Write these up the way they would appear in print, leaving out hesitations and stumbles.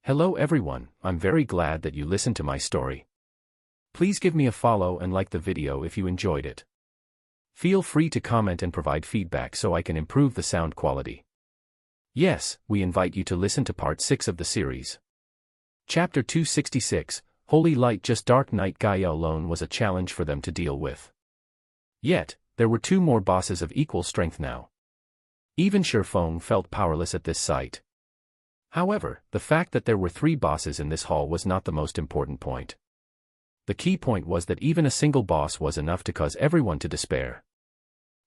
Hello everyone, I'm very glad that you listened to my story. Please give me a follow and like the video if you enjoyed it. Feel free to comment and provide feedback so I can improve the sound quality. Yes, we invite you to listen to part 6 of the series. Chapter 266, Holy Light. Just Dark Knight Gaia alone was a challenge for them to deal with. Yet, there were 2 more bosses of equal strength now. Even Shifeng felt powerless at this sight. However, the fact that there were 3 bosses in this hall was not the most important point. The key point was that even a single boss was enough to cause everyone to despair.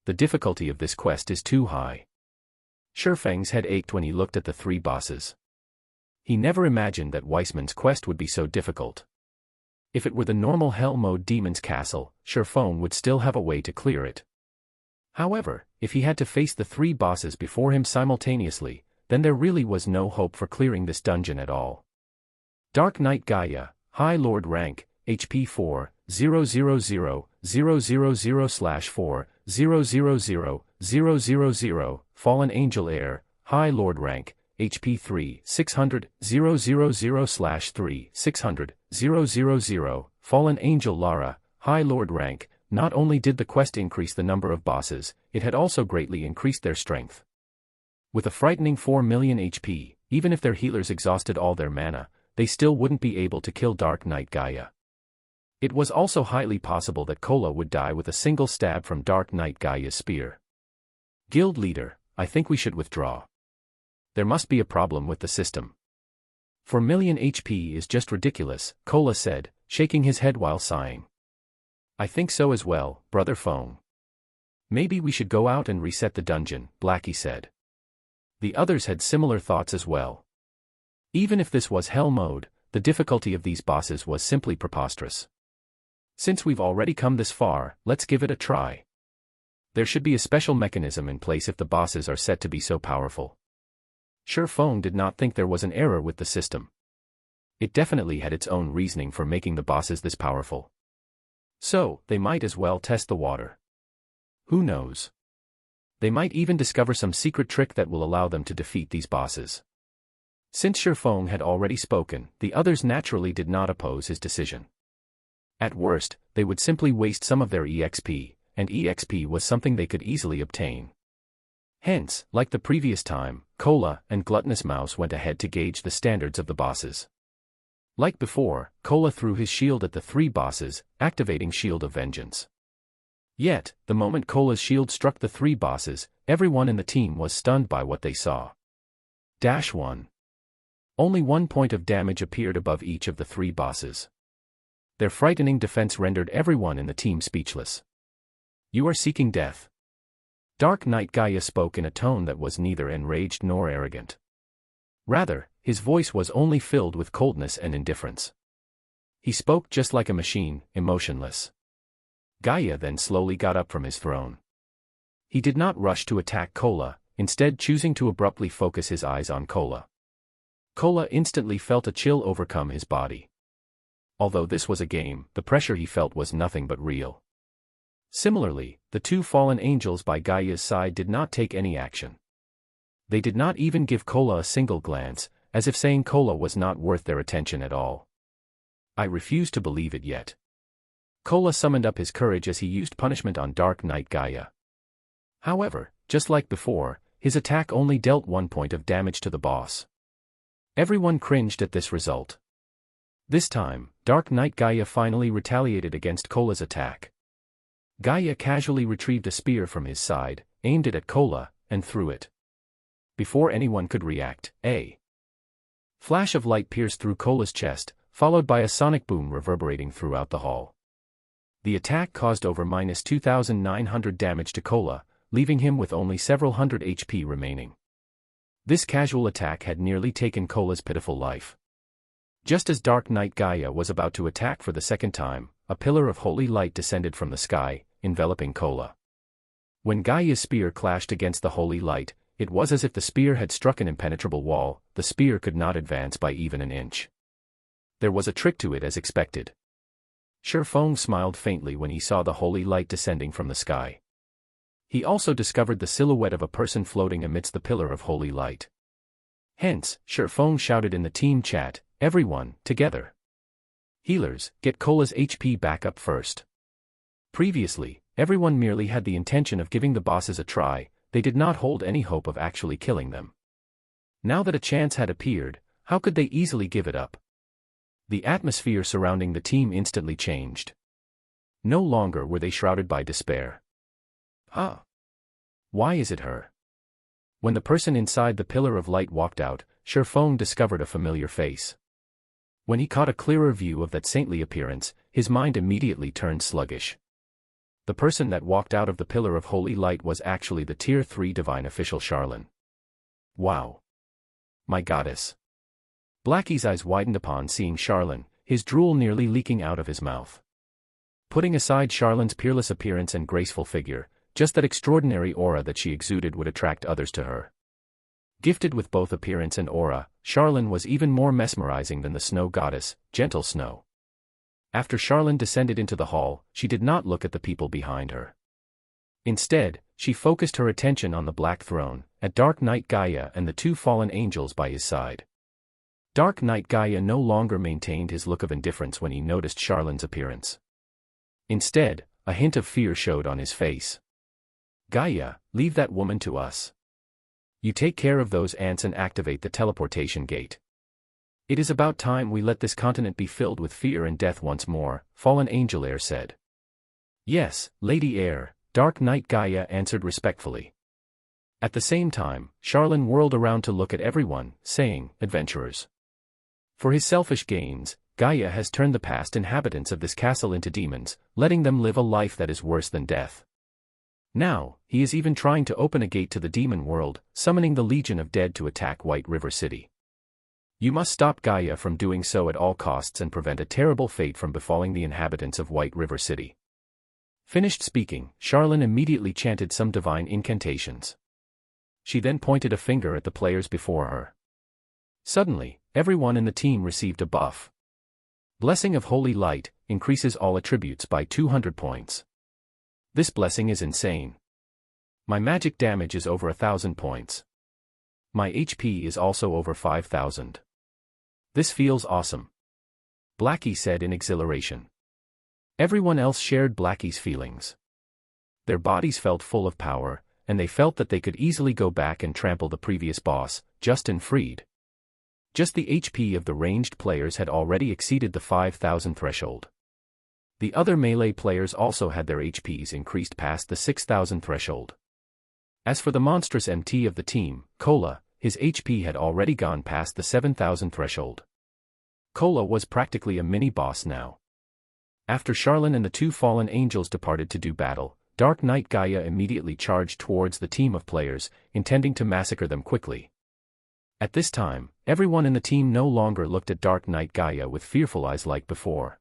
The difficulty of this quest is too high. Shifeng's head ached when he looked at the 3 bosses. He never imagined that Weissman's quest would be so difficult. If it were the normal Hell Mode Demon's Castle, Shifeng would still have a way to clear it. However, if he had to face the 3 bosses before him simultaneously, then there really was no hope for clearing this dungeon at all. Dark Knight Gaia, High Lord rank, HP 4, 000/4, Fallen Angel Heir, High Lord rank, HP 3, 600, 000/3, 600, 000, Fallen Angel Lara, High Lord rank. Not only did the quest increase the number of bosses, it had also greatly increased their strength. With a frightening 4 million HP, even if their healers exhausted all their mana, they still wouldn't be able to kill Dark Knight Gaia. It was also highly possible that Kola would die with a single stab from Dark Knight Gaia's spear. Guild leader, I think we should withdraw. There must be a problem with the system. 4 million HP is just ridiculous, Kola said, shaking his head while sighing. I think so as well, Brother Feng. Maybe we should go out and reset the dungeon, Blackie said. The others had similar thoughts as well. Even if this was Hell Mode, the difficulty of these bosses was simply preposterous. Since we've already come this far, let's give it a try. There should be a special mechanism in place if the bosses are set to be so powerful. Shifeng did not think there was an error with the system. It definitely had its own reasoning for making the bosses this powerful. So, they might as well test the water. Who knows? They might even discover some secret trick that will allow them to defeat these bosses. Since Shifeng had already spoken, the others naturally did not oppose his decision. At worst, they would simply waste some of their EXP, and EXP was something they could easily obtain. Hence, like the previous time, Kola and Gluttonous Mouse went ahead to gauge the standards of the bosses. Like before, Kola threw his shield at the 3 bosses, activating Shield of Vengeance. Yet, the moment Kola's shield struck the 3 bosses, everyone in the team was stunned by what they saw. 1. Only 1 point of damage appeared above each of the 3 bosses. Their frightening defense rendered everyone in the team speechless. You are seeking death. Dark Knight Gaia spoke in a tone that was neither enraged nor arrogant. Rather, his voice was only filled with coldness and indifference. He spoke just like a machine, emotionless. Gaia then slowly got up from his throne. He did not rush to attack Kola, instead choosing to abruptly focus his eyes on Kola. Kola instantly felt a chill overcome his body. Although this was a game, the pressure he felt was nothing but real. Similarly, the 2 fallen angels by Gaia's side did not take any action. They did not even give Kola a single glance, as if saying Kola was not worth their attention at all. I refuse to believe it yet. Kola summoned up his courage as he used punishment on Dark Knight Gaia. However, just like before, his attack only dealt 1 point of damage to the boss. Everyone cringed at this result. This time, Dark Knight Gaia finally retaliated against Kola's attack. Gaia casually retrieved a spear from his side, aimed it at Kola, and threw it. Before anyone could react, a flash of light pierced through Kola's chest, followed by a sonic boom reverberating throughout the hall. The attack caused over -2,900 damage to Kola, leaving him with only several hundred HP remaining. This casual attack had nearly taken Kola's pitiful life. Just as Dark Knight Gaia was about to attack for the second time, a pillar of holy light descended from the sky, enveloping Kola. When Gaia's spear clashed against the holy light, it was as if the spear had struck an impenetrable wall. The spear could not advance by even an inch. There was a trick to it as expected. Shifeng smiled faintly when he saw the holy light descending from the sky. He also discovered the silhouette of a person floating amidst the pillar of holy light. Hence, Sherfone shouted in the team chat, "Everyone, together. Healers, get Cola's HP back up first." Previously, everyone merely had the intention of giving the bosses a try, they did not hold any hope of actually killing them. Now that a chance had appeared, how could they easily give it up? The atmosphere surrounding the team instantly changed. No longer were they shrouded by despair. Ah! Why is it her? When the person inside the pillar of light walked out, Sherfone discovered a familiar face. When he caught a clearer view of that saintly appearance, his mind immediately turned sluggish. The person that walked out of the pillar of holy light was actually the Tier 3 divine official Charlene. Wow! My goddess! Blackie's eyes widened upon seeing Charlene, his drool nearly leaking out of his mouth. Putting aside Charlene's peerless appearance and graceful figure, just that extraordinary aura that she exuded would attract others to her. Gifted with both appearance and aura, Charlene was even more mesmerizing than the snow goddess, Gentle Snow. After Charlene descended into the hall, she did not look at the people behind her. Instead, she focused her attention on the Black Throne, at Dark Knight Gaia and the two fallen angels by his side. Dark Knight Gaia no longer maintained his look of indifference when he noticed Charlene's appearance. Instead, a hint of fear showed on his face. "Gaia, leave that woman to us. You take care of those ants and activate the teleportation gate. It is about time we let this continent be filled with fear and death once more," Fallen Angel Air said. "Yes, Lady Air," Dark Knight Gaia answered respectfully. At the same time, Charlene whirled around to look at everyone, saying, "Adventurers. For his selfish gains, Gaia has turned the past inhabitants of this castle into demons, letting them live a life that is worse than death. Now, he is even trying to open a gate to the demon world, summoning the Legion of Dead to attack White River City. You must stop Gaia from doing so at all costs and prevent a terrible fate from befalling the inhabitants of White River City." Finished speaking, Charlene immediately chanted some divine incantations. She then pointed a finger at the players before her. Suddenly, everyone in the team received a buff. Blessing of Holy Light increases all attributes by 200 points. This blessing is insane. My magic damage is over 1,000 points. My HP is also over 5,000. This feels awesome. Blackie said in exhilaration. Everyone else shared Blackie's feelings. Their bodies felt full of power, and they felt that they could easily go back and trample the previous boss, Justin Freed. Just the HP of the ranged players had already exceeded the 5,000 threshold. The other melee players also had their HPs increased past the 6,000 threshold. As for the monstrous MT of the team, Cola, his HP had already gone past the 7,000 threshold. Cola was practically a mini-boss now. After Charlene and the two fallen angels departed to do battle, Dark Knight Gaia immediately charged towards the team of players, intending to massacre them quickly. At this time, everyone in the team no longer looked at Dark Knight Gaia with fearful eyes like before.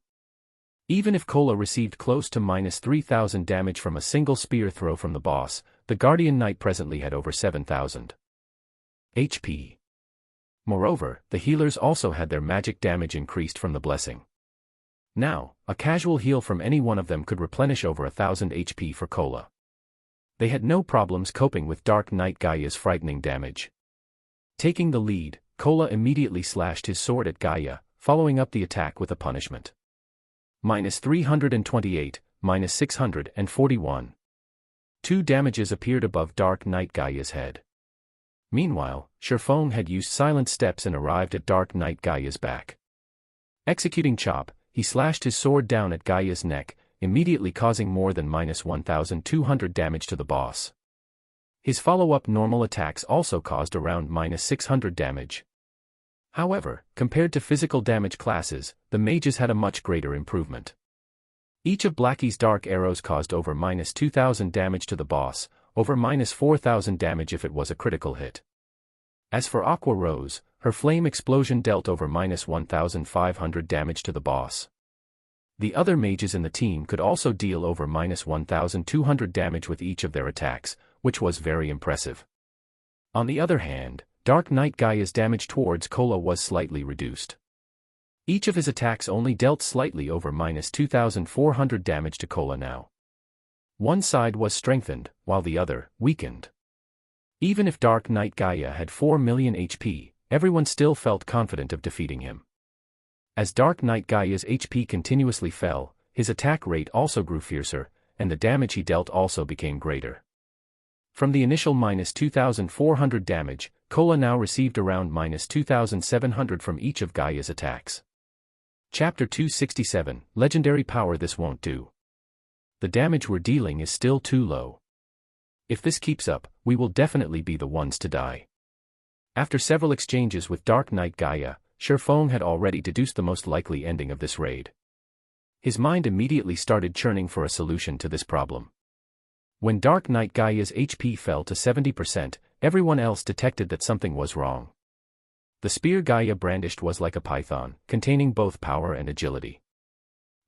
Even if Cola received close to -3,000 damage from a single spear throw from the boss, the Guardian Knight presently had over 7,000 HP. Moreover, the healers also had their magic damage increased from the blessing. Now, a casual heal from any one of them could replenish over 1,000 HP for Cola. They had no problems coping with Dark Knight Gaia's frightening damage. Taking the lead, Cola immediately slashed his sword at Gaia, following up the attack with a punishment. -328, -641. 2 damages appeared above Dark Knight Gaia's head. Meanwhile, Sherfone had used silent steps and arrived at Dark Knight Gaia's back. Executing Chop, he slashed his sword down at Gaia's neck, immediately causing more than -1,200 damage to the boss. His follow-up normal attacks also caused around -600 damage. However, compared to physical damage classes, the mages had a much greater improvement. Each of Blackie's dark arrows caused over -2,000 damage to the boss, over -4,000 damage if it was a critical hit. As for Aqua Rose, her flame explosion dealt over -1,500 damage to the boss. The other mages in the team could also deal over -1,200 damage with each of their attacks, which was very impressive. On the other hand, Dark Knight Gaia's damage towards Cola was slightly reduced. Each of his attacks only dealt slightly over -2,400 damage to Cola now. One side was strengthened, while the other, weakened. Even if Dark Knight Gaia had 4 million HP, everyone still felt confident of defeating him. As Dark Knight Gaia's HP continuously fell, his attack rate also grew fiercer, and the damage he dealt also became greater. From the initial -2,400 damage, Kola now received around -2,700 from each of Gaia's attacks. Chapter 267, Legendary Power. This won't do. The damage we're dealing is still too low. If this keeps up, we will definitely be the ones to die. After several exchanges with Dark Knight Gaia, Shifeng had already deduced the most likely ending of this raid. His mind immediately started churning for a solution to this problem. When Dark Knight Gaia's HP fell to 70%, everyone else detected that something was wrong. The spear Gaia brandished was like a python, containing both power and agility.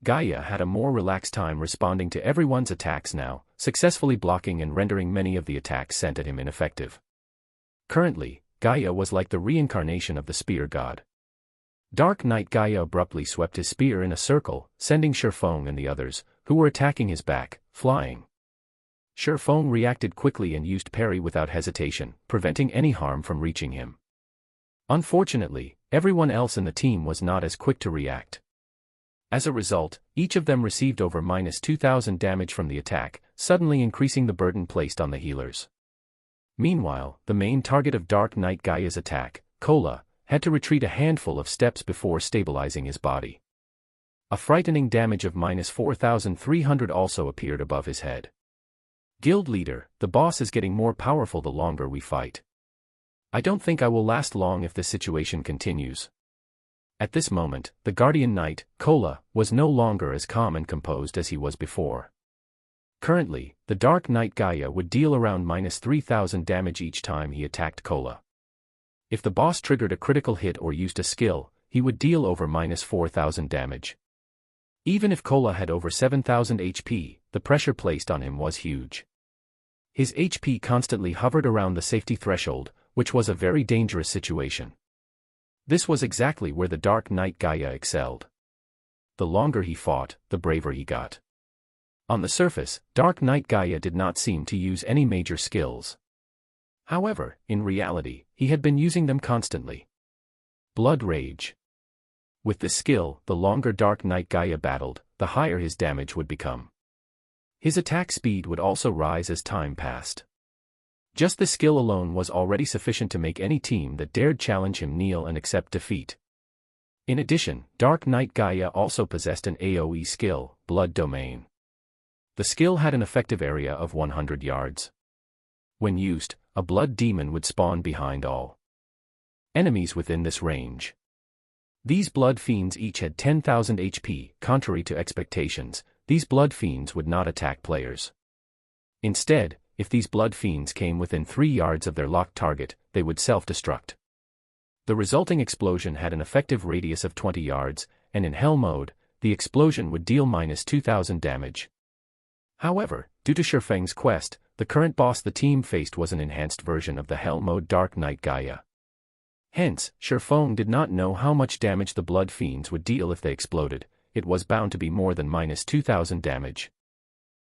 Gaia had a more relaxed time responding to everyone's attacks now, successfully blocking and rendering many of the attacks sent at him ineffective. Currently, Gaia was like the reincarnation of the spear god. Dark Knight Gaia abruptly swept his spear in a circle, sending Shifeng and the others, who were attacking his back, flying. Shifeng reacted quickly and used parry without hesitation, preventing any harm from reaching him. Unfortunately, everyone else in the team was not as quick to react. As a result, each of them received over -2,000 damage from the attack, suddenly increasing the burden placed on the healers. Meanwhile, the main target of Dark Knight Gaia's attack, Kola, had to retreat a handful of steps before stabilizing his body. A frightening damage of -4,300 also appeared above his head. Guild leader, the boss is getting more powerful the longer we fight. I don't think I will last long if this situation continues. At this moment, the Guardian Knight, Kola, was no longer as calm and composed as he was before. Currently, the Dark Knight Gaia would deal around -3,000 damage each time he attacked Kola. If the boss triggered a critical hit or used a skill, he would deal over -4,000 damage. Even if Kola had over 7,000 HP, the pressure placed on him was huge. His HP constantly hovered around the safety threshold, which was a very dangerous situation. This was exactly where the Dark Knight Gaia excelled. The longer he fought, the braver he got. On the surface, Dark Knight Gaia did not seem to use any major skills. However, in reality, he had been using them constantly. Blood Rage. With this skill, the longer Dark Knight Gaia battled, the higher his damage would become. His attack speed would also rise as time passed. Just this skill alone was already sufficient to make any team that dared challenge him kneel and accept defeat. In addition, Dark Knight Gaia also possessed an AoE skill, Blood Domain. The skill had an effective area of 100 yards. When used, a blood demon would spawn behind all enemies within this range. These blood fiends each had 10,000 HP. Contrary to expectations, these blood fiends would not attack players. Instead, if these blood fiends came within 3 yards of their locked target, they would self-destruct. The resulting explosion had an effective radius of 20 yards, and in Hell mode, the explosion would deal -2,000 damage. However, due to Shifeng's quest, the current boss the team faced was an enhanced version of the Hell mode Dark Knight Gaia. Hence, Shifeng did not know how much damage the blood fiends would deal if they exploded. It was bound to be more than -2,000 damage.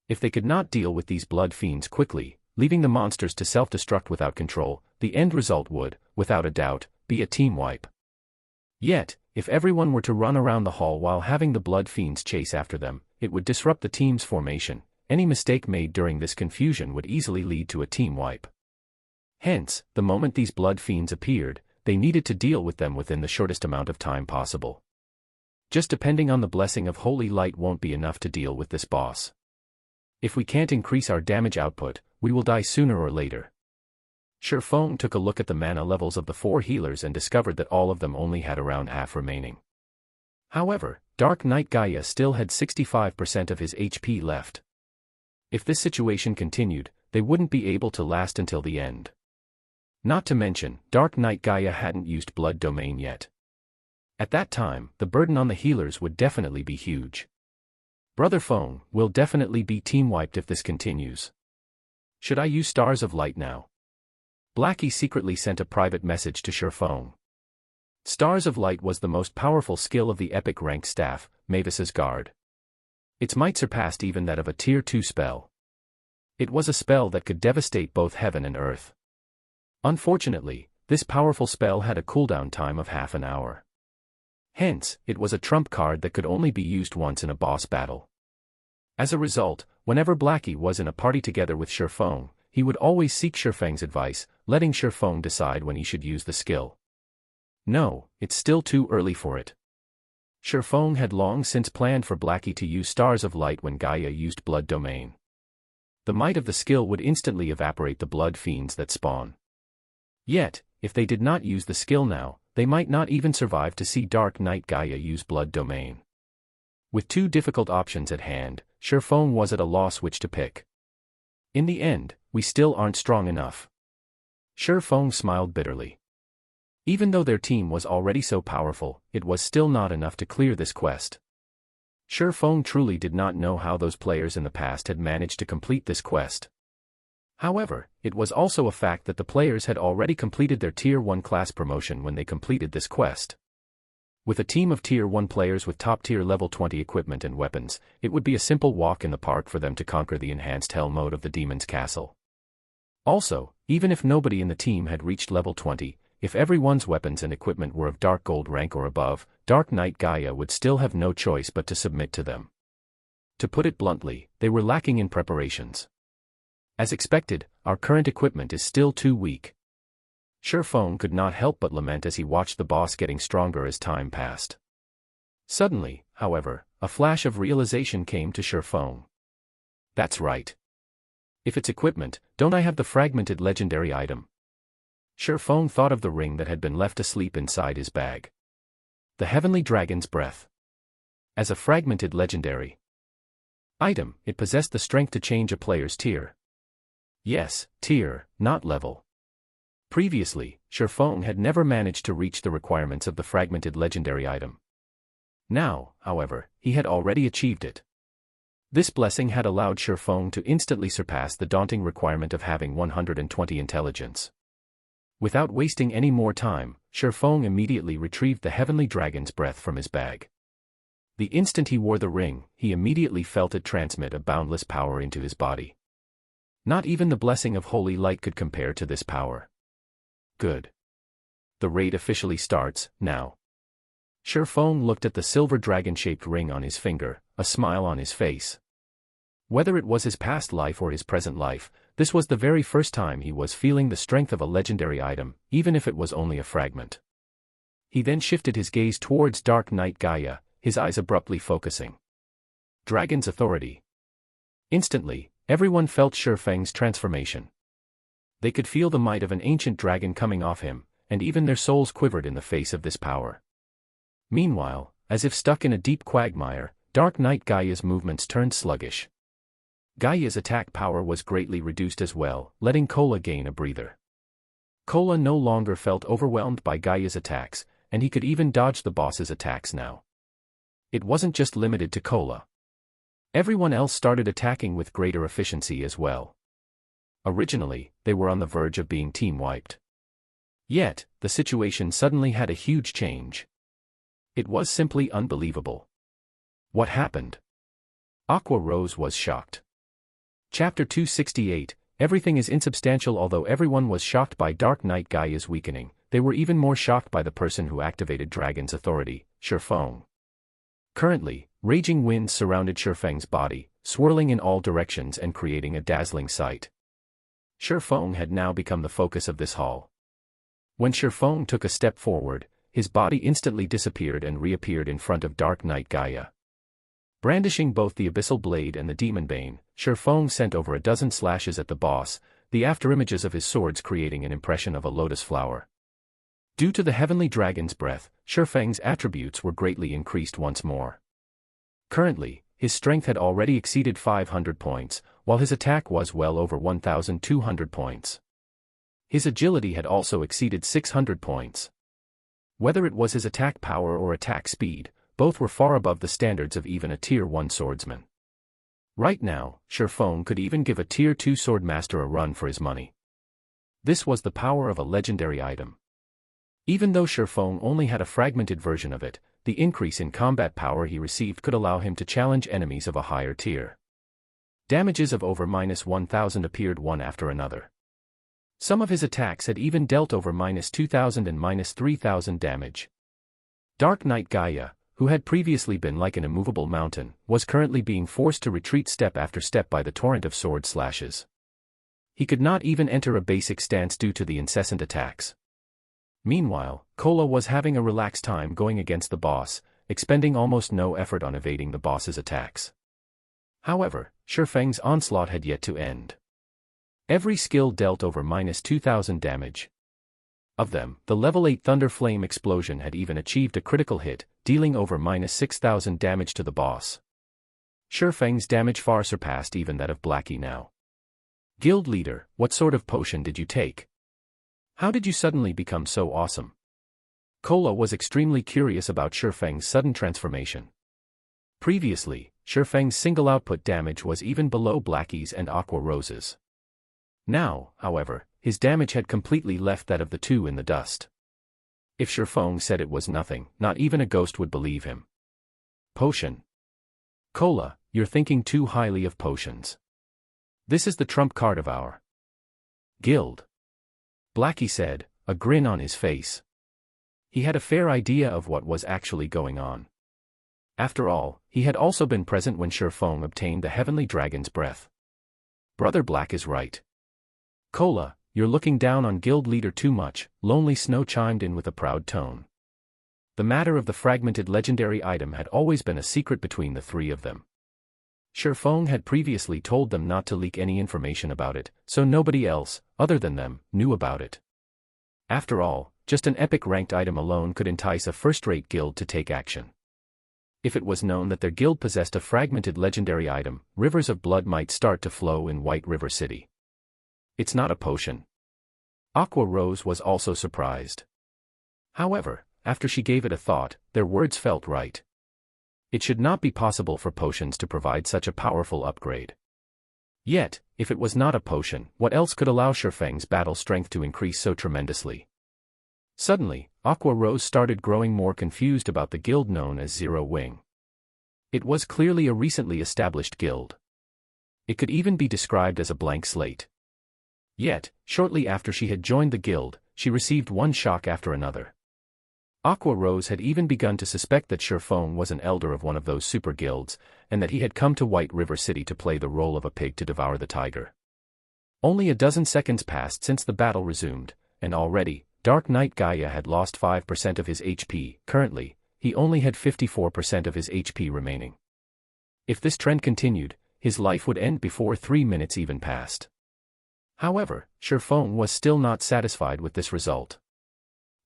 If they could not deal with these blood fiends quickly, leaving the monsters to self-destruct without control, the end result would, without a doubt, be a team wipe. Yet, if everyone were to run around the hall while having the blood fiends chase after them, it would disrupt the team's formation. Any mistake made during this confusion would easily lead to a team wipe. Hence, the moment these blood fiends appeared, they needed to deal with them within the shortest amount of time possible. Just depending on the blessing of holy light won't be enough to deal with this boss. If we can't increase our damage output, we will die sooner or later. Shifeng took a look at the mana levels of the 4 healers and discovered that all of them only had around half remaining. However, Dark Knight Gaia still had 65% of his HP left. If this situation continued, they wouldn't be able to last until the end. Not to mention, Dark Knight Gaia hadn't used Blood Domain yet. At that time, the burden on the healers would definitely be huge. Brother Feng will definitely be team-wiped if this continues. Should I use Stars of Light now? Blackie secretly sent a private message to Shifeng. Stars of Light was the most powerful skill of the epic rank staff, Mavis's Guard. Its might surpassed even that of a Tier 2 spell. It was a spell that could devastate both heaven and earth. Unfortunately, This powerful spell had a cooldown time of half an hour. Hence, it was a trump card that could only be used once in a boss battle. As a result, whenever Blackie was in a party together with Shifeng, he would always seek Shifeng's advice, letting Shifeng decide when he should use the skill. No, it's still too early for it. Shifeng had long since planned for Blackie to use Stars of Light when Gaia used Blood Domain. The might of the skill would instantly evaporate the blood fiends that spawn. Yet, if they did not use the skill now, they might not even survive to see Dark Knight Gaia use Blood Domain. With two difficult options at hand, Shifeng was at a loss which to pick. In the end, we still aren't strong enough. Shifeng smiled bitterly. Even though their team was already so powerful, it was still not enough to clear this quest. Shifeng truly did not know how those players in the past had managed to complete this quest. However, it was also a fact that the players had already completed their Tier 1 class promotion when they completed this quest. With a team of Tier 1 players with top-tier level 20 equipment and weapons, it would be a simple walk in the park for them to conquer the enhanced hell mode of the Demon's Castle. Also, even if nobody in the team had reached level 20, if everyone's weapons and equipment were of Dark Gold rank or above, Dark Knight Gaia would still have no choice but to submit to them. To put it bluntly, they were lacking in preparations. As expected, our current equipment is still too weak. Shifeng could not help but lament as he watched the boss getting stronger as time passed. Suddenly, however, a flash of realization came to Shifeng. That's right. If it's equipment, don't I have the fragmented legendary item? Shifeng thought of the ring that had been left asleep inside his bag. The Heavenly Dragon's Breath. As a fragmented legendary item, it possessed the strength to change a player's tier. Yes, tier, not level. Previously, Shifeng had never managed to reach the requirements of the fragmented legendary item. Now, however, he had already achieved it. This blessing had allowed Shifeng to instantly surpass the daunting requirement of having 120 intelligence. Without wasting any more time, Shifeng immediately retrieved the Heavenly Dragon's Breath from his bag. The instant he wore the ring, he immediately felt it transmit a boundless power into his body. Not even the blessing of holy light could compare to this power. Good. The raid officially starts, now. Shifeng looked at the silver dragon-shaped ring on his finger, a smile on his face. Whether it was his past life or his present life, this was the very first time he was feeling the strength of a legendary item, even if it was only a fragment. He then shifted his gaze towards Dark Knight Gaia, his eyes abruptly focusing. Dragon's Authority. Instantly, everyone felt Shifeng's transformation. They could feel the might of an ancient dragon coming off him, and even their souls quivered in the face of this power. Meanwhile, as if stuck in a deep quagmire, Dark Knight Gaia's movements turned sluggish. Gaia's attack power was greatly reduced as well, letting Kola gain a breather. Kola no longer felt overwhelmed by Gaia's attacks, and he could even dodge the boss's attacks now. It wasn't just limited to Kola. Everyone else started attacking with greater efficiency as well. Originally, they were on the verge of being team-wiped. Yet, the situation suddenly had a huge change. It was simply unbelievable. What happened? Aqua Rose was shocked. Chapter 268, Everything is insubstantial. Although everyone was shocked by Dark Knight Gaia's weakening, they were even more shocked by the person who activated Dragon's Authority, Shifeng. Currently, raging winds surrounded Shifeng's body, swirling in all directions and creating a dazzling sight. Shifeng had now become the focus of this hall. When Shifeng took a step forward, his body instantly disappeared and reappeared in front of Dark Knight Gaia. Brandishing both the Abyssal Blade and the Demon Bane, Shifeng sent over a dozen slashes at the boss, the afterimages of his swords creating an impression of a lotus flower. Due to the Heavenly Dragon's Breath, Shifeng's attributes were greatly increased once more. Currently, his strength had already exceeded 500 points, while his attack was well over 1,200 points. His agility had also exceeded 600 points. Whether it was his attack power or attack speed, both were far above the standards of even a Tier 1 swordsman. Right now, Shifeng could even give a Tier 2 swordmaster a run for his money. This was the power of a legendary item. Even though Shifeng only had a fragmented version of it, the increase in combat power he received could allow him to challenge enemies of a higher tier. Damages of over -1,000 appeared one after another. Some of his attacks had even dealt over -2,000 and -3,000 damage. Dark Knight Gaia, who had previously been like an immovable mountain, was currently being forced to retreat step after step by the torrent of sword slashes. He could not even enter a basic stance due to the incessant attacks. Meanwhile, Kola was having a relaxed time going against the boss, expending almost no effort on evading the boss's attacks. However, Shifeng's onslaught had yet to end. Every skill dealt over -2,000 damage. Of them, the level 8 Thunder Flame Explosion had even achieved a critical hit, dealing over -6,000 damage to the boss. Shifeng's damage far surpassed even that of Blackie now. Guild leader, what sort of potion did you take? How did you suddenly become so awesome? Kola was extremely curious about Shifeng's sudden transformation. Previously, Shifeng's single output damage was even below Blackie's and Aqua Rose's. Now, however, his damage had completely left that of the two in the dust. If Shifeng said it was nothing, not even a ghost would believe him. Potion. Kola, you're thinking too highly of potions. This is the trump card of our guild. Blackie said, a grin on his face. He had a fair idea of what was actually going on. After all, he had also been present when Shifeng obtained the Heavenly Dragon's breath. Brother Black is right. Kola, you're looking down on guild leader too much, Lonely Snow chimed in with a proud tone. The matter of the fragmented legendary item had always been a secret between the three of them. Shifeng had previously told them not to leak any information about it, so nobody else, other than them, knew about it. After all, just an epic ranked item alone could entice a first-rate guild to take action. If it was known that their guild possessed a fragmented legendary item, rivers of blood might start to flow in White River City. It's not a potion. Aqua Rose was also surprised. However, after she gave it a thought, their words felt right. It should not be possible for potions to provide such a powerful upgrade. Yet, if it was not a potion, what else could allow Shifeng's battle strength to increase so tremendously? Suddenly, Aqua Rose started growing more confused about the guild known as Zero Wing. It was clearly a recently established guild. It could even be described as a blank slate. Yet, shortly after she had joined the guild, she received one shock after another. Aqua Rose had even begun to suspect that Shifeng was an elder of one of those super guilds, and that he had come to White River City to play the role of a pig to devour the tiger. Only a dozen seconds passed since the battle resumed, and already, Dark Knight Gaia had lost 5% of his HP. Currently, he only had 54% of his HP remaining. If this trend continued, his life would end before 3 minutes even passed. However, Shifeng was still not satisfied with this result.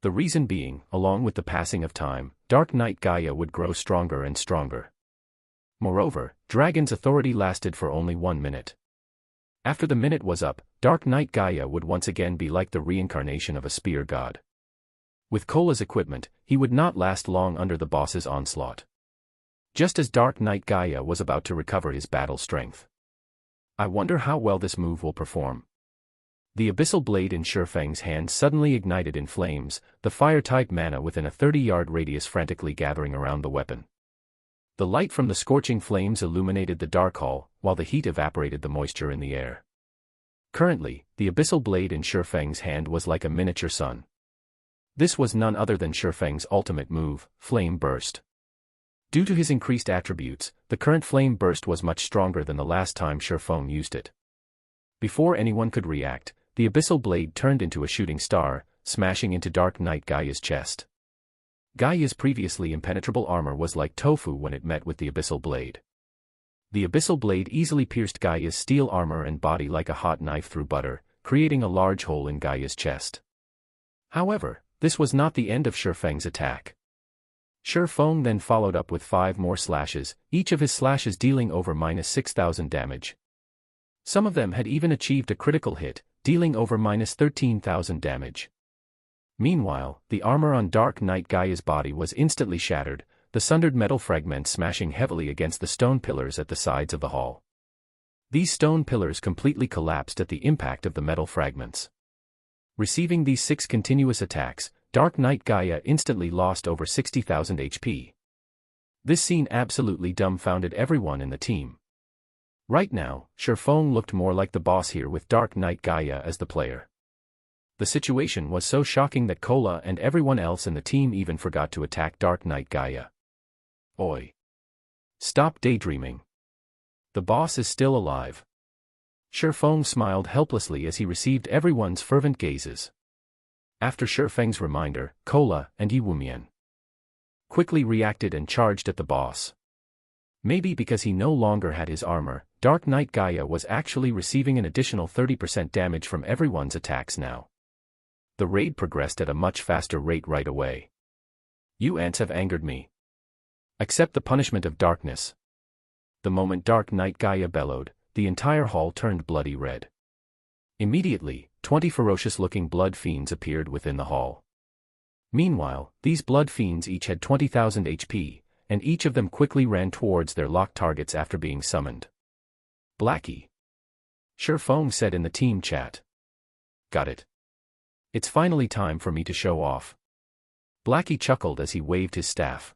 The reason being, along with the passing of time, Dark Knight Gaia would grow stronger and stronger. Moreover, Dragon's authority lasted for only 1 minute. After the minute was up, Dark Knight Gaia would once again be like the reincarnation of a spear god. With Kola's equipment, he would not last long under the boss's onslaught. Just as Dark Knight Gaia was about to recover his battle strength. I wonder how well this move will perform. The abyssal blade in Shifeng's hand suddenly ignited in flames, the fire-type mana within a 30-yard radius frantically gathering around the weapon. The light from the scorching flames illuminated the dark hall, while the heat evaporated the moisture in the air. Currently, the abyssal blade in Shifeng's hand was like a miniature sun. This was none other than Shifeng's ultimate move, Flame Burst. Due to his increased attributes, the current Flame Burst was much stronger than the last time Shifeng used it. Before anyone could react, the abyssal blade turned into a shooting star, smashing into Dark Knight Gaia's chest. Gaia's previously impenetrable armor was like tofu when it met with the abyssal blade. The abyssal blade easily pierced Gaia's steel armor and body like a hot knife through butter, creating a large hole in Gaia's chest. However, this was not the end of Shifeng's attack. Shifeng then followed up with 5 more slashes, each of his slashes dealing over -6,000 damage. Some of them had even achieved a critical hit, dealing over -13,000 damage. Meanwhile, the armor on Dark Knight Gaia's body was instantly shattered, the sundered metal fragments smashing heavily against the stone pillars at the sides of the hall. These stone pillars completely collapsed at the impact of the metal fragments. Receiving these 6 continuous attacks, Dark Knight Gaia instantly lost over 60,000 HP. This scene absolutely dumbfounded everyone in the team. Right now, Shifeng looked more like the boss here with Dark Knight Gaia as the player. The situation was so shocking that Cola and everyone else in the team even forgot to attack Dark Knight Gaia. Oi! Stop daydreaming. The boss is still alive. Shifeng smiled helplessly as he received everyone's fervent gazes. After Shifeng's reminder, Cola and Yi Wumian quickly reacted and charged at the boss. Maybe because he no longer had his armor, Dark Knight Gaia was actually receiving an additional 30% damage from everyone's attacks now. The raid progressed at a much faster rate right away. You ants have angered me. Accept the punishment of darkness. The moment Dark Knight Gaia bellowed, the entire hall turned bloody red. Immediately, 20 ferocious-looking blood fiends appeared within the hall. Meanwhile, these blood fiends each had 20,000 HP, and each of them quickly ran towards their locked targets after being summoned. Blackie. Shifeng said in the team chat. Got it. It's finally time for me to show off. Blackie chuckled as he waved his staff.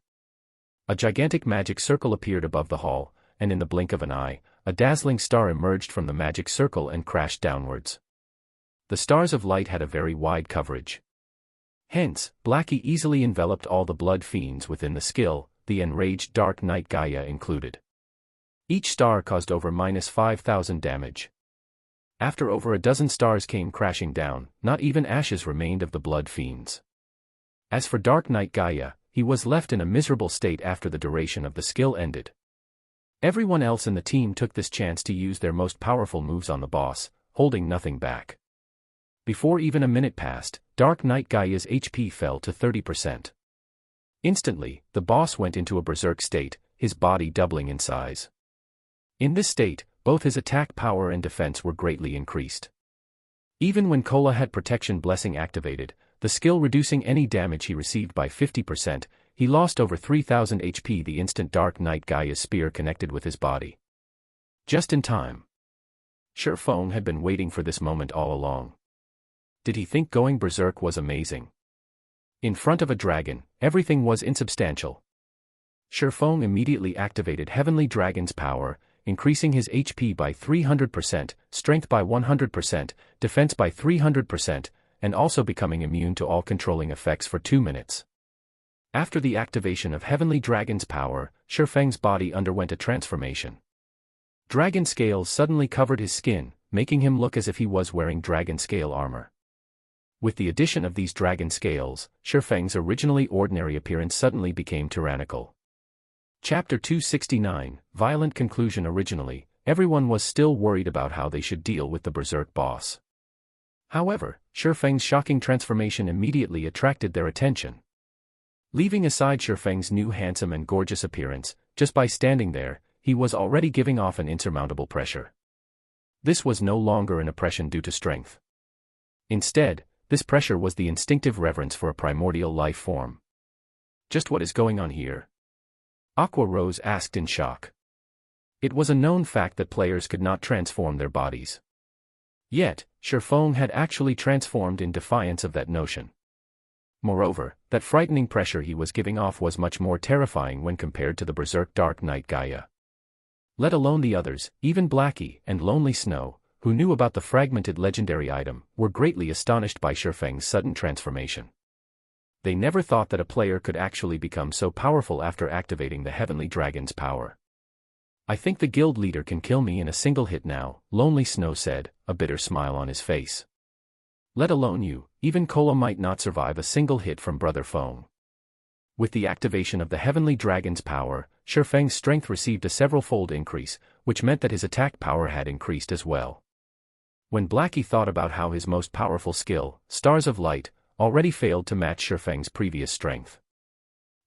A gigantic magic circle appeared above the hall, and in the blink of an eye, a dazzling star emerged from the magic circle and crashed downwards. The stars of light had a very wide coverage. Hence, Blackie easily enveloped all the blood fiends within the skill, the enraged Dark Knight Gaia included. Each star caused over -5,000 damage. After over a dozen stars came crashing down, not even ashes remained of the blood fiends. As for Dark Knight Gaia, he was left in a miserable state after the duration of the skill ended. Everyone else in the team took this chance to use their most powerful moves on the boss, holding nothing back. Before even a minute passed, Dark Knight Gaia's HP fell to 30%. Instantly, the boss went into a berserk state, his body doubling in size. In this state, both his attack power and defense were greatly increased. Even when Cola had Protection Blessing activated, the skill reducing any damage he received by 50%, he lost over 3,000 HP the instant Dark Knight Gaia's spear connected with his body. Just in time. Shifeng had been waiting for this moment all along. Did he think going berserk was amazing? In front of a dragon, everything was insubstantial. Shifeng immediately activated Heavenly Dragon's power, increasing his HP by 300%, strength by 100%, defense by 300%, and also becoming immune to all controlling effects for 2 minutes. After the activation of Heavenly Dragon's power, Shifeng's body underwent a transformation. Dragon scales suddenly covered his skin, making him look as if he was wearing dragon scale armor. With the addition of these dragon scales, Shifeng's originally ordinary appearance suddenly became tyrannical. Chapter 269, Violent Conclusion. Originally, everyone was still worried about how they should deal with the berserk boss. However, Shifeng's shocking transformation immediately attracted their attention. Leaving aside Shifeng's new handsome and gorgeous appearance, just by standing there, he was already giving off an insurmountable pressure. This was no longer an oppression due to strength. Instead, this pressure was the instinctive reverence for a primordial life form. Just what is going on here? Aqua Rose asked in shock. It was a known fact that players could not transform their bodies. Yet, Shifeng had actually transformed in defiance of that notion. Moreover, that frightening pressure he was giving off was much more terrifying when compared to the berserk Dark Knight Gaia. Let alone the others, even Blackie and Lonely Snow, who knew about the fragmented legendary item, were greatly astonished by Shifeng's sudden transformation. They never thought that a player could actually become so powerful after activating the Heavenly Dragon's power. I think the guild leader can kill me in a single hit now, Lonely Snow said, a bitter smile on his face. Let alone you, even Cola might not survive a single hit from Brother Feng. With the activation of the Heavenly Dragon's power, Shifeng's strength received a several-fold increase, which meant that his attack power had increased as well. When Blackie thought about how his most powerful skill, Stars of Light, already failed to match Shifeng's previous strength.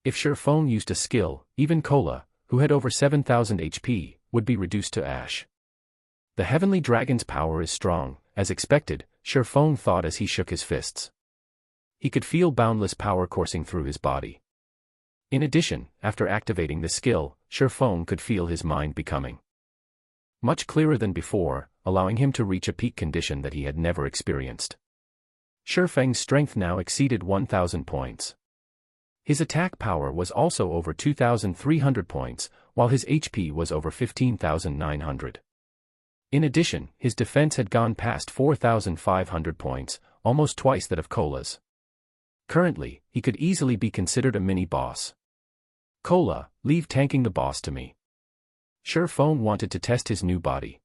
If Shifeng used a skill, even Cola, who had over 7,000 HP, would be reduced to ash. The Heavenly Dragon's power is strong, as expected, Shifeng thought as he shook his fists. He could feel boundless power coursing through his body. In addition, after activating the skill, Shifeng could feel his mind becoming much clearer than before, allowing him to reach a peak condition that he had never experienced. Shifeng's strength now exceeded 1,000 points. His attack power was also over 2,300 points, while his HP was over 15,900. In addition, his defense had gone past 4,500 points, almost twice that of Cola's. Currently, he could easily be considered a mini-boss. Cola, leave tanking the boss to me. Shurfeng wanted to test his new body.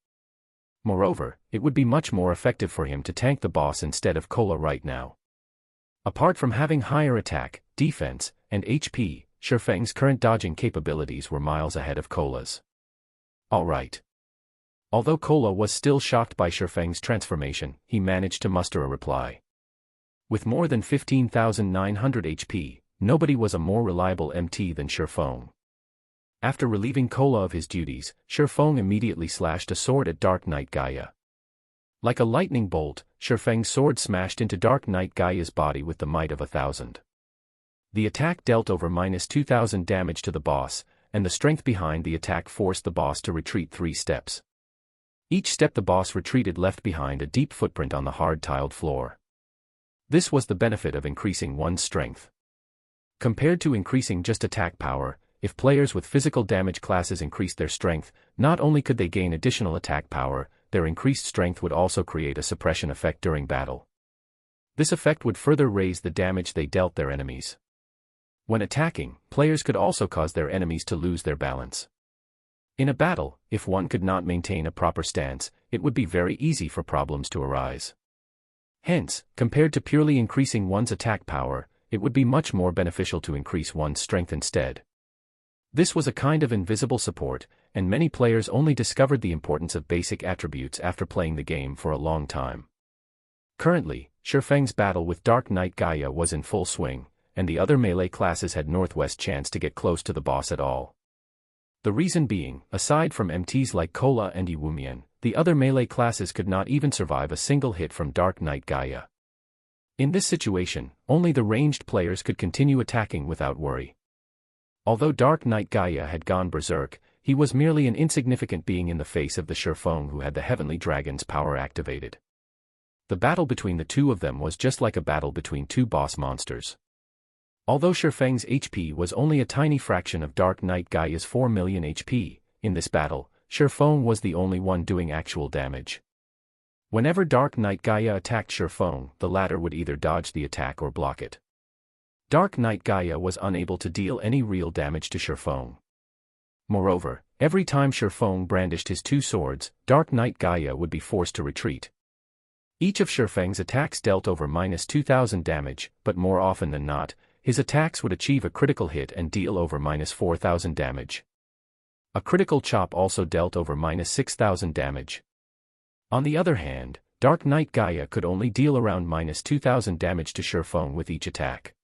Moreover, it would be much more effective for him to tank the boss instead of Cola right now. Apart from having higher attack, defense, and HP, Shurfeng's current dodging capabilities were miles ahead of Cola's. Alright. Although Cola was still shocked by Shurfeng's transformation, he managed to muster a reply. With more than 15,900 HP, nobody was a more reliable MT than Shurfeng. After relieving Cola of his duties, Shurfeng immediately slashed a sword at Dark Knight Gaia. Like a lightning bolt, Shurfeng's sword smashed into Dark Knight Gaia's body with the might of 1,000. The attack dealt over -2,000 damage to the boss, and the strength behind the attack forced the boss to retreat 3 steps. Each step the boss retreated left behind a deep footprint on the hard-tiled floor. This was the benefit of increasing one's strength. Compared to increasing just attack power, if players with physical damage classes increased their strength, not only could they gain additional attack power, their increased strength would also create a suppression effect during battle. This effect would further raise the damage they dealt their enemies. When attacking, players could also cause their enemies to lose their balance. In a battle, if one could not maintain a proper stance, it would be very easy for problems to arise. Hence, compared to purely increasing one's attack power, it would be much more beneficial to increase one's strength instead. This was a kind of invisible support, and many players only discovered the importance of basic attributes after playing the game for a long time. Currently, Shurfeng's battle with Dark Knight Gaia was in full swing, and the other melee classes had Northwest chance to get close to the boss at all. The reason being, aside from MTs like Cola and Iwumian, the other melee classes could not even survive a single hit from Dark Knight Gaia. In this situation, only the ranged players could continue attacking without worry. Although Dark Knight Gaia had gone berserk, he was merely an insignificant being in the face of the Shurfeng who had the Heavenly Dragon's power activated. The battle between the two of them was just like a battle between two boss monsters. Although Shurfeng's HP was only a tiny fraction of Dark Knight Gaia's 4 million HP, in this battle, Shurfeng was the only one doing actual damage. Whenever Dark Knight Gaia attacked Shurfeng, the latter would either dodge the attack or block it. Dark Knight Gaia was unable to deal any real damage to Shurfeng. Moreover, every time Shurfeng brandished his 2 swords, Dark Knight Gaia would be forced to retreat. Each of Shurfeng's attacks dealt over -2,000 damage, but more often than not, his attacks would achieve a critical hit and deal over -4,000 damage. A critical chop also dealt over -6,000 damage. On the other hand, Dark Knight Gaia could only deal around -2,000 damage to Shurfeng with each attack.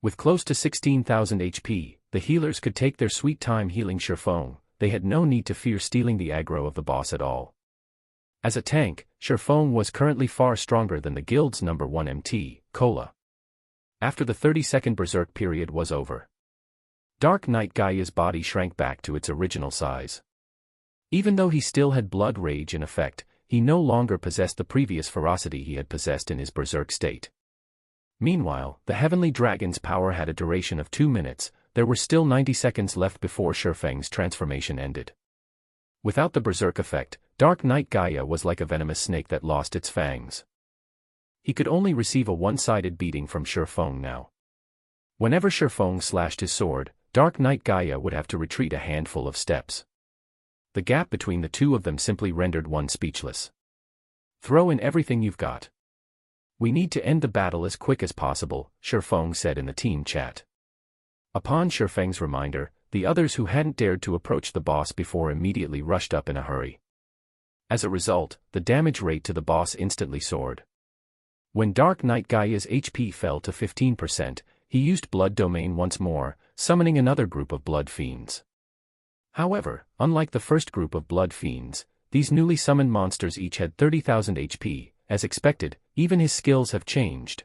With close to 16,000 HP, the healers could take their sweet time healing Shurfeng. They had no need to fear stealing the aggro of the boss at all. As a tank, Shurfeng was currently far stronger than the guild's number 1 MT, Cola. After the 30-second berserk period was over, Dark Knight Gaia's body shrank back to its original size. Even though he still had blood rage in effect, he no longer possessed the previous ferocity he had possessed in his berserk state. Meanwhile, the Heavenly Dragon's power had a duration of 2 minutes. There were still 90 seconds left before Shurfeng's transformation ended. Without the berserk effect, Dark Knight Gaia was like a venomous snake that lost its fangs. He could only receive a one-sided beating from Shurfeng now. Whenever Shurfeng slashed his sword, Dark Knight Gaia would have to retreat a handful of steps. The gap between the two of them simply rendered one speechless. "Throw in everything you've got. We need to end the battle as quick as possible," Shurfeng said in the team chat. Upon Shurfeng's reminder, the others who hadn't dared to approach the boss before immediately rushed up in a hurry. As a result, the damage rate to the boss instantly soared. When Dark Knight Gaia's HP fell to 15%, he used Blood Domain once more, summoning another group of Blood Fiends. However, unlike the first group of Blood Fiends, these newly summoned monsters each had 30,000 HP. As expected, even his skills have changed.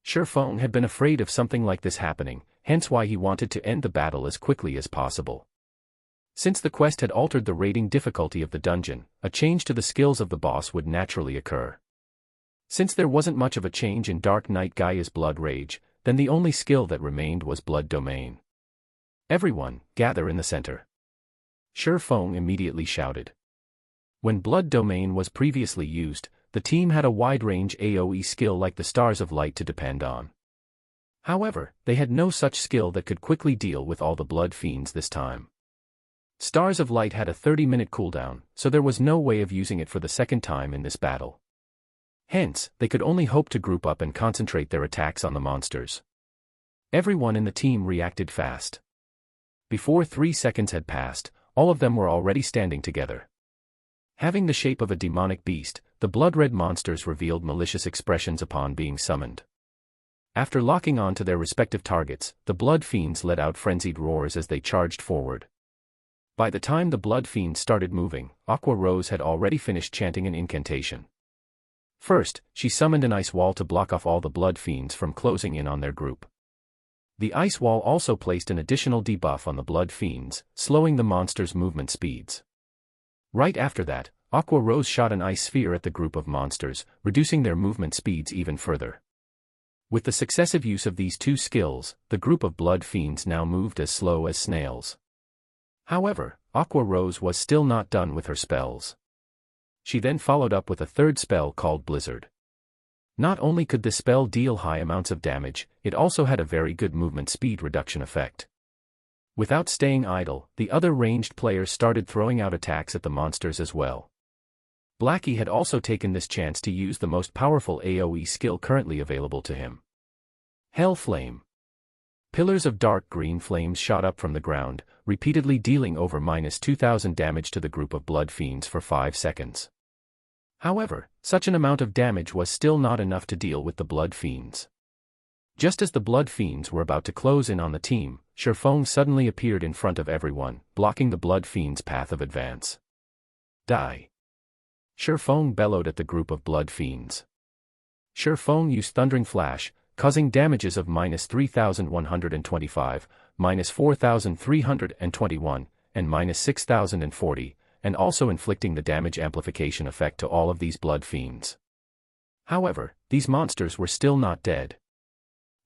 Shurfeng had been afraid of something like this happening, hence why he wanted to end the battle as quickly as possible. Since the quest had altered the rating difficulty of the dungeon, a change to the skills of the boss would naturally occur. Since there wasn't much of a change in Dark Knight Gaia's blood rage, then the only skill that remained was Blood Domain. "Everyone, gather in the center," Shurfeng immediately shouted. When Blood Domain was previously used, the team had a wide-range AoE skill like the Stars of Light to depend on. However, they had no such skill that could quickly deal with all the Blood Fiends this time. Stars of Light had a 30-minute cooldown, so there was no way of using it for the second time in this battle. Hence, they could only hope to group up and concentrate their attacks on the monsters. Everyone in the team reacted fast. Before 3 seconds had passed, all of them were already standing together. Having the shape of a demonic beast, the blood-red monsters revealed malicious expressions upon being summoned. After locking on to their respective targets, the Blood Fiends let out frenzied roars as they charged forward. By the time the Blood Fiends started moving, Aqua Rose had already finished chanting an incantation. First, she summoned an ice wall to block off all the Blood Fiends from closing in on their group. The ice wall also placed an additional debuff on the Blood Fiends, slowing the monsters' movement speeds. Right after that, Aqua Rose shot an ice sphere at the group of monsters, reducing their movement speeds even further. With the successive use of these two skills, the group of Blood Fiends now moved as slow as snails. However, Aqua Rose was still not done with her spells. She then followed up with a third spell called Blizzard. Not only could this spell deal high amounts of damage, it also had a very good movement speed reduction effect. Without staying idle, the other ranged players started throwing out attacks at the monsters as well. Blackie had also taken this chance to use the most powerful AoE skill currently available to him. Hell Flame. Pillars of dark green flames shot up from the ground, repeatedly dealing over -2000 damage to the group of Blood Fiends for 5 seconds. However, such an amount of damage was still not enough to deal with the Blood Fiends. Just as the Blood Fiends were about to close in on the team, Sherfong suddenly appeared in front of everyone, blocking the Blood Fiends' path of advance. Die! Sherfong bellowed at the group of Blood Fiends. Sherfong used Thundering Flash, causing damages of -3125, -4321, and -6040, and also inflicting the damage amplification effect to all of these Blood Fiends. However, these monsters were still not dead.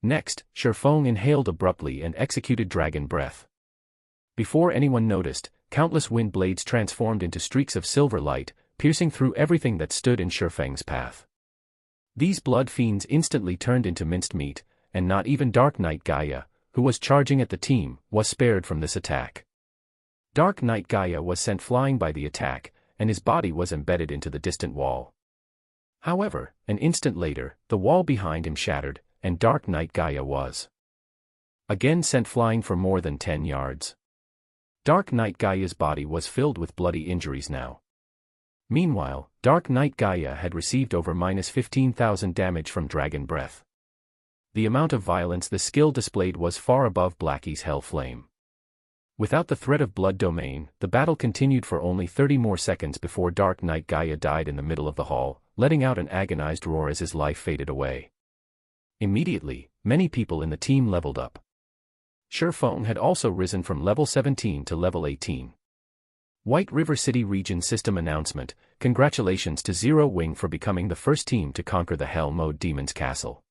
Next, Sherfong inhaled abruptly and executed Dragon Breath. Before anyone noticed, countless wind blades transformed into streaks of silver light, piercing through everything that stood in Sherfang's path. These Blood Fiends instantly turned into minced meat, and not even Dark Knight Gaia, who was charging at the team, was spared from this attack. Dark Knight Gaia was sent flying by the attack, and his body was embedded into the distant wall. However, an instant later, the wall behind him shattered, and Dark Knight Gaia was again sent flying for more than 10 yards. Dark Knight Gaia's body was filled with bloody injuries now. Meanwhile, Dark Knight Gaia had received over -15,000 damage from Dragon Breath. The amount of violence the skill displayed was far above Blackie's Hell Flame. Without the threat of Blood Domain, the battle continued for only 30 more seconds before Dark Knight Gaia died in the middle of the hall, letting out an agonized roar as his life faded away. Immediately, many people in the team leveled up. Sherfong had also risen from level 17 to level 18. White River City Region System Announcement: Congratulations to Zero Wing for becoming the first team to conquer the Hell Mode Demon's Castle.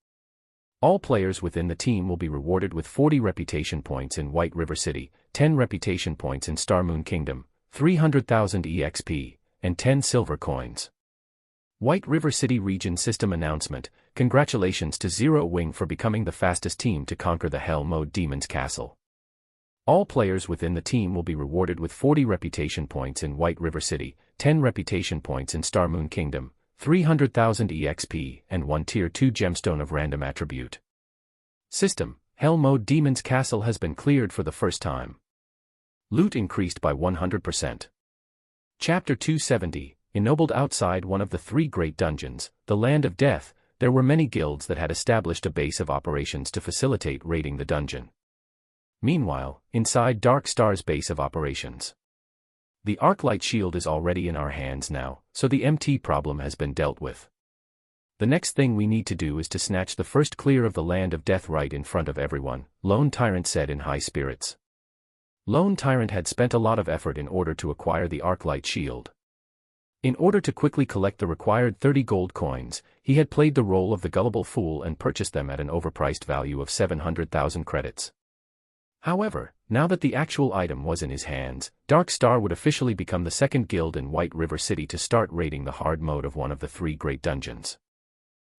All players within the team will be rewarded with 40 reputation points in White River City, 10 reputation points in Star Moon Kingdom, 300,000 EXP, and 10 silver coins. White River City Region System Announcement: Congratulations to Zero Wing for becoming the fastest team to conquer the Hell Mode Demon's Castle. All players within the team will be rewarded with 40 reputation points in White River City, 10 reputation points in Star Moon Kingdom, 300,000 EXP, and 1 Tier 2 Gemstone of Random Attribute. System: Hell Mode Demon's Castle has been cleared for the first time. Loot increased by 100%. Chapter 270, Ennobled. Outside one of the 3 great dungeons, the Land of Death, there were many guilds that had established a base of operations to facilitate raiding the dungeon. Meanwhile, inside Dark Star's base of operations, the Arclight Shield is already in our hands now, so the MT problem has been dealt with. The next thing we need to do is to snatch the first clear of the Land of Death right in front of everyone, Lone Tyrant said in high spirits. Lone Tyrant had spent a lot of effort in order to acquire the Arclight Shield. In order to quickly collect the required 30 gold coins, he had played the role of the gullible fool and purchased them at an overpriced value of 700,000 credits. However, now that the actual item was in his hands, Dark Star would officially become the second guild in White River City to start raiding the hard mode of one of the 3 great dungeons.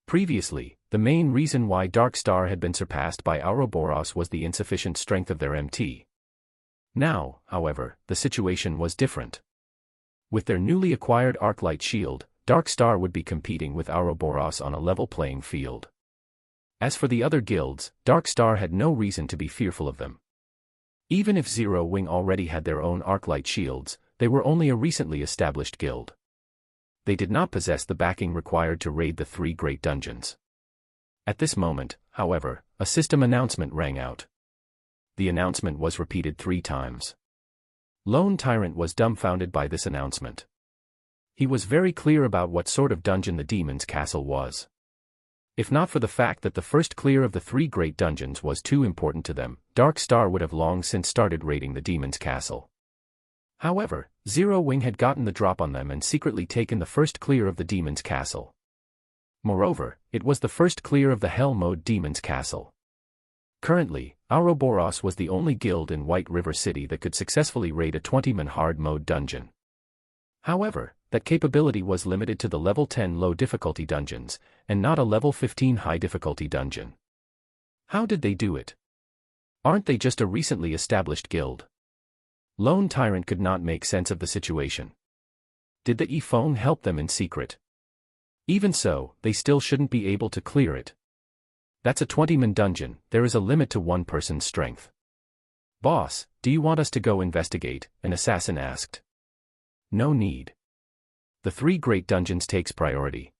Previously, the main reason why Dark Star had been surpassed by Ouroboros was the insufficient strength of their MT. Now, however, the situation was different. With their newly acquired Arclight Shield, Dark Star would be competing with Ouroboros on a level playing field. As for the other guilds, Dark Star had no reason to be fearful of them. Even if Zero Wing already had their own Arclight Shields, they were only a recently established guild. They did not possess the backing required to raid the 3 great dungeons. At this moment, however, a system announcement rang out. The announcement was repeated 3 times. Lone Tyrant was dumbfounded by this announcement. He was very clear about what sort of dungeon the Demon's Castle was. If not for the fact that the first clear of the 3 great dungeons was too important to them, Dark Star would have long since started raiding the Demon's Castle. However, Zero Wing had gotten the drop on them and secretly taken the first clear of the Demon's Castle. Moreover, it was the first clear of the Hell Mode Demon's Castle. Currently, Ouroboros was the only guild in White River City that could successfully raid a 20-man hard mode dungeon. However, that capability was limited to the level 10 low difficulty dungeons, and not a level 15 high difficulty dungeon. How did they do it? Aren't they just a recently established guild? Lone Tyrant could not make sense of the situation. Did the E-Phone help them in secret? Even so, they still shouldn't be able to clear it. That's a 20-man dungeon, there is a limit to one person's strength. Boss, do you want us to go investigate? An assassin asked. No need. The 3 great dungeons takes priority.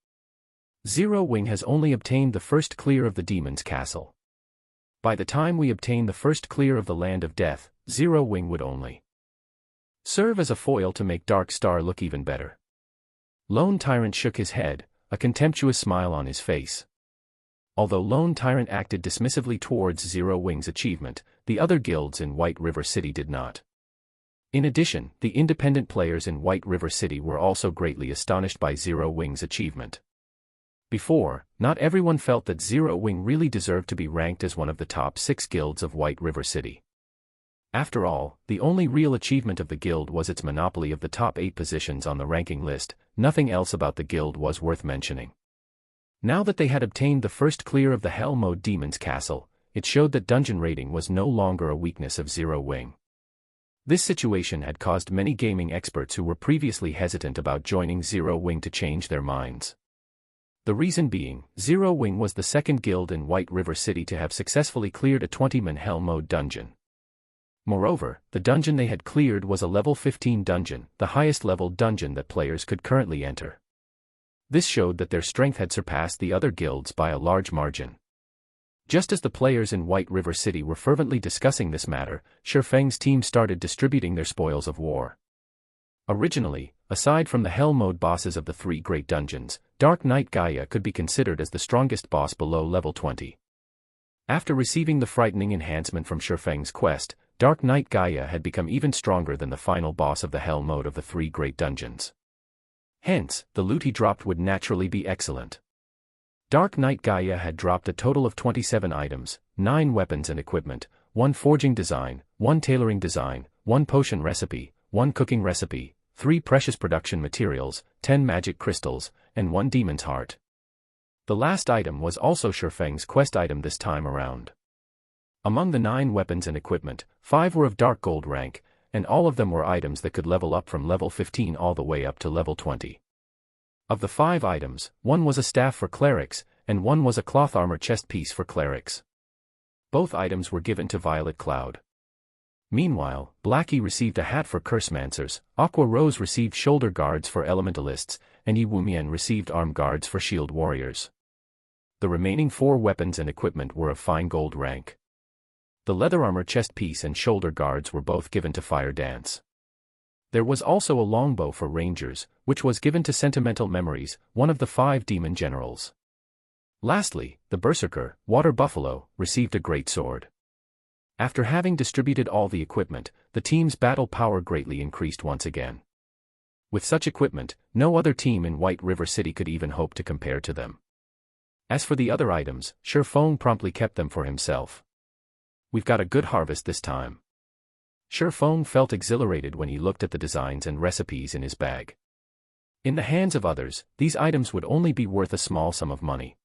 Zero Wing has only obtained the first clear of the Demon's Castle. By the time we obtain the first clear of the Land of Death, Zero Wing would only serve as a foil to make Dark Star look even better. Lone Tyrant shook his head, a contemptuous smile on his face. Although Lone Tyrant acted dismissively towards Zero Wing's achievement, the other guilds in White River City did not. In addition, the independent players in White River City were also greatly astonished by Zero Wing's achievement. Before, not everyone felt that Zero Wing really deserved to be ranked as one of the top 6 guilds of White River City. After all, the only real achievement of the guild was its monopoly of the top 8 positions on the ranking list. Nothing else about the guild was worth mentioning. Now that they had obtained the first clear of the Hell Mode Demon's Castle, it showed that dungeon raiding was no longer a weakness of Zero Wing. This situation had caused many gaming experts who were previously hesitant about joining Zero Wing to change their minds. The reason being, Zero Wing was the second guild in White River City to have successfully cleared a 20-man Hell Mode dungeon. Moreover, the dungeon they had cleared was a level 15 dungeon, the highest level dungeon that players could currently enter. This showed that their strength had surpassed the other guilds by a large margin. Just as the players in White River City were fervently discussing this matter, Shifeng's team started distributing their spoils of war. Originally, aside from the Hell Mode bosses of the 3 great dungeons, Dark Knight Gaia could be considered as the strongest boss below level 20. After receiving the frightening enhancement from Shifeng's quest, Dark Knight Gaia had become even stronger than the final boss of the Hell Mode of the 3 great dungeons. Hence, the loot he dropped would naturally be excellent. Dark Knight Gaia had dropped a total of 27 items, 9 weapons and equipment, 1 forging design, 1 tailoring design, 1 potion recipe, 1 cooking recipe, 3 precious production materials, 10 magic crystals, and 1 demon's heart. The last item was also Shifeng's quest item this time around. Among the 9 weapons and equipment, 5 were of dark gold rank, and all of them were items that could level up from level 15 all the way up to level 20. Of the 5 items, 1 was a staff for clerics, and 1 was a cloth armor chest piece for clerics. Both items were given to Violet Cloud. Meanwhile, Blackie received a hat for Cursemancers, Aqua Rose received shoulder guards for elementalists, and Yi Wumian received arm guards for shield warriors. The remaining 4 weapons and equipment were of fine gold rank. The leather armor chest piece and shoulder guards were both given to Fire Dance. There was also a longbow for rangers, which was given to Sentimental Memories, one of the 5 demon generals. Lastly, the Berserker, Water Buffalo, received a great sword. After having distributed all the equipment, the team's battle power greatly increased once again. With such equipment, no other team in White River City could even hope to compare to them. As for the other items, Shifeng promptly kept them for himself. We've got a good harvest this time. Sherfeng felt exhilarated when he looked at the designs and recipes in his bag. In the hands of others, these items would only be worth a small sum of money.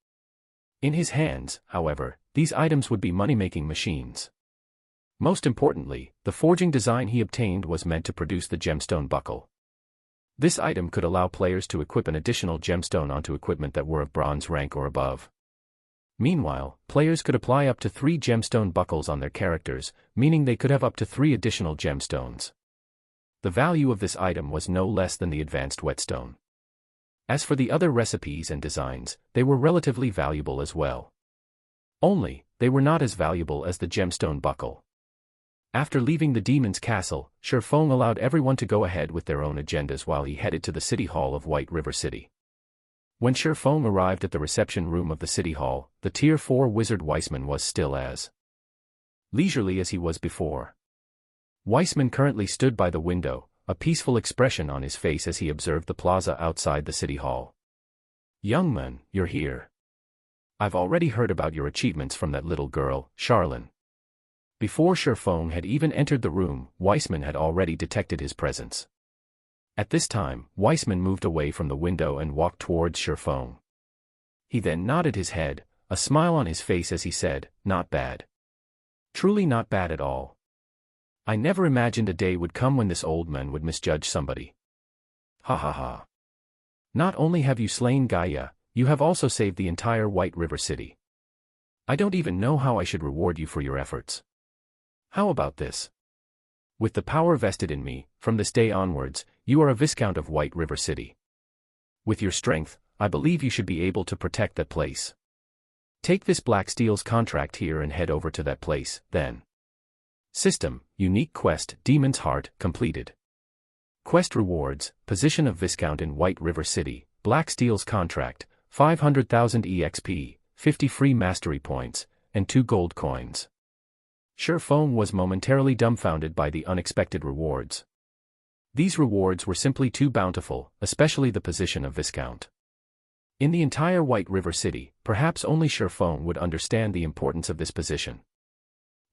In his hands, however, these items would be money-making machines. Most importantly, the forging design he obtained was meant to produce the gemstone buckle. This item could allow players to equip an additional gemstone onto equipment that were of bronze rank or above. Meanwhile, players could apply up to 3 gemstone buckles on their characters, meaning they could have up to 3 additional gemstones. The value of this item was no less than the advanced whetstone. As for the other recipes and designs, they were relatively valuable as well. Only, they were not as valuable as the gemstone buckle. After leaving the demon's castle, Sherfeng allowed everyone to go ahead with their own agendas while he headed to the city hall of White River City. When Sherfeng arrived at the reception room of the city hall, the Tier 4 wizard Weissman was still as leisurely as he was before. Weissman currently stood by the window, a peaceful expression on his face as he observed the plaza outside the city hall. "Young man, you're here. I've already heard about your achievements from that little girl, Charlene." Before Sherfeng had even entered the room, Weissman had already detected his presence. At this time, Weissman moved away from the window and walked towards Sherfeng. He then nodded his head, a smile on his face as he said, "Not bad. Truly not bad at all. I never imagined a day would come when this old man would misjudge somebody. Ha ha ha. Not only have you slain Gaia, you have also saved the entire White River City. I don't even know how I should reward you for your efforts. How about this? With the power vested in me, from this day onwards, you are a Viscount of White River City. With your strength, I believe you should be able to protect that place. Take this Black Steel's contract here and head over to that place, then." System, Unique Quest, Demon's Heart, completed. Quest rewards, Position of Viscount in White River City, Black Steel's contract, 500,000 EXP, 50 free mastery points, and 2 gold coins. Sherfeng was momentarily dumbfounded by the unexpected rewards. These rewards were simply too bountiful, especially the position of Viscount. In the entire White River City, perhaps only Sherfeng would understand the importance of this position.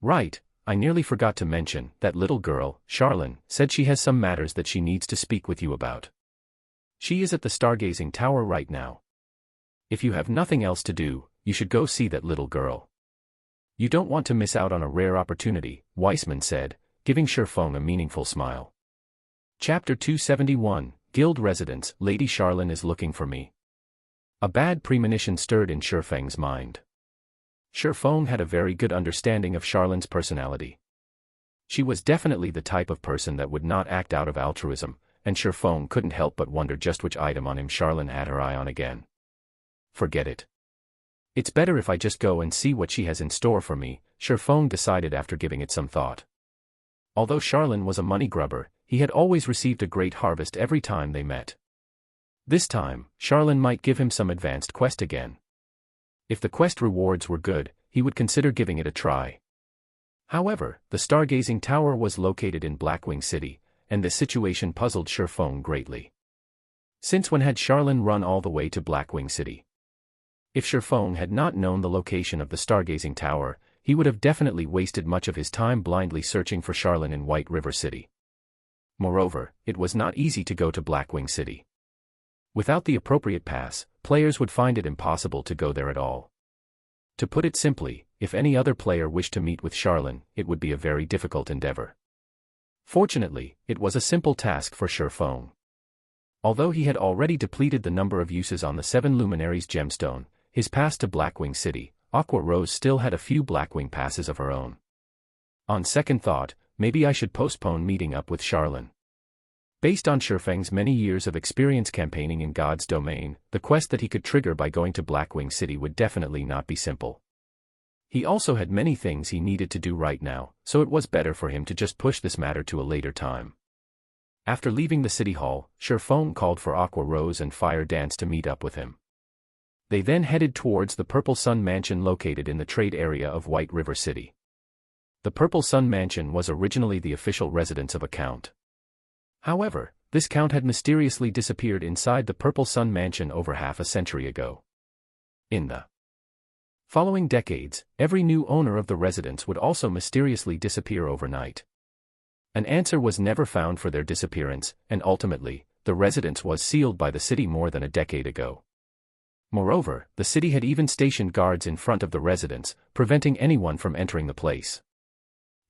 "Right, I nearly forgot to mention, that little girl, Charlene, said she has some matters that she needs to speak with you about. She is at the stargazing tower right now. If you have nothing else to do, you should go see that little girl. You don't want to miss out on a rare opportunity," Weissman said, giving Sherfeng a meaningful smile. Chapter 271, Guild Residence, Lady Charlene is looking for me. A bad premonition stirred in Sherfeng's mind. Sherfeng had a very good understanding of Charlene's personality. She was definitely the type of person that would not act out of altruism, and Sherfeng couldn't help but wonder just which item on him Charlene had her eye on again. Forget it. It's better if I just go and see what she has in store for me, Sherfeng decided after giving it some thought. Although Charlene was a money grubber, he had always received a great harvest every time they met. This time, Charlene might give him some advanced quest again. If the quest rewards were good, he would consider giving it a try. However, the stargazing tower was located in Blackwing City, and this situation puzzled Sherfeng greatly. Since when had Charlene run all the way to Blackwing City? If Sherfeng had not known the location of the stargazing tower, he would have definitely wasted much of his time blindly searching for Charlene in White River City. Moreover, it was not easy to go to Blackwing City. Without the appropriate pass, players would find it impossible to go there at all. To put it simply, if any other player wished to meet with Charlene, it would be a very difficult endeavor. Fortunately, it was a simple task for Sherfeng. Although he had already depleted the number of uses on the 7 Luminaries gemstone, his pass to Blackwing City, Aqua Rose still had a few Blackwing passes of her own. On second thought, maybe I should postpone meeting up with Charlene. Based on Sherfeng's many years of experience campaigning in God's domain, the quest that he could trigger by going to Blackwing City would definitely not be simple. He also had many things he needed to do right now, so it was better for him to just push this matter to a later time. After leaving the city hall, Sherfeng called for Aqua Rose and Fire Dance to meet up with him. They then headed towards the Purple Sun Mansion located in the trade area of White River City. The Purple Sun Mansion was originally the official residence of a count. However, this count had mysteriously disappeared inside the Purple Sun Mansion over half a century ago. In the Following decades, every new owner of the residence would also mysteriously disappear overnight. An answer was never found for their disappearance, and ultimately, the residence was sealed by the city more than a decade ago. Moreover, the city had even stationed guards in front of the residence, preventing anyone from entering the place.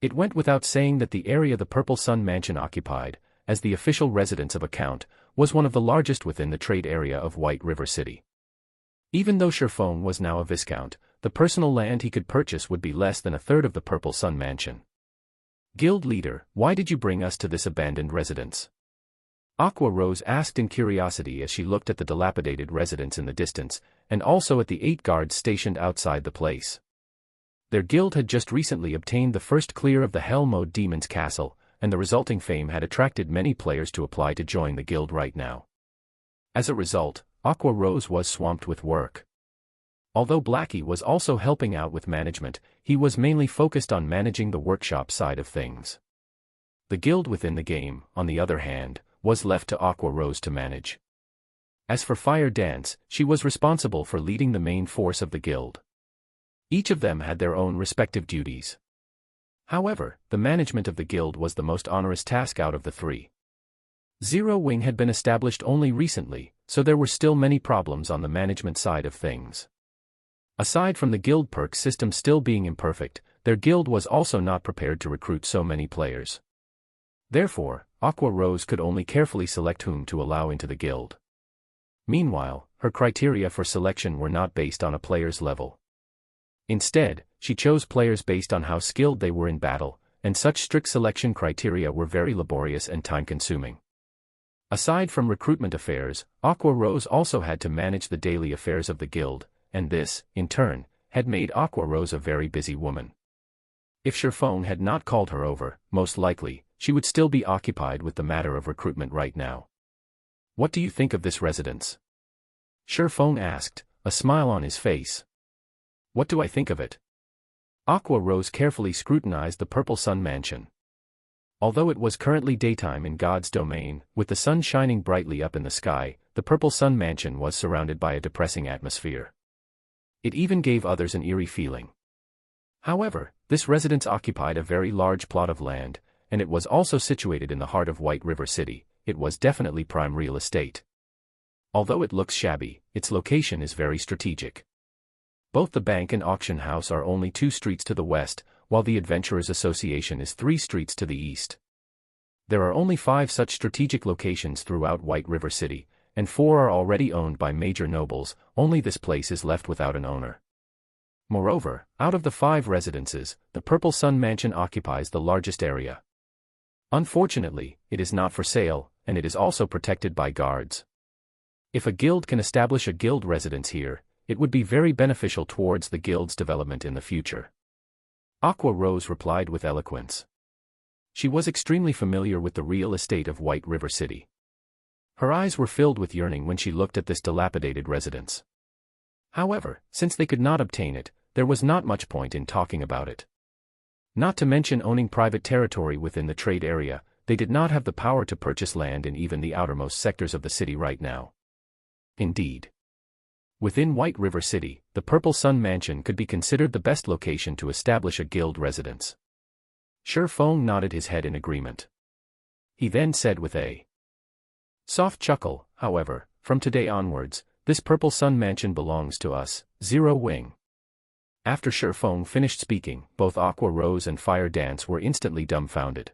It went without saying that the area the Purple Sun Mansion occupied, as the official residence of a count, was one of the largest within the trade area of White River City. Even though Sherfone was now a viscount, the personal land he could purchase would be less than a third of the Purple Sun Mansion. Guild leader, why did you bring us to this abandoned residence? Aqua Rose asked in curiosity as she looked at the dilapidated residence in the distance, and also at the 8 guards stationed outside the place. Their guild had just recently obtained the first clear of the Hell Mode Demon's Castle, and the resulting fame had attracted many players to apply to join the guild right now. As a result, Aqua Rose was swamped with work. Although Blackie was also helping out with management, he was mainly focused on managing the workshop side of things. The guild within the game, on the other hand, was left to Aqua Rose to manage. As for Fire Dance, she was responsible for leading the main force of the guild. Each of them had their own respective duties. However, the management of the guild was the most onerous task out of the 3. Zero Wing had been established only recently, so there were still many problems on the management side of things. Aside from the guild perk system still being imperfect, their guild was also not prepared to recruit so many players. Therefore, Aqua Rose could only carefully select whom to allow into the guild. Meanwhile, her criteria for selection were not based on a player's level. Instead, she chose players based on how skilled they were in battle, and such strict selection criteria were very laborious and time-consuming. Aside from recruitment affairs, Aqua Rose also had to manage the daily affairs of the guild, and this, in turn, had made Aqua Rose a very busy woman. If Sherfone had not called her over, most likely, she would still be occupied with the matter of recruitment right now. What do you think of this residence? Sherfone asked, a smile on his face. What do I think of it? Aqua Rose carefully scrutinized the Purple Sun Mansion. Although it was currently daytime in God's domain, with the sun shining brightly up in the sky, the Purple Sun Mansion was surrounded by a depressing atmosphere. It even gave others an eerie feeling. However, this residence occupied a very large plot of land, and it was also situated in the heart of White River City. It was definitely prime real estate. Although it looks shabby, its location is very strategic. Both the bank and auction house are only 2 streets to the west, while the Adventurers Association is 3 streets to the east. There are only 5 such strategic locations throughout White River City, and 4 are already owned by major nobles. Only this place is left without an owner. Moreover, out of the 5 residences, the Purple Sun Mansion occupies the largest area. Unfortunately, it is not for sale, and it is also protected by guards. If a guild can establish a guild residence here, it would be very beneficial towards the guild's development in the future. Aqua Rose replied with eloquence. She was extremely familiar with the real estate of White River City. Her eyes were filled with yearning when she looked at this dilapidated residence. However, since they could not obtain it, there was not much point in talking about it. Not to mention owning private territory within the trade area, they did not have the power to purchase land in even the outermost sectors of the city right now. Indeed. Within White River City, the Purple Sun Mansion could be considered the best location to establish a guild residence. Sherfone nodded his head in agreement. He then said with a soft chuckle, however, from today onwards, this Purple Sun Mansion belongs to us, Zero Wing. After Sherfone finished speaking, both Aqua Rose and Fire Dance were instantly dumbfounded.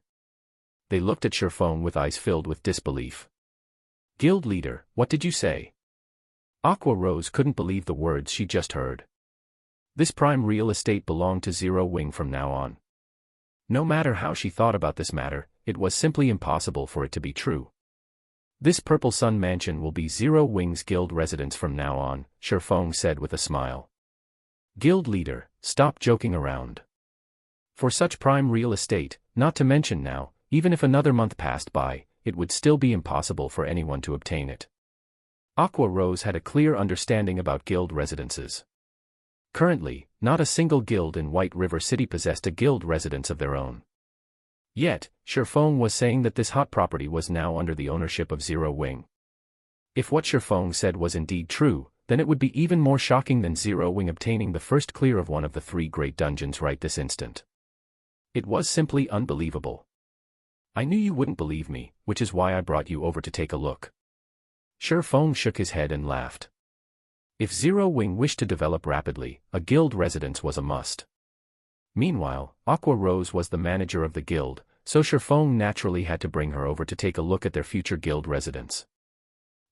They looked at Sherfone with eyes filled with disbelief. Guild leader, what did you say? Aqua Rose couldn't believe the words she just heard. This prime real estate belonged to Zero Wing from now on. No matter how she thought about this matter, it was simply impossible for it to be true. This Purple Sun Mansion will be Zero Wing's guild residence from now on, Sherfone said with a smile. Guild leader, stop joking around. For such prime real estate, not to mention now, even if another month passed by, it would still be impossible for anyone to obtain it. Aqua Rose had a clear understanding about guild residences. Currently, not a single guild in White River City possessed a guild residence of their own. Yet, Sherfone was saying that this hot property was now under the ownership of Zero Wing. If what Sherfone said was indeed true, then it would be even more shocking than Zero Wing obtaining the first clear of one of the 3 great dungeons right this instant. It was simply unbelievable. I knew you wouldn't believe me, which is why I brought you over to take a look. Sure Feng shook his head and laughed. If Zero Wing wished to develop rapidly, a guild residence was a must. Meanwhile, Aqua Rose was the manager of the guild, so Sure Feng naturally had to bring her over to take a look at their future guild residence.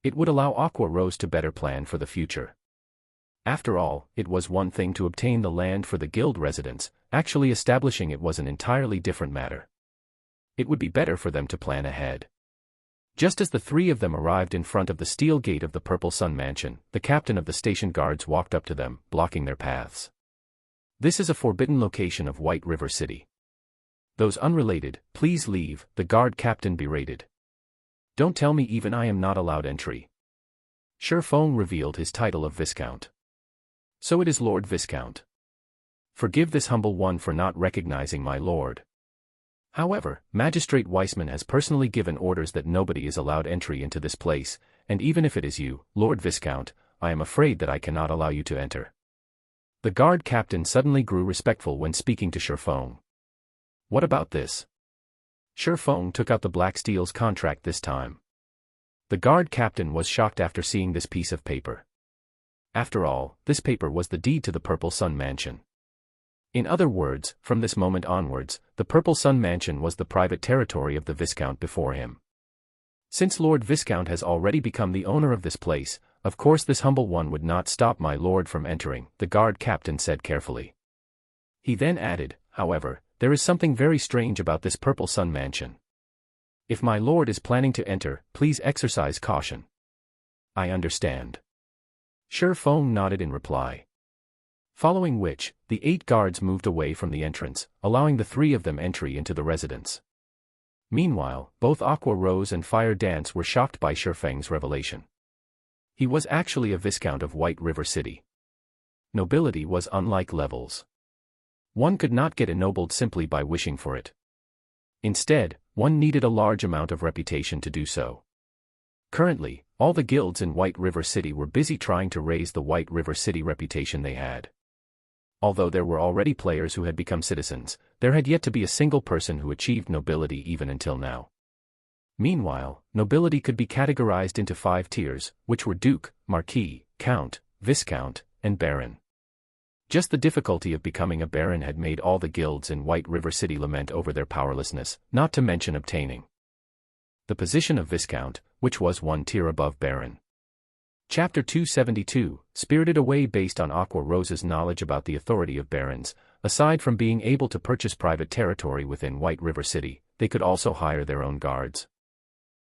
It would allow Aqua Rose to better plan for the future. After all, it was one thing to obtain the land for the guild residence, actually establishing it was an entirely different matter. It would be better for them to plan ahead. Just as the 3 of them arrived in front of the steel gate of the Purple Sun Mansion, the captain of the station guards walked up to them, blocking their paths. This is a forbidden location of White River City. Those unrelated, please leave, the guard captain berated. Don't tell me even I am not allowed entry. Sure Feng revealed his title of Viscount. So it is Lord Viscount. Forgive this humble one for not recognizing my lord. However, Magistrate Weissman has personally given orders that nobody is allowed entry into this place, and even if it is you, Lord Viscount, I am afraid that I cannot allow you to enter. The guard captain suddenly grew respectful when speaking to Sure Feng. What about this? Sure Feng took out the Black Steel's contract this time. The guard captain was shocked after seeing this piece of paper. After all, this paper was the deed to the Purple Sun Mansion. In other words, from this moment onwards, the Purple Sun Mansion was the private territory of the Viscount before him. Since Lord Viscount has already become the owner of this place, of course this humble one would not stop my lord from entering, the guard captain said carefully. He then added, however, there is something very strange about this Purple Sun Mansion. If my lord is planning to enter, please exercise caution. I understand. Sure Feng nodded in reply. Following which, the 8 guards moved away from the entrance, allowing the 3 of them entry into the residence. Meanwhile, both Aqua Rose and Fire Dance were shocked by Sure Feng's revelation. He was actually a Viscount of White River City. Nobility was unlike levels. One could not get ennobled simply by wishing for it. Instead, one needed a large amount of reputation to do so. Currently, all the guilds in White River City were busy trying to raise the White River City reputation they had. Although there were already players who had become citizens, there had yet to be a single person who achieved nobility even until now. Meanwhile, nobility could be categorized into 5 tiers, which were Duke, Marquis, Count, Viscount, and Baron. Just the difficulty of becoming a Baron had made all the guilds in White River City lament over their powerlessness, not to mention obtaining the position of Viscount, which was 1 tier above Baron. Chapter 272, Spirited Away. Based on Aqua Rose's knowledge about the authority of barons, aside from being able to purchase private territory within White River City, they could also hire their own guards.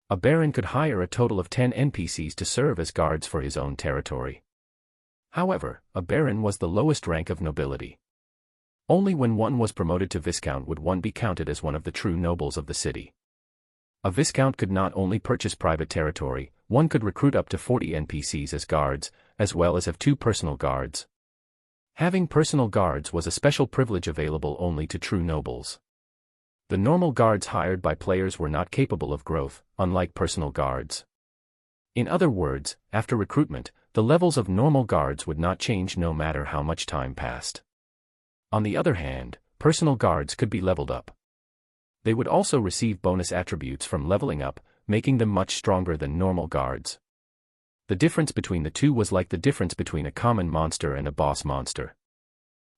A baron could hire a total of 10 NPCs to serve as guards for his own territory. However, a baron was the lowest rank of nobility. Only when one was promoted to Viscount would one be counted as one of the true nobles of the city. A Viscount could not only purchase private territory, one could recruit up to 40 NPCs as guards, as well as have 2 personal guards. Having personal guards was a special privilege available only to true nobles. The normal guards hired by players were not capable of growth, unlike personal guards. In other words, after recruitment, the levels of normal guards would not change no matter how much time passed. On the other hand, personal guards could be leveled up. They would also receive bonus attributes from leveling up, making them much stronger than normal guards. The difference between the two was like the difference between a common monster and a boss monster.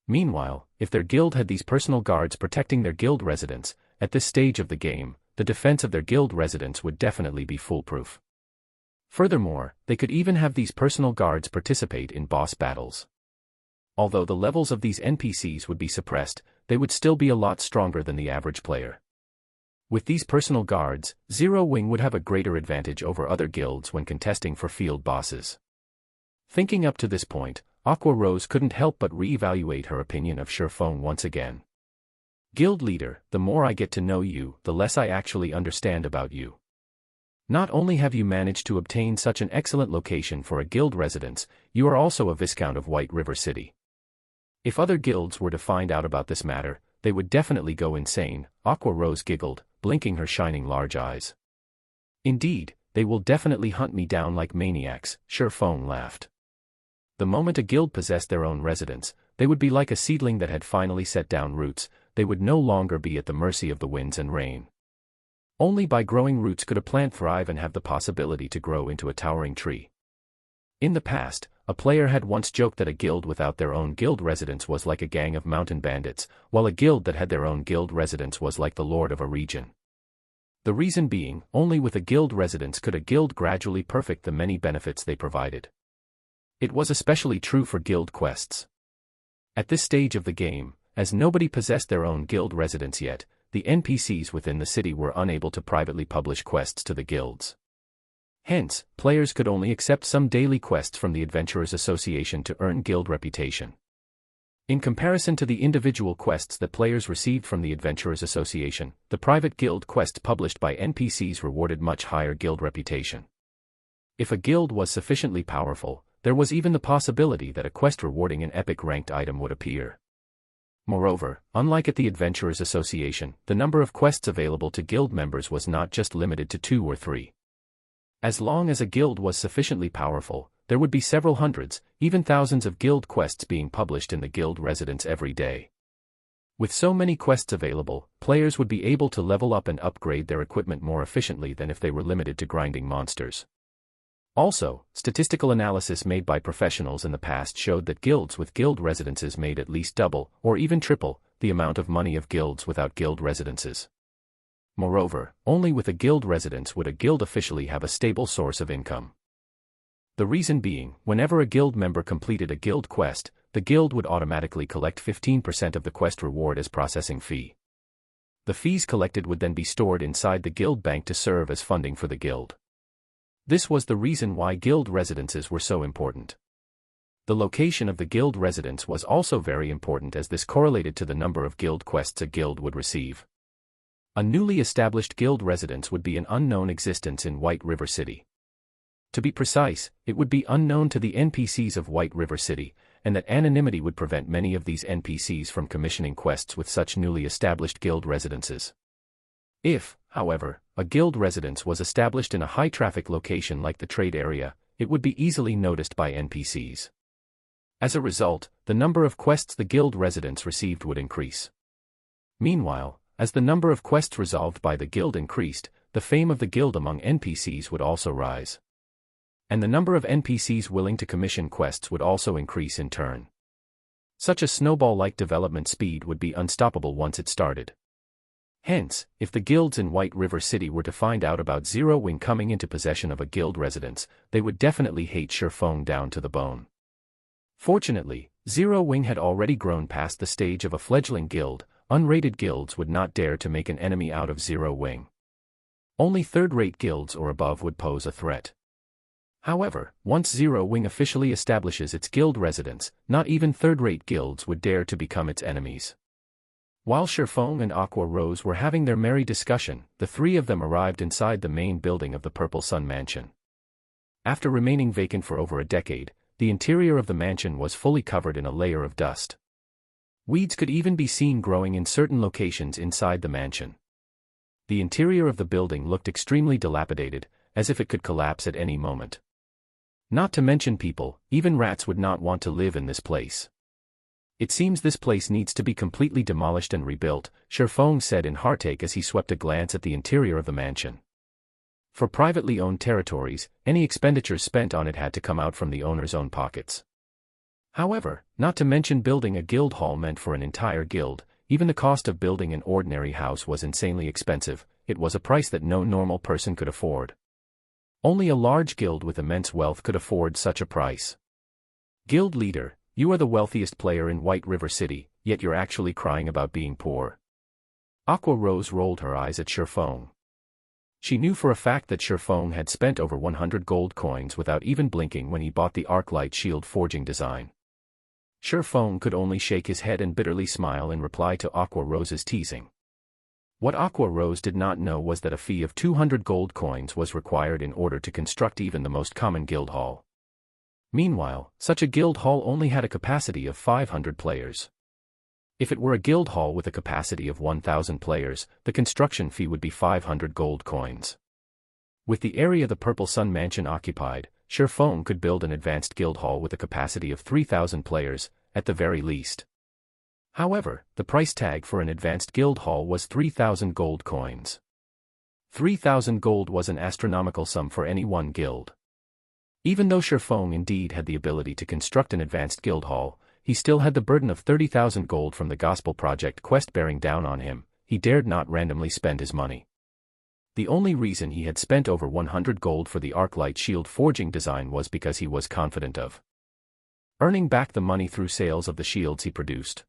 Meanwhile, if their guild had these personal guards protecting their guild residents, at this stage of the game, the defense of their guild residents would definitely be foolproof. Furthermore, they could even have these personal guards participate in boss battles. Although the levels of these NPCs would be suppressed, they would still be a lot stronger than the average player. With these personal guards, Zero Wing would have a greater advantage over other guilds when contesting for field bosses. Thinking up to this point, Aqua Rose couldn't help but re-evaluate her opinion of Sure Feng once again. Guild leader, the more I get to know you, the less I actually understand about you. Not only have you managed to obtain such an excellent location for a guild residence, you are also a Viscount of White River City. If other guilds were to find out about this matter, they would definitely go insane, Aqua Rose giggled, blinking her shining large eyes. Indeed, they will definitely hunt me down like maniacs, Sure Feng laughed. The moment a guild possessed their own residence, they would be like a seedling that had finally set down roots. They would no longer be at the mercy of the winds and rain. Only by growing roots could a plant thrive and have the possibility to grow into a towering tree. In the past, a player had once joked that a guild without their own guild residence was like a gang of mountain bandits, while a guild that had their own guild residence was like the lord of a region. The reason being, only with a guild residence could a guild gradually perfect the many benefits they provided. It was especially true for guild quests. At this stage of the game, as nobody possessed their own guild residence yet, the NPCs within the city were unable to privately publish quests to the guilds. Hence, players could only accept some daily quests from the Adventurers Association to earn guild reputation. In comparison to the individual quests that players received from the Adventurers Association, the private guild quests published by NPCs rewarded much higher guild reputation. If a guild was sufficiently powerful, there was even the possibility that a quest rewarding an epic ranked item would appear. Moreover, unlike at the Adventurers Association, the number of quests available to guild members was not just limited to 2 or 3. As long as a guild was sufficiently powerful, there would be several hundreds, even thousands of guild quests being published in the guild residence every day. With so many quests available, players would be able to level up and upgrade their equipment more efficiently than if they were limited to grinding monsters. Also, statistical analysis made by professionals in the past showed that guilds with guild residences made at least double, or even triple, the amount of money of guilds without guild residences. Moreover, only with a guild residence would a guild officially have a stable source of income. The reason being, whenever a guild member completed a guild quest, the guild would automatically collect 15% of the quest reward as processing fee. The fees collected would then be stored inside the guild bank to serve as funding for the guild. This was the reason why guild residences were so important. The location of the guild residence was also very important as this correlated to the number of guild quests a guild would receive. A newly established guild residence would be an unknown existence in White River City. To be precise, it would be unknown to the NPCs of White River City, and that anonymity would prevent many of these NPCs from commissioning quests with such newly established guild residences. If, however, a guild residence was established in a high-traffic location like the trade area, it would be easily noticed by NPCs. As a result, the number of quests the guild residence received would increase. Meanwhile, as the number of quests resolved by the guild increased, the fame of the guild among NPCs would also rise. And the number of NPCs willing to commission quests would also increase in turn. Such a snowball-like development speed would be unstoppable once it started. Hence, if the guilds in White River City were to find out about Zero Wing coming into possession of a guild residence, they would definitely hate Shifeng down to the bone. Fortunately, Zero Wing had already grown past the stage of a fledgling guild. Unrated guilds would not dare to make an enemy out of Zero Wing. Only third-rate guilds or above would pose a threat. However, once Zero Wing officially establishes its guild residence, not even third-rate guilds would dare to become its enemies. While Shifeng and Aqua Rose were having their merry discussion, the three of them arrived inside the main building of the Purple Sun Mansion. After remaining vacant for over a decade, the interior of the mansion was fully covered in a layer of dust. Weeds could even be seen growing in certain locations inside the mansion. The interior of the building looked extremely dilapidated, as if it could collapse at any moment. Not to mention people, even rats would not want to live in this place. It seems this place needs to be completely demolished and rebuilt, Shifeng said in heartache as he swept a glance at the interior of the mansion. For privately owned territories, any expenditures spent on it had to come out from the owner's own pockets. However, not to mention building a guild hall meant for an entire guild, even the cost of building an ordinary house was insanely expensive. It was a price that no normal person could afford. Only a large guild with immense wealth could afford such a price. Guild leader, you are the wealthiest player in White River City, yet you're actually crying about being poor. Aqua Rose rolled her eyes at Shifeng. She knew for a fact that Shifeng had spent over 100 gold coins without even blinking when he bought the Arclight shield forging design. Shifeng could only shake his head and bitterly smile in reply to Aqua Rose's teasing. What Aqua Rose did not know was that a fee of 200 gold coins was required in order to construct even the most common guild hall. Meanwhile, such a guild hall only had a capacity of 500 players. If it were a guild hall with a capacity of 1,000 players, the construction fee would be 500 gold coins. With the area the Purple Sun Mansion occupied, Feng could build an advanced guild hall with a capacity of 3,000 players, at the very least. However, the price tag for an advanced guild hall was 3,000 gold coins. 3,000 gold was an astronomical sum for any one guild. Even though Feng indeed had the ability to construct an advanced guild hall, he still had the burden of 30,000 gold from the Gospel Project quest bearing down on him. He dared not randomly spend his money. The only reason he had spent over 100 gold for the Arclight shield forging design was because he was confident of earning back the money through sales of the shields he produced.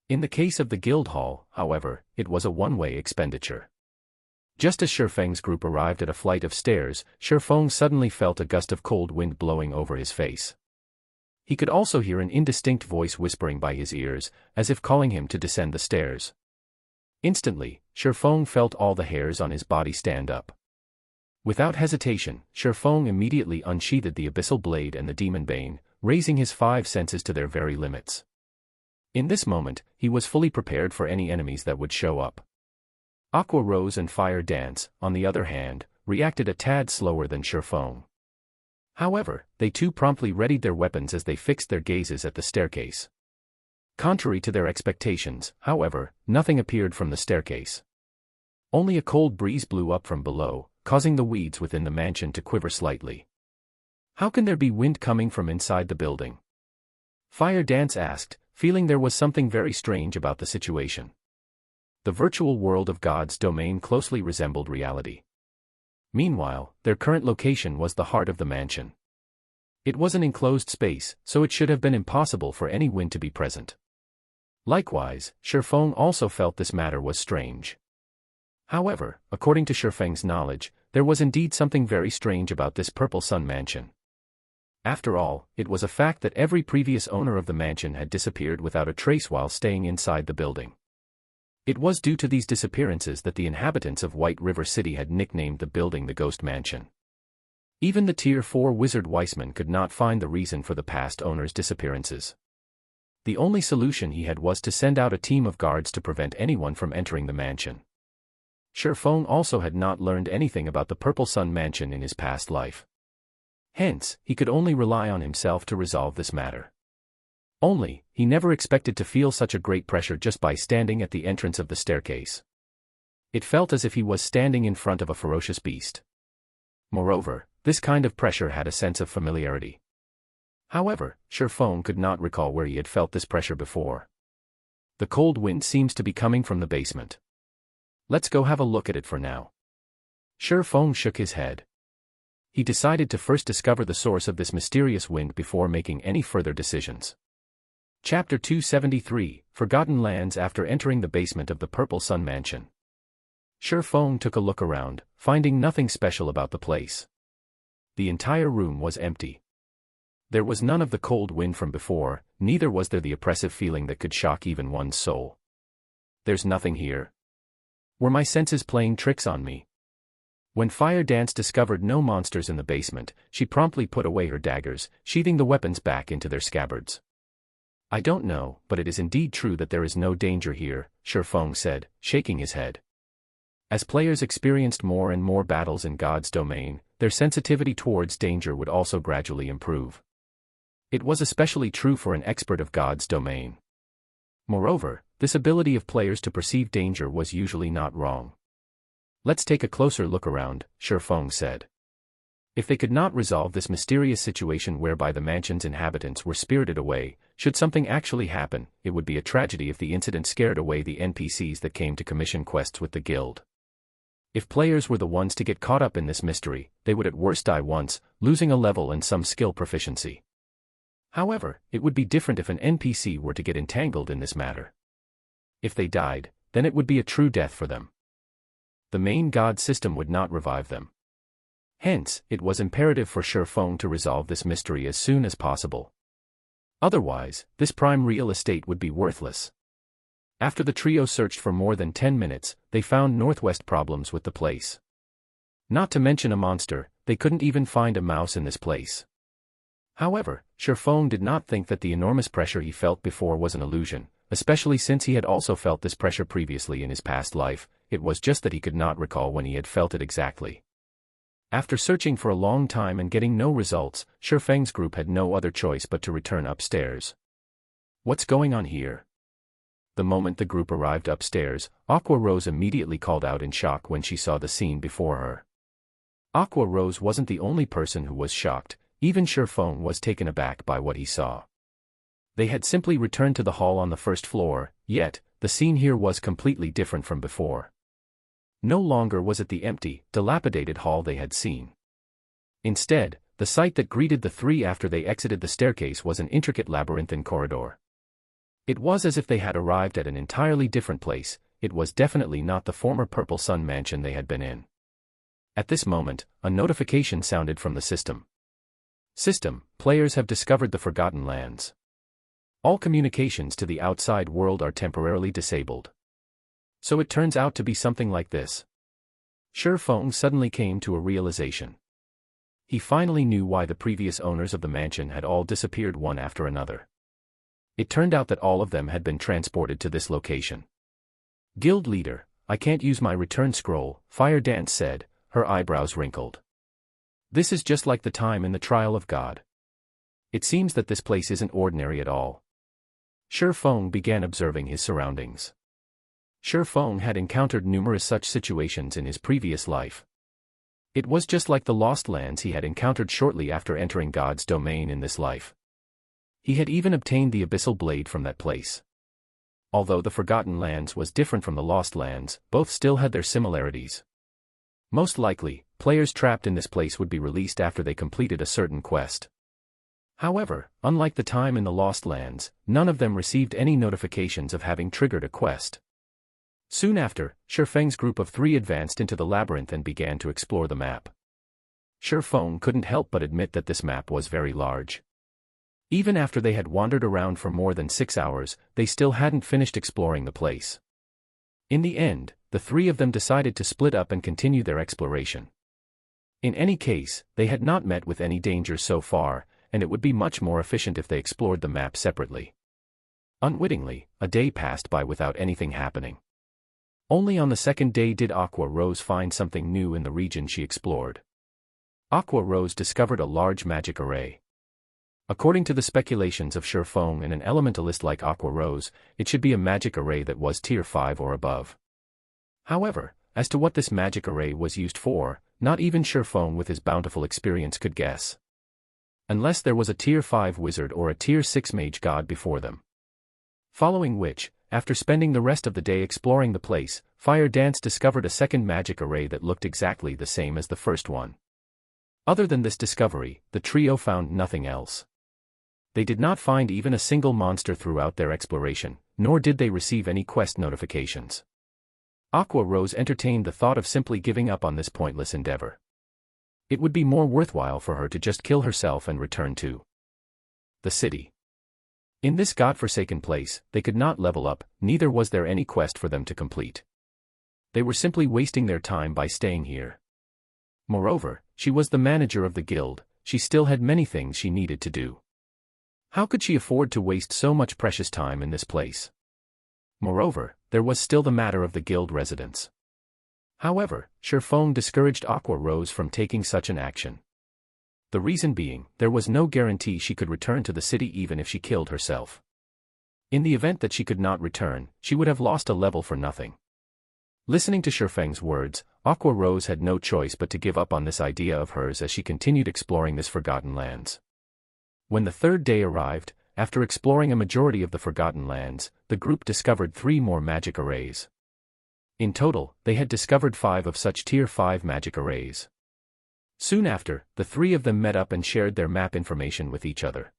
In the case of the guild hall, however, it was a one-way expenditure. Just as Feng's group arrived at a flight of stairs, Feng suddenly felt a gust of cold wind blowing over his face. He could also hear an indistinct voice whispering by his ears, as if calling him to descend the stairs. Instantly, Feng felt all the hairs on his body stand up. Without hesitation, Feng immediately unsheathed the abyssal blade and the demon bane, raising his 5 senses to their very limits. In this moment, he was fully prepared for any enemies that would show up. Aqua Rose and Fire Dance, on the other hand, reacted a tad slower than Feng. However, they too promptly readied their weapons as they fixed their gazes at the staircase. Contrary to their expectations, however, nothing appeared from the staircase. Only a cold breeze blew up from below, causing the weeds within the mansion to quiver slightly. How can there be wind coming from inside the building? Fire Dance asked, feeling there was something very strange about the situation. The virtual world of God's domain closely resembled reality. Meanwhile, their current location was the heart of the mansion. It was an enclosed space, so it should have been impossible for any wind to be present. Likewise, Feng also felt this matter was strange. However, according to Feng's knowledge, there was indeed something very strange about this Purple Sun mansion. After all, it was a fact that every previous owner of the mansion had disappeared without a trace while staying inside the building. It was due to these disappearances that the inhabitants of White River City had nicknamed the building the Ghost Mansion. Even the Tier 4 wizard Weissman could not find the reason for the past owner's disappearances. The only solution he had was to send out a team of guards to prevent anyone from entering the mansion. Feng also had not learned anything about the Purple Sun mansion in his past life. Hence, he could only rely on himself to resolve this matter. Only, he never expected to feel such a great pressure just by standing at the entrance of the staircase. It felt as if he was standing in front of a ferocious beast. Moreover, this kind of pressure had a sense of familiarity. However, Feng could not recall where he had felt this pressure before. The cold wind seems to be coming from the basement. Let's go have a look at it for now. Feng shook his head. He decided to first discover the source of this mysterious wind before making any further decisions. Chapter 273, Forgotten Lands. After entering the basement of the Purple Sun Mansion, Feng took a look around, finding nothing special about the place. The entire room was empty. There was none of the cold wind from before, neither was there the oppressive feeling that could shock even one's soul. There's nothing here. Were my senses playing tricks on me? When Fire Dance discovered no monsters in the basement, she promptly put away her daggers, sheathing the weapons back into their scabbards. I don't know, but it is indeed true that there is no danger here, Feng said, shaking his head. As players experienced more and more battles in God's domain, their sensitivity towards danger would also gradually improve. It was especially true for an expert of God's domain. Moreover, this ability of players to perceive danger was usually not wrong. Let's take a closer look around, Feng said. If they could not resolve this mysterious situation whereby the mansion's inhabitants were spirited away, should something actually happen, it would be a tragedy if the incident scared away the NPCs that came to commission quests with the guild. If players were the ones to get caught up in this mystery, they would at worst die once, losing a level and some skill proficiency. However, it would be different if an NPC were to get entangled in this matter. If they died, then it would be a true death for them. The main god system would not revive them. Hence, it was imperative for Feng to resolve this mystery as soon as possible. Otherwise, this prime real estate would be worthless. After the trio searched for more than 10 minutes, they found northwest problems with the place. Not to mention a monster, they couldn't even find a mouse in this place. However, Feng did not think that the enormous pressure he felt before was an illusion, especially since he had also felt this pressure previously in his past life. It was just that he could not recall when he had felt it exactly. After searching for a long time and getting no results, Shifeng's group had no other choice but to return upstairs. What's going on here? The moment the group arrived upstairs, Aqua Rose immediately called out in shock when she saw the scene before her. Aqua Rose wasn't the only person who was shocked, even Shifeng was taken aback by what he saw. They had simply returned to the hall on the first floor, yet, the scene here was completely different from before. No longer was it the empty, dilapidated hall they had seen. Instead, the sight that greeted the three after they exited the staircase was an intricate labyrinthine corridor. It was as if they had arrived at an entirely different place. It was definitely not the former Purple Sun mansion they had been in. At this moment, a notification sounded from the system. System, players have discovered the Forgotten Lands. All communications to the outside world are temporarily disabled. So it turns out to be something like this. Shifeng suddenly came to a realization. He finally knew why the previous owners of the mansion had all disappeared one after another. It turned out that all of them had been transported to this location. Guild leader, I can't use my return scroll, Fire Dance said, her eyebrows wrinkled. This is just like the time in the trial of God. It seems that this place isn't ordinary at all. Shifeng began observing his surroundings. Shifeng had encountered numerous such situations in his previous life. It was just like the Lost Lands he had encountered shortly after entering God's domain in this life. He had even obtained the Abyssal Blade from that place. Although the Forgotten Lands was different from the Lost Lands, both still had their similarities. Most likely, players trapped in this place would be released after they completed a certain quest. However, unlike the time in the Lost Lands, none of them received any notifications of having triggered a quest. Soon after, Shifeng's group of three advanced into the labyrinth and began to explore the map. Shifeng couldn't help but admit that this map was very large. Even after they had wandered around for more than 6 hours, they still hadn't finished exploring the place. In the end, the three of them decided to split up and continue their exploration. In any case, they had not met with any dangers so far, and it would be much more efficient if they explored the map separately. Unwittingly, a day passed by without anything happening. Only on the second day did Aqua Rose find something new in the region she explored. Aqua Rose discovered a large magic array. According to the speculations of Shifeng and an elementalist like Aqua Rose, it should be a magic array that was tier 5 or above. However, as to what this magic array was used for, not even Shifeng with his bountiful experience could guess. Unless there was a tier 5 wizard or a tier 6 mage god before them. Following which, after spending the rest of the day exploring the place, Fire Dance discovered a second magic array that looked exactly the same as the first one. Other than this discovery, the trio found nothing else. They did not find even a single monster throughout their exploration, nor did they receive any quest notifications. Aqua Rose entertained the thought of simply giving up on this pointless endeavor. It would be more worthwhile for her to just kill herself and return to the city. In this godforsaken place, they could not level up, neither was there any quest for them to complete. They were simply wasting their time by staying here. Moreover, she was the manager of the guild, she still had many things she needed to do. How could she afford to waste so much precious time in this place? Moreover, there was still the matter of the guild residence. However, Shifeng discouraged Aqua Rose from taking such an action. The reason being, there was no guarantee she could return to the city even if she killed herself. In the event that she could not return, she would have lost a level for nothing. Listening to Shifeng's words, Aqua Rose had no choice but to give up on this idea of hers as she continued exploring this Forgotten Lands. When the third day arrived, after exploring a majority of the Forgotten Lands, the group discovered 3 more magic arrays. In total, they had discovered 5 of such tier 5 magic arrays. Soon after, the 3 of them met up and shared their map information with each other.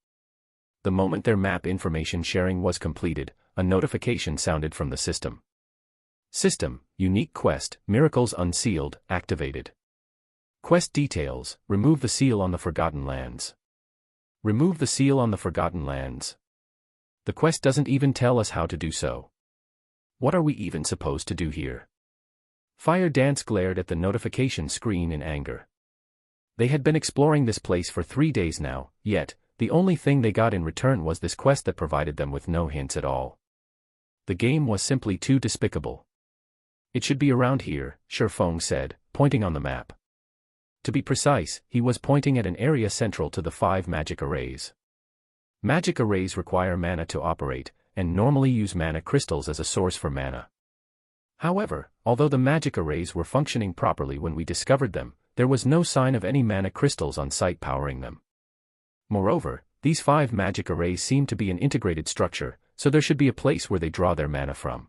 The moment their map information sharing was completed, a notification sounded from the system. System, unique quest, Miracles Unsealed, activated. Quest details, remove the seal on the Forgotten Lands. Remove the seal on the Forgotten Lands. The quest doesn't even tell us how to do so. What are we even supposed to do here? Fire Dance glared at the notification screen in anger. They had been exploring this place for 3 days now, yet, the only thing they got in return was this quest that provided them with no hints at all. The game was simply too despicable. It should be around here, Shifeng said, pointing on the map. To be precise, he was pointing at an area central to the 5 magic arrays. Magic arrays require mana to operate, and normally use mana crystals as a source for mana. However, although the magic arrays were functioning properly when we discovered them, there was no sign of any mana crystals on site powering them. Moreover, these 5 magic arrays seem to be an integrated structure, so there should be a place where they draw their mana from.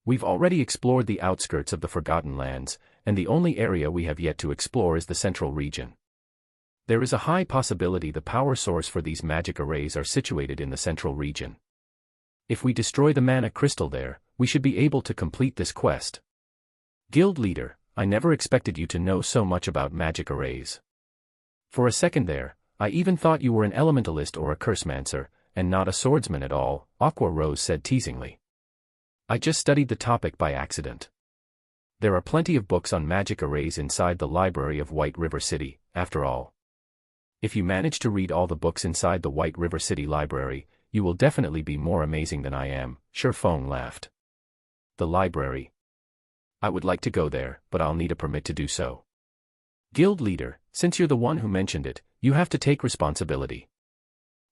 We've already explored the outskirts of the Forgotten Lands, and the only area we have yet to explore is the central region. There is a high possibility the power source for these magic arrays are situated in the central region. If we destroy the mana crystal there, we should be able to complete this quest. Guild leader, I never expected you to know so much about magic arrays. For a second there, I even thought you were an elementalist or a cursemancer, and not a swordsman at all, Aqua Rose said teasingly. I just studied the topic by accident. There are plenty of books on magic arrays inside the library of White River City, after all. If you manage to read all the books inside the White River City library, you will definitely be more amazing than I am, Shifeng laughed. The library. I would like to go there, but I'll need a permit to do so. Guild leader, since you're the one who mentioned it, you have to take responsibility.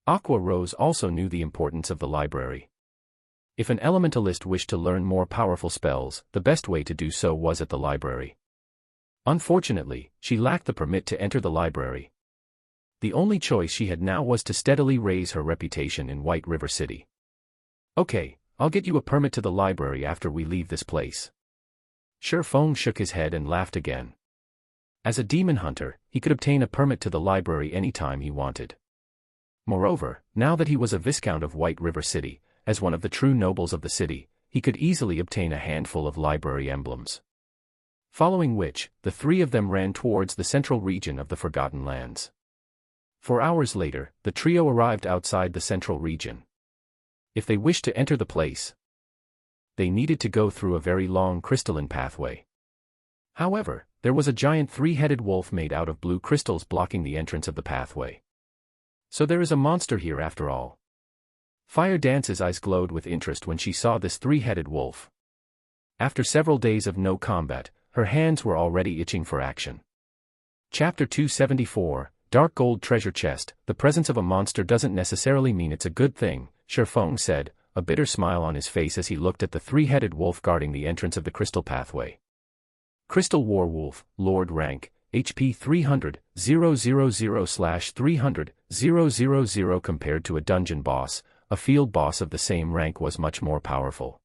Aqua Rose also knew the importance of the library. If an elementalist wished to learn more powerful spells, the best way to do so was at the library. Unfortunately, she lacked the permit to enter the library. The only choice she had now was to steadily raise her reputation in White River City. Okay, I'll get you a permit to the library after we leave this place. Shifeng shook his head and laughed again. As a demon hunter, he could obtain a permit to the library anytime he wanted. Moreover, now that he was a Viscount of White River City, as one of the true nobles of the city, he could easily obtain a handful of library emblems. Following which, the 3 of them ran towards the central region of the Forgotten Lands. 4 hours later, the trio arrived outside the central region. If they wished to enter the place, they needed to go through a very long crystalline pathway. However, there was a giant 3-headed wolf made out of blue crystals blocking the entrance of the pathway. So there is a monster here after all. Fire Dance's eyes glowed with interest when she saw this 3-headed wolf. After several days of no combat, her hands were already itching for action. Chapter 274, Dark Gold Treasure Chest. The presence of a monster doesn't necessarily mean it's a good thing, Shifeng said, a bitter smile on his face as he looked at the 3-headed wolf guarding the entrance of the crystal pathway. Crystal Warwolf, Lord Rank, HP 300, 000/300, 000. Compared to a dungeon boss, a field boss of the same rank was much more powerful.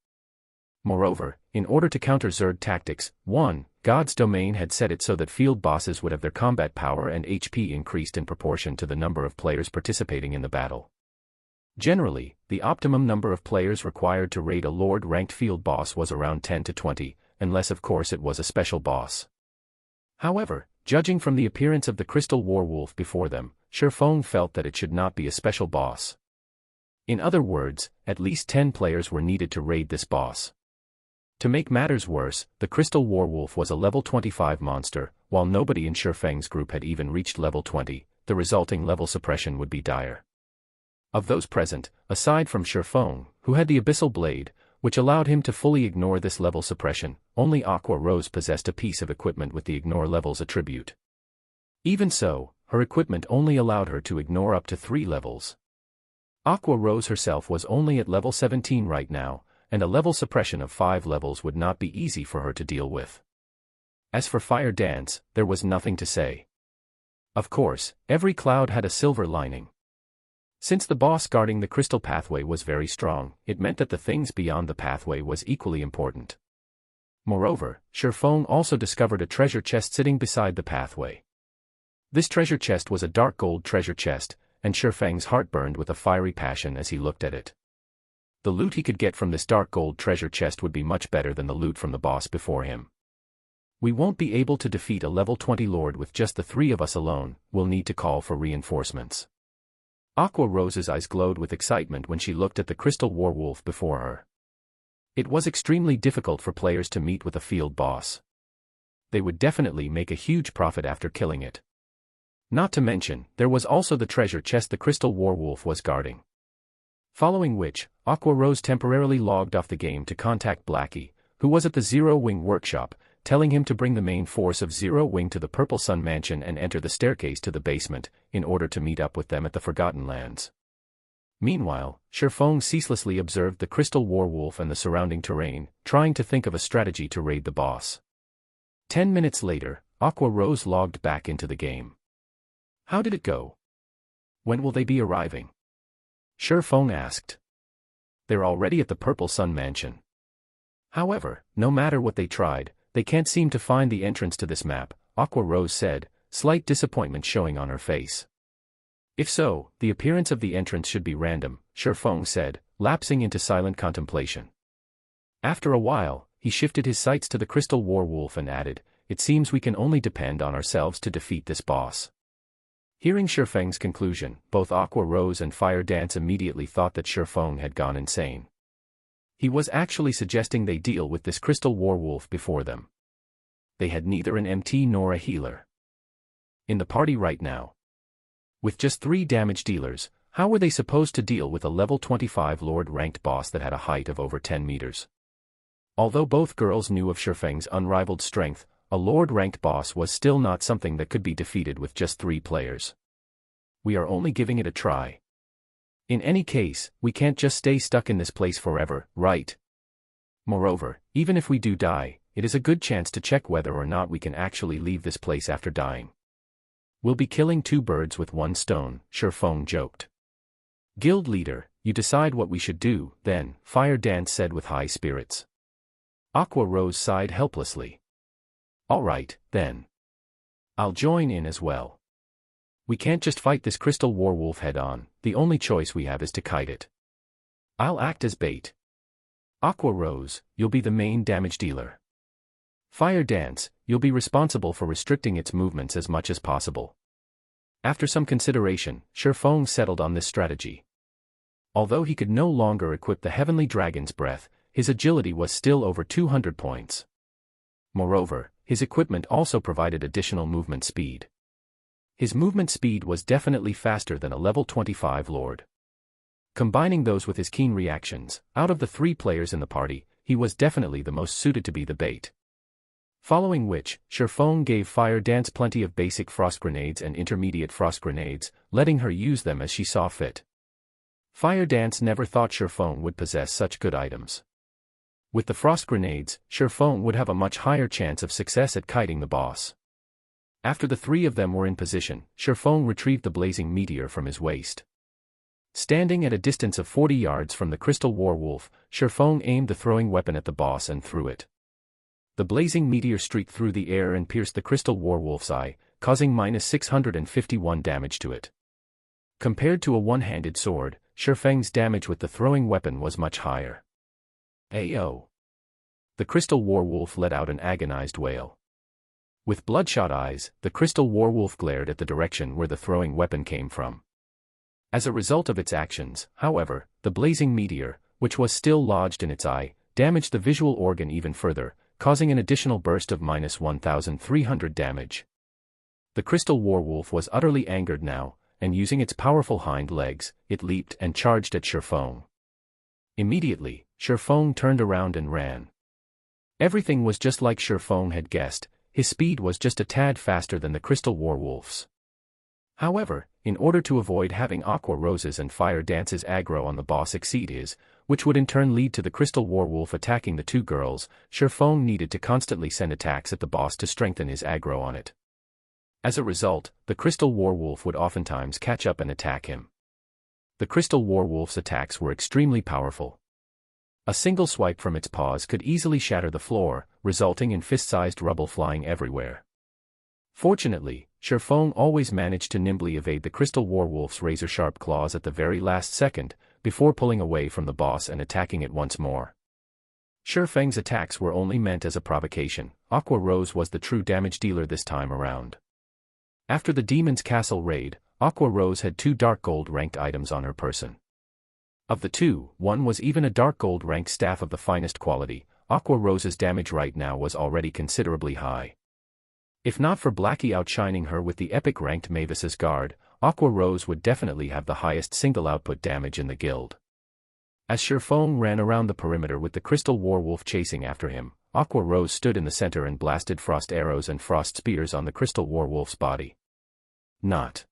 Moreover, in order to counter Zerg tactics, 1, God's domain had set it so that field bosses would have their combat power and HP increased in proportion to the number of players participating in the battle. Generally, the optimum number of players required to raid a Lord-ranked field boss was around 10 to 20, unless of course it was a special boss. However, judging from the appearance of the Crystal Warwolf before them, Shifeng felt that it should not be a special boss. In other words, at least 10 players were needed to raid this boss. To make matters worse, the Crystal Warwolf was a level 25 monster, while nobody in Shifeng's group had even reached level 20, the resulting level suppression would be dire. Of those present, aside from Shifeng, who had the Abyssal Blade, which allowed him to fully ignore this level suppression, only Aqua Rose possessed a piece of equipment with the Ignore Levels attribute. Even so, her equipment only allowed her to ignore up to 3 levels. Aqua Rose herself was only at level 17 right now, and a level suppression of 5 levels would not be easy for her to deal with. As for Fire Dance, there was nothing to say. Of course, every cloud had a silver lining. Since the boss guarding the crystal pathway was very strong, it meant that the things beyond the pathway was equally important. Moreover, Shifeng also discovered a treasure chest sitting beside the pathway. This treasure chest was a dark gold treasure chest, and Shifeng's heart burned with a fiery passion as he looked at it. The loot he could get from this dark gold treasure chest would be much better than the loot from the boss before him. We won't be able to defeat a level 20 lord with just the 3 of us alone, we'll need to call for reinforcements. Aqua Rose's eyes glowed with excitement when she looked at the Crystal Warwolf before her. It was extremely difficult for players to meet with a field boss. They would definitely make a huge profit after killing it. Not to mention, there was also the treasure chest the Crystal Warwolf was guarding. Following which, Aqua Rose temporarily logged off the game to contact Blackie, who was at the Zero Wing workshop, telling him to bring the main force of Zero Wing to the Purple Sun Mansion and enter the staircase to the basement, in order to meet up with them at the Forgotten Lands. Meanwhile, Shifeng ceaselessly observed the Crystal Warwolf and the surrounding terrain, trying to think of a strategy to raid the boss. 10 minutes later, Aqua Rose logged back into the game. How did it go? When will they be arriving? Shifeng asked. They're already at the Purple Sun Mansion. However, no matter what they tried, they can't seem to find the entrance to this map, Aqua Rose said, slight disappointment showing on her face. If so, the appearance of the entrance should be random, Shifeng said, lapsing into silent contemplation. After a while, he shifted his sights to the Crystal Warwolf and added, it seems we can only depend on ourselves to defeat this boss. Hearing Shifeng's conclusion, both Aqua Rose and Fire Dance immediately thought that Shifeng had gone insane. He was actually suggesting they deal with this Crystal Warwolf before them. They had neither an MT nor a healer in the party right now. With just 3 damage dealers, how were they supposed to deal with a level 25 Lord-ranked boss that had a height of over 10 meters? Although both girls knew of Shifeng's unrivaled strength, a Lord-ranked boss was still not something that could be defeated with just 3 players. We are only giving it a try. In any case, we can't just stay stuck in this place forever, right? Moreover, even if we do die, it is a good chance to check whether or not we can actually leave this place after dying. We'll be killing 2 birds with 1 stone, Shifeng joked. Guild leader, you decide what we should do, then, Fire Dance said with high spirits. Aqua Rose sighed helplessly. All right, then. I'll join in as well. We can't just fight this Crystal Warwolf head-on, the only choice we have is to kite it. I'll act as bait. Aqua Rose, you'll be the main damage dealer. Fire Dance, you'll be responsible for restricting its movements as much as possible. After some consideration, Shifeng settled on this strategy. Although he could no longer equip the Heavenly Dragon's Breath, his agility was still over 200 points. Moreover, his equipment also provided additional movement speed. His movement speed was definitely faster than a level 25 Lord. Combining those with his keen reactions, out of the 3 players in the party, he was definitely the most suited to be the bait. Following which, Shifeng gave Fire Dance plenty of basic frost grenades and intermediate frost grenades, letting her use them as she saw fit. Fire Dance never thought Shifeng would possess such good items. With the frost grenades, Shifeng would have a much higher chance of success at kiting the boss. After the 3 of them were in position, Shifeng retrieved the blazing meteor from his waist. Standing at a distance of 40 yards from the Crystal Warwolf, Shifeng aimed the throwing weapon at the boss and threw it. The blazing meteor streaked through the air and pierced the Crystal Warwolf's eye, causing -651 damage to it. Compared to a one-handed sword, Shifeng's damage with the throwing weapon was much higher. Ayo! The Crystal Warwolf let out an agonized wail. With bloodshot eyes, the Crystal Warwolf glared at the direction where the throwing weapon came from. As a result of its actions, however, the blazing meteor, which was still lodged in its eye, damaged the visual organ even further, causing an additional burst of -1,300 damage. The Crystal Warwolf was utterly angered now, and using its powerful hind legs, it leaped and charged at Shifeng. Immediately, Shifeng turned around and ran. Everything was just like Shifeng had guessed, his speed was just a tad faster than the Crystal Warwolf's. However, in order to avoid having Aqua Rose's and Fire Dance's aggro on the boss exceed his, which would in turn lead to the Crystal Warwolf attacking the 2 girls, Shifeng needed to constantly send attacks at the boss to strengthen his aggro on it. As a result, the Crystal Warwolf would oftentimes catch up and attack him. The Crystal Warwolf's attacks were extremely powerful. A single swipe from its paws could easily shatter the floor, resulting in fist-sized rubble flying everywhere. Fortunately, Shifeng always managed to nimbly evade the Crystal Warwolf's razor-sharp claws at the very last second, before pulling away from the boss and attacking it once more. Shifeng's attacks were only meant as a provocation. Aqua Rose was the true damage dealer this time around. After the Demon's Castle raid, Aqua Rose had 2 dark gold ranked items on her person. Of the 2, one was even a dark gold ranked staff of the finest quality. Aqua Rose's damage right now was already considerably high. If not for Blackie outshining her with the epic ranked Mavis's Guard, Aqua Rose would definitely have the highest single output damage in the guild. As Shifeng ran around the perimeter with the crystal werewolf chasing after him, Aqua Rose stood in the center and blasted frost arrows and frost spears on the crystal werewolf's body. Not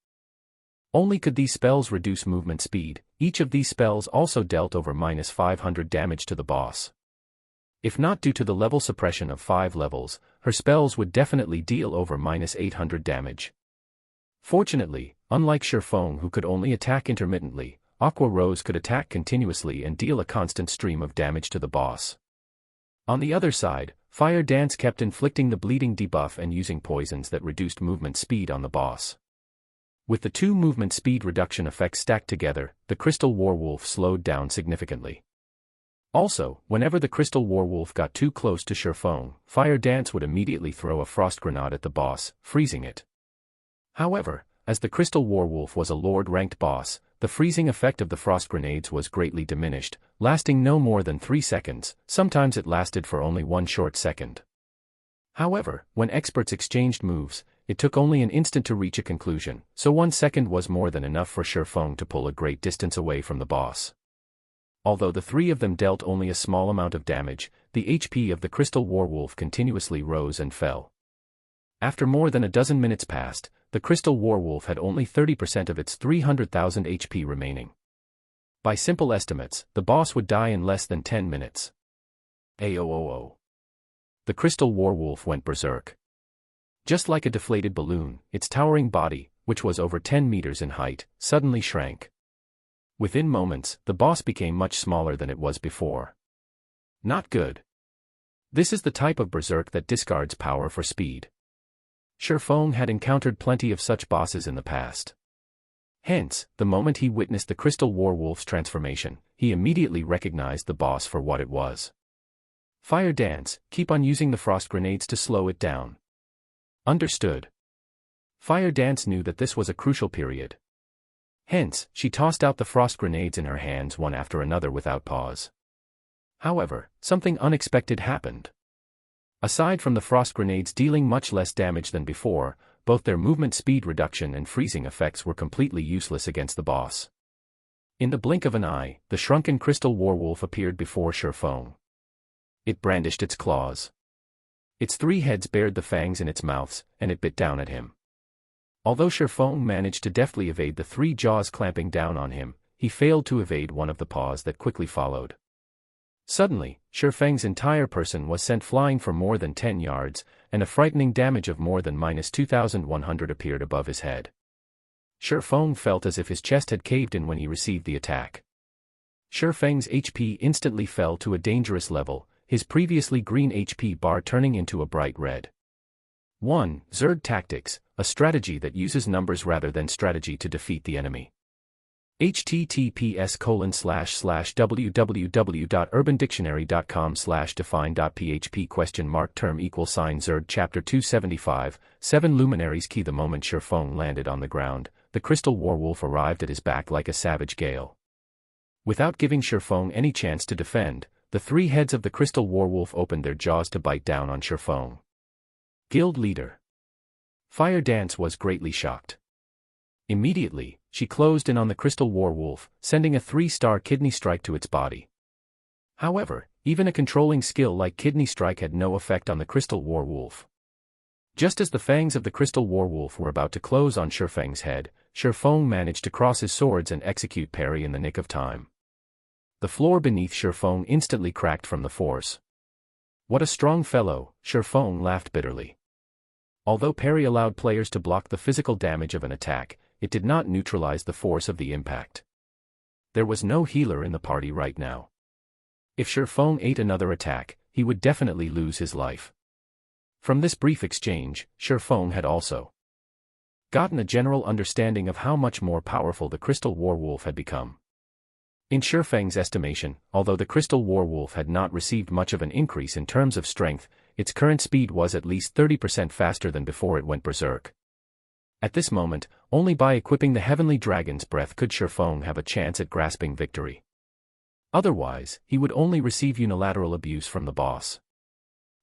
only could these spells reduce movement speed, each of these spells also dealt over -500 damage to the boss. If not due to the level suppression of 5 levels, her spells would definitely deal over -800 damage. Fortunately, unlike Shifeng who could only attack intermittently, Aqua Rose could attack continuously and deal a constant stream of damage to the boss. On the other side, Fire Dance kept inflicting the bleeding debuff and using poisons that reduced movement speed on the boss. With the two movement speed reduction effects stacked together, the crystal werewolf slowed down significantly. Also, whenever the crystal werewolf got too close to Shifeng, Fire Dance would immediately throw a frost grenade at the boss, freezing it. However, as the crystal werewolf was a Lord-ranked boss, the freezing effect of the frost grenades was greatly diminished, lasting no more than 3 seconds, sometimes it lasted for only 1 short second. However, when experts exchanged moves, it took only an instant to reach a conclusion, so 1 second was more than enough for Shifeng to pull a great distance away from the boss. Although the three of them dealt only a small amount of damage, the HP of the crystal werewolf continuously rose and fell. After more than a dozen minutes passed, the crystal werewolf had only 30% of its 300,000 HP remaining. By simple estimates, the boss would die in less than 10 minutes. Aooo. The crystal werewolf went berserk. Just like a deflated balloon, its towering body, which was over 10 meters in height, suddenly shrank. Within moments, the boss became much smaller than it was before. Not good. This is the type of berserk that discards power for speed. Shifeng had encountered plenty of such bosses in the past. Hence, the moment he witnessed the crystal werewolf's transformation, he immediately recognized the boss for what it was. Fire Dance, keep on using the frost grenades to slow it down. Understood. Fire Dance knew that this was a crucial period. Hence, she tossed out the frost grenades in her hands one after another without pause. However, something unexpected happened. Aside from the frost grenades dealing much less damage than before, both their movement speed reduction and freezing effects were completely useless against the boss. In the blink of an eye, the shrunken crystal werewolf appeared before Shifeng. It brandished its claws. Its 3 heads bared the fangs in its mouths, and it bit down at him. Although Shifeng managed to deftly evade the 3 jaws clamping down on him, he failed to evade one of the paws that quickly followed. Suddenly, Shifeng's entire person was sent flying for more than 10 yards, and a frightening damage of more than -2,100 appeared above his head. Shifeng felt as if his chest had caved in when he received the attack. Shifeng's HP instantly fell to a dangerous level, his previously green HP bar turning into a bright red. 1. Zerg Tactics, a strategy that uses numbers rather than strategy to defeat the enemy. https://www.urbandictionary.com/define.php ? Zerg Chapter 275, 7 Luminaries Key. The moment Shifeng landed on the ground, the crystal werewolf arrived at his back like a savage gale. Without giving Shifeng any chance to defend, the 3 heads of the crystal werewolf opened their jaws to bite down on Shifeng. Guild Leader Fire Dance was greatly shocked. Immediately, she closed in on the crystal werewolf, sending a 3-star kidney strike to its body. However, even a controlling skill like kidney strike had no effect on the crystal werewolf. Just as the fangs of the crystal werewolf were about to close on Shifeng's head, Shifeng managed to cross his swords and execute parry in the nick of time. The floor beneath Shifeng instantly cracked from the force. What a strong fellow, Shifeng laughed bitterly. Although parry allowed players to block the physical damage of an attack, it did not neutralize the force of the impact. There was no healer in the party right now. If Shifeng ate another attack, he would definitely lose his life. From this brief exchange, Shifeng had also gotten a general understanding of how much more powerful the crystal werewolf had become. In Shifeng's estimation, although the crystal werewolf had not received much of an increase in terms of strength, its current speed was at least 30% faster than before it went berserk. At this moment, only by equipping the Heavenly Dragon's Breath could Shifeng have a chance at grasping victory. Otherwise, he would only receive unilateral abuse from the boss.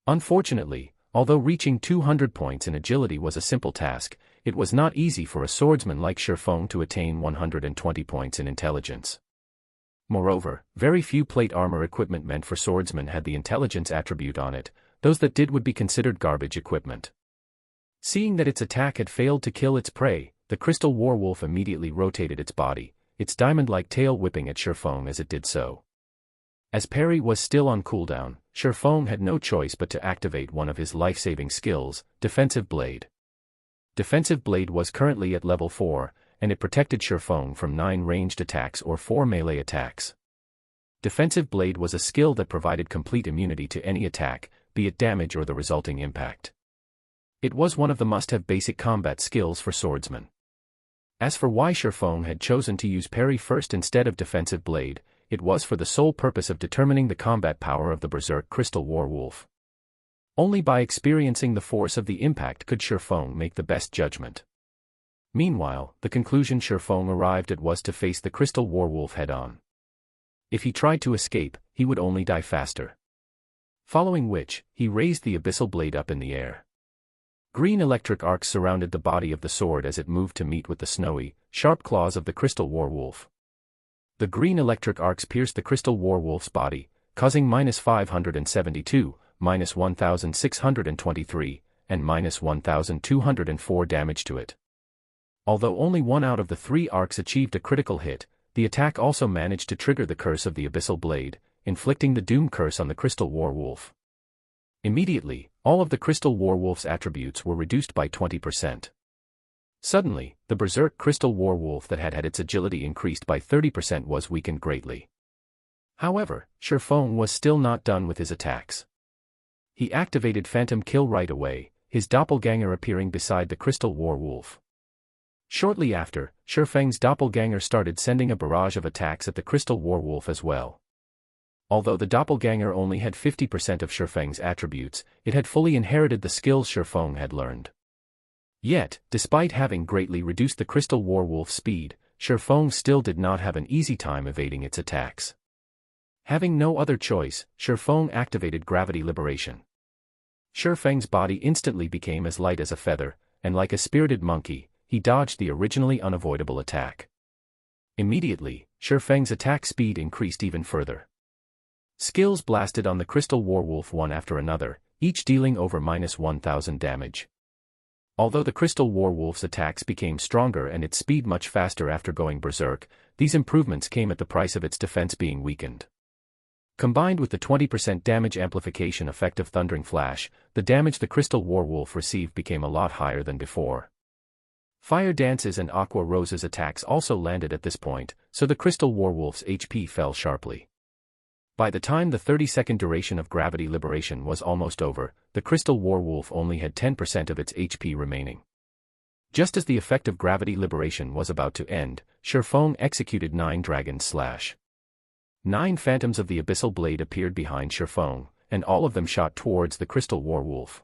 Unfortunately, although reaching 200 points in agility was a simple task, it was not easy for a swordsman like Shifeng to attain 120 points in intelligence. Moreover, very few plate armor equipment meant for swordsmen had the intelligence attribute on it, those that did would be considered garbage equipment. Seeing that its attack had failed to kill its prey, the crystal werewolf immediately rotated its body, its diamond-like tail whipping at Shifeng as it did so. As parry was still on cooldown, Shifeng had no choice but to activate one of his life-saving skills, Defensive Blade. Defensive Blade was currently at level 4, and it protected Shifeng from 9 ranged attacks or 4 melee attacks. Defensive Blade was a skill that provided complete immunity to any attack, be it damage or the resulting impact. It was one of the must-have basic combat skills for swordsmen. As for why Shifeng had chosen to use parry first instead of Defensive Blade, it was for the sole purpose of determining the combat power of the Berserk Crystal Werewolf. Only by experiencing the force of the impact could Shifeng make the best judgment. Meanwhile, the conclusion Shifeng arrived at was to face the Crystal Werewolf head-on. If he tried to escape, he would only die faster. Following which, he raised the abyssal blade up in the air. Green electric arcs surrounded the body of the sword as it moved to meet with the snowy, sharp claws of the Crystal Werewolf. The green electric arcs pierced the Crystal Werewolf's body, causing -572, -1623, and -1204 damage to it. Although only one out of the 3 arcs achieved a critical hit, the attack also managed to trigger the curse of the abyssal blade, inflicting the doom curse on the Crystal Werewolf. Immediately, all of the Crystal Werewolf's attributes were reduced by 20%. Suddenly, the Berserk Crystal Werewolf that had its agility increased by 30% was weakened greatly. However, Shifeng was still not done with his attacks. He activated Phantom Kill right away, his doppelganger appearing beside the Crystal Werewolf. Shortly after, Shifeng's doppelganger started sending a barrage of attacks at the Crystal Werewolf as well. Although the doppelganger only had 50% of Shifeng's attributes, it had fully inherited the skills Shifeng had learned. Yet, despite having greatly reduced the Crystal Werewolf's speed, Shifeng still did not have an easy time evading its attacks. Having no other choice, Shifeng activated Gravity Liberation. Shifeng's body instantly became as light as a feather, and like a spirited monkey, he dodged the originally unavoidable attack. Immediately, Shifeng's attack speed increased even further. Skills blasted on the Crystal Werewolf one after another, each dealing over -1000 damage. Although the Crystal Werewolf's attacks became stronger and its speed much faster after going berserk, these improvements came at the price of its defense being weakened. Combined with the 20% damage amplification effect of Thundering Flash, the damage the Crystal Werewolf received became a lot higher than before. Fire Dance's and Aqua Rose's attacks also landed at this point, so the Crystal Werewolf's HP fell sharply. By the time the 30-second duration of Gravity Liberation was almost over, the Crystal Werewolf only had 10% of its HP remaining. Just as the effect of Gravity Liberation was about to end, Shifeng executed 9 Dragon's Slash. 9 phantoms of the Abyssal Blade appeared behind Shifeng, and all of them shot towards the Crystal Werewolf.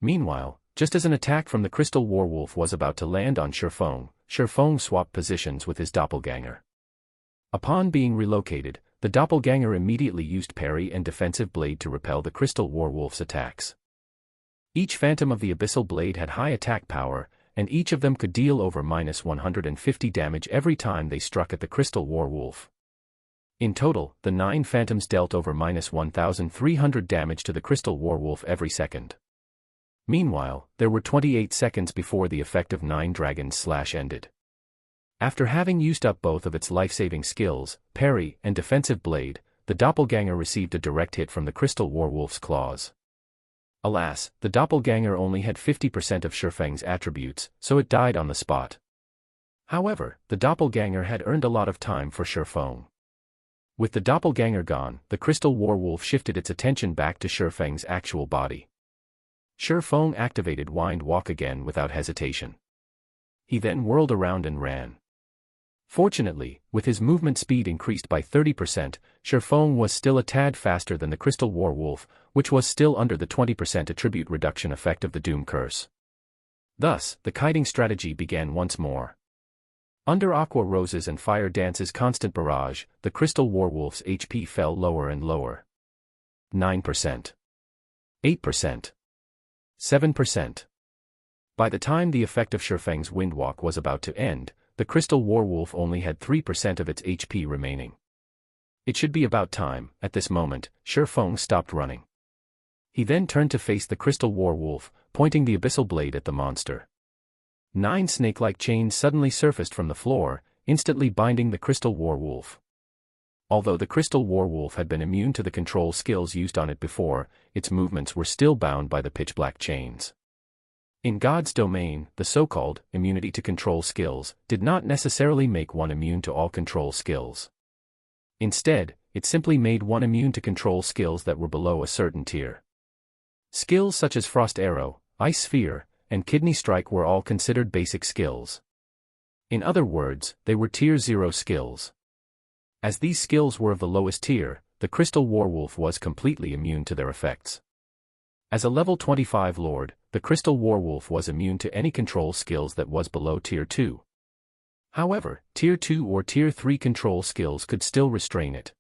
Meanwhile, just as an attack from the Crystal Werewolf was about to land on Shifeng swapped positions with his doppelganger. Upon being relocated, the doppelganger immediately used parry and defensive blade to repel the Crystal Werewolf's attacks. Each phantom of the Abyssal Blade had high attack power, and each of them could deal over -150 damage every time they struck at the Crystal Werewolf. In total, the 9 phantoms dealt over -1300 damage to the Crystal Werewolf every second. Meanwhile, there were 28 seconds before the effect of 9 Dragon's Slash ended. After having used up both of its life-saving skills, parry and defensive blade, the doppelganger received a direct hit from the Crystal Werewolf's claws. Alas, the doppelganger only had 50% of Shifeng's attributes, so it died on the spot. However, the doppelganger had earned a lot of time for Shifeng. With the doppelganger gone, the Crystal Werewolf shifted its attention back to Shifeng's actual body. Shifeng activated Wind Walk again without hesitation. He then whirled around and ran. Fortunately, with his movement speed increased by 30%, Shifeng was still a tad faster than the Crystal Werewolf, which was still under the 20% attribute reduction effect of the Doom Curse. Thus, the kiting strategy began once more. Under Aqua Rose's and Fire Dance's constant barrage, the Crystal Werewolf's HP fell lower and lower. 9%. 8%. 7%. By the time the effect of Shifeng's Windwalk was about to end, the Crystal Werewolf only had 3% of its HP remaining. It should be about time. At this moment, Shifeng stopped running. He then turned to face the crystal werewolf, pointing the abyssal blade at the monster. 9 snake-like chains suddenly surfaced from the floor, instantly binding the crystal werewolf. Although the crystal werewolf had been immune to the control skills used on it before, its movements were still bound by the pitch-black chains. In God's domain, the so-called immunity to control skills did not necessarily make one immune to all control skills. Instead, it simply made one immune to control skills that were below a certain tier. Skills such as Frost Arrow, Ice Sphere, and Kidney Strike were all considered basic skills. In other words, they were Tier 0 skills. As these skills were of the lowest tier, the Crystal Werewolf was completely immune to their effects. As a level 25 Lord, the Crystal Werewolf was immune to any control skills that was below Tier 2. However, Tier 2 or Tier 3 control skills could still restrain it.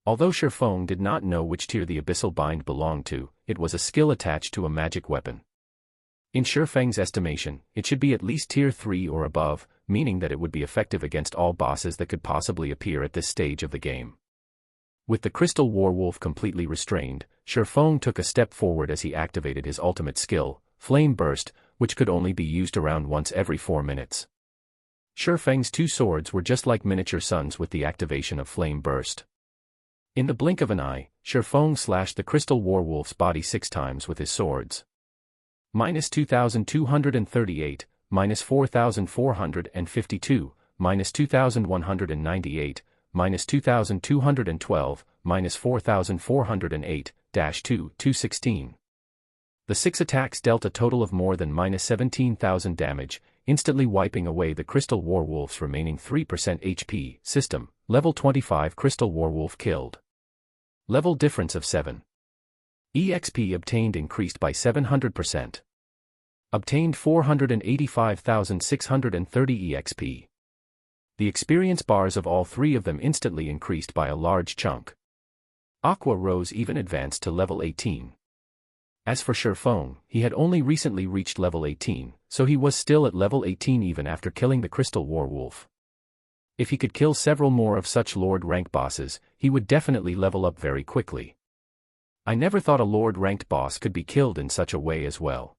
Although Shifeng did not know which tier the Abyssal Bind belonged to, it was a skill attached to a magic weapon. In Shifeng's estimation, it should be at least Tier 3 or above, meaning that it would be effective against all bosses that could possibly appear at this stage of the game. With the Crystal Werewolf completely restrained, Shifeng took a step forward as he activated his ultimate skill, Flame Burst, which could only be used around once every 4 minutes. Shifeng's 2 swords were just like miniature suns with the activation of Flame Burst. In the blink of an eye, Shifeng slashed the Crystal Werewolf's body 6 times with his swords. -2238, -4452, -2198, -2212, -4408, -216. The 6 attacks dealt a total of more than -17,000 damage, instantly wiping away the Crystal Werewolf's remaining 3% HP. System, level 25 Crystal Werewolf killed. Level difference of 7. EXP obtained increased by 700%. Obtained 485,630 EXP. The experience bars of all 3 of them instantly increased by a large chunk. Aqua Rose even advanced to level 18. As for Shifeng, he had only recently reached level 18, so he was still at level 18 even after killing the Crystal Werewolf. If he could kill several more of such Lord rank bosses, he would definitely level up very quickly. I never thought a Lord ranked boss could be killed in such a way as well.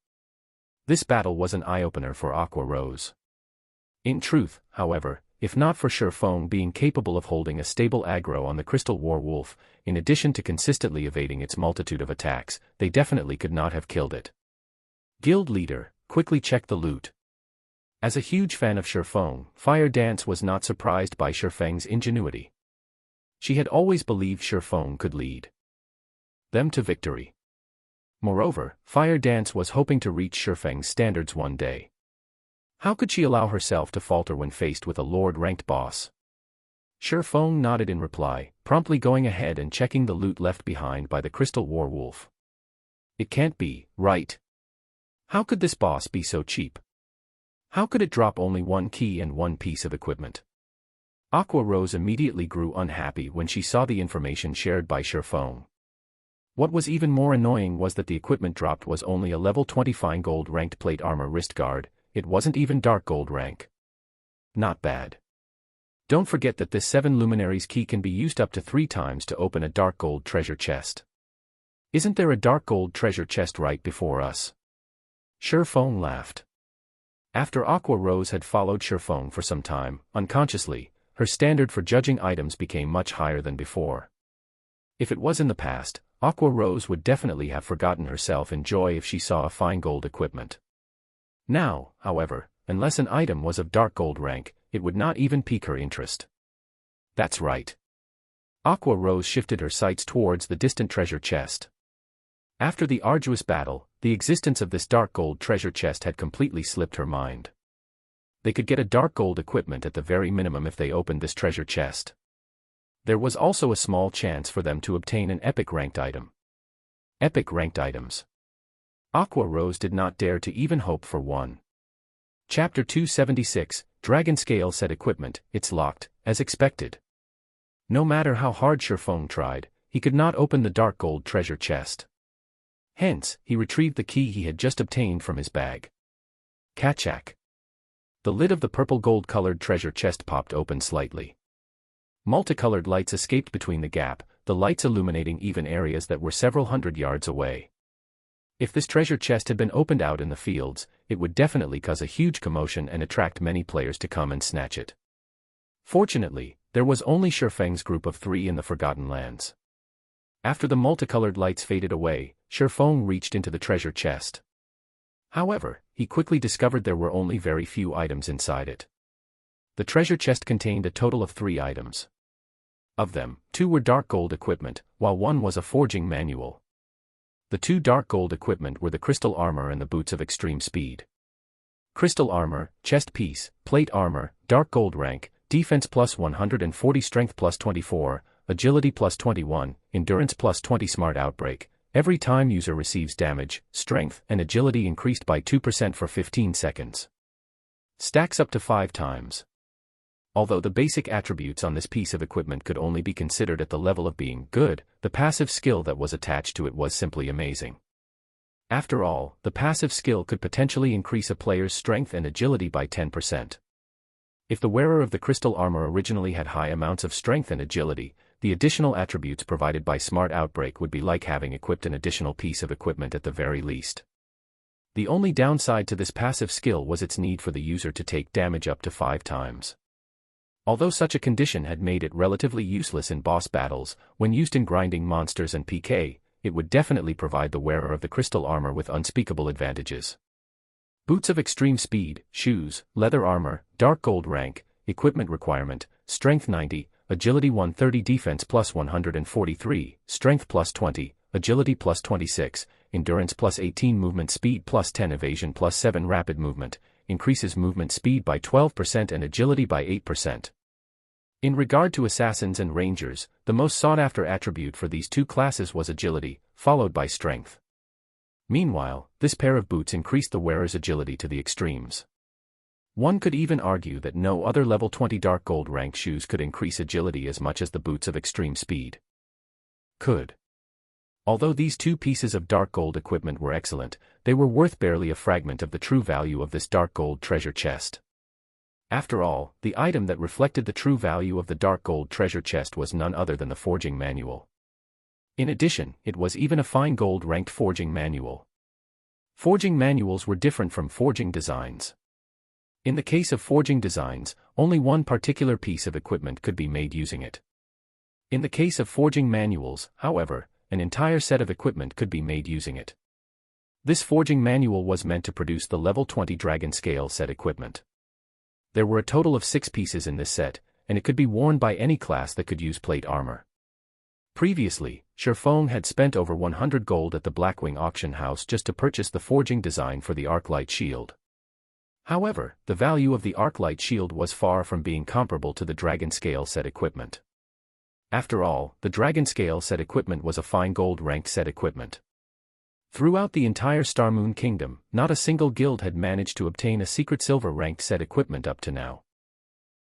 This battle was an eye-opener for Aqua Rose. In truth, however, if not for Shifeng being capable of holding a stable aggro on the Crystal Werewolf, in addition to consistently evading its multitude of attacks, they definitely could not have killed it. Guild Leader, quickly check the loot. As a huge fan of Shifeng, Fire Dance was not surprised by Shifeng's ingenuity. She had always believed Shifeng could lead them to victory. Moreover, Fire Dance was hoping to reach Shifeng's standards one day. How could she allow herself to falter when faced with a Lord-ranked boss? Shifeng nodded in reply, promptly going ahead and checking the loot left behind by the Crystal Werewolf. It can't be, right? How could this boss be so cheap? How could it drop only 1 key and 1 piece of equipment? Aqua Rose immediately grew unhappy when she saw the information shared by Shifeng. What was even more annoying was that the equipment dropped was only a level 20 fine gold ranked plate armor wrist guard. It wasn't even dark gold rank. Not bad. Don't forget that this 7 luminaries key can be used up to 3 times to open a dark gold treasure chest. Isn't there a dark gold treasure chest right before us? Shifeng laughed. After Aqua Rose had followed Shifeng for some time, unconsciously, her standard for judging items became much higher than before. If it was in the past, Aqua Rose would definitely have forgotten herself in joy if she saw a fine gold equipment. Now, however, unless an item was of dark gold rank, it would not even pique her interest. That's right. Aqua Rose shifted her sights towards the distant treasure chest. After the arduous battle, the existence of this dark gold treasure chest had completely slipped her mind. They could get a dark gold equipment at the very minimum if they opened this treasure chest. There was also a small chance for them to obtain an epic ranked item. Epic ranked items. Aqua Rose did not dare to even hope for one. Chapter 276, Dragon Scale Set Equipment. It's locked, as expected. No matter how hard Shifeng tried, he could not open the dark gold treasure chest. Hence, he retrieved the key he had just obtained from his bag. Kachak. The lid of the purple gold-colored treasure chest popped open slightly. Multicolored lights escaped between the gap, the lights illuminating even areas that were several hundred yards away. If this treasure chest had been opened out in the fields, it would definitely cause a huge commotion and attract many players to come and snatch it. Fortunately, there was only Shifeng's group of 3 in the Forgotten Lands. After the multicolored lights faded away, Shifeng reached into the treasure chest. However, he quickly discovered there were only very few items inside it. The treasure chest contained a total of 3 items. Of them, 2 were dark gold equipment, while 1 was a forging manual. The 2 dark gold equipment were the crystal armor and the boots of extreme speed. Crystal armor, chest piece, plate armor, dark gold rank, defense plus 140, strength plus 24, agility plus 21, endurance plus 20. Smart outbreak. Every time user receives damage, strength and agility increased by 2% for 15 seconds. Stacks up to 5 times. Although the basic attributes on this piece of equipment could only be considered at the level of being good, the passive skill that was attached to it was simply amazing. After all, the passive skill could potentially increase a player's strength and agility by 10%. If the wearer of the crystal armor originally had high amounts of strength and agility, the additional attributes provided by Smart Outbreak would be like having equipped an additional piece of equipment at the very least. The only downside to this passive skill was its need for the user to take damage up to 5 times. Although such a condition had made it relatively useless in boss battles, when used in grinding monsters and PK, it would definitely provide the wearer of the crystal armor with unspeakable advantages. Boots of extreme speed, shoes, leather armor, dark gold rank, equipment requirement, strength 90, agility 130, defense plus 143, strength plus 20, agility plus 26, endurance plus 18, movement speed plus 10, evasion plus 7, rapid movement, increases movement speed by 12% and agility by 8%. In regard to assassins and rangers, the most sought-after attribute for these 2 classes was agility, followed by strength. Meanwhile, this pair of boots increased the wearer's agility to the extremes. One could even argue that no other level 20 dark gold rank shoes could increase agility as much as the boots of extreme speed could. Although these 2 pieces of dark gold equipment were excellent, they were worth barely a fragment of the true value of this dark gold treasure chest. After all, the item that reflected the true value of the dark gold treasure chest was none other than the forging manual. In addition, it was even a fine gold ranked forging manual. Forging manuals were different from forging designs. In the case of forging designs, only one particular piece of equipment could be made using it. In the case of forging manuals, however, an entire set of equipment could be made using it. This forging manual was meant to produce the level 20 dragon scale set equipment. There were a total of 6 pieces in this set, and it could be worn by any class that could use plate armor. Previously, Shifeng had spent over 100 gold at the Blackwing auction house just to purchase the forging design for the Arclight shield. However, the value of the Arclight shield was far from being comparable to the dragon scale set equipment. After all, the dragon scale set equipment was a fine gold ranked set equipment. Throughout the entire Starmoon Kingdom, not a single guild had managed to obtain a secret silver ranked set equipment up to now.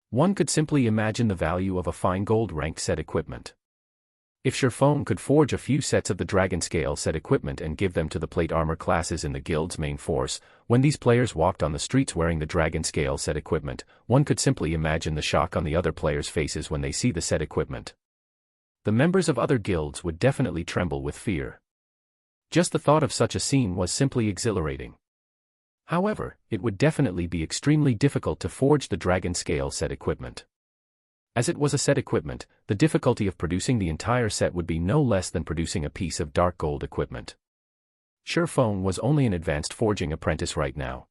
One could simply imagine the value of a fine gold ranked set equipment. If Shifeng could forge a few sets of the dragon scale set equipment and give them to the plate armor classes in the guild's main force, when these players walked on the streets wearing the dragon scale set equipment, one could simply imagine the shock on the other players' faces when they see the set equipment. The members of other guilds would definitely tremble with fear. Just the thought of such a scene was simply exhilarating. However, it would definitely be extremely difficult to forge the dragon scale set equipment. As it was a set equipment, the difficulty of producing the entire set would be no less than producing a piece of dark gold equipment. Shifeng was only an advanced forging apprentice right now.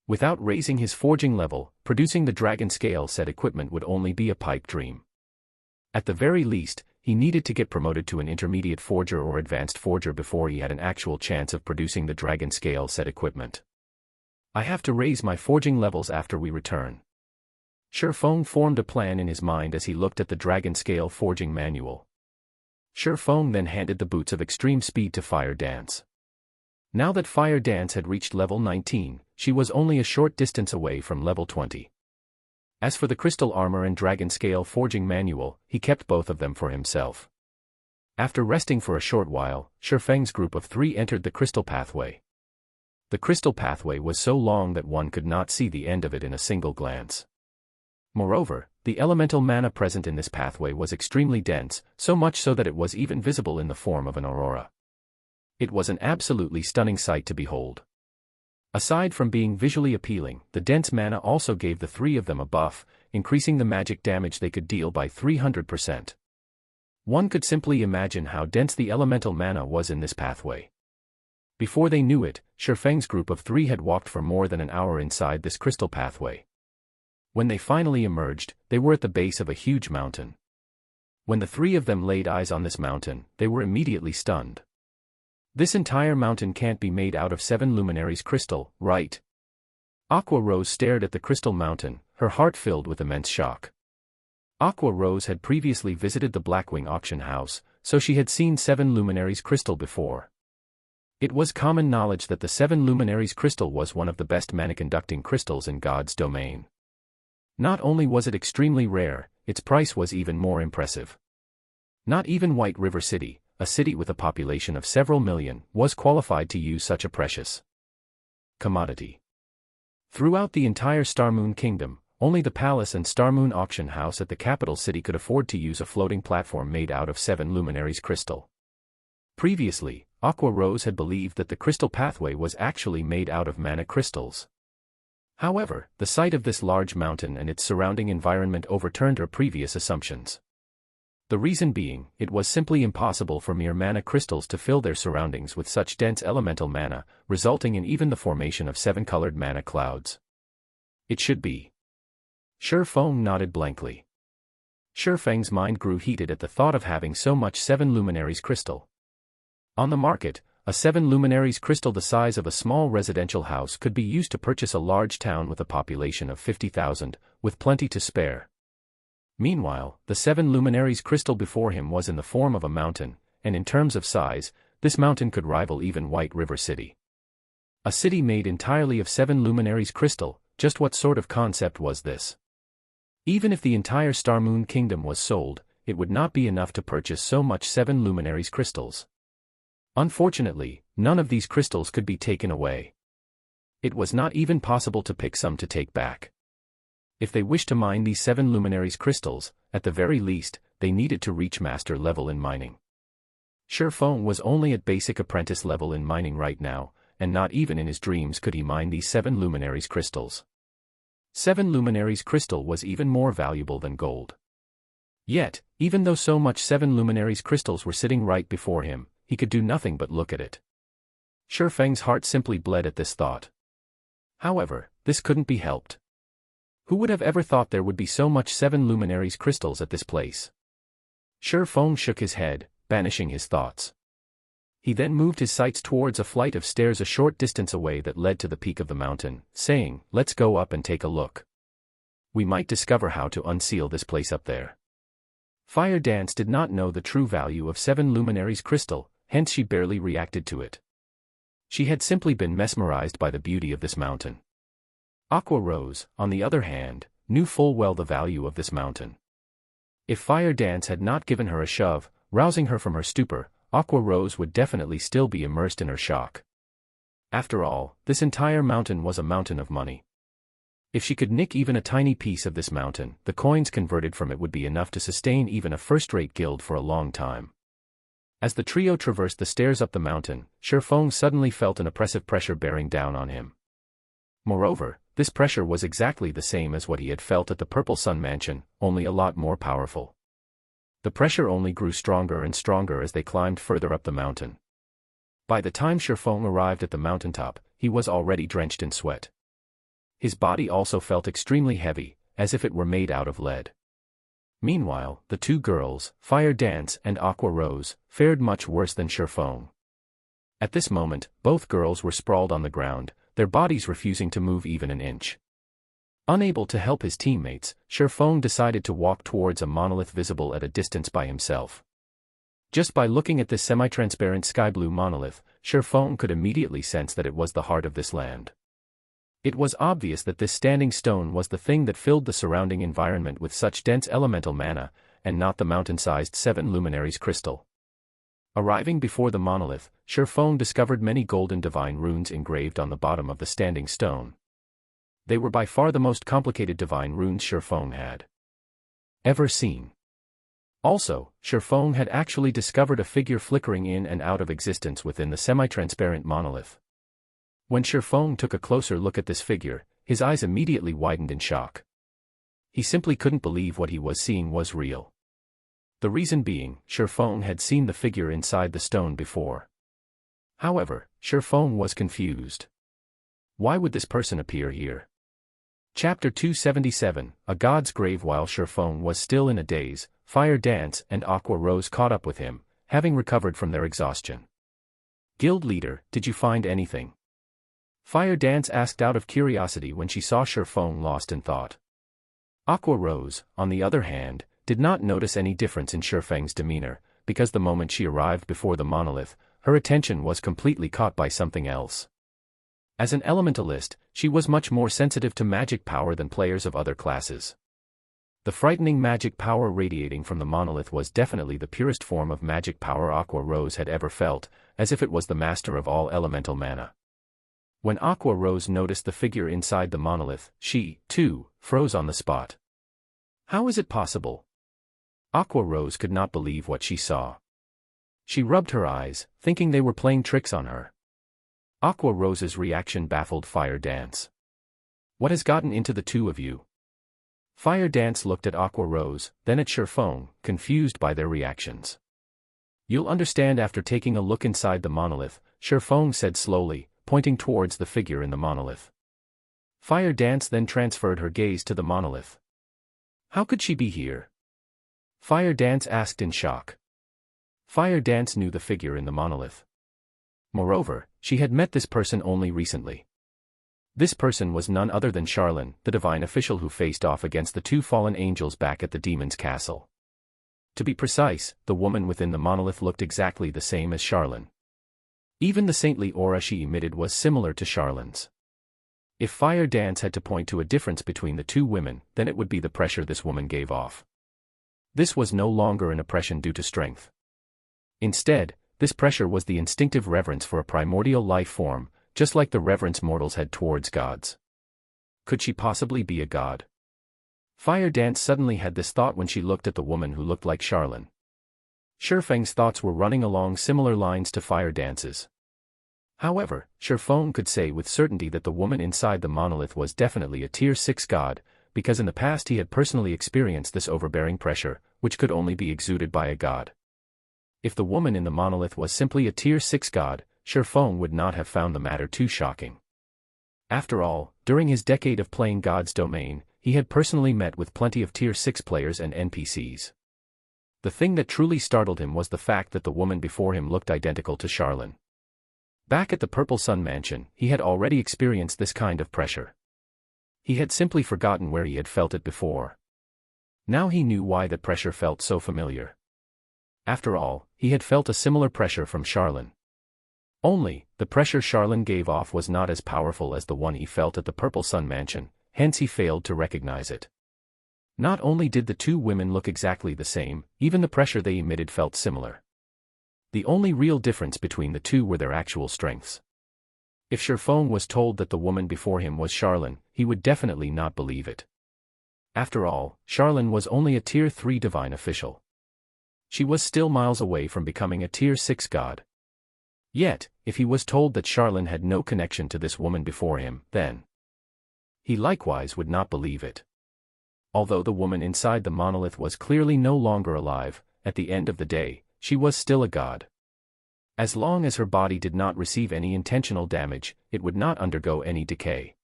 Without raising his forging level, producing the dragon scale set equipment would only be a pipe dream. At the very least, he needed to get promoted to an intermediate forger or advanced forger before he had an actual chance of producing the dragon scale set equipment. I have to raise my forging levels after we return. Shifeng formed a plan in his mind as he looked at the dragon scale forging manual. Shifeng then handed the boots of extreme speed to Fire Dance. Now that Fire Dance had reached level 19, she was only a short distance away from level 20. As for the crystal armor and dragon scale forging manual, he kept both of them for himself. After resting for a short while, Shifeng's group of 3 entered the crystal pathway. The crystal pathway was so long that one could not see the end of it in a single glance. Moreover, the elemental mana present in this pathway was extremely dense, so much so that it was even visible in the form of an aurora. It was an absolutely stunning sight to behold. Aside from being visually appealing, the dense mana also gave the three of them a buff, increasing the magic damage they could deal by 300%. One could simply imagine how dense the elemental mana was in this pathway. Before they knew it, Shifeng's group of three had walked for more than an hour inside this crystal pathway. When they finally emerged, they were at the base of a huge mountain. When the three of them laid eyes on this mountain, they were immediately stunned. This entire mountain can't be made out of 7 luminaries crystal, right? Aqua Rose stared at the crystal mountain, her heart filled with immense shock. Aqua Rose had previously visited the Blackwing auction house, so she had seen 7 luminaries crystal before. It was common knowledge that the 7 luminaries crystal was one of the best mana-conducting crystals in God's domain. Not only was it extremely rare, its price was even more impressive. Not even White River City, a city with a population of several million, was qualified to use such a precious commodity. Throughout the entire Starmoon Kingdom, only the palace and Starmoon auction house at the capital city could afford to use a floating platform made out of 7 luminaries crystal. Previously, Aqua Rose had believed that the crystal pathway was actually made out of mana crystals. However, the sight of this large mountain and its surrounding environment overturned her previous assumptions. The reason being, it was simply impossible for mere mana crystals to fill their surroundings with such dense elemental mana, resulting in even the formation of 7-colored mana clouds. It should be. Shifeng nodded blankly. Shifeng's mind grew heated at the thought of having so much 7 luminaries crystal. On the market, a 7 luminaries crystal the size of a small residential house could be used to purchase a large town with a population of 50,000, with plenty to spare. Meanwhile, the 7 luminaries crystal before him was in the form of a mountain, and in terms of size, this mountain could rival even White River City. A city made entirely of 7 luminaries crystal, just what sort of concept was this? Even if the entire Starmoon Kingdom was sold, it would not be enough to purchase so much 7 luminaries crystals. Unfortunately, none of these crystals could be taken away. It was not even possible to pick some to take back. If they wished to mine these 7 luminaries crystals, at the very least, they needed to reach master level in mining. Shifeng was only at basic apprentice level in mining right now, and not even in his dreams could he mine these 7 luminaries crystals. 7 luminaries crystal was even more valuable than gold. Yet, even though so much 7 luminaries crystals were sitting right before him, he could do nothing but look at it. Shifeng's heart simply bled at this thought. However, this couldn't be helped. Who would have ever thought there would be so much 7 luminaries crystals at this place? Shifeng shook his head, banishing his thoughts. He then moved his sights towards a flight of stairs a short distance away that led to the peak of the mountain, saying, "Let's go up and take a look. We might discover how to unseal this place up there." Fire Dance did not know the true value of 7 luminaries crystal, hence she barely reacted to it. She had simply been mesmerized by the beauty of this mountain. Aqua Rose, on the other hand, knew full well the value of this mountain. If Fire Dance had not given her a shove, rousing her from her stupor, Aqua Rose would definitely still be immersed in her shock. After all, this entire mountain was a mountain of money. If she could nick even a tiny piece of this mountain, the coins converted from it would be enough to sustain even a first-rate guild for a long time. As the trio traversed the stairs up the mountain, Shifeng suddenly felt an oppressive pressure bearing down on him. Moreover, this pressure was exactly the same as what he had felt at the Purple Sun Mansion, only a lot more powerful. The pressure only grew stronger and stronger as they climbed further up the mountain. By the time Shifeng arrived at the mountaintop, he was already drenched in sweat. His body also felt extremely heavy, as if it were made out of lead. Meanwhile, the two girls, Fire Dance and Aqua Rose, fared much worse than Shifeng. At this moment, both girls were sprawled on the ground, their bodies refusing to move even an inch. Unable to help his teammates, Shifeng decided to walk towards a monolith visible at a distance by himself. Just by looking at this semi-transparent sky-blue monolith, Shifeng could immediately sense that it was the heart of this land. It was obvious that this standing stone was the thing that filled the surrounding environment with such dense elemental mana, and not the mountain-sized 7 luminaries crystal. Arriving before the monolith, Shifeng discovered many golden divine runes engraved on the bottom of the standing stone. They were by far the most complicated divine runes Shifeng had ever seen. Also, Shifeng had actually discovered a figure flickering in and out of existence within the semi-transparent monolith. When Shifeng took a closer look at this figure, his eyes immediately widened in shock. He simply couldn't believe what he was seeing was real. The reason being, Shifeng had seen the figure inside the stone before. However, Shifeng was confused. Why would this person appear here? Chapter 277, A God's Grave. While Shifeng was still in a daze, Fire Dance and Aqua Rose caught up with him, having recovered from their exhaustion. Guild leader, did you find anything? Fire Dance asked out of curiosity when she saw Shifeng lost in thought. Aqua Rose, on the other hand, did not notice any difference in Shifeng's demeanor, because the moment she arrived before the monolith, her attention was completely caught by something else. As an elementalist, she was much more sensitive to magic power than players of other classes. The frightening magic power radiating from the monolith was definitely the purest form of magic power Aqua Rose had ever felt, as if it was the master of all elemental mana. When Aqua Rose noticed the figure inside the monolith, she, too, froze on the spot. How is it possible? Aqua Rose could not believe what she saw. She rubbed her eyes, thinking they were playing tricks on her. Aqua Rose's reaction baffled Fire Dance. What has gotten into the two of you? Fire Dance looked at Aqua Rose, then at Shifeng, confused by their reactions. You'll understand after taking a look inside the monolith, Shifeng said slowly, pointing towards the figure in the monolith. Fire Dance then transferred her gaze to the monolith. How could she be here? Fire Dance asked in shock. Fire Dance knew the figure in the monolith. Moreover, she had met this person only recently. This person was none other than Charlene, the divine official who faced off against the two fallen angels back at the demon's castle. To be precise, the woman within the monolith looked exactly the same as Charlene. Even the saintly aura she emitted was similar to Charlene's. If Fire Dance had to point to a difference between the two women, then it would be the pressure this woman gave off. This was no longer an oppression due to strength. Instead, this pressure was the instinctive reverence for a primordial life form, just like the reverence mortals had towards gods. Could she possibly be a god? Fire Dance suddenly had this thought when she looked at the woman who looked like Charlene. Shifeng's thoughts were running along similar lines to Fire Dance's. However, Shifeng could say with certainty that the woman inside the monolith was definitely a Tier 6 god, because in the past he had personally experienced this overbearing pressure, which could only be exuded by a god. If the woman in the monolith was simply a Tier 6 god, Shifeng would not have found the matter too shocking. After all, during his decade of playing God's Domain, he had personally met with plenty of Tier 6 players and NPCs. The thing that truly startled him was the fact that the woman before him looked identical to Charlene. Back at the Purple Sun Mansion, he had already experienced this kind of pressure. He had simply forgotten where he had felt it before. Now he knew why that pressure felt so familiar. After all, he had felt a similar pressure from Charlene. Only, the pressure Charlene gave off was not as powerful as the one he felt at the Purple Sun Mansion, hence he failed to recognize it. Not only did the two women look exactly the same, even the pressure they emitted felt similar. The only real difference between the two were their actual strengths. If Shifeng was told that the woman before him was Charlene, he would definitely not believe it. After all, Charlene was only a Tier 3 divine official. She was still miles away from becoming a Tier 6 god. Yet, if he was told that Charlene had no connection to this woman before him, then he likewise would not believe it. Although the woman inside the monolith was clearly no longer alive, at the end of the day, she was still a god. As long as her body did not receive any intentional damage, it would not undergo any decay.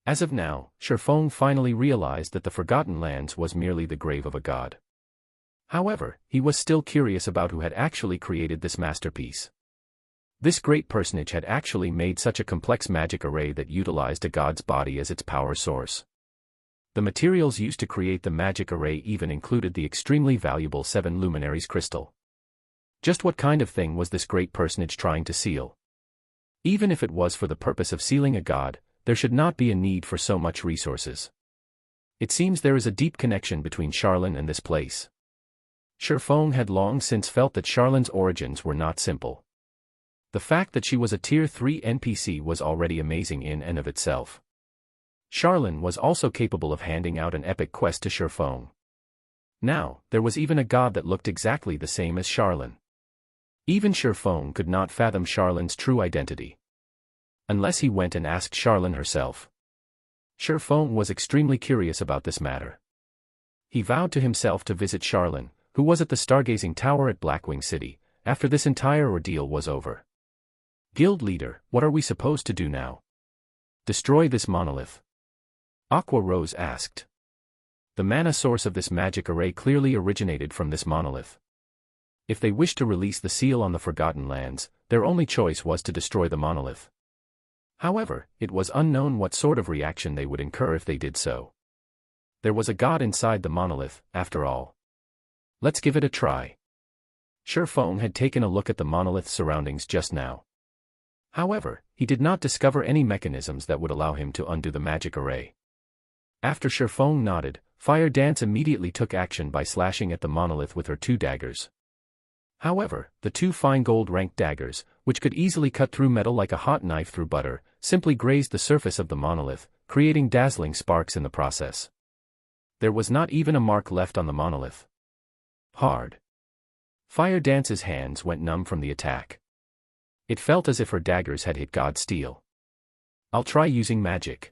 As of now, Shifeng finally realized that the Forgotten Lands was merely the grave of a god. However, he was still curious about who had actually created this masterpiece. This great personage had actually made such a complex magic array that utilized a god's body as its power source. The materials used to create the magic array even included the extremely valuable 7 Luminaries crystal. Just what kind of thing was this great personage trying to seal? Even if it was for the purpose of sealing a god, there should not be a need for so much resources. It seems there is a deep connection between Charlene and this place. Shifeng had long since felt that Charlene's origins were not simple. The fact that she was a Tier 3 NPC was already amazing in and of itself. Charlene was also capable of handing out an epic quest to Shifeng. Now, there was even a god that looked exactly the same as Charlene. Even Shifeng could not fathom Charlene's true identity. Unless he went and asked Charlene herself. Shifeng was extremely curious about this matter. He vowed to himself to visit Charlene, who was at the stargazing tower at Blackwing City, after this entire ordeal was over. Guild leader, what are we supposed to do now? Destroy this monolith? Aqua Rose asked. The mana source of this magic array clearly originated from this monolith. If they wished to release the seal on the Forgotten Lands, their only choice was to destroy the monolith. However, it was unknown what sort of reaction they would incur if they did so. There was a god inside the monolith, after all. Let's give it a try. Shifeng had taken a look at the monolith's surroundings just now. However, he did not discover any mechanisms that would allow him to undo the magic array. After Shifeng nodded, Fire Dance immediately took action by slashing at the monolith with her 2 daggers. However, the 2 fine gold-ranked daggers, which could easily cut through metal like a hot knife through butter, simply grazed the surface of the monolith, creating dazzling sparks in the process. There was not even a mark left on the monolith. Hard. Fire Dance's hands went numb from the attack. It felt as if her daggers had hit God's steel. I'll try using magic.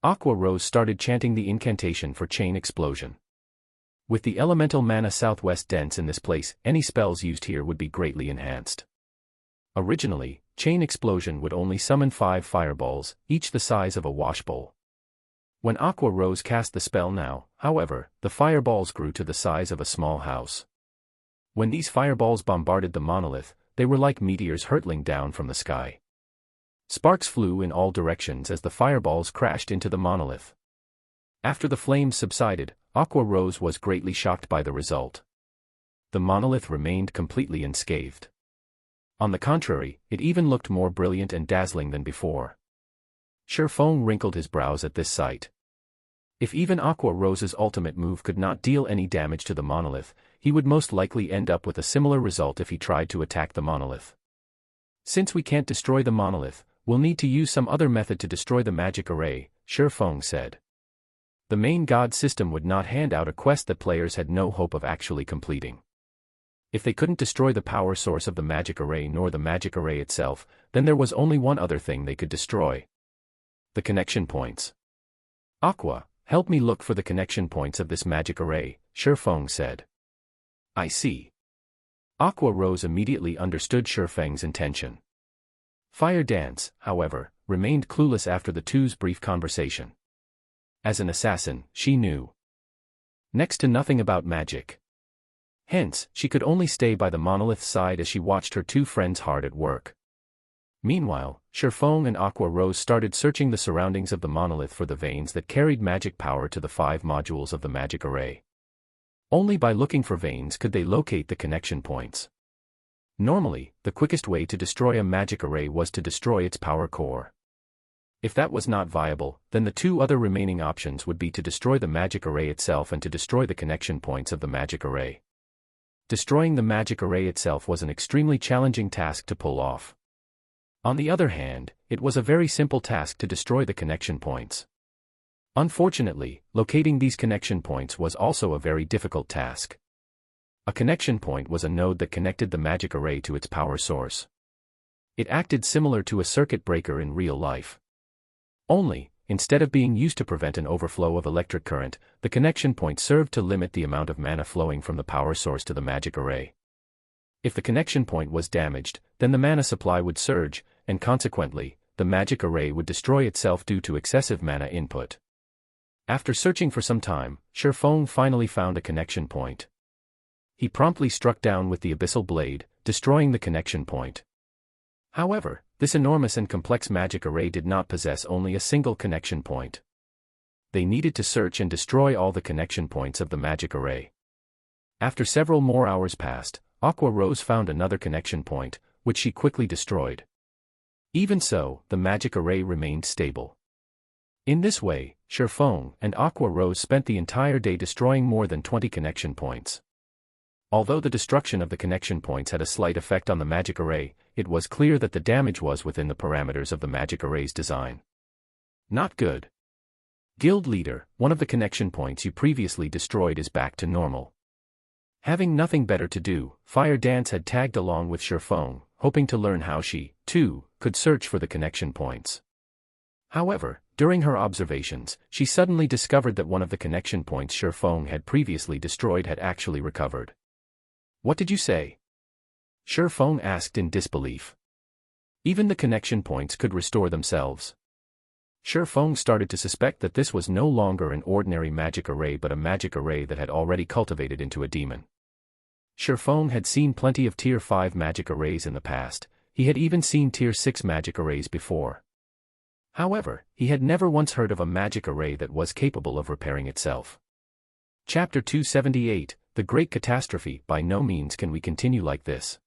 Aqua Rose started chanting the incantation for Chain Explosion. With the elemental mana Southwest dense in this place, any spells used here would be greatly enhanced. Originally, Chain Explosion would only summon 5 fireballs, each the size of a washbowl. When Aqua Rose cast the spell now, however, the fireballs grew to the size of a small house. When these fireballs bombarded the monolith, they were like meteors hurtling down from the sky. Sparks flew in all directions as the fireballs crashed into the monolith. After the flames subsided, Aqua Rose was greatly shocked by the result. The monolith remained completely unscathed. On the contrary, it even looked more brilliant and dazzling than before. Shifeng wrinkled his brows at this sight. If even Aqua Rose's ultimate move could not deal any damage to the monolith, he would most likely end up with a similar result if he tried to attack the monolith. Since we can't destroy the monolith, we'll need to use some other method to destroy the magic array, Shifeng said. The main god system would not hand out a quest that players had no hope of actually completing. If they couldn't destroy the power source of the magic array nor the magic array itself, then there was only one other thing they could destroy. The connection points. Aqua, help me look for the connection points of this magic array, Shifeng said. I see. Aqua Rose immediately understood Shifeng's intention. Fire Dance, however, remained clueless after the two's brief conversation. As an assassin, she knew next to nothing about magic. Hence, she could only stay by the monolith's side as she watched her 2 friends hard at work. Meanwhile, Shifeng and Aqua Rose started searching the surroundings of the monolith for the veins that carried magic power to the 5 modules of the magic array. Only by looking for veins could they locate the connection points. Normally, the quickest way to destroy a magic array was to destroy its power core. If that was not viable, then the 2 other remaining options would be to destroy the magic array itself and to destroy the connection points of the magic array. Destroying the magic array itself was an extremely challenging task to pull off. On the other hand, it was a very simple task to destroy the connection points. Unfortunately, locating these connection points was also a very difficult task. A connection point was a node that connected the magic array to its power source. It acted similar to a circuit breaker in real life. Only, instead of being used to prevent an overflow of electric current, the connection point served to limit the amount of mana flowing from the power source to the magic array. If the connection point was damaged, then the mana supply would surge, and consequently, the magic array would destroy itself due to excessive mana input. After searching for some time, Shifeng finally found a connection point. He promptly struck down with the abyssal blade, destroying the connection point. However, this enormous and complex magic array did not possess only a single connection point. They needed to search and destroy all the connection points of the magic array. After several more hours passed, Aqua Rose found another connection point, which she quickly destroyed. Even so, the magic array remained stable. In this way, Shifeng and Aqua Rose spent the entire day destroying more than 20 connection points. Although the destruction of the connection points had a slight effect on the magic array, it was clear that the damage was within the parameters of the magic array's design. Not good. Guild leader, one of the connection points you previously destroyed is back to normal. Having nothing better to do, Fire Dance had tagged along with Shifeng, hoping to learn how she, too, could search for the connection points. However, during her observations, she suddenly discovered that one of the connection points Shifeng had previously destroyed had actually recovered. What did you say? Shifeng asked in disbelief. Even the connection points could restore themselves. Shifeng started to suspect that this was no longer an ordinary magic array but a magic array that had already cultivated into a demon. Shifeng had seen plenty of Tier 5 magic arrays in the past, he had even seen Tier 6 magic arrays before. However, he had never once heard of a magic array that was capable of repairing itself. Chapter 278, The Great Catastrophe. By no means can we continue like this.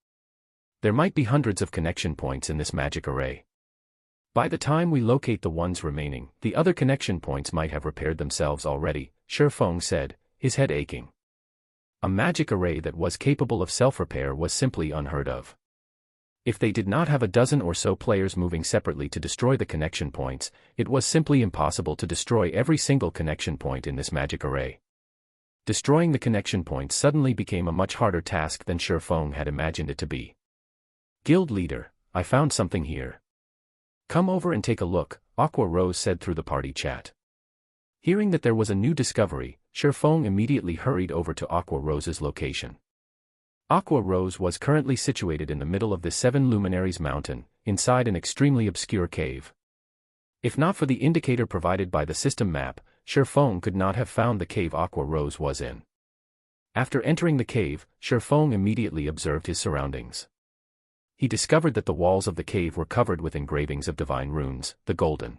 There might be hundreds of connection points in this magic array. By the time we locate the ones remaining, the other connection points might have repaired themselves already, Shifeng said, his head aching. A magic array that was capable of self-repair was simply unheard of. If they did not have a dozen or so players moving separately to destroy the connection points, it was simply impossible to destroy every single connection point in this magic array. Destroying the connection points suddenly became a much harder task than Shifeng had imagined it to be. Guild leader, I found something here. Come over and take a look, Aqua Rose said through the party chat. Hearing that there was a new discovery, Shifeng immediately hurried over to Aqua Rose's location. Aqua Rose was currently situated in the middle of the Seven Luminaries mountain, inside an extremely obscure cave. If not for the indicator provided by the system map, Shifeng could not have found the cave Aqua Rose was in. After entering the cave, Shifeng immediately observed his surroundings. He discovered that the walls of the cave were covered with engravings of divine runes, the golden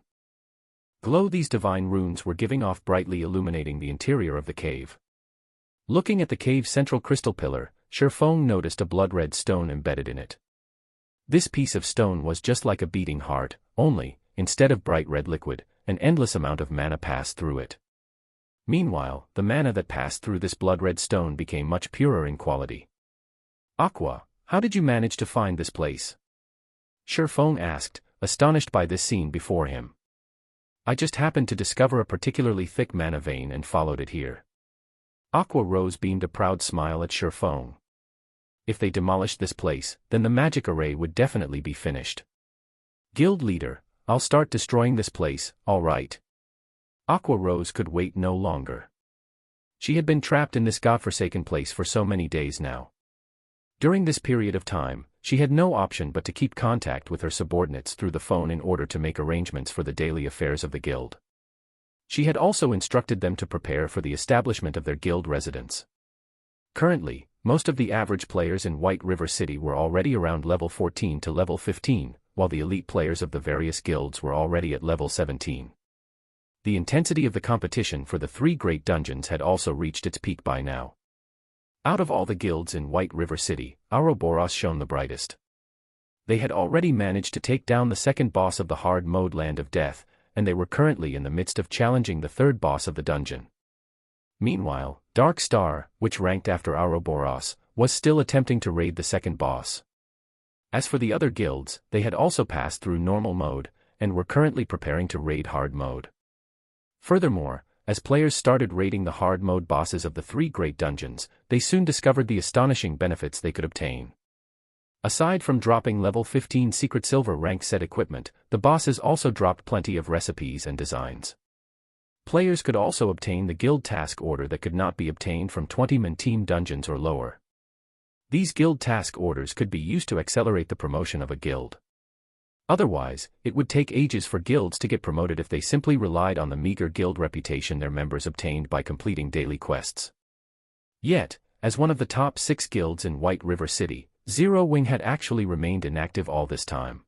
glow. These divine runes were giving off brightly, illuminating the interior of the cave. Looking at the cave's central crystal pillar, Shifeng noticed a blood-red stone embedded in it. This piece of stone was just like a beating heart, only, instead of bright red liquid, an endless amount of mana passed through it. Meanwhile, the mana that passed through this blood-red stone became much purer in quality. Aqua, how did you manage to find this place? Shifeng asked, astonished by this scene before him. I just happened to discover a particularly thick mana vein and followed it here. Aqua Rose beamed a proud smile at Shifeng. If they demolished this place, then the magic array would definitely be finished. Guild leader, I'll start destroying this place, all right. Aqua Rose could wait no longer. She had been trapped in this godforsaken place for so many days now. During this period of time, she had no option but to keep contact with her subordinates through the phone in order to make arrangements for the daily affairs of the guild. She had also instructed them to prepare for the establishment of their guild residence. Currently, most of the average players in White River City were already around level 14 to level 15, while the elite players of the various guilds were already at level 17. The intensity of the competition for the three great dungeons had also reached its peak by now. Out of all the guilds in White River City, Ouroboros shone the brightest. They had already managed to take down the second boss of the hard mode Land of Death, and they were currently in the midst of challenging the third boss of the dungeon. Meanwhile, Dark Star, which ranked after Ouroboros, was still attempting to raid the second boss. As for the other guilds, they had also passed through normal mode, and were currently preparing to raid hard mode. Furthermore, as players started raiding the hard mode bosses of the three great dungeons, they soon discovered the astonishing benefits they could obtain. Aside from dropping level 15 secret silver rank set equipment, the bosses also dropped plenty of recipes and designs. Players could also obtain the guild task order that could not be obtained from 20-man team dungeons or lower. These guild task orders could be used to accelerate the promotion of a guild. Otherwise, it would take ages for guilds to get promoted if they simply relied on the meager guild reputation their members obtained by completing daily quests. Yet, as one of the top 6 guilds in White River City, Zero Wing had actually remained inactive all this time.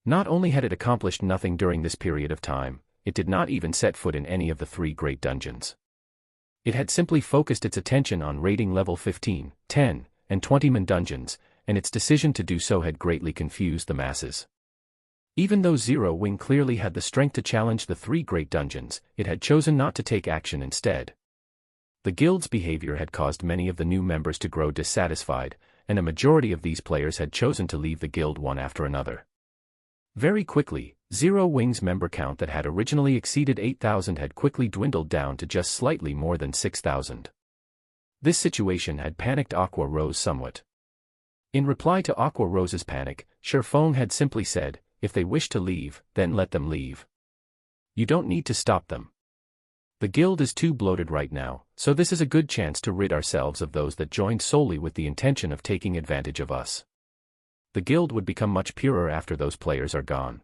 Not only had it accomplished nothing during this period of time, it did not even set foot in any of the three great dungeons. It had simply focused its attention on raiding level 15, 10, and 20-man dungeons, and its decision to do so had greatly confused the masses. Even though Zero Wing clearly had the strength to challenge the three great dungeons, it had chosen not to take action instead. The guild's behavior had caused many of the new members to grow dissatisfied, and a majority of these players had chosen to leave the guild one after another. Very quickly, Zero Wing's member count that had originally exceeded 8,000 had quickly dwindled down to just slightly more than 6,000. This situation had panicked Aqua Rose somewhat. In reply to Aqua Rose's panic, Shifeng had simply said, "If they wish to leave, then let them leave. You don't need to stop them. The guild is too bloated right now, so this is a good chance to rid ourselves of those that joined solely with the intention of taking advantage of us. The guild would become much purer after those players are gone."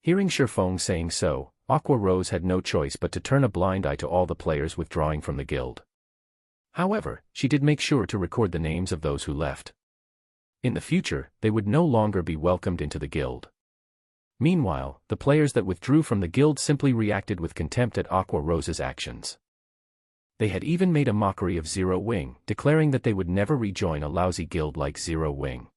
Hearing Shifeng saying so, Aqua Rose had no choice but to turn a blind eye to all the players withdrawing from the guild. However, she did make sure to record the names of those who left. In the future, they would no longer be welcomed into the guild. Meanwhile, the players that withdrew from the guild simply reacted with contempt at Aqua Rose's actions. They had even made a mockery of Zero Wing, declaring that they would never rejoin a lousy guild like Zero Wing.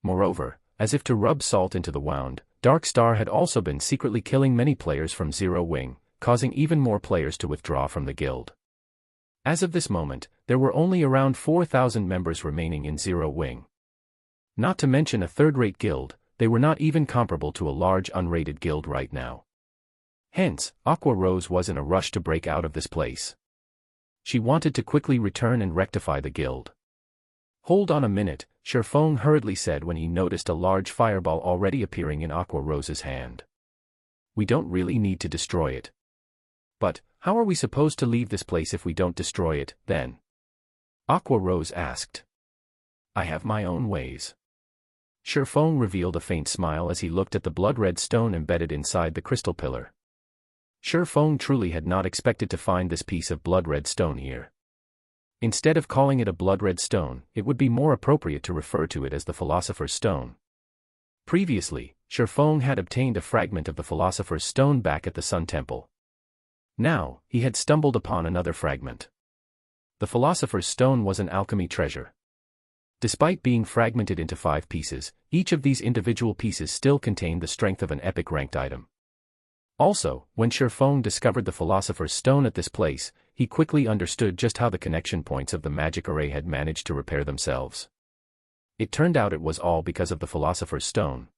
Moreover, as if to rub salt into the wound, Dark Star had also been secretly killing many players from Zero Wing, causing even more players to withdraw from the guild. As of this moment, there were only around 4,000 members remaining in Zero Wing. Not to mention a third-rate guild, they were not even comparable to a large unrated guild right now. Hence, Aqua Rose was in a rush to break out of this place. She wanted to quickly return and rectify the guild. "Hold on a minute," Shifeng hurriedly said when he noticed a large fireball already appearing in Aqua Rose's hand. "We don't really need to destroy it." "But, how are we supposed to leave this place if we don't destroy it, then?" Aqua Rose asked. "I have my own ways." Shifeng revealed a faint smile as he looked at the blood-red stone embedded inside the crystal pillar. Shifeng truly had not expected to find this piece of blood-red stone here. Instead of calling it a blood-red stone, it would be more appropriate to refer to it as the Philosopher's Stone. Previously, Shifeng had obtained a fragment of the Philosopher's Stone back at the Sun Temple. Now, he had stumbled upon another fragment. The Philosopher's Stone was an alchemy treasure. Despite being fragmented into 5 pieces, each of these individual pieces still contained the strength of an epic ranked item. Also, when Shifeng discovered the Philosopher's Stone at this place, he quickly understood just how the connection points of the magic array had managed to repair themselves. It turned out it was all because of the Philosopher's Stone.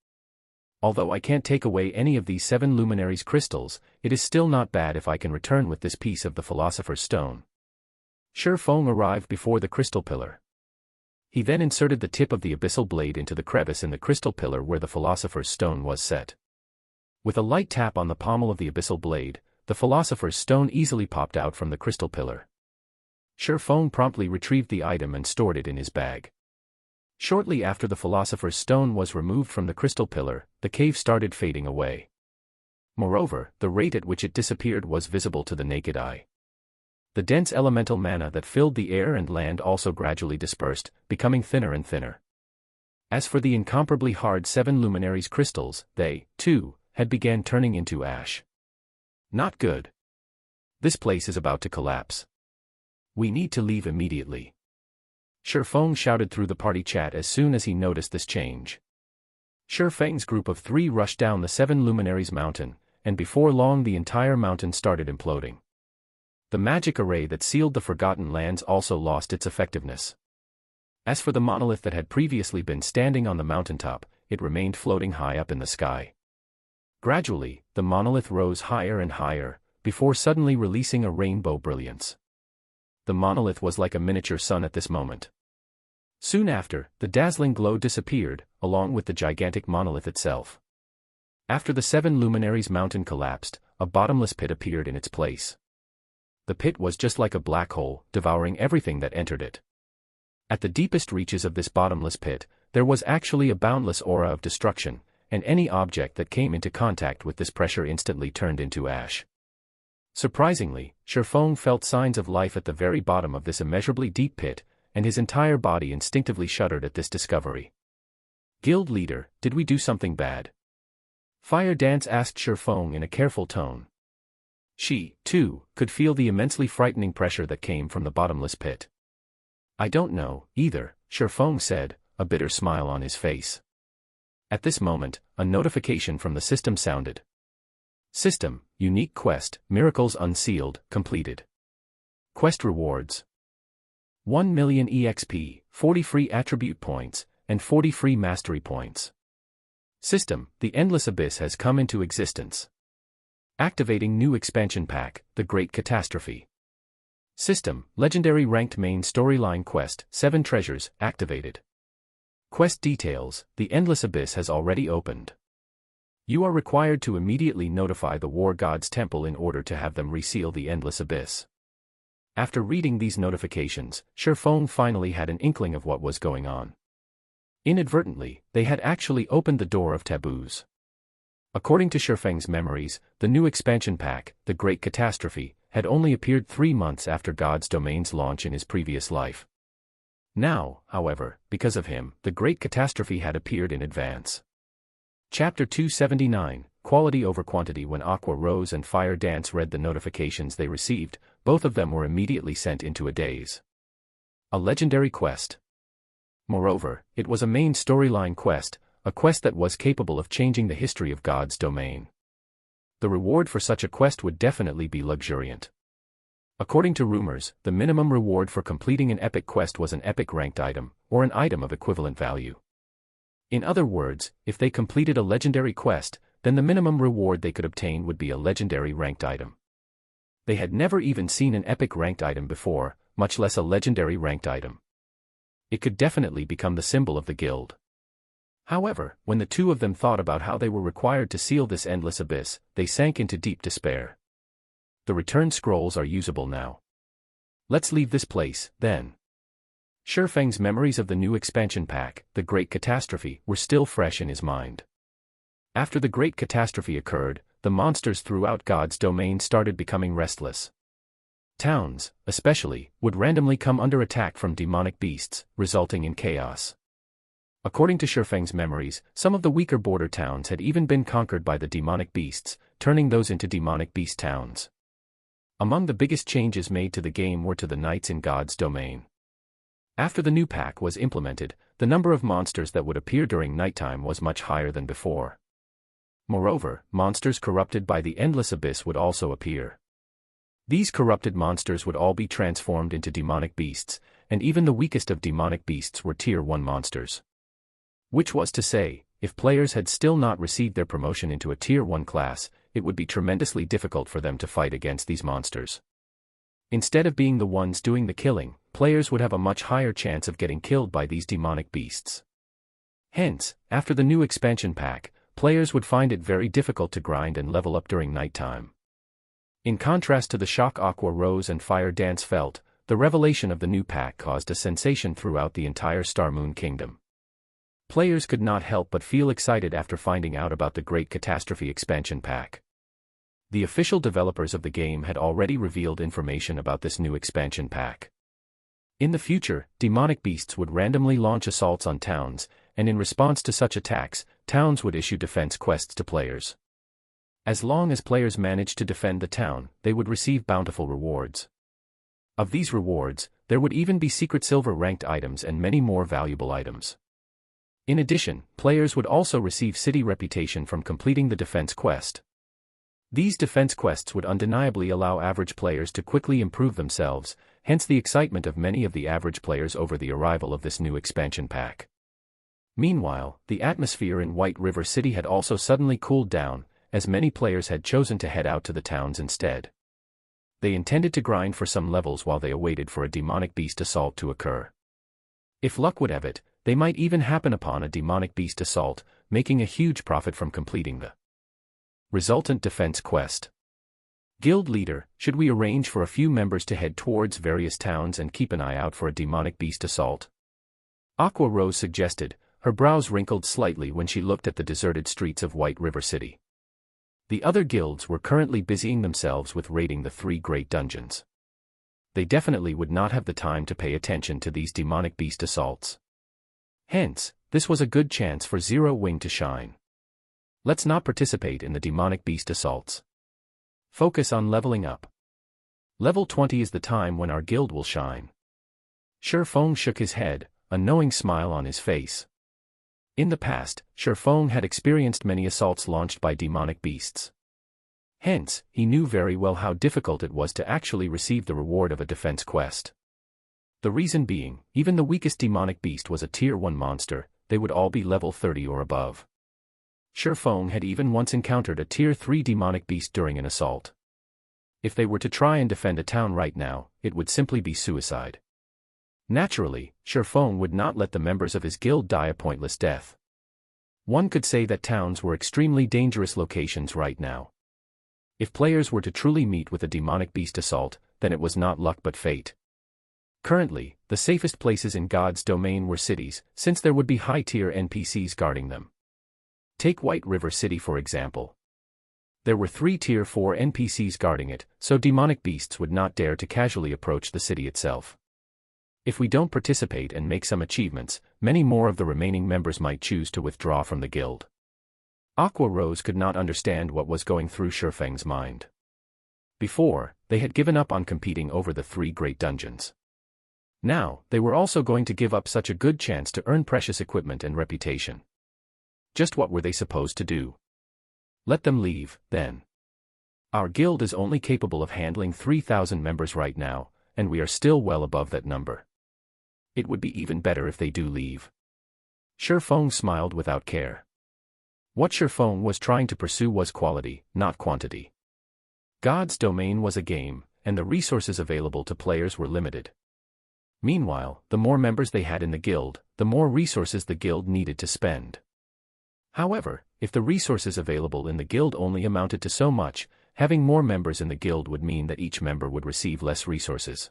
Although I can't take away any of these 7 luminaries crystals, it is still not bad if I can return with this piece of the Philosopher's Stone. Shifeng arrived before the crystal pillar. He then inserted the tip of the abyssal blade into the crevice in the crystal pillar where the Philosopher's Stone was set. With a light tap on the pommel of the abyssal blade, the Philosopher's Stone easily popped out from the crystal pillar. Shifeng promptly retrieved the item and stored it in his bag. Shortly after the Philosopher's Stone was removed from the crystal pillar, the cave started fading away. Moreover, the rate at which it disappeared was visible to the naked eye. The dense elemental mana that filled the air and land also gradually dispersed, becoming thinner and thinner. As for the incomparably hard 7 luminaries crystals, they, too, had began turning into ash. Not good. This place is about to collapse. We need to leave immediately. Shifeng shouted through the party chat as soon as he noticed this change. Shifeng's group of 3 rushed down the 7 luminaries mountain, and before long the entire mountain started imploding. The magic array that sealed the Forgotten Lands also lost its effectiveness. As for the monolith that had previously been standing on the mountaintop, it remained floating high up in the sky. Gradually, the monolith rose higher and higher, before suddenly releasing a rainbow brilliance. The monolith was like a miniature sun at this moment. Soon after, the dazzling glow disappeared, along with the gigantic monolith itself. After the 7 luminaries mountain collapsed, a bottomless pit appeared in its place. The pit was just like a black hole, devouring everything that entered it. At the deepest reaches of this bottomless pit, there was actually a boundless aura of destruction, and any object that came into contact with this pressure instantly turned into ash. Surprisingly, Shifeng felt signs of life at the very bottom of this immeasurably deep pit, and his entire body instinctively shuddered at this discovery. "Guild leader, did we do something bad?" Fire Dance asked Shifeng in a careful tone. She, too, could feel the immensely frightening pressure that came from the bottomless pit. "I don't know, either," Shifeng said, a bitter smile on his face. At this moment, a notification from the system sounded. System, unique quest, Miracles Unsealed, completed. Quest rewards: 1 million EXP, 40 free attribute points, and 40 free mastery points. System: the Endless Abyss has come into existence. Activating new expansion pack, The Great Catastrophe. System: legendary ranked main storyline quest, 7 treasures, activated. Quest details: the Endless Abyss has already opened. You are required to immediately notify the War God's Temple in order to have them reseal the Endless Abyss. After reading these notifications, Shifeng finally had an inkling of what was going on. Inadvertently, they had actually opened the door of taboos. According to Shifeng's memories, the new expansion pack, The Great Catastrophe, had only appeared 3 months after God's Domain's launch in his previous life. Now, however, because of him, The Great Catastrophe had appeared in advance. Chapter 279, Quality over Quantity. When Aqua Rose and Fire Dance read the notifications they received, both of them were immediately sent into a daze. A legendary quest. Moreover, it was a main storyline quest, a quest that was capable of changing the history of God's domain. The reward for such a quest would definitely be luxuriant. According to rumors, the minimum reward for completing an epic quest was an epic ranked item, or an item of equivalent value. In other words, if they completed a legendary quest, then the minimum reward they could obtain would be a legendary ranked item. They had never even seen an epic ranked item before, much less a legendary ranked item. It could definitely become the symbol of the guild. However, when the two of them thought about how they were required to seal this endless abyss, they sank into deep despair. The return scrolls are usable now. Let's leave this place, then. Shifeng's memories of the new expansion pack, The Great Catastrophe, were still fresh in his mind. After the Great Catastrophe occurred, the monsters throughout God's domain started becoming restless. Towns, especially, would randomly come under attack from demonic beasts, resulting in chaos. According to Shifeng's memories, some of the weaker border towns had even been conquered by the demonic beasts, turning those into demonic beast towns. Among the biggest changes made to the game were to the knights in God's domain. After the new pack was implemented, the number of monsters that would appear during nighttime was much higher than before. Moreover, monsters corrupted by the Endless Abyss would also appear. These corrupted monsters would all be transformed into demonic beasts, and even the weakest of demonic beasts were Tier 1 monsters. Which was to say, if players had still not received their promotion into a Tier 1 class, it would be tremendously difficult for them to fight against these monsters. Instead of being the ones doing the killing, players would have a much higher chance of getting killed by these demonic beasts. Hence, after the new expansion pack, players would find it very difficult to grind and level up during nighttime. In contrast to the shock Aqua Rose and Fire Dance felt, the revelation of the new pack caused a sensation throughout the entire Star Moon Kingdom. Players could not help but feel excited after finding out about the Great Catastrophe expansion pack. The official developers of the game had already revealed information about this new expansion pack. In the future, demonic beasts would randomly launch assaults on towns, and in response to such attacks, towns would issue defense quests to players. As long as players managed to defend the town, they would receive bountiful rewards. Of these rewards, there would even be secret silver ranked items and many more valuable items. In addition, players would also receive city reputation from completing the defense quest. These defense quests would undeniably allow average players to quickly improve themselves, hence the excitement of many of the average players over the arrival of this new expansion pack. Meanwhile, the atmosphere in White River City had also suddenly cooled down, as many players had chosen to head out to the towns instead. They intended to grind for some levels while they awaited for a demonic beast assault to occur. If luck would have it, they might even happen upon a demonic beast assault, making a huge profit from completing the resultant defense quest. Guild leader, should we arrange for a few members to head towards various towns and keep an eye out for a demonic beast assault? Aqua Rose suggested, her brows wrinkled slightly when she looked at the deserted streets of White River City. The other guilds were currently busying themselves with raiding the 3 great dungeons. They definitely would not have the time to pay attention to these demonic beast assaults. Hence, this was a good chance for Zero Wing to shine. Let's not participate in the demonic beast assaults. Focus on leveling up. Level 20 is the time when our guild will shine. Shifeng shook his head, a knowing smile on his face. In the past, Shifeng had experienced many assaults launched by demonic beasts. Hence, he knew very well how difficult it was to actually receive the reward of a defense quest. The reason being, even the weakest demonic beast was a Tier 1 monster, they would all be level 30 or above. Feng had even once encountered a Tier 3 demonic beast during an assault. If they were to try and defend a town right now, it would simply be suicide. Naturally, Feng would not let the members of his guild die a pointless death. One could say that towns were extremely dangerous locations right now. If players were to truly meet with a demonic beast assault, then it was not luck but fate. Currently, the safest places in God's domain were cities, since there would be high-tier NPCs guarding them. Take White River City for example. There were 3 Tier 4 NPCs guarding it, so demonic beasts would not dare to casually approach the city itself. If we don't participate and make some achievements, many more of the remaining members might choose to withdraw from the guild. Aqua Rose could not understand what was going through Feng's mind. Before, they had given up on competing over the 3 great dungeons. Now, they were also going to give up such a good chance to earn precious equipment and reputation. Just what were they supposed to do? Let them leave, then. Our guild is only capable of handling 3,000 members right now, and we are still well above that number. It would be even better if they do leave. Feng smiled without care. What Feng was trying to pursue was quality, not quantity. God's domain was a game, and the resources available to players were limited. Meanwhile, the more members they had in the guild, the more resources the guild needed to spend. However, if the resources available in the guild only amounted to so much, having more members in the guild would mean that each member would receive less resources.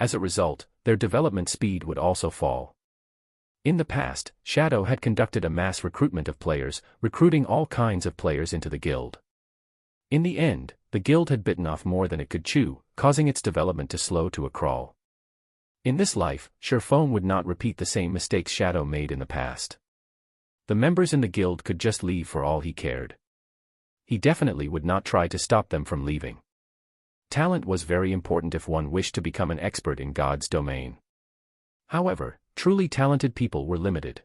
As a result, their development speed would also fall. In the past, Shadow had conducted a mass recruitment of players, recruiting all kinds of players into the guild. In the end, the guild had bitten off more than it could chew, causing its development to slow to a crawl. In this life, Feng would not repeat the same mistakes Shadow made in the past. The members in the guild could just leave for all he cared. He definitely would not try to stop them from leaving. Talent was very important if one wished to become an expert in God's domain. However, truly talented people were limited.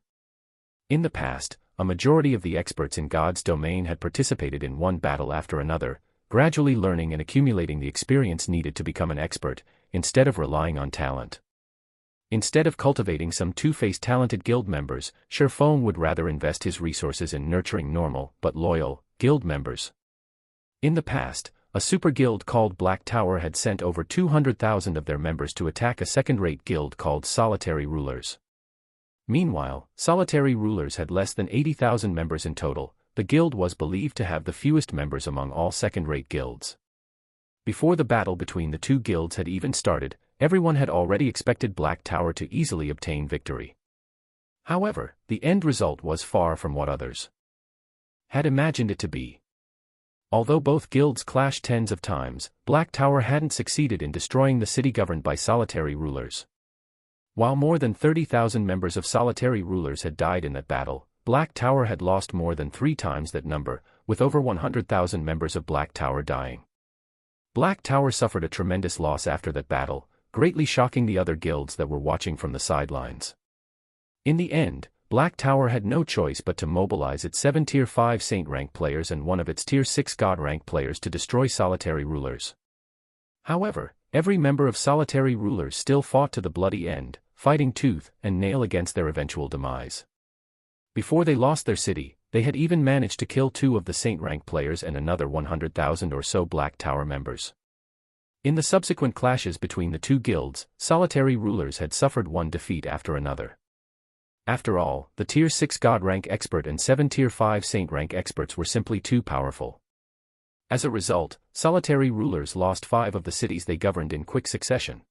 In the past, a majority of the experts in God's domain had participated in one battle after another, gradually learning and accumulating the experience needed to become an expert, instead of relying on talent. Instead of cultivating some two-faced talented guild members, Feng would rather invest his resources in nurturing normal, but loyal, guild members. In the past, a super guild called Black Tower had sent over 200,000 of their members to attack a second-rate guild called Solitary Rulers. Meanwhile, Solitary Rulers had less than 80,000 members in total. The guild was believed to have the fewest members among all second-rate guilds. Before the battle between the two guilds had even started, everyone had already expected Black Tower to easily obtain victory. However, the end result was far from what others had imagined it to be. Although both guilds clashed tens of times, Black Tower hadn't succeeded in destroying the city governed by Solitary Rulers. While more than 30,000 members of Solitary Rulers had died in that battle, Black Tower had lost more than 3 times that number, with over 100,000 members of Black Tower dying. Black Tower suffered a tremendous loss after that battle, greatly shocking the other guilds that were watching from the sidelines. In the end, Black Tower had no choice but to mobilize its 7 Tier 5 Saint rank players and one of its Tier 6 God rank players to destroy Solitary Rulers. However, every member of Solitary Rulers still fought to the bloody end, fighting tooth and nail against their eventual demise. Before they lost their city, they had even managed to kill 2 of the Saint rank players and another 100,000 or so Black Tower members. In the subsequent clashes between the two guilds, Solitary Rulers had suffered one defeat after another. After all, the Tier 6 God rank expert and 7 Tier 5 Saint rank experts were simply too powerful. As a result, Solitary Rulers lost 5 of the cities they governed in quick succession.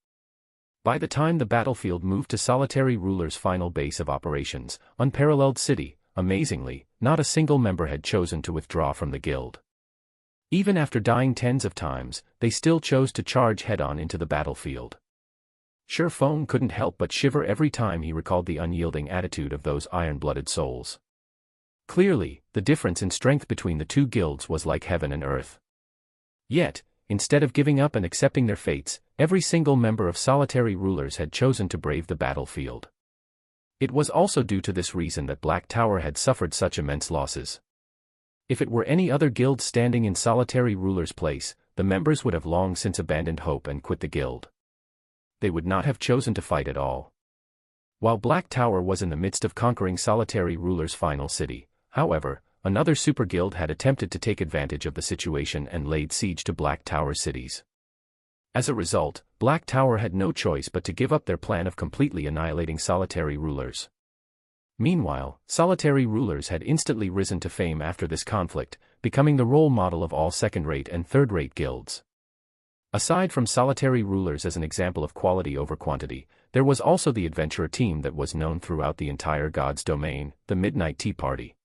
By the time the battlefield moved to Solitary Rulers' final base of operations, Unparalleled City, amazingly, not a single member had chosen to withdraw from the guild. Even after dying tens of times, they still chose to charge head-on into the battlefield. Feng couldn't help but shiver every time he recalled the unyielding attitude of those iron-blooded souls. Clearly, the difference in strength between the two guilds was like heaven and earth. Yet, instead of giving up and accepting their fates, every single member of Solitary Rulers had chosen to brave the battlefield. It was also due to this reason that Black Tower had suffered such immense losses. If it were any other guild standing in Solitary Rulers' place, the members would have long since abandoned hope and quit the guild. They would not have chosen to fight at all. While Black Tower was in the midst of conquering Solitary Rulers' final city, however, another super guild had attempted to take advantage of the situation and laid siege to Black Tower cities. As a result, Black Tower had no choice but to give up their plan of completely annihilating solitary rulers. Meanwhile, solitary rulers had instantly risen to fame after this conflict, becoming the role model of all second-rate and third-rate guilds. Aside from solitary rulers as an example of quality over quantity, there was also the adventurer team that was known throughout the entire God's domain, the Midnight Tea Party.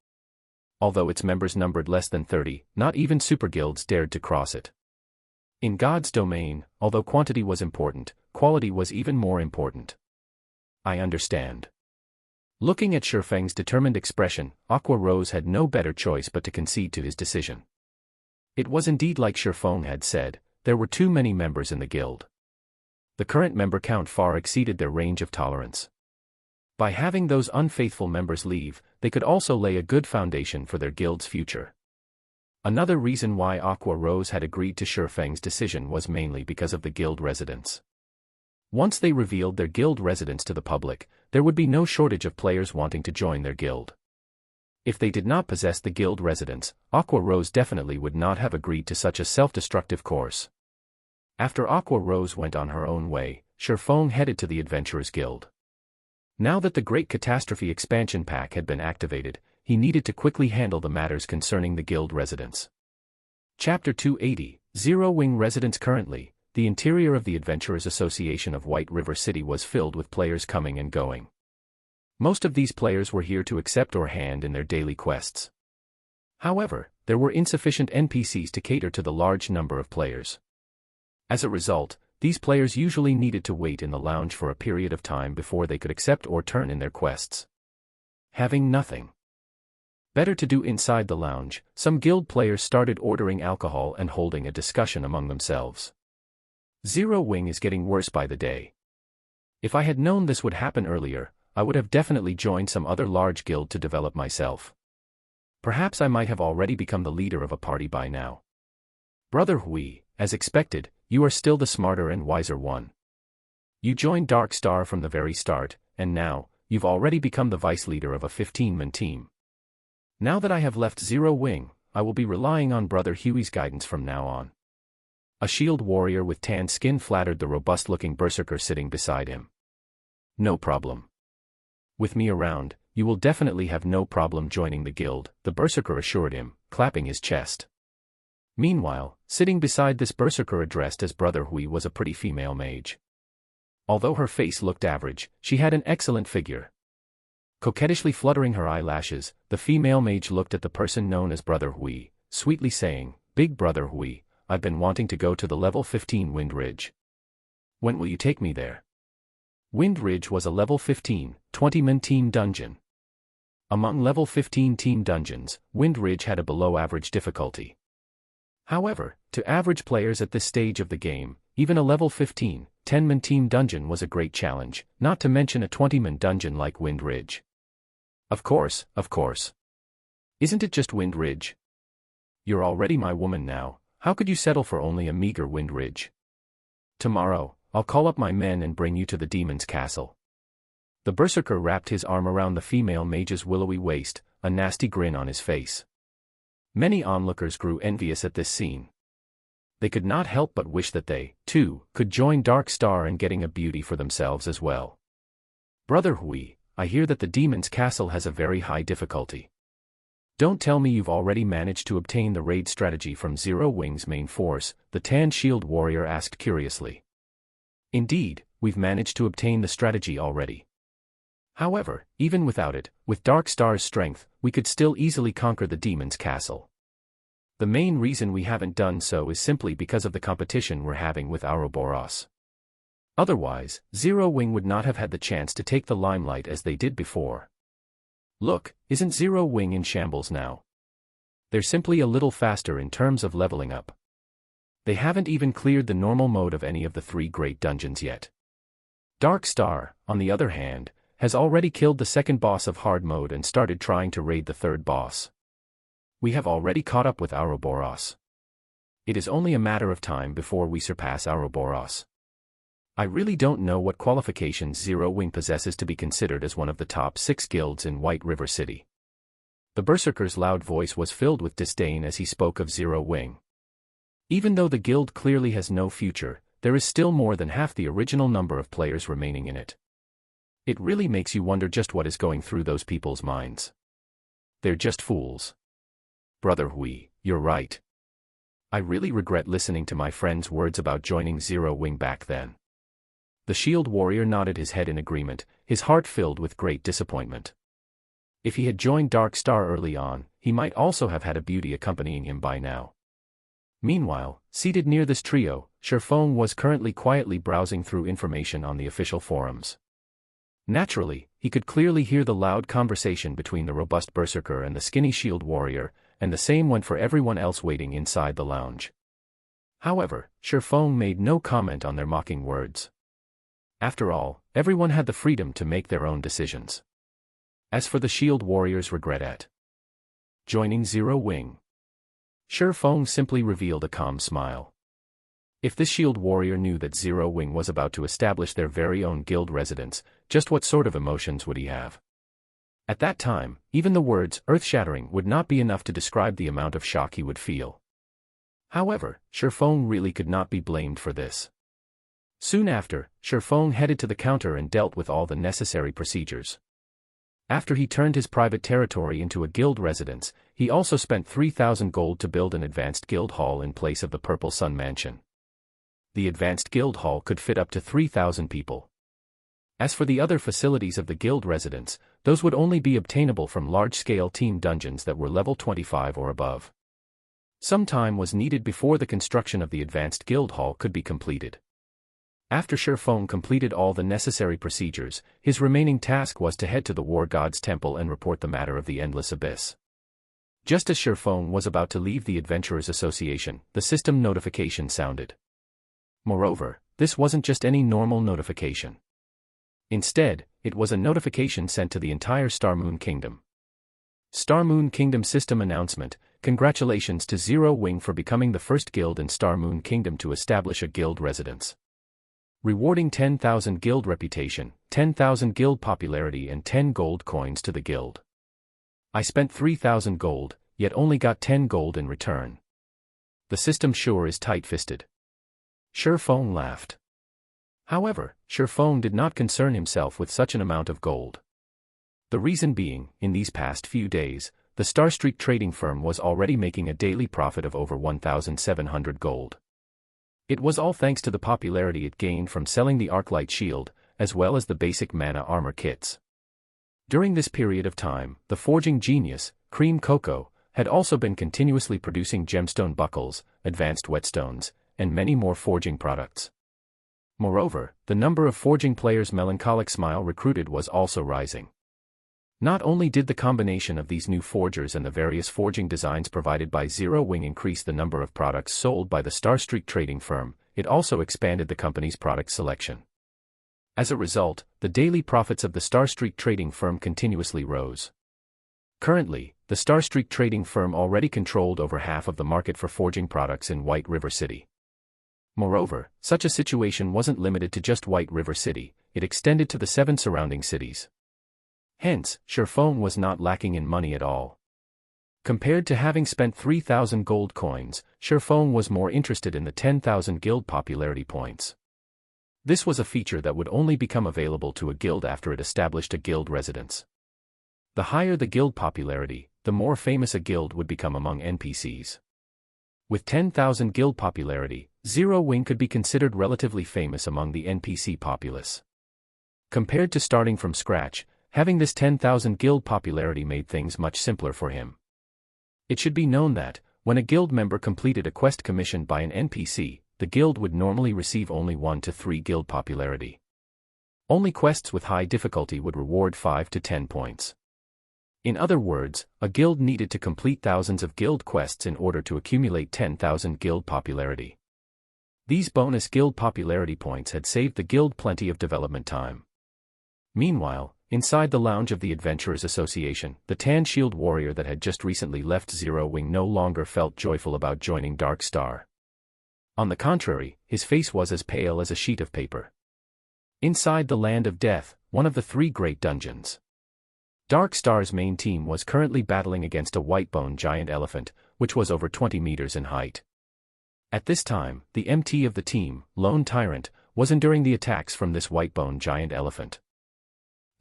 Although its members numbered less than 30, not even super guilds dared to cross it. In God's domain, although quantity was important, quality was even more important. I understand. Looking at Shifeng's determined expression, Aqua Rose had no better choice but to concede to his decision. It was indeed like Shifeng had said, there were too many members in the guild. The current member count far exceeded their range of tolerance. By having those unfaithful members leave, they could also lay a good foundation for their guild's future. Another reason why Aqua Rose had agreed to Shifeng's decision was mainly because of the guild residents. Once they revealed their guild residents to the public, there would be no shortage of players wanting to join their guild. If they did not possess the guild residents, Aqua Rose definitely would not have agreed to such a self-destructive course. After Aqua Rose went on her own way, Shifeng headed to the Adventurers Guild. Now that the Great Catastrophe expansion pack had been activated, he needed to quickly handle the matters concerning the guild residents. Chapter 280, Zero Wing Residents. Currently, the interior of the Adventurers Association of White River City was filled with players coming and going. Most of these players were here to accept or hand in their daily quests. However, there were insufficient NPCs to cater to the large number of players. As a result, these players usually needed to wait in the lounge for a period of time before they could accept or turn in their quests. Having nothing better to do inside the lounge, some guild players started ordering alcohol and holding a discussion among themselves. Zero Wing is getting worse by the day. If I had known this would happen earlier, I would have definitely joined some other large guild to develop myself. Perhaps I might have already become the leader of a party by now. Brother Hui, as expected, you are still the smarter and wiser one. You joined Dark Star from the very start, and now, you've already become the vice leader of a 15-man team. Now that I have left Zero Wing, I will be relying on Brother Huey's guidance from now on. A shield warrior with tan skin flattered the robust-looking berserker sitting beside him. No problem. With me around, you will definitely have no problem joining the guild, the berserker assured him, clapping his chest. Meanwhile, sitting beside this berserker addressed as Brother Hui was a pretty female mage. Although her face looked average, she had an excellent figure. Coquettishly fluttering her eyelashes, the female mage looked at the person known as Brother Hui, sweetly saying, "Big Brother Hui, I've been wanting to go to the level 15 Wind Ridge. When will you take me there?" Wind Ridge was a level 15, 20-man team dungeon. Among level 15 team dungeons, Wind Ridge had a below-average difficulty. However, to average players at this stage of the game, even a level 15, 10-man team dungeon was a great challenge, not to mention a 20-man dungeon like Wind Ridge. Of course. Isn't it just Wind Ridge? You're already my woman now, how could you settle for only a meager Wind Ridge? Tomorrow, I'll call up my men and bring you to the demon's castle. The berserker wrapped his arm around the female mage's willowy waist, a nasty grin on his face. Many onlookers grew envious at this scene. They could not help but wish that they, too, could join Dark Star in getting a beauty for themselves as well. Brother Hui, I hear that the demon's castle has a very high difficulty. Don't tell me you've already managed to obtain the raid strategy from Zero Wing's main force, the tan shield warrior asked curiously. Indeed, we've managed to obtain the strategy already. However, even without it, with Dark Star's strength, we could still easily conquer the demon's castle. The main reason we haven't done so is simply because of the competition we're having with Ouroboros. Otherwise, Zero Wing would not have had the chance to take the limelight as they did before. Look, isn't Zero Wing in shambles now? They're simply a little faster in terms of leveling up. They haven't even cleared the normal mode of any of the 3 great dungeons yet. Dark Star, on the other hand, has already killed the second boss of hard mode and started trying to raid the third boss. We have already caught up with Ouroboros. It is only a matter of time before we surpass Ouroboros. I really don't know what qualifications Zero Wing possesses to be considered as one of the top 6 guilds in White River City. The berserker's loud voice was filled with disdain as he spoke of Zero Wing. Even though the guild clearly has no future, there is still more than half the original number of players remaining in it. It really makes you wonder just what is going through those people's minds. They're just fools. Brother Hui, you're right. I really regret listening to my friend's words about joining Zero Wing back then. The shield warrior nodded his head in agreement, his heart filled with great disappointment. If he had joined Dark Star early on, he might also have had a beauty accompanying him by now. Meanwhile, seated near this trio, Sherfong was currently quietly browsing through information on the official forums. Naturally, he could clearly hear the loud conversation between the robust berserker and the skinny shield warrior, and the same went for everyone else waiting inside the lounge. However, Sherfong made no comment on their mocking words. After all, everyone had the freedom to make their own decisions. As for the shield warrior's regret at joining Zero Wing, Sherfong simply revealed a calm smile. If this shield warrior knew that Zero Wing was about to establish their very own guild residence, just what sort of emotions would he have? At that time, even the words earth-shattering would not be enough to describe the amount of shock he would feel. However, Sherfong really could not be blamed for this. Soon after, Sherfong headed to the counter and dealt with all the necessary procedures. After he turned his private territory into a guild residence, he also spent 3,000 gold to build an advanced guild hall in place of the Purple Sun Mansion. The advanced guild hall could fit up to 3,000 people. As for the other facilities of the guild residence, those would only be obtainable from large-scale team dungeons that were level 25 or above. Some time was needed before the construction of the advanced guild hall could be completed. After Sherfong completed all the necessary procedures, his remaining task was to head to the War God's Temple and report the matter of the Endless Abyss. Just as Sherfong was about to leave the Adventurers Association, the system notification sounded. Moreover, this wasn't just any normal notification. Instead, it was a notification sent to the entire Star Moon Kingdom. Star Moon Kingdom System Announcement: Congratulations to Zero Wing for becoming the first guild in Star Moon Kingdom to establish a guild residence. Rewarding 10,000 guild reputation, 10,000 guild popularity and 10 gold coins to the guild. I spent 3,000 gold, yet only got 10 gold in return. The system sure is tight-fisted. Sherfong laughed. However, Sherfong did not concern himself with such an amount of gold. The reason being, in these past few days, the Starstreak trading firm was already making a daily profit of over 1,700 gold. It was all thanks to the popularity it gained from selling the Arclight Shield, as well as the basic mana armor kits. During this period of time, the forging genius, Cream Cocoa, had also been continuously producing gemstone buckles, advanced whetstones, and many more forging products. Moreover, the number of forging players Melancholic Smile recruited was also rising. Not only did the combination of these new forgers and the various forging designs provided by Zero Wing increase the number of products sold by the Starstreak trading firm, it also expanded the company's product selection. As a result, the daily profits of the Starstreak trading firm continuously rose. Currently, the Starstreak trading firm already controlled over half of the market for forging products in White River City. Moreover, such a situation wasn't limited to just White River City, it extended to the 7 surrounding cities. Hence, Sherfong was not lacking in money at all. Compared to having spent 3,000 gold coins, Sherfong was more interested in the 10,000 guild popularity points. This was a feature that would only become available to a guild after it established a guild residence. The higher the guild popularity, the more famous a guild would become among NPCs. With 10,000 guild popularity, Zero Wing could be considered relatively famous among the NPC populace. Compared to starting from scratch, having this 10,000 guild popularity made things much simpler for him. It should be known that, when a guild member completed a quest commissioned by an NPC, the guild would normally receive only 1 to 3 guild popularity. Only quests with high difficulty would reward 5 to 10 points. In other words, a guild needed to complete thousands of guild quests in order to accumulate 10,000 guild popularity. These bonus guild popularity points had saved the guild plenty of development time. Meanwhile, inside the lounge of the Adventurers Association, the tan shield warrior that had just recently left Zero Wing no longer felt joyful about joining Dark Star. On the contrary, his face was as pale as a sheet of paper. Inside the Land of Death, one of the 3 great dungeons. Dark Star's main team was currently battling against a white-boned giant elephant, which was over 20 meters in height. At this time, the MT of the team, Lone Tyrant, was enduring the attacks from this white-boned giant elephant.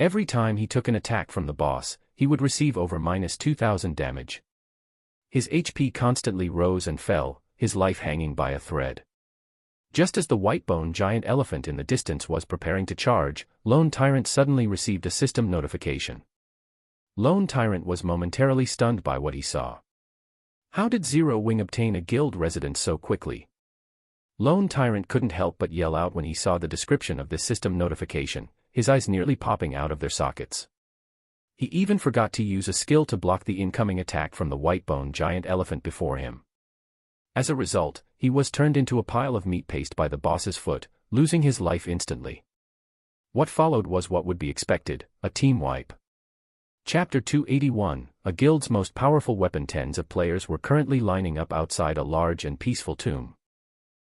Every time he took an attack from the boss, he would receive over -2,000 damage. His HP constantly rose and fell, his life hanging by a thread. Just as the white-boned giant elephant in the distance was preparing to charge, Lone Tyrant suddenly received a system notification. Lone Tyrant was momentarily stunned by what he saw. How did Zero Wing obtain a guild residence so quickly? Lone Tyrant couldn't help but yell out when he saw the description of this system notification, his eyes nearly popping out of their sockets. He even forgot to use a skill to block the incoming attack from the white-boned giant elephant before him. As a result, he was turned into a pile of meat paste by the boss's foot, losing his life instantly. What followed was what would be expected, a team wipe. Chapter 281, a guild's most powerful weapon. Tens of players were currently lining up outside a large and peaceful tomb.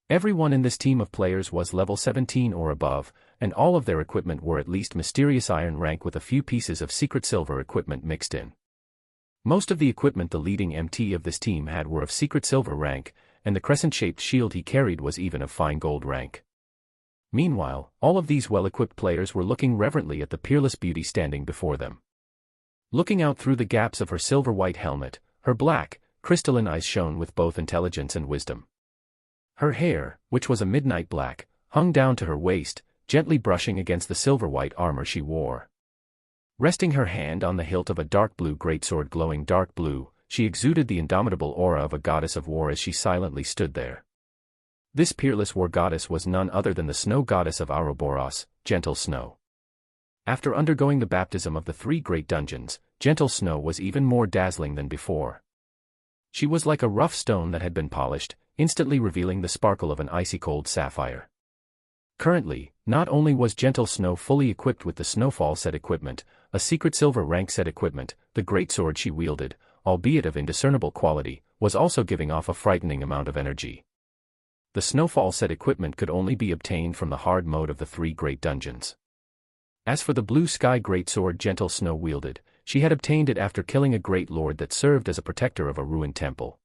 Everyone in this team of players was level 17 or above, and all of their equipment were at least mysterious iron rank with a few pieces of secret silver equipment mixed in. Most of the equipment the leading MT of this team had were of secret silver rank, and the crescent-shaped shield he carried was even of fine gold rank. Meanwhile, all of these well-equipped players were looking reverently at the peerless beauty standing before them. Looking out through the gaps of her silver-white helmet, her black, crystalline eyes shone with both intelligence and wisdom. Her hair, which was a midnight black, hung down to her waist, gently brushing against the silver-white armor she wore. Resting her hand on the hilt of a dark blue greatsword glowing dark blue, she exuded the indomitable aura of a goddess of war as she silently stood there. This peerless war goddess was none other than the snow goddess of Ouroboros, Gentle Snow. After undergoing the baptism of the three great dungeons, Gentle Snow was even more dazzling than before. She was like a rough stone that had been polished, instantly revealing the sparkle of an icy-cold sapphire. Currently, not only was Gentle Snow fully equipped with the Snowfall set equipment, a secret silver rank set equipment, the greatsword she wielded, albeit of indiscernible quality, was also giving off a frightening amount of energy. The Snowfall set equipment could only be obtained from the hard mode of the three great dungeons. As for the blue sky greatsword Gentle Snow wielded, she had obtained it after killing a great lord that served as a protector of a ruined temple.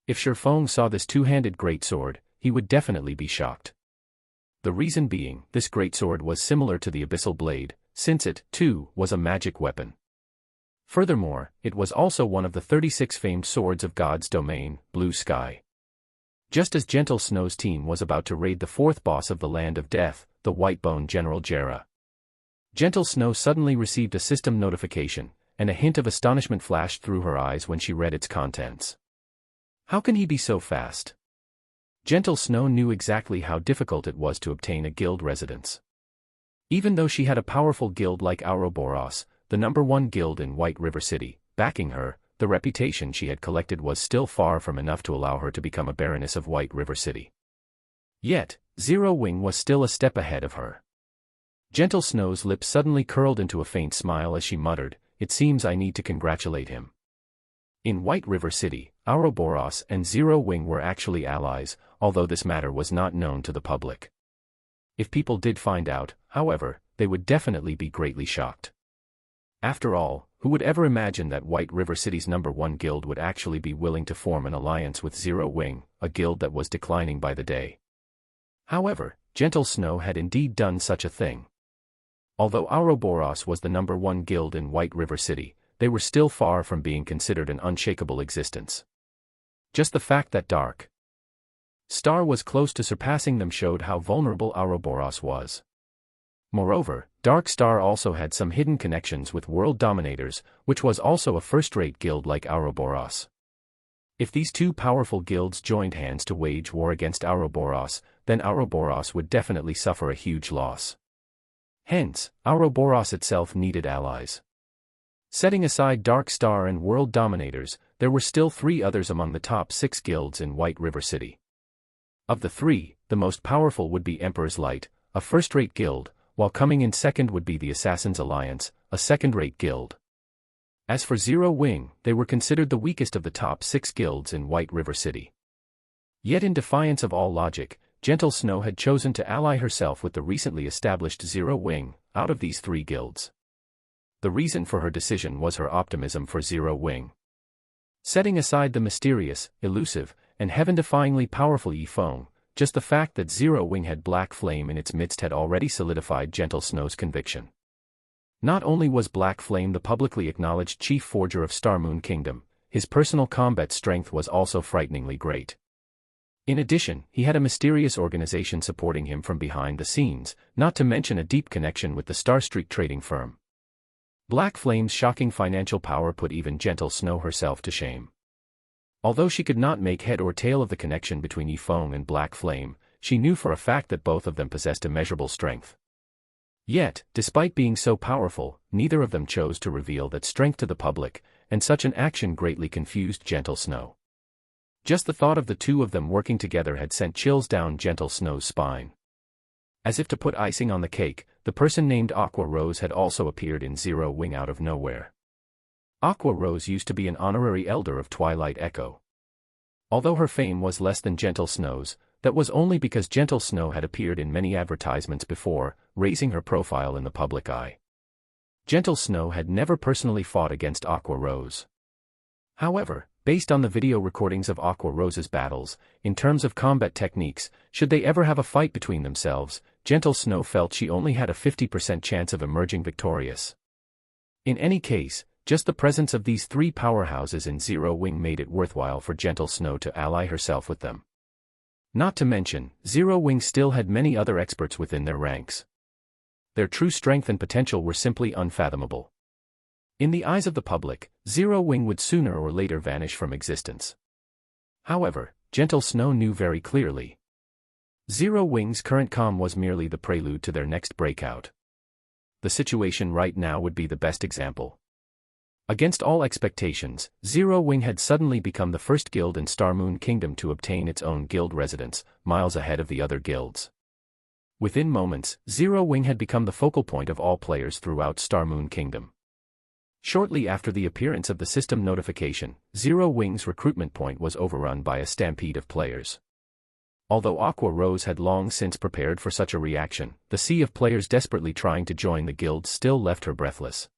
If Shurfeng saw this two-handed greatsword, he would definitely be shocked. The reason being, this greatsword was similar to the Abyssal Blade, since it, too, was a magic weapon. Furthermore, it was also one of the 36 famed swords of God's domain, Blue Sky. Just as Gentle Snow's team was about to raid the fourth boss of the Land of Death, the White-Boned General Jera, Gentle Snow suddenly received a system notification, and a hint of astonishment flashed through her eyes when she read its contents. How can he be so fast? Gentle Snow knew exactly how difficult it was to obtain a guild residence. Even though she had a powerful guild like Ouroboros, the #1 guild in White River City, backing her, the reputation she had collected was still far from enough to allow her to become a Baroness of White River City. Yet, Zero Wing was still a step ahead of her. Gentle Snow's lips suddenly curled into a faint smile as she muttered, "It seems I need to congratulate him." In White River City, Ouroboros and Zero Wing were actually allies, although this matter was not known to the public. If people did find out, however, they would definitely be greatly shocked. After all, who would ever imagine that White River City's #1 guild would actually be willing to form an alliance with Zero Wing, a guild that was declining by the day? However, Gentle Snow had indeed done such a thing. Although Ouroboros was the #1 guild in White River City, they were still far from being considered an unshakable existence. Just the fact that Dark Star was close to surpassing them showed how vulnerable Ouroboros was. Moreover, Dark Star also had some hidden connections with world dominators, which was also a first-rate guild like Ouroboros. If these two powerful guilds joined hands to wage war against Ouroboros, then Ouroboros would definitely suffer a huge loss. Hence, Ouroboros itself needed allies. Setting aside Dark Star and world dominators, there were still 3 others among the top 6 guilds in White River City. Of the 3, the most powerful would be Emperor's Light, a first-rate guild, while coming in second would be the Assassin's Alliance, a second-rate guild. As for Zero Wing, they were considered the weakest of the top 6 guilds in White River City. Yet in defiance of all logic, Gentle Snow had chosen to ally herself with the recently established Zero Wing, out of these 3 guilds. The reason for her decision was her optimism for Zero Wing. Setting aside the mysterious, elusive, and heaven-defyingly powerful Yifeng, just the fact that Zero Wing had Black Flame in its midst had already solidified Gentle Snow's conviction. Not only was Black Flame the publicly acknowledged chief forger of Star Moon Kingdom, his personal combat strength was also frighteningly great. In addition, he had a mysterious organization supporting him from behind the scenes, not to mention a deep connection with the Starstreak trading firm. Black Flame's shocking financial power put even Gentle Snow herself to shame. Although she could not make head or tail of the connection between Yifeng and Black Flame, she knew for a fact that both of them possessed immeasurable strength. Yet, despite being so powerful, neither of them chose to reveal that strength to the public, and such an action greatly confused Gentle Snow. Just the thought of the two of them working together had sent chills down Gentle Snow's spine. As if to put icing on the cake, the person named Aqua Rose had also appeared in Zero Wing out of nowhere. Aqua Rose used to be an honorary elder of Twilight Echo. Although her fame was less than Gentle Snow's, that was only because Gentle Snow had appeared in many advertisements before, raising her profile in the public eye. Gentle Snow had never personally fought against Aqua Rose. However, based on the video recordings of Aqua Rose's battles, in terms of combat techniques, should they ever have a fight between themselves, Gentle Snow felt she only had a 50% chance of emerging victorious. In any case, just the presence of these three powerhouses in Zero Wing made it worthwhile for Gentle Snow to ally herself with them. Not to mention, Zero Wing still had many other experts within their ranks. Their true strength and potential were simply unfathomable. In the eyes of the public, Zero Wing would sooner or later vanish from existence. However, Gentle Snow knew very clearly. Zero Wing's current calm was merely the prelude to their next breakout. The situation right now would be the best example. Against all expectations, Zero Wing had suddenly become the first guild in Star Moon Kingdom to obtain its own guild residence, miles ahead of the other guilds. Within moments, Zero Wing had become the focal point of all players throughout Star Moon Kingdom. Shortly after the appearance of the system notification, Zero Wing's recruitment point was overrun by a stampede of players. Although Aqua Rose had long since prepared for such a reaction, the sea of players desperately trying to join the guild still left her breathless.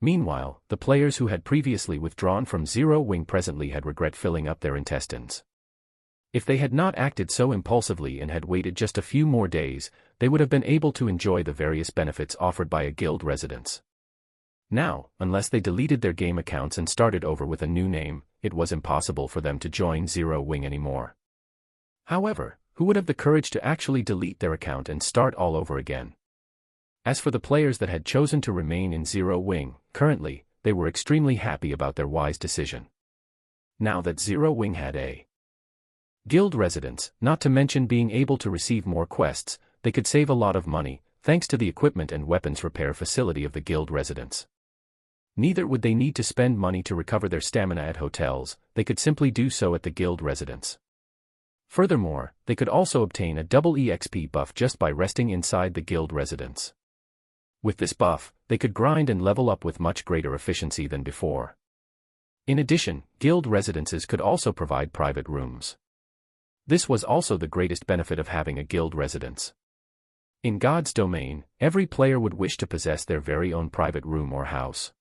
Meanwhile, the players who had previously withdrawn from Zero Wing presently had regret filling up their intestines. If they had not acted so impulsively and had waited just a few more days, they would have been able to enjoy the various benefits offered by a guild residence. Now, unless they deleted their game accounts and started over with a new name, it was impossible for them to join Zero Wing anymore. However, who would have the courage to actually delete their account and start all over again? As for the players that had chosen to remain in Zero Wing, currently, they were extremely happy about their wise decision. Now that Zero Wing had a guild residence, not to mention being able to receive more quests, they could save a lot of money, thanks to the equipment and weapons repair facility of the guild residence. Neither would they need to spend money to recover their stamina at hotels, they could simply do so at the guild residence. Furthermore, they could also obtain a double EXP buff just by resting inside the guild residence. With this buff, they could grind and level up with much greater efficiency than before. In addition, guild residences could also provide private rooms. This was also the greatest benefit of having a guild residence. In God's domain, every player would wish to possess their very own private room or house.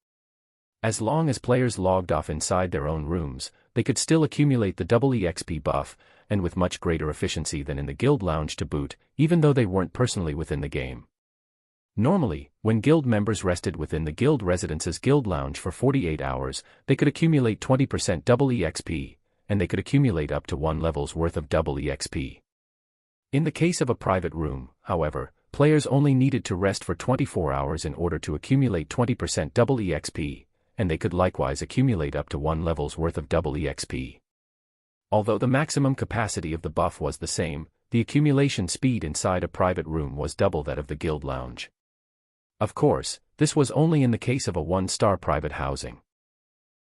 As long as players logged off inside their own rooms, they could still accumulate the double EXP buff, and with much greater efficiency than in the guild lounge to boot, even though they weren't personally within the game. Normally, when guild members rested within the guild residence's guild lounge for 48 hours, they could accumulate 20% double EXP, and they could accumulate up to 1 level's worth of double EXP. In the case of a private room, however, players only needed to rest for 24 hours in order to accumulate 20% double EXP, and they could likewise accumulate up to 1 level's worth of double EXP. Although the maximum capacity of the buff was the same, the accumulation speed inside a private room was double that of the guild lounge. Of course, this was only in the case of a 1-star private housing.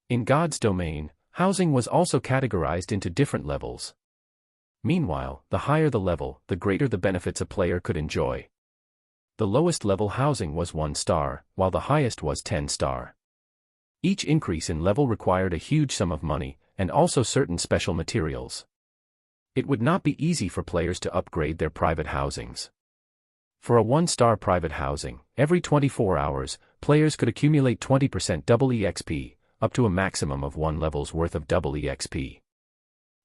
In God's domain, housing was also categorized into different levels. Meanwhile, the higher the level, the greater the benefits a player could enjoy. The lowest level housing was 1 star, while the highest was 10 star. Each increase in level required a huge sum of money, and also certain special materials. It would not be easy for players to upgrade their private housings. For a 1-star private housing, every 24 hours, players could accumulate 20% double EXP, up to a maximum of 1 level's worth of double EXP.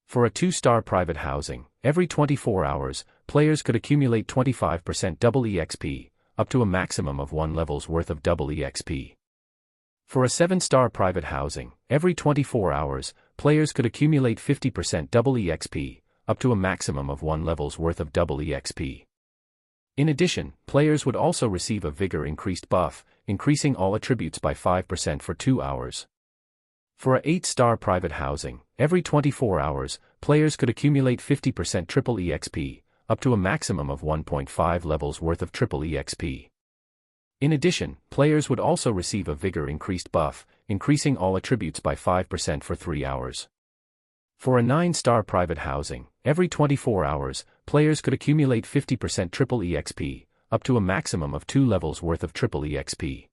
For a 2-star private housing, every 24 hours, players could accumulate 25% double EXP, up to a maximum of 1 level's worth of double EXP. For a 7-star private housing, every 24 hours, players could accumulate 50% double EXP, up to a maximum of 1 level's worth of double EXP. In addition, players would also receive a vigor increased buff, increasing all attributes by 5% for 2 hours. For a 8-star private housing, every 24 hours, players could accumulate 50% triple EXP, up to a maximum of 1.5 levels worth of triple EXP. In addition, players would also receive a vigor increased buff, increasing all attributes by 5% for 3 hours. For a 9-star private housing, every 24 hours, players could accumulate 50% triple EXP, up to a maximum of 2 levels worth of triple EXP.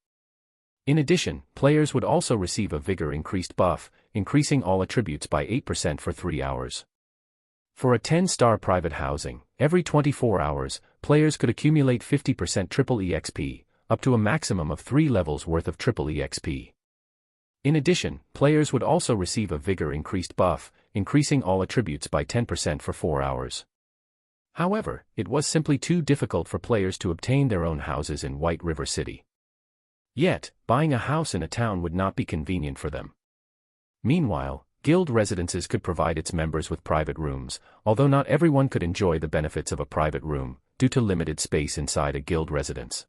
In addition, players would also receive a vigor increased buff, increasing all attributes by 8% for 3 hours. For a 10-star private housing, every 24 hours, players could accumulate 50% triple EXP, up to a maximum of 3 levels worth of triple EXP. In addition, players would also receive a vigor increased buff, increasing all attributes by 10% for 4 hours. However, it was simply too difficult for players to obtain their own houses in White River City. Yet, buying a house in a town would not be convenient for them. Meanwhile, guild residences could provide its members with private rooms, although not everyone could enjoy the benefits of a private room, due to limited space inside a guild residence.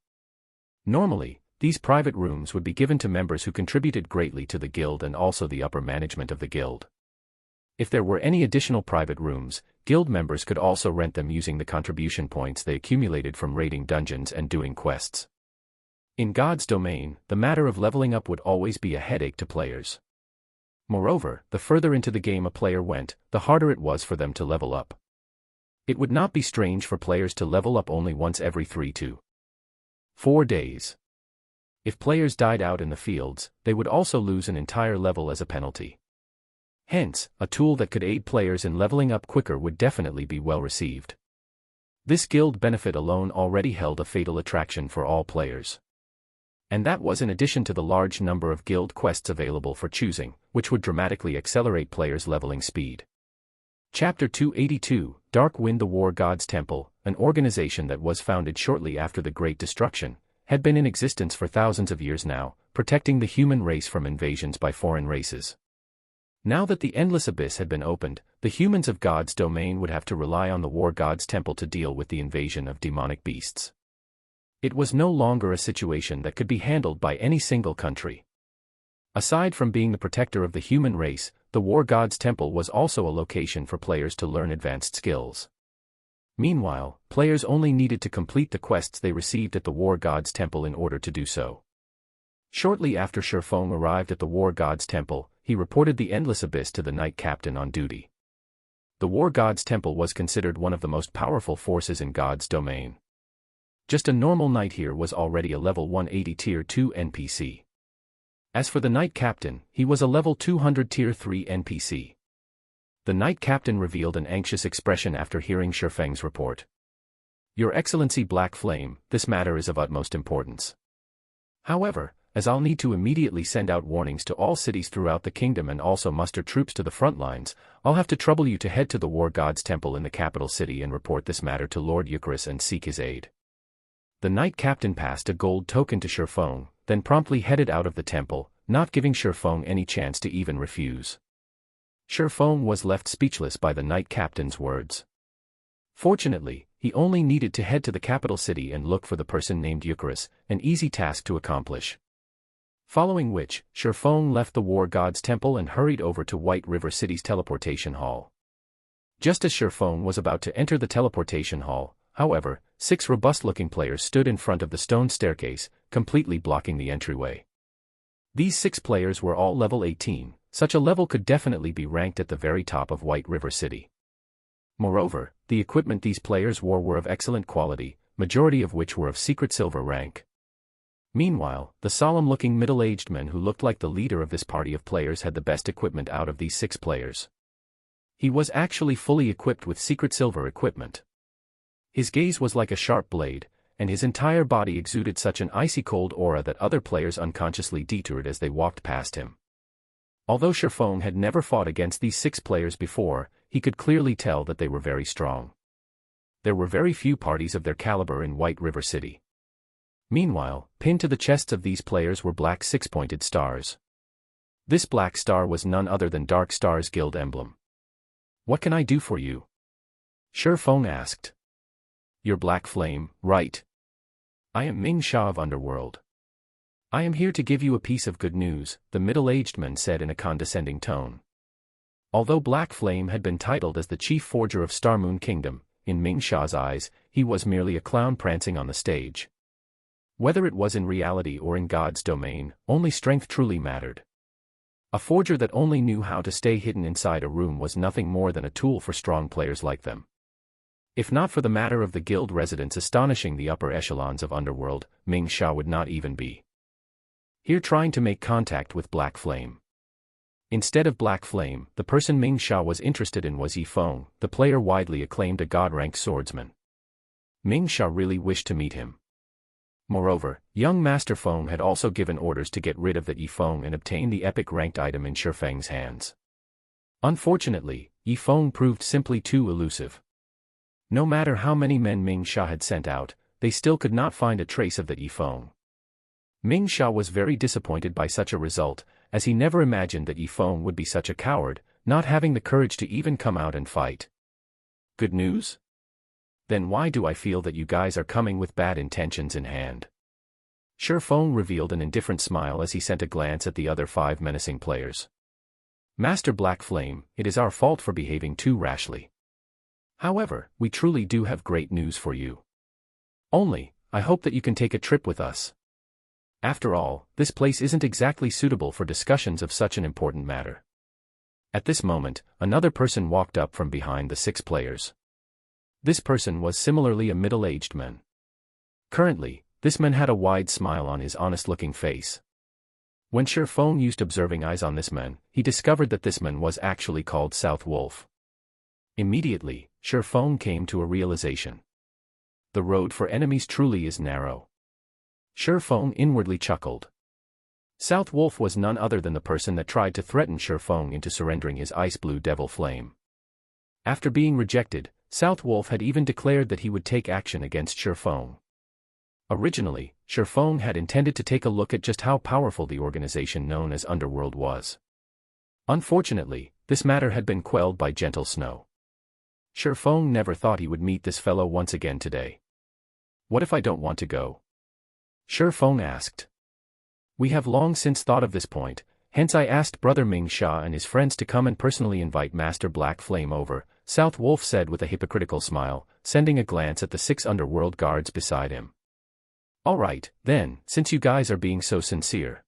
Normally, these private rooms would be given to members who contributed greatly to the guild and also the upper management of the guild. If there were any additional private rooms, guild members could also rent them using the contribution points they accumulated from raiding dungeons and doing quests. In God's domain, the matter of leveling up would always be a headache to players. Moreover, the further into the game a player went, the harder it was for them to level up. It would not be strange for players to level up only once every 3 to 4 days. If players died out in the fields, they would also lose an entire level as a penalty. Hence, a tool that could aid players in leveling up quicker would definitely be well received. This guild benefit alone already held a fatal attraction for all players. And that was in addition to the large number of guild quests available for choosing, which would dramatically accelerate players' leveling speed. Chapter 282, Dark Wind. The War God's Temple, an organization that was founded shortly after the Great Destruction, had been in existence for thousands of years now, protecting the human race from invasions by foreign races. Now that the Endless Abyss had been opened, the humans of God's domain would have to rely on the War God's Temple to deal with the invasion of demonic beasts. It was no longer a situation that could be handled by any single country. Aside from being the protector of the human race, the War God's Temple was also a location for players to learn advanced skills. Meanwhile, players only needed to complete the quests they received at the War God's Temple in order to do so. Shortly after Sherfong arrived at the War God's Temple, he reported the Endless Abyss to the Knight Captain on duty. The War God's Temple was considered one of the most powerful forces in God's domain. Just a normal knight here was already a level 180 Tier 2 NPC. As for the Knight Captain, he was a level 200 Tier 3 NPC. The Knight Captain revealed an anxious expression after hearing Sherfeng's report. "Your Excellency Black Flame, this matter is of utmost importance. However, as I'll need to immediately send out warnings to all cities throughout the kingdom and also muster troops to the front lines, I'll have to trouble you to head to the War God's Temple in the capital city and report this matter to Lord Eucharis and seek his aid." The Knight Captain passed a gold token to Sherfong, then promptly headed out of the temple, not giving Sherfong any chance to even refuse. Sherfong was left speechless by the Knight Captain's words. Fortunately, he only needed to head to the capital city and look for the person named Eucharis, an easy task to accomplish. Following which, Sherfong left the War God's Temple and hurried over to White River City's teleportation hall. Just as Sherfong was about to enter the teleportation hall, however, 6 robust-looking players stood in front of the stone staircase, completely blocking the entryway. These 6 players were all level 18, such a level could definitely be ranked at the very top of White River City. Moreover, the equipment these players wore were of excellent quality, majority of which were of secret silver rank. Meanwhile, the solemn-looking middle-aged man who looked like the leader of this party of players had the best equipment out of these 6 players. He was actually fully equipped with secret silver equipment. His gaze was like a sharp blade, and his entire body exuded such an icy-cold aura that other players unconsciously detoured as they walked past him. Although Shifeng had never fought against these 6 players before, he could clearly tell that they were very strong. There were very few parties of their caliber in White River City. Meanwhile, pinned to the chests of these players were black 6-pointed stars. This black star was none other than Dark Star's guild emblem. "What can I do for you?" Shifeng asked. "Your black flame, right? I am Ming Sha of Underworld. I am here to give you a piece of good news," the middle-aged man said in a condescending tone. Although Black Flame had been titled as the chief forger of Starmoon Kingdom, in Ming Sha's eyes, he was merely a clown prancing on the stage. Whether it was in reality or in God's domain, only strength truly mattered. A forger that only knew how to stay hidden inside a room was nothing more than a tool for strong players like them. If not for the matter of the guild residents astonishing the upper echelons of Underworld, Ming Sha would not even be here trying to make contact with Black Flame. Instead of Black Flame, the person Ming Sha was interested in was Yifeng, the player widely acclaimed a god-rank swordsman. Ming Sha really wished to meet him. Moreover, young Master Feng had also given orders to get rid of the Yifeng and obtain the epic-ranked item in Shifeng's hands. Unfortunately, Yifeng proved simply too elusive. No matter how many men Ming Sha had sent out, they still could not find a trace of the Yifeng. Ming Sha was very disappointed by such a result, as he never imagined that Yifeng would be such a coward, not having the courage to even come out and fight. "Good news? Then why do I feel that you guys are coming with bad intentions in hand?" Shifeng revealed an indifferent smile as he sent a glance at the other 5 menacing players. "Master Black Flame, it is our fault for behaving too rashly. However, we truly do have great news for you. Only, I hope that you can take a trip with us. After all, this place isn't exactly suitable for discussions of such an important matter." At this moment, another person walked up from behind the 6 players. This person was similarly a middle-aged man. Currently, this man had a wide smile on his honest-looking face. When Shifeng used observing eyes on this man, he discovered that this man was actually called South Wolf. Immediately, Shifeng came to a realization. The road for enemies truly is narrow. Shifeng inwardly chuckled. South Wolf was none other than the person that tried to threaten Shifeng into surrendering his ice-blue devil flame. After being rejected, South Wolf had even declared that he would take action against Shifeng. Originally, Shifeng had intended to take a look at just how powerful the organization known as Underworld was. Unfortunately, this matter had been quelled by gentle snow. Shifeng never thought he would meet this fellow once again today. "What if I don't want to go?" Shifeng asked. "We have long since thought of this point, hence I asked Brother Ming Sha and his friends to come and personally invite Master Black Flame over," South Wolf said with a hypocritical smile, sending a glance at the 6 Underworld guards beside him. "All right, then, since you guys are being so sincere."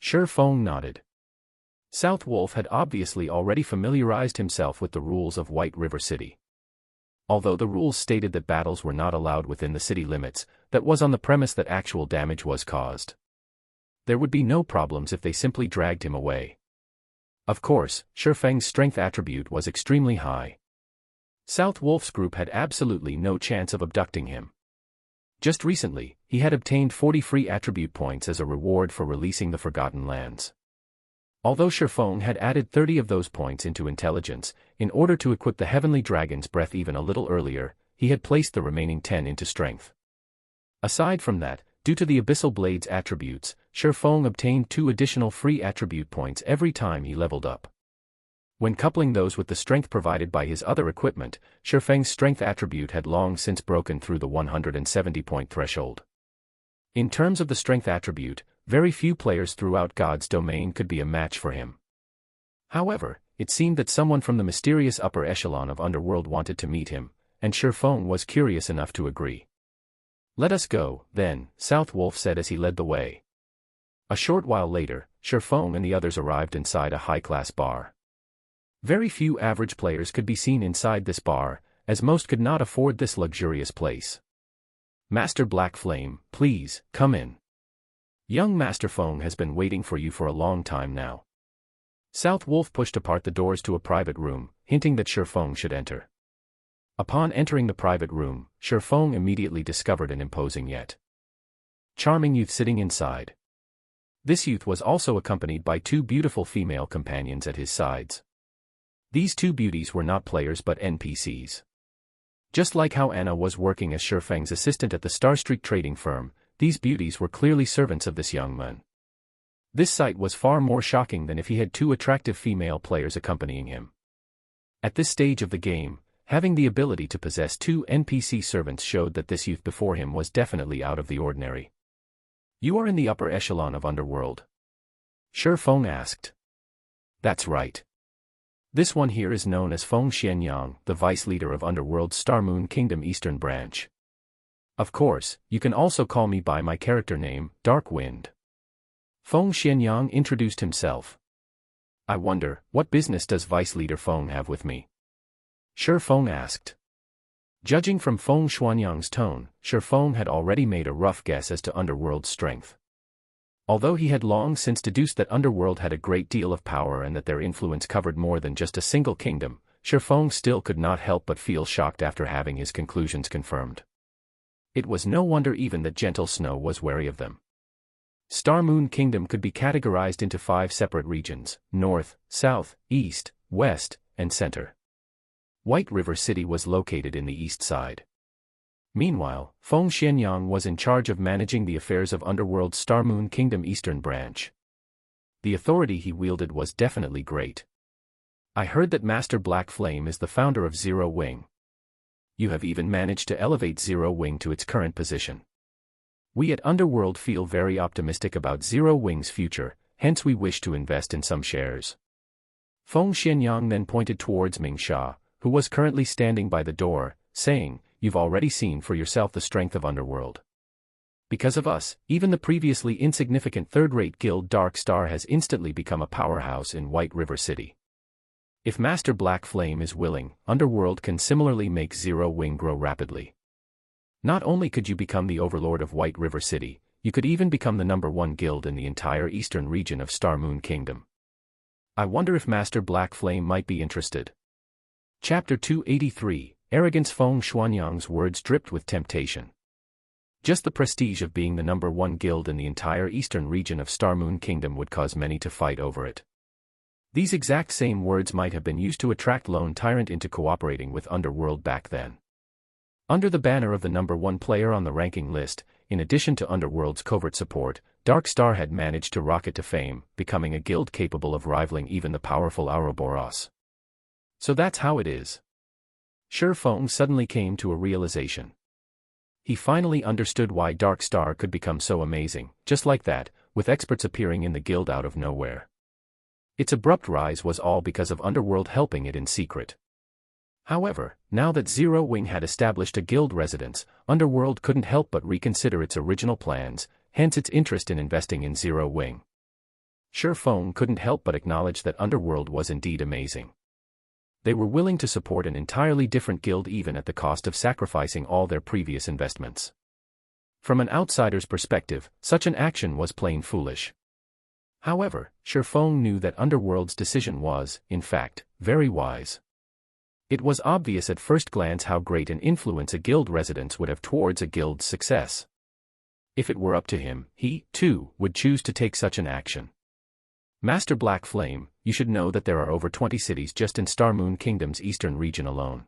Shifeng nodded. South Wolf had obviously already familiarized himself with the rules of White River City. Although the rules stated that battles were not allowed within the city limits, that was on the premise that actual damage was caused. There would be no problems if they simply dragged him away. Of course, Shifeng's strength attribute was extremely high. South Wolf's group had absolutely no chance of abducting him. Just recently, he had obtained 40 free attribute points as a reward for releasing the Forgotten Lands. Although Shifeng had added 30 of those points into intelligence, in order to equip the Heavenly Dragon's breath even a little earlier, he had placed the remaining 10 into strength. Aside from that, due to the Abyssal Blade's attributes, Shifeng obtained 2 additional free attribute points every time he leveled up. When coupling those with the strength provided by his other equipment, Shifeng's strength attribute had long since broken through the 170-point threshold. In terms of the strength attribute, very few players throughout God's domain could be a match for him. However, it seemed that someone from the mysterious upper echelon of Underworld wanted to meet him, and Shifeng was curious enough to agree. "Let us go, then," South Wolf said as he led the way. A short while later, Shifeng and the others arrived inside a high-class bar. Very few average players could be seen inside this bar, as most could not afford this luxurious place. "Master Black Flame, please, come in. Young Master Feng has been waiting for you for a long time now." South Wolf pushed apart the doors to a private room, hinting that Shifeng should enter. Upon entering the private room, Shifeng immediately discovered an imposing yet charming youth sitting inside. This youth was also accompanied by two beautiful female companions at his sides. These two beauties were not players but NPCs. Just like how Anna was working as Shifeng's assistant at the Starstreak trading firm, these beauties were clearly servants of this young man. This sight was far more shocking than if he had two attractive female players accompanying him. At this stage of the game, having the ability to possess two NPC servants showed that this youth before him was definitely out of the ordinary. "You are in the upper echelon of Underworld?" Shifeng asked. "That's right. This one here is known as Feng Xianyang, the vice leader of Underworld's Star Moon Kingdom Eastern Branch. Of course, you can also call me by my character name, Dark Wind." Feng Xianyang introduced himself. "I wonder, what business does Vice Leader Feng have with me?" Shifeng asked. Judging from Feng Xianyang's tone, Shifeng had already made a rough guess as to Underworld's strength. Although he had long since deduced that Underworld had a great deal of power and that their influence covered more than just a single kingdom, Shifeng still could not help but feel shocked after having his conclusions confirmed. It was no wonder even that Gentle Snow was wary of them. Star Moon Kingdom could be categorized into 5 separate regions: North, South, East, West, and Center. White River City was located in the east side. Meanwhile, Feng Xianyang was in charge of managing the affairs of Underworld's Star Moon Kingdom Eastern Branch. The authority he wielded was definitely great. "I heard that Master Black Flame is the founder of Zero Wing. You have even managed to elevate Zero Wing to its current position. We at Underworld feel very optimistic about Zero Wing's future, hence we wish to invest in some shares." Feng Xianyang then pointed towards Ming Sha, who was currently standing by the door, saying, "You've already seen for yourself the strength of Underworld. Because of us, even the previously insignificant third-rate guild Dark Star has instantly become a powerhouse in White River City. If Master Black Flame is willing, Underworld can similarly make Zero Wing grow rapidly. Not only could you become the overlord of White River City, you could even become the #1 guild in the entire eastern region of Star Moon Kingdom. I wonder if Master Black Flame might be interested." Chapter 283, Arrogance. Feng Xianyang's words dripped with temptation. Just the prestige of being the #1 guild in the entire eastern region of Star Moon Kingdom would cause many to fight over it. These exact same words might have been used to attract Lone Tyrant into cooperating with Underworld back then. Under the banner of the #1 player on the ranking list, in addition to Underworld's covert support, Dark Star had managed to rocket to fame, becoming a guild capable of rivaling even the powerful Ouroboros. So that's how it is. Shifeng suddenly came to a realization. He finally understood why Dark Star could become so amazing, just like that, with experts appearing in the guild out of nowhere. Its abrupt rise was all because of Underworld helping it in secret. However, now that Zero Wing had established a guild residence, Underworld couldn't help but reconsider its original plans, hence its interest in investing in Zero Wing. Shifeng couldn't help but acknowledge that Underworld was indeed amazing. They were willing to support an entirely different guild even at the cost of sacrificing all their previous investments. From an outsider's perspective, such an action was plain foolish. However, Shifeng knew that Underworld's decision was, in fact, very wise. It was obvious at first glance how great an influence a guild residence would have towards a guild's success. If it were up to him, he, too, would choose to take such an action. Master Black Flame, you should know that there are over 20 cities just in Star Moon Kingdom's eastern region alone.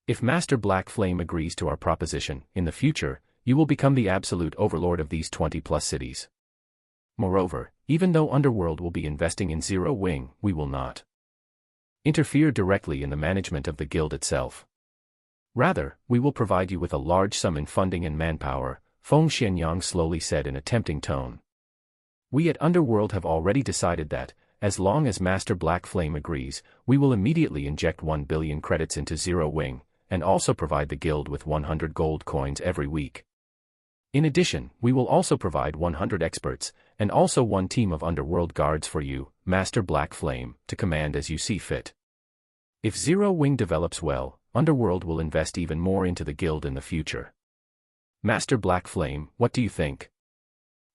If Master Black Flame agrees to our proposition, in the future, you will become the absolute overlord of these 20+ cities. Moreover, even though Underworld will be investing in Zero Wing, we will not interfere directly in the management of the guild itself. Rather, we will provide you with a large sum in funding and manpower, Feng Xianyang slowly said in a tempting tone. We at Underworld have already decided that, as long as Master Black Flame agrees, we will immediately inject 1 billion credits into Zero Wing, and also provide the guild with 100 gold coins every week. In addition, we will also provide 100 experts, and also 1 team of Underworld guards for you, Master Black Flame, to command as you see fit. If Zero Wing develops well, Underworld will invest even more into the guild in the future. Master Black Flame, what do you think?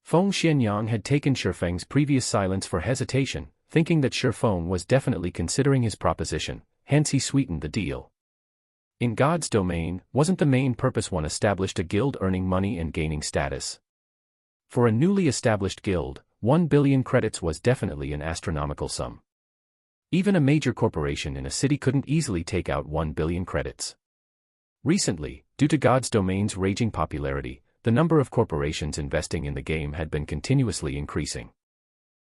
Feng Xianyang had taken Shifeng's previous silence for hesitation, thinking that Shifeng was definitely considering his proposition, hence he sweetened the deal. In God's domain, wasn't the main purpose one established a guild earning money and gaining status? For a newly established guild, 1 billion credits was definitely an astronomical sum. Even a major corporation in a city couldn't easily take out 1 billion credits. Recently, due to God's domain's raging popularity, the number of corporations investing in the game had been continuously increasing.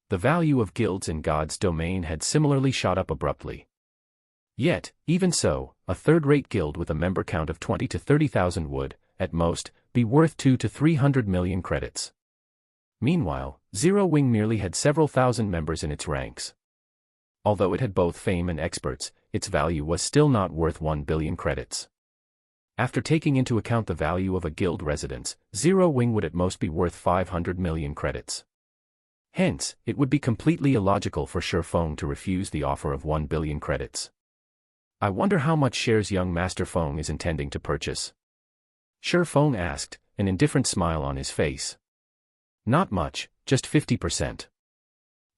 The value of guilds in God's domain had similarly shot up abruptly. Yet, even so, a third-rate guild with a member count of 20 to 30,000 would, at most, be worth 2 to 300 million credits. Meanwhile, Zero Wing merely had several thousand members in its ranks. Although it had both fame and experts, its value was still not worth 1 billion credits. After taking into account the value of a guild residence, Zero Wing would at most be worth 500 million credits. Hence, it would be completely illogical for Shi Feng to refuse the offer of 1 billion credits. I wonder how much shares young Master Feng is intending to purchase? Shi Feng asked, an indifferent smile on his face. Not much, just 50%.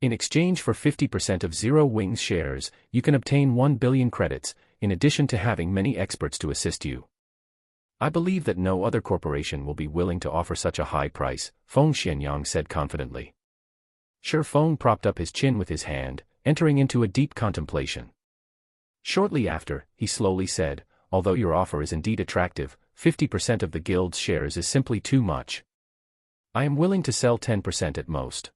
In exchange for 50% of Zero Wing's shares, you can obtain 1 billion credits, in addition to having many experts to assist you. I believe that no other corporation will be willing to offer such a high price, Feng Xianyang said confidently. Shi Feng propped up his chin with his hand, entering into a deep contemplation. Shortly after, he slowly said, although your offer is indeed attractive, 50% of the guild's shares is simply too much. I am willing to sell 10% at most.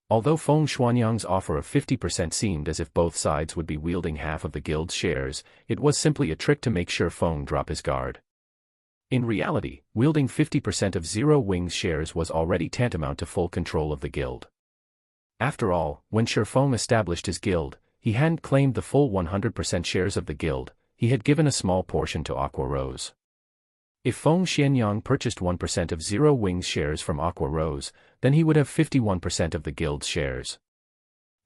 Although Feng Xuanyang's offer of 50% seemed as if both sides would be wielding half of the guild's shares, it was simply a trick to make Shi Feng drop his guard. In reality, wielding 50% of Zero Wing's shares was already tantamount to full control of the guild. After all, when Shi Feng established his guild, he hadn't claimed the full 100% shares of the guild, he had given a small portion to Aqua Rose. If Feng Xianyang purchased 1% of Zero Wing's shares from Aqua Rose, then he would have 51% of the guild's shares.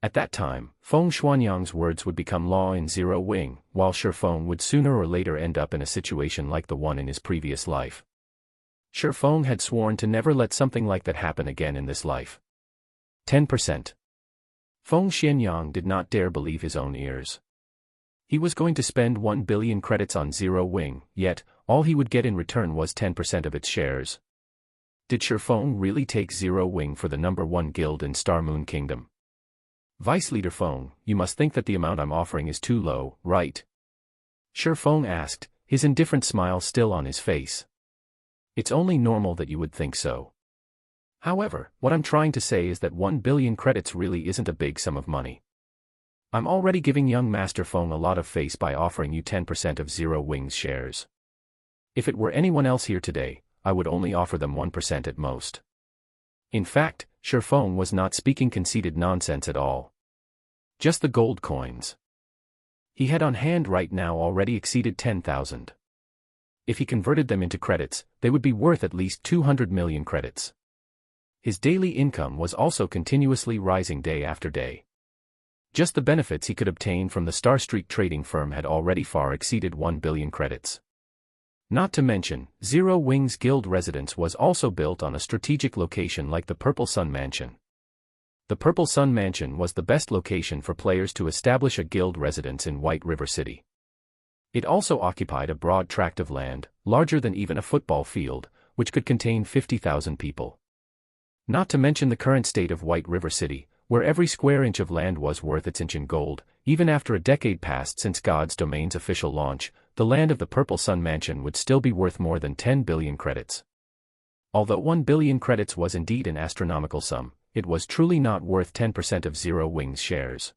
At that time, Feng Xuanyang's words would become law in Zero Wing, while Shi Feng would sooner or later end up in a situation like the one in his previous life. Shi Feng had sworn to never let something like that happen again in this life. 10%. Feng Xianyang did not dare believe his own ears. He was going to spend 1 billion credits on Zero Wing, yet, all he would get in return was 10% of its shares. Did Shi Feng really take Zero Wing for the #1 guild in Star Moon Kingdom? Vice Leader Feng, you must think that the amount I'm offering is too low, right? Shi Feng asked, his indifferent smile still on his face. It's only normal that you would think so. However, what I'm trying to say is that 1 billion credits really isn't a big sum of money. I'm already giving young Master Feng a lot of face by offering you 10% of Zero Wing's shares. If it were anyone else here today, I would only offer them 1% at most. In fact, Shi Feng was not speaking conceited nonsense at all. Just the gold coins he had on hand right now already exceeded 10,000. If he converted them into credits, they would be worth at least 200 million credits. His daily income was also continuously rising day after day. Just the benefits he could obtain from the Star Street trading firm had already far exceeded 1 billion credits. Not to mention, Zero Wing's guild residence was also built on a strategic location like the Purple Sun Mansion. The Purple Sun Mansion was the best location for players to establish a guild residence in White River City. It also occupied a broad tract of land, larger than even a football field, which could contain 50,000 people. Not to mention the current state of White River City, where every square inch of land was worth its inch in gold. Even after a decade passed since God's Domain's official launch, the land of the Purple Sun Mansion would still be worth more than 10 billion credits. Although 1 billion credits was indeed an astronomical sum, it was truly not worth 10% of Zero Wing's shares.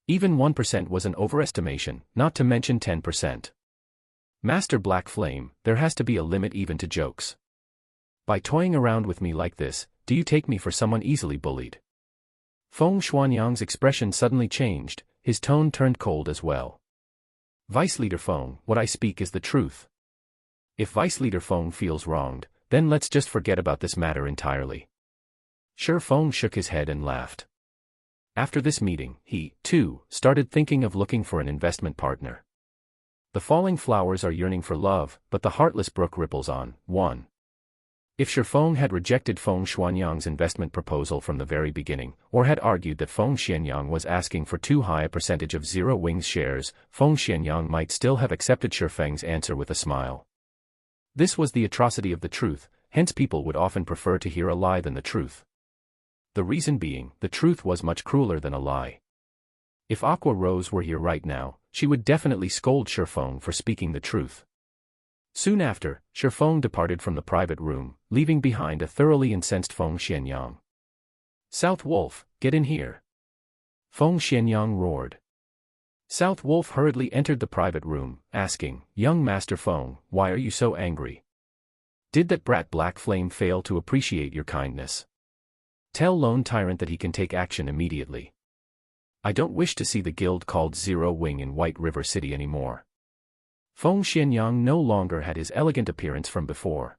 Even 1% was an overestimation, not to mention 10%. Master Black Flame, there has to be a limit even to jokes. By toying around with me like this, do you take me for someone easily bullied? Feng Xuanyang's expression suddenly changed, his tone turned cold as well. Vice Leader Feng, what I speak is the truth. If Vice Leader Feng feels wronged, then let's just forget about this matter entirely. Shi Feng shook his head and laughed. After this meeting, he, too, started thinking of looking for an investment partner. The falling flowers are yearning for love, but the heartless brook ripples on. 1. If Shifeng had rejected Feng Xuanyang's investment proposal from the very beginning, or had argued that Feng Xianyang was asking for too high a percentage of Zero Wings shares, Feng Xianyang might still have accepted Shifeng's answer with a smile. This was the atrocity of the truth, hence people would often prefer to hear a lie than the truth. The reason being, the truth was much crueler than a lie. If Aqua Rose were here right now, she would definitely scold Shifeng for speaking the truth. Soon after, Shifeng departed from the private room, leaving behind a thoroughly incensed Feng Xianyang. "South Wolf, get in here!" Feng Xianyang roared. South Wolf hurriedly entered the private room, asking, "Young Master Feng, why are you so angry? Did that brat Black Flame fail to appreciate your kindness? Tell Lone Tyrant that he can take action immediately. I don't wish to see the guild called Zero Wing in White River City anymore." Feng Xianyang no longer had his elegant appearance from before.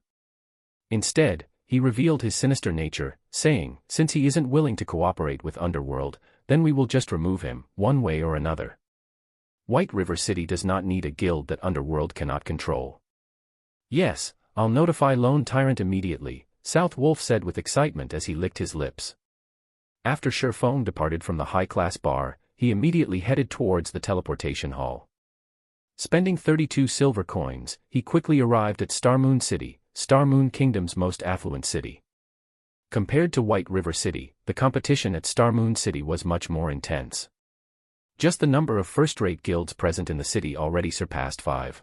Instead, he revealed his sinister nature, saying, "Since he isn't willing to cooperate with Underworld, then we will just remove him, one way or another. White River City does not need a guild that Underworld cannot control." "Yes, I'll notify Lone Tyrant immediately," South Wolf said with excitement as he licked his lips. After Shifeng departed from the high-class bar, he immediately headed towards the teleportation hall. Spending 32 silver coins, he quickly arrived at Star Moon City, Star Moon Kingdom's most affluent city. Compared to White River City, the competition at Star Moon City was much more intense. Just the number of first-rate guilds present in the city already surpassed 5.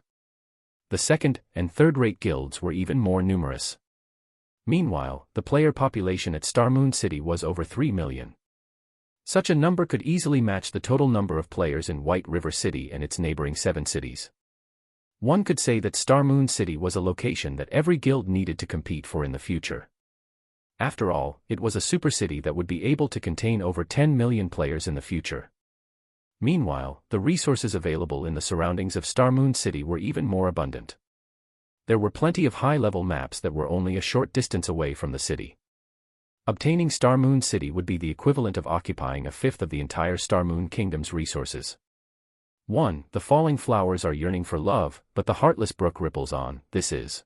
The second- and third-rate guilds were even more numerous. Meanwhile, the player population at Star Moon City was over 3 million. Such a number could easily match the total number of players in White River City and its neighboring 7 cities. One could say that Star Moon City was a location that every guild needed to compete for in the future. After all, it was a super city that would be able to contain over 10 million players in the future. Meanwhile, the resources available in the surroundings of Star Moon City were even more abundant. There were plenty of high-level maps that were only a short distance away from the city. Obtaining Star Moon City would be the equivalent of occupying a fifth of the entire Star Moon Kingdom's resources. 1. The falling flowers are yearning for love, but the heartless brook ripples on. This is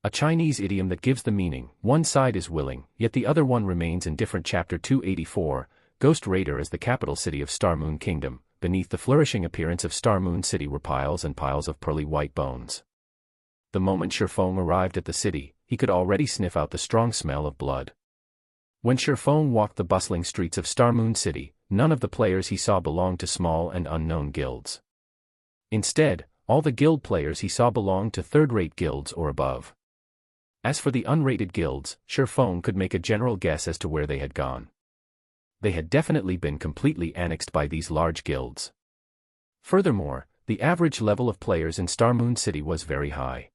a Chinese idiom that gives the meaning, one side is willing, yet the other one remains indifferent. Chapter 284, Ghost Raider. As the capital city of Star Moon Kingdom, beneath the flourishing appearance of Star Moon City were piles and piles of pearly white bones. The moment Shifeng arrived at the city, he could already sniff out the strong smell of blood. When Shifeng walked the bustling streets of Star Moon City, none of the players he saw belonged to small and unknown guilds. Instead, all the guild players he saw belonged to third-rate guilds or above. As for the unrated guilds, Shifeng could make a general guess as to where they had gone. They had definitely been completely annexed by these large guilds. Furthermore, the average level of players in Star Moon City was very high.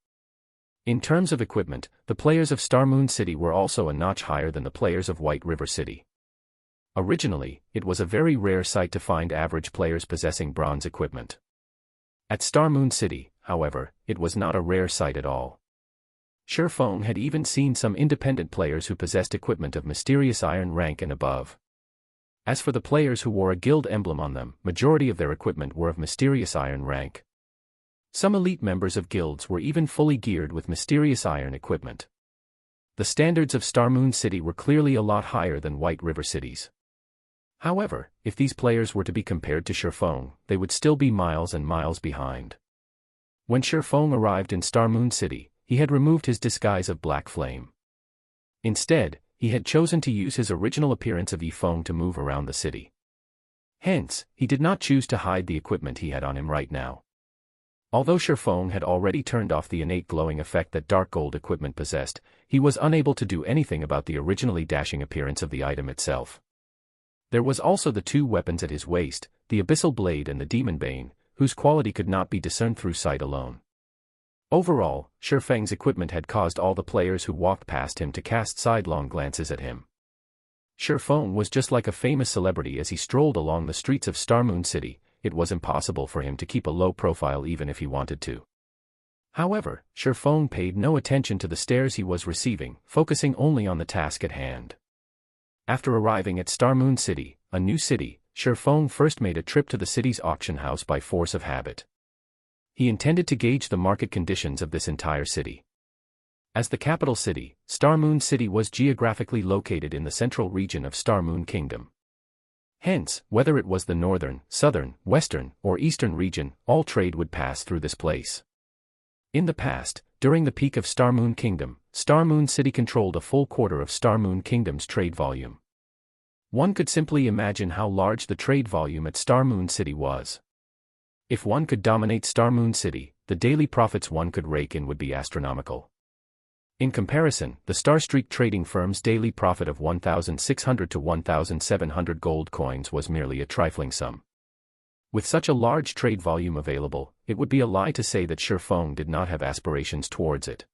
In terms of equipment, the players of Star Moon City were also a notch higher than the players of White River City. Originally, it was a very rare sight to find average players possessing bronze equipment. At Star Moon City, however, it was not a rare sight at all. Shifeng had even seen some independent players who possessed equipment of mysterious iron rank and above. As for the players who wore a guild emblem on them, majority of their equipment were of mysterious iron rank. Some elite members of guilds were even fully geared with mysterious iron equipment. The standards of Star Moon City were clearly a lot higher than White River City's. However, if these players were to be compared to Shifeng, they would still be miles and miles behind. When Shifeng arrived in Star Moon City, he had removed his disguise of Black Flame. Instead, he had chosen to use his original appearance of Yifeng to move around the city. Hence, he did not choose to hide the equipment he had on him right now. Although Shifeng had already turned off the innate glowing effect that dark gold equipment possessed, he was unable to do anything about the originally dashing appearance of the item itself. There was also the 2 weapons at his waist, the Abyssal Blade and the Demon Bane, whose quality could not be discerned through sight alone. Overall, Shifeng's equipment had caused all the players who walked past him to cast sidelong glances at him. Shifeng was just like a famous celebrity as he strolled along the streets of Star Moon City. It was impossible for him to keep a low profile even if he wanted to. However, Shifeng paid no attention to the stares he was receiving, focusing only on the task at hand. After arriving at Star Moon City, a new city, Shifeng first made a trip to the city's auction house by force of habit. He intended to gauge the market conditions of this entire city. As the capital city, Star Moon City was geographically located in the central region of Star Moon Kingdom. Hence, whether it was the northern, southern, western, or eastern region, all trade would pass through this place. In the past, during the peak of Star Moon Kingdom, Star Moon City controlled a full quarter of Star Moon Kingdom's trade volume. One could simply imagine how large the trade volume at Star Moon City was. If one could dominate Star Moon City, the daily profits one could rake in would be astronomical. In comparison, the Star Street trading firm's daily profit of 1,600 to 1,700 gold coins was merely a trifling sum. With such a large trade volume available, it would be a lie to say that Shifeng did not have aspirations towards it.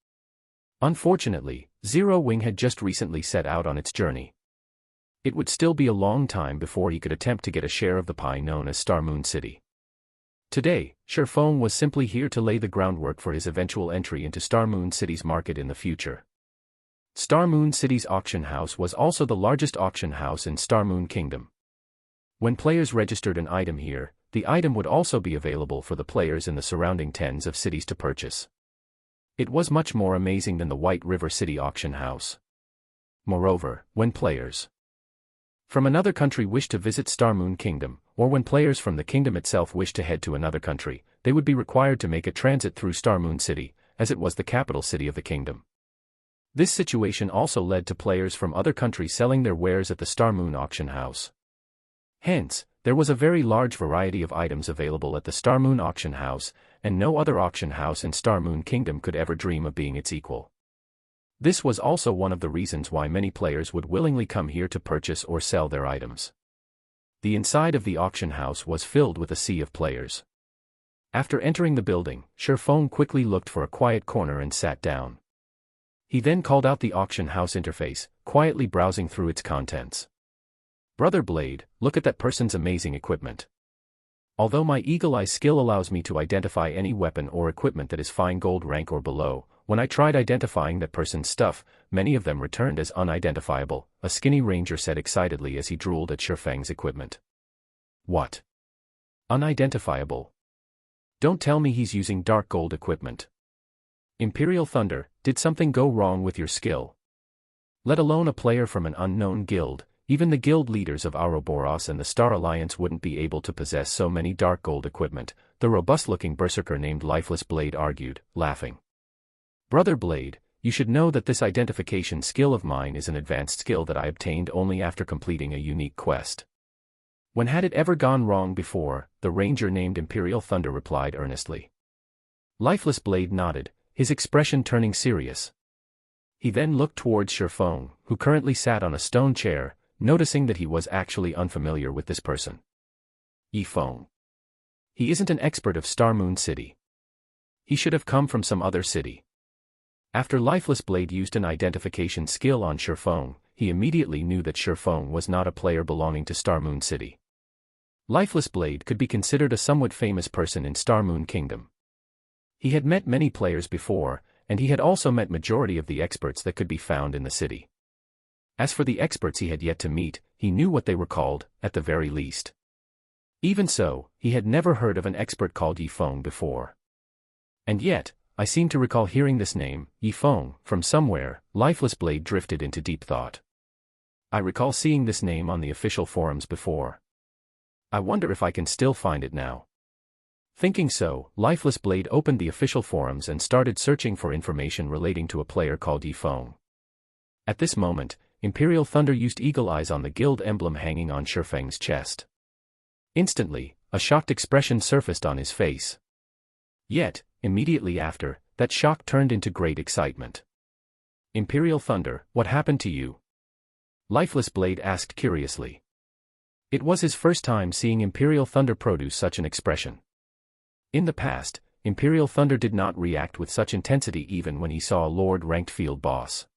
Unfortunately, Zero Wing had just recently set out on its journey. It would still be a long time before he could attempt to get a share of the pie known as Star Moon City. Today, Shifeng was simply here to lay the groundwork for his eventual entry into Star Moon City's market in the future. Star Moon City's auction house was also the largest auction house in Star Moon Kingdom. When players registered an item here, the item would also be available for the players in the surrounding tens of cities to purchase. It was much more amazing than the White River City auction house. Moreover, when players from another country wished to visit Star Moon Kingdom, or when players from the kingdom itself wished to head to another country, they would be required to make a transit through Star Moon City, as it was the capital city of the kingdom. This situation also led to players from other countries selling their wares at the Star Moon auction house. Hence, there was a very large variety of items available at the Star Moon auction house, and no other auction house in Star Moon Kingdom could ever dream of being its equal. This was also one of the reasons why many players would willingly come here to purchase or sell their items. The inside of the auction house was filled with a sea of players. After entering the building, Shifeng quickly looked for a quiet corner and sat down. He then called out the auction house interface, quietly browsing through its contents. "Brother Blade, look at that person's amazing equipment. Although my eagle eye skill allows me to identify any weapon or equipment that is fine gold rank or below, when I tried identifying that person's stuff, many of them returned as unidentifiable," a skinny ranger said excitedly as he drooled at Shifeng's equipment. "What? Unidentifiable? Don't tell me he's using dark gold equipment. Imperial Thunder, did something go wrong with your skill? Let alone a player from an unknown guild, even the guild leaders of Ouroboros and the Star Alliance wouldn't be able to possess so many dark gold equipment," the robust-looking berserker named Lifeless Blade argued, laughing. "Brother Blade, you should know that this identification skill of mine is an advanced skill that I obtained only after completing a unique quest." "When had it ever gone wrong before?" the ranger named Imperial Thunder replied earnestly. Lifeless Blade nodded, his expression turning serious. He then looked towards Shifeng, who currently sat on a stone chair, noticing that he was actually unfamiliar with this person. Yifeng. He isn't an expert of Star Moon City. He should have come from some other city. After Lifeless Blade used an identification skill on Shifeng, he immediately knew that Shifeng was not a player belonging to Star Moon City. Lifeless Blade could be considered a somewhat famous person in Star Moon Kingdom. He had met many players before, and he had also met majority of the experts that could be found in the city. As for the experts he had yet to meet, he knew what they were called, at the very least. Even so, he had never heard of an expert called Yifeng before. And yet, I seem to recall hearing this name, Yifeng, from somewhere. Lifeless Blade drifted into deep thought. I recall seeing this name on the official forums before. I wonder if I can still find it now. Thinking so, Lifeless Blade opened the official forums and started searching for information relating to a player called Yifeng. At this moment, Imperial Thunder used eagle eyes on the guild emblem hanging on Shifeng's chest. Instantly, a shocked expression surfaced on his face. Yet, immediately after, that shock turned into great excitement. "Imperial Thunder, what happened to you?" Lifeless Blade asked curiously. It was his first time seeing Imperial Thunder produce such an expression. In the past, Imperial Thunder did not react with such intensity even when he saw a Lord-ranked field boss.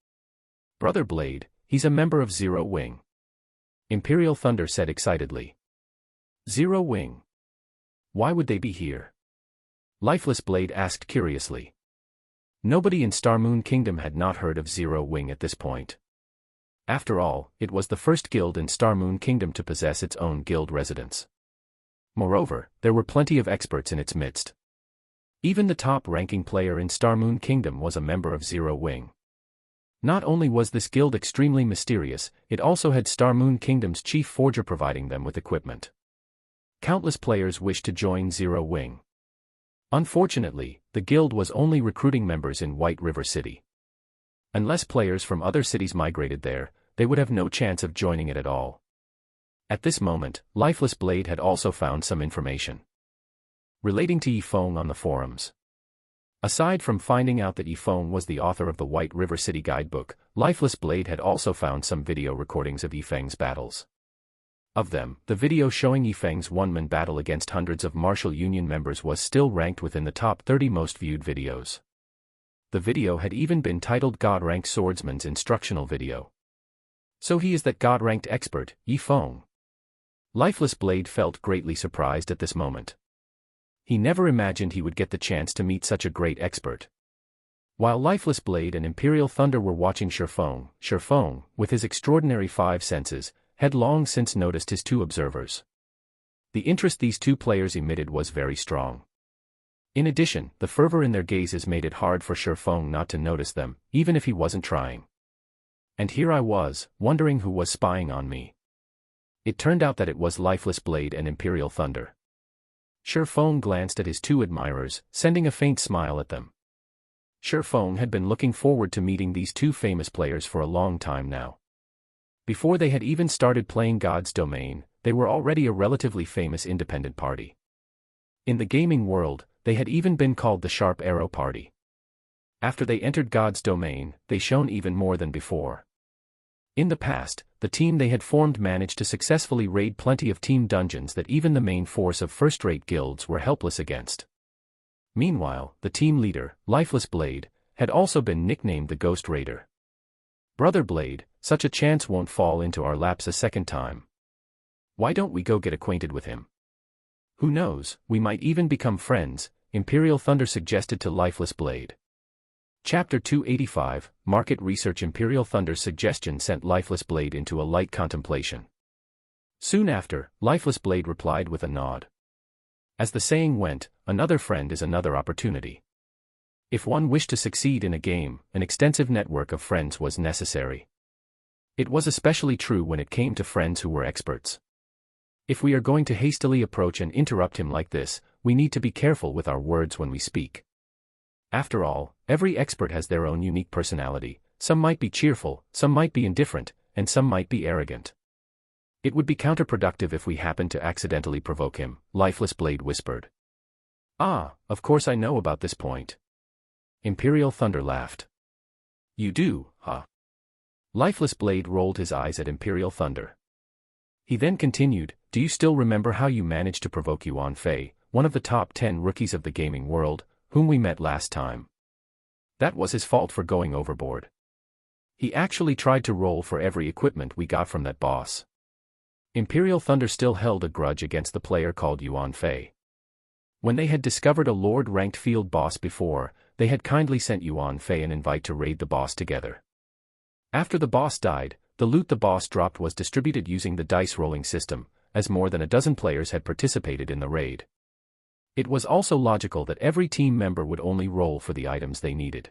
"Brother Blade, he's a member of Zero Wing," Imperial Thunder said excitedly. "Zero Wing? Why would they be here?" Lifeless Blade asked curiously. Nobody in Star Moon Kingdom had not heard of Zero Wing at this point. After all, it was the first guild in Star Moon Kingdom to possess its own guild residence. Moreover, there were plenty of experts in its midst. Even the top-ranking player in Star Moon Kingdom was a member of Zero Wing. Not only was this guild extremely mysterious, it also had Star Moon Kingdom's chief forger providing them with equipment. Countless players wished to join Zero Wing. Unfortunately, the guild was only recruiting members in White River City. Unless players from other cities migrated there, they would have no chance of joining it at all. At this moment, Lifeless Blade had also found some information relating to Yifeng on the forums. Aside from finding out that Yifeng was the author of the White River City guidebook, Lifeless Blade had also found some video recordings of Yifeng's battles. Of them, the video showing Yifeng's one-man battle against hundreds of Martial Union members was still ranked within the top 30 most viewed videos. The video had even been titled God-Ranked Swordsman's Instructional Video. So he is that God-Ranked expert, Yifeng. Lifeless Blade felt greatly surprised at this moment. He never imagined he would get the chance to meet such a great expert. While Lifeless Blade and Imperial Thunder were watching Shifeng, with his extraordinary 5 senses, had long since noticed his 2 observers. The interest these 2 players emitted was very strong. In addition, the fervor in their gazes made it hard for Shifeng not to notice them, even if he wasn't trying. And here I was, wondering who was spying on me. It turned out that it was Lifeless Blade and Imperial Thunder. Shifeng glanced at his 2 admirers, sending a faint smile at them. Shifeng had been looking forward to meeting these 2 famous players for a long time now. Before they had even started playing God's Domain, they were already a relatively famous independent party. In the gaming world, they had even been called the Sharp Arrow Party. After they entered God's Domain, they shone even more than before. In the past, the team they had formed managed to successfully raid plenty of team dungeons that even the main force of first-rate guilds were helpless against. Meanwhile, the team leader, Lifeless Blade, had also been nicknamed the Ghost Raider. Brother Blade, such a chance won't fall into our laps a second time. Why don't we go get acquainted with him? Who knows, we might even become friends, Imperial Thunder suggested to Lifeless Blade. Chapter 285, Market Research. Imperial Thunder's suggestion sent Lifeless Blade into a light contemplation. Soon after, Lifeless Blade replied with a nod. As the saying went, another friend is another opportunity. If one wished to succeed in a game, an extensive network of friends was necessary. It was especially true when it came to friends who were experts. If we are going to hastily approach and interrupt him like this, we need to be careful with our words when we speak. After all, every expert has their own unique personality. Some might be cheerful, some might be indifferent, and some might be arrogant. It would be counterproductive if we happened to accidentally provoke him, Lifeless Blade whispered. Ah, of course I know about this point. Imperial Thunder laughed. You do, huh? Lifeless Blade rolled his eyes at Imperial Thunder. He then continued, do you still remember how you managed to provoke Yuan Fei, one of the top 10 rookies of the gaming world, whom we met last time? That was his fault for going overboard. He actually tried to roll for every equipment we got from that boss. Imperial Thunder still held a grudge against the player called Yuan Fei. When they had discovered a Lord-ranked field boss before, they had kindly sent Yuan Fei an invite to raid the boss together. After the boss died, the loot the boss dropped was distributed using the dice rolling system, as more than a dozen players had participated in the raid. It was also logical that every team member would only roll for the items they needed.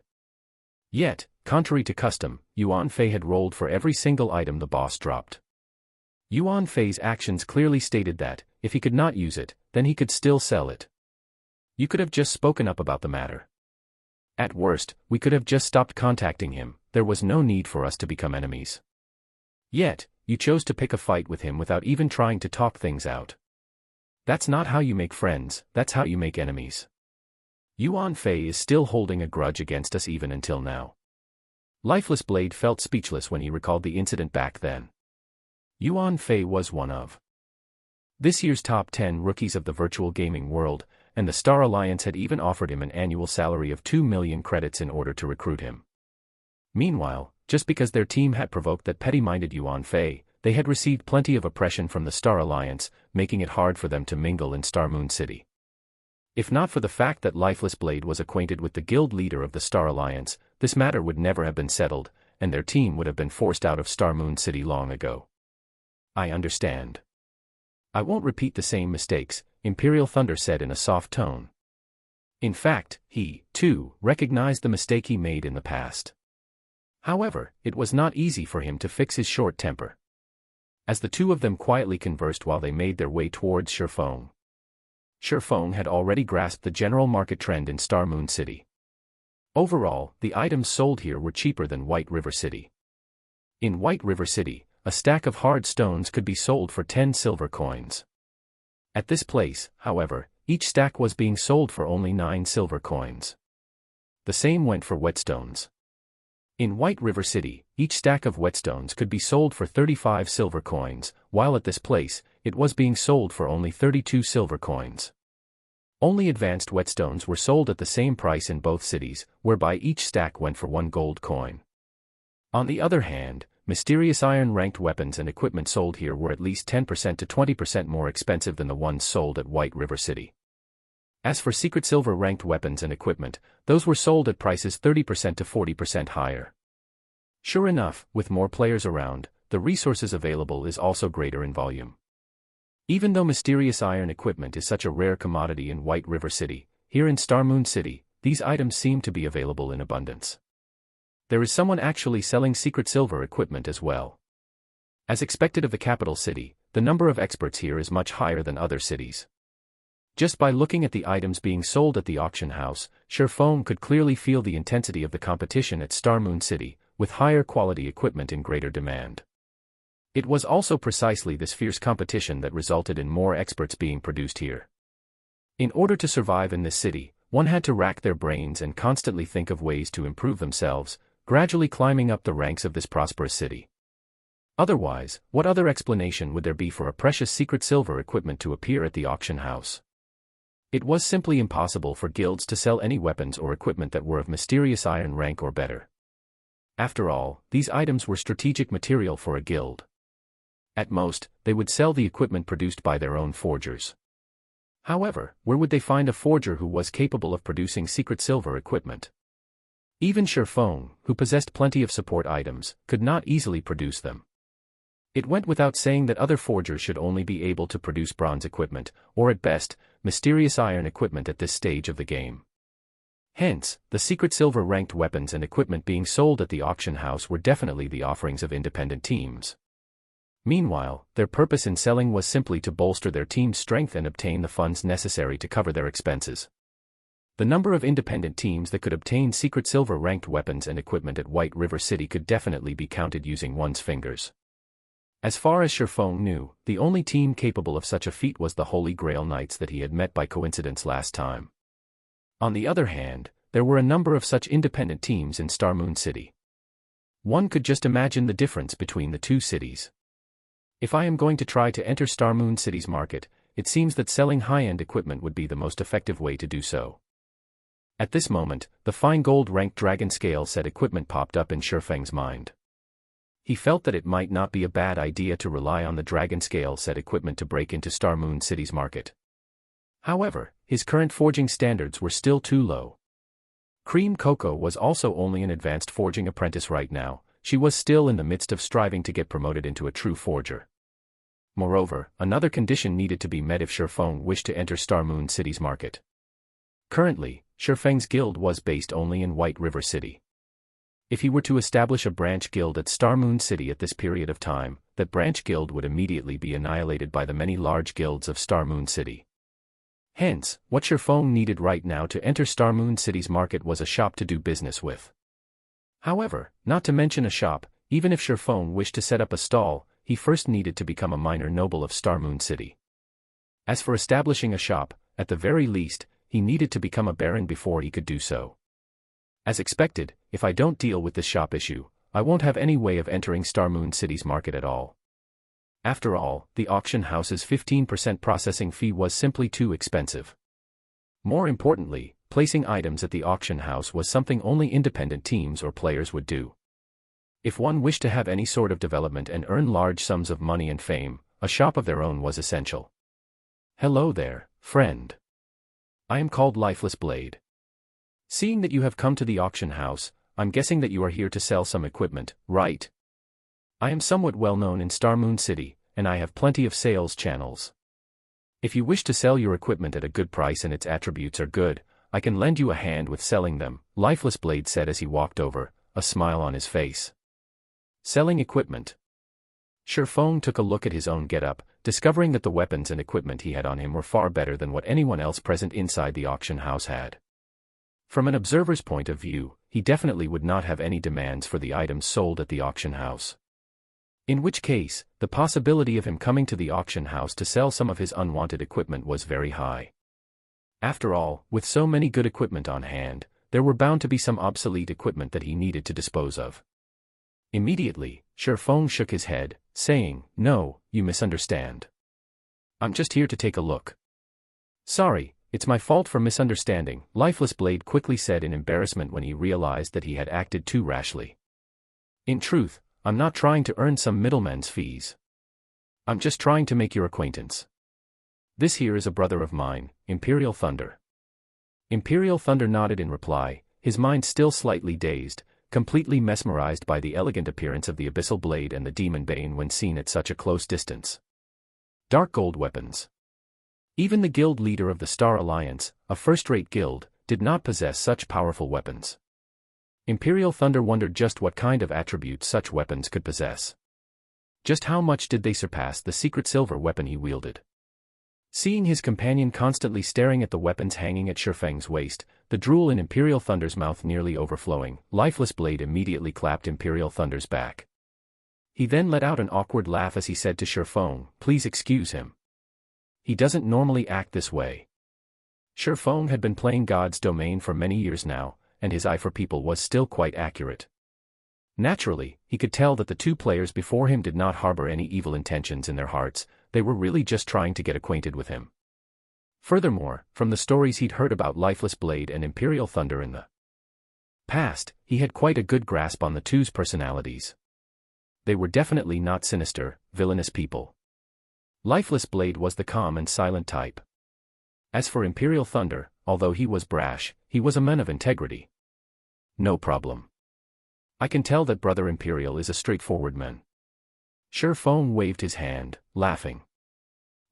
Yet, contrary to custom, Yuan Fei had rolled for every single item the boss dropped. Yuan Fei's actions clearly stated that, if he could not use it, then he could still sell it. You could have just spoken up about the matter. At worst, we could have just stopped contacting him, there was no need for us to become enemies. Yet, you chose to pick a fight with him without even trying to talk things out. That's not how you make friends, that's how you make enemies. Yuan Fei is still holding a grudge against us even until now. Lifeless Blade felt speechless when he recalled the incident back then. Yuan Fei was one of this year's top 10 rookies of the virtual gaming world, and the Star Alliance had even offered him an annual salary of 2 million credits in order to recruit him. Meanwhile, just because their team had provoked that petty-minded Yuan Fei, they had received plenty of oppression from the Star Alliance, making it hard for them to mingle in Star Moon City. If not for the fact that Lifeless Blade was acquainted with the guild leader of the Star Alliance, this matter would never have been settled, and their team would have been forced out of Star Moon City long ago. I understand. I won't repeat the same mistakes, Imperial Thunder said in a soft tone. In fact, he, too, recognized the mistake he made in the past. However, it was not easy for him to fix his short temper. As the two of them quietly conversed while they made their way towards Shifeng. Shifeng had already grasped the general market trend in Star Moon City. Overall, the items sold here were cheaper than White River City. In White River City, a stack of hard stones could be sold for 10 silver coins. At this place, however, each stack was being sold for only 9 silver coins. The same went for whetstones. In White River City, each stack of whetstones could be sold for 35 silver coins, while at this place, it was being sold for only 32 silver coins. Only advanced whetstones were sold at the same price in both cities, whereby each stack went for 1 gold coin. On the other hand, mysterious iron-ranked weapons and equipment sold here were at least 10% to 20% more expensive than the ones sold at White River City. As for secret silver-ranked weapons and equipment, those were sold at prices 30% to 40% higher. Sure enough, with more players around, the resources available is also greater in volume. Even though mysterious iron equipment is such a rare commodity in White River City, here in Star Moon City, these items seem to be available in abundance. There is someone actually selling secret silver equipment as well. As expected of the capital city, the number of experts here is much higher than other cities. Just by looking at the items being sold at the auction house, Shifeng could clearly feel the intensity of the competition at Star Moon City, with higher quality equipment in greater demand. It was also precisely this fierce competition that resulted in more experts being produced here. In order to survive in this city, one had to rack their brains and constantly think of ways to improve themselves, gradually climbing up the ranks of this prosperous city. Otherwise, what other explanation would there be for a precious secret silver equipment to appear at the auction house? It was simply impossible for guilds to sell any weapons or equipment that were of mysterious iron rank or better. After all, these items were strategic material for a guild. At most, they would sell the equipment produced by their own forgers. However, where would they find a forger who was capable of producing secret silver equipment? Even Shifeng, who possessed plenty of support items, could not easily produce them. It went without saying that other forgers should only be able to produce bronze equipment, or at best, mysterious iron equipment at this stage of the game. Hence, the secret silver-ranked weapons and equipment being sold at the auction house were definitely the offerings of independent teams. Meanwhile, their purpose in selling was simply to bolster their team's strength and obtain the funds necessary to cover their expenses. The number of independent teams that could obtain secret silver-ranked weapons and equipment at White River City could definitely be counted using one's fingers. As far as Shifeng knew, the only team capable of such a feat was the Holy Grail Knights that he had met by coincidence last time. On the other hand, there were a number of such independent teams in Star Moon City. One could just imagine the difference between the two cities. If I am going to try to enter Star Moon City's market, it seems that selling high-end equipment would be the most effective way to do so. At this moment, the fine gold-ranked dragon scale set equipment popped up in Shifeng's mind. He felt that it might not be a bad idea to rely on the dragon scale set equipment to break into Star Moon City's market. However, his current forging standards were still too low. Cream Coco was also only an advanced forging apprentice right now. She was still in the midst of striving to get promoted into a true forger. Moreover, another condition needed to be met if Shifeng wished to enter Star Moon City's market. Currently, Shifeng's guild was based only in White River City. If he were to establish a branch guild at Star Moon City at this period of time, that branch guild would immediately be annihilated by the many large guilds of Star Moon City. Hence, what Shifeng needed right now to enter Star Moon City's market was a shop to do business with. However, not to mention a shop, even if Shifeng wished to set up a stall, he first needed to become a minor noble of Star Moon City. As for establishing a shop, at the very least, he needed to become a baron before he could do so. As expected, if I don't deal with this shop issue, I won't have any way of entering Star Moon City's market at all. After all, the auction house's 15% processing fee was simply too expensive. More importantly, placing items at the auction house was something only independent teams or players would do. If one wished to have any sort of development and earn large sums of money and fame, a shop of their own was essential. Hello there, friend. I am called Lifeless Blade. Seeing that you have come to the auction house, I'm guessing that you are here to sell some equipment, right? I am somewhat well known in Star Moon City, and I have plenty of sales channels. If you wish to sell your equipment at a good price and its attributes are good, I can lend you a hand with selling them, Lifeless Blade said as he walked over, a smile on his face. Selling equipment. Shifeng took a look at his own getup, discovering that the weapons and equipment he had on him were far better than what anyone else present inside the auction house had. From an observer's point of view, he definitely would not have any demands for the items sold at the auction house. In which case, the possibility of him coming to the auction house to sell some of his unwanted equipment was very high. After all, with so many good equipment on hand, there were bound to be some obsolete equipment that he needed to dispose of. Immediately, Shifeng shook his head, saying, "No, you misunderstand. I'm just here to take a look." "Sorry, it's my fault for misunderstanding," Lifeless Blade quickly said in embarrassment when he realized that he had acted too rashly. "In truth, I'm not trying to earn some middleman's fees. I'm just trying to make your acquaintance. This here is a brother of mine, Imperial Thunder." Imperial Thunder nodded in reply, his mind still slightly dazed, completely mesmerized by the elegant appearance of the Abyssal Blade and the Demon Bane when seen at such a close distance. Dark gold weapons. Even the guild leader of the Star Alliance, a first-rate guild, did not possess such powerful weapons. Imperial Thunder wondered just what kind of attributes such weapons could possess. Just how much did they surpass the secret silver weapon he wielded? Seeing his companion constantly staring at the weapons hanging at Shifeng's waist, the drool in Imperial Thunder's mouth nearly overflowing, Lifeless Blade immediately clapped Imperial Thunder's back. He then let out an awkward laugh as he said to Shifeng, "Please excuse him. He doesn't normally act this way." Shifeng had been playing God's Domain for many years now, and his eye for people was still quite accurate. Naturally, he could tell that the two players before him did not harbor any evil intentions in their hearts, they were really just trying to get acquainted with him. Furthermore, from the stories he'd heard about Lifeless Blade and Imperial Thunder in the past, he had quite a good grasp on the two's personalities. They were definitely not sinister, villainous people. Lifeless Blade was the calm and silent type. As for Imperial Thunder, although he was brash, he was a man of integrity. "No problem. I can tell that Brother Imperial is a straightforward man." Shifeng waved his hand, laughing.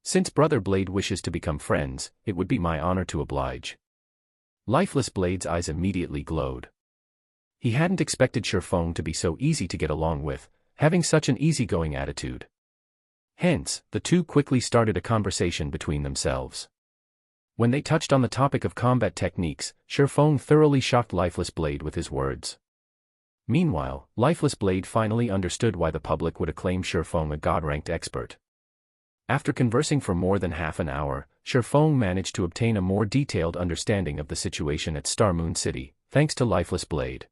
"Since Brother Blade wishes to become friends, it would be my honor to oblige." Lifeless Blade's eyes immediately glowed. He hadn't expected Shifeng to be so easy to get along with, having such an easygoing attitude. Hence, the two quickly started a conversation between themselves. When they touched on the topic of combat techniques, Shifeng thoroughly shocked Lifeless Blade with his words. Meanwhile, Lifeless Blade finally understood why the public would acclaim Shifeng a god-ranked expert. After conversing for more than half an hour, Shifeng managed to obtain a more detailed understanding of the situation at Star Moon City, thanks to Lifeless Blade.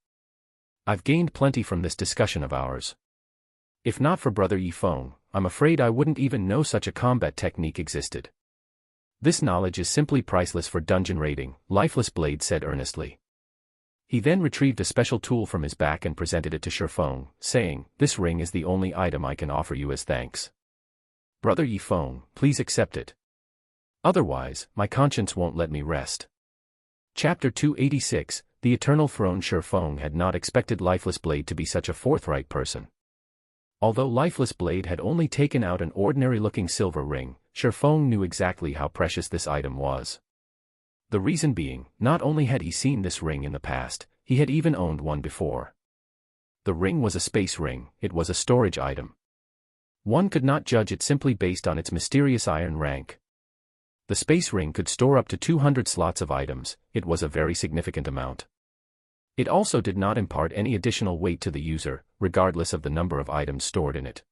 "I've gained plenty from this discussion of ours. If not for Brother Yifeng, I'm afraid I wouldn't even know such a combat technique existed. This knowledge is simply priceless for dungeon raiding," Lifeless Blade said earnestly. He then retrieved a special tool from his back and presented it to Shifeng, saying, "This ring is the only item I can offer you as thanks. Brother Yifeng, please accept it. Otherwise, my conscience won't let me rest." Chapter 286, The Eternal Throne. Shifeng had not expected Lifeless Blade to be such a forthright person. Although Lifeless Blade had only taken out an ordinary-looking silver ring, Shifeng knew exactly how precious this item was. The reason being, not only had he seen this ring in the past, he had even owned one before. The ring was a space ring, it was a storage item. One could not judge it simply based on its mysterious iron rank. The space ring could store up to 200 slots of items, it was a very significant amount. It also did not impart any additional weight to the user, regardless of the number of items stored in it.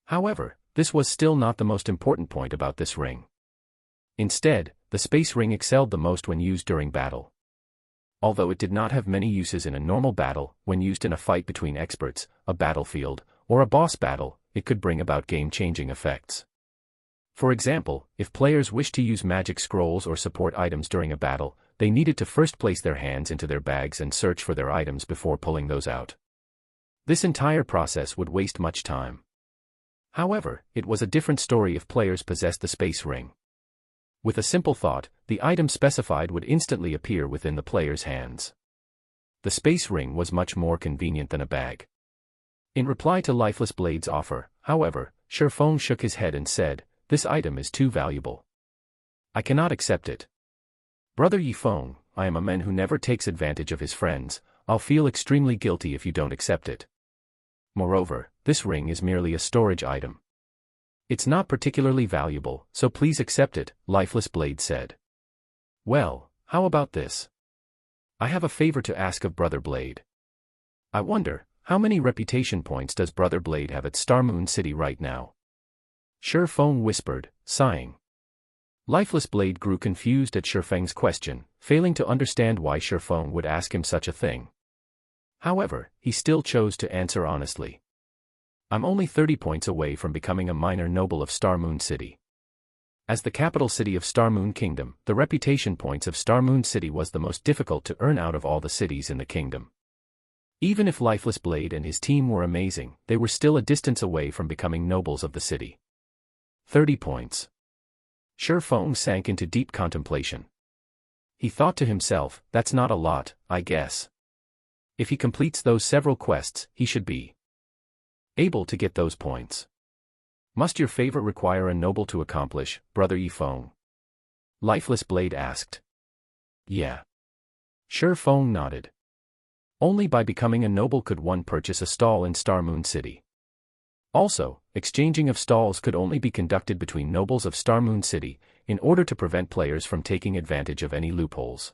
However, this was still not the most important point about this ring. Instead, the space ring excelled the most when used during battle. Although it did not have many uses in a normal battle, when used in a fight between experts, a battlefield, or a boss battle, it could bring about game-changing effects. For example, if players wished to use magic scrolls or support items during a battle, they needed to first place their hands into their bags and search for their items before pulling those out. This entire process would waste much time. However, it was a different story if players possessed the space ring. With a simple thought, the item specified would instantly appear within the player's hands. The space ring was much more convenient than a bag. In reply to Lifeless Blade's offer, however, Shifeng shook his head and said, "This item is too valuable. I cannot accept it. Brother Yifeng, I am a man who never takes advantage of his friends, I'll feel extremely guilty if you don't accept it. Moreover, this ring is merely a storage item. It's not particularly valuable, so please accept it, Lifeless Blade said. Well, how about this? I have a favor to ask of Brother Blade. I wonder, how many reputation points does Brother Blade have at Star Moon City right now? Shifeng whispered, sighing. Lifeless Blade grew confused at Shifeng's question, failing to understand why Shifeng would ask him such a thing. However, he still chose to answer honestly. I'm only 30 points away from becoming a minor noble of Star Moon City. As the capital city of Star Moon Kingdom, the reputation points of Star Moon City was the most difficult to earn out of all the cities in the kingdom. Even if Lifeless Blade and his team were amazing, they were still a distance away from becoming nobles of the city. 30 points. Shifeng sank into deep contemplation. He thought to himself, that's not a lot, I guess. If he completes those several quests, he should be able to get those points. Must your favor require a noble to accomplish, Brother Yifeng? Lifeless Blade asked. Yeah. Shifeng nodded. Only by becoming a noble could one purchase a stall in Star Moon City. Also, exchanging of stalls could only be conducted between nobles of Star Moon City, in order to prevent players from taking advantage of any loopholes.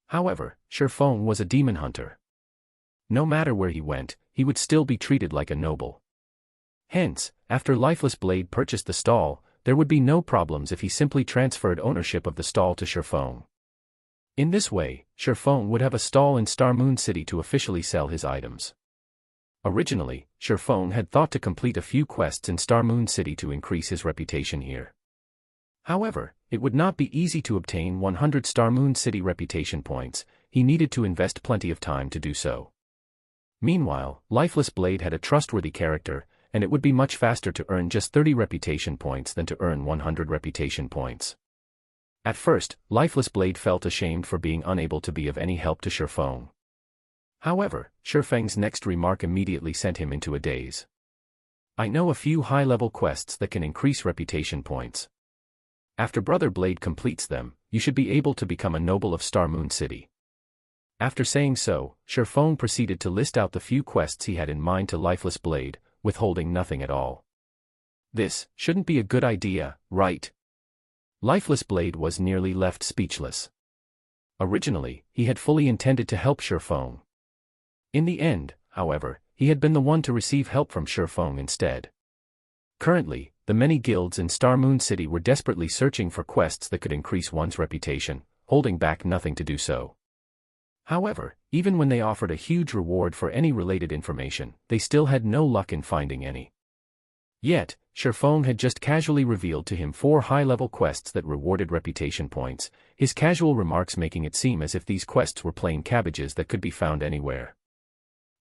However, Shifeng was a demon hunter. No matter where he went, he would still be treated like a noble. Hence, after Lifeless Blade purchased the stall, there would be no problems if he simply transferred ownership of the stall to Shifeng. In this way, Shifeng would have a stall in Star Moon City to officially sell his items. Originally, Shifeng had thought to complete a few quests in Star Moon City to increase his reputation here. However, it would not be easy to obtain 100 Star Moon City reputation points, he needed to invest plenty of time to do so. Meanwhile, Lifeless Blade had a trustworthy character, and it would be much faster to earn just 30 reputation points than to earn 100 reputation points. At first, Lifeless Blade felt ashamed for being unable to be of any help to Shifeng. However, Shifeng's next remark immediately sent him into a daze. I know a few high-level quests that can increase reputation points. After Brother Blade completes them, you should be able to become a noble of Star Moon City. After saying so, Shifeng proceeded to list out the few quests he had in mind to Lifeless Blade, withholding nothing at all. This shouldn't be a good idea, right? Lifeless Blade was nearly left speechless. Originally, he had fully intended to help Shifeng. In the end, however, he had been the one to receive help from Shifeng instead. Currently, the many guilds in Star Moon City were desperately searching for quests that could increase one's reputation, holding back nothing to do so. However, even when they offered a huge reward for any related information, they still had no luck in finding any. Yet, Shifeng had just casually revealed to him 4 high-level quests that rewarded reputation points, his casual remarks making it seem as if these quests were plain cabbages that could be found anywhere.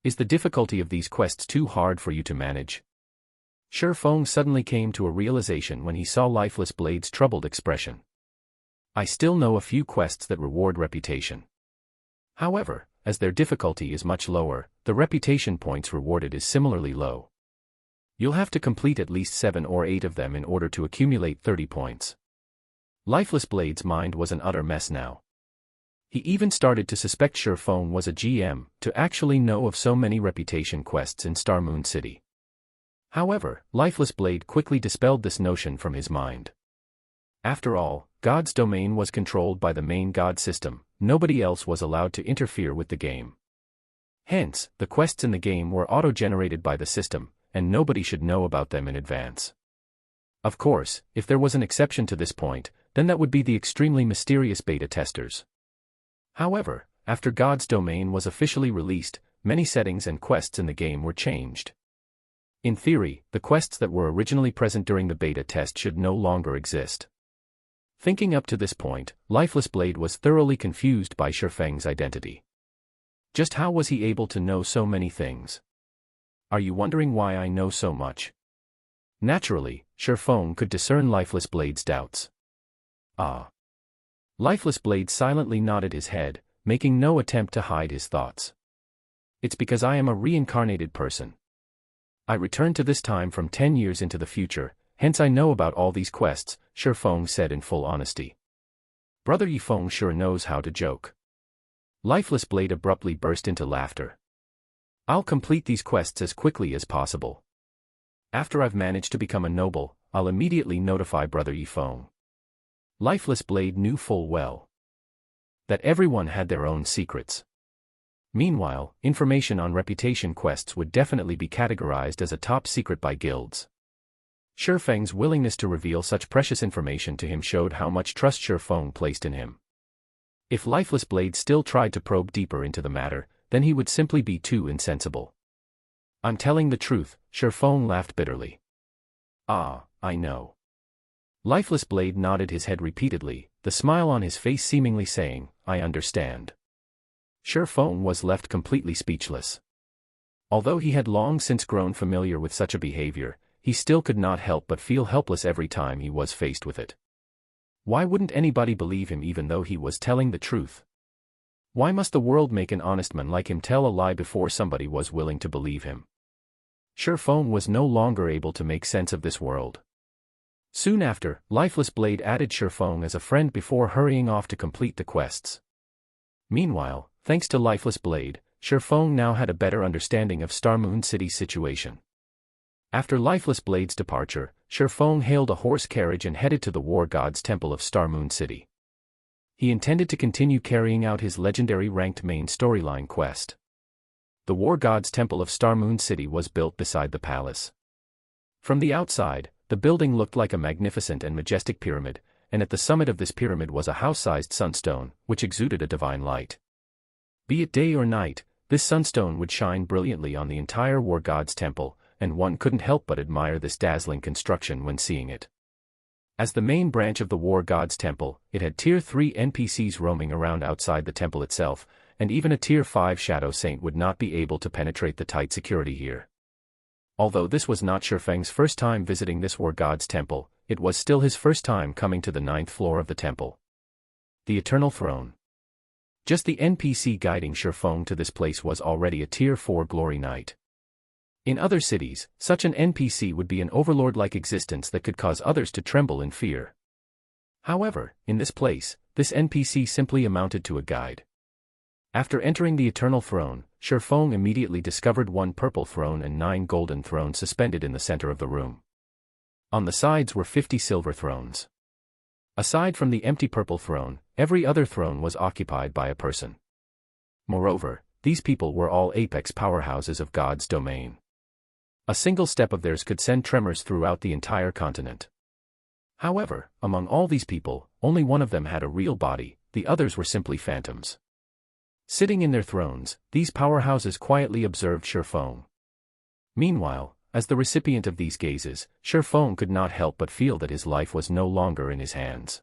Is the difficulty of these quests too hard for you to manage? Shifeng suddenly came to a realization when he saw Lifeless Blade's troubled expression. I still know a few quests that reward reputation. However, as their difficulty is much lower, the reputation points rewarded is similarly low. You'll have to complete at least 7 or 8 of them in order to accumulate 30 points. Lifeless Blade's mind was an utter mess now. He even started to suspect Shifeng was a GM, to actually know of so many reputation quests in Star Moon City. However, Lifeless Blade quickly dispelled this notion from his mind. After all, God's domain was controlled by the main God system, nobody else was allowed to interfere with the game. Hence, the quests in the game were auto-generated by the system, and nobody should know about them in advance. Of course, if there was an exception to this point, then that would be the extremely mysterious beta testers. However, after God's domain was officially released, many settings and quests in the game were changed. In theory, the quests that were originally present during the beta test should no longer exist. Thinking up to this point, Lifeless Blade was thoroughly confused by Shifeng's identity. Just how was he able to know so many things? Are you wondering why I know so much? Naturally, Shifeng could discern Lifeless Blade's doubts. Ah. Lifeless Blade silently nodded his head, making no attempt to hide his thoughts. It's because I am a reincarnated person. I returned to this time from 10 years into the future, hence I know about all these quests, Shifeng said in full honesty. Brother Yifeng sure knows how to joke. Lifeless Blade abruptly burst into laughter. I'll complete these quests as quickly as possible. After I've managed to become a noble, I'll immediately notify Brother Yifeng. Lifeless Blade knew full well that everyone had their own secrets. Meanwhile, information on reputation quests would definitely be categorized as a top secret by guilds. Shifeng's willingness to reveal such precious information to him showed how much trust Shifeng placed in him. If Lifeless Blade still tried to probe deeper into the matter, then he would simply be too insensible. I'm telling the truth, Shifeng laughed bitterly. Ah, I know. Lifeless Blade nodded his head repeatedly, the smile on his face seemingly saying, I understand. Shifeng was left completely speechless. Although he had long since grown familiar with such a behavior, he still could not help but feel helpless every time he was faced with it. Why wouldn't anybody believe him even though he was telling the truth? Why must the world make an honest man like him tell a lie before somebody was willing to believe him? Shifeng was no longer able to make sense of this world. Soon after, Lifeless Blade added Shifeng as a friend before hurrying off to complete the quests. Meanwhile, thanks to Lifeless Blade, Shifeng now had a better understanding of Starmoon City's situation. After Lifeless Blade's departure, Shifeng hailed a horse carriage and headed to the War God's Temple of Starmoon City. He intended to continue carrying out his legendary ranked main storyline quest. The War God's Temple of Starmoon City was built beside the palace. From the outside, the building looked like a magnificent and majestic pyramid, and at the summit of this pyramid was a house-sized sunstone, which exuded a divine light. Be it day or night, this sunstone would shine brilliantly on the entire War God's Temple, and one couldn't help but admire this dazzling construction when seeing it. As the main branch of the War God's Temple, it had Tier 3 NPCs roaming around outside the temple itself, and even a Tier 5 Shadow Saint would not be able to penetrate the tight security here. Although this was not Shifeng's first time visiting this War God's Temple, it was still his first time coming to the 9th floor of the temple. The Eternal Throne. Just the NPC guiding Shifeng to this place was already a Tier 4 Glory Knight. In other cities, such an NPC would be an overlord-like existence that could cause others to tremble in fear. However, in this place, this NPC simply amounted to a guide. After entering the Eternal Throne, Shifeng immediately discovered 1 purple throne and 9 golden thrones suspended in the center of the room. On the sides were 50 silver thrones. Aside from the empty purple throne, every other throne was occupied by a person. Moreover, these people were all apex powerhouses of God's domain. A single step of theirs could send tremors throughout the entire continent. However, among all these people, only one of them had a real body, the others were simply phantoms. Sitting in their thrones, these powerhouses quietly observed Shifeng. Meanwhile, as the recipient of these gazes, Shifeng could not help but feel that his life was no longer in his hands.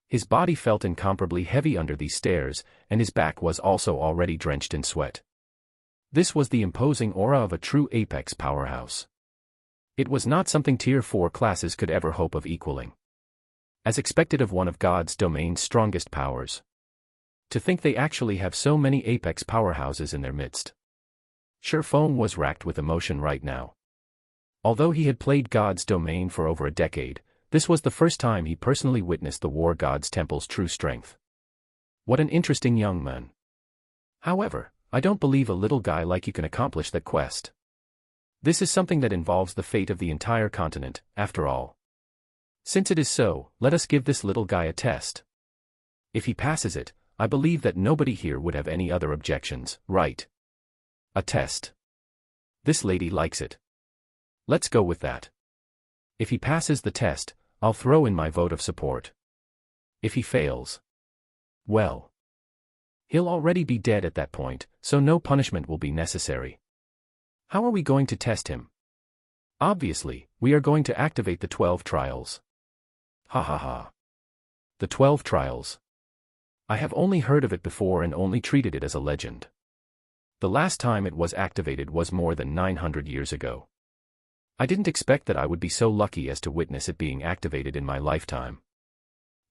His body felt incomparably heavy under these stares, and his back was also already drenched in sweat. This was the imposing aura of a true apex powerhouse. It was not something Tier 4 classes could ever hope of equaling. As expected of one of God's domain's strongest powers. To think they actually have so many apex powerhouses in their midst. Shifeng was racked with emotion right now. Although he had played God's domain for over a decade, this was the first time he personally witnessed the War God's Temple's true strength. What an interesting young man. However, I don't believe a little guy like you can accomplish that quest. This is something that involves the fate of the entire continent, after all. Since it is so, let us give this little guy a test. If he passes it, I believe that nobody here would have any other objections, right? A test. This lady likes it. Let's go with that. If he passes the test, I'll throw in my vote of support. If he fails, well, he'll already be dead at that point, so no punishment will be necessary. How are we going to test him? Obviously, we are going to activate the 12 trials. Ha ha ha. The 12 trials. I have only heard of it before and only treated it as a legend. The last time it was activated was more than 900 years ago. I didn't expect that I would be so lucky as to witness it being activated in my lifetime.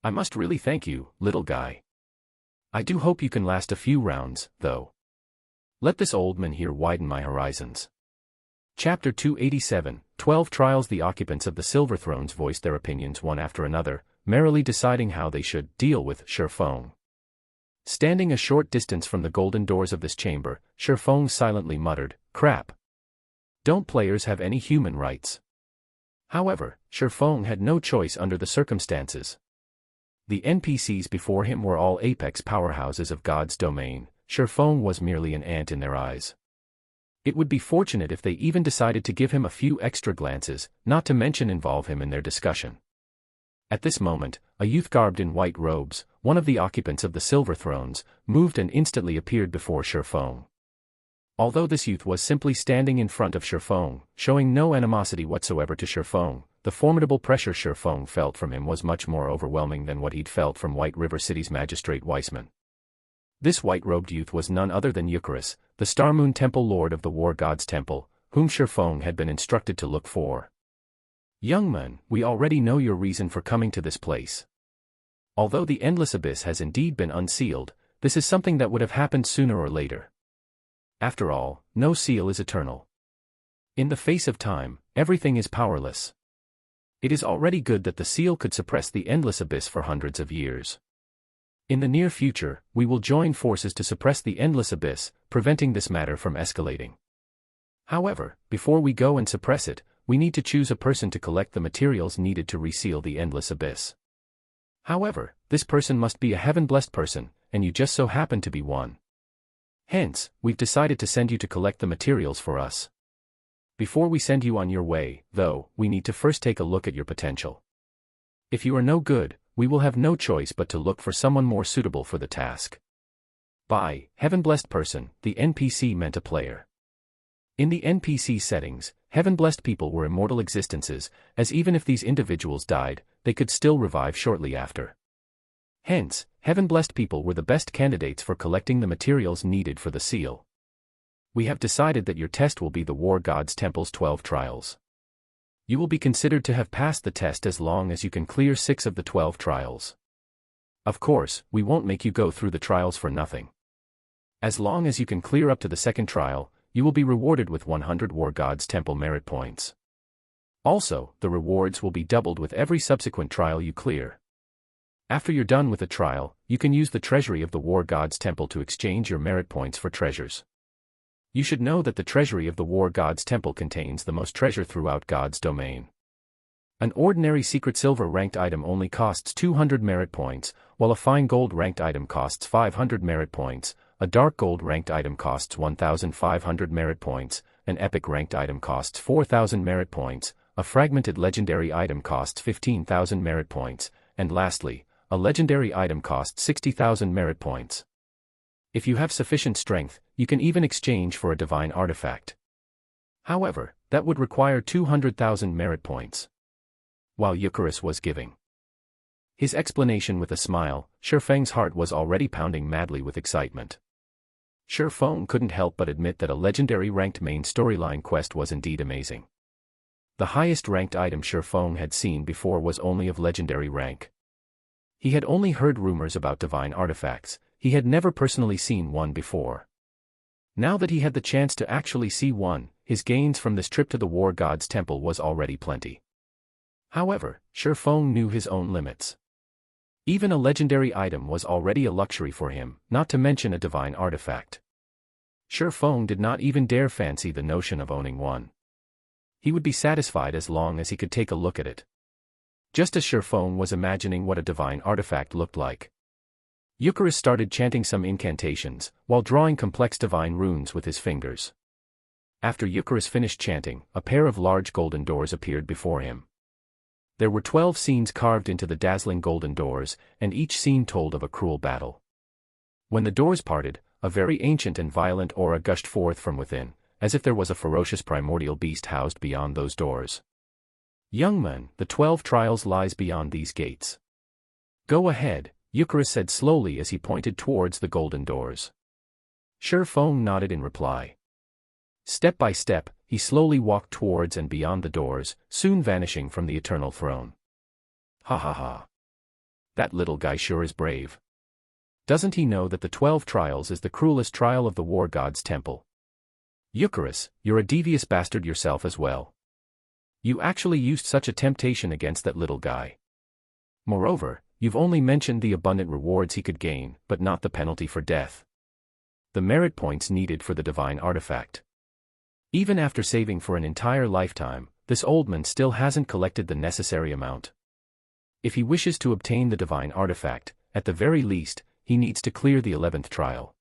I must really thank you, little guy. I do hope you can last a few rounds, though. Let this old man here widen my horizons. Chapter 287, 12 Trials. The occupants of the Silver Thrones voiced their opinions one after another, merrily deciding how they should deal with Shifeng. Standing a short distance from the golden doors of this chamber, Shifeng silently muttered, "Crap. Don't players have any human rights?" However, Shifeng had no choice under the circumstances. The NPCs before him were all apex powerhouses of God's domain. Shifeng was merely an ant in their eyes. It would be fortunate if they even decided to give him a few extra glances, not to mention involve him in their discussion. At this moment, a youth garbed in white robes, one of the occupants of the silver thrones, moved and instantly appeared before Shifeng. Although this youth was simply standing in front of Shifeng, showing no animosity whatsoever to Shifeng, the formidable pressure Shifeng felt from him was much more overwhelming than what he'd felt from White River City's magistrate Weissman. This white-robed youth was none other than Eucharis, the Star Moon Temple Lord of the War God's Temple, whom Shifeng had been instructed to look for. "Young man, we already know your reason for coming to this place. Although the Endless Abyss has indeed been unsealed, this is something that would have happened sooner or later. After all, no seal is eternal. In the face of time, everything is powerless. It is already good that the seal could suppress the Endless Abyss for hundreds of years. In the near future, we will join forces to suppress the Endless Abyss, preventing this matter from escalating. However, before we go and suppress it, we need to choose a person to collect the materials needed to reseal the Endless Abyss. However, this person must be a heaven-blessed person, and you just so happen to be one. Hence, we've decided to send you to collect the materials for us. Before we send you on your way, though, we need to first take a look at your potential. If you are no good, we will have no choice but to look for someone more suitable for the task." By heaven-blessed person, the NPC meant a player. In the NPC settings, heaven-blessed people were immortal existences, as even if these individuals died, they could still revive shortly after. Hence, heaven-blessed people were the best candidates for collecting the materials needed for the seal. We have decided that your test will be the War God's Temple's 12 trials. You will be considered to have passed the test as long as you can clear 6 of the 12 trials. Of course, we won't make you go through the trials for nothing. As long as you can clear up to the second trial, you will be rewarded with 100 War God's Temple merit points. Also, the rewards will be doubled with every subsequent trial you clear. After you're done with a trial, you can use the treasury of the War God's Temple to exchange your merit points for treasures. You should know that the treasury of the War God's Temple contains the most treasure throughout God's domain. An ordinary secret silver ranked item only costs 200 merit points, while a fine gold ranked item costs 500 merit points, a dark gold ranked item costs 1,500 merit points, an epic ranked item costs 4,000 merit points, a fragmented legendary item costs 15,000 merit points, and lastly, a legendary item costs 60,000 merit points. If you have sufficient strength, you can even exchange for a divine artifact. However, that would require 200,000 merit points. While Eucharis was giving his explanation with a smile, Shifeng's heart was already pounding madly with excitement. Shifeng couldn't help but admit that a legendary ranked main storyline quest was indeed amazing. The highest ranked item Shifeng had seen before was only of legendary rank. He had only heard rumors about divine artifacts, he had never personally seen one before. Now that he had the chance to actually see one, his gains from this trip to the War God's Temple was already plenty. However, Shifeng knew his own limits. Even a legendary item was already a luxury for him, not to mention a divine artifact. Shifeng did not even dare fancy the notion of owning one. He would be satisfied as long as he could take a look at it. Just as Shifeng was imagining what a divine artifact looked like, Eucharis started chanting some incantations, while drawing complex divine runes with his fingers. After Eucharis finished chanting, a pair of large golden doors appeared before him. There were 12 scenes carved into the dazzling golden doors, and each scene told of a cruel battle. When the doors parted, a very ancient and violent aura gushed forth from within, as if there was a ferocious primordial beast housed beyond those doors. "Young man, the 12 trials lies beyond these gates. Go ahead," Eucharis said slowly as he pointed towards the golden doors. Shifeng nodded in reply. Step by step, he slowly walked towards and beyond the doors, soon vanishing from the eternal throne. Ha ha ha. That little guy sure is brave. Doesn't he know that the 12 trials is the cruelest trial of the War God's Temple? Eucharis, you're a devious bastard yourself as well. You actually used such a temptation against that little guy. Moreover, You've only mentioned the abundant rewards he could gain, but not the penalty for death. The merit points needed for the divine artifact. Even after saving for an entire lifetime, this old man still hasn't collected the necessary amount. If he wishes to obtain the divine artifact, at the very least, he needs to clear the 11th trial.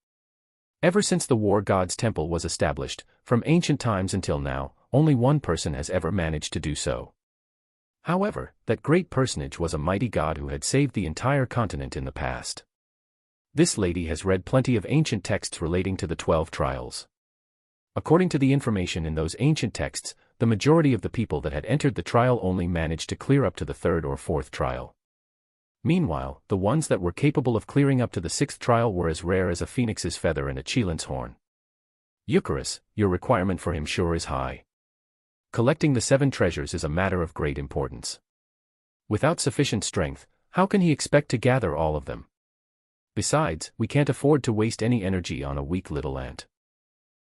Ever since the War God's Temple was established, from ancient times until now, only one person has ever managed to do so. However, that great personage was a mighty god who had saved the entire continent in the past. This lady has read plenty of ancient texts relating to the 12 trials. According to the information in those ancient texts, the majority of the people that had entered the trial only managed to clear up to the 3rd or 4th trial. Meanwhile, the ones that were capable of clearing up to the 6th trial were as rare as a phoenix's feather and a chelan's horn. Eucharis, your requirement for him sure is high. Collecting the 7 treasures is a matter of great importance. Without sufficient strength, how can he expect to gather all of them? Besides, we can't afford to waste any energy on a weak little ant.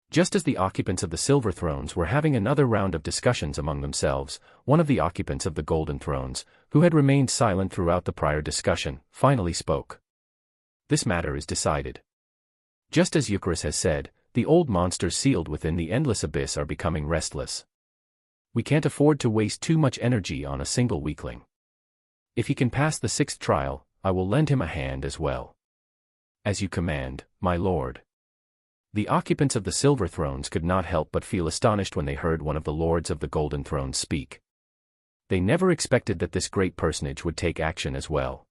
Just as the occupants of the silver thrones were having another round of discussions among themselves, one of the occupants of the golden thrones, who had remained silent throughout the prior discussion, finally spoke. This matter is decided. Just as Eucharis has said, the old monsters sealed within the endless abyss are becoming restless. We can't afford to waste too much energy on a single weakling. If he can pass the 6th trial, I will lend him a hand as well. As you command, my lord. The occupants of the silver thrones could not help but feel astonished when they heard one of the lords of the golden thrones speak. They never expected that this great personage would take action as well.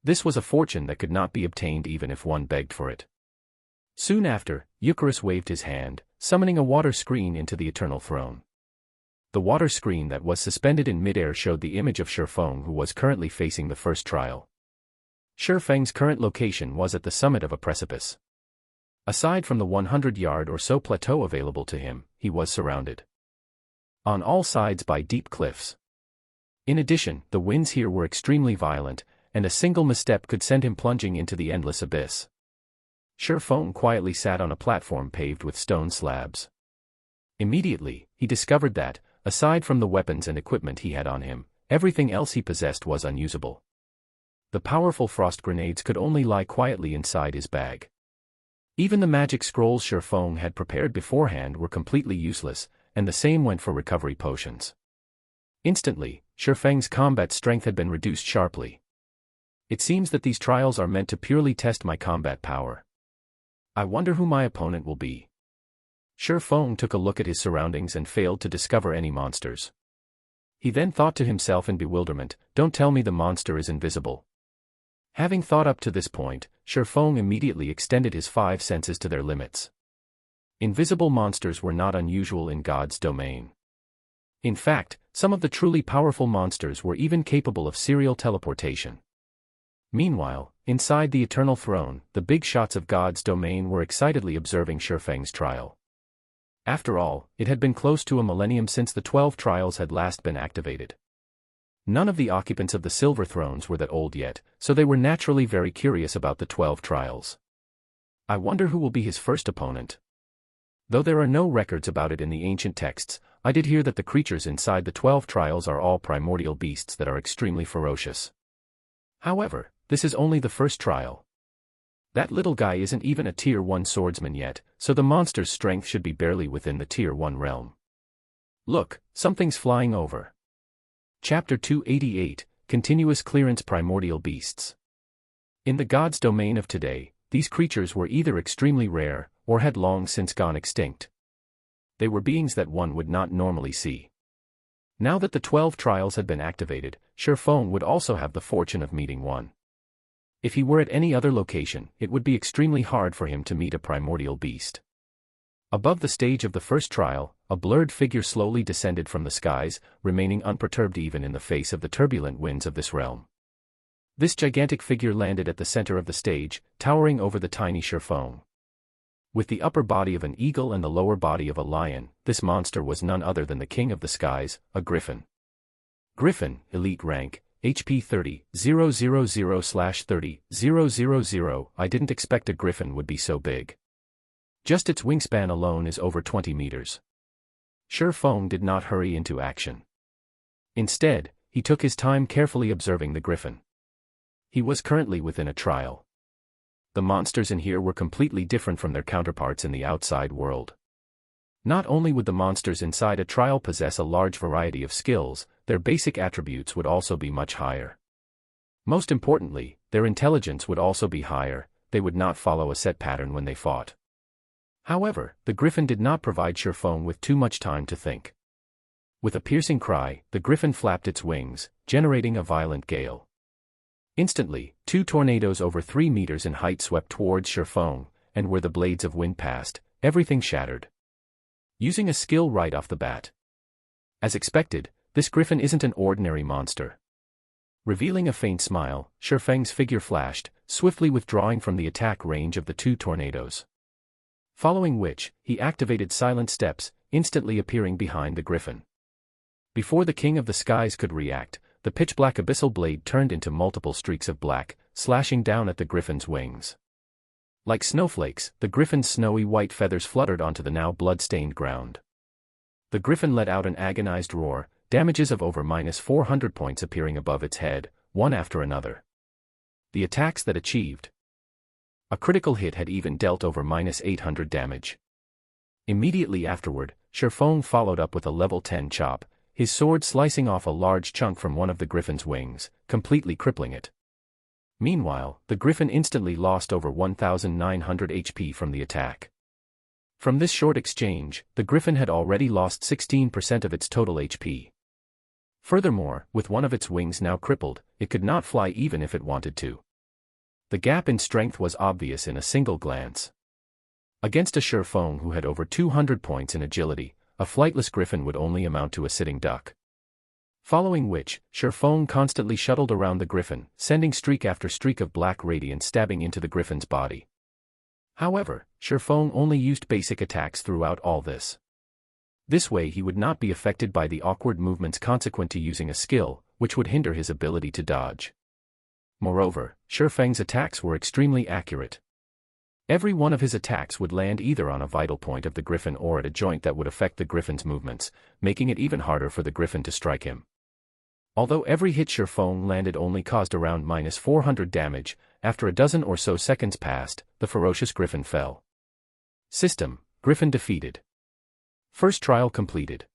This was a fortune that could not be obtained even if one begged for it. Soon after, Eucharis waved his hand, summoning a water screen into the eternal throne. The water screen that was suspended in midair showed the image of Shifeng, who was currently facing the 1st trial. Shifeng's current location was at the summit of a precipice. Aside from the 100-yard or so plateau available to him, he was surrounded on all sides by deep cliffs. In addition, the winds here were extremely violent, and a single misstep could send him plunging into the endless abyss. Shifeng quietly sat on a platform paved with stone slabs. Immediately, he discovered that, aside from the weapons and equipment he had on him, everything else he possessed was unusable. The powerful frost grenades could only lie quietly inside his bag. Even the magic scrolls Shifeng had prepared beforehand were completely useless, and the same went for recovery potions. Instantly, Shifeng's combat strength had been reduced sharply. It seems that these trials are meant to purely test my combat power. I wonder who my opponent will be. Shifeng took a look at his surroundings and failed to discover any monsters. He then thought to himself in bewilderment, "Don't tell me the monster is invisible." Having thought up to this point, Shifeng immediately extended his 5 senses to their limits. Invisible monsters were not unusual in God's domain. In fact, some of the truly powerful monsters were even capable of serial teleportation. Meanwhile, inside the eternal throne, the big shots of God's domain were excitedly observing Shifeng's trial. After all, it had been close to a millennium since the 12 trials had last been activated. None of the occupants of the silver thrones were that old yet, so they were naturally very curious about the 12 trials. I wonder who will be his first opponent. Though there are no records about it in the ancient texts, I did hear that the creatures inside the 12 trials are all primordial beasts that are extremely ferocious. However, this is only the 1st trial. That little guy isn't even a Tier 1 swordsman yet, so the monster's strength should be barely within the Tier 1 realm. Look, something's flying over. Chapter 288, Continuous Clearance Primordial Beasts. In the God's domain of today, these creatures were either extremely rare, or had long since gone extinct. They were beings that one would not normally see. Now that the 12 trials had been activated, Shifeng would also have the fortune of meeting one. If he were at any other location, it would be extremely hard for him to meet a primordial beast. Above the stage of the 1st trial, a blurred figure slowly descended from the skies, remaining unperturbed even in the face of the turbulent winds of this realm. This gigantic figure landed at the center of the stage, towering over the tiny Shifeng. With the upper body of an eagle and the lower body of a lion, this monster was none other than the king of the skies, a griffin. Griffin, elite rank, HP 30, 000/30, 000. I didn't expect a griffin would be so big. Just its wingspan alone is over 20 meters. Shifeng did not hurry into action. Instead, he took his time carefully observing the griffin. he was currently within a trial. The monsters in here were completely different from their counterparts in the outside world. Not only would the monsters inside a trial possess a large variety of skills, their basic attributes would also be much higher. Most importantly, their intelligence would also be higher. They would not follow a set pattern when they fought. However, the griffin did not provide Sherfong with too much time to think. With a piercing cry, the griffin flapped its wings, generating a violent gale. Instantly, 2 tornadoes over 3 meters in height swept towards Sherfong, and where the blades of wind passed, everything shattered. Using a skill right off the bat. As expected, this griffin isn't an ordinary monster. Revealing a faint smile, Sherfeng's figure flashed, swiftly withdrawing from the attack range of the 2 tornadoes. Following which, he activated silent steps, instantly appearing behind the griffin. Before the King of the Skies could react, the pitch-black abyssal blade turned into multiple streaks of black, slashing down at the griffin's wings. Like snowflakes, the griffin's snowy white feathers fluttered onto the now blood-stained ground. The griffin let out an agonized roar, damages of over -400 points appearing above its head, one after another. The attacks that achieved a critical hit had even dealt over -800 damage. Immediately afterward, Sherfong followed up with a level 10 chop, his sword slicing off a large chunk from one of the griffin's wings, completely crippling it. Meanwhile, the griffin instantly lost over 1,900 HP from the attack. From this short exchange, the griffin had already lost 16% of its total HP. Furthermore, with one of its wings now crippled, it could not fly even if it wanted to. The gap in strength was obvious in a single glance. Against a Sherfong who had over 200 points in agility, a flightless griffin would only amount to a sitting duck. Following which, Sherfong constantly shuttled around the griffin, sending streak after streak of black radiance stabbing into the griffin's body. However, Sherfong only used basic attacks throughout all this. This way he would not be affected by the awkward movements consequent to using a skill, which would hinder his ability to dodge. Moreover, Sherfeng's attacks were extremely accurate. Every one of his attacks would land either on a vital point of the griffin or at a joint that would affect the griffin's movements, making it even harder for the griffin to strike him. Although every hit Sherfong landed only caused around -400 damage, after a dozen or so seconds passed, the ferocious griffin fell. System: Griffin defeated. First trial completed.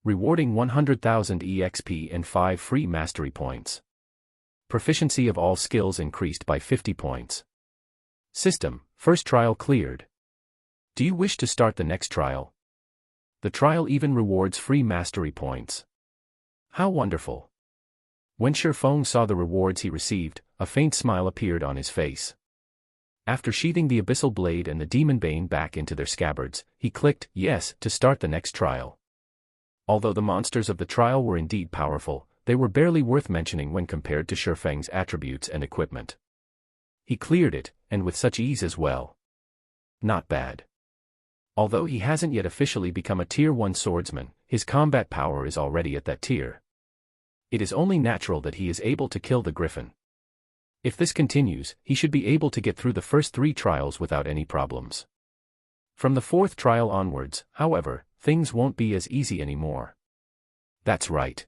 Rewarding 100,000 EXP and 5 free mastery points. Proficiency of all skills increased by 50 points. System: First trial cleared. Do you wish to start the next trial? The trial even rewards free mastery points. How wonderful! When Sherfong saw the rewards he received, a faint smile appeared on his face. After sheathing the abyssal blade and the demon bane back into their scabbards, he clicked yes to start the next trial. Although the monsters of the trial were indeed powerful, they were barely worth mentioning when compared to Sherfeng's attributes and equipment. He cleared it, and with such ease as well. Not bad. Although he hasn't yet officially become a Tier 1 swordsman, his combat power is already at that tier. It is only natural that he is able to kill the griffin. If this continues, he should be able to get through the first 3 trials without any problems. From the 4th trial onwards, however, things won't be as easy anymore. That's right.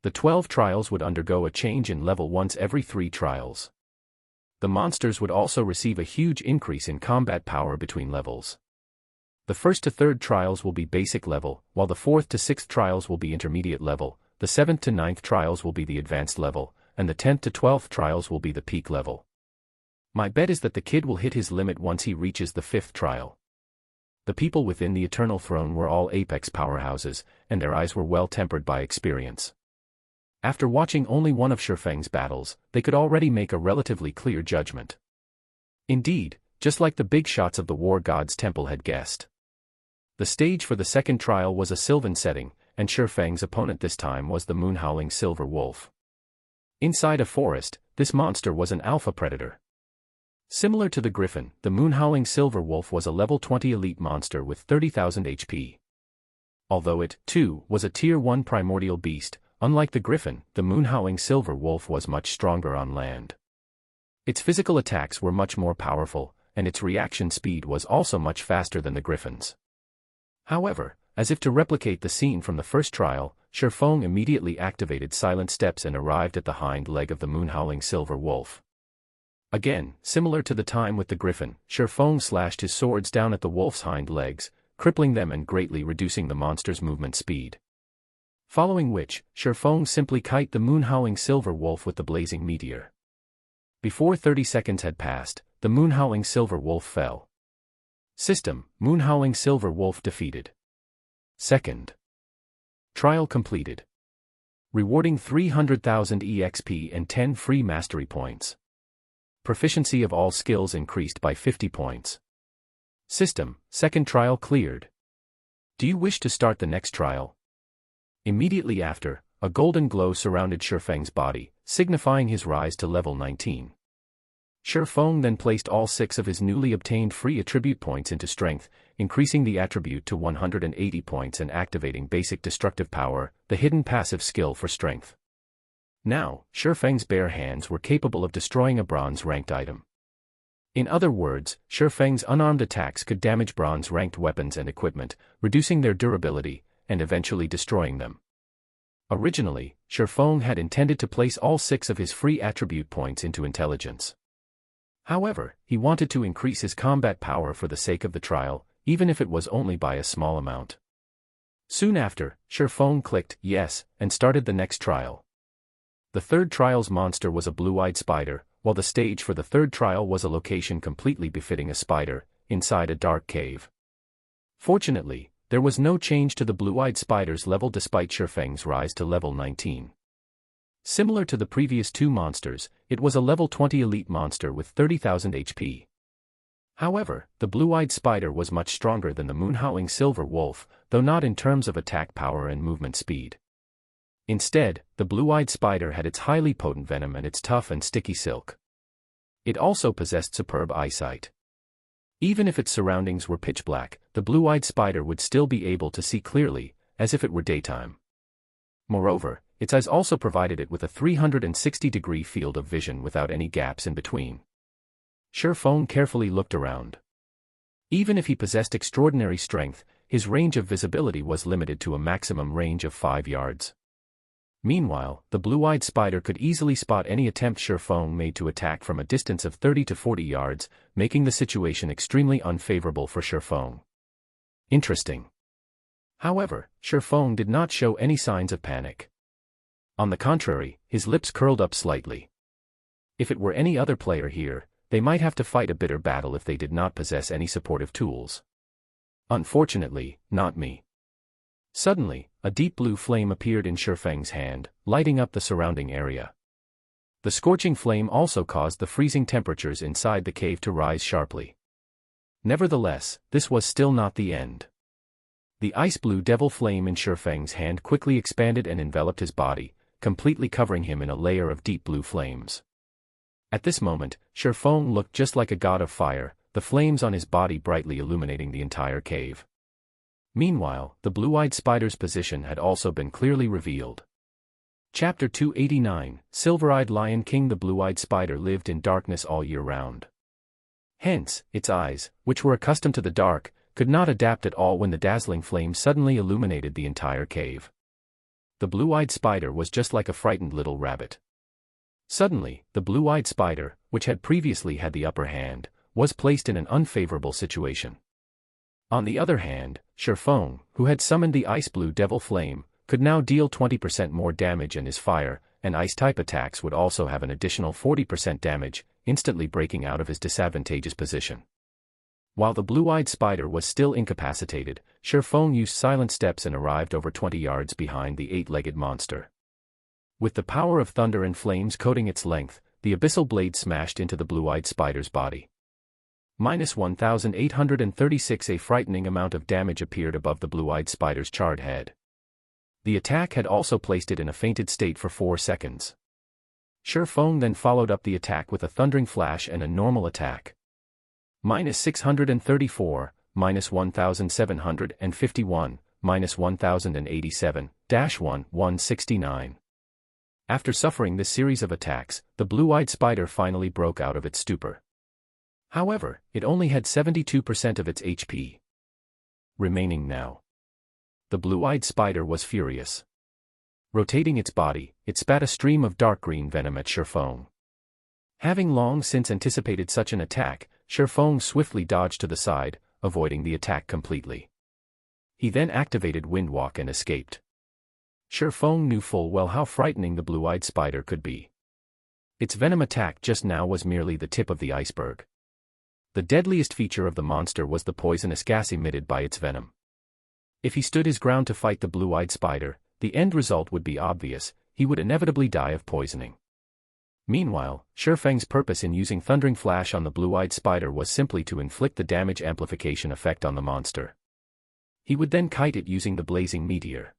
The 12 trials would undergo a change in level once every 3 trials. The monsters would also receive a huge increase in combat power between levels. The 1st to 3rd trials will be basic level, while the 4th to 6th trials will be intermediate level, the 7th to 9th trials will be the advanced level, and the 10th to 12th trials will be the peak level. My bet is that the kid will hit his limit once he reaches the 5th trial. The people within the Eternal Throne were all apex powerhouses, and their eyes were well tempered by experience. After watching only one of Sherfeng's battles, they could already make a relatively clear judgment. Indeed, just like the big shots of the War God's Temple had guessed. The stage for the 2nd trial was a sylvan setting, and Sherfeng's opponent this time was the moon-howling silver wolf. Inside a forest, this monster was an alpha predator. Similar to the griffin, the moon-howling silver wolf was a level 20 elite monster with 30,000 HP. Although it, too, was a Tier 1 primordial beast, unlike the griffin, the moon-howling silver wolf was much stronger on land. Its physical attacks were much more powerful, and its reaction speed was also much faster than the griffin's. However, as if to replicate the scene from the first trial, Feng immediately activated silent steps and arrived at the hind leg of the moon-howling silver wolf. Again, similar to the time with the griffin, Feng slashed his swords down at the wolf's hind legs, crippling them and greatly reducing the monster's movement speed. Following which, Feng simply kite the moon-howling silver wolf with the blazing meteor. Before 30 seconds had passed, the moon-howling silver wolf fell. System: Moon-howling silver wolf defeated. Second trial completed. Rewarding 300,000 EXP and 10 free mastery points. Proficiency of all skills increased by 50 points. System: Second trial cleared. Do you wish to start the next trial? Immediately after, a golden glow surrounded Feng's body, signifying his rise to level 19. Feng then placed all 6 of his newly obtained free attribute points into strength, increasing the attribute to 180 points and activating basic destructive power, the hidden passive skill for strength. Now, Feng's bare hands were capable of destroying a bronze-ranked item. In other words, Feng's unarmed attacks could damage bronze-ranked weapons and equipment, reducing their durability, and eventually destroying them. Originally, Feng had intended to place all 6 of his free attribute points into intelligence. However, he wanted to increase his combat power for the sake of the trial, even if it was only by a small amount. Soon after, Feng clicked yes and started the next trial. The third trial's monster was a blue-eyed spider, while the stage for the third trial was a location completely befitting a spider, inside a dark cave. Fortunately, there was no change to the blue-eyed spider's level despite Feng's rise to level 19. Similar to the previous 2 monsters, it was a level 20 elite monster with 30,000 HP. However, the blue-eyed spider was much stronger than the moon-howling silver wolf, though not in terms of attack power and movement speed. Instead, the blue-eyed spider had its highly potent venom and its tough and sticky silk. It also possessed superb eyesight. Even if its surroundings were pitch black, the blue-eyed spider would still be able to see clearly, as if it were daytime. Moreover, its eyes also provided it with a 360-degree field of vision without any gaps in between. Feng carefully looked around. Even if he possessed extraordinary strength, his range of visibility was limited to a maximum range of 5 yards. Meanwhile, the blue-eyed spider could easily spot any attempt Feng made to attack from a distance of 30 to 40 yards, making the situation extremely unfavorable for Feng. Interesting. However, Feng did not show any signs of panic. On the contrary, his lips curled up slightly. If it were any other player here, they might have to fight a bitter battle if they did not possess any supportive tools. Unfortunately, not me. Suddenly, a deep blue flame appeared in Feng's hand, lighting up the surrounding area. The scorching flame also caused the freezing temperatures inside the cave to rise sharply. Nevertheless, this was still not the end. The ice-blue devil flame in Feng's hand quickly expanded and enveloped his body, completely covering him in a layer of deep blue flames. At this moment, Feng looked just like a god of fire, the flames on his body brightly illuminating the entire cave. Meanwhile, the blue-eyed spider's position had also been clearly revealed. Chapter 289, Silver-Eyed Lion King. The blue-eyed spider lived in darkness all year round. Hence, its eyes, which were accustomed to the dark, could not adapt at all when the dazzling flame suddenly illuminated the entire cave. The blue-eyed spider was just like a frightened little rabbit. Suddenly, the blue-eyed spider, which had previously had the upper hand, was placed in an unfavorable situation. On the other hand, Feng, who had summoned the ice-blue devil flame, could now deal 20% more damage, and his fire and ice-type attacks would also have an additional 40% damage, instantly breaking out of his disadvantageous position. While the blue-eyed spider was still incapacitated, Feng used silent steps and arrived over 20 yards behind the 8-legged monster. With the power of thunder and flames coating its length, the abyssal blade smashed into the blue-eyed spider's body. -1,836. A frightening amount of damage appeared above the blue-eyed spider's charred head. The attack had also placed it in a fainted state for 4 seconds. Feng then followed up the attack with a thundering flash and a normal attack. -634, -1,751, -1,087, -1,169. After suffering this series of attacks, the blue-eyed spider finally broke out of its stupor. However, it only had 72% of its HP remaining now. The blue-eyed spider was furious. Rotating its body, it spat a stream of dark green venom at Shifeng. Having long since anticipated such an attack, Shifeng swiftly dodged to the side, avoiding the attack completely. He then activated Windwalk and escaped. Shifeng knew full well how frightening the blue-eyed spider could be. Its venom attack just now was merely the tip of the iceberg. The deadliest feature of the monster was the poisonous gas emitted by its venom. If he stood his ground to fight the blue-eyed spider, the end result would be obvious: he would inevitably die of poisoning. Meanwhile, Shifeng's purpose in using Thundering Flash on the blue-eyed spider was simply to inflict the damage amplification effect on the monster. He would then kite it using the blazing meteor.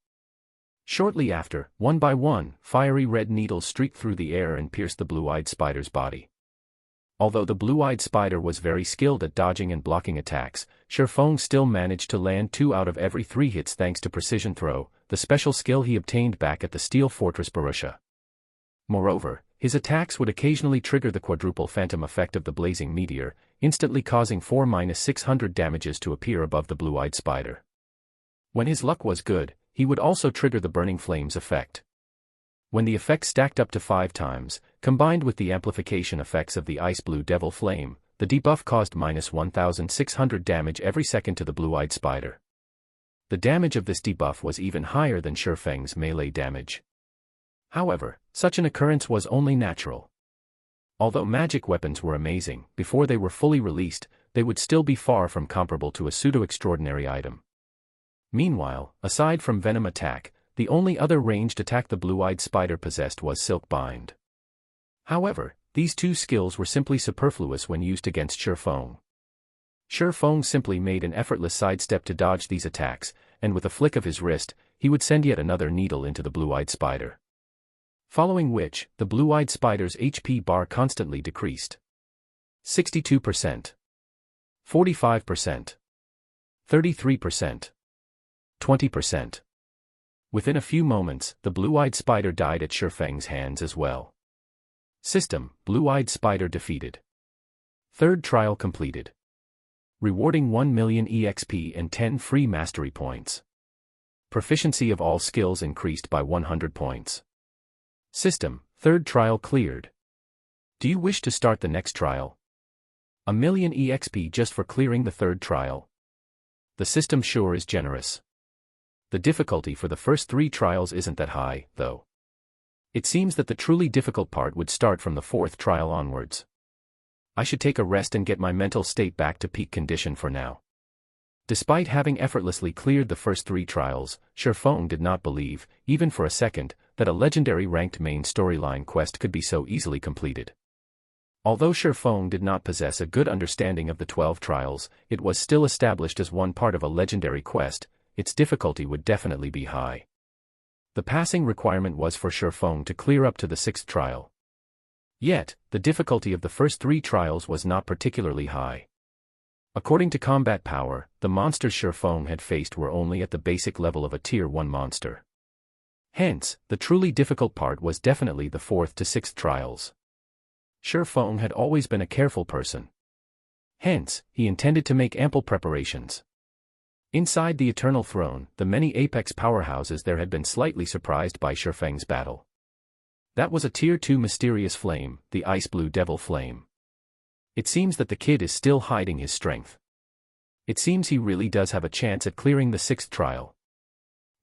Shortly after, one by one, fiery red needles streaked through the air and pierced the blue-eyed spider's body. Although the blue-eyed spider was very skilled at dodging and blocking attacks, Shifeng still managed to land 2 out of every 3 hits thanks to precision throw, the special skill he obtained back at the Steel Fortress Borussia. Moreover, his attacks would occasionally trigger the quadruple phantom effect of the blazing meteor, instantly causing 4-600 damages to appear above the blue-eyed spider. When his luck was good, he would also trigger the burning flames effect. When the effect stacked up to 5 times, combined with the amplification effects of the ice blue devil flame, the debuff caused -1600 damage every second to the blue-eyed spider. The damage of this debuff was even higher than Shifeng's melee damage. However, such an occurrence was only natural. Although magic weapons were amazing, before they were fully released, they would still be far from comparable to a pseudo-extraordinary item. Meanwhile, aside from venom attack, the only other ranged attack the blue-eyed spider possessed was Silk Bind. However, these 2 skills were simply superfluous when used against Shifeng. Shifeng simply made an effortless sidestep to dodge these attacks, and with a flick of his wrist, he would send yet another needle into the blue-eyed spider. Following which, the blue-eyed spider's HP bar constantly decreased. 62%. 45%. 33%. 20%. Within a few moments, the blue-eyed spider died at Shifeng's hands as well. System: blue-eyed spider defeated. 3rd trial completed. Rewarding 1 million EXP and 10 free mastery points. Proficiency of all skills increased by 100 points. System: 3rd trial cleared. Do you wish to start the next trial? 1 million EXP just for clearing the 3rd trial. The system sure is generous. The difficulty for the first 3 trials isn't that high, though. It seems that the truly difficult part would start from the 4th trial onwards. I should take a rest and get my mental state back to peak condition for now. Despite having effortlessly cleared the first 3 trials, Shifeng did not believe, even for a second, that a legendary ranked main storyline quest could be so easily completed. Although Shifeng did not possess a good understanding of the 12 trials, it was still established as one part of a legendary quest. Its difficulty would definitely be high. The passing requirement was for Shifeng to clear up to the 6th trial. Yet, the difficulty of the first 3 trials was not particularly high. According to combat power, the monsters Shifeng had faced were only at the basic level of a Tier 1 monster. Hence, the truly difficult part was definitely the 4th to 6th trials. Shifeng had always been a careful person. Hence, he intended to make ample preparations. Inside the Eternal Throne, the many Apex powerhouses there had been slightly surprised by Shifeng's battle. That was a Tier 2 mysterious flame, the Ice Blue Devil Flame. It seems that the kid is still hiding his strength. It seems he really does have a chance at clearing the 6th trial.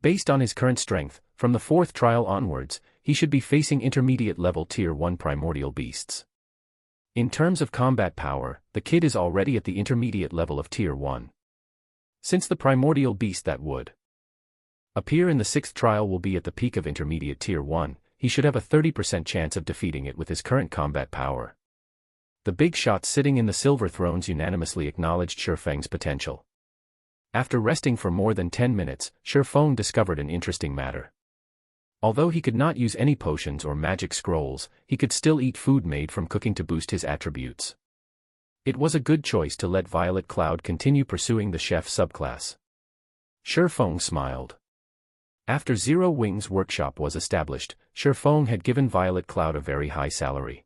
Based on his current strength, from the 4th trial onwards, he should be facing intermediate level Tier 1 primordial beasts. In terms of combat power, the kid is already at the intermediate level of Tier 1. Since the primordial beast that would appear in the 6th trial will be at the peak of intermediate Tier 1, he should have a 30% chance of defeating it with his current combat power. The big shots sitting in the Silver Thrones unanimously acknowledged Shifeng's potential. After resting for more than 10 minutes, Shifeng discovered an interesting matter. Although he could not use any potions or magic scrolls, he could still eat food made from cooking to boost his attributes. It was a good choice to let Violet Cloud continue pursuing the chef subclass. Shifeng smiled. After Zero Wings Workshop was established, Shifeng had given Violet Cloud a very high salary.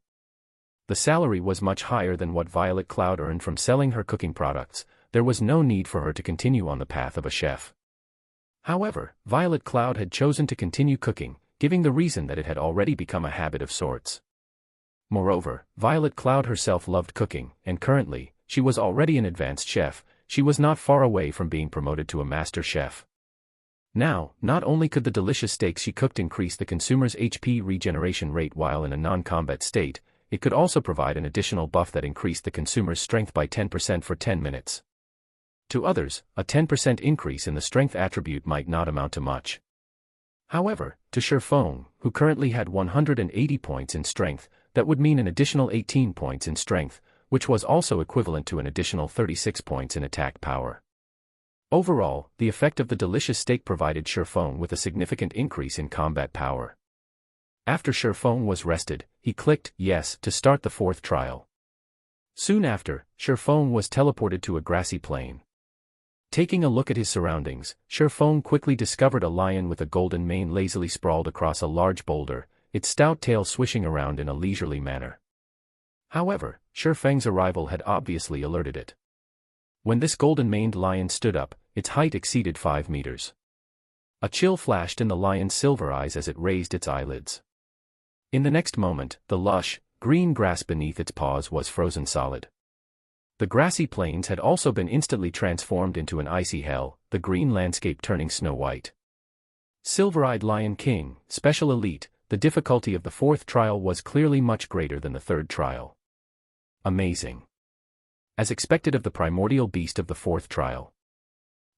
The salary was much higher than what Violet Cloud earned from selling her cooking products. There was no need for her to continue on the path of a chef. However, Violet Cloud had chosen to continue cooking, giving the reason that it had already become a habit of sorts. Moreover, Violet Cloud herself loved cooking, and currently, she was already an advanced chef. She was not far away from being promoted to a master chef. Now, not only could the delicious steaks she cooked increase the consumer's HP regeneration rate while in a non-combat state, it could also provide an additional buff that increased the consumer's strength by 10% for 10 minutes. To others, a 10% increase in the strength attribute might not amount to much. However, to Shifeng, who currently had 180 points in strength, that would mean an additional 18 points in strength, which was also equivalent to an additional 36 points in attack power. Overall, the effect of the delicious steak provided Shifeng with a significant increase in combat power. After Shifeng was rested, he clicked yes to start the fourth trial. Soon after, Shifeng was teleported to a grassy plain. Taking a look at his surroundings, Shifeng quickly discovered a lion with a golden mane lazily sprawled across a large boulder, its stout tail swishing around in a leisurely manner. However, Shifeng's arrival had obviously alerted it. When this golden-maned lion stood up, its height exceeded 5 meters. A chill flashed in the lion's silver eyes as it raised its eyelids. In the next moment, the lush, green grass beneath its paws was frozen solid. The grassy plains had also been instantly transformed into an icy hell, the green landscape turning snow-white. Silver-eyed Lion King, Special Elite, the difficulty of the fourth trial was clearly much greater than the third trial. Amazing. As expected of the primordial beast of the fourth trial.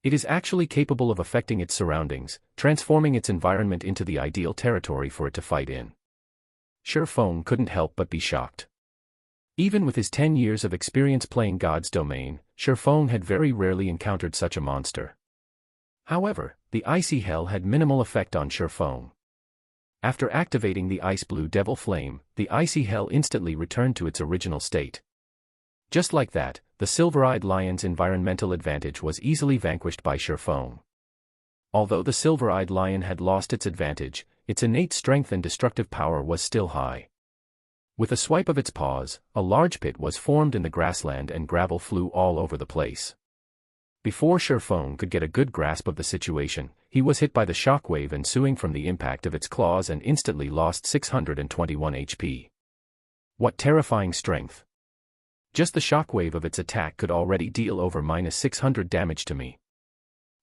It is actually capable of affecting its surroundings, transforming its environment into the ideal territory for it to fight in. Shifeng couldn't help but be shocked. Even with his 10 years of experience playing God's Domain, Shifeng had very rarely encountered such a monster. However, the icy hell had minimal effect on Shifeng. After activating the ice blue devil flame, the icy hell instantly returned to its original state. Just like that, the silver-eyed lion's environmental advantage was easily vanquished by Shifeng. Although the silver-eyed lion had lost its advantage, its innate strength and destructive power was still high. With a swipe of its paws, a large pit was formed in the grassland and gravel flew all over the place. Before Shifeng could get a good grasp of the situation, he was hit by the shockwave ensuing from the impact of its claws and instantly lost 621 HP. What terrifying strength! Just the shockwave of its attack could already deal over -600 damage to me.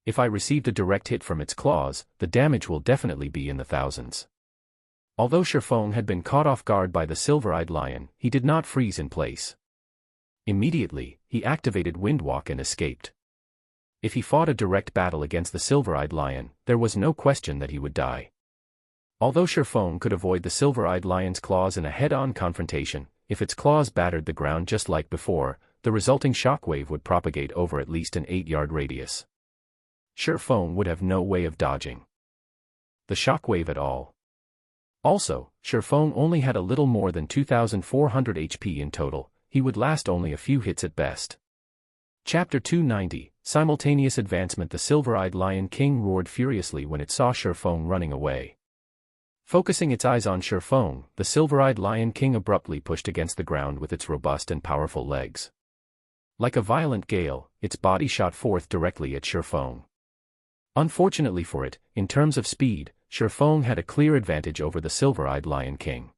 If I received a direct hit from its claws, the damage will definitely be in the thousands. Although Shifeng had been caught off guard by the silver-eyed lion, he did not freeze in place. Immediately, he activated Windwalk and escaped. If he fought a direct battle against the silver-eyed lion, there was no question that he would die. Although Shifeng could avoid the silver-eyed lion's claws in a head-on confrontation, if its claws battered the ground just like before, the resulting shockwave would propagate over at least an 8-yard radius. Shifeng would have no way of dodging the shockwave at all. Also, Shifeng only had a little more than 2,400 HP in total, he would last only a few hits at best. Chapter 290, Simultaneous Advancement. The silver-eyed Lion King roared furiously when it saw Shifeng running away. Focusing its eyes on Shifeng, the silver-eyed Lion King abruptly pushed against the ground with its robust and powerful legs. Like a violent gale, its body shot forth directly at Shifeng. Unfortunately for it, in terms of speed, Shifeng had a clear advantage over the silver-eyed Lion King.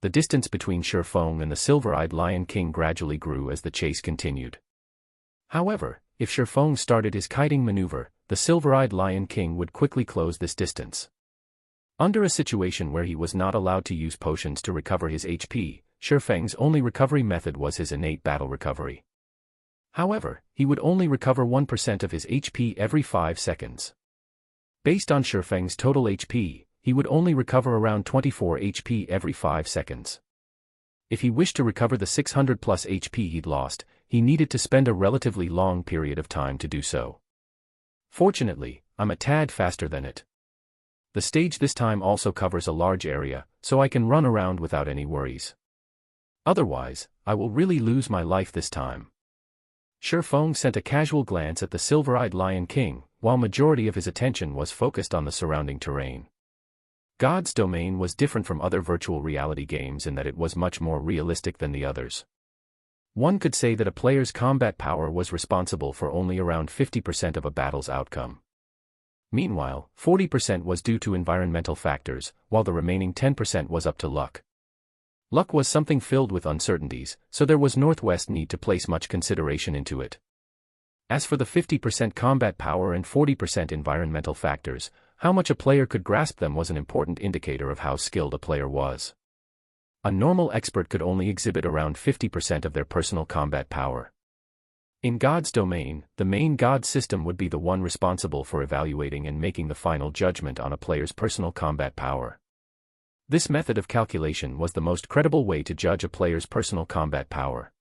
The distance between Shifeng and the silver-eyed Lion King gradually grew as the chase continued. However, if Shifeng started his kiting maneuver, the silver-eyed Lion King would quickly close this distance. Under a situation where he was not allowed to use potions to recover his HP, Shifeng's only recovery method was his innate battle recovery. However, he would only recover 1% of his HP every 5 seconds. Based on Shifeng's total HP, he would only recover around 24 HP every 5 seconds. If he wished to recover the 600 plus HP he'd lost, he needed to spend a relatively long period of time to do so. Fortunately, I'm a tad faster than it. The stage this time also covers a large area, so I can run around without any worries. Otherwise, I will really lose my life this time. Shifeng sent a casual glance at the silver-eyed Lion King, while majority of his attention was focused on the surrounding terrain. God's Domain was different from other virtual reality games in that it was much more realistic than the others. One could say that a player's combat power was responsible for only around 50% of a battle's outcome. Meanwhile, 40% was due to environmental factors, while the remaining 10% was up to luck. Luck was something filled with uncertainties, so there was Northwest need to place much consideration into it. As for the 50% combat power and 40% environmental factors, how much a player could grasp them was an important indicator of how skilled a player was. A normal expert could only exhibit around 50% of their personal combat power. In God's domain, the main God system would be the one responsible for evaluating and making the final judgment on a player's personal combat power. This method of calculation was the most credible way to judge a player's personal combat power.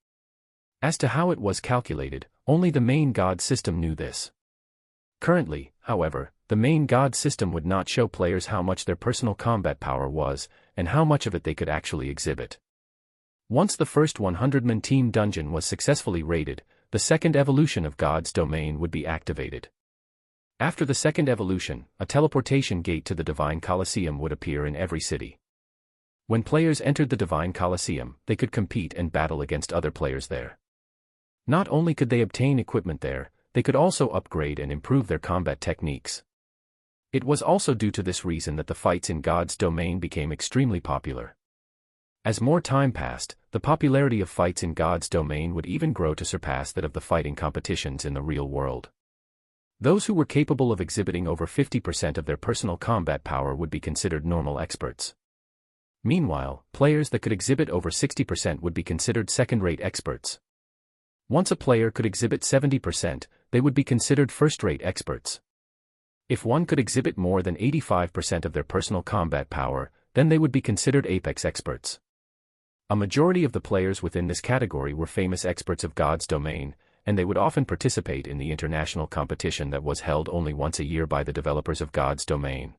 As to how it was calculated, only the main God system knew this. Currently, however, the main God system would not show players how much their personal combat power was, and how much of it they could actually exhibit. Once the first 100-man team dungeon was successfully raided, the second evolution of God's domain would be activated. After the second evolution, a teleportation gate to the Divine Colosseum would appear in every city. When players entered the Divine Colosseum, they could compete and battle against other players there. Not only could they obtain equipment there, they could also upgrade and improve their combat techniques. It was also due to this reason that the fights in God's domain became extremely popular. As more time passed, the popularity of fights in God's domain would even grow to surpass that of the fighting competitions in the real world. Those who were capable of exhibiting over 50% of their personal combat power would be considered normal experts. Meanwhile, players that could exhibit over 60% would be considered second-rate experts. Once a player could exhibit 70%, they would be considered first-rate experts. If one could exhibit more than 85% of their personal combat power, then they would be considered apex experts. A majority of the players within this category were famous experts of God's domain, and they would often participate in the international competition that was held only once a year by the developers of God's domain.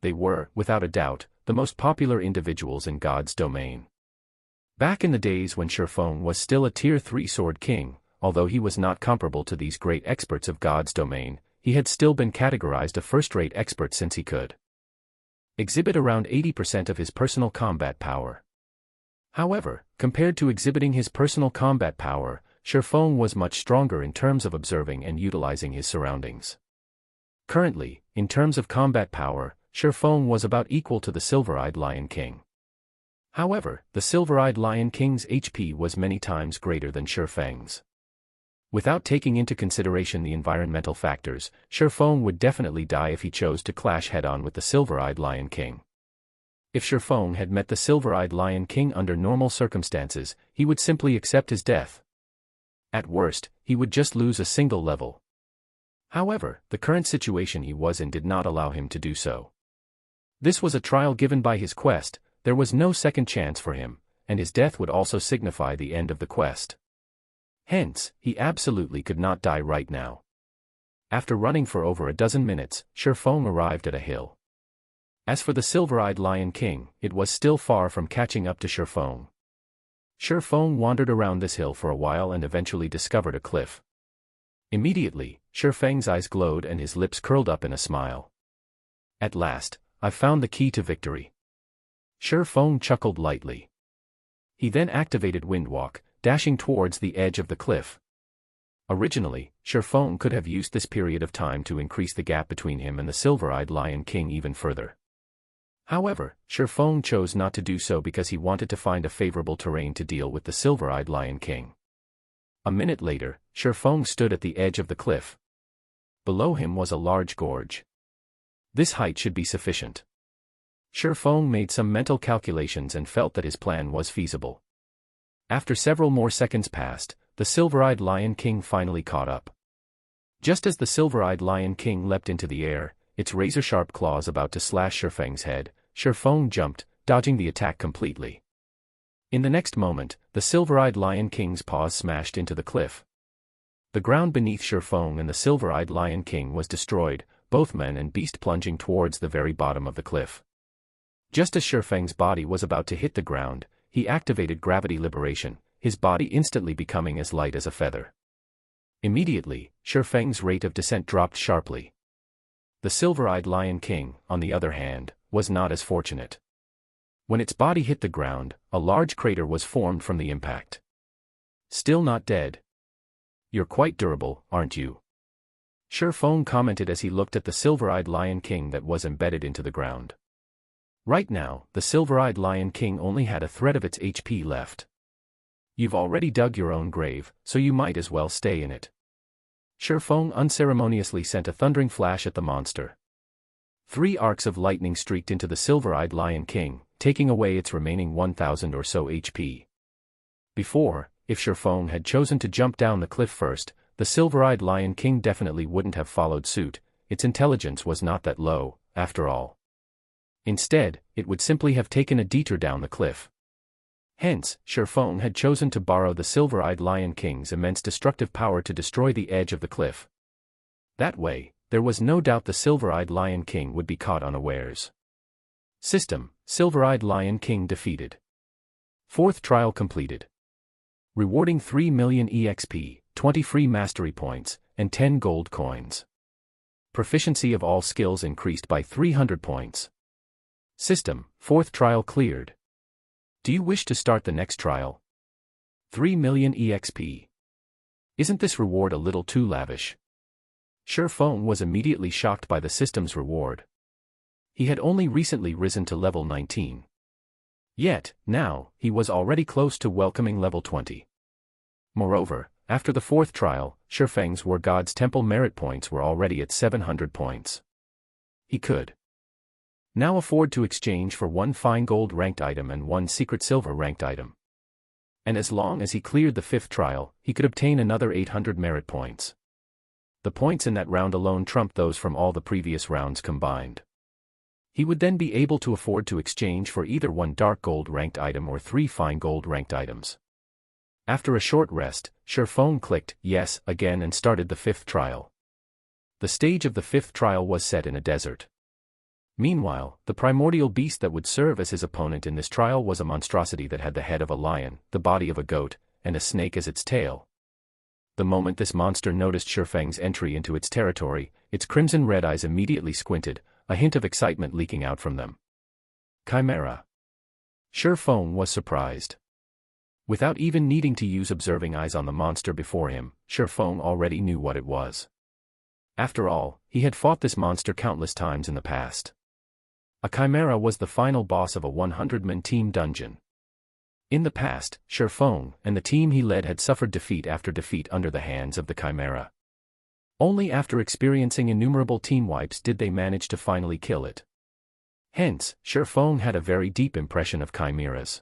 They were, without a doubt, the most popular individuals in God's domain. Back in the days when Shurfong was still a Tier 3 Sword King, although he was not comparable to these great experts of God's domain, he had still been categorized a first-rate expert since he could exhibit around 80% of his personal combat power. However, compared to exhibiting his personal combat power, Shurfong was much stronger in terms of observing and utilizing his surroundings. Currently, in terms of combat power, Shurfong was about equal to the Silver-Eyed Lion King. However, the Silver-Eyed Lion King's HP was many times greater than Shurfeng's. Without taking into consideration the environmental factors, Shurfong would definitely die if he chose to clash head-on with the Silver-Eyed Lion King. If Shurfong had met the Silver-Eyed Lion King under normal circumstances, he would simply accept his death. At worst, he would just lose a single level. However, the current situation he was in did not allow him to do so. This was a trial given by his quest, there was no second chance for him, and his death would also signify the end of the quest. Hence, he absolutely could not die right now. After running for over a dozen minutes, Shurfong arrived at a hill. As for the Silver-Eyed Lion King, it was still far from catching up to Shurfong. Shurfong wandered around this hill for a while and eventually discovered a cliff. Immediately, Shurfeng's eyes glowed and his lips curled up in a smile. At last, I've found the key to victory. Shurfong chuckled lightly. He then activated Windwalk, dashing towards the edge of the cliff. Originally, Shurfong could have used this period of time to increase the gap between him and the Silver-Eyed Lion King even further. However, Shurfong chose not to do so because he wanted to find a favorable terrain to deal with the Silver-Eyed Lion King. A minute later, Shurfong stood at the edge of the cliff. Below him was a large gorge. This height should be sufficient. Shurfong made some mental calculations and felt that his plan was feasible. After several more seconds passed, the Silver-Eyed Lion King finally caught up. Just as the Silver-Eyed Lion King leapt into the air, its razor-sharp claws about to slash Shurfeng's head, Shurfong jumped, dodging the attack completely. In the next moment, the Silver-Eyed Lion King's paws smashed into the cliff. The ground beneath Shurfong and the Silver-Eyed Lion King was destroyed, both man and beast plunging towards the very bottom of the cliff. Just as Shurfeng's body was about to hit the ground, he activated gravity liberation, his body instantly becoming as light as a feather. Immediately, Shurfeng's rate of descent dropped sharply. The Silver-Eyed Lion King, on the other hand, was not as fortunate. When its body hit the ground, a large crater was formed from the impact. Still not dead. You're quite durable, aren't you? Feng commented as he looked at the silver-eyed Lion King that was embedded into the ground. Right now, the silver-eyed Lion King only had a thread of its HP left. You've already dug your own grave, so you might as well stay in it. Feng unceremoniously sent a thundering flash at the monster. 3 arcs of lightning streaked into the silver-eyed Lion King, taking away its remaining 1,000 or so HP. Before, if Feng had chosen to jump down the cliff first, the silver-eyed Lion King definitely wouldn't have followed suit. Its intelligence was not that low, after all. Instead, it would simply have taken a detour down the cliff. Hence, Feng had chosen to borrow the silver-eyed Lion King's immense destructive power to destroy the edge of the cliff. That way, there was no doubt the silver-eyed Lion King would be caught unawares. System: Silver-eyed Lion King defeated. 4th trial completed. Rewarding 3 million EXP, 20 free mastery points, and 10 gold coins. Proficiency of all skills increased by 300 points. System: 4th trial cleared. Do you wish to start the next trial? 3 million EXP. Isn't this reward a little too lavish? Feng was immediately shocked by the system's reward. He had only recently risen to level 19. Yet, now, he was already close to welcoming level 20. Moreover, after the 4th trial, Feng's War God's Temple merit points were already at 700 points. He could now afford to exchange for 1 fine gold ranked item and 1 secret silver ranked item. And as long as he cleared the 5th trial, he could obtain another 800 merit points. The points in that round alone trumped those from all the previous rounds combined. He would then be able to afford to exchange for either 1 dark gold ranked item or 3 fine gold ranked items. After a short rest, Feng clicked yes again and started the 5th trial. The stage of the 5th trial was set in a desert. Meanwhile, the primordial beast that would serve as his opponent in this trial was a monstrosity that had the head of a lion, the body of a goat, and a snake as its tail. The moment this monster noticed Feng's entry into its territory, its crimson red eyes immediately squinted, a hint of excitement leaking out from them. Chimera. Feng was surprised. Without even needing to use observing eyes on the monster before him, Feng already knew what it was. After all, he had fought this monster countless times in the past. A chimera was the final boss of a 100-man team dungeon. In the past, Feng and the team he led had suffered defeat after defeat under the hands of the chimera. Only after experiencing innumerable team wipes did they manage to finally kill it. Hence, Feng had a very deep impression of chimeras.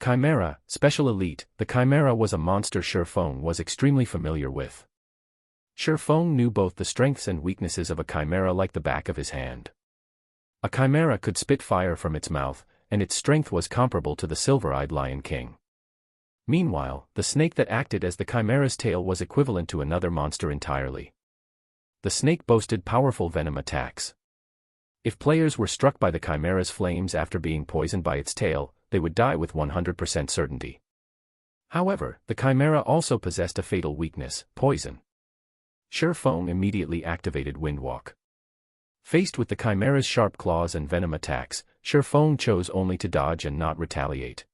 Chimera, Special Elite, the chimera was a monster Feng was extremely familiar with. Feng knew both the strengths and weaknesses of a chimera like the back of his hand. A chimera could spit fire from its mouth, and its strength was comparable to the silver-eyed Lion King. Meanwhile, the snake that acted as the chimera's tail was equivalent to another monster entirely. The snake boasted powerful venom attacks. If players were struck by the chimera's flames after being poisoned by its tail, they would die with 100% certainty. However, the chimera also possessed a fatal weakness, poison. Feng immediately activated Windwalk. Faced with the chimera's sharp claws and venom attacks, Feng chose only to dodge and not retaliate.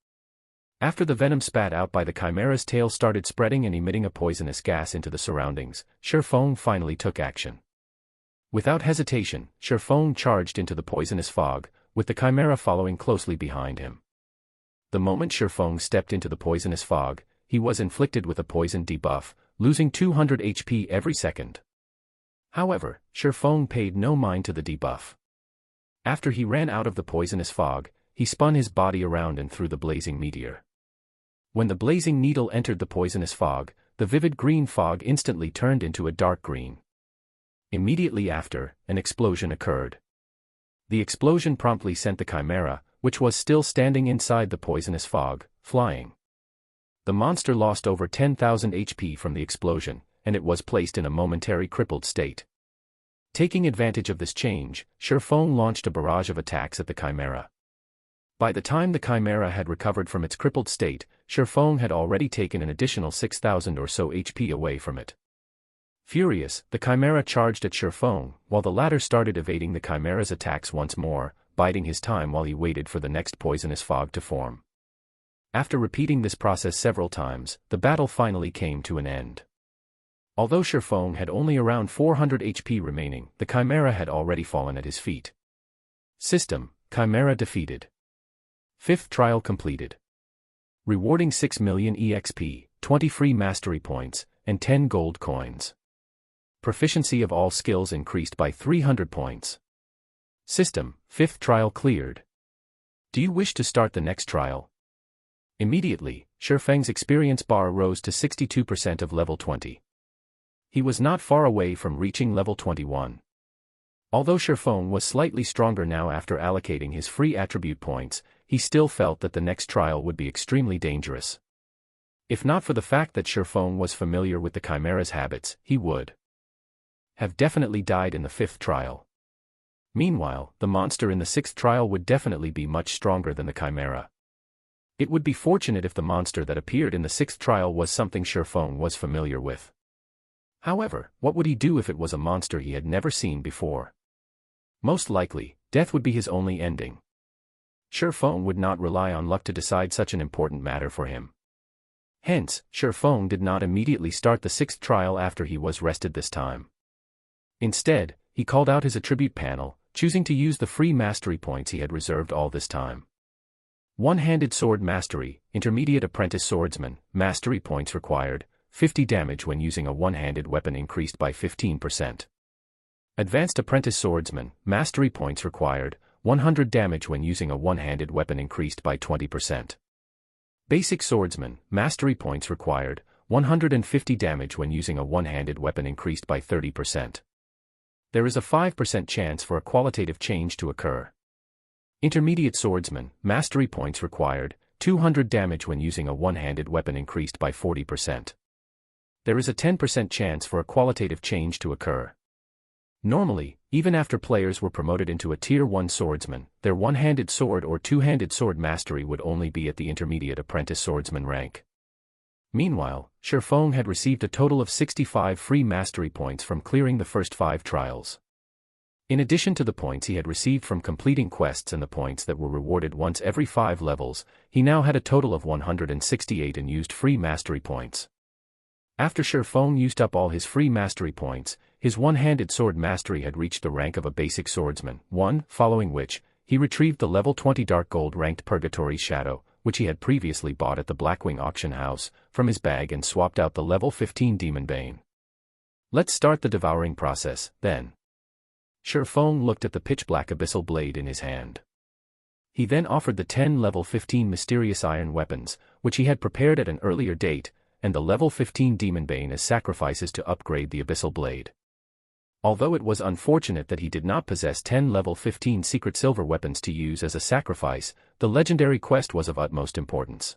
After the venom spat out by the chimera's tail started spreading and emitting a poisonous gas into the surroundings, Feng finally took action. Without hesitation, Feng charged into the poisonous fog, with the chimera following closely behind him. The moment Feng stepped into the poisonous fog, he was inflicted with a poison debuff, losing 200 HP every second. However, Feng paid no mind to the debuff. After he ran out of the poisonous fog, he spun his body around and threw the blazing meteor. When the blazing needle entered the poisonous fog, the vivid green fog instantly turned into a dark green. Immediately after, an explosion occurred. The explosion promptly sent the chimera, which was still standing inside the poisonous fog, flying. The monster lost over 10,000 HP from the explosion, and it was placed in a momentary crippled state. Taking advantage of this change, Feng launched a barrage of attacks at the chimera. By the time the chimera had recovered from its crippled state, Feng had already taken an additional 6,000 or so HP away from it. Furious, the chimera charged at Feng, while the latter started evading the chimera's attacks once more, biding his time while he waited for the next poisonous fog to form. After repeating this process several times, the battle finally came to an end. Although Shifeng had only around 400 HP remaining, the Chimera had already fallen at his feet. System: Chimera defeated. 5th trial completed. Rewarding 6 million EXP, 20 free mastery points, and 10 gold coins. Proficiency of all skills increased by 300 points. System: 5th trial cleared. Do you wish to start the next trial? Immediately, Shifeng's experience bar rose to 62% of level 20. He was not far away from reaching level 21. Although Shifeng was slightly stronger now after allocating his free attribute points, he still felt that the next trial would be extremely dangerous. If not for the fact that Shifeng was familiar with the Chimera's habits, he would have definitely died in the 5th trial. Meanwhile, the monster in the 6th trial would definitely be much stronger than the Chimera. It would be fortunate if the monster that appeared in the 6th trial was something Shifeng was familiar with. However, what would he do if it was a monster he had never seen before? Most likely, death would be his only ending. Shifeng would not rely on luck to decide such an important matter for him. Hence, Shifeng did not immediately start the 6th trial after he was rested this time. Instead, he called out his attribute panel, choosing to use the free mastery points he had reserved all this time. One-handed sword mastery, intermediate apprentice swordsman, mastery points required, 50 damage when using a one-handed weapon increased by 15%. Advanced apprentice swordsman, mastery points required, 100 damage when using a one-handed weapon increased by 20%. Basic swordsman, mastery points required, 150 damage when using a one-handed weapon increased by 30%. There is a 5% chance for a qualitative change to occur. Intermediate swordsman, mastery points required, 200 damage when using a one-handed weapon increased by 40%. There is a 10% chance for a qualitative change to occur. Normally, even after players were promoted into a Tier 1 swordsman, their one-handed sword or two-handed sword mastery would only be at the intermediate apprentice swordsman rank. Meanwhile, Shifeng had received a total of 65 free mastery points from clearing the first 5 trials. In addition to the points he had received from completing quests and the points that were rewarded once every 5 levels, he now had a total of 168 unused free mastery points. After Shifeng used up all his free mastery points, his one-handed sword mastery had reached the rank of a basic swordsman, following which, he retrieved the level 20 dark gold ranked Purgatory Shadow, which he had previously bought at the Blackwing auction house, from his bag and swapped out the level 15 Demon Bane. Let's start the devouring process, then. Shifeng looked at the pitch-black abyssal blade in his hand. He then offered the 10 level 15 mysterious iron weapons, which he had prepared at an earlier date, and the level 15 Demon Bane as sacrifices to upgrade the abyssal blade. Although it was unfortunate that he did not possess 10 level 15 secret silver weapons to use as a sacrifice, the legendary quest was of utmost importance.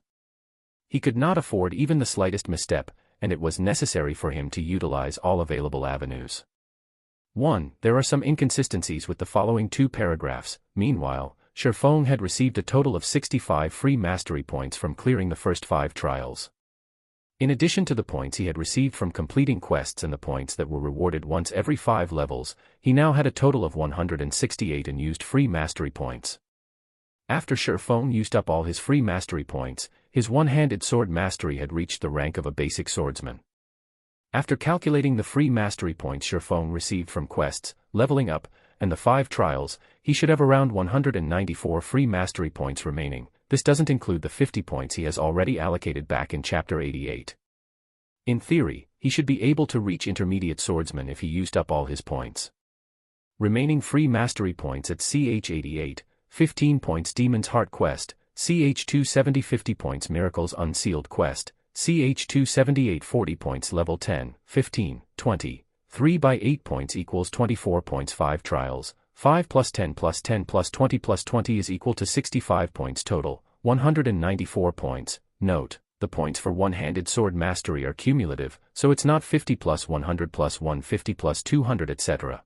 He could not afford even the slightest misstep, and it was necessary for him to utilize all available avenues. 1. There are some inconsistencies with the following 2 paragraphs. Meanwhile, Shifeng had received a total of 65 free mastery points from clearing the first 5 trials. In addition to the points he had received from completing quests and the points that were rewarded once every 5 levels, he now had a total of 168 unused free mastery points. After Shifeng used up all his free mastery points, his one-handed sword mastery had reached the rank of a basic swordsman. After calculating the free mastery points Shifeng received from quests, leveling up, and the 5 trials, he should have around 194 free mastery points remaining. This doesn't include the 50 points he has already allocated back in Chapter 88. In theory, he should be able to reach intermediate swordsman if he used up all his points. Remaining free mastery points at CH88, 15 points Demon's Heart Quest, CH270 50 points Miracles Unsealed Quest, CH278 40 points Level 10, 15, 20, 3 by 8 points equals 24 points 5 trials, 5 plus 10 plus 10 plus 20 plus 20 is equal to 65 points total, 194 points. Note, the points for one-handed sword mastery are cumulative, so it's not 50 plus 100 plus 150 plus 200 etc.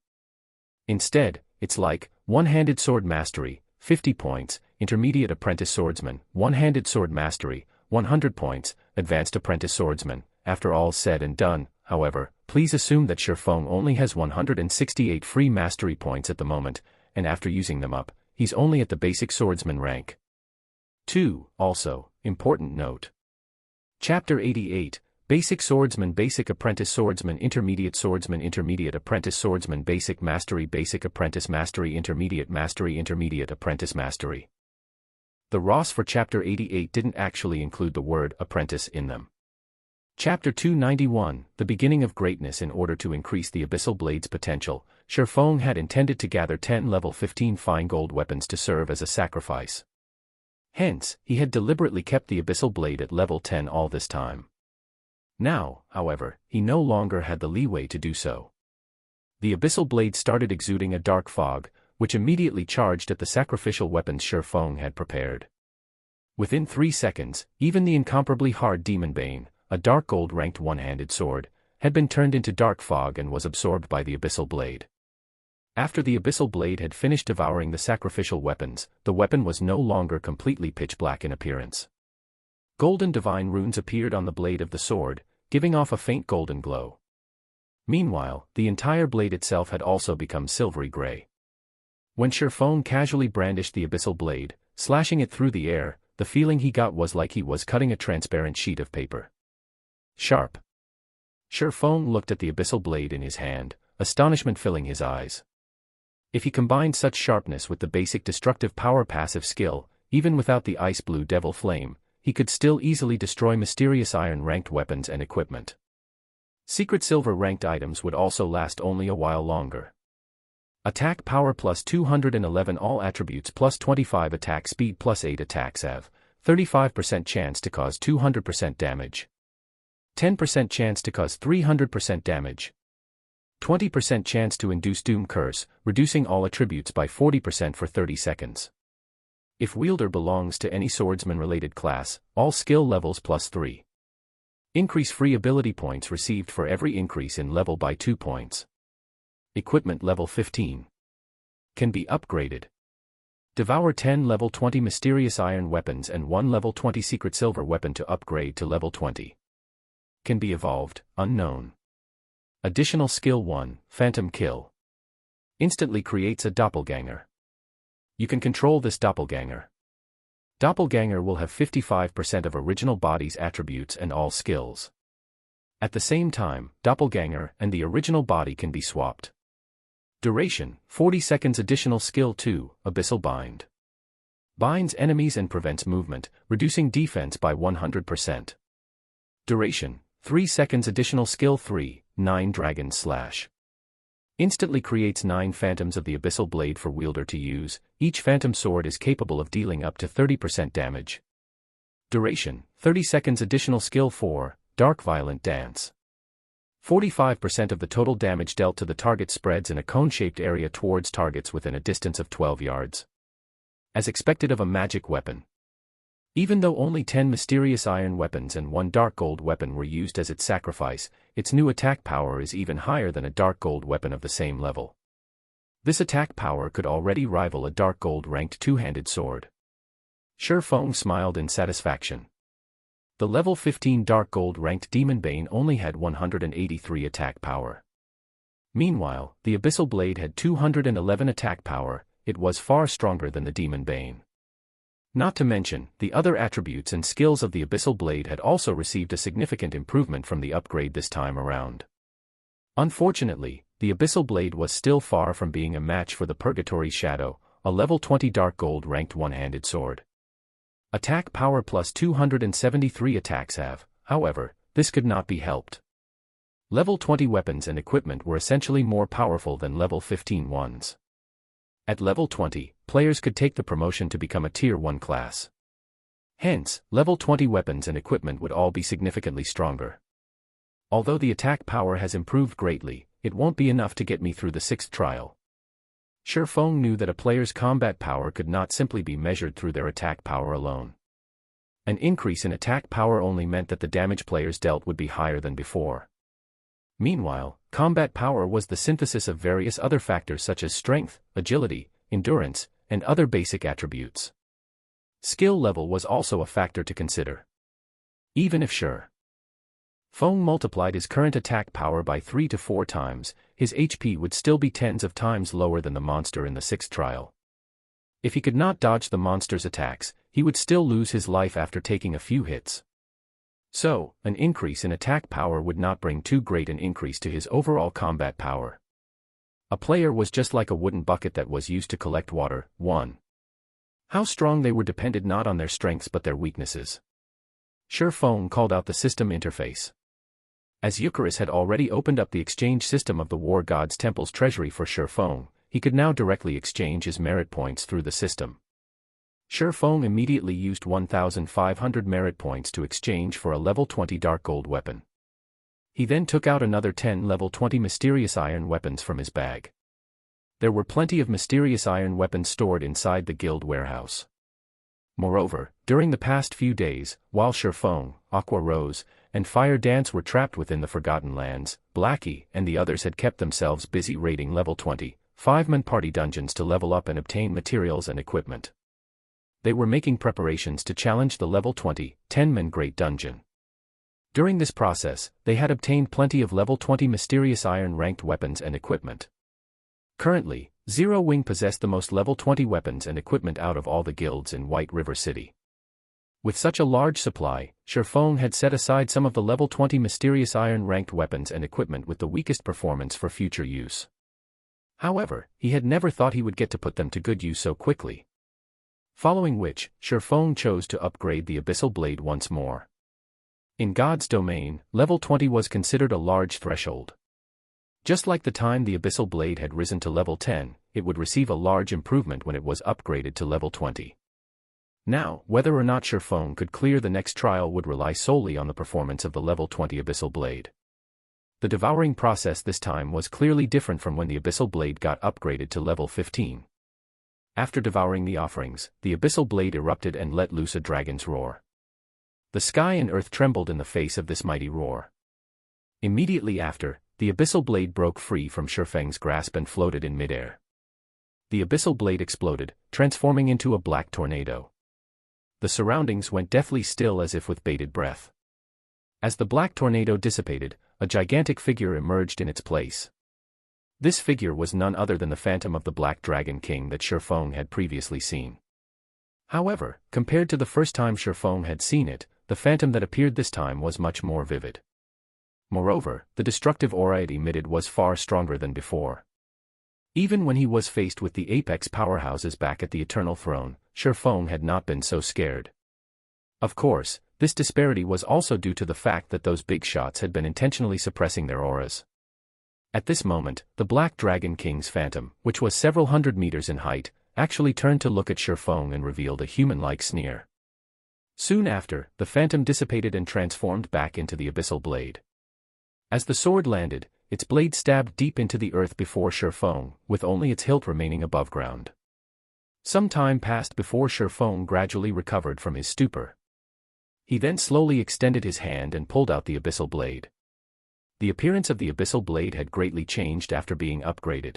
Instead, it's like, one-handed sword mastery, 50 points, intermediate apprentice swordsman, one-handed sword mastery, 100 points, advanced apprentice swordsman. After all's said and done, however, please assume that Shifeng only has 168 free mastery points at the moment, and after using them up, he's only at the basic swordsman rank. 2. Also, important note. Chapter 88, Basic Swordsman, Basic Apprentice Swordsman, Intermediate Swordsman, Intermediate Apprentice Swordsman, Basic Mastery, Basic Apprentice Mastery, Intermediate Mastery, Intermediate Apprentice Mastery. The ROS for Chapter 88 didn't actually include the word apprentice in them. Chapter 291, The Beginning of Greatness. In order to increase the Abyssal Blade's potential, Shifeng had intended to gather 10 level 15 fine gold weapons to serve as a sacrifice. Hence, he had deliberately kept the Abyssal Blade at level 10 all this time. Now, however, he no longer had the leeway to do so. The Abyssal Blade started exuding a dark fog, which immediately charged at the sacrificial weapons Shifeng had prepared. Within 3 seconds, even the incomparably hard Demon Bane, a dark gold ranked one-handed sword, had been turned into dark fog and was absorbed by the Abyssal Blade. After the Abyssal Blade had finished devouring the sacrificial weapons, the weapon was no longer completely pitch black in appearance. Golden divine runes appeared on the blade of the sword, giving off a faint golden glow. Meanwhile, the entire blade itself had also become silvery gray. When Shifeng casually brandished the Abyssal Blade, slashing it through the air, the feeling he got was like he was cutting a transparent sheet of paper. Sharp. Shifeng looked at the Abyssal Blade in his hand, astonishment filling his eyes. If he combined such sharpness with the basic destructive power passive skill, even without the ice blue devil flame, he could still easily destroy mysterious iron-ranked weapons and equipment. Secret silver-ranked items would also last only a while longer. Attack power plus 211, all attributes plus 25, attack speed plus 8, attack SAV, 35% chance to cause 200% damage. 10% chance to cause 300% damage. 20% chance to induce Doom Curse, reducing all attributes by 40% for 30 seconds. If wielder belongs to any swordsman-related class, all skill levels plus 3. Increase free ability points received for every increase in level by 2 points. Equipment level 15. Can be upgraded. Devour 10 level 20 mysterious iron weapons and 1 level 20 secret silver weapon to upgrade to level 20. Can be evolved, unknown. Additional skill 1, Phantom Kill. Instantly creates a doppelganger. You can control this doppelganger. Doppelganger will have 55% of original body's attributes and all skills. At the same time, doppelganger and the original body can be swapped. Duration, 40 seconds. Additional skill 2, Abyssal Bind. Binds enemies and prevents movement, reducing defense by 100%. Duration, 3 seconds. Additional skill 3, 9 Dragon Slash. Instantly creates 9 phantoms of the Abyssal Blade for wielder to use. Each phantom sword is capable of dealing up to 30% damage. Duration, 30 seconds. Additional skill 4, Dark Violent Dance. 45% of the total damage dealt to the target spreads in a cone-shaped area towards targets within a distance of 12 yards. As expected of a magic weapon. Even though only 10 mysterious iron weapons and 1 dark gold weapon were used as its sacrifice, its new attack power is even higher than a dark gold weapon of the same level. This attack power could already rival a dark gold ranked two-handed sword. Shifeng smiled in satisfaction. The level 15 dark gold ranked Demon Bane only had 183 attack power. Meanwhile, the Abyssal Blade had 211 attack power. It was far stronger than the Demon Bane. Not to mention, the other attributes and skills of the Abyssal Blade had also received a significant improvement from the upgrade this time around. Unfortunately, the Abyssal Blade was still far from being a match for the Purgatory Shadow, a level 20 dark gold ranked one-handed sword. Attack power plus 273 attacks have, however, this could not be helped. Level 20 weapons and equipment were essentially more powerful than level 15 ones. At level 20, players could take the promotion to become a Tier 1 class. Hence, level 20 weapons and equipment would all be significantly stronger. Although the attack power has improved greatly, it won't be enough to get me through the 6th trial. Shifeng knew that a player's combat power could not simply be measured through their attack power alone. An increase in attack power only meant that the damage players dealt would be higher than before. Meanwhile, combat power was the synthesis of various other factors such as strength, agility, endurance, and other basic attributes. Skill level was also a factor to consider. Even if Shifeng multiplied his current attack power by 3 to 4 times, his HP would still be tens of times lower than the monster in the 6th trial. If he could not dodge the monster's attacks, he would still lose his life after taking a few hits. So, an increase in attack power would not bring too great an increase to his overall combat power. A player was just like a wooden bucket that was used to collect water. 1. How strong they were depended not on their strengths but their weaknesses. Feng called out the system interface. As Eucharis had already opened up the exchange system of the War God's Temple's treasury for Feng, he could now directly exchange his merit points through the system. Feng immediately used 1,500 merit points to exchange for a level 20 dark gold weapon. He then took out another 10 level 20 mysterious iron weapons from his bag. There were plenty of mysterious iron weapons stored inside the guild warehouse. Moreover, during the past few days, while Feng, Aqua Rose, and Fire Dance were trapped within the Forgotten Lands, Blackie and the others had kept themselves busy raiding level 20, 5-man party dungeons to level up and obtain materials and equipment. They were making preparations to challenge the level 20, 10-man Great Dungeon. During this process, they had obtained plenty of level 20 mysterious iron-ranked weapons and equipment. Currently, Zero Wing possessed the most level 20 weapons and equipment out of all the guilds in White River City. With such a large supply, Feng had set aside some of the level 20 mysterious iron-ranked weapons and equipment with the weakest performance for future use. However, he had never thought he would get to put them to good use so quickly. Following which, Feng chose to upgrade the Abyssal Blade once more. In God's domain, level 20 was considered a large threshold. Just like the time the Abyssal Blade had risen to level 10, it would receive a large improvement when it was upgraded to level 20. Now, whether or not Feng could clear the next trial would rely solely on the performance of the level 20 Abyssal Blade. The devouring process this time was clearly different from when the Abyssal Blade got upgraded to level 15. After devouring the offerings, the Abyssal Blade erupted and let loose a dragon's roar. The sky and earth trembled in the face of this mighty roar. Immediately after, the Abyssal Blade broke free from Feng's grasp and floated in midair. The Abyssal Blade exploded, transforming into a black tornado. The surroundings went deathly still as if with bated breath. As the black tornado dissipated, a gigantic figure emerged in its place. This figure was none other than the phantom of the Black Dragon King that Feng had previously seen. However, compared to the first time Feng had seen it, the phantom that appeared this time was much more vivid. Moreover, the destructive aura it emitted was far stronger than before. Even when he was faced with the apex powerhouses back at the Eternal Throne, Feng had not been so scared. Of course, this disparity was also due to the fact that those big shots had been intentionally suppressing their auras. At this moment, the Black Dragon King's phantom, which was several hundred meters in height, actually turned to look at Feng and revealed a human-like sneer. Soon after, the phantom dissipated and transformed back into the Abyssal Blade. As the sword landed, its blade stabbed deep into the earth before Feng, with only its hilt remaining above ground. Some time passed before Feng gradually recovered from his stupor. He then slowly extended his hand and pulled out the Abyssal Blade. The appearance of the Abyssal Blade had greatly changed after being upgraded.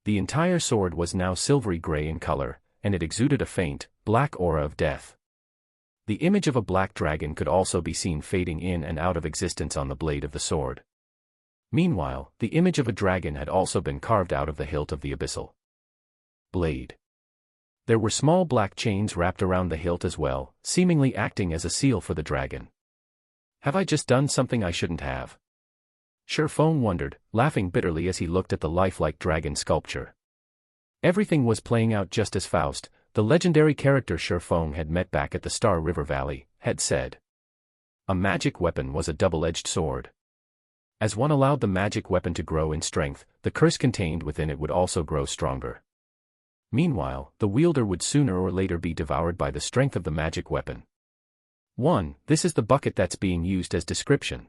The entire sword was now silvery gray in color, and it exuded a faint, black aura of death. The image of a black dragon could also be seen fading in and out of existence on the blade of the sword. Meanwhile, the image of a dragon had also been carved out of the hilt of the Abyssal Blade. There were small black chains wrapped around the hilt as well, seemingly acting as a seal for the dragon. Have I just done something I shouldn't have? Feng wondered, laughing bitterly as he looked at the lifelike dragon sculpture. Everything was playing out just as Faust, the legendary character Feng had met back at the Star River Valley, had said. A magic weapon was a double-edged sword. As one allowed the magic weapon to grow in strength, the curse contained within it would also grow stronger. Meanwhile, the wielder would sooner or later be devoured by the strength of the magic weapon. 1. This is the bucket that's being used as description.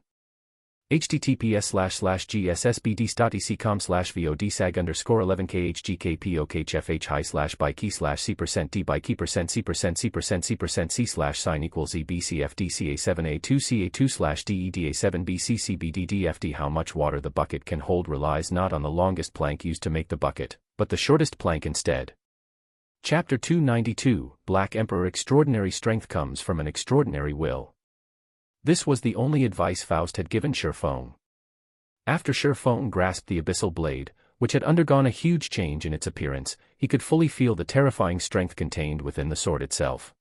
https://gsspd.c/v.d/c/c%d/c%c%c%c/c/c/cbda7a2ca2/c/deda7bccfdca7a2ca2/c/deda7bccbdd.ft. How much water the bucket can hold relies not on the longest plank used to make the bucket, but the shortest plank instead. Chapter 292, Black Emperor. Extraordinary strength comes from an extraordinary will. This was the only advice Faust had given Feng. After Feng grasped the Abyssal Blade, which had undergone a huge change in its appearance, he could fully feel the terrifying strength contained within the sword itself.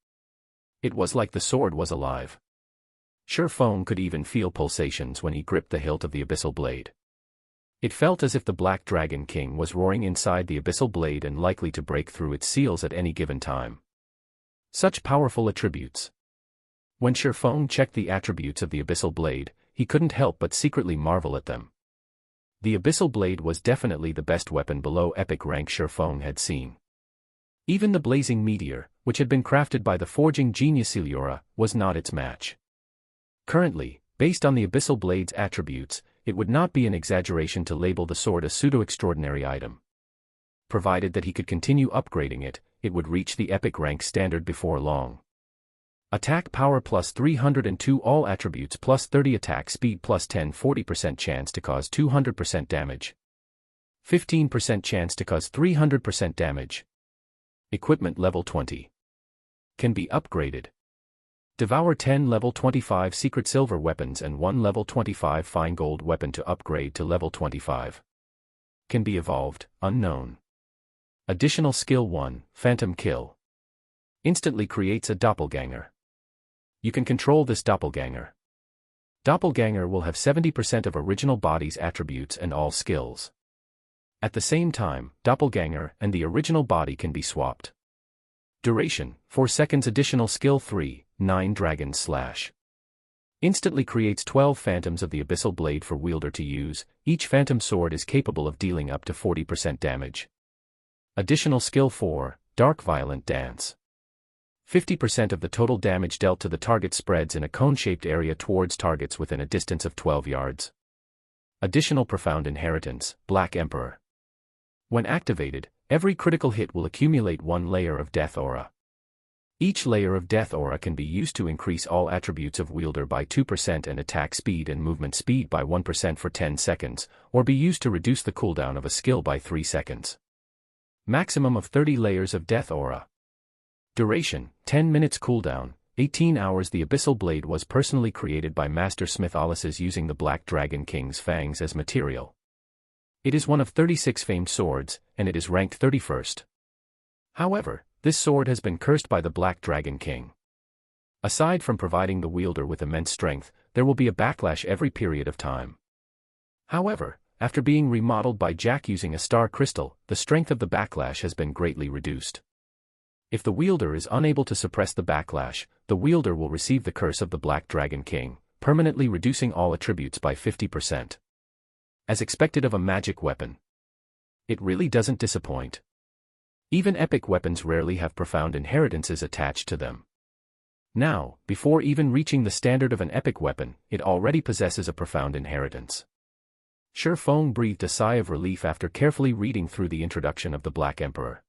It was like the sword was alive. Feng could even feel pulsations when he gripped the hilt of the abyssal blade. It felt as if the Black Dragon King was roaring inside the abyssal blade and likely to break through its seals at any given time. Such powerful attributes. When Feng checked the attributes of the abyssal blade, he couldn't help but secretly marvel at them. The abyssal blade was definitely the best weapon below epic rank Feng had seen. Even the blazing meteor, which had been crafted by the forging genius Eliora, was not its match. Currently, based on the abyssal blade's attributes, it would not be an exaggeration to label the sword a pseudo-extraordinary item. Provided that he could continue upgrading it, it would reach the epic rank standard before long. Attack power plus 302, all attributes plus 30, attack speed plus 10, 40% chance to cause 200% damage. 15% chance to cause 300% damage. Equipment level 20. Can be upgraded. Devour 10 level 25 secret silver weapons and 1 level 25 fine gold weapon to upgrade to level 25. Can be evolved, unknown. Additional skill 1, Phantom Kill. Instantly creates a doppelganger. You can control this doppelganger. Doppelganger will have 70% of original body's attributes and all skills. At the same time, doppelganger and the original body can be swapped. Duration, 4 seconds. Additional skill 3, 9 Dragon Slash. Instantly creates 12 phantoms of the abyssal blade for wielder to use. Each phantom sword is capable of dealing up to 40% damage. Additional skill 4, Dark Violent Dance. 50% of the total damage dealt to the target spreads in a cone-shaped area towards targets within a distance of 12 yards. Additional Profound Inheritance, Black Emperor. When activated, every critical hit will accumulate 1 layer of Death Aura. Each layer of Death Aura can be used to increase all attributes of wielder by 2% and attack speed and movement speed by 1% for 10 seconds, or be used to reduce the cooldown of a skill by 3 seconds. Maximum of 30 layers of Death Aura. Duration, 10 minutes. Cooldown, 18 hours. The abyssal blade was personally created by Master Smith Alice's using the Black Dragon King's fangs as material. It is one of 36 famed swords, and it is ranked 31st. However, this sword has been cursed by the Black Dragon King. Aside from providing the wielder with immense strength, there will be a backlash every period of time. However, after being remodeled by Jack using a star crystal, the strength of the backlash has been greatly reduced. If the wielder is unable to suppress the backlash, the wielder will receive the curse of the Black Dragon King, permanently reducing all attributes by 50%. As expected of a magic weapon. It really doesn't disappoint. Even epic weapons rarely have profound inheritances attached to them. Now, before even reaching the standard of an epic weapon, it already possesses a profound inheritance. Feng breathed a sigh of relief after carefully reading through the introduction of the Black Emperor.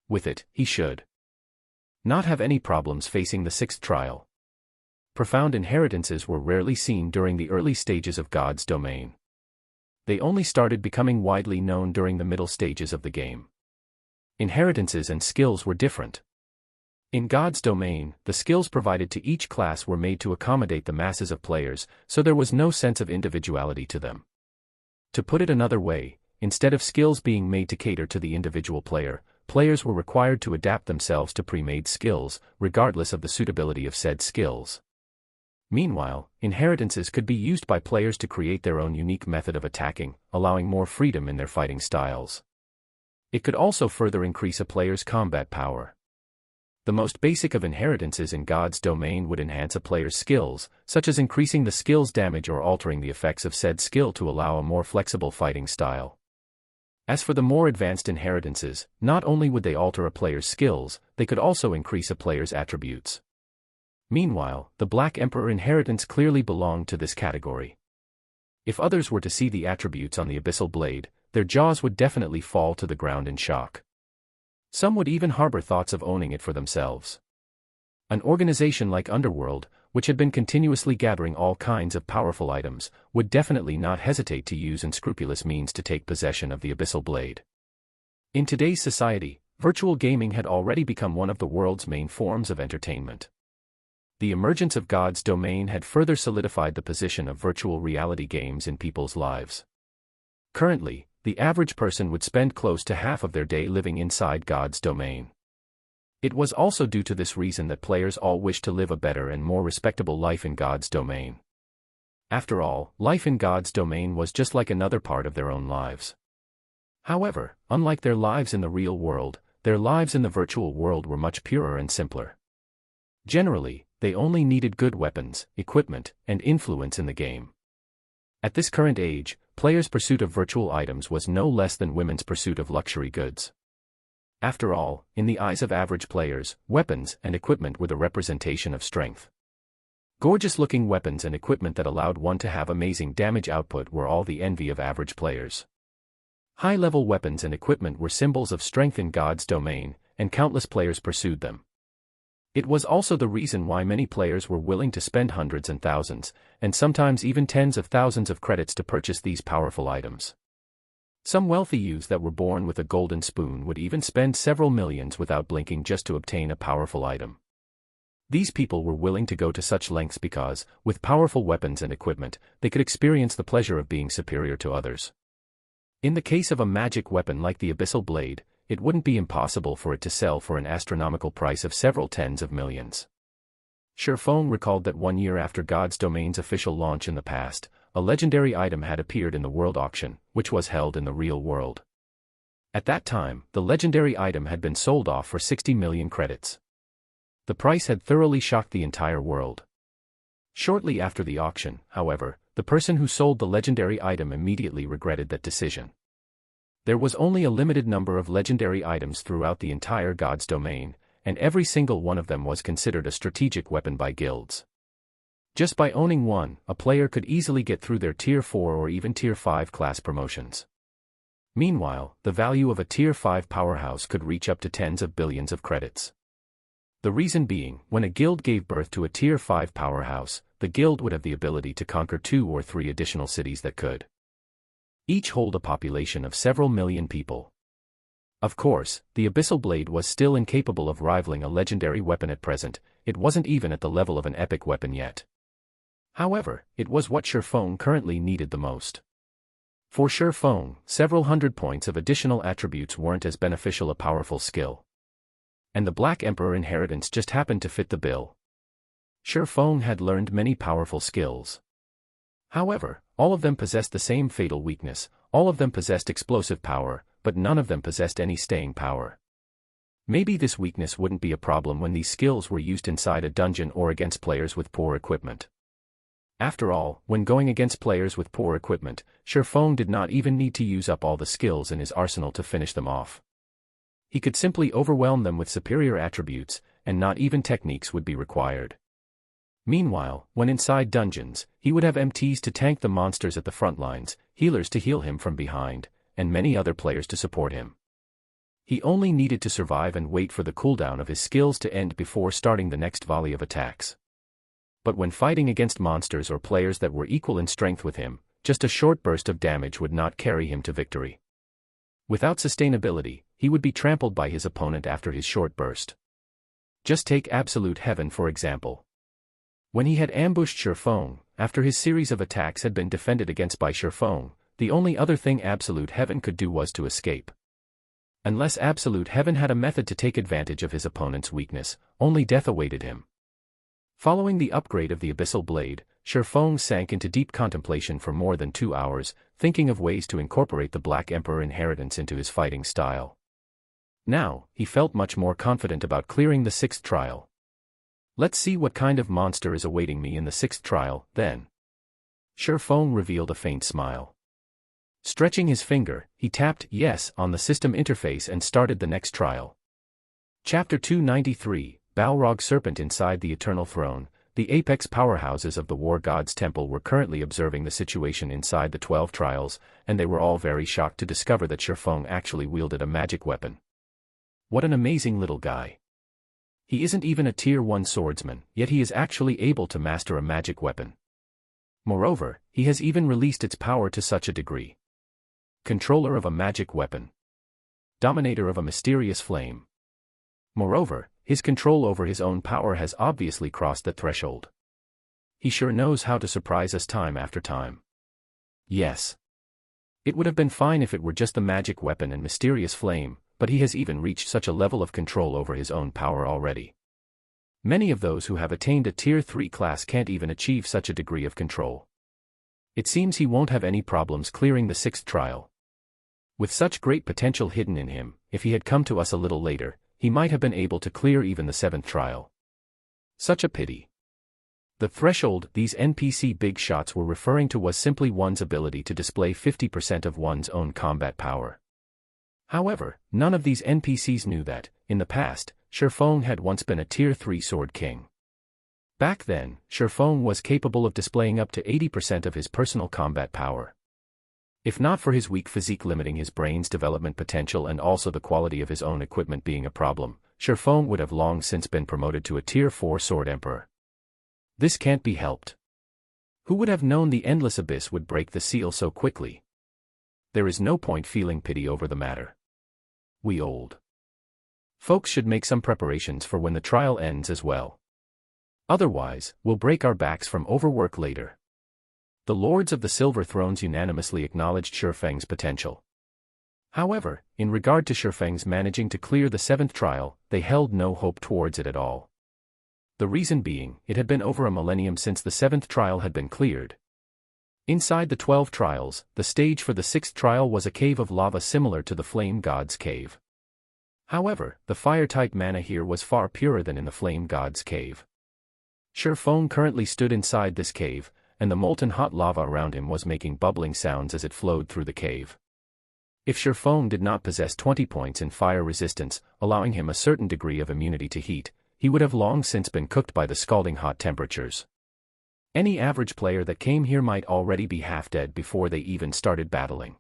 With it, he should not have any problems facing the 6th trial. Profound inheritances were rarely seen during the early stages of God's domain. They only started becoming widely known during the middle stages of the game. Inheritances and skills were different. In God's domain, the skills provided to each class were made to accommodate the masses of players, so there was no sense of individuality to them. To put it another way, instead of skills being made to cater to the individual player, players were required to adapt themselves to pre-made skills, regardless of the suitability of said skills. Meanwhile, inheritances could be used by players to create their own unique method of attacking, allowing more freedom in their fighting styles. It could also further increase a player's combat power. The most basic of inheritances in God's domain would enhance a player's skills, such as increasing the skill's damage or altering the effects of said skill to allow a more flexible fighting style. As for the more advanced inheritances, not only would they alter a player's skills, they could also increase a player's attributes. Meanwhile, the Black Emperor inheritance clearly belonged to this category. If others were to see the attributes on the abyssal blade, their jaws would definitely fall to the ground in shock. Some would even harbor thoughts of owning it for themselves. An organization like Underworld, which had been continuously gathering all kinds of powerful items, would definitely not hesitate to use unscrupulous means to take possession of the abyssal blade. In today's society, virtual gaming had already become one of the world's main forms of entertainment. The emergence of God's domain had further solidified the position of virtual reality games in people's lives. Currently, the average person would spend close to half of their day living inside God's domain. It was also due to this reason that players all wished to live a better and more respectable life in God's domain. After all, life in God's domain was just like another part of their own lives. However, unlike their lives in the real world, their lives in the virtual world were much purer and simpler. Generally, they only needed good weapons, equipment, and influence in the game. At this current age, players' pursuit of virtual items was no less than women's pursuit of luxury goods. After all, in the eyes of average players, weapons and equipment were the representation of strength. Gorgeous-looking weapons and equipment that allowed one to have amazing damage output were all the envy of average players. High-level weapons and equipment were symbols of strength in God's domain, and countless players pursued them. It was also the reason why many players were willing to spend hundreds and thousands, and sometimes even tens of thousands of credits to purchase these powerful items. Some wealthy youths that were born with a golden spoon would even spend several millions without blinking just to obtain a powerful item. These people were willing to go to such lengths because, with powerful weapons and equipment, they could experience the pleasure of being superior to others. In the case of a magic weapon like the Abyssal Blade, it wouldn't be impossible for it to sell for an astronomical price of several tens of millions. Sherfong recalled that 1 year after God's Domain's official launch in the past, a legendary item had appeared in the world auction, which was held in the real world. At that time, the legendary item had been sold off for 60 million credits. The price had thoroughly shocked the entire world. Shortly after the auction, however, the person who sold the legendary item immediately regretted that decision. There was only a limited number of legendary items throughout the entire God's Domain, and every single one of them was considered a strategic weapon by guilds. Just by owning one, a player could easily get through their Tier 4 or even Tier 5 class promotions. Meanwhile, the value of a Tier 5 powerhouse could reach up to tens of billions of credits. The reason being, when a guild gave birth to a Tier 5 powerhouse, the guild would have the ability to conquer 2 or 3 additional cities that could each hold a population of several million people. Of course, the Abyssal Blade was still incapable of rivaling a legendary weapon at present. It wasn't even at the level of an epic weapon yet. However, it was what Sherfong currently needed the most. For Sherfong, several hundred points of additional attributes weren't as beneficial a powerful skill. And the Black Emperor inheritance just happened to fit the bill. Sherfong had learned many powerful skills. However, all of them possessed the same fatal weakness. All of them possessed explosive power, but none of them possessed any staying power. Maybe this weakness wouldn't be a problem when these skills were used inside a dungeon or against players with poor equipment. After all, when going against players with poor equipment, Sherfong did not even need to use up all the skills in his arsenal to finish them off. He could simply overwhelm them with superior attributes, and not even techniques would be required. Meanwhile, when inside dungeons, he would have MTs to tank the monsters at the front lines, healers to heal him from behind, and many other players to support him. He only needed to survive and wait for the cooldown of his skills to end before starting the next volley of attacks. But when fighting against monsters or players that were equal in strength with him, just a short burst of damage would not carry him to victory. Without sustainability, he would be trampled by his opponent after his short burst. Just take Absolute Heaven for example. When he had ambushed Sherfong, after his series of attacks had been defended against by Sherfong, the only other thing Absolute Heaven could do was to escape. Unless Absolute Heaven had a method to take advantage of his opponent's weakness, only death awaited him. Following the upgrade of the Abyssal Blade, Sherfong sank into deep contemplation for more than 2 hours, thinking of ways to incorporate the Black Emperor inheritance into his fighting style. Now, he felt much more confident about clearing the 6th trial. Let's see what kind of monster is awaiting me in the 6th trial, then. Sherfong revealed a faint smile. Stretching his finger, he tapped Yes on the system interface and started the next trial. Chapter 293, Balrog Serpent inside the Eternal Throne. The apex powerhouses of the War God's Temple were currently observing the situation inside the 12 trials, and they were all very shocked to discover that Sherfong actually wielded a magic weapon. What an amazing little guy. He isn't even a Tier 1 swordsman, yet he is actually able to master a magic weapon. Moreover, he has even released its power to such a degree. Controller of a magic weapon. Dominator of a mysterious flame. Moreover, his control over his own power has obviously crossed the threshold. He sure knows how to surprise us time after time. Yes. It would have been fine if it were just the magic weapon and mysterious flame, but he has even reached such a level of control over his own power already. Many of those who have attained a Tier 3 class can't even achieve such a degree of control. It seems he won't have any problems clearing the 6th trial. With such great potential hidden in him, if he had come to us a little later, he might have been able to clear even the 7th trial. Such a pity. The threshold these NPC big shots were referring to was simply one's ability to display 50% of one's own combat power. However, none of these NPCs knew that, in the past, Shifeng had once been a Tier 3 Sword King. Back then, Shifeng was capable of displaying up to 80% of his personal combat power. If not for his weak physique limiting his brain's development potential and also the quality of his own equipment being a problem, Shifeng would have long since been promoted to a Tier 4 Sword Emperor. This can't be helped. Who would have known the Endless Abyss would break the seal so quickly? There is no point feeling pity over the matter. We old folks should make some preparations for when the trial ends as well. Otherwise, we'll break our backs from overwork later. The Lords of the Silver Thrones unanimously acknowledged Shifeng's potential. However, in regard to Shifeng's managing to clear the 7th trial, they held no hope towards it at all. The reason being, it had been over a millennium since the 7th trial had been cleared. Inside the 12 trials, the stage for the 6th trial was a cave of lava similar to the Flame God's Cave. However, the fire-type mana here was far purer than in the Flame God's Cave. Shifeng currently stood inside this cave, and the molten hot lava around him was making bubbling sounds as it flowed through the cave. If Shifeng did not possess 20 points in fire resistance, allowing him a certain degree of immunity to heat, he would have long since been cooked by the scalding hot temperatures. Any average player that came here might already be half dead before they even started battling.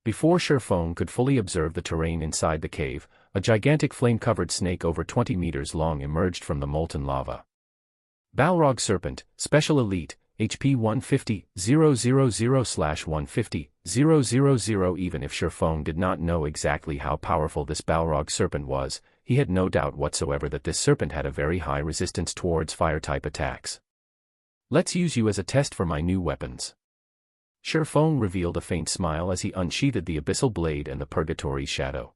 Before Shifeng could fully observe the terrain inside the cave, a gigantic flame-covered snake over 20 meters long emerged from the molten lava. Balrog Serpent, Special Elite, HP 150,000/150,000. Even if Shifeng did not know exactly how powerful this Balrog Serpent was, he had no doubt whatsoever that this serpent had a very high resistance towards fire-type attacks. Let's use you as a test for my new weapons. Shifeng revealed a faint smile as he unsheathed the Abyssal Blade and the Purgatory Shadow.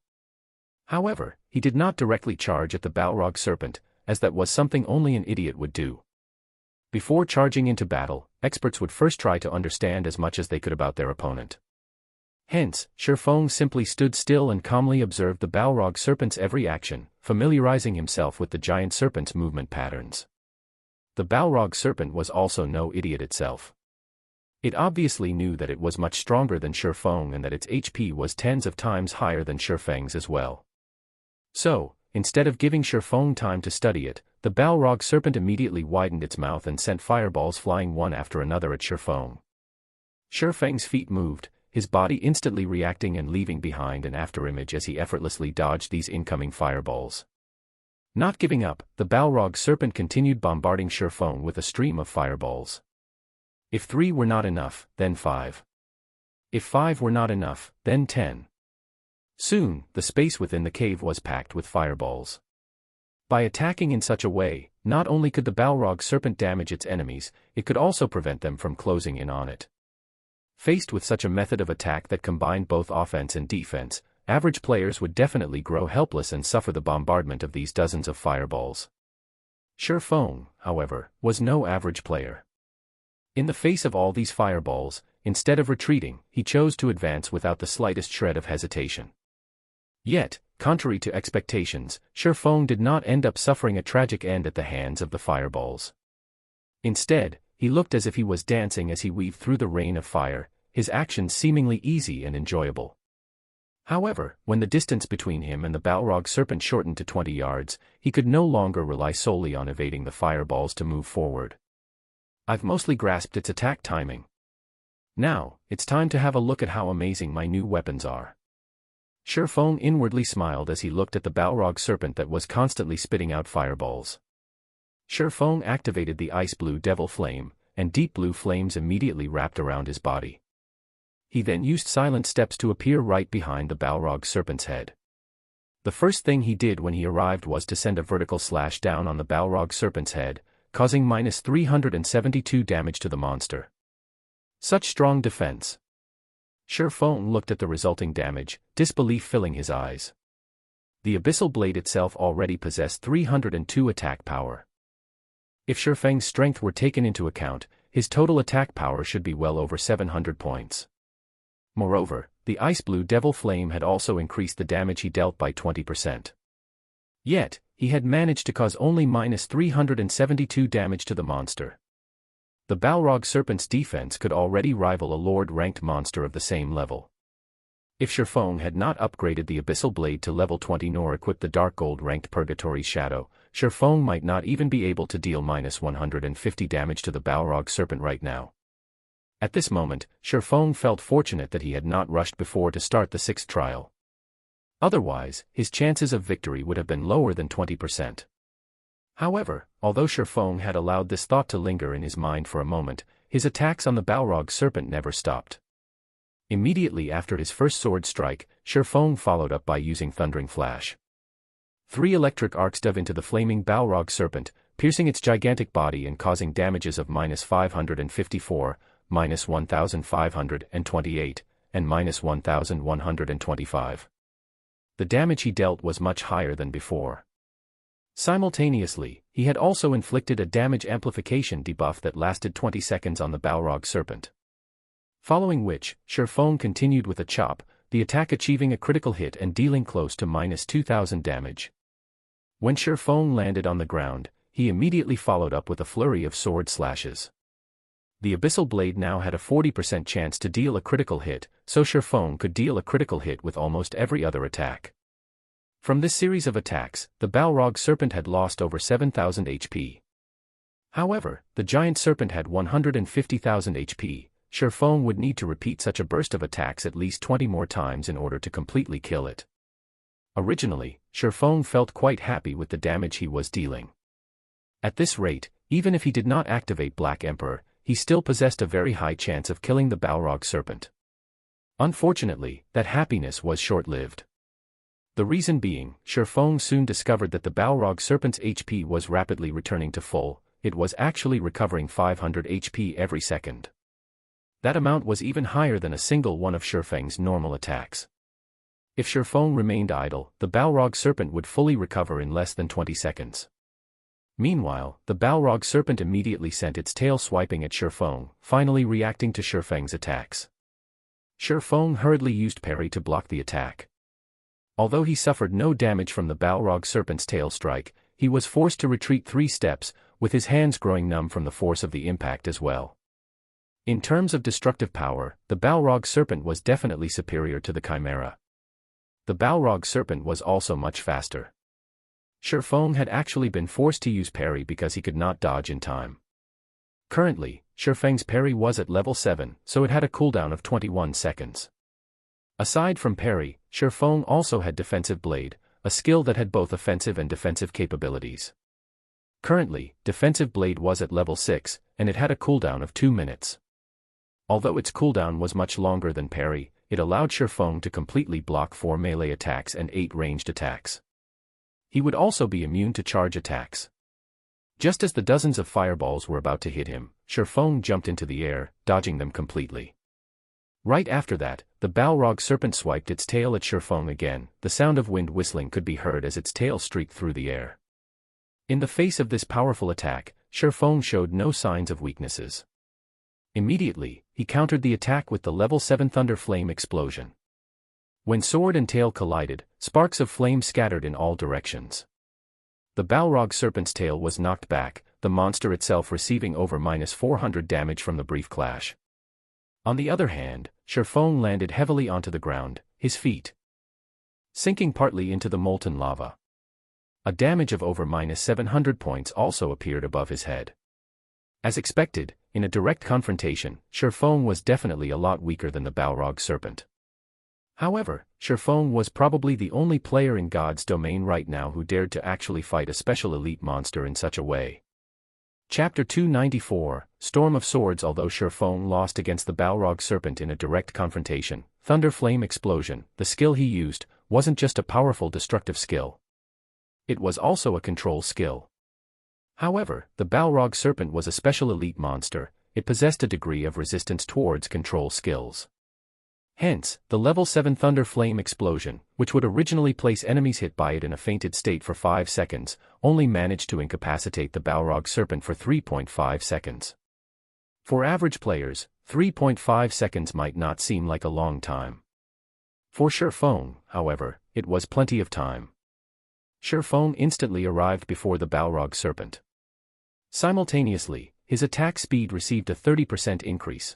However, he did not directly charge at the Balrog Serpent, as that was something only an idiot would do. Before charging into battle, experts would first try to understand as much as they could about their opponent. Hence, Shifeng simply stood still and calmly observed the Balrog Serpent's every action, familiarizing himself with the giant serpent's movement patterns. The Balrog Serpent was also no idiot itself. It obviously knew that it was much stronger than Shifeng and that its HP was tens of times higher than Shifeng's as well. So, instead of giving Shifeng time to study it, the Balrog Serpent immediately widened its mouth and sent fireballs flying one after another at Shifeng. Shifeng's feet moved, his body instantly reacting and leaving behind an afterimage as he effortlessly dodged these incoming fireballs. Not giving up, the Balrog Serpent continued bombarding Shifeng with a stream of fireballs. If 3 were not enough, then 5. If 5 were not enough, then 10. Soon, the space within the cave was packed with fireballs. By attacking in such a way, not only could the Balrog Serpent damage its enemies, it could also prevent them from closing in on it. Faced with such a method of attack that combined both offense and defense, average players would definitely grow helpless and suffer the bombardment of these dozens of fireballs. Shifeng, however, was no average player. In the face of all these fireballs, instead of retreating, he chose to advance without the slightest shred of hesitation. Yet, contrary to expectations, Shifeng did not end up suffering a tragic end at the hands of the fireballs. Instead, he looked as if he was dancing as he weaved through the rain of fire, his actions seemingly easy and enjoyable. However, when the distance between him and the Balrog Serpent shortened to 20 yards, he could no longer rely solely on evading the fireballs to move forward. I've mostly grasped its attack timing. Now, it's time to have a look at how amazing my new weapons are. Shifeng inwardly smiled as he looked at the Balrog Serpent that was constantly spitting out fireballs. Shifeng activated the ice blue devil flame, and deep blue flames immediately wrapped around his body. He then used silent steps to appear right behind the Balrog Serpent's head. The first thing he did when he arrived was to send a vertical slash down on the Balrog Serpent's head, causing -372 damage to the monster. Such strong defense. Shifeng looked at the resulting damage, disbelief filling his eyes. The Abyssal Blade itself already possessed 302 attack power. If Shifeng's strength were taken into account, his total attack power should be well over 700 points. Moreover, the Ice Blue Devil Flame had also increased the damage he dealt by 20%. Yet, he had managed to cause only -372 damage to the monster. The Balrog Serpent's defense could already rival a Lord-ranked monster of the same level. If Shifeng had not upgraded the Abyssal Blade to level 20 nor equipped the Dark Gold-ranked Purgatory's Shadow, Shifeng might not even be able to deal -150 damage to the Balrog Serpent right now. At this moment, Shifeng felt fortunate that he had not rushed before to start the 6th trial. Otherwise, his chances of victory would have been lower than 20%. However, although Shifeng had allowed this thought to linger in his mind for a moment, his attacks on the Balrog Serpent never stopped. Immediately after his first sword strike, Shifeng followed up by using Thundering Flash. 3 electric arcs dove into the flaming Balrog Serpent, piercing its gigantic body and causing damages of -554, -1,528, and -1,125. The damage he dealt was much higher than before. Simultaneously, he had also inflicted a damage amplification debuff that lasted 20 seconds on the Balrog Serpent. Following which, Shifeng continued with a chop, the attack achieving a critical hit and dealing close to -2,000 damage. When Shifeng landed on the ground, he immediately followed up with a flurry of sword slashes. The Abyssal Blade now had a 40% chance to deal a critical hit, so Shifeng could deal a critical hit with almost every other attack. From this series of attacks, the Balrog Serpent had lost over 7,000 HP. However, the Giant Serpent had 150,000 HP. Shifeng would need to repeat such a burst of attacks at least 20 more times in order to completely kill it. Originally, Shifeng felt quite happy with the damage he was dealing. At this rate, even if he did not activate Black Emperor, he still possessed a very high chance of killing the Balrog Serpent. Unfortunately, that happiness was short-lived. The reason being, Shifeng soon discovered that the Balrog Serpent's HP was rapidly returning to full. It was actually recovering 500 HP every second. That amount was even higher than a single one of Shifeng's normal attacks. If Shifeng remained idle, the Balrog Serpent would fully recover in less than 20 seconds. Meanwhile, the Balrog Serpent immediately sent its tail swiping at Shifeng, finally reacting to Shifeng's attacks. Shifeng hurriedly used parry to block the attack. Although he suffered no damage from the Balrog Serpent's tail strike, he was forced to retreat 3 steps, with his hands growing numb from the force of the impact as well. In terms of destructive power, the Balrog Serpent was definitely superior to the Chimera. The Balrog Serpent was also much faster. Shifeng had actually been forced to use parry because he could not dodge in time. Currently, Shifeng's parry was at level 7, so it had a cooldown of 21 seconds. Aside from parry, Shifeng also had Defensive Blade, a skill that had both offensive and defensive capabilities. Currently, Defensive Blade was at level 6, and it had a cooldown of 2 minutes. Although its cooldown was much longer than parry, it allowed Shifeng to completely block 4 melee attacks and 8 ranged attacks. He would also be immune to charge attacks. Just as the dozens of fireballs were about to hit him, Shifeng jumped into the air, dodging them completely. Right after that, the Balrog Serpent swiped its tail at Shifeng again. The sound of wind whistling could be heard as its tail streaked through the air. In the face of this powerful attack, Shifeng showed no signs of weaknesses. Immediately, he countered the attack with the level 7 Thunder Flame Explosion. When sword and tail collided, sparks of flame scattered in all directions. The Balrog Serpent's tail was knocked back, the monster itself receiving over -400 damage from the brief clash. On the other hand, Shifeng landed heavily onto the ground, his feet sinking partly into the molten lava. A damage of over -700 points also appeared above his head. As expected, in a direct confrontation, Shifeng was definitely a lot weaker than the Balrog Serpent. However, Shifeng was probably the only player in God's domain right now who dared to actually fight a special elite monster in such a way. Chapter 294, Storm of Swords. Although Shifeng lost against the Balrog Serpent in a direct confrontation, Thunder Flame Explosion, the skill he used, wasn't just a powerful destructive skill. It was also a control skill. However, the Balrog Serpent was a special elite monster. It possessed a degree of resistance towards control skills. Hence, the level 7 Thunder Flame explosion, which would originally place enemies hit by it in a fainted state for 5 seconds, only managed to incapacitate the Balrog Serpent for 3.5 seconds. For average players, 3.5 seconds might not seem like a long time. For Shifeng, however, it was plenty of time. Shifeng instantly arrived before the Balrog Serpent. Simultaneously, his attack speed received a 30% increase.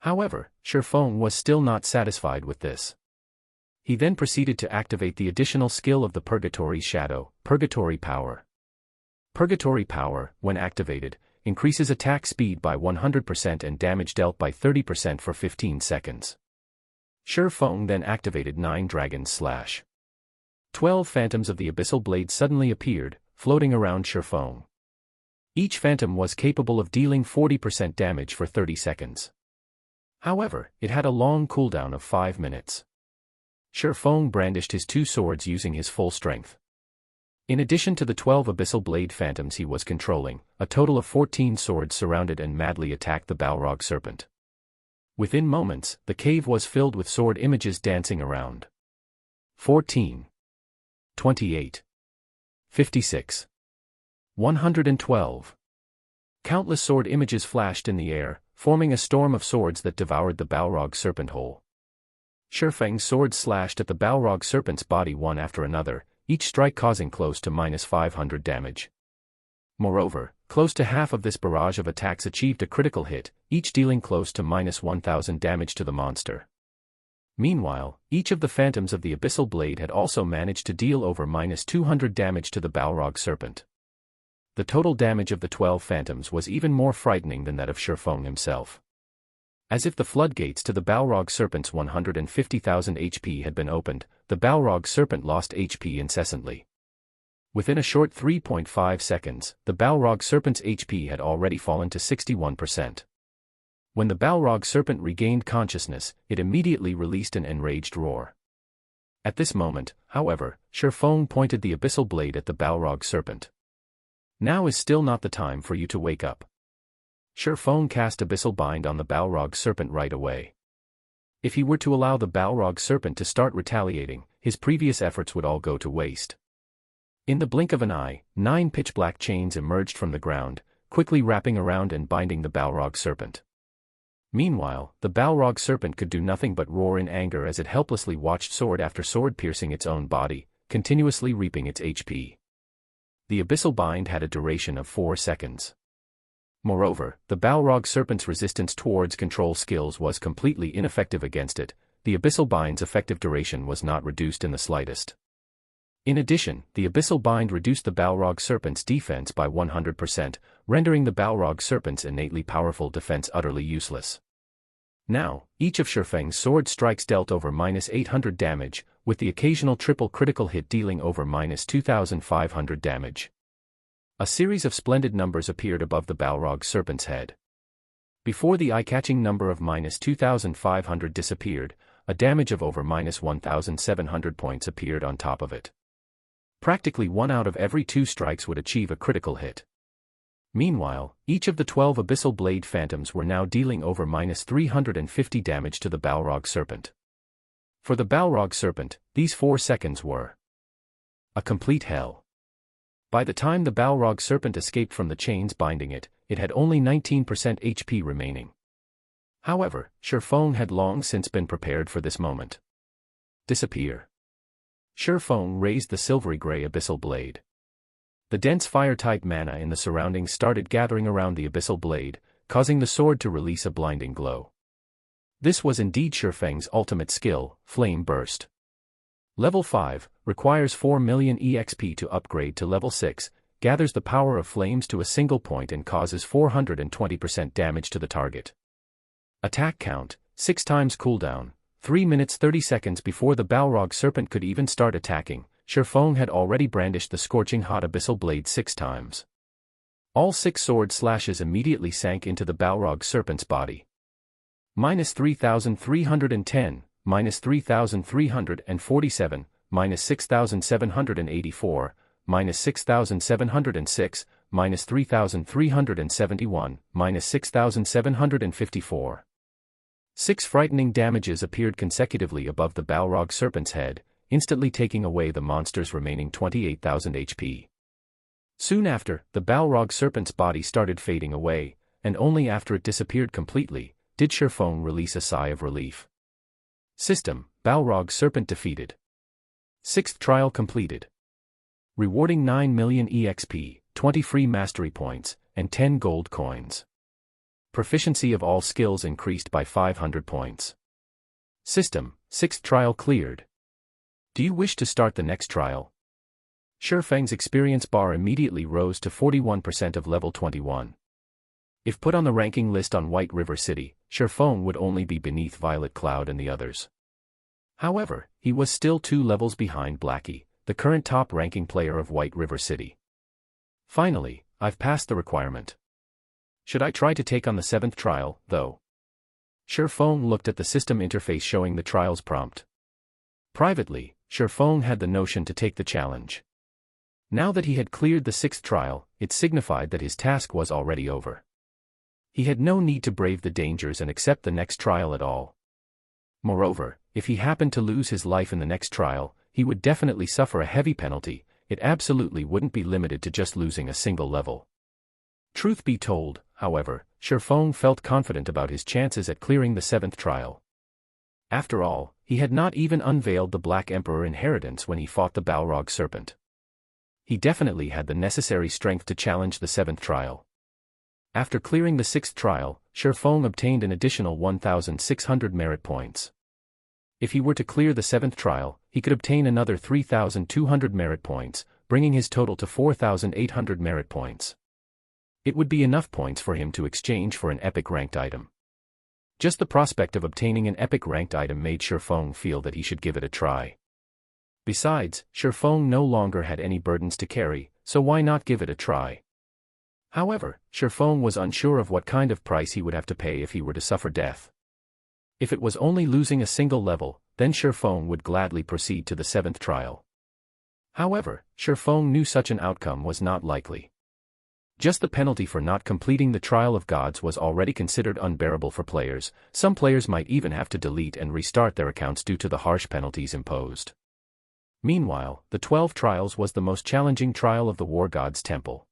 However, Shifeng was still not satisfied with this. He then proceeded to activate the additional skill of the Purgatory Shadow, Purgatory Power. Purgatory Power, when activated, increases attack speed by 100% and damage dealt by 30% for 15 seconds. Shifeng then activated 9 Dragon's Slash. 12 phantoms of the Abyssal Blade suddenly appeared, floating around Shifeng. Each phantom was capable of dealing 40% damage for 30 seconds. However, it had a long cooldown of 5 minutes. Shifeng brandished his 2 swords using his full strength. In addition to the 12 Abyssal Blade phantoms he was controlling, a total of 14 swords surrounded and madly attacked the Balrog Serpent. Within moments, the cave was filled with sword images dancing around. 14. 28. 56. 112. Countless sword images flashed in the air, forming a storm of swords that devoured the Balrog Serpent whole. Shifeng's swords slashed at the Balrog Serpent's body one after another, each strike causing close to -500 damage. Moreover, close to half of this barrage of attacks achieved a critical hit, each dealing close to -1000 damage to the monster. Meanwhile, each of the phantoms of the Abyssal Blade had also managed to deal over -200 damage to the Balrog Serpent. The total damage of the 12 phantoms was even more frightening than that of Shifeng himself. As if the floodgates to the Balrog Serpent's 150,000 HP had been opened, the Balrog Serpent lost HP incessantly. Within a short 3.5 seconds, the Balrog Serpent's HP had already fallen to 61%. When the Balrog Serpent regained consciousness, it immediately released an enraged roar. At this moment, however, Shifeng pointed the Abyssal Blade at the Balrog Serpent. Now is still not the time for you to wake up. Shifeng cast Abyssal Bind on the Balrog Serpent right away. If he were to allow the Balrog Serpent to start retaliating, his previous efforts would all go to waste. In the blink of an eye, 9 pitch-black chains emerged from the ground, quickly wrapping around and binding the Balrog Serpent. Meanwhile, the Balrog Serpent could do nothing but roar in anger as it helplessly watched sword after sword piercing its own body, continuously reaping its HP. The Abyssal Bind had a duration of 4 seconds. Moreover, the Balrog Serpent's resistance towards control skills was completely ineffective against it. The Abyssal Bind's effective duration was not reduced in the slightest. In addition, the Abyssal Bind reduced the Balrog Serpent's defense by 100%, rendering the Balrog Serpent's innately powerful defense utterly useless. Now, each of Shifeng's sword strikes dealt over -800 damage, with the occasional triple critical hit dealing over -2500 damage. A series of splendid numbers appeared above the Balrog Serpent's head. Before the eye-catching number of -2500 disappeared, a damage of over -1700 points appeared on top of it. Practically 1 out of every 2 strikes would achieve a critical hit. Meanwhile, each of the 12 Abyssal Blade Phantoms were now dealing over -350 damage to the Balrog Serpent. For the Balrog Serpent, these 4 seconds were a complete hell. By the time the Balrog Serpent escaped from the chains binding it, it had only 19% HP remaining. However, Shifeng had long since been prepared for this moment. Disappear. Shifeng raised the silvery-gray Abyssal Blade. The dense fire-type mana in the surroundings started gathering around the Abyssal Blade, causing the sword to release a blinding glow. This was indeed Shifeng's ultimate skill, Flame Burst. Level 5, requires 4 million EXP to upgrade to level 6, gathers the power of flames to a single point and causes 420% damage to the target. Attack count, 6 times cooldown, 3 minutes 30 seconds before the Balrog Serpent could even start attacking. Shifeng had already brandished the scorching hot Abyssal Blade 6 times. All 6 sword slashes immediately sank into the Balrog Serpent's body. -3310, -3347, -6784, -6706, -3371, -6754. 6 frightening damages appeared consecutively above the Balrog serpent's head, instantly taking away the monster's remaining 28,000 HP. Soon after, the Balrog serpent's body started fading away, and only after it disappeared completely, did Sherfong release a sigh of relief. System: Balrog serpent defeated. 6th trial completed. Rewarding 9 million EXP, 20 free mastery points, and 10 gold coins. Proficiency of all skills increased by 500 points. System: 6th trial cleared. Do you wish to start the next trial? Sherfeng's experience bar immediately rose to 41% of level 21. If put on the ranking list on White River City, Sherfeng would only be beneath Violet Cloud and the others. However, he was still 2 levels behind Blackie, the current top-ranking player of White River City. Finally, I've passed the requirement. Should I try to take on the 7th trial, though? Sherfeng looked at the system interface showing the trial's prompt. Privately, Sherfeng had the notion to take the challenge. Now that he had cleared the 6th trial, it signified that his task was already over. He had no need to brave the dangers and accept the next trial at all. Moreover, if he happened to lose his life in the next trial, he would definitely suffer a heavy penalty. It absolutely wouldn't be limited to just losing a single level. Truth be told, however, Sherfeng felt confident about his chances at clearing the 7th trial. After all, he had not even unveiled the Black Emperor inheritance when he fought the Balrog serpent. He definitely had the necessary strength to challenge the 7th trial. After clearing the 6th trial, Sherfeng obtained an additional 1,600 merit points. If he were to clear the 7th trial, he could obtain another 3,200 merit points, bringing his total to 4,800 merit points. It would be enough points for him to exchange for an epic ranked item. Just the prospect of obtaining an epic ranked item made Sherfeng feel that he should give it a try. Besides, Sherfeng no longer had any burdens to carry, so why not give it a try? However, Sherfeng was unsure of what kind of price he would have to pay if he were to suffer death. If it was only losing a single level, then Sherfeng would gladly proceed to the 7th trial. However, Sherfeng knew such an outcome was not likely. Just the penalty for not completing the Trial of Gods was already considered unbearable for players. Some players might even have to delete and restart their accounts due to the harsh penalties imposed. Meanwhile, the 12 trials was the most challenging trial of the War God's Temple.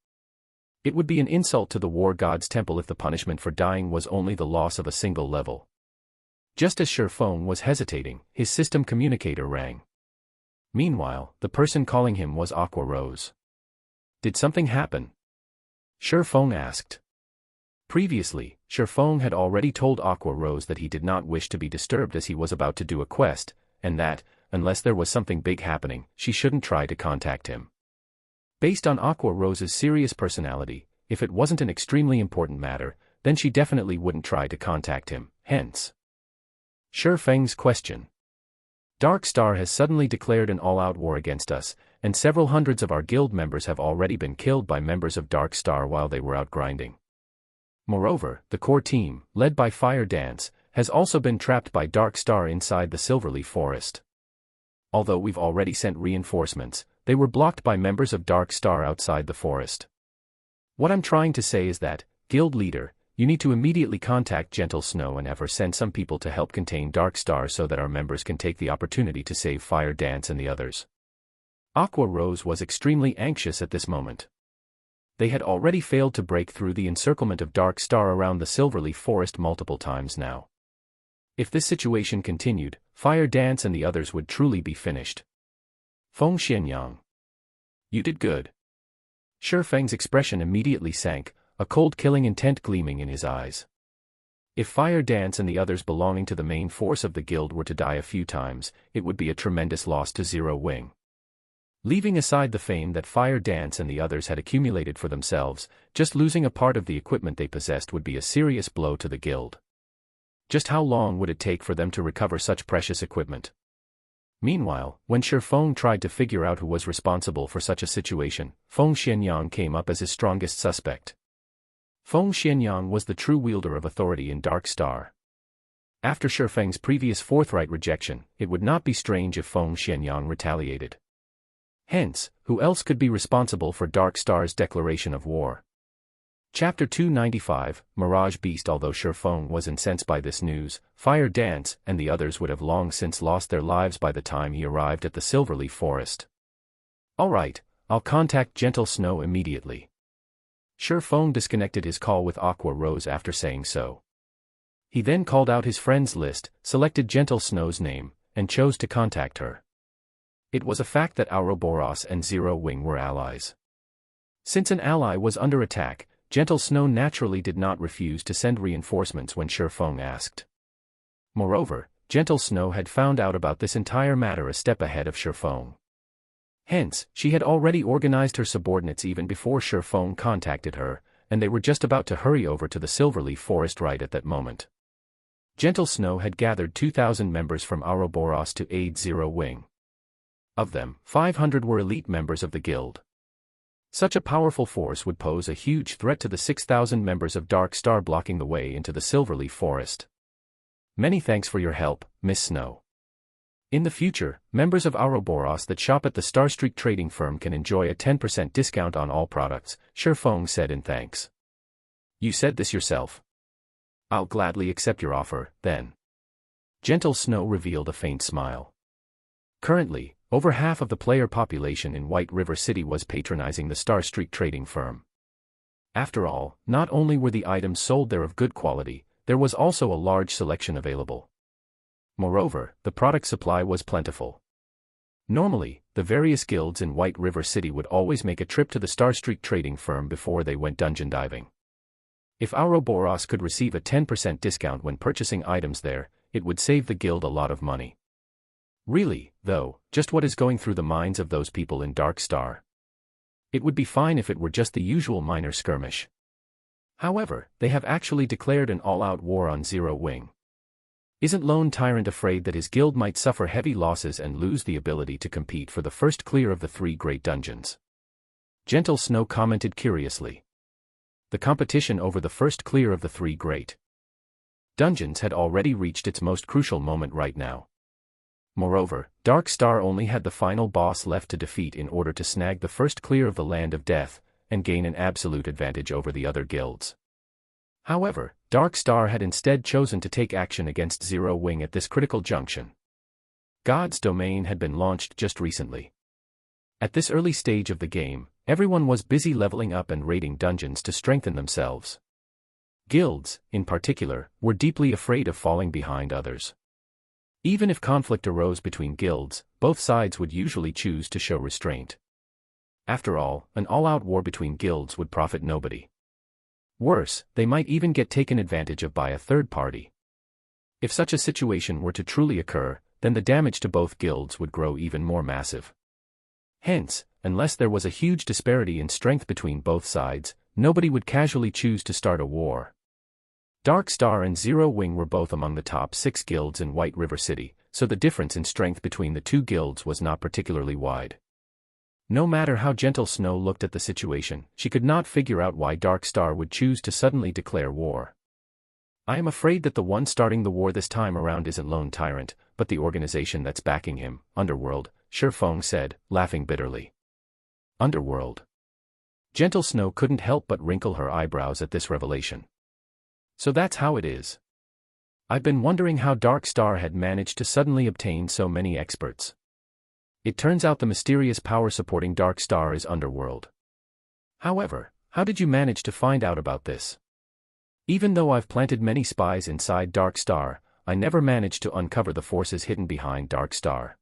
It would be an insult to the War God's Temple if the punishment for dying was only the loss of a single level. Just as Sherfeng was hesitating, his system communicator rang. Meanwhile, the person calling him was Aqua Rose. Did something happen? Sherfeng asked. Previously, Sherfeng had already told Aqua Rose that he did not wish to be disturbed as he was about to do a quest, and that, unless there was something big happening, she shouldn't try to contact him. Based on Aqua Rose's serious personality, if it wasn't an extremely important matter, then she definitely wouldn't try to contact him, hence Sherfeng's question. Dark Star has suddenly declared an all-out war against us, and several hundreds of our guild members have already been killed by members of Dark Star while they were out grinding. Moreover, the core team, led by Fire Dance, has also been trapped by Dark Star inside the Silverleaf Forest. Although we've already sent reinforcements, they were blocked by members of Dark Star outside the forest. What I'm trying to say is that, guild leader, you need to immediately contact Gentle Snow and have her send some people to help contain Dark Star so that our members can take the opportunity to save Fire Dance and the others. Aqua Rose was extremely anxious at this moment. They had already failed to break through the encirclement of Dark Star around the Silverleaf Forest multiple times now. If this situation continued, Fire Dance and the others would truly be finished. Feng Xianyang. You did good. Sherfeng's expression immediately sank, a cold killing intent gleaming in his eyes. If Fire Dance and the others belonging to the main force of the guild were to die a few times, it would be a tremendous loss to Zero Wing. Leaving aside the fame that Fire Dance and the others had accumulated for themselves, just losing a part of the equipment they possessed would be a serious blow to the guild. Just how long would it take for them to recover such precious equipment? Meanwhile, when Sherfeng tried to figure out who was responsible for such a situation, Feng Xianyang came up as his strongest suspect. Feng Xianyang was the true wielder of authority in Dark Star. After Sherfeng's previous forthright rejection, it would not be strange if Feng Xianyang retaliated. Hence, who else could be responsible for Dark Star's declaration of war? Chapter 295, Mirage Beast. Although Shifeng was incensed by this news, Fire Dance and the others would have long since lost their lives by the time he arrived at the Silverleaf Forest. Alright, I'll contact Gentle Snow immediately. Shifeng disconnected his call with Aqua Rose after saying so. He then called out his friends list, selected Gentle Snow's name, and chose to contact her. It was a fact that Ouroboros and Zero Wing were allies. Since an ally was under attack, Gentle Snow naturally did not refuse to send reinforcements when Shifeng asked. Moreover, Gentle Snow had found out about this entire matter a step ahead of Shifeng. Hence, she had already organized her subordinates even before Shifeng contacted her, and they were just about to hurry over to the Silverleaf Forest right at that moment. Gentle Snow had gathered 2,000 members from Ouroboros to aid Zero Wing. Of them, 500 were elite members of the guild. Such a powerful force would pose a huge threat to the 6,000 members of Dark Star blocking the way into the Silverleaf Forest. Many thanks for your help, Miss Snow. In the future, members of Ouroboros that shop at the Starstreak trading firm can enjoy a 10% discount on all products, Shifeng said in thanks. You said this yourself. I'll gladly accept your offer, then. Gentle Snow revealed a faint smile. Currently, over half of the player population in White River City was patronizing the Starstreak trading firm. After all, not only were the items sold there of good quality, there was also a large selection available. Moreover, the product supply was plentiful. Normally, the various guilds in White River City would always make a trip to the Starstreak trading firm before they went dungeon diving. If Ouroboros could receive a 10% discount when purchasing items there, it would save the guild a lot of money. Really, though, just what is going through the minds of those people in Dark Star? It would be fine if it were just the usual minor skirmish. However, they have actually declared an all-out war on Zero Wing. Isn't Lone Tyrant afraid that his guild might suffer heavy losses and lose the ability to compete for the first clear of the 3 great dungeons? Gentle Snow commented curiously. The competition over the first clear of the 3 great dungeons had already reached its most crucial moment right now. Moreover, Dark Star only had the final boss left to defeat in order to snag the first clear of the Land of Death, and gain an absolute advantage over the other guilds. However, Dark Star had instead chosen to take action against Zero Wing at this critical junction. God's Domain had been launched just recently. At this early stage of the game, everyone was busy leveling up and raiding dungeons to strengthen themselves. Guilds, in particular, were deeply afraid of falling behind others. Even if conflict arose between guilds, both sides would usually choose to show restraint. After all, an all-out war between guilds would profit nobody. Worse, they might even get taken advantage of by a third party. If such a situation were to truly occur, then the damage to both guilds would grow even more massive. Hence, unless there was a huge disparity in strength between both sides, nobody would casually choose to start a war. Dark Star and Zero Wing were both among the top 6 guilds in White River City, so the difference in strength between the 2 guilds was not particularly wide. No matter how Gentle Snow looked at the situation, she could not figure out why Dark Star would choose to suddenly declare war. I am afraid that the one starting the war this time around isn't Lone Tyrant, but the organization that's backing him, Underworld, Shifeng said, laughing bitterly. Underworld. Gentle Snow couldn't help but wrinkle her eyebrows at this revelation. So that's how it is. I've been wondering how Dark Star had managed to suddenly obtain so many experts. It turns out the mysterious power supporting Dark Star is Underworld. However, how did you manage to find out about this? Even though I've planted many spies inside Dark Star, I never managed to uncover the forces hidden behind Dark Star.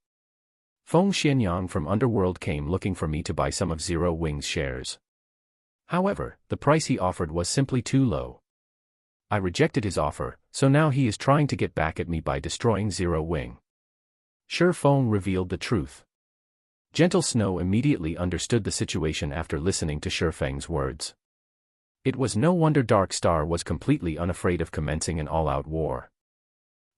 Feng Xianyang from Underworld came looking for me to buy some of Zero Wing's shares. However, the price he offered was simply too low. I rejected his offer, so now he is trying to get back at me by destroying Zero Wing. Shifeng revealed the truth. Gentle Snow immediately understood the situation after listening to Shifeng's words. It was no wonder Dark Star was completely unafraid of commencing an all-out war.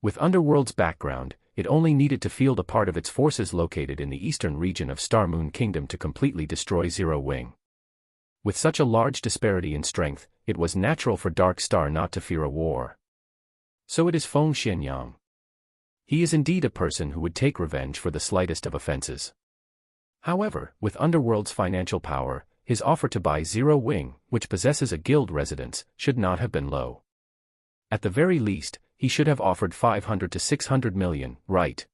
With Underworld's background, it only needed to field a part of its forces located in the eastern region of Star Moon Kingdom to completely destroy Zero Wing. With such a large disparity in strength, it was natural for Dark Star not to fear a war. So it is Feng Xianyang. He is indeed a person who would take revenge for the slightest of offenses. However, with Underworld's financial power, his offer to buy Zero Wing, which possesses a guild residence, should not have been low. At the very least, he should have offered 500 to 600 million, right?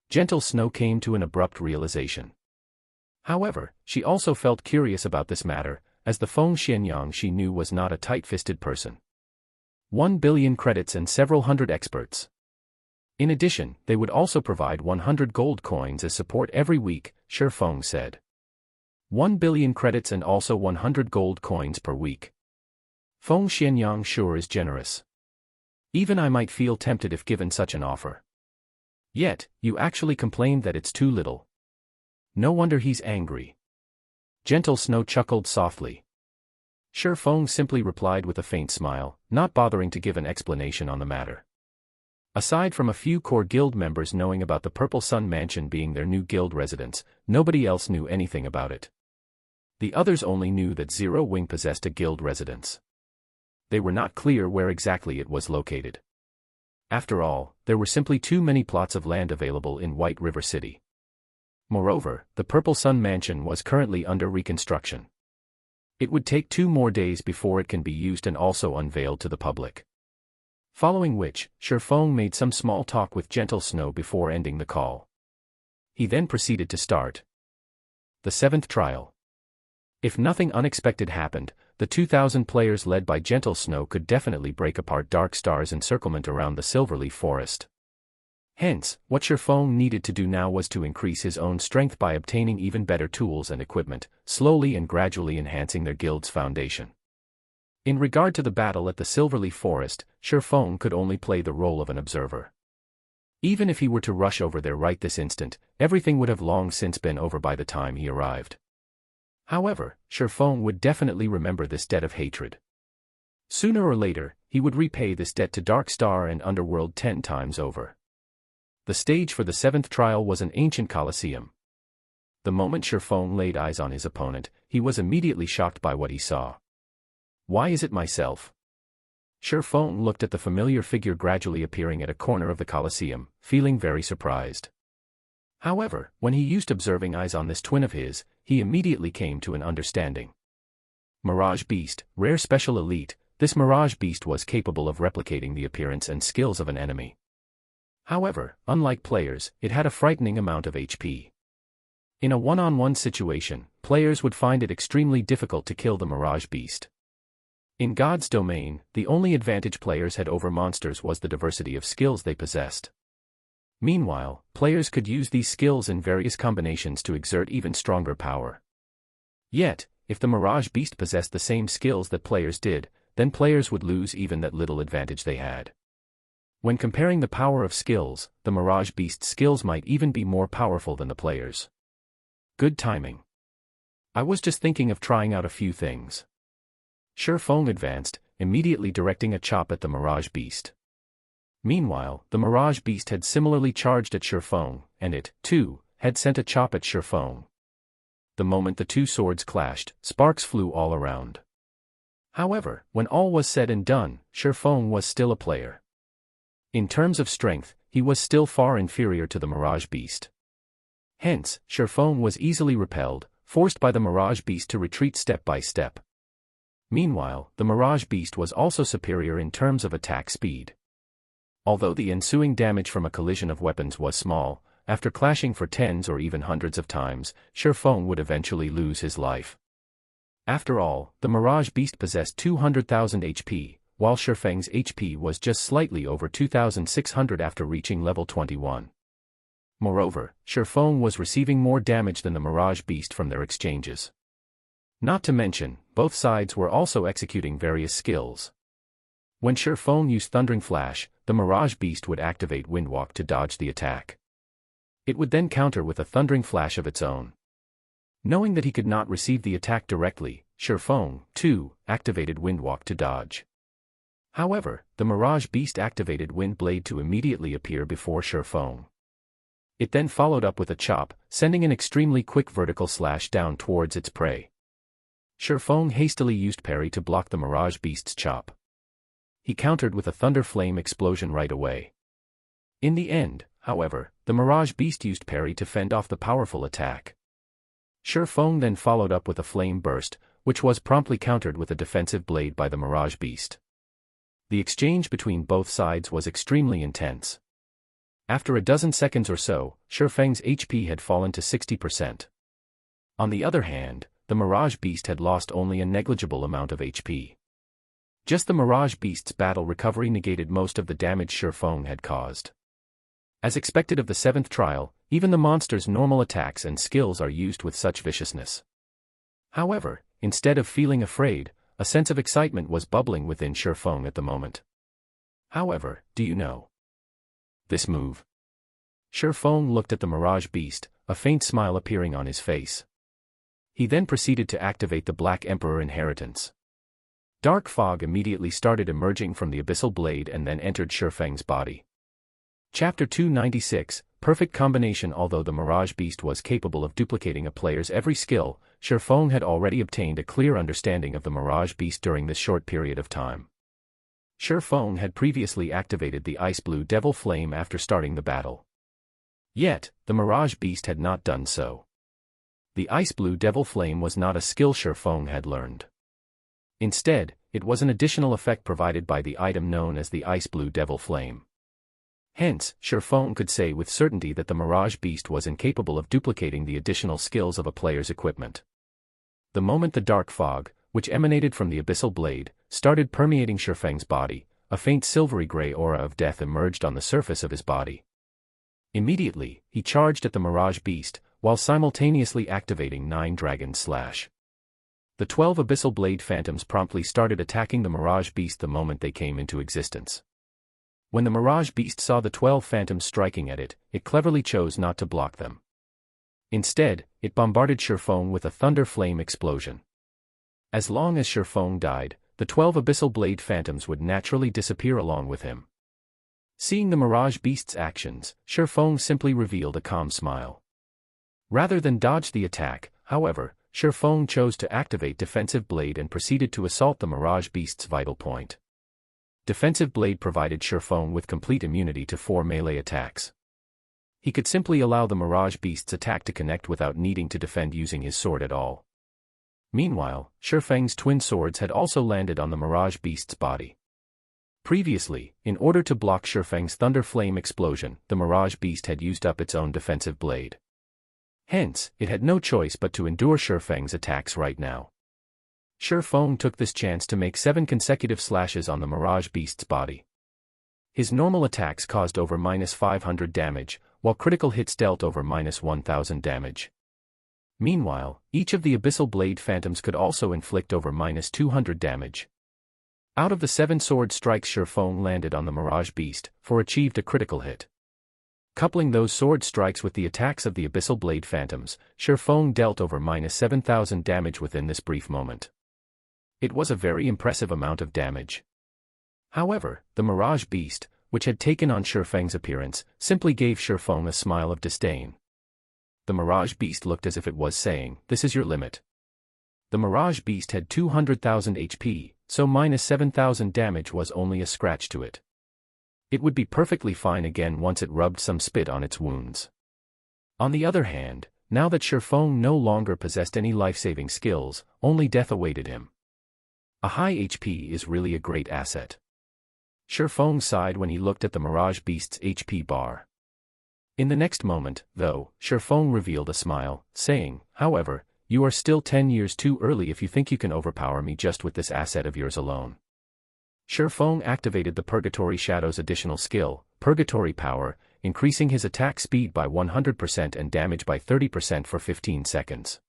Gentle Snow came to an abrupt realization. However, she also felt curious about this matter, as the Feng Xianyang she knew was not a tight-fisted person. 1 billion credits and several hundred experts. In addition, they would also provide 100 gold coins as support every week, Shi Feng said. 1 billion credits and also 100 gold coins per week. Feng Xianyang sure is generous. Even I might feel tempted if given such an offer. Yet, you actually complained that it's too little. No wonder he's angry. Gentle Snow chuckled softly. Shi Feng simply replied with a faint smile, not bothering to give an explanation on the matter. Aside from a few core guild members knowing about the Purple Sun Mansion being their new guild residence, nobody else knew anything about it. The others only knew that Zero Wing possessed a guild residence. They were not clear where exactly it was located. After all, there were simply too many plots of land available in White River City. Moreover, the Purple Sun Mansion was currently under reconstruction. It would take 2 more days before it can be used and also unveiled to the public. Following which, Shi Feng made some small talk with Gentle Snow before ending the call. He then proceeded to start the 7th trial. If nothing unexpected happened, the 2,000 players led by Gentle Snow could definitely break apart Dark Star's encirclement around the Silverleaf Forest. Hence, what Shi Feng needed to do now was to increase his own strength by obtaining even better tools and equipment, slowly and gradually enhancing their guild's foundation. In regard to the battle at the Silverleaf Forest, Shi Feng could only play the role of an observer. Even if he were to rush over there right this instant, everything would have long since been over by the time he arrived. However, Shi Feng would definitely remember this debt of hatred. Sooner or later, he would repay this debt to Dark Star and Underworld 10 times over. The stage for the 7th trial was an ancient coliseum. The moment Shi Feng laid eyes on his opponent, he was immediately shocked by what he saw. Why is it myself? Shi Feng looked at the familiar figure gradually appearing at a corner of the coliseum, feeling very surprised. However, when he used observing eyes on this twin of his, he immediately came to an understanding. Mirage Beast, rare special elite, this Mirage Beast was capable of replicating the appearance and skills of an enemy. However, unlike players, it had a frightening amount of HP. In a one-on-one situation, players would find it extremely difficult to kill the Mirage Beast. In God's domain, the only advantage players had over monsters was the diversity of skills they possessed. Meanwhile, players could use these skills in various combinations to exert even stronger power. Yet, if the Mirage Beast possessed the same skills that players did, then players would lose even that little advantage they had. When comparing the power of skills, the Mirage Beast's skills might even be more powerful than the players'. Good timing. I was just thinking of trying out a few things. Shi Feng advanced, immediately directing a chop at the Mirage Beast. Meanwhile, the Mirage Beast had similarly charged at Shi Feng, and it, too, had sent a chop at Shi Feng. The moment the two swords clashed, sparks flew all around. However, when all was said and done, Shi Feng was still a player. In terms of strength, he was still far inferior to the Mirage Beast. Hence, Shi Feng was easily repelled, forced by the Mirage Beast to retreat step by step. Meanwhile, the Mirage Beast was also superior in terms of attack speed. Although the ensuing damage from a collision of weapons was small, after clashing for tens or even hundreds of times, Shi Feng would eventually lose his life. After all, the Mirage Beast possessed 200,000 HP, while Shi Feng's HP was just slightly over 2,600 after reaching level 21. Moreover, Shi Feng was receiving more damage than the Mirage Beast from their exchanges. Not to mention, both sides were also executing various skills. When Shi Feng used Thundering Flash, the Mirage Beast would activate Windwalk to dodge the attack. It would then counter with a Thundering Flash of its own. Knowing that he could not receive the attack directly, Shi Feng, too, activated Windwalk to dodge. However, the Mirage Beast activated Wind Blade to immediately appear before Shi Feng. It then followed up with a chop, sending an extremely quick vertical slash down towards its prey. Shi Feng hastily used parry to block the Mirage Beast's chop. He countered with a Thunder Flame explosion right away. In the end, however, the Mirage Beast used parry to fend off the powerful attack. Feng then followed up with a flame burst, which was promptly countered with a defensive blade by the Mirage Beast. The exchange between both sides was extremely intense. After a dozen seconds or so, Feng's HP had fallen to 60%. On the other hand, the Mirage Beast had lost only a negligible amount of HP. Just the Mirage Beast's battle recovery negated most of the damage Feng had caused. As expected of the 7th trial, even the monster's normal attacks and skills are used with such viciousness. However, instead of feeling afraid, a sense of excitement was bubbling within Feng at the moment. However, do you know this move? Feng looked at the Mirage Beast, a faint smile appearing on his face. He then proceeded to activate the Black Emperor inheritance. Dark fog immediately started emerging from the abyssal blade and then entered Feng's body. Chapter 296, Perfect Combination. Although the Mirage Beast was capable of duplicating a player's every skill, Feng had already obtained a clear understanding of the Mirage Beast during this short period of time. Feng had previously activated the Ice Blue Devil Flame after starting the battle. Yet, the Mirage Beast had not done so. The Ice Blue Devil Flame was not a skill Feng had learned. Instead, it was an additional effect provided by the item known as the Ice Blue Devil Flame. Hence, Feng could say with certainty that the Mirage Beast was incapable of duplicating the additional skills of a player's equipment. The moment the dark fog, which emanated from the abyssal blade, started permeating Feng's body, a faint silvery gray aura of death emerged on the surface of his body. Immediately, he charged at the Mirage Beast, while simultaneously activating 9 Dragon Slash. The 12 abyssal blade phantoms promptly started attacking the Mirage Beast the moment they came into existence. When the Mirage Beast saw the 12 phantoms striking at it, it cleverly chose not to block them. Instead, it bombarded Feng with a thunder flame explosion. As long as Feng died, the 12 abyssal blade phantoms would naturally disappear along with him. Seeing the Mirage Beast's actions, Feng simply revealed a calm smile. Rather than dodge the attack, however, Feng chose to activate Defensive Blade and proceeded to assault the Mirage Beast's vital point. Defensive Blade provided Feng with complete immunity to 4 melee attacks. He could simply allow the Mirage Beast's attack to connect without needing to defend using his sword at all. Meanwhile, Feng's twin swords had also landed on the Mirage Beast's body. Previously, in order to block Feng's Thunder Flame explosion, the Mirage Beast had used up its own defensive blade. Hence, it had no choice but to endure Feng's attacks right now. Feng took this chance to make 7 consecutive slashes on the Mirage Beast's body. His normal attacks caused over -500 damage, while critical hits dealt over -1000 damage. Meanwhile, each of the Abyssal Blade Phantoms could also inflict over -200 damage. Out of the 7 sword strikes Feng landed on the Mirage Beast, achieved a critical hit. Coupling those sword strikes with the attacks of the Abyssal Blade Phantoms, Feng dealt over -7000 damage within this brief moment. It was a very impressive amount of damage. However, the Mirage Beast, which had taken on Feng's appearance, simply gave Feng a smile of disdain. The Mirage Beast looked as if it was saying, "This is your limit." The Mirage Beast had 200,000 HP, so -7000 damage was only a scratch to it. It would be perfectly fine again once it rubbed some spit on its wounds. On the other hand, now that Feng no longer possessed any life-saving skills, only death awaited him. A high HP is really a great asset. Feng sighed when he looked at the Mirage Beast's HP bar. In the next moment, though, Feng revealed a smile, saying, "However, you are still 10 years too early if you think you can overpower me just with this asset of yours alone." Feng activated the Purgatory Shadow's additional skill, Purgatory Power, increasing his attack speed by 100% and damage by 30% for 15 seconds.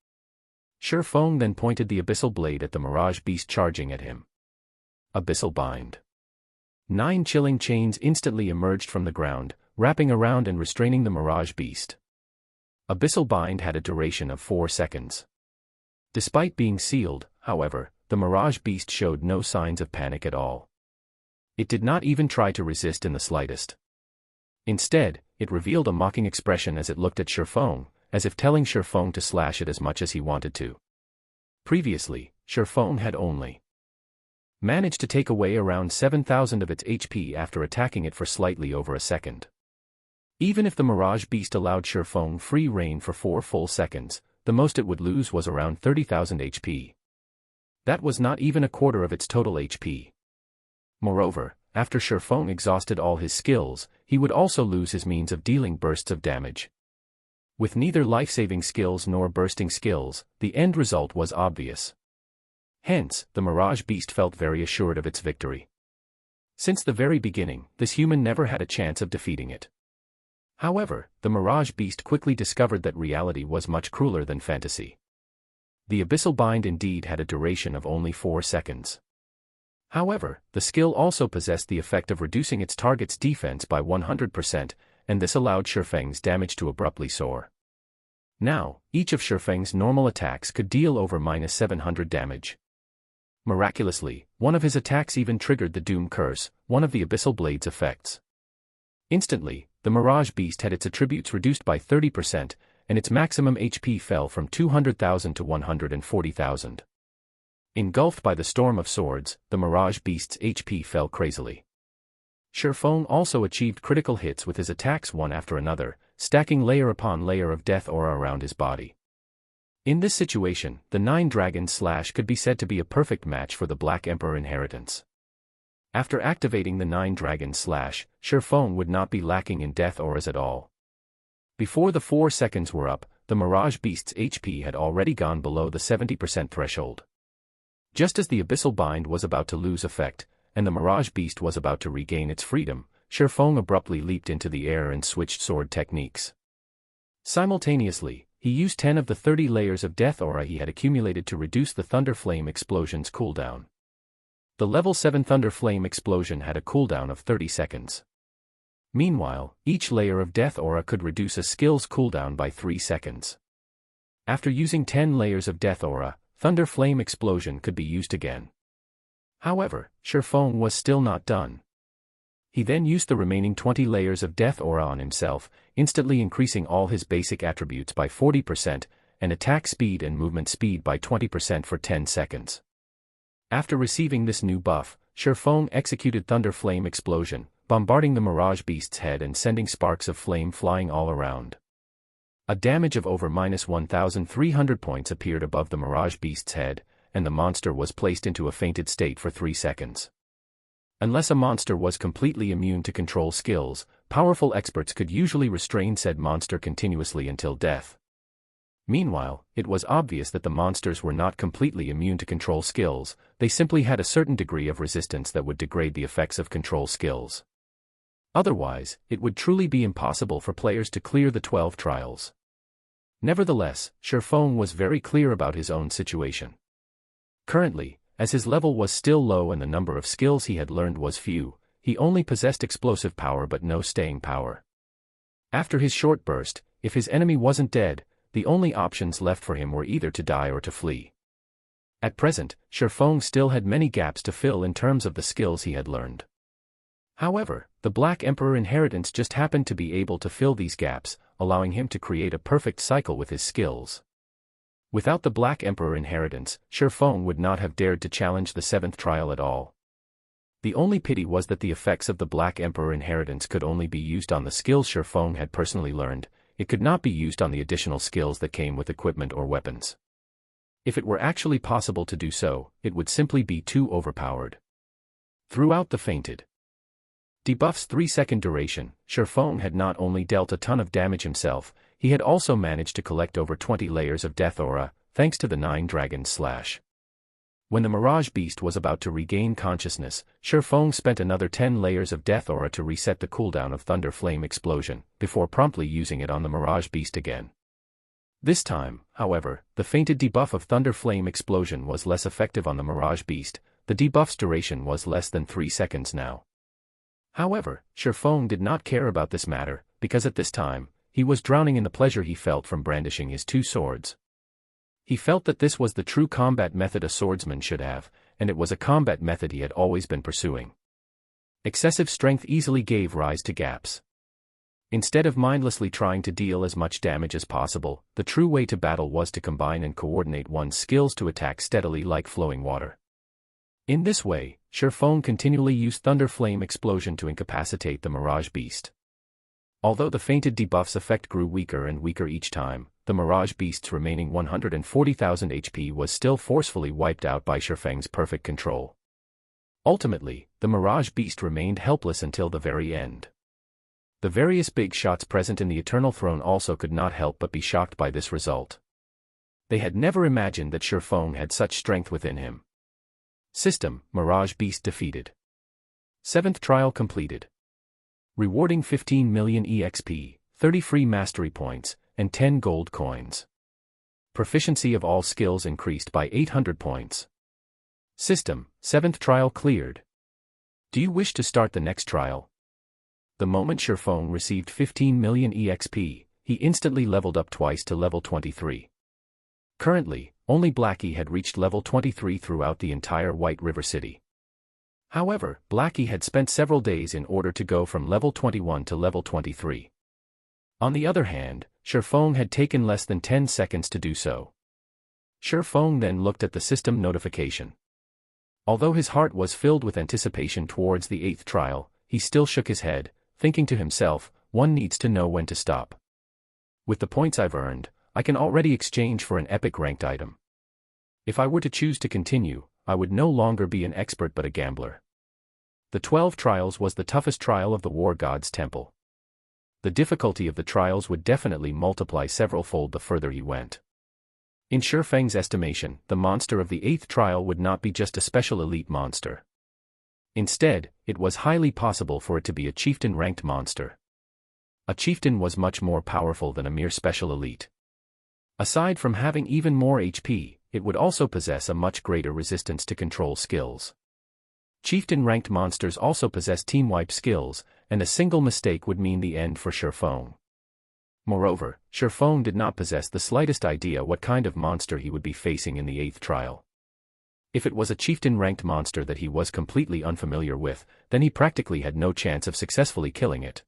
Feng then pointed the Abyssal Blade at the Mirage Beast charging at him. Abyssal Bind. 9 chilling chains instantly emerged from the ground, wrapping around and restraining the Mirage Beast. Abyssal Bind had a duration of 4 seconds. Despite being sealed, however, the Mirage Beast showed no signs of panic at all. It did not even try to resist in the slightest. Instead, it revealed a mocking expression as it looked at Feng, as if telling Feng to slash it as much as he wanted to. Previously, Feng had only managed to take away around 7,000 of its HP after attacking it for slightly over a second. Even if the Mirage Beast allowed Feng free rein for 4 full seconds, the most it would lose was around 30,000 HP. That was not even a quarter of its total HP. Moreover, after Shifeng exhausted all his skills, he would also lose his means of dealing bursts of damage. With neither life-saving skills nor bursting skills, the end result was obvious. Hence, the Mirage Beast felt very assured of its victory. Since the very beginning, this human never had a chance of defeating it. However, the Mirage Beast quickly discovered that reality was much crueler than fantasy. The Abyssal Bind indeed had a duration of only 4 seconds. However, the skill also possessed the effect of reducing its target's defense by 100%, and this allowed Shifeng's damage to abruptly soar. Now, each of Shifeng's normal attacks could deal over -700 damage. Miraculously, one of his attacks even triggered the Doom Curse, one of the Abyssal Blade's effects. Instantly, the Mirage Beast had its attributes reduced by 30%, and its maximum HP fell from 200,000 to 140,000. Engulfed by the storm of swords, the Mirage Beast's HP fell crazily. Shifeng also achieved critical hits with his attacks one after another, stacking layer upon layer of death aura around his body. In this situation, the 9 Dragon Slash could be said to be a perfect match for the Black Emperor inheritance. After activating the 9 Dragon Slash, Shifeng would not be lacking in death auras at all. Before the 4 seconds were up, the Mirage Beast's HP had already gone below the 70% threshold. Just as the Abyssal Bind was about to lose effect, and the Mirage Beast was about to regain its freedom, Shifeng abruptly leaped into the air and switched sword techniques. Simultaneously, he used 10 of the 30 layers of death aura he had accumulated to reduce the Thunder Flame Explosion's cooldown. The level 7 Thunder Flame Explosion had a cooldown of 30 seconds. Meanwhile, each layer of death aura could reduce a skill's cooldown by 3 seconds. After using 10 layers of death aura, Thunder Flame Explosion could be used again. However, Shifeng was still not done. He then used the remaining 20 layers of death aura on himself, instantly increasing all his basic attributes by 40%, and attack speed and movement speed by 20% for 10 seconds. After receiving this new buff, Shifeng executed Thunder Flame Explosion, bombarding the Mirage Beast's head and sending sparks of flame flying all around. A damage of over -1,300 points appeared above the Mirage Beast's head, and the monster was placed into a fainted state for 3 seconds. Unless a monster was completely immune to control skills, powerful experts could usually restrain said monster continuously until death. Meanwhile, it was obvious that the monsters were not completely immune to control skills, they simply had a certain degree of resistance that would degrade the effects of control skills. Otherwise, it would truly be impossible for players to clear the 12 trials. Nevertheless, Shifeng was very clear about his own situation. Currently, as his level was still low and the number of skills he had learned was few, he only possessed explosive power but no staying power. After his short burst, if his enemy wasn't dead, the only options left for him were either to die or to flee. At present, Shifeng still had many gaps to fill in terms of the skills he had learned. However, the Black Emperor inheritance just happened to be able to fill these gaps, allowing him to create a perfect cycle with his skills. Without the Black Emperor inheritance, Shifeng would not have dared to challenge the 7th trial at all. The only pity was that the effects of the Black Emperor inheritance could only be used on the skills Shifeng had personally learned, it could not be used on the additional skills that came with equipment or weapons. If it were actually possible to do so, it would simply be too overpowered. Throughout the fainted debuff's 3-second duration, Shifeng had not only dealt a ton of damage himself, he had also managed to collect over 20 layers of death aura, thanks to the 9 Dragon Slash. When the Mirage Beast was about to regain consciousness, Shifeng spent another 10 layers of death aura to reset the cooldown of Thunder Flame Explosion, before promptly using it on the Mirage Beast again. This time, however, the fainted debuff of Thunder Flame Explosion was less effective on the Mirage Beast, the debuff's duration was less than 3 seconds now. However, Shifeng did not care about this matter, because at this time, he was drowning in the pleasure he felt from brandishing his 2 swords. He felt that this was the true combat method a swordsman should have, and it was a combat method he had always been pursuing. Excessive strength easily gave rise to gaps. Instead of mindlessly trying to deal as much damage as possible, the true way to battle was to combine and coordinate one's skills to attack steadily like flowing water. In this way, Shifeng continually used Thunder Flame Explosion to incapacitate the Mirage Beast. Although the fainted debuff's effect grew weaker and weaker each time, the Mirage Beast's remaining 140,000 HP was still forcefully wiped out by Shifeng's perfect control. Ultimately, the Mirage Beast remained helpless until the very end. The various big shots present in the Eternal Throne also could not help but be shocked by this result. They had never imagined that Shifeng had such strength within him. System: Mirage Beast defeated. 7th trial completed. Rewarding 15 million EXP, 30 free mastery points, and 10 gold coins. Proficiency of all skills increased by 800 points. System: 7th trial cleared. Do you wish to start the next trial? The moment Shifeng received 15 million EXP, he instantly leveled up twice to level 23. Currently, only Blackie had reached level 23 throughout the entire White River City. However, Blackie had spent several days in order to go from level 21 to level 23. On the other hand, Shifeng had taken less than 10 seconds to do so. Shifeng then looked at the system notification. Although his heart was filled with anticipation towards the 8th trial, he still shook his head, thinking to himself, one needs to know when to stop. With the points I've earned, I can already exchange for an epic ranked item. If I were to choose to continue, I would no longer be an expert but a gambler. The 12 trials was the toughest trial of the War God's Temple. The difficulty of the trials would definitely multiply several-fold the further he went. In Shifeng's estimation, the monster of the 8th trial would not be just a special elite monster. Instead, it was highly possible for it to be a chieftain-ranked monster. A chieftain was much more powerful than a mere special elite. Aside from having even more HP, it would also possess a much greater resistance to control skills. Chieftain-ranked monsters also possess team-wipe skills, and a single mistake would mean the end for Shifeng. Moreover, Shifeng did not possess the slightest idea what kind of monster he would be facing in the 8th trial. If it was a chieftain-ranked monster that he was completely unfamiliar with, then he practically had no chance of successfully killing it.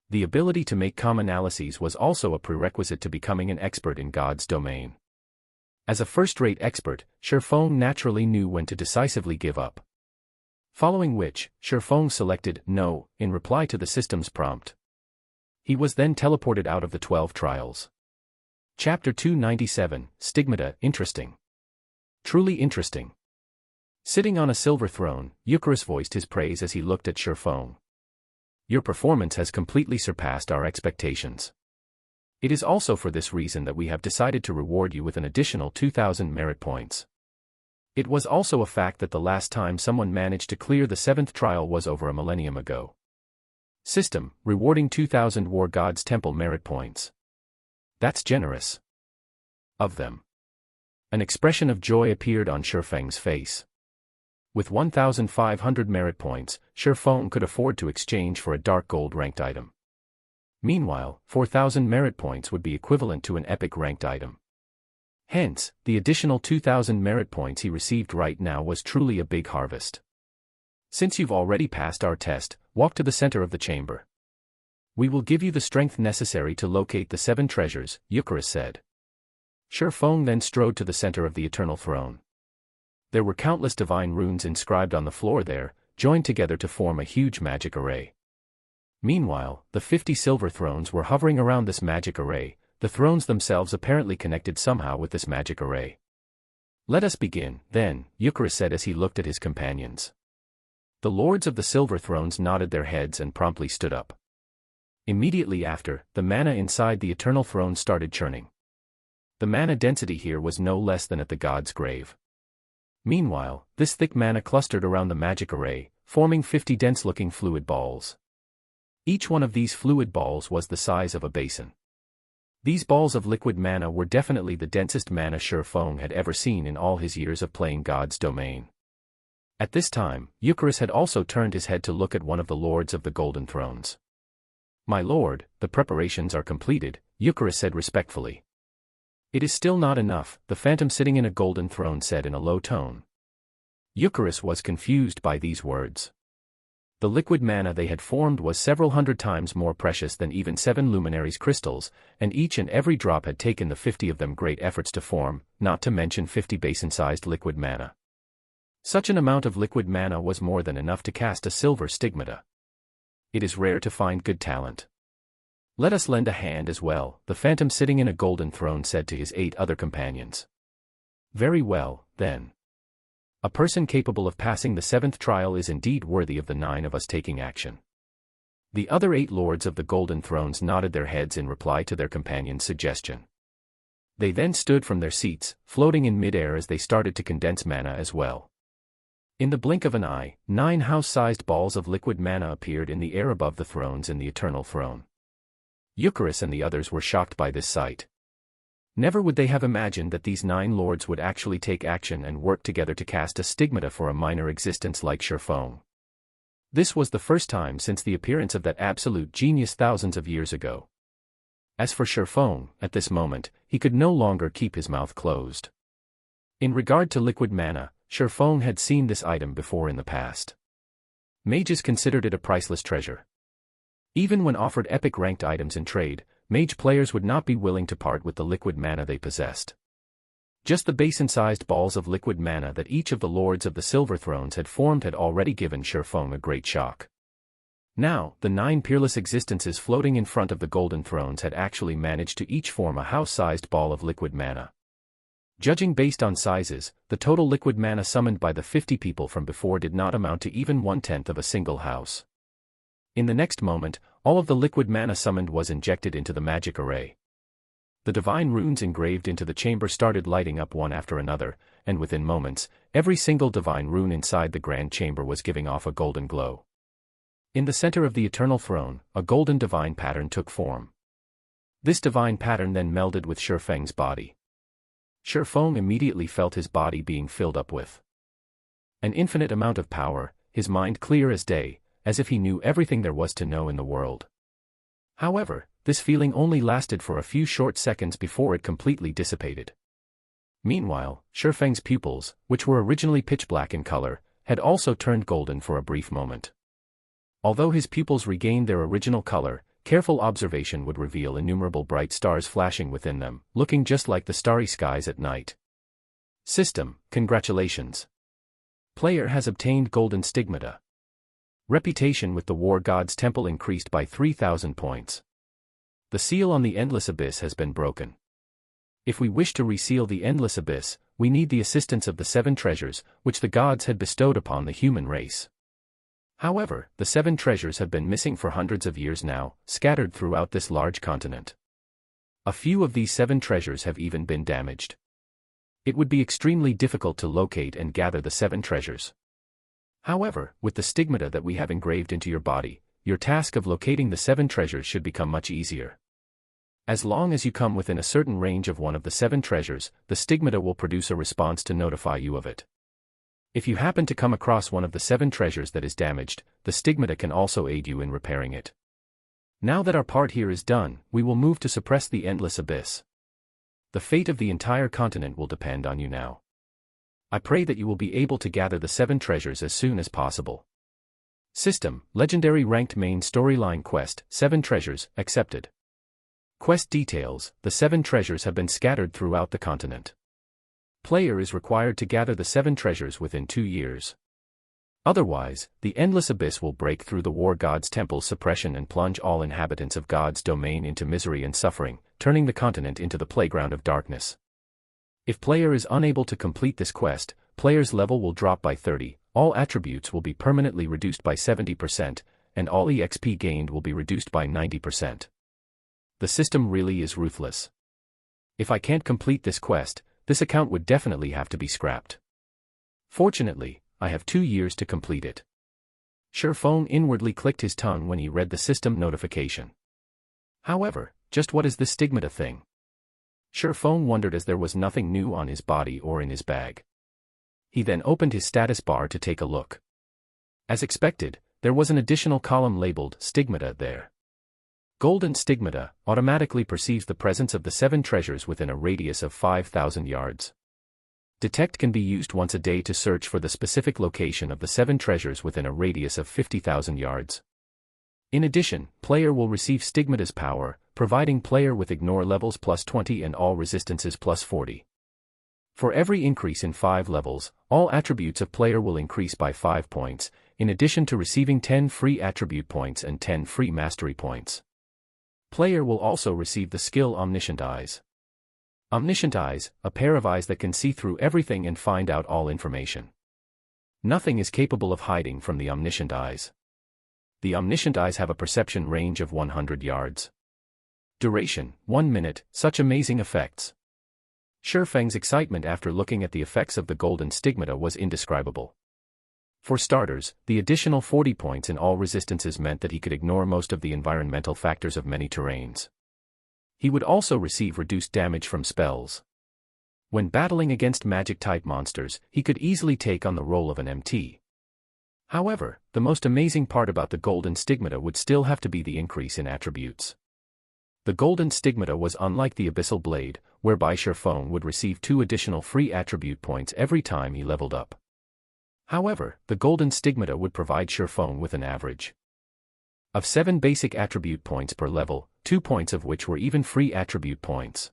The ability to make calm analyses was also a prerequisite to becoming an expert in God's domain. As a first-rate expert, Shifeng naturally knew when to decisively give up. Following which, Shifeng selected No in reply to the system's prompt. He was then teleported out of the 12 trials. Chapter 297, Stigmata. Interesting. Truly interesting. Sitting on a silver throne, Eucharis voiced his praise as he looked at Shifeng. Your performance has completely surpassed our expectations. It is also for this reason that we have decided to reward you with an additional 2,000 merit points. It was also a fact that the last time someone managed to clear the 7th trial was over a millennium ago. System: rewarding 2,000 War God's Temple merit points. That's generous of them. An expression of joy appeared on Shifeng's face. With 1,500 merit points, Shifeng could afford to exchange for a dark gold ranked item. Meanwhile, 4,000 merit points would be equivalent to an epic ranked item. Hence, the additional 2,000 merit points he received right now was truly a big harvest. Since you've already passed our test, walk to the center of the chamber. We will give you the strength necessary to locate the 7 treasures, Eucharis said. Shifeng then strode to the center of the Eternal Throne. There were countless divine runes inscribed on the floor there, joined together to form a huge magic array. Meanwhile, the 50 silver thrones were hovering around this magic array, the thrones themselves apparently connected somehow with this magic array. Let us begin, then, Eucharis said as he looked at his companions. The lords of the silver thrones nodded their heads and promptly stood up. Immediately after, the mana inside the Eternal Throne started churning. The mana density here was no less than at the god's grave. Meanwhile, this thick mana clustered around the magic array, forming 50 dense-looking fluid balls. Each one of these fluid balls was the size of a basin. These balls of liquid mana were definitely the densest mana Shifeng had ever seen in all his years of playing God's domain. At this time, Eucharis had also turned his head to look at one of the lords of the Golden Thrones. My lord, the preparations are completed, Eucharis said respectfully. It is still not enough, the phantom sitting in a golden throne said in a low tone. Eucharis was confused by these words. The liquid mana they had formed was several hundred times more precious than even 7 luminaries crystals, and each and every drop had taken the 50 of them great efforts to form, not to mention 50 basin-sized liquid mana. Such an amount of liquid mana was more than enough to cast a silver stigmata. It is rare to find good talent. Let us lend a hand as well, the phantom sitting in a golden throne said to his 8 other companions. Very well, then. A person capable of passing the 7th trial is indeed worthy of the 9 of us taking action. The other 8 lords of the golden thrones nodded their heads in reply to their companion's suggestion. They then stood from their seats, floating in mid-air as they started to condense mana as well. In the blink of an eye, 9 house-sized balls of liquid mana appeared in the air above the thrones in the eternal throne. Eucharis and the others were shocked by this sight. Never would they have imagined that these 9 lords would actually take action and work together to cast a stigmata for a minor existence like Shurfeng. This was the first time since the appearance of that absolute genius thousands of years ago. As for Shurfeng, at this moment, he could no longer keep his mouth closed. In regard to liquid mana, Shurfeng had seen this item before in the past. Mages considered it a priceless treasure. Even when offered epic ranked items in trade, mage players would not be willing to part with the liquid mana they possessed. Just the basin-sized balls of liquid mana that each of the lords of the Silver Thrones had formed had already given Shurfeng a great shock. Now, the 9 peerless existences floating in front of the Golden Thrones had actually managed to each form a house-sized ball of liquid mana. Judging based on sizes, the total liquid mana summoned by the 50 people from before did not amount to even 1/10 of a single house. In the next moment, all of the liquid mana summoned was injected into the magic array. The divine runes engraved into the chamber started lighting up one after another, and within moments, every single divine rune inside the grand chamber was giving off a golden glow. In the center of the eternal throne, a golden divine pattern took form. This divine pattern then melded with Shurfeng's body. Shurfeng immediately felt his body being filled up with an infinite amount of power, his mind clear as day, as if he knew everything there was to know in the world. However, this feeling only lasted for a few short seconds before it completely dissipated. Meanwhile, Shurfeng's pupils, which were originally pitch black in color, had also turned golden for a brief moment. Although his pupils regained their original color, careful observation would reveal innumerable bright stars flashing within them, looking just like the starry skies at night. System, congratulations. Player has obtained golden stigmata. Reputation with the War God's Temple increased by 3,000 points. The seal on the Endless Abyss has been broken. If we wish to reseal the Endless Abyss, we need the assistance of the 7 treasures, which the gods had bestowed upon the human race. However, the 7 treasures have been missing for hundreds of years now, scattered throughout this large continent. A few of these 7 treasures have even been damaged. It would be extremely difficult to locate and gather the 7 treasures. However, with the stigmata that we have engraved into your body, your task of locating the 7 treasures should become much easier. As long as you come within a certain range of one of the 7 treasures, the stigmata will produce a response to notify you of it. If you happen to come across one of the 7 treasures that is damaged, the stigmata can also aid you in repairing it. Now that our part here is done, we will move to suppress the Endless Abyss. The fate of the entire continent will depend on you now. I pray that you will be able to gather the 7 treasures as soon as possible. System, Legendary Ranked Main Storyline Quest, 7 Treasures, accepted. Quest details, the 7 treasures have been scattered throughout the continent. Player is required to gather the 7 treasures within 2 years. Otherwise, the Endless Abyss will break through the War God's Temple's suppression and plunge all inhabitants of God's domain into misery and suffering, turning the continent into the playground of darkness. If player is unable to complete this quest, player's level will drop by 30, all attributes will be permanently reduced by 70%, and all EXP gained will be reduced by 90%. The system really is ruthless. If I can't complete this quest, this account would definitely have to be scrapped. Fortunately, I have 2 years to complete it. Shurfeng inwardly clicked his tongue when he read the system notification. However, just what is this stigmata thing? Shurfeng wondered as there was nothing new on his body or in his bag. He then opened his status bar to take a look. As expected, there was an additional column labeled Stigmata there. Golden Stigmata automatically perceives the presence of the 7 treasures within a radius of 5,000 yards. Detect can be used once a day to search for the specific location of the 7 treasures within a radius of 50,000 yards. In addition, player will receive Stigmata's power, providing player with ignore levels plus 20 and all resistances plus 40. For every increase in 5 levels, all attributes of player will increase by 5 points, in addition to receiving 10 free attribute points and 10 free mastery points. Player will also receive the skill Omniscient Eyes. Omniscient Eyes, a pair of eyes that can see through everything and find out all information. Nothing is capable of hiding from the Omniscient Eyes. The Omniscient Eyes have a perception range of 100 yards. Duration, 1 minute, such amazing effects. Shifeng's excitement after looking at the effects of the golden stigmata was indescribable. For starters, the additional 40 points in all resistances meant that he could ignore most of the environmental factors of many terrains. He would also receive reduced damage from spells. When battling against magic-type monsters, he could easily take on the role of an MT. However, the most amazing part about the golden stigmata would still have to be the increase in attributes. The golden stigmata was unlike the abyssal blade, whereby Shifeng would receive 2 additional free attribute points every time he leveled up. However, the golden stigmata would provide Shifeng with an average of 7 basic attribute points per level, 2 points of which were even free attribute points.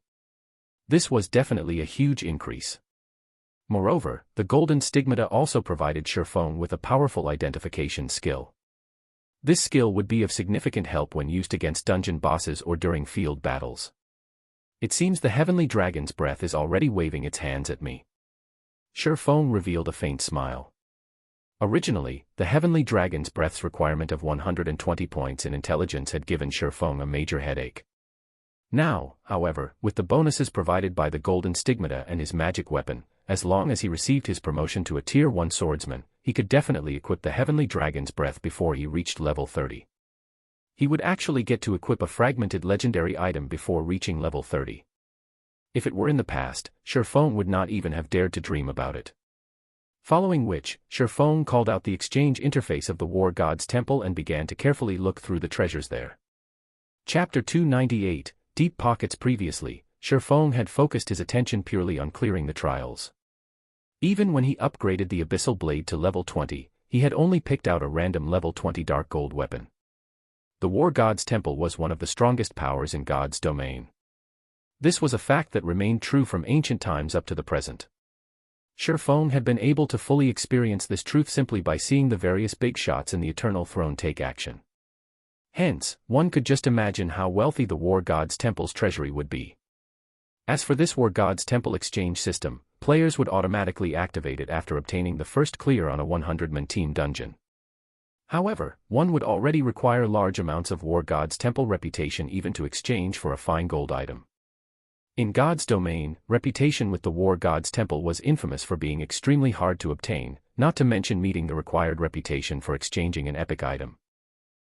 This was definitely a huge increase. Moreover, the golden stigmata also provided Shifeng with a powerful identification skill. This skill would be of significant help when used against dungeon bosses or during field battles. It seems the heavenly dragon's breath is already waving its hands at me. Shifeng revealed a faint smile. Originally, the heavenly dragon's breath's requirement of 120 points in intelligence had given Shifeng a major headache. Now, however, with the bonuses provided by the golden stigmata and his magic weapon, as long as he received his promotion to a Tier 1 swordsman, he could definitely equip the heavenly dragon's breath before he reached level 30. He would actually get to equip a fragmented legendary item before reaching level 30. If it were in the past, Shifeng would not even have dared to dream about it. Following which, Shifeng called out the exchange interface of the War God's Temple and began to carefully look through the treasures there. Chapter 298, Deep Pockets. Previously, Shifeng had focused his attention purely on clearing the trials. Even when he upgraded the Abyssal Blade to level 20, he had only picked out a random level 20 dark gold weapon. The War God's Temple was one of the strongest powers in God's domain. This was a fact that remained true from ancient times up to the present. Shifeng had been able to fully experience this truth simply by seeing the various big shots in the Eternal Throne take action. Hence, one could just imagine how wealthy the War God's Temple's treasury would be. As for this War God's Temple exchange system, players would automatically activate it after obtaining the first clear on a 100-man team dungeon. However, one would already require large amounts of War God's Temple reputation even to exchange for a fine gold item. In God's domain, reputation with the War God's Temple was infamous for being extremely hard to obtain, not to mention meeting the required reputation for exchanging an epic item.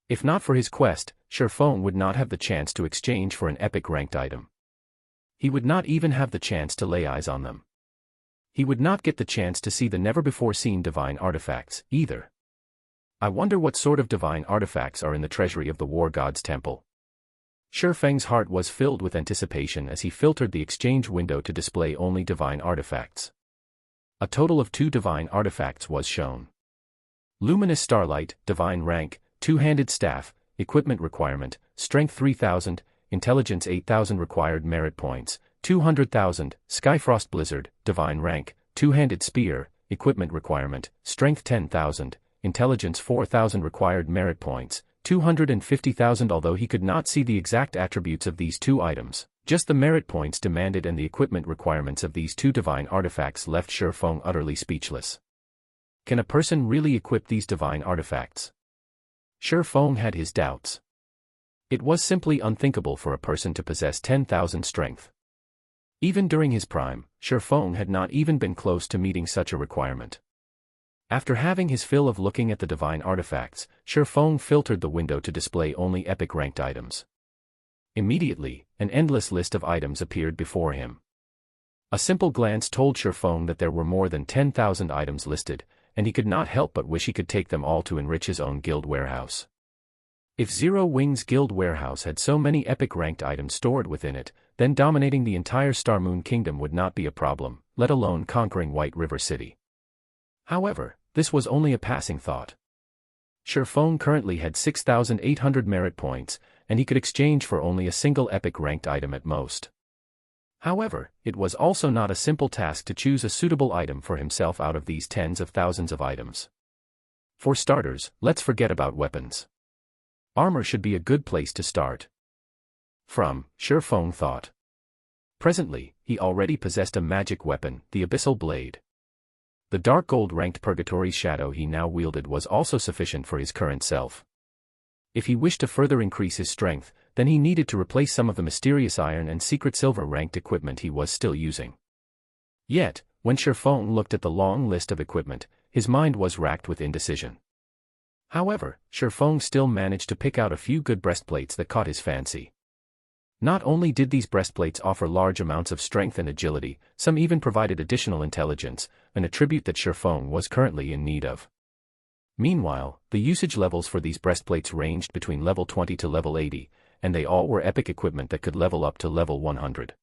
If not for his quest, Shifeng would not have the chance to exchange for an epic ranked item. He would not even have the chance to lay eyes on them. He would not get the chance to see the never-before-seen divine artifacts, either. I wonder what sort of divine artifacts are in the treasury of the War God's Temple. Shifeng's heart was filled with anticipation as he filtered the exchange window to display only divine artifacts. A total of 2 divine artifacts was shown. Luminous Starlight, divine rank, 2-handed staff, equipment requirement, strength 3000, intelligence 8000 required merit points, 200,000, Skyfrost Blizzard, divine rank, 2-handed spear, equipment requirement, strength 10,000, intelligence 4000 required merit points, 250,000. Although he could not see the exact attributes of these 2 items, just the merit points demanded and the equipment requirements of these 2 divine artifacts left Shifeng utterly speechless. Can a person really equip these divine artifacts? Shifeng had his doubts. It was simply unthinkable for a person to possess 10,000 strength. Even during his prime, Shifeng had not even been close to meeting such a requirement. After having his fill of looking at the divine artifacts, Shifeng filtered the window to display only epic-ranked items. Immediately, an endless list of items appeared before him. A simple glance told Shifeng that there were more than 10,000 items listed, and he could not help but wish he could take them all to enrich his own guild warehouse. If Zero Wings Guild Warehouse had so many epic-ranked items stored within it, then dominating the entire Star Moon Kingdom would not be a problem, let alone conquering White River City. However, this was only a passing thought. Shifeng currently had 6,800 merit points, and he could exchange for only a single epic-ranked item at most. However, it was also not a simple task to choose a suitable item for himself out of these tens of thousands of items. For starters, let's forget about weapons. Armor should be a good place to start. From, Shi Feng thought. Presently, he already possessed a magic weapon, the Abyssal Blade. The dark gold ranked Purgatory's shadow he now wielded was also sufficient for his current self. If he wished to further increase his strength, then he needed to replace some of the mysterious iron and secret silver ranked equipment he was still using. Yet, when Shi Feng looked at the long list of equipment, his mind was racked with indecision. However, Shi Feng still managed to pick out a few good breastplates that caught his fancy. Not only did these breastplates offer large amounts of strength and agility, some even provided additional intelligence, an attribute that Shi Feng was currently in need of. Meanwhile, the usage levels for these breastplates ranged between level 20 to level 80, and they all were epic equipment that could level up to level 100.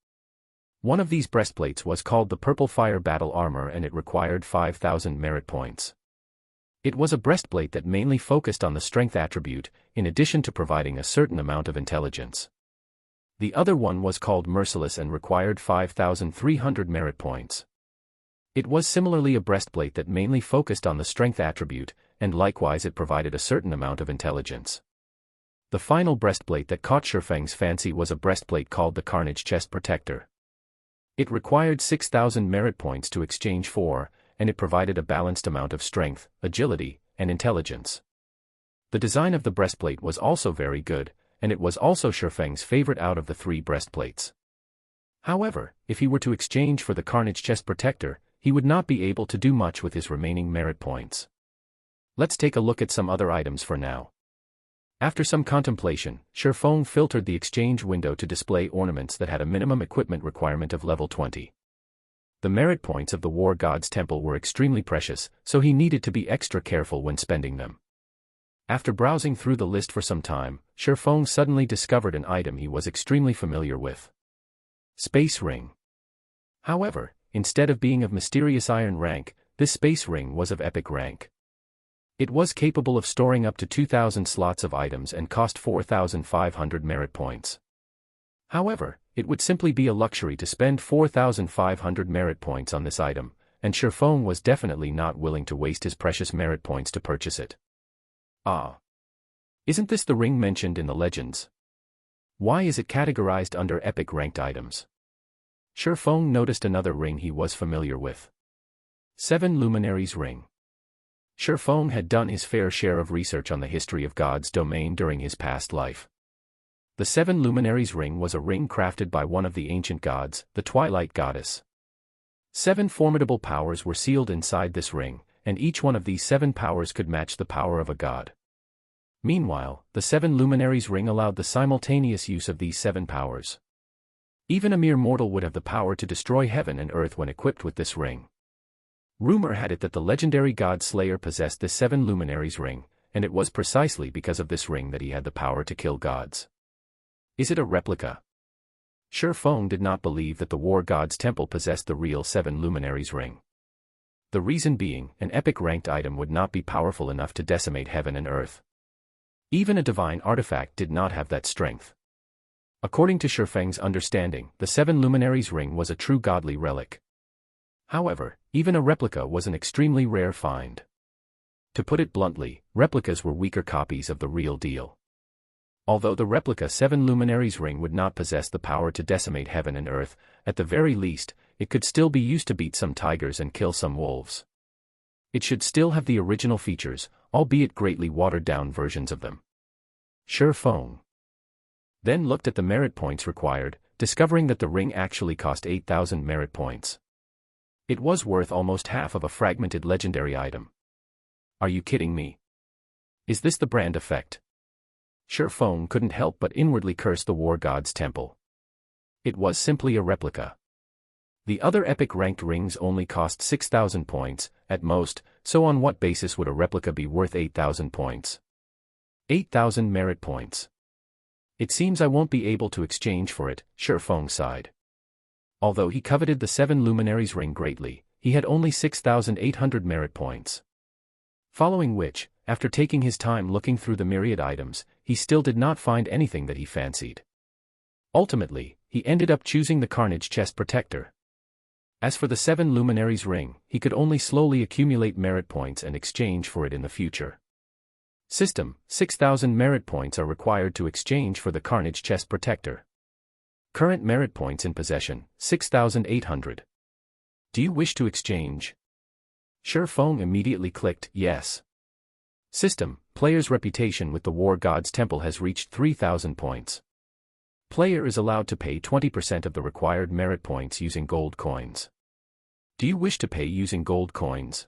One of these breastplates was called the Purple Fire Battle Armor and it required 5,000 merit points. It was a breastplate that mainly focused on the strength attribute, in addition to providing a certain amount of intelligence. The other one was called Merciless and required 5,300 merit points. It was similarly a breastplate that mainly focused on the strength attribute, and likewise it provided a certain amount of intelligence. The final breastplate that caught Shi Feng's fancy was a breastplate called the Carnage Chest Protector. It required 6,000 merit points to exchange for, and it provided a balanced amount of strength, agility, and intelligence. The design of the breastplate was also very good, and it was also Shi Feng's favorite out of the 3 breastplates. However, if he were to exchange for the Carnage Chest Protector, he would not be able to do much with his remaining merit points. Let's take a look at some other items for now. After some contemplation, Shi Feng filtered the exchange window to display ornaments that had a minimum equipment requirement of level 20. The merit points of the War God's Temple were extremely precious, so he needed to be extra careful when spending them. After browsing through the list for some time, Shi Feng suddenly discovered an item he was extremely familiar with. Space Ring. However, instead of being of mysterious iron rank, this space ring was of epic rank. It was capable of storing up to 2,000 slots of items and cost 4,500 merit points. However, it would simply be a luxury to spend 4,500 merit points on this item, and Shi Feng was definitely not willing to waste his precious merit points to purchase it. Ah! Isn't this the ring mentioned in the legends? Why is it categorized under epic ranked items? Shi Feng noticed another ring he was familiar with. 7 Luminaries Ring. Shi Feng had done his fair share of research on the history of God's domain during his past life. The 7 Luminaries Ring was a ring crafted by one of the ancient gods, the Twilight Goddess. 7 formidable powers were sealed inside this ring, and each one of these 7 powers could match the power of a god. Meanwhile, the 7 Luminaries Ring allowed the simultaneous use of these 7 powers. Even a mere mortal would have the power to destroy heaven and earth when equipped with this ring. Rumor had it that the legendary god Slayer possessed this 7 Luminaries Ring, and it was precisely because of this ring that he had the power to kill gods. Is it a replica? Shi Feng did not believe that the War God's Temple possessed the real 7 Luminaries Ring. The reason being, an epic ranked item would not be powerful enough to decimate heaven and earth. Even a divine artifact did not have that strength. According to Shi Feng's understanding, the 7 Luminaries Ring was a true godly relic. However, even a replica was an extremely rare find. To put it bluntly, replicas were weaker copies of the real deal. Although the replica 7 Luminaries Ring would not possess the power to decimate heaven and earth, at the very least, it could still be used to beat some tigers and kill some wolves. It should still have the original features, albeit greatly watered-down versions of them. Shi Feng then looked at the merit points required, discovering that the ring actually cost 8,000 merit points. It was worth almost half of a fragmented legendary item. Are you kidding me? Is this the brand effect? Shi Feng couldn't help but inwardly curse the War God's Temple. It was simply a replica. The other epic ranked rings only cost 6,000 points, at most, so on what basis would a replica be worth 8,000 points? 8,000 merit points. It seems I won't be able to exchange for it, Shi Feng sighed. Although he coveted the 7 Luminaries Ring greatly, he had only 6,800 merit points. Following which, after taking his time looking through the myriad items, he still did not find anything that he fancied. Ultimately, he ended up choosing the Carnage Chest Protector. As for the 7 Luminaries Ring, he could only slowly accumulate merit points and exchange for it in the future. System: 6,000 merit points are required to exchange for the Carnage Chest Protector. Current merit points in possession, 6,800. Do you wish to exchange? Shifeng immediately clicked yes. System, player's reputation with the War God's Temple has reached 3,000 points. Player is allowed to pay 20% of the required merit points using gold coins. Do you wish to pay using gold coins?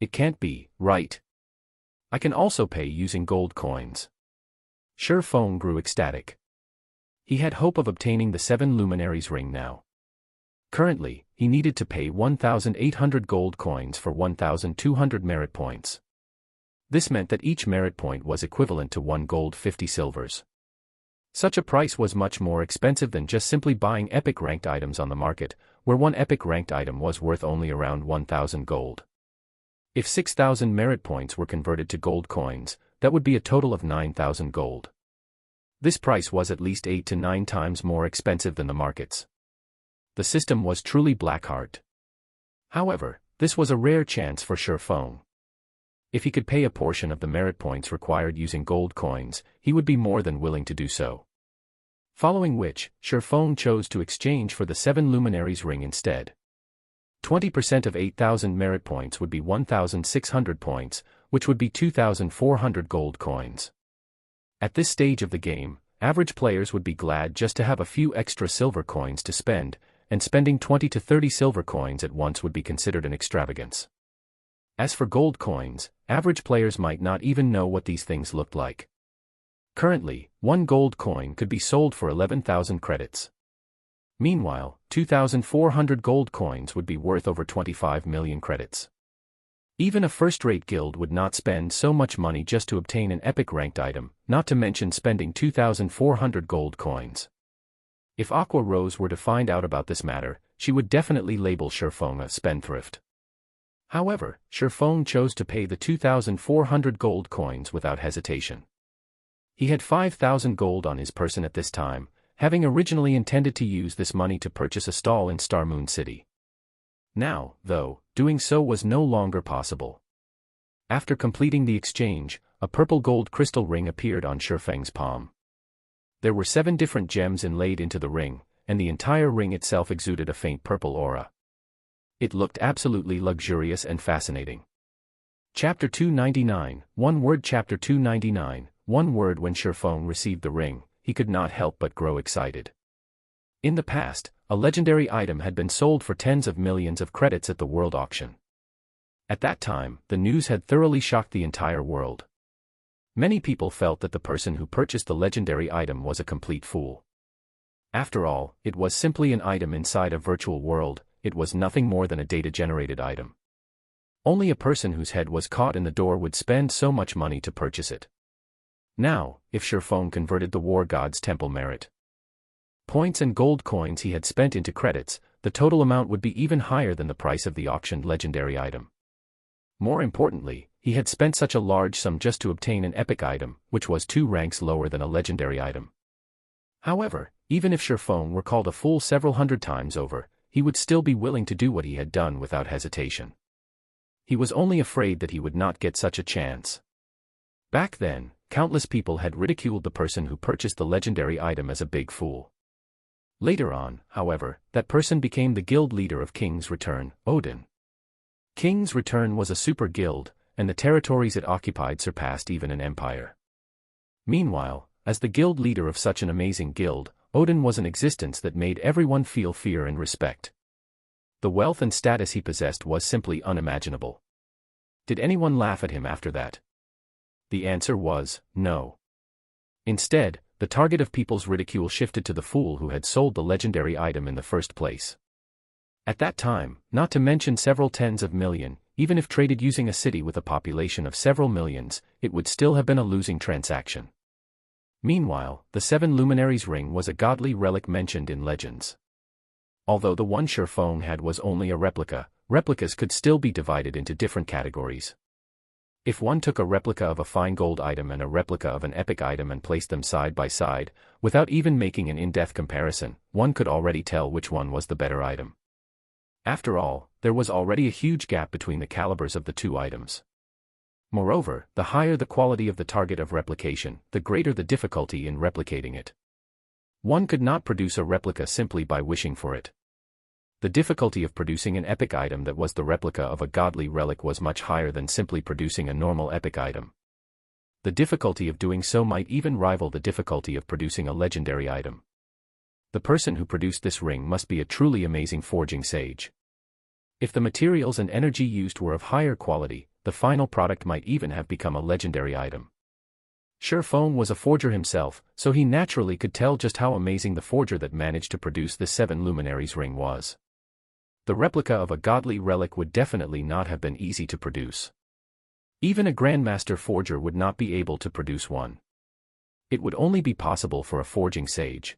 It can't be, right? I can also pay using gold coins. Shifeng grew ecstatic. He had hope of obtaining the 7 Luminaries ring now. Currently, he needed to pay 1,800 gold coins for 1,200 merit points. This meant that each merit point was equivalent to 1 gold 50 silvers. Such a price was much more expensive than just simply buying epic ranked items on the market, where one epic ranked item was worth only around 1,000 gold. If 6,000 merit points were converted to gold coins, that would be a total of 9,000 gold. This price was at least 8 to 9 times more expensive than the markets. The system was truly blackheart. However, this was a rare chance for Shifeng. If he could pay a portion of the merit points required using gold coins, he would be more than willing to do so. Following which, Shifeng chose to exchange for the 7 Luminaries ring instead. 20% of 8,000 merit points would be 1,600 points, which would be 2,400 gold coins. At this stage of the game, average players would be glad just to have a few extra silver coins to spend, and spending 20 to 30 silver coins at once would be considered an extravagance. As for gold coins, average players might not even know what these things looked like. Currently, 1 gold coin could be sold for 11,000 credits. Meanwhile, 2,400 gold coins would be worth over 25 million credits. Even a first-rate guild would not spend so much money just to obtain an epic ranked item, not to mention spending 2,400 gold coins. If Aqua Rose were to find out about this matter, she would definitely label Shifeng a spendthrift. However, Shifeng chose to pay the 2,400 gold coins without hesitation. He had 5,000 gold on his person at this time, having originally intended to use this money to purchase a stall in Star Moon City. Now, though, doing so was no longer possible. After completing the exchange, a purple gold crystal ring appeared on Shifeng's palm. There were 7 different gems inlaid into the ring, and the entire ring itself exuded a faint purple aura. It looked absolutely luxurious and fascinating. Chapter 299, one word. Chapter 299, one word. When Shifeng received the ring, he could not help but grow excited. In the past, a legendary item had been sold for tens of millions of credits at the world auction. At that time, the news had thoroughly shocked the entire world. Many people felt that the person who purchased the legendary item was a complete fool. After all, it was simply an item inside a virtual world. It was nothing more than a data-generated item. Only a person whose head was caught in the door would spend so much money to purchase it. Now, if Shifeng converted the War God's Temple merit points and gold coins he had spent into credits, the total amount would be even higher than the price of the auctioned legendary item. More importantly, he had spent such a large sum just to obtain an epic item, which was 2 ranks lower than a legendary item. However, even if Shifeng were called a fool several hundred times over, he would still be willing to do what he had done without hesitation. He was only afraid that he would not get such a chance. Back then, countless people had ridiculed the person who purchased the legendary item as a big fool. Later on, however, that person became the guild leader of King's Return, Odin. King's Return was a super guild, and the territories it occupied surpassed even an empire. Meanwhile, as the guild leader of such an amazing guild, Odin was an existence that made everyone feel fear and respect. The wealth and status he possessed was simply unimaginable. Did anyone laugh at him after that? The answer was, no. Instead, the target of people's ridicule shifted to the fool who had sold the legendary item in the first place. At that time, not to mention several tens of million, even if traded using a city with a population of several millions, it would still have been a losing transaction. Meanwhile, the 7 Luminaries ring was a godly relic mentioned in legends. Although the one Shifeng had was only a replica, replicas could still be divided into different categories. If one took a replica of a fine gold item and a replica of an epic item and placed them side by side, without even making an in-depth comparison, one could already tell which one was the better item. After all, there was already a huge gap between the calibers of the 2 items. Moreover, the higher the quality of the target of replication, the greater the difficulty in replicating it. One could not produce a replica simply by wishing for it. The difficulty of producing an epic item that was the replica of a godly relic was much higher than simply producing a normal epic item. The difficulty of doing so might even rival the difficulty of producing a legendary item. The person who produced this ring must be a truly amazing forging sage. If the materials and energy used were of higher quality, the final product might even have become a legendary item. Shurfeng was a forger himself, so he naturally could tell just how amazing the forger that managed to produce the 7 luminaries ring was. The replica of a godly relic would definitely not have been easy to produce. Even a grandmaster forger would not be able to produce one. It would only be possible for a forging sage.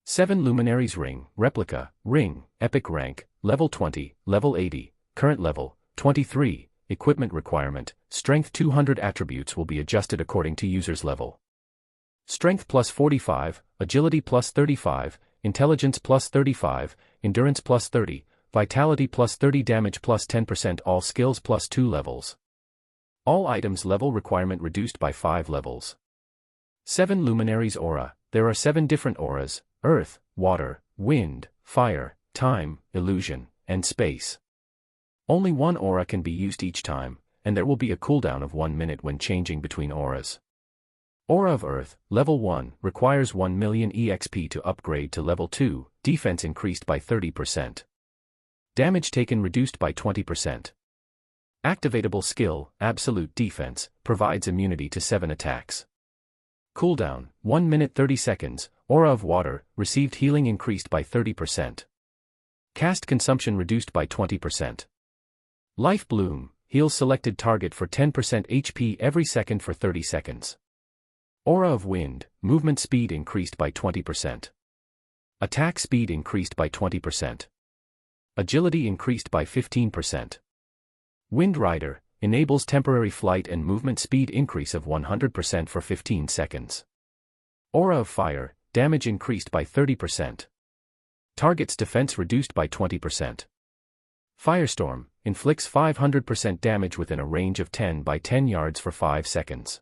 7 luminaries ring, replica, ring, epic rank, level 20, level 80, current level, 23, equipment requirement, strength 200 attributes will be adjusted according to user's level. Strength plus 45, agility plus 35, intelligence plus 35, endurance plus 30, vitality plus 30, damage plus 10%, all skills plus 2 levels. All items level requirement reduced by 5 levels. 7 luminaries aura, there are 7 different auras: earth, water, wind, fire, time, illusion, and space. Only one aura can be used each time, and there will be a cooldown of 1 minute when changing between auras. Aura of Earth, level 1, requires 1 million EXP to upgrade to level 2, defense increased by 30%. Damage taken reduced by 20%. Activatable skill, absolute defense, provides immunity to 7 attacks. Cooldown, 1 minute 30 seconds, Aura of Water, received healing increased by 30%. Cast consumption reduced by 20%. Life Bloom, heals selected target for 10% HP every second for 30 seconds. Aura of Wind, movement speed increased by 20%. Attack speed increased by 20%. Agility increased by 15%. Wind Rider, enables temporary flight and movement speed increase of 100% for 15 seconds. Aura of Fire, damage increased by 30%. Target's defense reduced by 20%. Firestorm, inflicts 500% damage within a range of 10 by 10 yards for 5 seconds.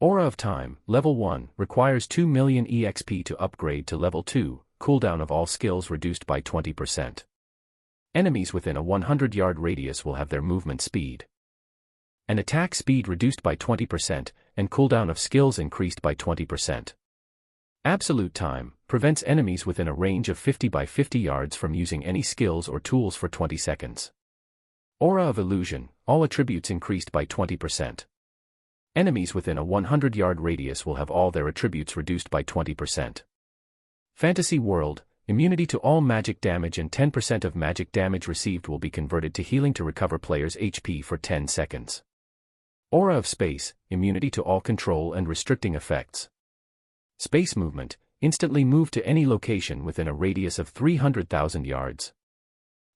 Aura of Time, level 1, requires 2 million EXP to upgrade to level 2, cooldown of all skills reduced by 20%. Enemies within a 100-yard radius will have their movement speed and attack speed reduced by 20%, and cooldown of skills increased by 20%. Absolute Time, prevents enemies within a range of 50 by 50 yards from using any skills or tools for 20 seconds. Aura of Illusion, all attributes increased by 20%. Enemies within a 100-yard radius will have all their attributes reduced by 20%. Fantasy World, immunity to all magic damage and 10% of magic damage received will be converted to healing to recover player's HP for 10 seconds. Aura of Space, immunity to all control and restricting effects. Space movement, instantly move to any location within a radius of 300,000 yards.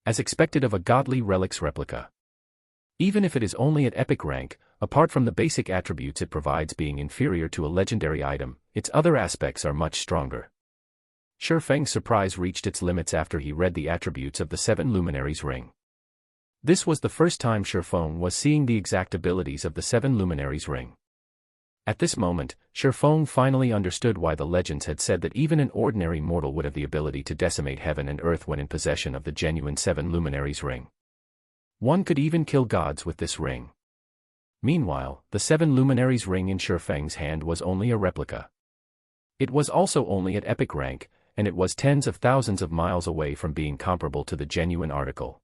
As expected of a godly relic's replica. Even if it is only at epic rank, apart from the basic attributes it provides being inferior to a legendary item, its other aspects are much stronger. Shurfeng's surprise reached its limits after he read the attributes of the 7 luminaries ring. This was the first time Shurfeng was seeing the exact abilities of the 7 luminaries ring. At this moment, Shurfeng finally understood why the legends had said that even an ordinary mortal would have the ability to decimate heaven and earth when in possession of the genuine 7 luminaries ring. One could even kill gods with this ring. Meanwhile, the 7 luminaries ring in Shurfeng's hand was only a replica. It was also only at epic rank, and it was tens of thousands of miles away from being comparable to the genuine article.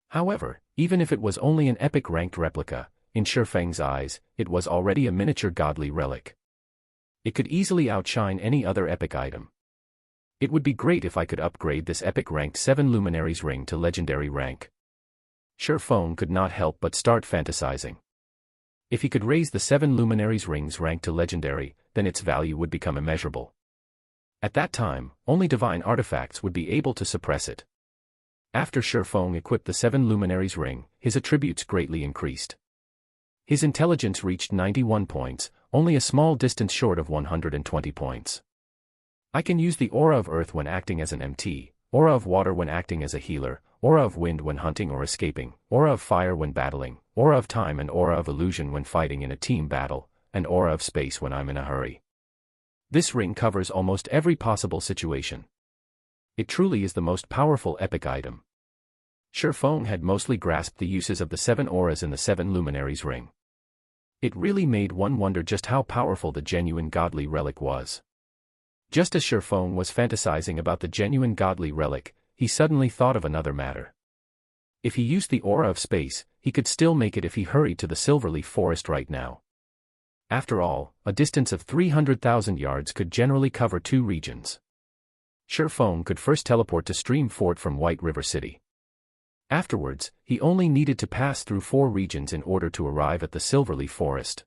However, even if it was only an epic ranked replica, in Shurfeng's eyes, it was already a miniature godly relic. It could easily outshine any other epic item. It would be great if I could upgrade this epic ranked 7 luminaries ring to legendary rank. Shurfeng could not help but start fantasizing. If he could raise the 7 luminaries ring's rank to legendary, then its value would become immeasurable. At that time, only divine artifacts would be able to suppress it. After Shurfeng equipped the 7 luminaries ring, his attributes greatly increased. His intelligence reached 91 points, only a small distance short of 120 points. I can use the Aura of Earth when acting as an MT, Aura of Water when acting as a healer, Aura of Wind when hunting or escaping, Aura of Fire when battling, Aura of Time and Aura of Illusion when fighting in a team battle, and Aura of Space when I'm in a hurry. This ring covers almost every possible situation. It truly is the most powerful epic item. Shifeng had mostly grasped the uses of the 7 auras in the 7 luminaries ring. It really made one wonder just how powerful the genuine godly relic was. Just as Shifeng was fantasizing about the genuine godly relic, he suddenly thought of another matter. If he used the aura of space, he could still make it if he hurried to the Silverleaf Forest right now. After all, a distance of 300,000 yards could generally cover 2 regions. Shifeng could first teleport to Stream Fort from White River City. Afterwards, he only needed to pass through 4 regions in order to arrive at the Silverleaf Forest.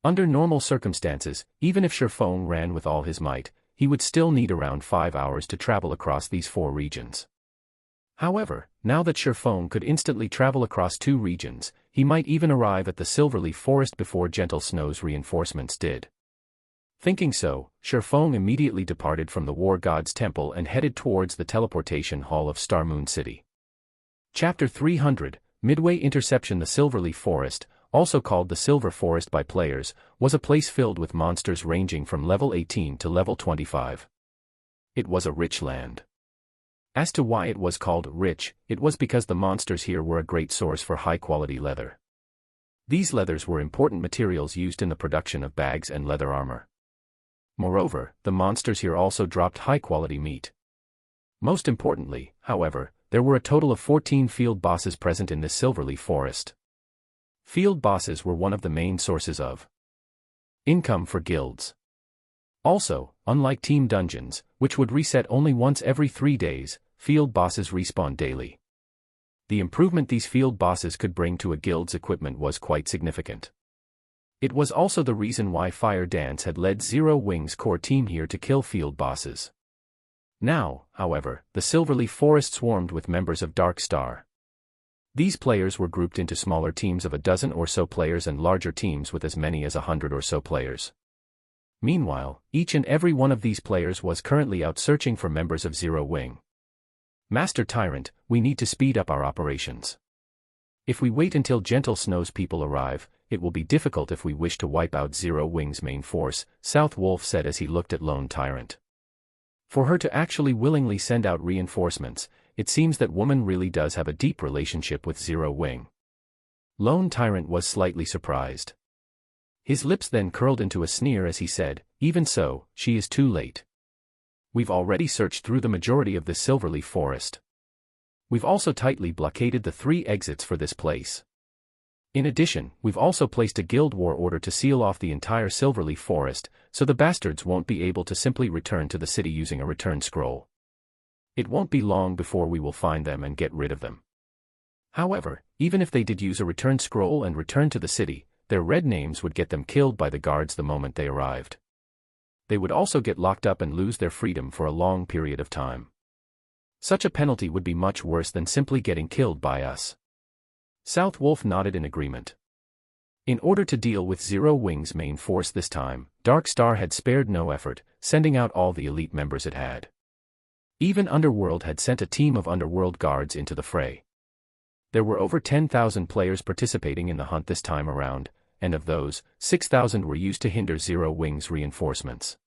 Under normal circumstances, even if Shifeng ran with all his might, he would still need around 5 hours to travel across these 4 regions. However, now that Shifeng could instantly travel across 2 regions, he might even arrive at the Silverleaf Forest before Gentle Snow's reinforcements did. Thinking so, Shifeng immediately departed from the War God's Temple and headed towards the teleportation hall of Star Moon City. Chapter 300, Midway Interception. The Silverleaf Forest, also called the Silver Forest by players, was a place filled with monsters ranging from level 18 to level 25. It was a rich land. As to why it was called rich, it was because the monsters here were a great source for high-quality leather. These leathers were important materials used in the production of bags and leather armor. Moreover, the monsters here also dropped high-quality meat. Most importantly, however, there were a total of 14 field bosses present in this Silverleaf Forest. Field bosses were one of the main sources of income for guilds. Also, unlike team dungeons, which would reset only once every 3 days, field bosses respawn daily. The improvement these field bosses could bring to a guild's equipment was quite significant. It was also the reason why Fire Dance had led Zero Wing's core team here to kill field bosses. Now, however, the Silverleaf Forest swarmed with members of Dark Star. These players were grouped into smaller teams of a dozen or so players and larger teams with as many as 100 or so players. Meanwhile, each and every one of these players was currently out searching for members of Zero Wing. Master Tyrant, we need to speed up our operations. If we wait until Gentle Snow's people arrive, it will be difficult if we wish to wipe out Zero Wing's main force, South Wolf said as he looked at Lone Tyrant. For her to actually willingly send out reinforcements, it seems that woman really does have a deep relationship with Zero Wing. Lone Tyrant was slightly surprised. His lips then curled into a sneer as he said, even so, she is too late. We've already searched through the majority of this Silverleaf Forest. We've also tightly blockaded the 3 exits for this place. In addition, we've also placed a guild war order to seal off the entire Silverleaf Forest, so the bastards won't be able to simply return to the city using a return scroll. It won't be long before we will find them and get rid of them. However, even if they did use a return scroll and return to the city, their red names would get them killed by the guards the moment they arrived. They would also get locked up and lose their freedom for a long period of time. Such a penalty would be much worse than simply getting killed by us. South Wolf nodded in agreement. In order to deal with Zero Wing's main force this time, Dark Star had spared no effort, sending out all the elite members it had. Even Underworld had sent a team of Underworld guards into the fray. There were over 10,000 players participating in the hunt this time around, and of those, 6,000 were used to hinder Zero Wing's reinforcements.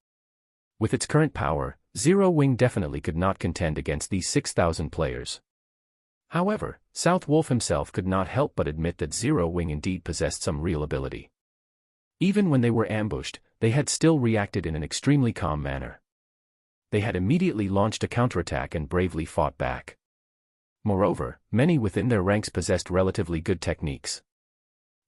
With its current power, Zero Wing definitely could not contend against these 6,000 players. However, South Wolf himself could not help but admit that Zero Wing indeed possessed some real ability. Even when they were ambushed, they had still reacted in an extremely calm manner. They had immediately launched a counterattack and bravely fought back. Moreover, many within their ranks possessed relatively good techniques.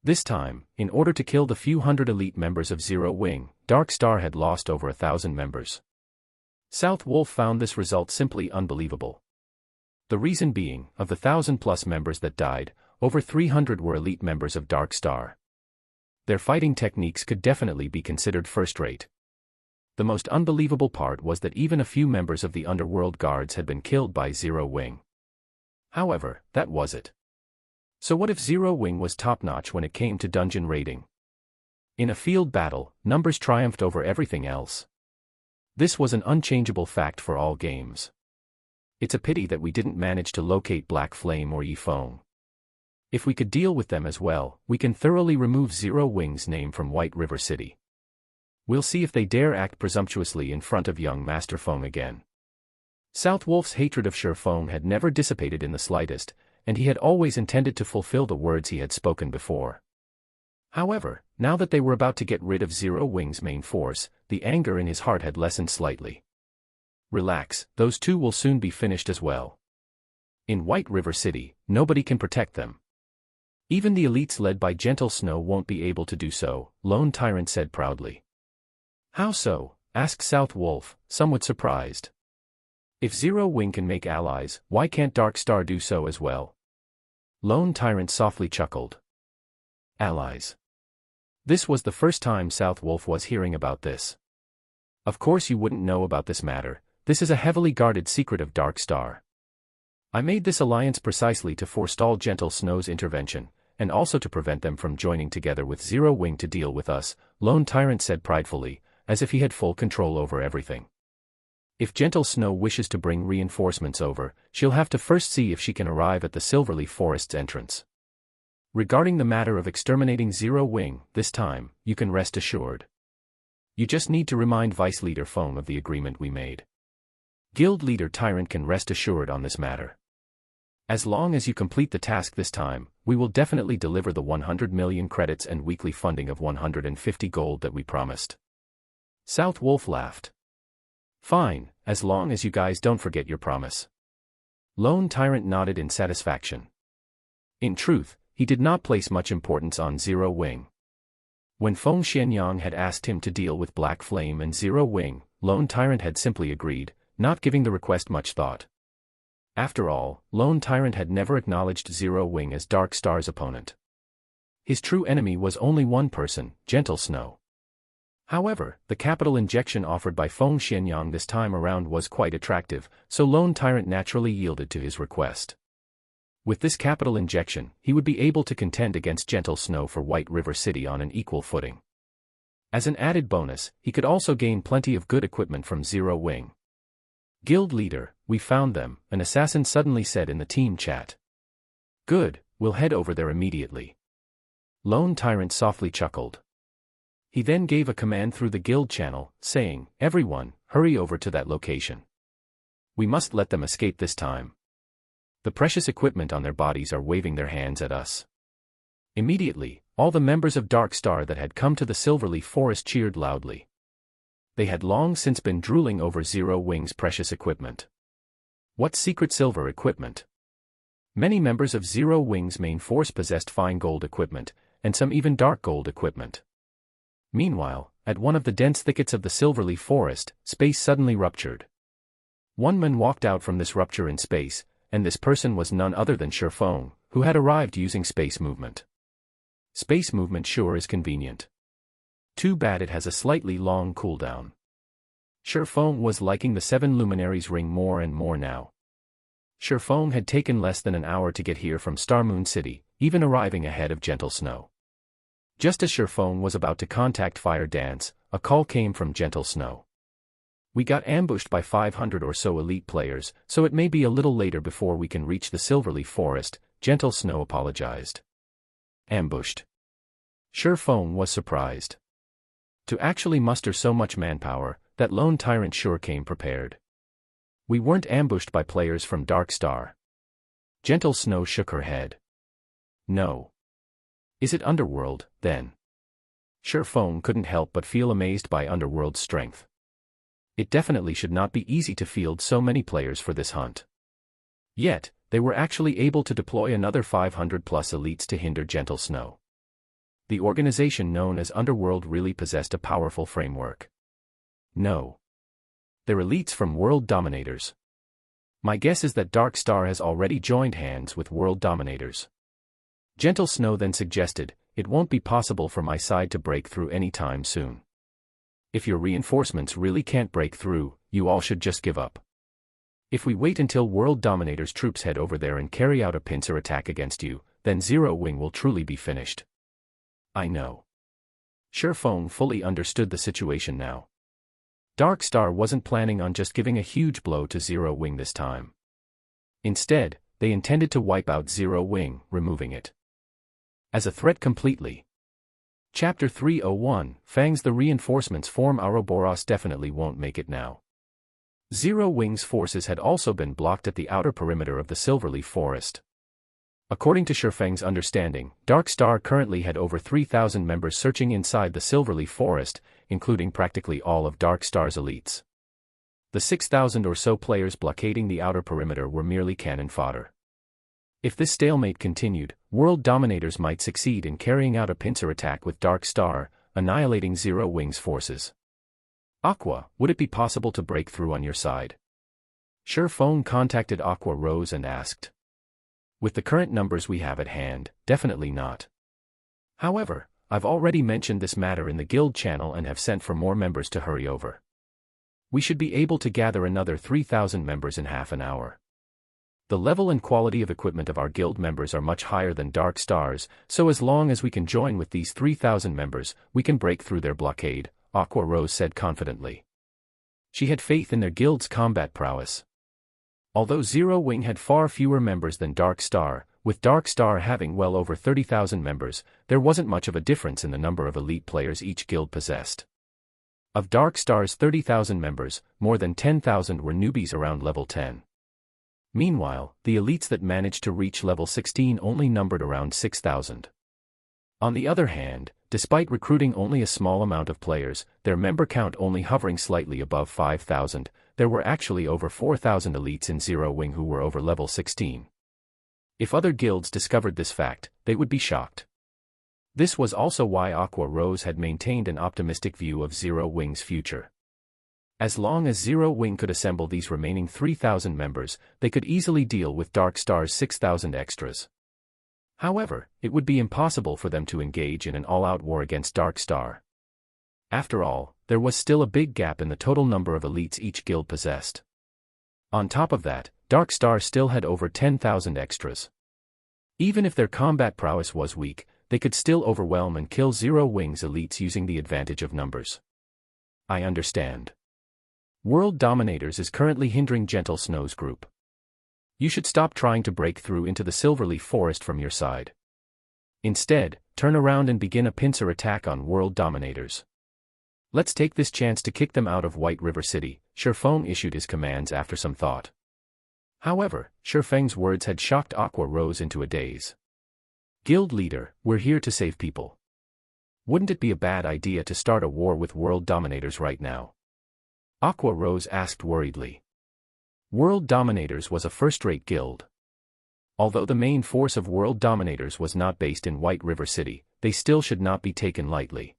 This time, in order to kill the few hundred elite members of Zero Wing, Dark Star had lost over 1,000 members. South Wolf found this result simply unbelievable. The reason being, of the 1,000+ members that died, over 300 were elite members of Dark Star. Their fighting techniques could definitely be considered first-rate. The most unbelievable part was that even a few members of the Underworld Guards had been killed by Zero Wing. However, that was it. So what if Zero Wing was top-notch when it came to dungeon raiding? In a field battle, numbers triumphed over everything else. This was an unchangeable fact for all games. It's a pity that we didn't manage to locate Black Flame or Yifeng. If we could deal with them as well, we can thoroughly remove Zero Wing's name from White River City. We'll see if they dare act presumptuously in front of young Master Feng again. South Wolf's hatred of Shi Feng had never dissipated in the slightest, and he had always intended to fulfill the words he had spoken before. However, now that they were about to get rid of Zero Wing's main force, the anger in his heart had lessened slightly. Relax, those two will soon be finished as well. In White River City, nobody can protect them. Even the elites led by Gentle Snow won't be able to do so, Lone Tyrant said proudly. How so? Asked South Wolf, somewhat surprised. If Zero Wing can make allies, why can't Dark Star do so as well? Lone Tyrant softly chuckled. Allies. This was the first time South Wolf was hearing about this. Of course you wouldn't know about this matter, this is a heavily guarded secret of Dark Star. I made this alliance precisely to forestall Gentle Snow's intervention, and also to prevent them from joining together with Zero Wing to deal with us, Lone Tyrant said pridefully, as if he had full control over everything. If Gentle Snow wishes to bring reinforcements over, she'll have to first see if she can arrive at the Silverleaf Forest's entrance. Regarding the matter of exterminating Zero Wing, this time, you can rest assured. You just need to remind Vice Leader Feng of the agreement we made. Guild Leader Tyrant can rest assured on this matter. As long as you complete the task this time, we will definitely deliver the 100 million credits and weekly funding of 150 gold that we promised. South Wolf laughed. Fine, as long as you guys don't forget your promise. Lone Tyrant nodded in satisfaction. In truth, he did not place much importance on Zero Wing. When Feng Xianyang had asked him to deal with Black Flame and Zero Wing, Lone Tyrant had simply agreed, not giving the request much thought. After all, Lone Tyrant had never acknowledged Zero Wing as Dark Star's opponent. His true enemy was only one person, Gentle Snow. However, the capital injection offered by Feng Xianyang this time around was quite attractive, so Lone Tyrant naturally yielded to his request. With this capital injection, he would be able to contend against Gentle Snow for White River City on an equal footing. As an added bonus, he could also gain plenty of good equipment from Zero Wing. Guild Leader, we found them, an assassin suddenly said in the team chat. Good, we'll head over there immediately. Lone Tyrant softly chuckled. He then gave a command through the guild channel, saying, everyone, hurry over to that location. We must let them escape this time. The precious equipment on their bodies are waving their hands at us. Immediately, all the members of Dark Star that had come to the Silverleaf Forest cheered loudly. They had long since been drooling over Zero Wing's precious equipment. What secret silver equipment? Many members of Zero Wing's main force possessed fine gold equipment, and some even dark gold equipment. Meanwhile, at one of the dense thickets of the Silverleaf Forest, space suddenly ruptured. One man walked out from this rupture in space, and this person was none other than Shi Feng, who had arrived using space movement. Space movement sure is convenient. Too bad it has a slightly long cooldown. Shi Feng was liking the Seven Luminaries ring more and more now. Shi Feng had taken less than an hour to get here from Star Moon City, even arriving ahead of Gentle Snow. Just as Shi Feng was about to contact Fire Dance, a call came from Gentle Snow. We got ambushed by 500 or so elite players, so it may be a little later before we can reach the Silverleaf Forest, Gentle Snow apologized. Ambushed. Shi Feng was surprised. To actually muster so much manpower, that Lone Tyrant sure came prepared. We weren't ambushed by players from Dark Star. Gentle Snow shook her head. No. Is it Underworld, then? Shi Feng couldn't help but feel amazed by Underworld's strength. It definitely should not be easy to field so many players for this hunt. Yet, they were actually able to deploy another 500 plus elites to hinder Gentle Snow. The organization known as Underworld really possessed a powerful framework. No. They're elites from World Dominators. My guess is that Dark Star has already joined hands with World Dominators. Gentle Snow then suggested, it won't be possible for my side to break through any time soon. If your reinforcements really can't break through, you all should just give up. If we wait until World Dominator's troops head over there and carry out a pincer attack against you, then Zero Wing will truly be finished. I know. Shi Feng fully understood the situation now. Dark Star wasn't planning on just giving a huge blow to Zero Wing this time. Instead, they intended to wipe out Zero Wing, removing it as a threat completely. Chapter 301, Fangs. The reinforcements from Ouroboros definitely won't make it now. Zero Wing's forces had also been blocked at the outer perimeter of the Silverleaf Forest. According to Shifeng's understanding, Dark Star currently had over 3,000 members searching inside the Silverleaf Forest, including practically all of Dark Star's elites. The 6,000 or so players blockading the outer perimeter were merely cannon fodder. If this stalemate continued, World Dominators might succeed in carrying out a pincer attack with Dark Star, annihilating Zero Wing's forces. Aqua, would it be possible to break through on your side? Shifeng contacted Aqua Rose and asked. With the current numbers we have at hand, definitely not. However, I've already mentioned this matter in the guild channel and have sent for more members to hurry over. We should be able to gather another 3,000 members in half an hour. The level and quality of equipment of our guild members are much higher than Dark Star's, so as long as we can join with these 3,000 members, we can break through their blockade, Aqua Rose said confidently. She had faith in their guild's combat prowess. Although Zero Wing had far fewer members than Dark Star, with Dark Star having well over 30,000 members, there wasn't much of a difference in the number of elite players each guild possessed. Of Dark Star's 30,000 members, more than 10,000 were newbies around level 10. Meanwhile, the elites that managed to reach level 16 only numbered around 6,000. On the other hand, despite recruiting only a small amount of players, their member count only hovering slightly above 5,000, there were actually over 4,000 elites in Zero Wing who were over level 16. If other guilds discovered this fact, they would be shocked. This was also why Aqua Rose had maintained an optimistic view of Zero Wing's future. As long as Zero Wing could assemble these remaining 3,000 members, they could easily deal with Dark Star's 6,000 extras. However, it would be impossible for them to engage in an all-out war against Dark Star. After all, there was still a big gap in the total number of elites each guild possessed. On top of that, Dark Star still had over 10,000 extras. Even if their combat prowess was weak, they could still overwhelm and kill Zero Wing's elites using the advantage of numbers. I understand. World Dominators is currently hindering Gentle Snow's group. You should stop trying to break through into the Silverleaf Forest from your side. Instead, turn around and begin a pincer attack on World Dominators. Let's take this chance to kick them out of White River City. Shifeng issued his commands after some thought. However, Shifeng's words had shocked Aqua Rose into a daze. Guild leader, we're here to save people. Wouldn't it be a bad idea to start a war with World Dominators right now? Aqua Rose asked worriedly. World Dominators was a first-rate guild. Although the main force of World Dominators was not based in White River City, they still should not be taken lightly.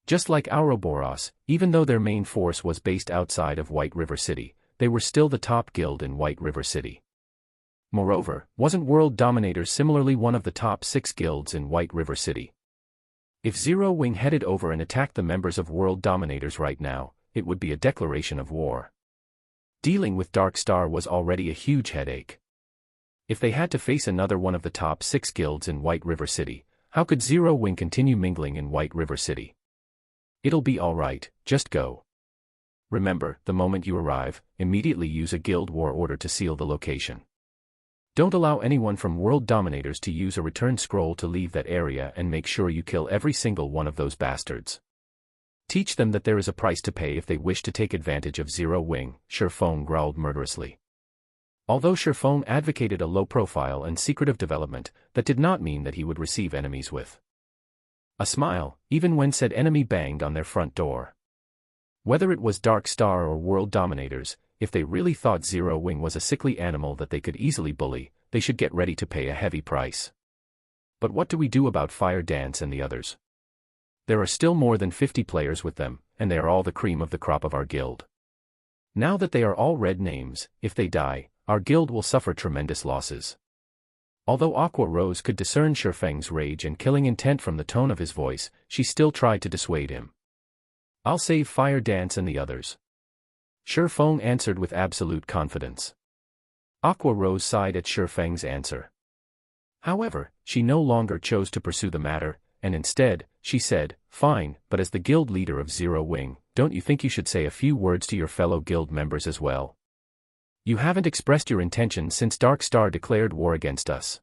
Just like Ouroboros, even though their main force was based outside of White River City, they were still the top guild in White River City. Moreover, wasn't World Dominators similarly one of the top 6 guilds in White River City? If Zero Wing headed over and attacked the members of World Dominators right now, it would be a declaration of war. Dealing with Dark Star was already a huge headache. If they had to face another one of the top 6 guilds in White River City, how could Zero Wing continue mingling in White River City? It'll be alright, just go. Remember, the moment you arrive, immediately use a guild war order to seal the location. Don't allow anyone from World Dominators to use a return scroll to leave that area, and make sure you kill every single one of those bastards. Teach them that there is a price to pay if they wish to take advantage of Zero Wing, Shifeng growled murderously. Although Shifeng advocated a low profile and secretive development, that did not mean that he would receive enemies with a smile, even when said enemy banged on their front door. Whether it was Dark Star or World Dominators, if they really thought Zero Wing was a sickly animal that they could easily bully, they should get ready to pay a heavy price. But what do we do about Fire Dance and the others? There are still more than 50 players with them, and they are all the cream of the crop of our guild. Now that they are all red names, if they die, our guild will suffer tremendous losses. Although Aqua Rose could discern Shifeng's rage and killing intent from the tone of his voice, she still tried to dissuade him. I'll save Fire Dance and the others. Shifeng answered with absolute confidence. Aqua Rose sighed at Shifeng's answer. However, she no longer chose to pursue the matter, and instead, she said, fine, but as the guild leader of Zero Wing, don't you think you should say a few words to your fellow guild members as well? You haven't expressed your intention since Dark Star declared war against us.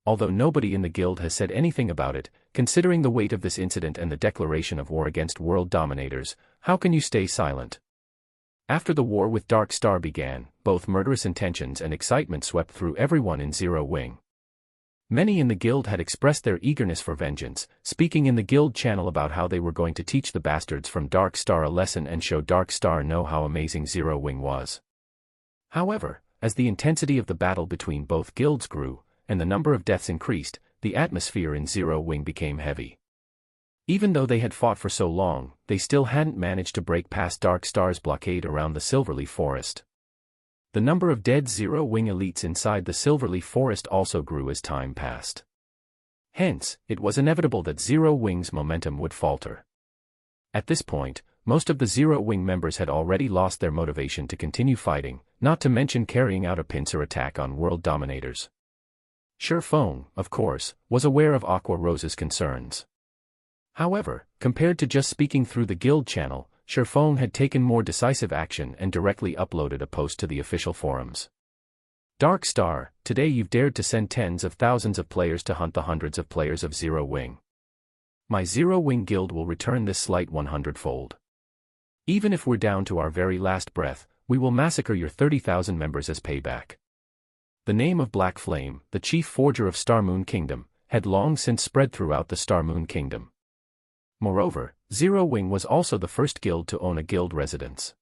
Although nobody in the guild has said anything about it, considering the weight of this incident and the declaration of war against world dominators, how can you stay silent? After the war with Dark Star began, both murderous intentions and excitement swept through everyone in Zero Wing. Many in the guild had expressed their eagerness for vengeance, speaking in the guild channel about how they were going to teach the bastards from Dark Star a lesson and show Dark Star know how amazing Zero Wing was. However, as the intensity of the battle between both guilds grew, and the number of deaths increased, the atmosphere in Zero Wing became heavy. Even though they had fought for so long, they still hadn't managed to break past Dark Star's blockade around the Silverleaf Forest. The number of dead Zero Wing elites inside the Silverleaf Forest also grew as time passed. Hence, it was inevitable that Zero Wing's momentum would falter. At this point, most of the Zero Wing members had already lost their motivation to continue fighting, not to mention carrying out a pincer attack on world dominators. Shifeng, of course, was aware of Aqua Rose's concerns. However, compared to just speaking through the guild channel, Shifeng had taken more decisive action and directly uploaded a post to the official forums. Dark Star, today you've dared to send tens of thousands of players to hunt the hundreds of players of Zero Wing. My Zero Wing guild will return this slight 100-fold. Even if we're down to our very last breath, we will massacre your 30,000 members as payback. The name of Black Flame, the chief forger of Star Moon Kingdom, had long since spread throughout the Star Moon Kingdom. Moreover, Zero Wing was also the first guild to own a guild residence.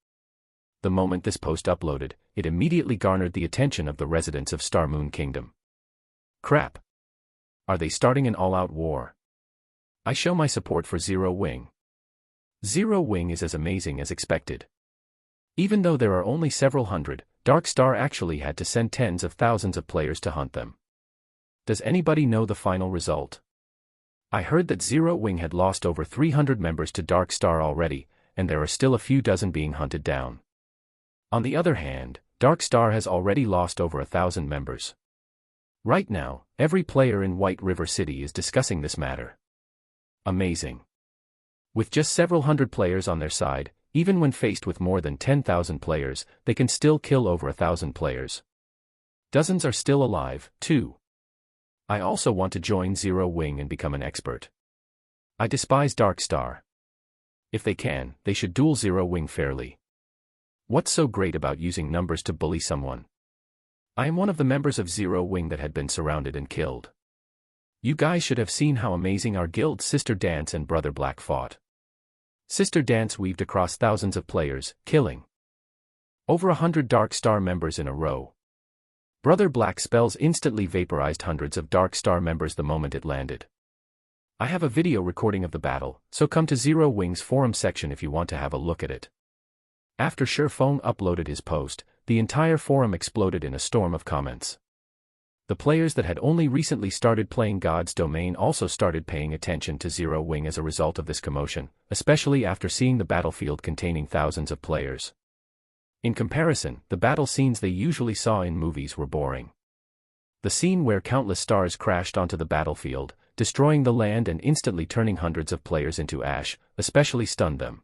The moment this post uploaded, it immediately garnered the attention of the residents of Star Moon Kingdom. Crap! Are they starting an all-out war? I show my support for Zero Wing. Zero Wing is as amazing as expected. Even though there are only several hundred, Dark Star actually had to send tens of thousands of players to hunt them. Does anybody know the final result? I heard that Zero Wing had lost over 300 members to Dark Star already, and there are still a few dozen being hunted down. On the other hand, Dark Star has already lost over 1,000 members. Right now, every player in White River City is discussing this matter. Amazing. With just several hundred players on their side, even when faced with more than 10,000 players, they can still kill over 1,000 players. Dozens are still alive, too. I also want to join Zero Wing and become an expert. I despise Dark Star. If they can, they should duel Zero Wing fairly. What's so great about using numbers to bully someone? I am one of the members of Zero Wing that had been surrounded and killed. You guys should have seen how amazing our guild's Sister Dance and Brother Black fought. Sister Dance weaved across thousands of players, killing over 100 Dark Star members in a row. Brother Black spells instantly vaporized hundreds of Dark Star members the moment it landed. I have a video recording of the battle, so come to Zero Wing's forum section if you want to have a look at it. After Shifeng uploaded his post, the entire forum exploded in a storm of comments. The players that had only recently started playing God's Domain also started paying attention to Zero Wing as a result of this commotion, especially after seeing the battlefield containing thousands of players. In comparison, the battle scenes they usually saw in movies were boring. The scene where countless stars crashed onto the battlefield, destroying the land and instantly turning hundreds of players into ash, especially stunned them.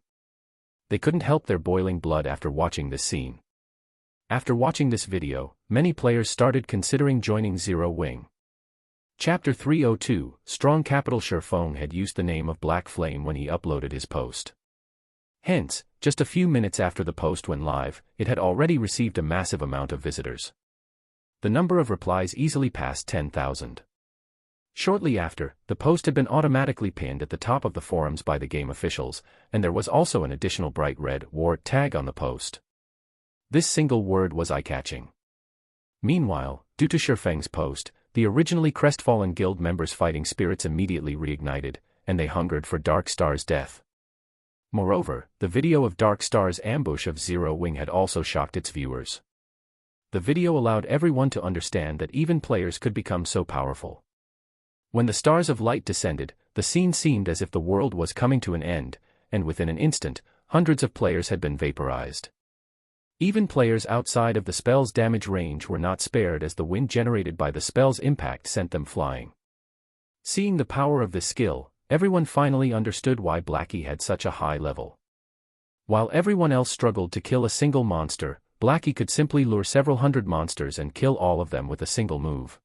They couldn't help their boiling blood after watching this scene. After watching this video, many players started considering joining Zero Wing. Chapter 302, Strong Capital. Shifeng had used the name of Black Flame when he uploaded his post. Hence, just a few minutes after the post went live, it had already received a massive amount of visitors. The number of replies easily passed 10,000. Shortly after, the post had been automatically pinned at the top of the forums by the game officials, and there was also an additional bright red war tag on the post. This single word was eye-catching. Meanwhile, due to Shifeng's post, the originally crestfallen guild members' fighting spirits immediately reignited, and they hungered for Dark Star's death. Moreover, the video of Dark Star's ambush of Zero Wing had also shocked its viewers. The video allowed everyone to understand that even players could become so powerful. When the stars of light descended, the scene seemed as if the world was coming to an end, and within an instant, hundreds of players had been vaporized. Even players outside of the spell's damage range were not spared as the wind generated by the spell's impact sent them flying. Seeing the power of this skill, everyone finally understood why Blackie had such a high level. While everyone else struggled to kill a single monster, Blackie could simply lure several hundred monsters and kill all of them with a single move.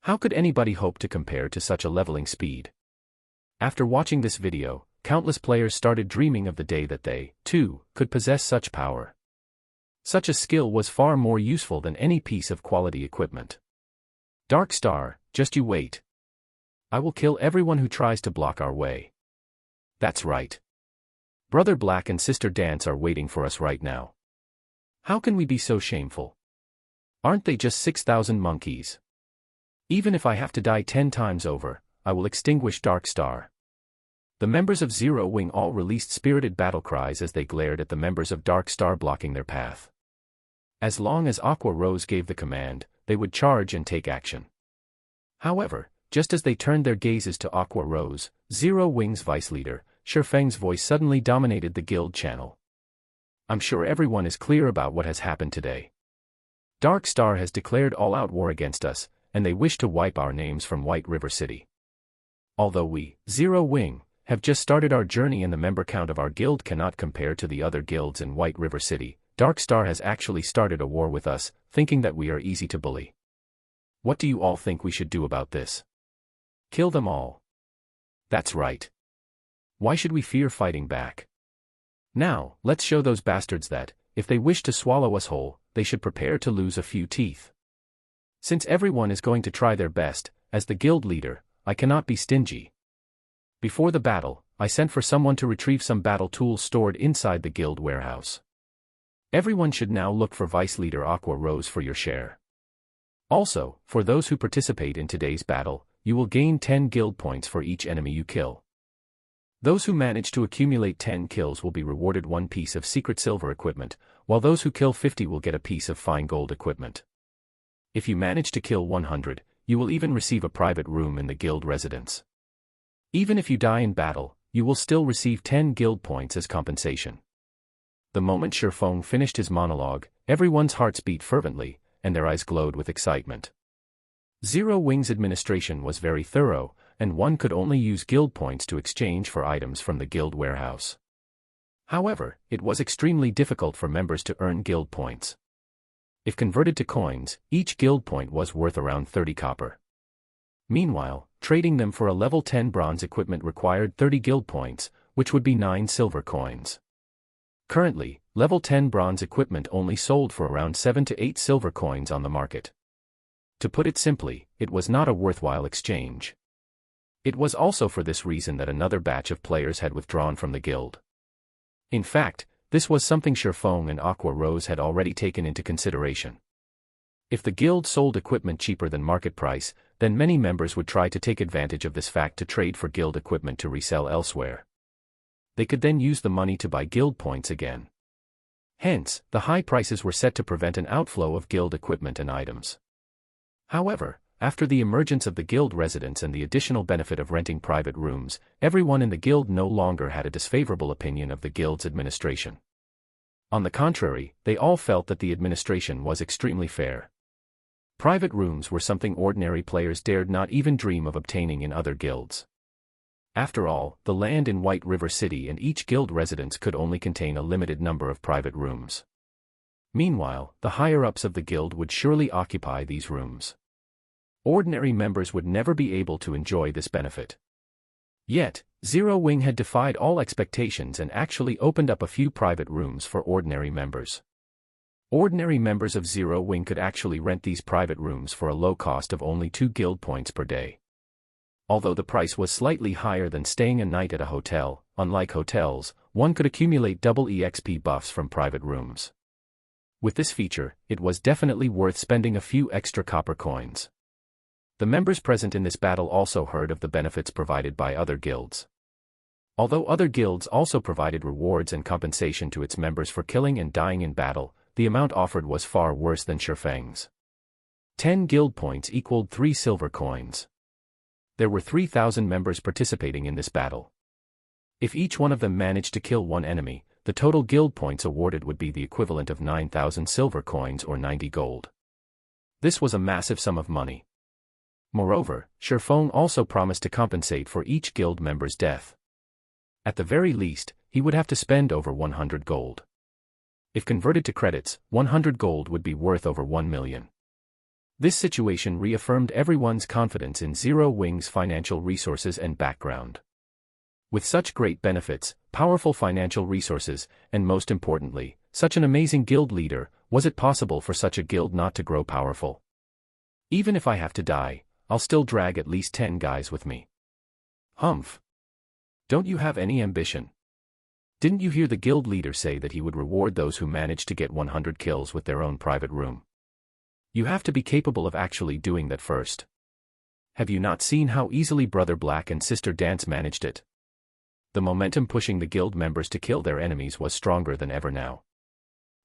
How could anybody hope to compare to such a leveling speed? After watching this video, countless players started dreaming of the day that they, too, could possess such power. Such a skill was far more useful than any piece of quality equipment. Dark Star, just you wait. I will kill everyone who tries to block our way. That's right. Brother Black and Sister Dance are waiting for us right now. How can we be so shameful? Aren't they just 6,000 monkeys? Even if I have to die 10 times over, I will extinguish Dark Star. The members of Zero Wing all released spirited battle cries as they glared at the members of Dark Star blocking their path. As long as Aqua Rose gave the command, they would charge and take action. However, just as they turned their gazes to Aqua Rose, Zero Wing's vice leader, Shifeng's voice suddenly dominated the guild channel. I'm sure everyone is clear about what has happened today. Dark Star has declared all-out war against us, and they wish to wipe our names from White River City. Although we, Zero Wing, have just started our journey and the member count of our guild cannot compare to the other guilds in White River City, Dark Star has actually started a war with us, thinking that we are easy to bully. What do you all think we should do about this? Kill them all. That's right. Why should we fear fighting back? Now, let's show those bastards that, if they wish to swallow us whole, they should prepare to lose a few teeth. Since everyone is going to try their best, as the guild leader, I cannot be stingy. Before the battle, I sent for someone to retrieve some battle tools stored inside the guild warehouse. Everyone should now look for Vice Leader Aqua Rose for your share. Also, for those who participate in today's battle, you will gain 10 guild points for each enemy you kill. Those who manage to accumulate 10 kills will be rewarded one piece of secret silver equipment, while those who kill 50 will get a piece of fine gold equipment. If you manage to kill 100, you will even receive a private room in the guild residence. Even if you die in battle, you will still receive 10 guild points as compensation. The moment Shifeng finished his monologue, everyone's hearts beat fervently, and their eyes glowed with excitement. Zero Wing's administration was very thorough, and one could only use guild points to exchange for items from the guild warehouse. However, it was extremely difficult for members to earn guild points. If converted to coins, each guild point was worth around 30 copper. Meanwhile, trading them for a level 10 bronze equipment required 30 guild points, which would be 9 silver coins. Currently, level 10 bronze equipment only sold for around 7 to 8 silver coins on the market. To put it simply, it was not a worthwhile exchange. It was also for this reason that another batch of players had withdrawn from the guild. In fact, this was something Shifeng and Aqua Rose had already taken into consideration. If the guild sold equipment cheaper than market price, then many members would try to take advantage of this fact to trade for guild equipment to resell elsewhere. They could then use the money to buy guild points again. Hence, the high prices were set to prevent an outflow of guild equipment and items. However, after the emergence of the guild residence and the additional benefit of renting private rooms, everyone in the guild no longer had a disfavorable opinion of the guild's administration. On the contrary, they all felt that the administration was extremely fair. Private rooms were something ordinary players dared not even dream of obtaining in other guilds. After all, the land in White River City and each guild residence could only contain a limited number of private rooms. Meanwhile, the higher-ups of the guild would surely occupy these rooms. Ordinary members would never be able to enjoy this benefit. Yet, Zero Wing had defied all expectations and actually opened up a few private rooms for ordinary members. Ordinary members of Zero Wing could actually rent these private rooms for a low cost of only 2 guild points per day. Although the price was slightly higher than staying a night at a hotel, unlike hotels, one could accumulate double EXP buffs from private rooms. With this feature, it was definitely worth spending a few extra copper coins. The members present in this battle also heard of the benefits provided by other guilds. Although other guilds also provided rewards and compensation to its members for killing and dying in battle, the amount offered was far worse than Shifeng's. 10 guild points equaled 3 silver coins. There were 3,000 members participating in this battle. If each one of them managed to kill one enemy, the total guild points awarded would be the equivalent of 9,000 silver coins or 90 gold. This was a massive sum of money. Moreover, Shifeng also promised to compensate for each guild member's death. At the very least, he would have to spend over 100 gold. If converted to credits, 100 gold would be worth over 1 million. This situation reaffirmed everyone's confidence in Zero Wing's financial resources and background. With such great benefits, powerful financial resources, and most importantly, such an amazing guild leader, was it possible for such a guild not to grow powerful? Even if I have to die, I'll still drag at least 10 guys with me. Humph. Don't you have any ambition? Didn't you hear the guild leader say that he would reward those who managed to get 100 kills with their own private room? You have to be capable of actually doing that first. Have you not seen how easily Brother Black and Sister Dance managed it? The momentum pushing the guild members to kill their enemies was stronger than ever now.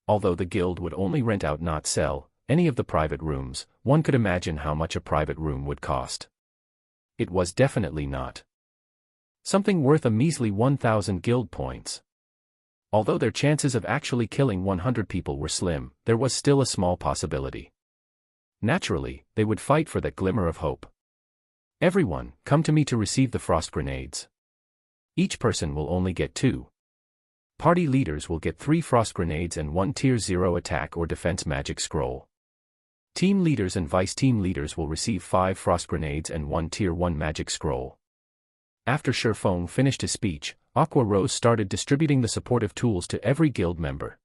Although the guild would only rent out, not sell, any of the private rooms, one could imagine how much a private room would cost. It was definitely not something worth a measly 1,000 guild points. Although their chances of actually killing 100 people were slim, there was still a small possibility. Naturally, they would fight for that glimmer of hope. Everyone, come to me to receive the frost grenades. Each person will only get 2. Party leaders will get 3 frost grenades and 1 tier 0 attack or defense magic scroll. Team leaders and vice team leaders will receive 5 frost grenades and 1 tier 1 magic scroll. After Sherfong finished his speech, Aqua Rose started distributing the supportive tools to every guild member.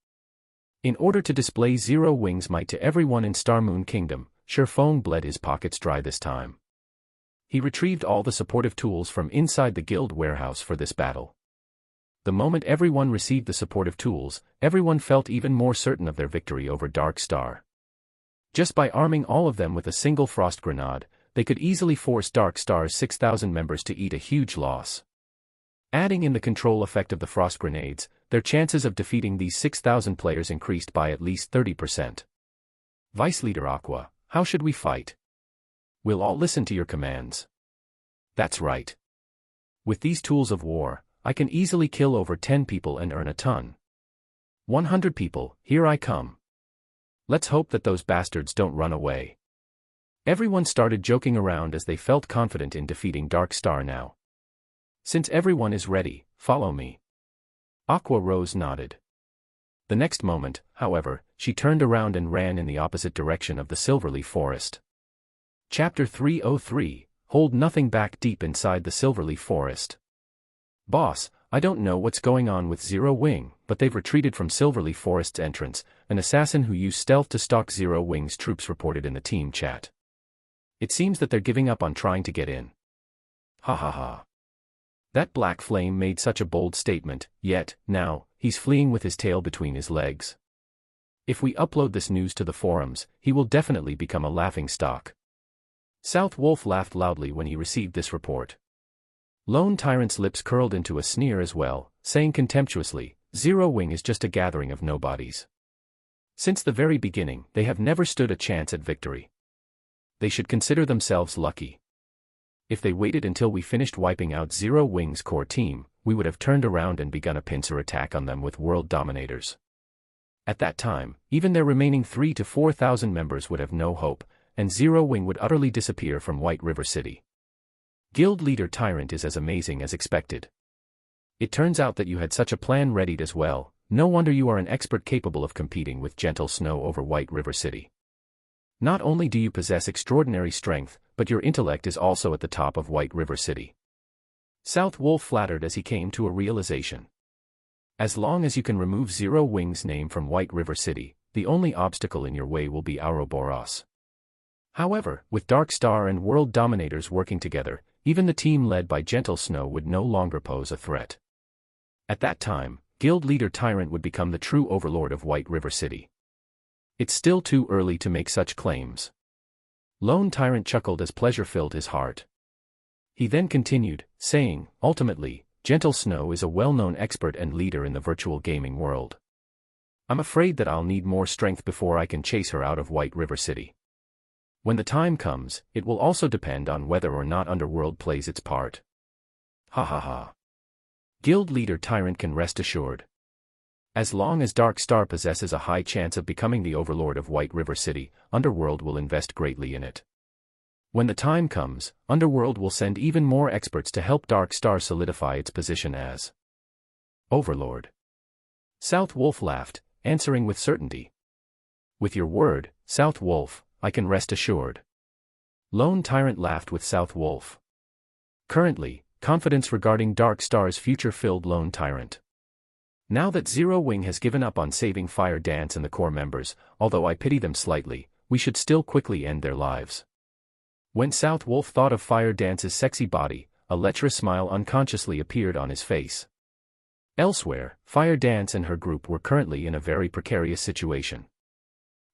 In order to display Zero Wing's might to everyone in Star Moon Kingdom, Sherfong bled his pockets dry this time. He retrieved all the supportive tools from inside the guild warehouse for this battle. The moment everyone received the supportive tools, everyone felt even more certain of their victory over Dark Star. Just by arming all of them with a single frost grenade, they could easily force Dark Star's 6,000 members to eat a huge loss. Adding in the control effect of the frost grenades, their chances of defeating these 6,000 players increased by at least 30%. Vice Leader Aqua, how should we fight? We'll all listen to your commands. That's right. With these tools of war, I can easily kill over 10 people and earn a ton. 100 people, here I come. Let's hope that those bastards don't run away. Everyone started joking around as they felt confident in defeating Dark Star now. Since everyone is ready, follow me. Aqua Rose nodded. The next moment, however, she turned around and ran in the opposite direction of the Silverleaf Forest. Chapter 303, Hold Nothing Back. Deep inside the Silverleaf Forest. Boss, I don't know what's going on with Zero Wing, but they've retreated from Silverleaf Forest's entrance, an assassin who used stealth to stalk Zero Wing's troops reported in the team chat. It seems that they're giving up on trying to get in. Ha ha ha. That Black Flame made such a bold statement, yet, now, he's fleeing with his tail between his legs. If we upload this news to the forums, he will definitely become a laughingstock. South Wolf laughed loudly when he received this report. Lone Tyrant's lips curled into a sneer as well, saying contemptuously, Zero Wing is just a gathering of nobodies. Since the very beginning, they have never stood a chance at victory. They should consider themselves lucky. If they waited until we finished wiping out Zero Wing's core team, we would have turned around and begun a pincer attack on them with world dominators. At that time, even their remaining 3,000 to 4,000 members would have no hope, and Zero Wing would utterly disappear from White River City. Guild Leader Tyrant is as amazing as expected. It turns out that you had such a plan readied as well, no wonder you are an expert capable of competing with Gentle Snow over White River City. Not only do you possess extraordinary strength, but your intellect is also at the top of White River City. South Wolf flattered as he came to a realization. As long as you can remove Zero Wing's name from White River City, the only obstacle in your way will be Ouroboros. However, with Dark Star and World Dominators working together, even the team led by Gentle Snow would no longer pose a threat. At that time, Guild Leader Tyrant would become the true overlord of White River City. It's still too early to make such claims. Lone Tyrant chuckled as pleasure filled his heart. He then continued, saying, ultimately, Gentle Snow is a well-known expert and leader in the virtual gaming world. I'm afraid that I'll need more strength before I can chase her out of White River City. When the time comes, it will also depend on whether or not Underworld plays its part. Ha ha ha. Guild Leader Tyrant can rest assured. As long as Dark Star possesses a high chance of becoming the overlord of White River City, Underworld will invest greatly in it. When the time comes, Underworld will send even more experts to help Dark Star solidify its position as overlord. South Wolf laughed, answering with certainty. With your word, South Wolf, I can rest assured. Lone Tyrant laughed with South Wolf. Currently, confidence regarding Dark Star's future filled Lone Tyrant. Now that Zero Wing has given up on saving Fire Dance and the core members, although I pity them slightly, we should still quickly end their lives. When South Wolf thought of Fire Dance's sexy body, a lecherous smile unconsciously appeared on his face. Elsewhere, Fire Dance and her group were currently in a very precarious situation.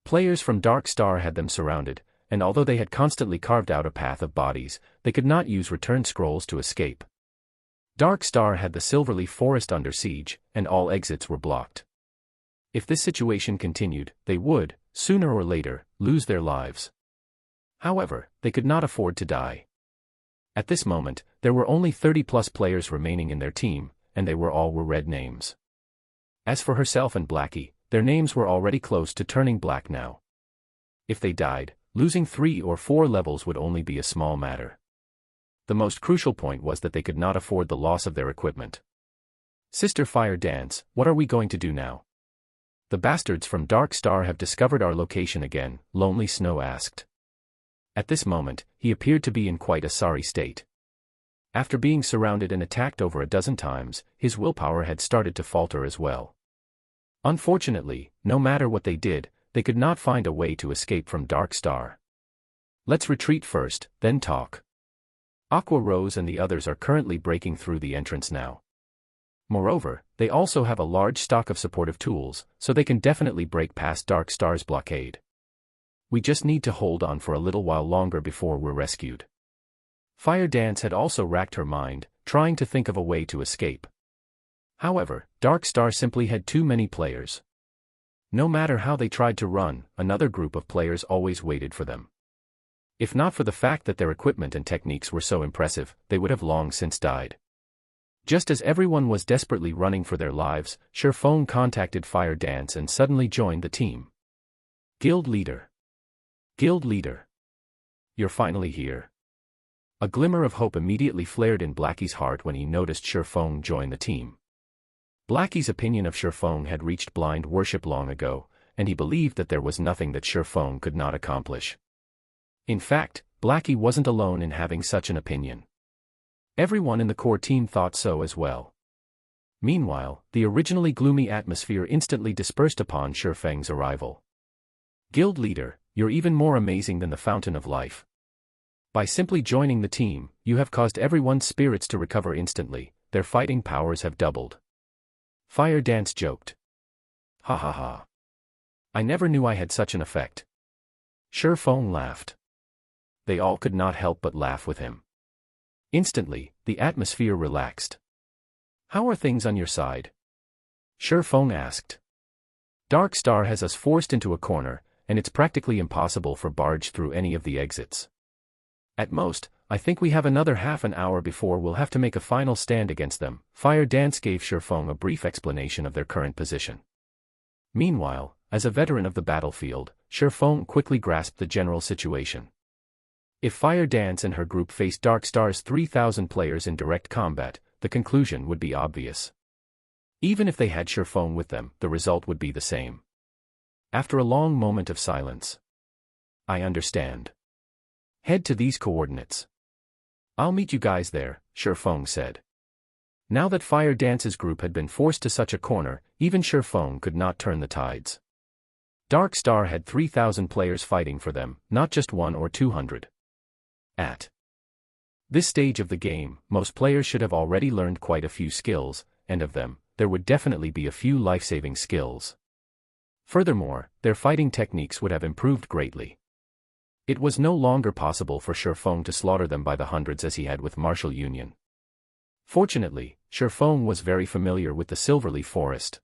Players from Dark Star had them surrounded, and although they had constantly carved out a path of bodies, they could not use return scrolls to escape. Dark Star had the Silverleaf Forest under siege, and all exits were blocked. If this situation continued, they would, sooner or later, lose their lives. However, they could not afford to die. At this moment, there were only 30+ players remaining in their team, and they all were red names. As for herself and Blackie, their names were already close to turning black now. If they died, losing 3 or 4 levels would only be a small matter. The most crucial point was that they could not afford the loss of their equipment. Sister Fire Dance, what are we going to do now? The bastards from Dark Star have discovered our location again, Lonely Snow asked. At this moment, he appeared to be in quite a sorry state. After being surrounded and attacked over a dozen times, his willpower had started to falter as well. Unfortunately, no matter what they did, they could not find a way to escape from Dark Star. Let's retreat first, then talk. Aqua Rose and the others are currently breaking through the entrance now. Moreover, they also have a large stock of supportive tools, so they can definitely break past Dark Star's blockade. We just need to hold on for a little while longer before we're rescued. Fire Dance had also racked her mind, trying to think of a way to escape. However, Dark Star simply had too many players. No matter how they tried to run, another group of players always waited for them. If not for the fact that their equipment and techniques were so impressive, they would have long since died. Just as everyone was desperately running for their lives, Sherfone contacted Fire Dance and suddenly joined the team. Guild Leader. Guild Leader. You're finally here. A glimmer of hope immediately flared in Blackie's heart when he noticed Sherfone join the team. Blackie's opinion of Sherfone had reached blind worship long ago, and he believed that there was nothing that Sherfone could not accomplish. In fact, Blackie wasn't alone in having such an opinion. Everyone in the core team thought so as well. Meanwhile, the originally gloomy atmosphere instantly dispersed upon Sherfeng's arrival. Guild Leader, you're even more amazing than the Fountain of Life. By simply joining the team, you have caused everyone's spirits to recover instantly, their fighting powers have doubled. Fire Dance joked. Ha ha ha. I never knew I had such an effect. Sherfone laughed. They all could not help but laugh with him. Instantly, the atmosphere relaxed. How are things on your side? Sherfone asked. Dark Star has us forced into a corner, and it's practically impossible for barge through any of the exits. At most, I think we have another half an hour before we'll have to make a final stand against them. Fire Dance gave Sherfone a brief explanation of their current position. Meanwhile, as a veteran of the battlefield, Sherfone quickly grasped the general situation. If Fire Dance and her group faced Dark Star's 3,000 players in direct combat, the conclusion would be obvious. Even if they had Sherfone with them, the result would be the same. After a long moment of silence. I understand. Head to these coordinates. I'll meet you guys there, Sherfone said. Now that Fire Dance's group had been forced to such a corner, even Sherfone could not turn the tides. Dark Star had 3,000 players fighting for them, not just 1 or 200. At this stage of the game, most players should have already learned quite a few skills, and of them, there would definitely be a few life-saving skills. Furthermore, their fighting techniques would have improved greatly. It was no longer possible for Sherfone to slaughter them by the hundreds as he had with Martial Union. Fortunately, Sherfone was very familiar with the Silverleaf Forest.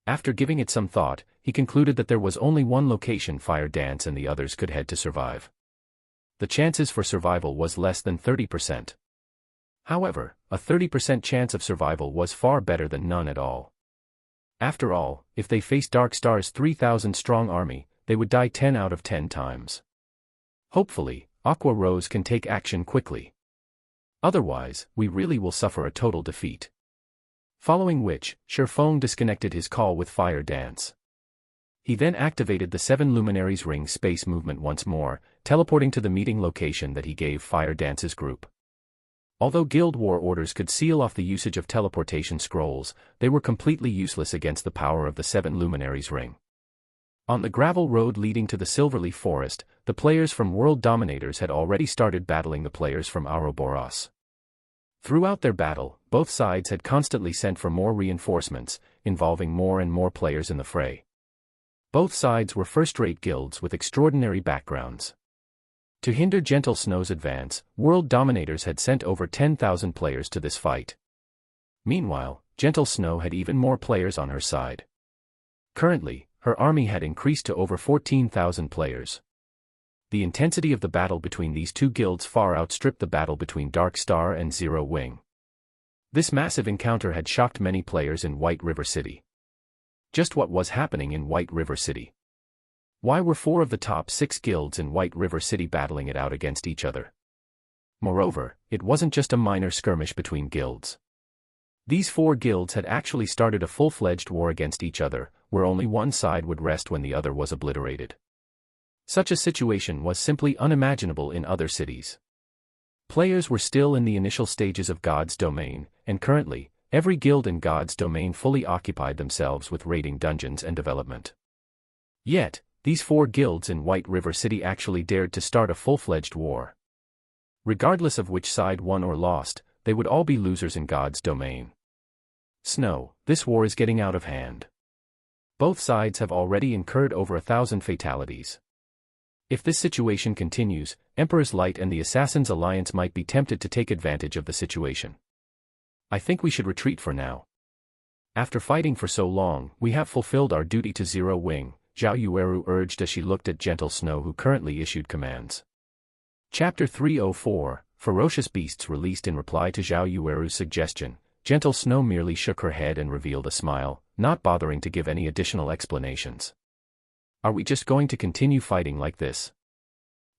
After giving it some thought, he concluded that there was only one location Fire Dance and the others could head to survive. The chances for survival was less than 30%. However, a 30% chance of survival was far better than none at all. After all, if they faced Dark Star's 3,000-strong army, they would die 10 out of 10 times. Hopefully, Aqua Rose can take action quickly. Otherwise, we really will suffer a total defeat. Following which, Sherfone disconnected his call with Fire Dance. He then activated the Seven Luminaries Ring space movement once more, teleporting to the meeting location that he gave Fire Dance's group. Although Guild War orders could seal off the usage of teleportation scrolls, they were completely useless against the power of the Seven Luminaries Ring. On the gravel road leading to the Silverleaf Forest, the players from World Dominators had already started battling the players from Ouroboros. Throughout their battle, both sides had constantly sent for more reinforcements, involving more and more players in the fray. Both sides were first-rate guilds with extraordinary backgrounds. To hinder Gentle Snow's advance, World Dominators had sent over 10,000 players to this fight. Meanwhile, Gentle Snow had even more players on her side. Currently, her army had increased to over 14,000 players. The intensity of the battle between these two guilds far outstripped the battle between Dark Star and Zero Wing. This massive encounter had shocked many players in White River City. Just what was happening in White River City? Why were 4 of the top 6 guilds in White River City battling it out against each other? Moreover, it wasn't just a minor skirmish between guilds. These 4 guilds had actually started a full-fledged war against each other, where only one side would rest when the other was obliterated. Such a situation was simply unimaginable in other cities. Players were still in the initial stages of God's Domain, and currently, every guild in God's Domain fully occupied themselves with raiding dungeons and development. Yet, these 4 guilds in White River City actually dared to start a full-fledged war. Regardless of which side won or lost, they would all be losers in God's Domain. Snow, this war is getting out of hand. Both sides have already incurred over 1,000 fatalities. If this situation continues, Emperor's Light and the Assassins' Alliance might be tempted to take advantage of the situation. I think we should retreat for now. After fighting for so long, we have fulfilled our duty to Zero Wing, Zhao Yueru urged as she looked at Gentle Snow, who currently issued commands. Chapter 304, Ferocious Beasts released in reply to Zhao Yueru's suggestion. Gentle Snow merely shook her head and revealed a smile, not bothering to give any additional explanations. Are we just going to continue fighting like this?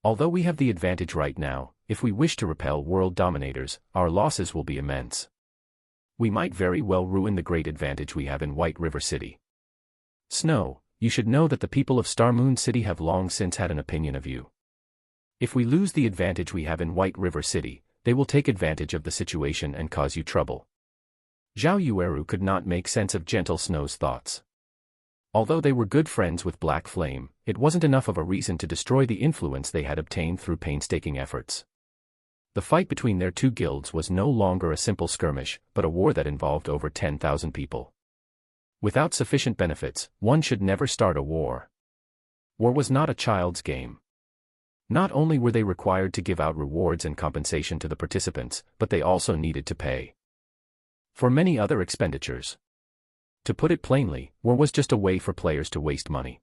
Although we have the advantage right now, if we wish to repel World Dominators, our losses will be immense. We might very well ruin the great advantage we have in White River City. Snow, you should know that the people of Star Moon City have long since had an opinion of you. If we lose the advantage we have in White River City, they will take advantage of the situation and cause you trouble. Zhao Yueru could not make sense of Gentle Snow's thoughts. Although they were good friends with Black Flame, it wasn't enough of a reason to destroy the influence they had obtained through painstaking efforts. The fight between their 2 guilds was no longer a simple skirmish, but a war that involved over 10,000 people. Without sufficient benefits, one should never start a war. War was not a child's game. Not only were they required to give out rewards and compensation to the participants, but they also needed to pay for many other expenditures. To put it plainly, war was just a way for players to waste money.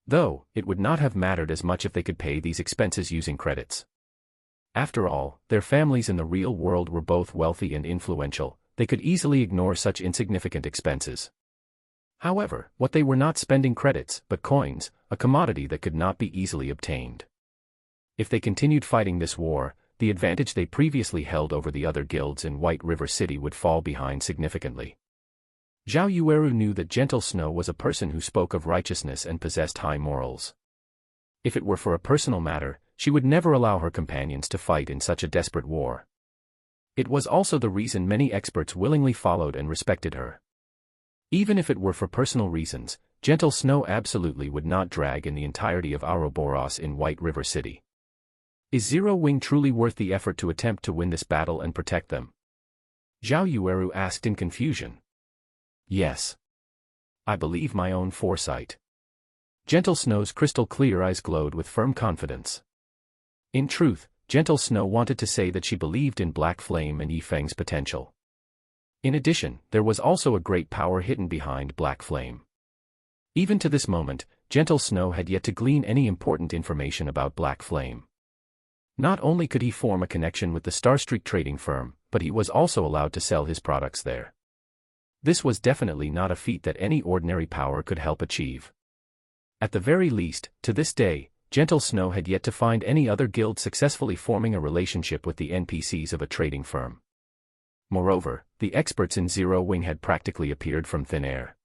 Though, it would not have mattered as much if they could pay these expenses using credits. After all, their families in the real world were both wealthy and influential, they could easily ignore such insignificant expenses. However, what they were not spending credits, but coins, a commodity that could not be easily obtained. If they continued fighting this war, the advantage they previously held over the other guilds in White River City would fall behind significantly. Zhao Yueru knew that Gentle Snow was a person who spoke of righteousness and possessed high morals. If it were for a personal matter, she would never allow her companions to fight in such a desperate war. It was also the reason many experts willingly followed and respected her. Even if it were for personal reasons, Gentle Snow absolutely would not drag in the entirety of Ouroboros in White River City. Is Zero Wing truly worth the effort to attempt to win this battle and protect them? Zhao Yueru asked in confusion. Yes. I believe my own foresight. Gentle Snow's crystal-clear eyes glowed with firm confidence. In truth, Gentle Snow wanted to say that she believed in Black Flame and Yifeng's potential. In addition, there was also a great power hidden behind Black Flame. Even to this moment, Gentle Snow had yet to glean any important information about Black Flame. Not only could he form a connection with the Starstreak trading firm, but he was also allowed to sell his products there. This was definitely not a feat that any ordinary power could help achieve. At the very least, to this day, Gentle Snow had yet to find any other guild successfully forming a relationship with the NPCs of a trading firm. Moreover, the experts in Zero Wing had practically appeared from thin air.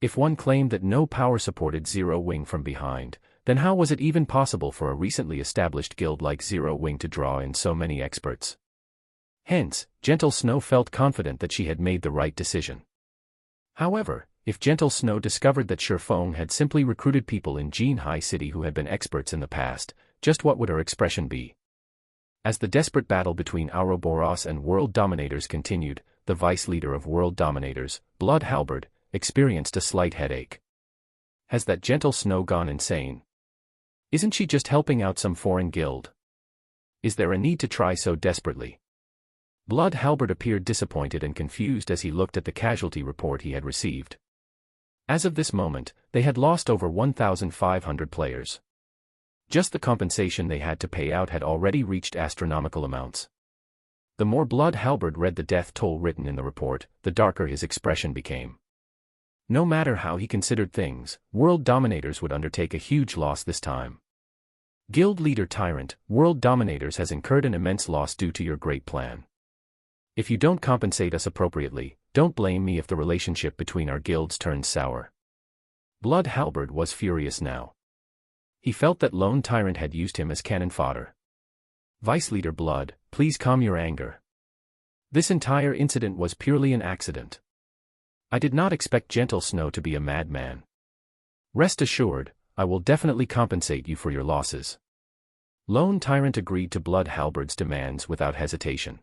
If one claimed that no power supported Zero Wing from behind, then how was it even possible for a recently established guild like Zero Wing to draw in so many experts? Hence, Gentle Snow felt confident that she had made the right decision. However, if Gentle Snow discovered that Shifeng had simply recruited people in Jinhai City who had been experts in the past, just what would her expression be? As the desperate battle between Ouroboros and World Dominators continued, the vice leader of World Dominators, Blood Halberd, experienced a slight headache. Has that Gentle Snow gone insane? Isn't she just helping out some foreign guild? Is there a need to try so desperately? Blood Halberd appeared disappointed and confused as he looked at the casualty report he had received. As of this moment, they had lost over 1,500 players. Just the compensation they had to pay out had already reached astronomical amounts. The more Blood Halberd read the death toll written in the report, the darker his expression became. No matter how he considered things, World Dominators would undertake a huge loss this time. Guild Leader Tyrant, World Dominators has incurred an immense loss due to your great plan. If you don't compensate us appropriately, don't blame me if the relationship between our guilds turns sour. Blood Halberd was furious now. He felt that Lone Tyrant had used him as cannon fodder. Vice Leader Blood, please calm your anger. This entire incident was purely an accident. I did not expect Gentle Snow to be a madman. Rest assured, I will definitely compensate you for your losses. Lone Tyrant agreed to Blood Halberd's demands without hesitation.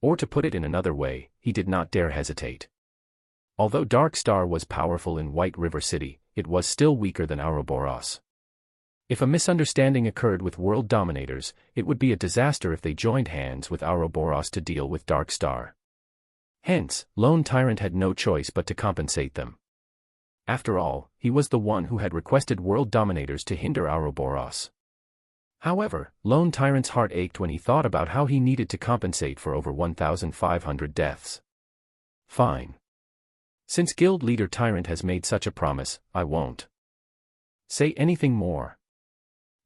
Or to put it in another way, he did not dare hesitate. Although Dark Star was powerful in White River City, it was still weaker than Ouroboros. If a misunderstanding occurred with World Dominators, it would be a disaster if they joined hands with Ouroboros to deal with Dark Star. Hence, Lone Tyrant had no choice but to compensate them. After all, he was the one who had requested World Dominators to hinder Ouroboros. However, Lone Tyrant's heart ached when he thought about how he needed to compensate for over 1,500 deaths. Fine. Since Guild Leader Tyrant has made such a promise, I won't say anything more.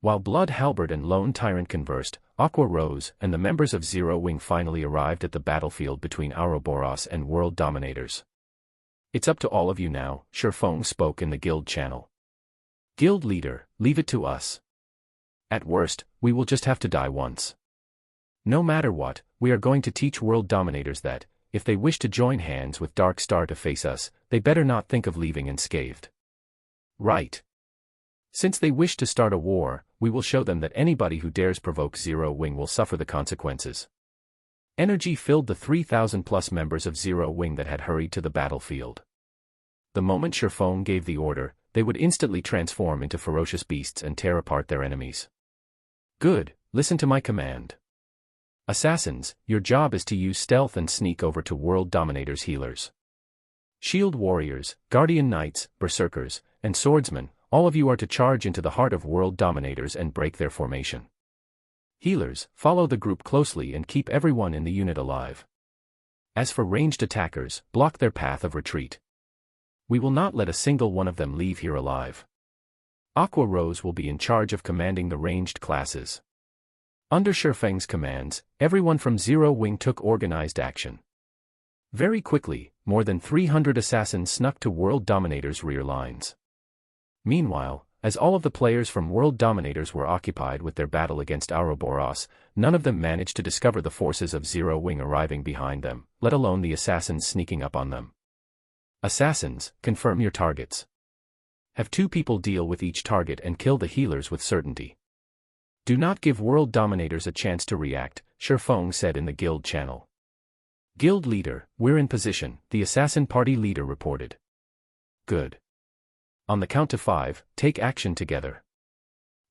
While Blood Halberd and Lone Tyrant conversed, Aqua Rose and the members of Zero Wing finally arrived at the battlefield between Ouroboros and World Dominators. It's up to all of you now, Shifeng spoke in the guild channel. Guild Leader, leave it to us. At worst, we will just have to die once. No matter what, we are going to teach World Dominators that, if they wish to join hands with Dark Star to face us, they better not think of leaving unscathed. Right. Since they wish to start a war, we will show them that anybody who dares provoke Zero Wing will suffer the consequences. Energy filled the 3,000+ members of Zero Wing that had hurried to the battlefield. The moment Shifeng gave the order, they would instantly transform into ferocious beasts and tear apart their enemies. Good, listen to my command. Assassins, your job is to use stealth and sneak over to World Dominators' healers. Shield Warriors, Guardian Knights, Berserkers, and Swordsmen, all of you are to charge into the heart of World Dominators and break their formation. Healers, follow the group closely and keep everyone in the unit alive. As for ranged attackers, block their path of retreat. We will not let a single one of them leave here alive. Aqua Rose will be in charge of commanding the ranged classes. Under Shifeng's commands, everyone from Zero Wing took organized action. Very quickly, more than 300 assassins snuck to World Dominators' rear lines. Meanwhile, as all of the players from World Dominators were occupied with their battle against Ouroboros, none of them managed to discover the forces of Zero Wing arriving behind them, let alone the assassins sneaking up on them. Assassins, confirm your targets. Have 2 people deal with each target and kill the healers with certainty. Do not give World Dominators a chance to react, Shifeng said in the guild channel. Guild Leader, we're in position, the assassin party leader reported. Good. On the count of 5, take action together.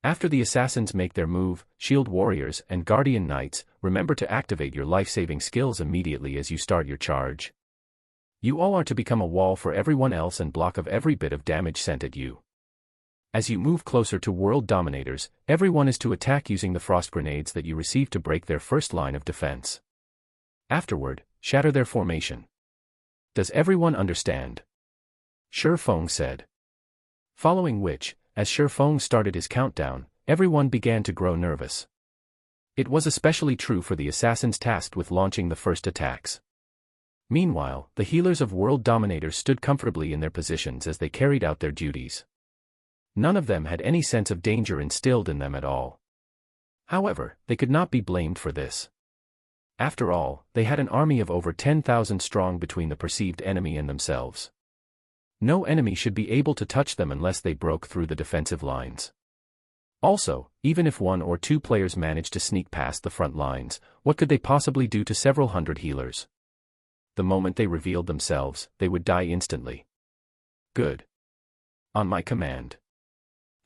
After the assassins make their move, Shield Warriors and Guardian Knights, remember to activate your life-saving skills immediately as you start your charge. You all are to become a wall for everyone else and block of every bit of damage sent at you. As you move closer to World Dominators, everyone is to attack using the frost grenades that you receive to break their first line of defense. Afterward, shatter their formation. Does everyone understand? Shifeng said. Following which, as Shifeng started his countdown, everyone began to grow nervous. It was especially true for the assassins tasked with launching the first attacks. Meanwhile, the healers of World Dominators stood comfortably in their positions as they carried out their duties. None of them had any sense of danger instilled in them at all. However, they could not be blamed for this. After all, they had an army of over 10,000 strong between the perceived enemy and themselves. No enemy should be able to touch them unless they broke through the defensive lines. Also, even if one or two players managed to sneak past the front lines, what could they possibly do to several hundred healers? The moment they revealed themselves, they would die instantly. Good. On my command.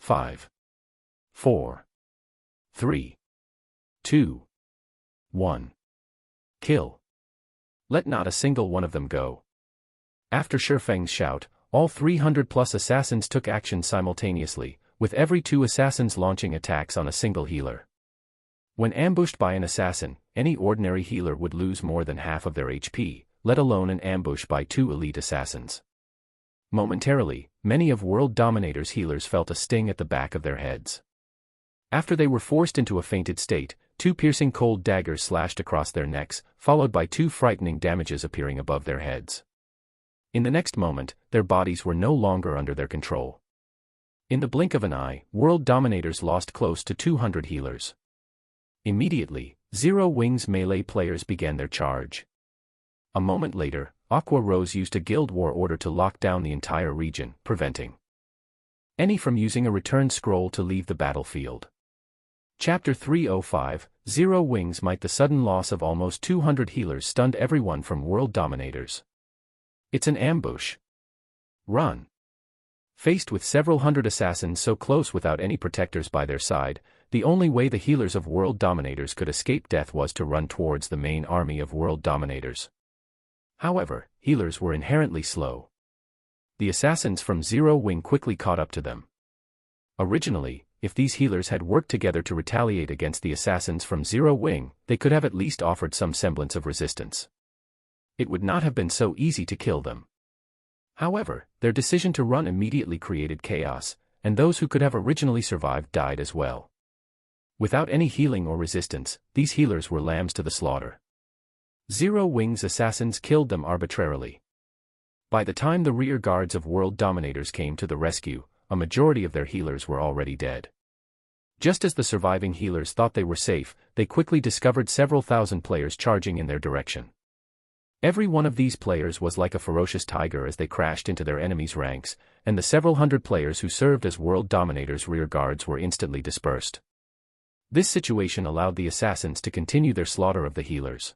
5, 4, 3, 2, 1. Kill. Let not a single one of them go. After Shifeng's shout, all 300+ assassins took action simultaneously, with every 2 assassins launching attacks on a single healer. When ambushed by an assassin, any ordinary healer would lose more than half of their HP, let alone an ambush by 2 elite assassins. Momentarily, many of World Dominator's healers felt a sting at the back of their heads. After they were forced into a fainted state, 2 piercing cold daggers slashed across their necks, followed by 2 frightening damages appearing above their heads. In the next moment, their bodies were no longer under their control. In the blink of an eye, World Dominators lost close to 200 healers. Immediately, Zero Wing's melee players began their charge. A moment later, Aqua Rose used a Guild War order to lock down the entire region, preventing any from using a return scroll to leave the battlefield. Chapter 305, Zero Wings Might. The sudden loss of almost 200 healers stunned everyone from World Dominators. It's an ambush. Run. Faced with several hundred assassins so close without any protectors by their side, the only way the healers of World Dominators could escape death was to run towards the main army of World Dominators. However, healers were inherently slow. The assassins from Zero Wing quickly caught up to them. Originally, if these healers had worked together to retaliate against the assassins from Zero Wing, they could have at least offered some semblance of resistance. It would not have been so easy to kill them. However, their decision to run immediately created chaos, and those who could have originally survived died as well. Without any healing or resistance, these healers were lambs to the slaughter. Zero Wing's assassins killed them arbitrarily. By the time the rear guards of World Dominators came to the rescue, a majority of their healers were already dead. Just as the surviving healers thought they were safe, they quickly discovered several thousand players charging in their direction. Every one of these players was like a ferocious tiger as they crashed into their enemies' ranks, and the several hundred players who served as World Dominators' rear guards were instantly dispersed. This situation allowed the assassins to continue their slaughter of the healers.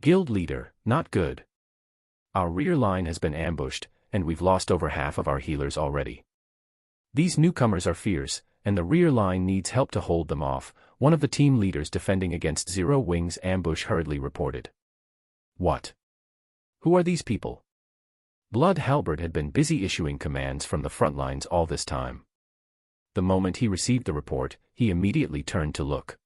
Guild leader, not good. Our rear line has been ambushed, and we've lost over half of our healers already. These newcomers are fierce, and the rear line needs help to hold them off, one of the team leaders defending against Zero Wing's ambush hurriedly reported. What? Who are these people? Blood Halberd had been busy issuing commands from the front lines all this time. The moment he received the report, he immediately turned to look.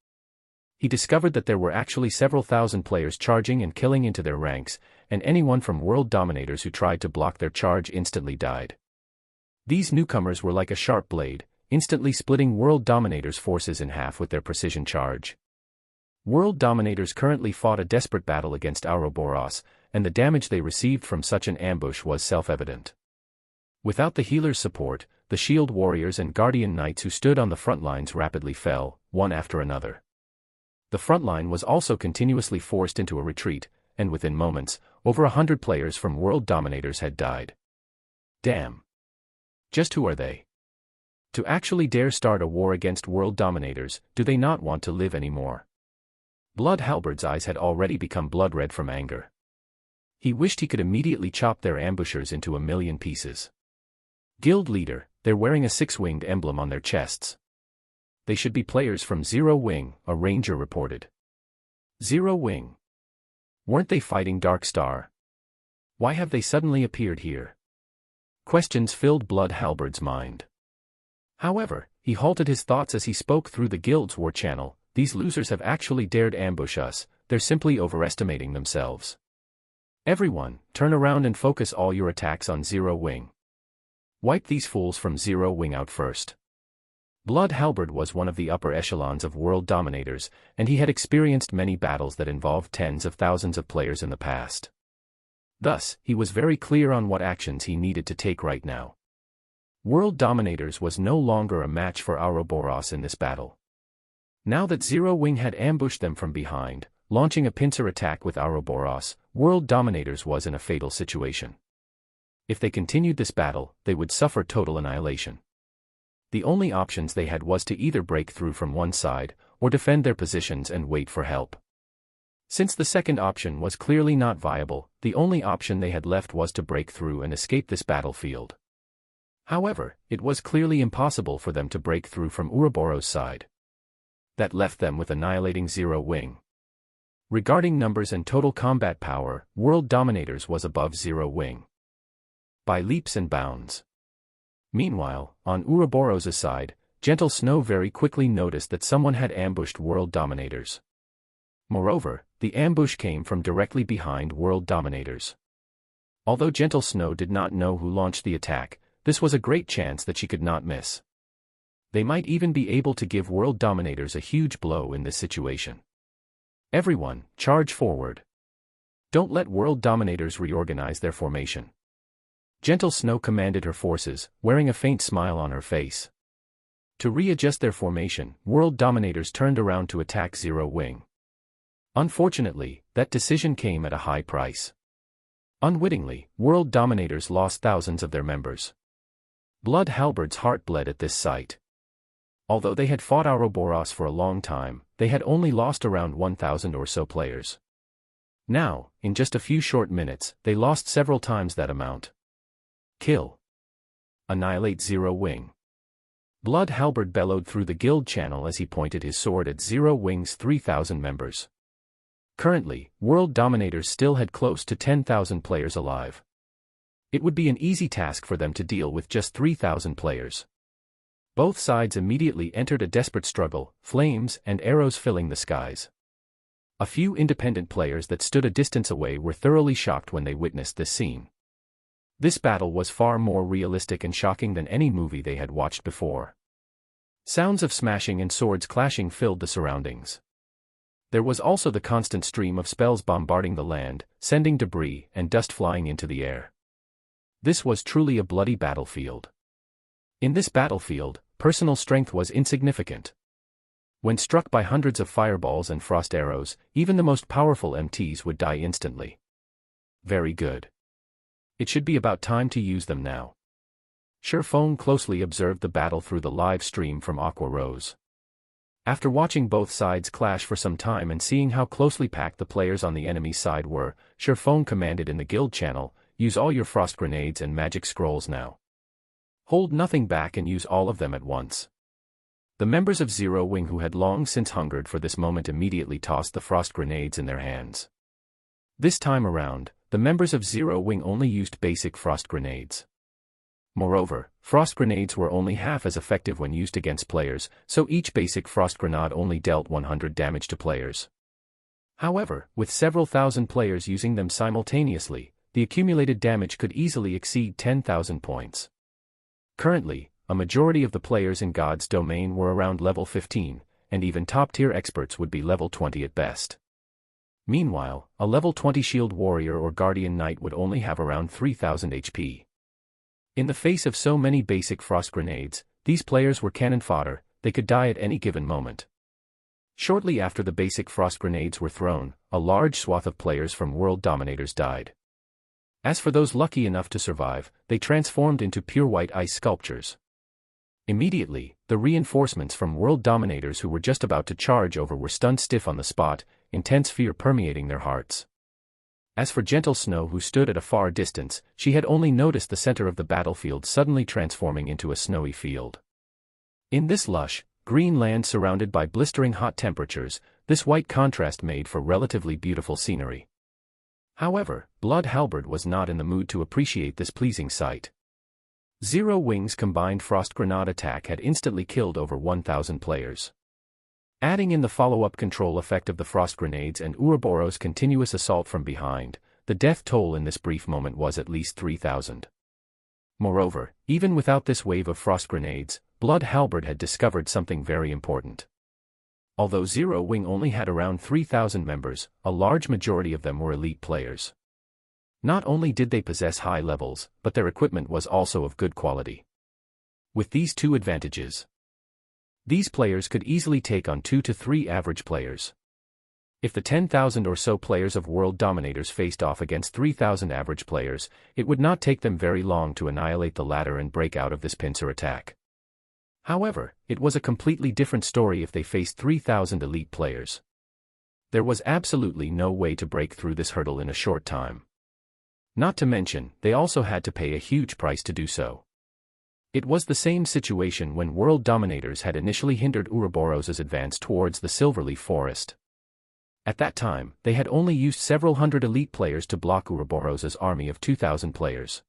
He discovered that there were actually several thousand players charging and killing into their ranks, and anyone from World Dominators who tried to block their charge instantly died. These newcomers were like a sharp blade, instantly splitting World Dominators' forces in half with their precision charge. World Dominators currently fought a desperate battle against Ouroboros, and the damage they received from such an ambush was self-evident. Without the healers' support, the shield warriors and guardian knights who stood on the front lines rapidly fell, one after another. The front line was also continuously forced into a retreat, and within moments, over 100 players from World Dominators had died. Damn. Just who are they? To actually dare start a war against World Dominators, do they not want to live anymore? Blood Halberd's eyes had already become blood red from anger. He wished he could immediately chop their ambushers into a million pieces. Guild leader, they're wearing a 6-winged emblem on their chests. They should be players from Zero Wing, a ranger reported. Zero Wing? Weren't they fighting Dark Star? Why have they suddenly appeared here? Questions filled Blood Halberd's mind. However, he halted his thoughts as he spoke through the guild's war channel. These losers have actually dared ambush us, they're simply overestimating themselves. Everyone, turn around and focus all your attacks on Zero Wing. Wipe these fools from Zero Wing out first. Blood Halberd was one of the upper echelons of World Dominators, and he had experienced many battles that involved tens of thousands of players in the past. Thus, he was very clear on what actions he needed to take right now. World Dominators was no longer a match for Ouroboros in this battle. Now that Zero Wing had ambushed them from behind, launching a pincer attack with Ouroboros, World Dominators was in a fatal situation. If they continued this battle, they would suffer total annihilation. The only options they had was to either break through from one side, or defend their positions and wait for help. Since the second option was clearly not viable, the only option they had left was to break through and escape this battlefield. However, it was clearly impossible for them to break through from Ouroboros' side. That left them with annihilating Zero Wing. Regarding numbers and total combat power, World Dominators was above Zero Wing by leaps and bounds. Meanwhile, on Ouroboros' side, Gentle Snow very quickly noticed that someone had ambushed World Dominators. Moreover, the ambush came from directly behind World Dominators. Although Gentle Snow did not know who launched the attack, this was a great chance that she could not miss. They might even be able to give World Dominators a huge blow in this situation. Everyone, charge forward. Don't let World Dominators reorganize their formation. Gentle Snow commanded her forces, wearing a faint smile on her face. To readjust their formation, World Dominators turned around to attack Zero Wing. Unfortunately, that decision came at a high price. Unwittingly, World Dominators lost thousands of their members. Blood Halberd's heart bled at this sight. Although they had fought Ouroboros for a long time, they had only lost around 1,000 or so players. Now, in just a few short minutes, they lost several times that amount. Kill. Annihilate Zero Wing. Blood Halberd bellowed through the guild channel as he pointed his sword at Zero Wing's 3,000 members. Currently, World Dominators still had close to 10,000 players alive. It would be an easy task for them to deal with just 3,000 players. Both sides immediately entered a desperate struggle, flames and arrows filling the skies. A few independent players that stood a distance away were thoroughly shocked when they witnessed this scene. This battle was far more realistic and shocking than any movie they had watched before. Sounds of smashing and swords clashing filled the surroundings. There was also the constant stream of spells bombarding the land, sending debris and dust flying into the air. This was truly a bloody battlefield. In this battlefield, personal strength was insignificant. When struck by hundreds of fireballs and frost arrows, even the most powerful MTs would die instantly. Very good. It should be about time to use them now. Sherphone closely observed the battle through the live stream from Aqua Rose. After watching both sides clash for some time and seeing how closely packed the players on the enemy side were, Sherphone commanded in the guild channel, use all your frost grenades and magic scrolls now. Hold nothing back and use all of them at once. The members of Zero Wing who had long since hungered for this moment immediately tossed the frost grenades in their hands. This time around, the members of Zero Wing only used basic frost grenades. Moreover, frost grenades were only half as effective when used against players, so each basic frost grenade only dealt 100 damage to players. However, with several thousand players using them simultaneously, the accumulated damage could easily exceed 10,000 points. Currently, a majority of the players in God's domain were around level 15, and even top-tier experts would be level 20 at best. Meanwhile, a level 20 shield warrior or guardian knight would only have around 3,000 HP. In the face of so many basic frost grenades, these players were cannon fodder, they could die at any given moment. Shortly after the basic frost grenades were thrown, a large swath of players from World Dominators died. As for those lucky enough to survive, they transformed into pure white ice sculptures. Immediately, the reinforcements from World Dominators who were just about to charge over were stunned stiff on the spot, intense fear permeating their hearts. As for Gentle Snow who stood at a far distance, she had only noticed the center of the battlefield suddenly transforming into a snowy field. In this lush, green land surrounded by blistering hot temperatures, this white contrast made for relatively beautiful scenery. However, Blood Halberd was not in the mood to appreciate this pleasing sight. Zero Wing's combined frost grenade attack had instantly killed over 1,000 players. Adding in the follow-up control effect of the frost grenades and Ouroboros' continuous assault from behind, the death toll in this brief moment was at least 3,000. Moreover, even without this wave of frost grenades, Blood Halberd had discovered something very important. Although Zero Wing only had around 3,000 members, a large majority of them were elite players. Not only did they possess high levels, but their equipment was also of good quality. With these two advantages, these players could easily take on 2 to 3 average players. If the 10,000 or so players of World Dominators faced off against 3,000 average players, it would not take them very long to annihilate the latter and break out of this pincer attack. However, it was a completely different story if they faced 3,000 elite players. There was absolutely no way to break through this hurdle in a short time. Not to mention, they also had to pay a huge price to do so. It was the same situation when World Dominators had initially hindered Ouroboros' advance towards the Silverleaf Forest. At that time, they had only used several hundred elite players to block Ouroboros' army of 2,000 players.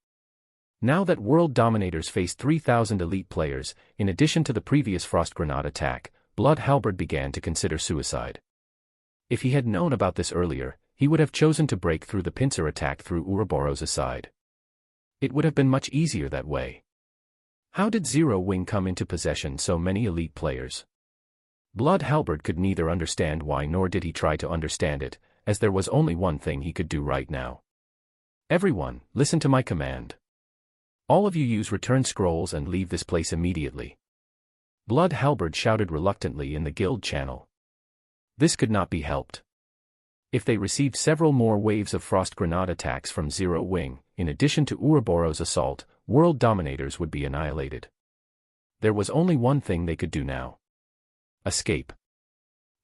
Now that World Dominators faced 3,000 elite players, in addition to the previous Frost Grenade attack, Blood Halberd began to consider suicide. If he had known about this earlier, he would have chosen to break through the pincer attack through Ouroboros' side. It would have been much easier that way. How did Zero Wing come into possession so many elite players? Blood Halberd could neither understand why nor did he try to understand it, as there was only one thing he could do right now. Everyone, listen to my command. All of you use return scrolls and leave this place immediately. Blood Halberd shouted reluctantly in the guild channel. This could not be helped. If they received several more waves of Frost Grenade attacks from Zero Wing, in addition to Ouroboros' assault, World Dominators would be annihilated. There was only one thing they could do now. Escape.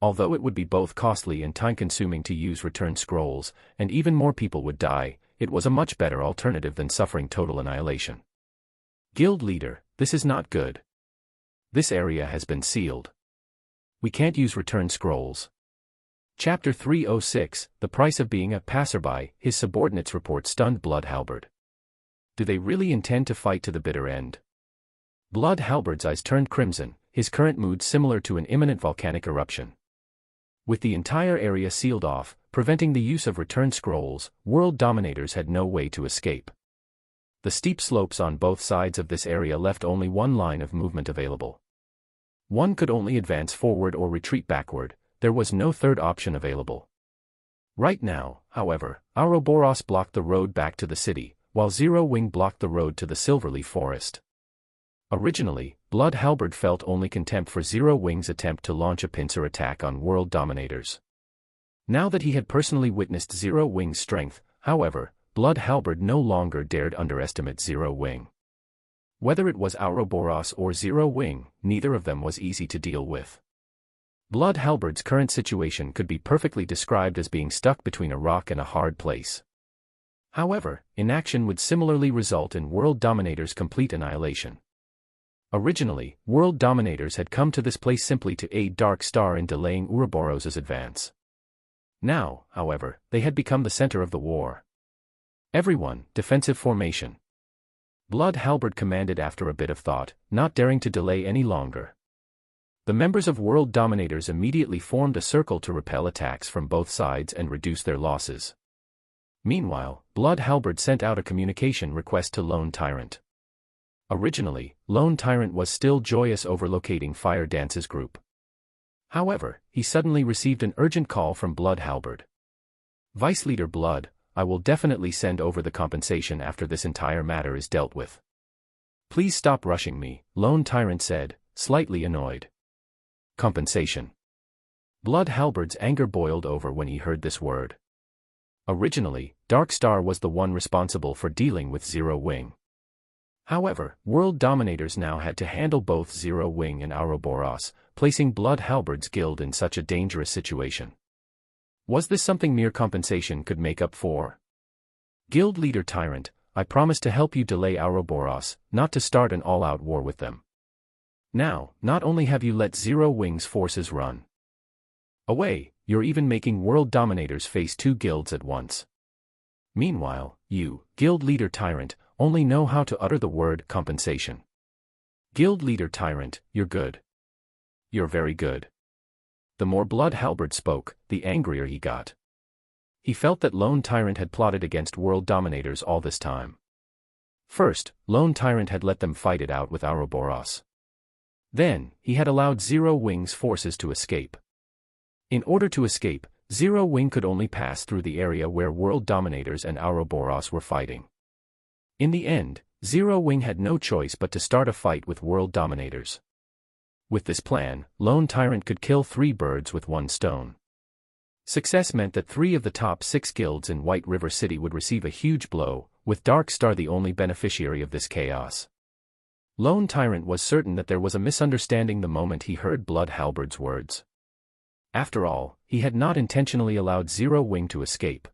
Although it would be both costly and time-consuming to use return scrolls, and even more people would die, it was a much better alternative than suffering total annihilation. Guild leader, this is not good. This area has been sealed. We can't use return scrolls. Chapter 306, The Price of Being a Passerby. His subordinates report stunned Blood Halberd. Do they really intend to fight to the bitter end? Blood Halberd's eyes turned crimson, his current mood similar to an imminent volcanic eruption. With the entire area sealed off, preventing the use of return scrolls, World Dominators had no way to escape. The steep slopes on both sides of this area left only one line of movement available. One could only advance forward or retreat backward, there was no third option available. Right now, however, Ouroboros blocked the road back to the city, while Zero Wing blocked the road to the Silverleaf Forest. Originally, Blood Halberd felt only contempt for Zero Wing's attempt to launch a pincer attack on World Dominators. Now that he had personally witnessed Zero Wing's strength, however, Blood Halberd no longer dared underestimate Zero Wing. Whether it was Ouroboros or Zero Wing, neither of them was easy to deal with. Blood Halberd's current situation could be perfectly described as being stuck between a rock and a hard place. However, inaction would similarly result in World Dominators' complete annihilation. Originally, World Dominators had come to this place simply to aid Dark Star in delaying Ouroboros' advance. Now, however, they had become the center of the war. Everyone, defensive formation. Blood Halberd commanded after a bit of thought, not daring to delay any longer. The members of World Dominators immediately formed a circle to repel attacks from both sides and reduce their losses. Meanwhile, Blood Halberd sent out a communication request to Lone Tyrant. Originally, Lone Tyrant was still joyous over locating Fire Dance's group. However, he suddenly received an urgent call from Blood Halberd. Vice Leader Blood, I will definitely send over the compensation after this entire matter is dealt with. Please stop rushing me, Lone Tyrant said, slightly annoyed. Compensation. Blood Halberd's anger boiled over when he heard this word. Originally, Dark Star was the one responsible for dealing with Zero Wing. However, World Dominators now had to handle both Zero Wing and Ouroboros, placing Blood Halberd's guild in such a dangerous situation. Was this something mere compensation could make up for? Guild Leader Tyrant, I promise to help you delay Ouroboros, not to start an all-out war with them. Now, not only have you let Zero Wing's forces run away, you're even making World Dominators face two guilds at once. Meanwhile, you, Guild Leader Tyrant, only know how to utter the word compensation. Guild Leader Tyrant, you're good. You're very good. The more Blood Halberd spoke, the angrier he got. He felt that Lone Tyrant had plotted against World Dominators all this time. First, Lone Tyrant had let them fight it out with Ouroboros. Then, he had allowed Zero Wing's forces to escape. In order to escape, Zero Wing could only pass through the area where World Dominators and Ouroboros were fighting. In the end, Zero Wing had no choice but to start a fight with World Dominators. With this plan, Lone Tyrant could kill 3 birds with 1 stone. Success meant that 3 of the top 6 guilds in White River City would receive a huge blow, with Dark Star the only beneficiary of this chaos. Lone Tyrant was certain that there was a misunderstanding the moment he heard Blood Halberd's words. After all, he had not intentionally allowed Zero Wing to escape.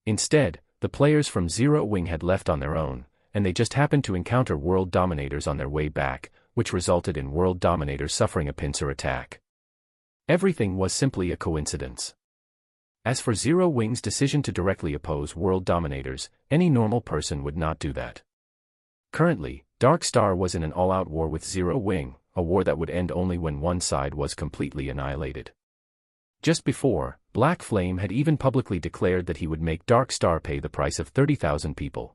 Instead, the players from Zero Wing had left on their own, and they just happened to encounter World Dominators on their way back, which resulted in World Dominators suffering a pincer attack. Everything was simply a coincidence. As for Zero Wing's decision to directly oppose World Dominators, any normal person would not do that. Currently, Dark Star was in an all-out war with Zero Wing, a war that would end only when one side was completely annihilated. Just before, Black Flame had even publicly declared that he would make Dark Star pay the price of 30,000 people.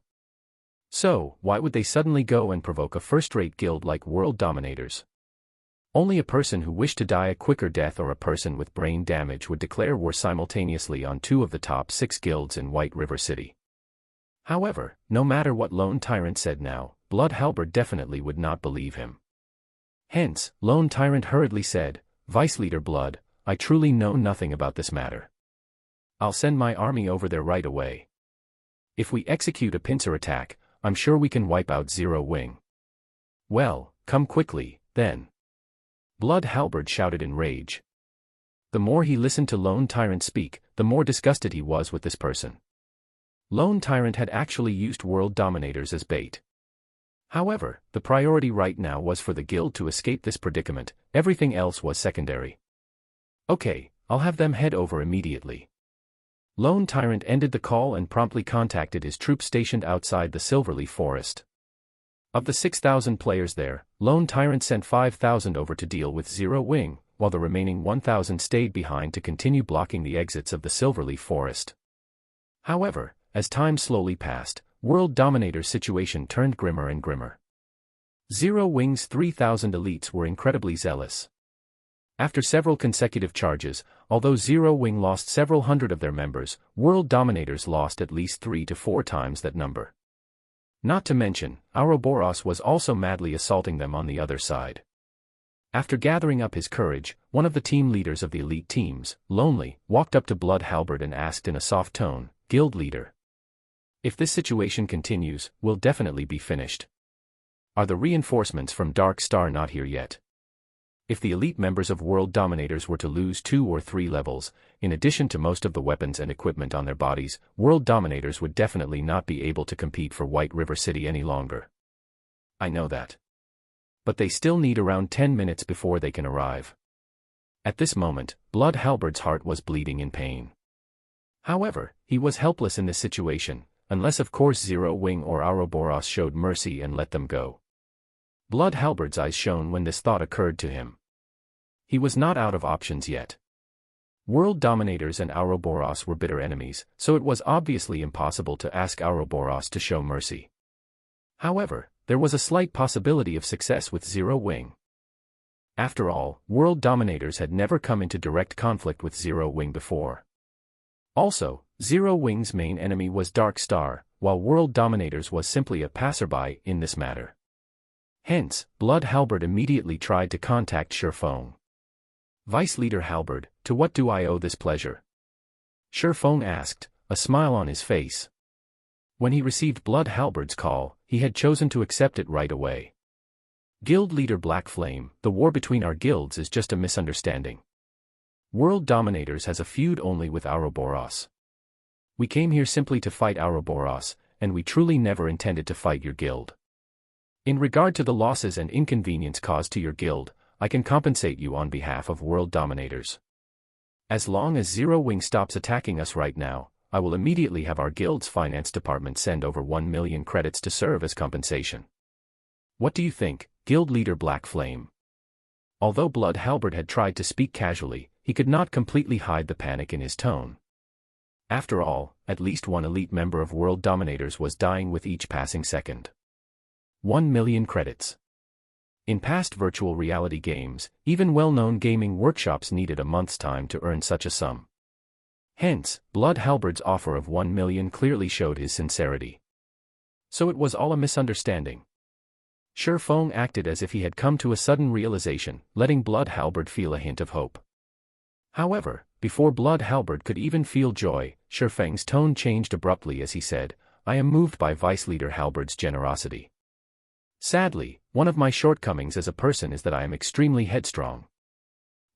So, why would they suddenly go and provoke a first-rate guild like World Dominators? Only a person who wished to die a quicker death or a person with brain damage would declare war simultaneously on 2 of the top 6 guilds in White River City. However, no matter what Lone Tyrant said now, Blood Halberd definitely would not believe him. Hence, Lone Tyrant hurriedly said, "Vice Leader Blood, I truly know nothing about this matter. I'll send my army over there right away. If we execute a pincer attack, I'm sure we can wipe out Zero Wing." "Well, come quickly, then." Blood Halberd shouted in rage. The more he listened to Lone Tyrant speak, the more disgusted he was with this person. Lone Tyrant had actually used World Dominators as bait. However, the priority right now was for the guild to escape this predicament, everything else was secondary. "Okay, I'll have them head over immediately." Lone Tyrant ended the call and promptly contacted his troops stationed outside the Silverleaf Forest. Of the 6,000 players there, Lone Tyrant sent 5,000 over to deal with Zero Wing, while the remaining 1,000 stayed behind to continue blocking the exits of the Silverleaf Forest. However, as time slowly passed, World Dominator's situation turned grimmer and grimmer. Zero Wing's 3,000 elites were incredibly zealous. After several consecutive charges, although Zero Wing lost several hundred of their members, World Dominators lost at least 3 to 4 times that number. Not to mention, Ouroboros was also madly assaulting them on the other side. After gathering up his courage, one of the team leaders of the elite teams, Lonely, walked up to Blood Halberd and asked in a soft tone, "Guild leader, if this situation continues, we'll definitely be finished. Are the reinforcements from Dark Star not here yet? If the elite members of World Dominators were to lose 2 or 3 levels, in addition to most of the weapons and equipment on their bodies, World Dominators would definitely not be able to compete for White River City any longer." "I know that. But they still need around 10 minutes before they can arrive." At this moment, Blood Halberd's heart was bleeding in pain. However, he was helpless in this situation, unless of course Zero Wing or Ouroboros showed mercy and let them go. Blood Halberd's eyes shone when this thought occurred to him. He was not out of options yet. World Dominators and Ouroboros were bitter enemies, so it was obviously impossible to ask Ouroboros to show mercy. However, there was a slight possibility of success with Zero Wing. After all, World Dominators had never come into direct conflict with Zero Wing before. Also, Zero Wing's main enemy was Dark Star, while World Dominators was simply a passerby in this matter. Hence, Blood Halberd immediately tried to contact Sherfong. "Vice Leader Halberd, to what do I owe this pleasure?" Sherfong asked, a smile on his face. When he received Blood Halberd's call, he had chosen to accept it right away. "Guild Leader Black Flame, the war between our guilds is just a misunderstanding. World Dominators has a feud only with Ouroboros. We came here simply to fight Ouroboros, and we truly never intended to fight your guild. In regard to the losses and inconvenience caused to your guild, I can compensate you on behalf of World Dominators. As long as Zero Wing stops attacking us right now, I will immediately have our guild's finance department send over 1 million credits to serve as compensation. What do you think, Guild Leader Black Flame?" Although Blood Halberd had tried to speak casually, he could not completely hide the panic in his tone. After all, at least one elite member of World Dominators was dying with each passing second. 1 million credits. In past virtual reality games, even well-known gaming workshops needed a month's time to earn such a sum. Hence, Blood Halberd's offer of 1 million clearly showed his sincerity. So it was all a misunderstanding. Shi Feng acted as if he had come to a sudden realization, letting Blood Halberd feel a hint of hope. However, before Blood Halberd could even feel joy, Shi Feng's tone changed abruptly as he said, "I am moved by Vice Leader Halberd's generosity. Sadly, one of my shortcomings as a person is that I am extremely headstrong.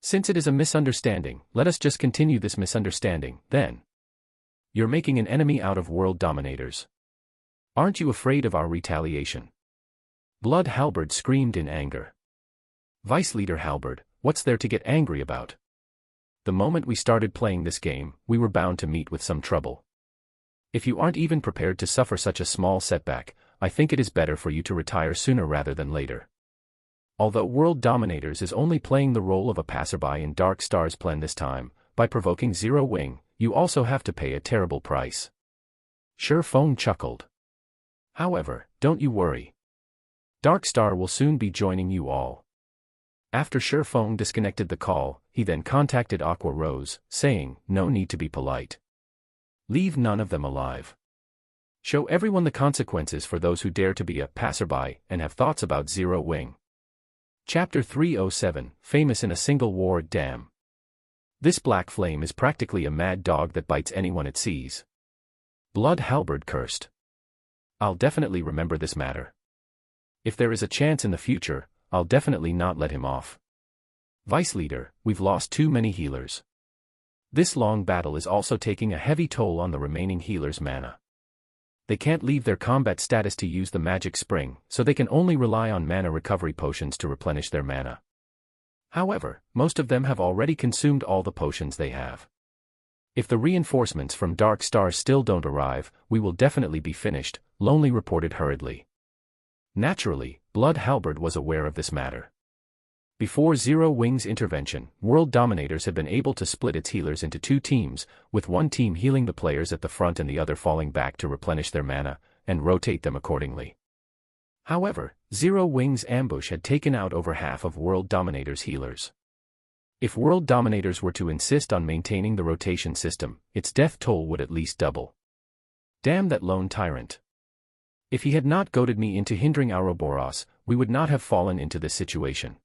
Since it is a misunderstanding, let us just continue this misunderstanding, then. You're making an enemy out of world dominators. Aren't you afraid of our retaliation?" Blood Halberd screamed in anger. "Vice Leader Halberd, what's there to get angry about? The moment we started playing this game, we were bound to meet with some trouble. If you aren't even prepared to suffer such a small setback, I think it is better for you to retire sooner rather than later. Although World Dominators is only playing the role of a passerby in Dark Star's plan this time, by provoking Zero Wing, you also have to pay a terrible price." Shi Feng chuckled. "However, don't you worry. Dark Star will soon be joining you all." After Shi Feng disconnected the call, he then contacted Aqua Rose, saying, "No need to be polite. Leave none of them alive. Show everyone the consequences for those who dare to be a passerby and have thoughts about Zero Wing." Chapter 307, Famous in a Single War. Damn. This black flame is practically a mad dog that bites anyone it sees. Blood Halberd cursed. "I'll definitely remember this matter. If there is a chance in the future, I'll definitely not let him off. Vice Leader, we've lost too many healers. This long battle is also taking a heavy toll on the remaining healers' mana. They can't leave their combat status to use the magic spring, so they can only rely on mana recovery potions to replenish their mana. However, most of them have already consumed all the potions they have. If the reinforcements from Dark Star still don't arrive, we will definitely be finished," Lonely reported hurriedly. Naturally, Blood Halberd was aware of this matter. Before Zero Wing's intervention, World Dominators had been able to split its healers into two teams, with one team healing the players at the front and the other falling back to replenish their mana, and rotate them accordingly. However, Zero Wing's ambush had taken out over half of World Dominators' healers. If World Dominators were to insist on maintaining the rotation system, its death toll would at least double. Damn that lone tyrant. If he had not goaded me into hindering Ouroboros, we would not have fallen into this situation.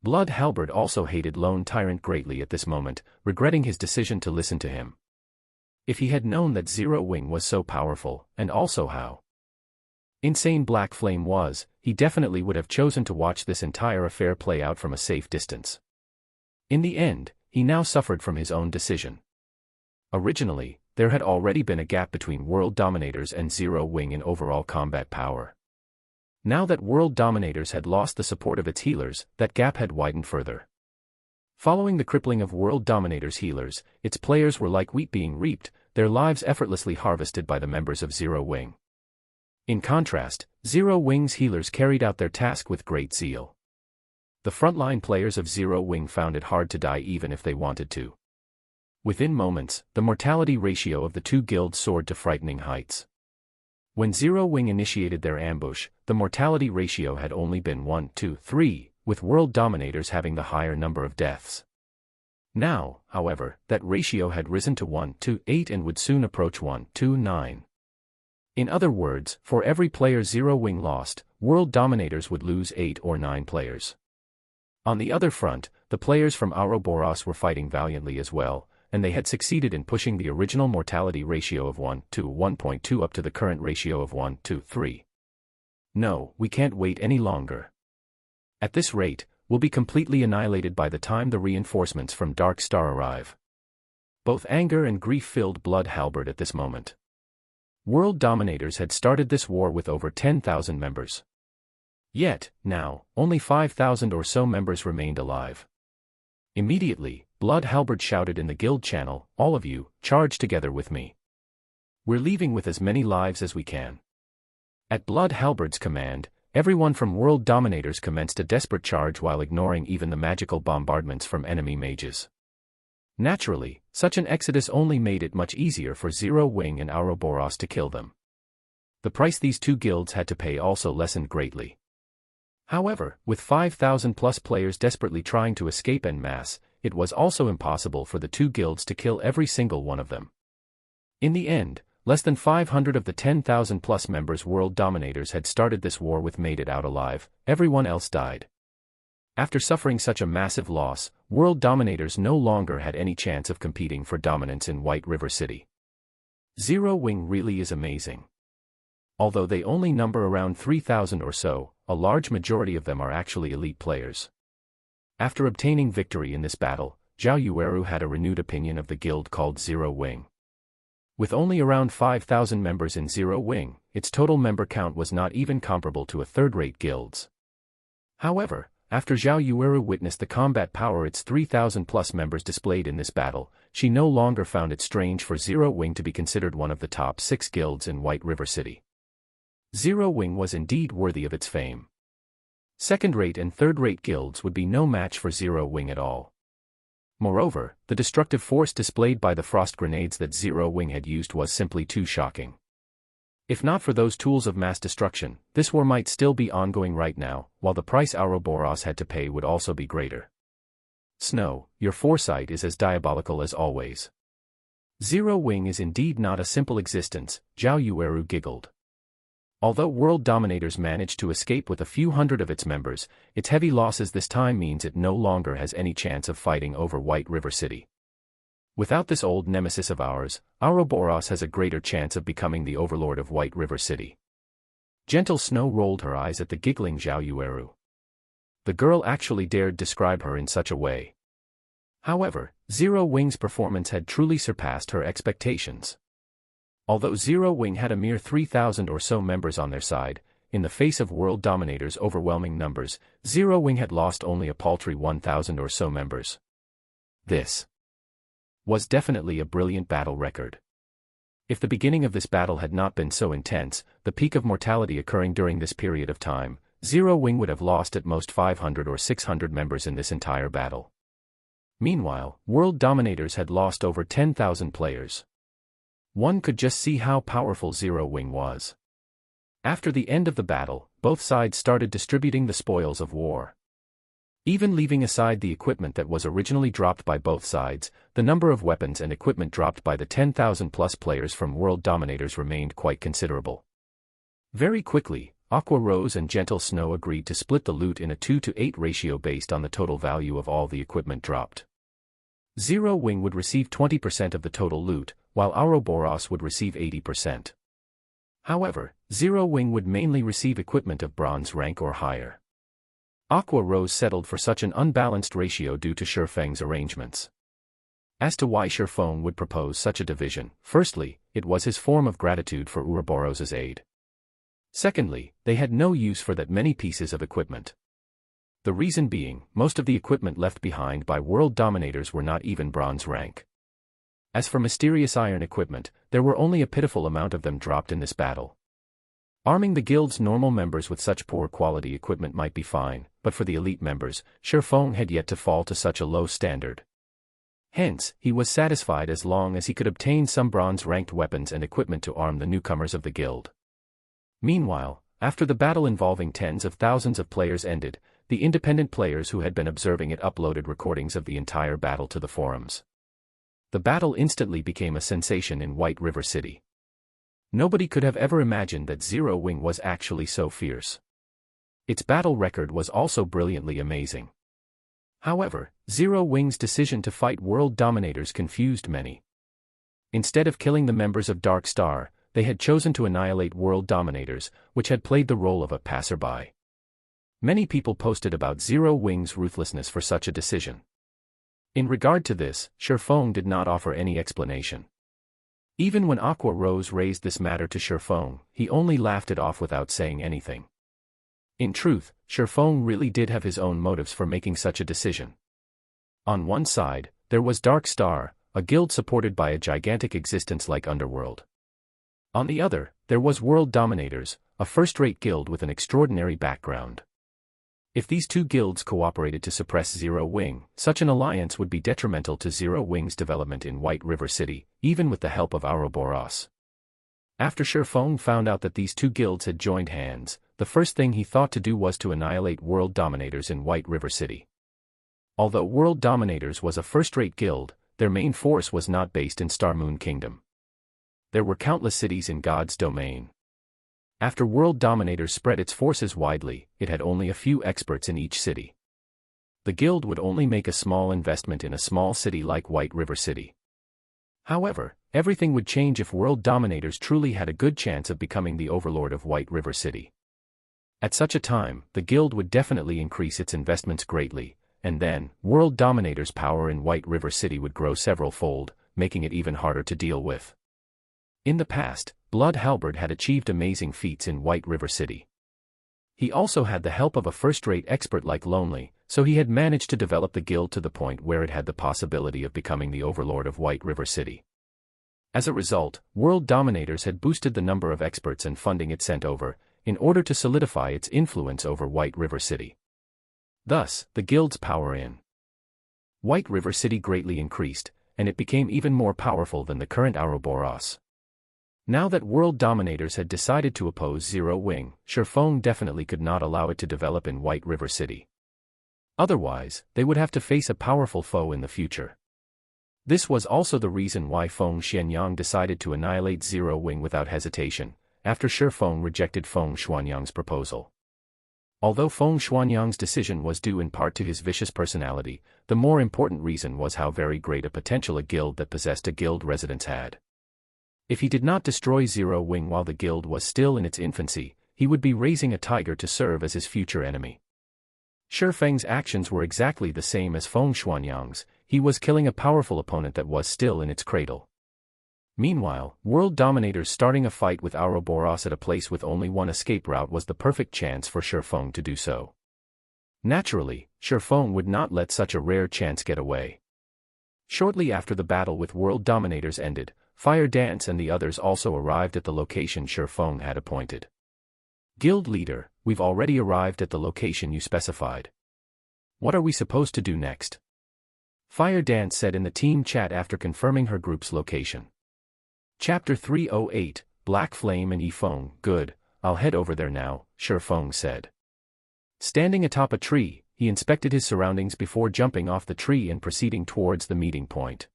Blood Halberd also hated Lone Tyrant greatly at this moment, regretting his decision to listen to him. If he had known that Zero Wing was so powerful, and also how insane Black Flame was, he definitely would have chosen to watch this entire affair play out from a safe distance. In the end, he now suffered from his own decision. Originally, there had already been a gap between World Dominators and Zero Wing in overall combat power. Now that World Dominators had lost the support of its healers, that gap had widened further. Following the crippling of World Dominators' healers, its players were like wheat being reaped, their lives effortlessly harvested by the members of Zero Wing. In contrast, Zero Wing's healers carried out their task with great zeal. The frontline players of Zero Wing found it hard to die even if they wanted to. Within moments, the mortality ratio of the two guilds soared to frightening heights. When Zero Wing initiated their ambush, the mortality ratio had only been 1 to 3, with World Dominators having the higher number of deaths. Now, however, that ratio had risen to 1 to 8 and would soon approach 1 to 9. In other words, for every player Zero Wing lost, World Dominators would lose 8 or 9 players. On the other front, the players from Ouroboros were fighting valiantly as well, and they had succeeded in pushing the original mortality ratio of 1 to 1.2 up to the current ratio of 1 to 3. No, we can't wait any longer. At this rate, we'll be completely annihilated by the time the reinforcements from Dark Star arrive. Both anger and grief filled Blood Halberd at this moment. World Dominators had started this war with over 10,000 members. Yet, now, only 5,000 or so members remained alive. Immediately, Blood Halberd shouted in the guild channel, "All of you, charge together with me. We're leaving with as many lives as we can." At Blood Halberd's command, everyone from World Dominators commenced a desperate charge while ignoring even the magical bombardments from enemy mages. Naturally, such an exodus only made it much easier for Zero Wing and Ouroboros to kill them. The price these two guilds had to pay also lessened greatly. However, with 5,000 plus players desperately trying to escape en masse, it was also impossible for the two guilds to kill every single one of them. In the end, less than 500 of the 10,000-plus members world dominators had started this war with made it out alive, everyone else died. After suffering such a massive loss, world dominators no longer had any chance of competing for dominance in White River City. Zero Wing really is amazing. Although they only number around 3,000 or so, a large majority of them are actually elite players. After obtaining victory in this battle, Zhao Yueru had a renewed opinion of the guild called Zero Wing. With only around 5,000 members in Zero Wing, its total member count was not even comparable to a third-rate guild's. However, after Zhao Yueru witnessed the combat power its 3,000-plus members displayed in this battle, she no longer found it strange for Zero Wing to be considered one of the top 6 guilds in White River City. Zero Wing was indeed worthy of its fame. Second-rate and third-rate guilds would be no match for Zero Wing at all. Moreover, the destructive force displayed by the frost grenades that Zero Wing had used was simply too shocking. If not for those tools of mass destruction, this war might still be ongoing right now, while the price Ouroboros had to pay would also be greater. Snow, your foresight is as diabolical as always. Zero Wing is indeed not a simple existence, Zhao Yueru giggled. Although world dominators managed to escape with a few hundred of its members, its heavy losses this time means it no longer has any chance of fighting over White River City. Without this old nemesis of ours, Ouroboros has a greater chance of becoming the overlord of White River City. Gentle Snow rolled her eyes at the giggling Zhao Yueru. The girl actually dared describe her in such a way. However, Zero Wing's performance had truly surpassed her expectations. Although Zero Wing had a mere 3,000 or so members on their side, in the face of world dominators' overwhelming numbers, Zero Wing had lost only a paltry 1,000 or so members. This was definitely a brilliant battle record. If the beginning of this battle had not been so intense, the peak of mortality occurring during this period of time, Zero Wing would have lost at most 500 or 600 members in this entire battle. Meanwhile, world dominators had lost over 10,000 players. One could just see how powerful Zero Wing was. After the end of the battle, both sides started distributing the spoils of war. Even leaving aside the equipment that was originally dropped by both sides, the number of weapons and equipment dropped by the 10,000-plus players from world dominators remained quite considerable. Very quickly, Aqua Rose and Gentle Snow agreed to split the loot in a 2-to-8 ratio based on the total value of all the equipment dropped. Zero Wing would receive 20% of the total loot, while Ouroboros would receive 80%. However, Zero Wing would mainly receive equipment of bronze rank or higher. Aqua Rose settled for such an unbalanced ratio due to Shifeng's arrangements. As to why Shifeng would propose such a division, firstly, it was his form of gratitude for Ouroboros's aid. Secondly, they had no use for that many pieces of equipment. The reason being, most of the equipment left behind by world dominators were not even bronze rank. As for mysterious iron equipment, there were only a pitiful amount of them dropped in this battle. Arming the guild's normal members with such poor quality equipment might be fine, but for the elite members, Shifeng had yet to fall to such a low standard. Hence, he was satisfied as long as he could obtain some bronze-ranked weapons and equipment to arm the newcomers of the guild. Meanwhile, after the battle involving tens of thousands of players ended, the independent players who had been observing it uploaded recordings of the entire battle to the forums. The battle instantly became a sensation in White River City. Nobody could have ever imagined that Zero Wing was actually so fierce. Its battle record was also brilliantly amazing. However, Zero Wing's decision to fight world dominators confused many. Instead of killing the members of Dark Star, they had chosen to annihilate world dominators, which had played the role of a passerby. Many people posted about Zero Wing's ruthlessness for such a decision. In regard to this, Shifeng did not offer any explanation. Even when Aqua Rose raised this matter to Shifeng, he only laughed it off without saying anything. In truth, Shifeng really did have his own motives for making such a decision. On one side, there was Dark Star, a guild supported by a gigantic existence like Underworld. On the other, there was World Dominators, a first-rate guild with an extraordinary background. If these two guilds cooperated to suppress Zero Wing, such an alliance would be detrimental to Zero Wing's development in White River City, even with the help of Ouroboros. After Shifeng found out that these two guilds had joined hands, the first thing he thought to do was to annihilate world dominators in White River City. Although World Dominators was a first-rate guild, their main force was not based in Star Moon Kingdom. There were countless cities in God's domain. After World Dominators spread its forces widely, it had only a few experts in each city. The guild would only make a small investment in a small city like White River City. However, everything would change if World Dominators truly had a good chance of becoming the overlord of White River City. At such a time, the guild would definitely increase its investments greatly, and then, World Dominators' power in White River City would grow several-fold, making it even harder to deal with. In the past, Blood Halberd had achieved amazing feats in White River City. He also had the help of a first-rate expert like Lonely, so he had managed to develop the guild to the point where it had the possibility of becoming the overlord of White River City. As a result, World Dominators had boosted the number of experts and funding it sent over, in order to solidify its influence over White River City. Thus, the guild's power in White River City greatly increased, and it became even more powerful than the current Ouroboros. Now that World Dominators had decided to oppose Zero Wing, Shifeng definitely could not allow it to develop in White River City. Otherwise, they would have to face a powerful foe in the future. This was also the reason why Feng Xianyang decided to annihilate Zero Wing without hesitation, after Shifeng rejected Feng Xuanyang's proposal. Although Feng Xuanyang's decision was due in part to his vicious personality, the more important reason was how very great a potential a guild that possessed a guild residence had. If he did not destroy Zero Wing while the guild was still in its infancy, he would be raising a tiger to serve as his future enemy. Shifeng's actions were exactly the same as Feng Xuanyang's. He was killing a powerful opponent that was still in its cradle. Meanwhile, World Dominators starting a fight with Ouroboros at a place with only one escape route was the perfect chance for Shifeng to do so. Naturally, Shifeng would not let such a rare chance get away. Shortly after the battle with World Dominators ended, Fire Dance and the others also arrived at the location Shifeng had appointed. Guild leader, we've already arrived at the location you specified. What are we supposed to do next? Fire Dance said in the team chat after confirming her group's location. Chapter 308, Black Flame and Yifeng. Good, I'll head over there now, Shifeng said. Standing atop a tree, he inspected his surroundings before jumping off the tree and proceeding towards the meeting point.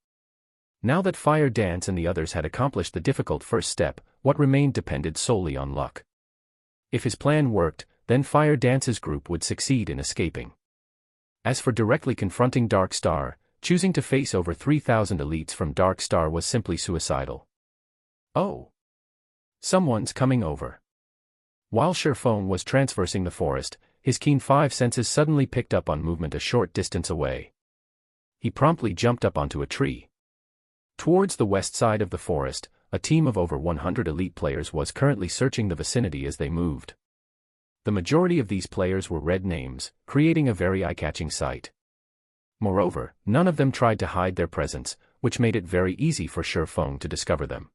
Now that Fire Dance and the others had accomplished the difficult first step, what remained depended solely on luck. If his plan worked, then Fire Dance's group would succeed in escaping. As for directly confronting Dark Star, choosing to face over 3,000 elites from Dark Star was simply suicidal. Oh! Someone's coming over. While Shifeng was traversing the forest, his keen five senses suddenly picked up on movement a short distance away. He promptly jumped up onto a tree. Towards the west side of the forest, a team of over 100 elite players was currently searching the vicinity as they moved. The majority of these players were red names, creating a very eye-catching sight. Moreover, none of them tried to hide their presence, which made it very easy for Shifeng to discover them.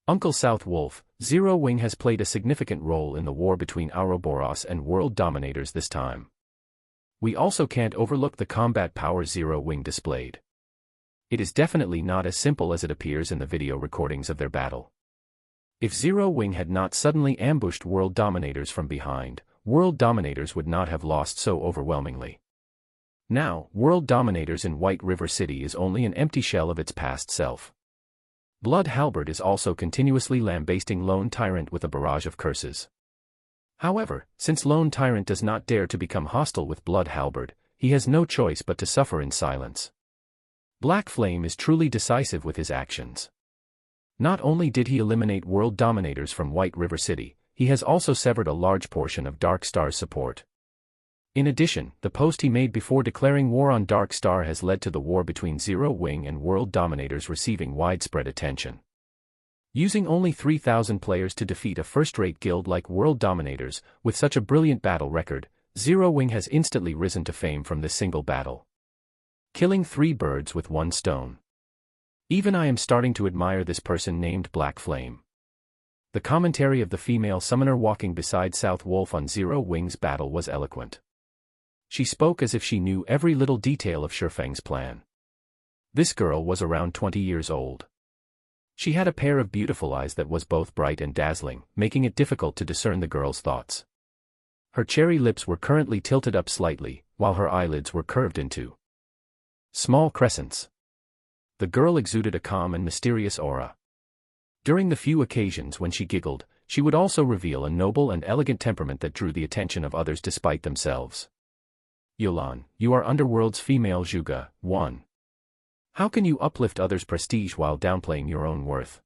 Uncle South Wolf, Zero Wing has played a significant role in the war between Ouroboros and World Dominators this time. We also can't overlook the combat power Zero Wing displayed. It is definitely not as simple as it appears in the video recordings of their battle. If Zero Wing had not suddenly ambushed World Dominators from behind, World Dominators would not have lost so overwhelmingly. Now, World Dominators in White River City is only an empty shell of its past self. Blood Halberd is also continuously lambasting Lone Tyrant with a barrage of curses. However, since Lone Tyrant does not dare to become hostile with Blood Halberd, he has no choice but to suffer in silence. Black Flame is truly decisive with his actions. Not only did he eliminate World Dominators from White River City, he has also severed a large portion of Dark Star's support. In addition, the post he made before declaring war on Dark Star has led to the war between Zero Wing and World Dominators receiving widespread attention. Using only 3,000 players to defeat a first-rate guild like World Dominators, with such a brilliant battle record, Zero Wing has instantly risen to fame from this single battle. Killing 3 birds with 1 stone. Even I am starting to admire this person named Black Flame. The commentary of the female summoner walking beside South Wolf on Zero Wing's battle was eloquent. She spoke as if she knew every little detail of Shifeng's plan. This girl was around 20 years old. She had a pair of beautiful eyes that was both bright and dazzling, making it difficult to discern the girl's thoughts. Her cherry lips were currently tilted up slightly, while her eyelids were curved into Small crescents. The girl exuded a calm and mysterious aura. During the few occasions when she giggled, she would also reveal a noble and elegant temperament that drew the attention of others despite themselves. Yulan, you are Underworld's female Zhuge, 1. How can you uplift others' prestige while downplaying your own worth?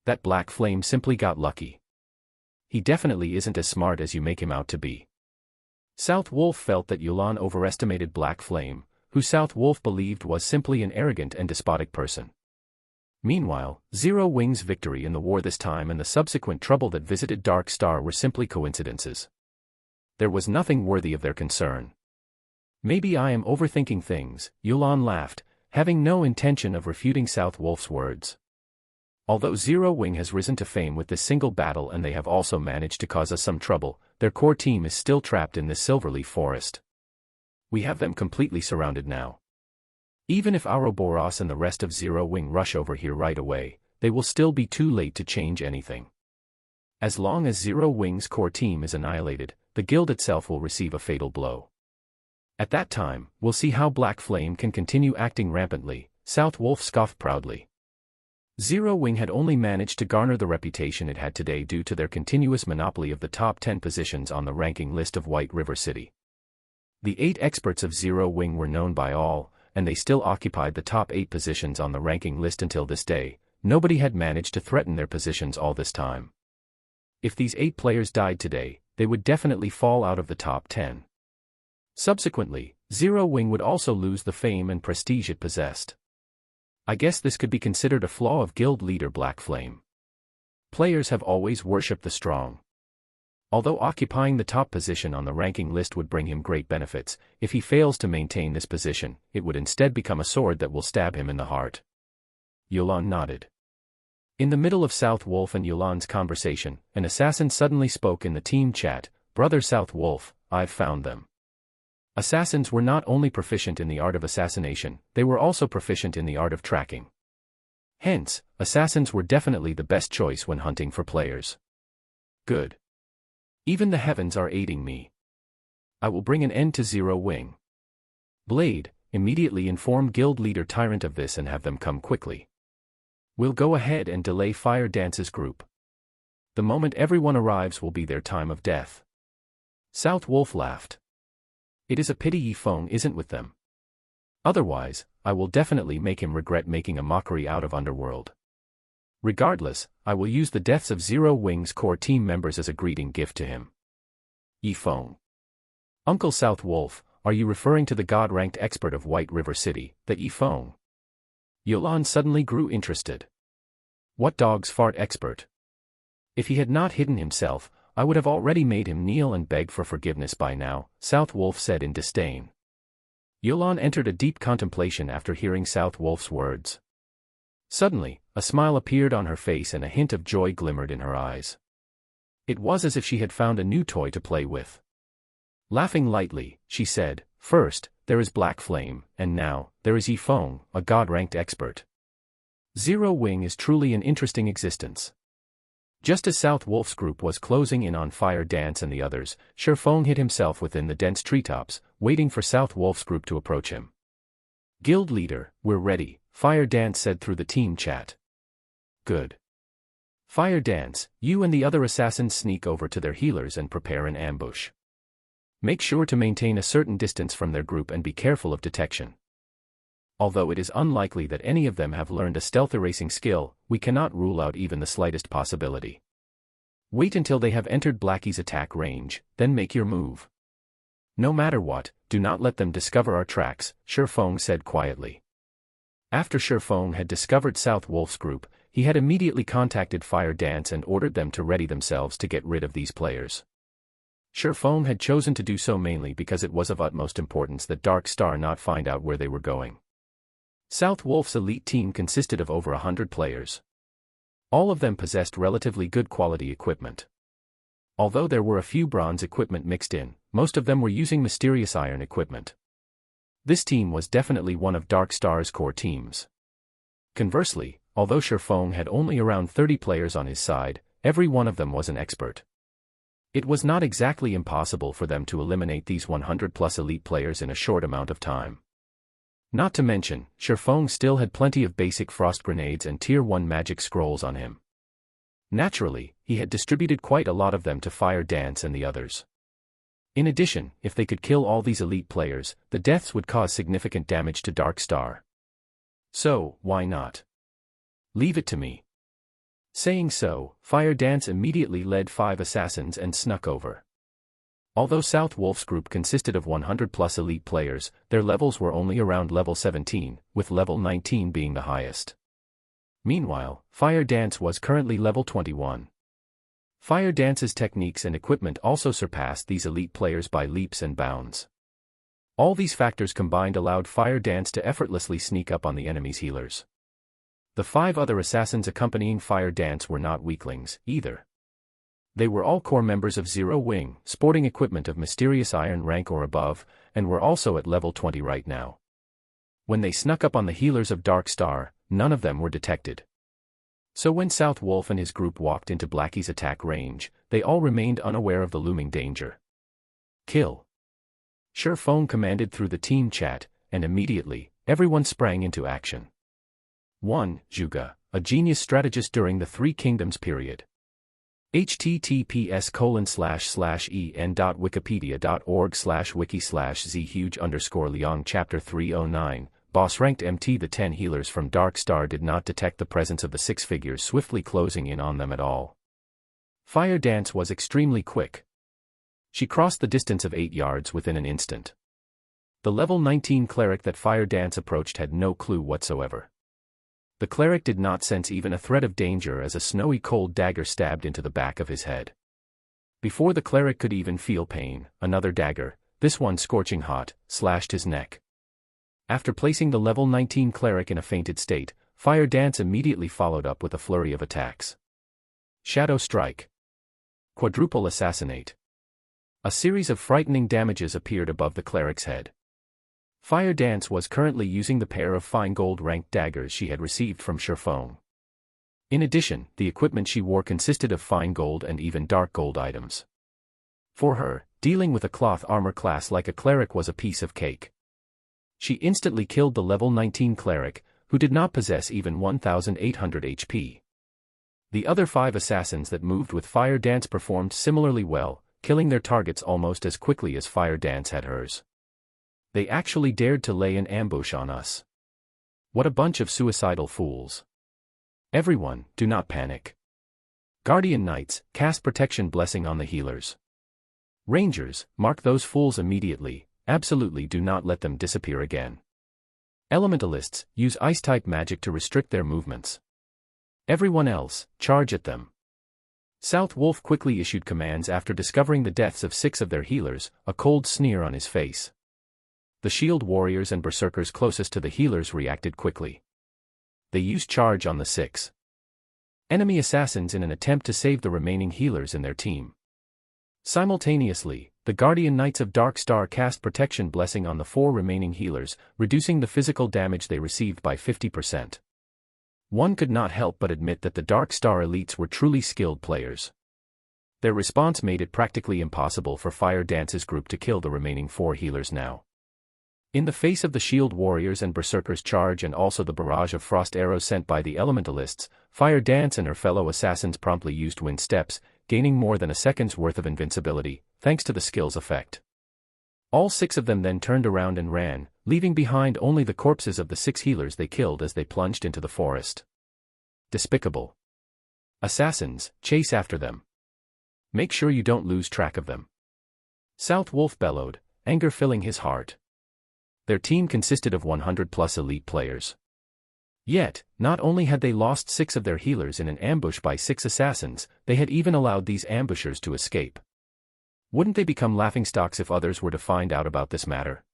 That black flame simply got lucky. He definitely isn't as smart as you make him out to be. South Wolf felt that Yulan overestimated Black Flame, who South Wolf believed was simply an arrogant and despotic person. Meanwhile, Zero Wing's victory in the war this time and the subsequent trouble that visited Dark Star were simply coincidences. There was nothing worthy of their concern. Maybe I am overthinking things, Yulan laughed, having no intention of refuting South Wolf's words. Although Zero Wing has risen to fame with this single battle and they have also managed to cause us some trouble, their core team is still trapped in this Silverleaf forest. We have them completely surrounded now. Even if Ouroboros and the rest of Zero Wing rush over here right away, they will still be too late to change anything. As long as Zero Wing's core team is annihilated, the guild itself will receive a fatal blow. At that time, we'll see how Black Flame can continue acting rampantly, South Wolf scoffed proudly. Zero Wing had only managed to garner the reputation it had today due to their continuous monopoly of the top 10 positions on the ranking list of White River City. The 8 experts of Zero Wing were known by all, and they still occupied the top 8 positions on the ranking list until this day. Nobody had managed to threaten their positions all this time. If these 8 players died today, they would definitely fall out of the top 10. Subsequently, Zero Wing would also lose the fame and prestige it possessed. I guess this could be considered a flaw of guild leader Black Flame. Players have always worshipped the strong. Although occupying the top position on the ranking list would bring him great benefits, if he fails to maintain this position, it would instead become a sword that will stab him in the heart. Yulan nodded. In the middle of South Wolf and Yulan's conversation, an assassin suddenly spoke in the team chat, "Brother South Wolf, I've found them." Assassins were not only proficient in the art of assassination, they were also proficient in the art of tracking. Hence, assassins were definitely the best choice when hunting for players. Good. Even the heavens are aiding me. I will bring an end to Zero Wing. Blade, immediately inform guild leader Tyrant of this and have them come quickly. We'll go ahead and delay Fire Dance's group. The moment everyone arrives will be their time of death. South Wolf laughed. It is a pity Yi Feng isn't with them. Otherwise, I will definitely make him regret making a mockery out of Underworld. Regardless, I will use the deaths of Zero Wing's core team members as a greeting gift to him. Yi Feng. Uncle South Wolf, are you referring to the god-ranked expert of White River City, the Yi Feng? Yulan suddenly grew interested. What dog's fart expert? If he had not hidden himself, I would have already made him kneel and beg for forgiveness by now, South Wolf said in disdain. Yulan entered a deep contemplation after hearing South Wolf's words. Suddenly, a smile appeared on her face and a hint of joy glimmered in her eyes. It was as if she had found a new toy to play with. Laughing lightly, she said, "First, there is Black Flame, and now, there is Yi Feng, a god-ranked expert. Zero Wing is truly an interesting existence." Just as South Wolf's group was closing in on Fire Dance and the others, Shifeng hid himself within the dense treetops, waiting for South Wolf's group to approach him. "Guild leader, we're ready," Fire Dance said through the team chat. "Good. Fire Dance, you and the other assassins sneak over to their healers and prepare an ambush. Make sure to maintain a certain distance from their group and be careful of detection. Although it is unlikely that any of them have learned a stealth erasing skill, we cannot rule out even the slightest possibility. Wait until they have entered Blackie's attack range, then make your move. No matter what, do not let them discover our tracks," Shifeng said quietly. After Shifeng had discovered South Wolf's group, he had immediately contacted Fire Dance and ordered them to ready themselves to get rid of these players. Shifeng had chosen to do so mainly because it was of utmost importance that Dark Star not find out where they were going. South Wolf's elite team consisted of over 100 players. All of them possessed relatively good quality equipment. Although there were a few bronze equipment mixed in, most of them were using mysterious iron equipment. This team was definitely one of Dark Star's core teams. Conversely, although Shifeng had only around 30 players on his side, every one of them was an expert. It was not exactly impossible for them to eliminate these 100-plus elite players in a short amount of time. Not to mention, Shifeng still had plenty of basic frost grenades and Tier 1 magic scrolls on him. Naturally, he had distributed quite a lot of them to Fire Dance and the others. In addition, if they could kill all these elite players, the deaths would cause significant damage to Dark Star. So, why not? Leave it to me. Saying so, Fire Dance immediately led 5 assassins and snuck over. Although South Wolf's group consisted of 100+ elite players, their levels were only around level 17, with level 19 being the highest. Meanwhile, Fire Dance was currently level 21. Fire Dance's techniques and equipment also surpassed these elite players by leaps and bounds. All these factors combined allowed Fire Dance to effortlessly sneak up on the enemy's healers. The 5 other assassins accompanying Fire Dance were not weaklings, either. They were all core members of Zero Wing, sporting equipment of mysterious iron rank or above, and were also at level 20 right now. When they snuck up on the healers of Dark Star, none of them were detected. So when South Wolf and his group walked into Blackie's attack range, they all remained unaware of the looming danger. Kill. Shifeng commanded through the team chat, and immediately, everyone sprang into action. 1. Zhuge, a genius strategist during the Three Kingdoms period. https://en.wikipedia.org/wiki/zhuge_liang Chapter 309, Boss ranked MT. The 10 healers from Dark Star did not detect the presence of the 6 figures swiftly closing in on them at all. Fire Dance was extremely quick. She crossed the distance of 8 yards within an instant. The level 19 cleric that Fire Dance approached had no clue whatsoever. The cleric did not sense even a threat of danger as a snowy cold dagger stabbed into the back of his head. Before the cleric could even feel pain, another dagger, this one scorching hot, slashed his neck. After placing the level 19 cleric in a fainted state, Fire Dance immediately followed up with a flurry of attacks. Shadow Strike. Quadruple Assassinate. A series of frightening damages appeared above the cleric's head. Fire Dance was currently using the pair of fine gold-ranked daggers she had received from Shifeng. In addition, the equipment she wore consisted of fine gold and even dark gold items. For her, dealing with a cloth armor class like a cleric was a piece of cake. She instantly killed the level 19 cleric, who did not possess even 1,800 HP. The other 5 assassins that moved with Fire Dance performed similarly well, killing their targets almost as quickly as Fire Dance had hers. They actually dared to lay an ambush on us. What a bunch of suicidal fools. Everyone, do not panic. Guardian Knights, cast Protection Blessing on the healers. Rangers, mark those fools immediately, absolutely do not let them disappear again. Elementalists, use Ice-type magic to restrict their movements. Everyone else, charge at them. South Wolf quickly issued commands after discovering the deaths of 6 of their healers, a cold sneer on his face. The shield warriors and berserkers closest to the healers reacted quickly. They used charge on the 6 enemy assassins in an attempt to save the remaining healers in their team. Simultaneously, the Guardian Knights of Dark Star cast Protection Blessing on the 4 remaining healers, reducing the physical damage they received by 50%. One could not help but admit that the Dark Star elites were truly skilled players. Their response made it practically impossible for Fire Dance's group to kill the remaining 4 healers now. In the face of the shield warriors and berserkers' charge and also the barrage of frost arrows sent by the elementalists, Fire Dance and her fellow assassins promptly used wind steps, gaining more than a second's worth of invincibility, thanks to the skill's effect. All 6 of them then turned around and ran, leaving behind only the corpses of the 6 healers they killed as they plunged into the forest. Despicable. Assassins, chase after them. Make sure you don't lose track of them. South Wolf bellowed, anger filling his heart. Their team consisted of 100+ elite players. Yet, not only had they lost 6 of their healers in an ambush by 6 assassins, they had even allowed these ambushers to escape. Wouldn't they become laughingstocks if others were to find out about this matter?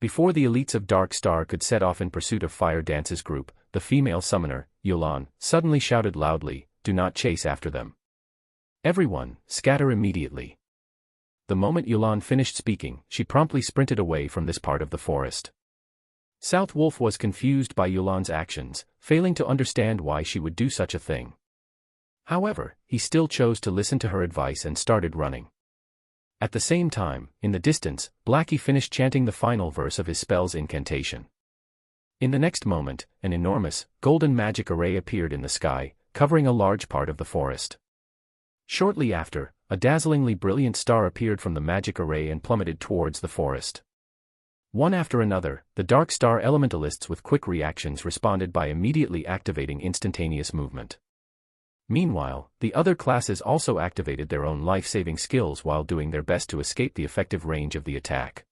Before the elites of Dark Star could set off in pursuit of Fire Dance's group, the female summoner, Yulan, suddenly shouted loudly, "Do not chase after them. Everyone, scatter immediately." The moment Yulan finished speaking, she promptly sprinted away from this part of the forest. South Wolf was confused by Yulan's actions, failing to understand why she would do such a thing. However, he still chose to listen to her advice and started running. At the same time, in the distance, Blackie finished chanting the final verse of his spell's incantation. In the next moment, an enormous, golden magic array appeared in the sky, covering a large part of the forest. Shortly after, a dazzlingly brilliant star appeared from the magic array and plummeted towards the forest. One after another, the Dark Star elementalists with quick reactions responded by immediately activating instantaneous movement. Meanwhile, the other classes also activated their own life-saving skills while doing their best to escape the effective range of the attack.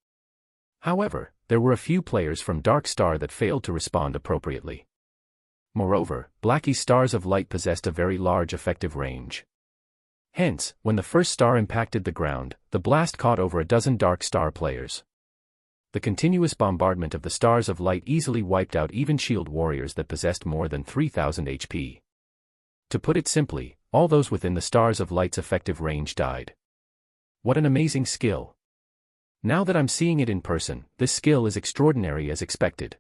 However, there were a few players from Dark Star that failed to respond appropriately. Moreover, Blackie's stars of light possessed a very large effective range. Hence, when the first star impacted the ground, the blast caught over a dozen Dark Star players. The continuous bombardment of the stars of light easily wiped out even shield warriors that possessed more than 3000 HP. To put it simply, all those within the stars of light's effective range died. What an amazing skill! Now that I'm seeing it in person, this skill is extraordinary as expected.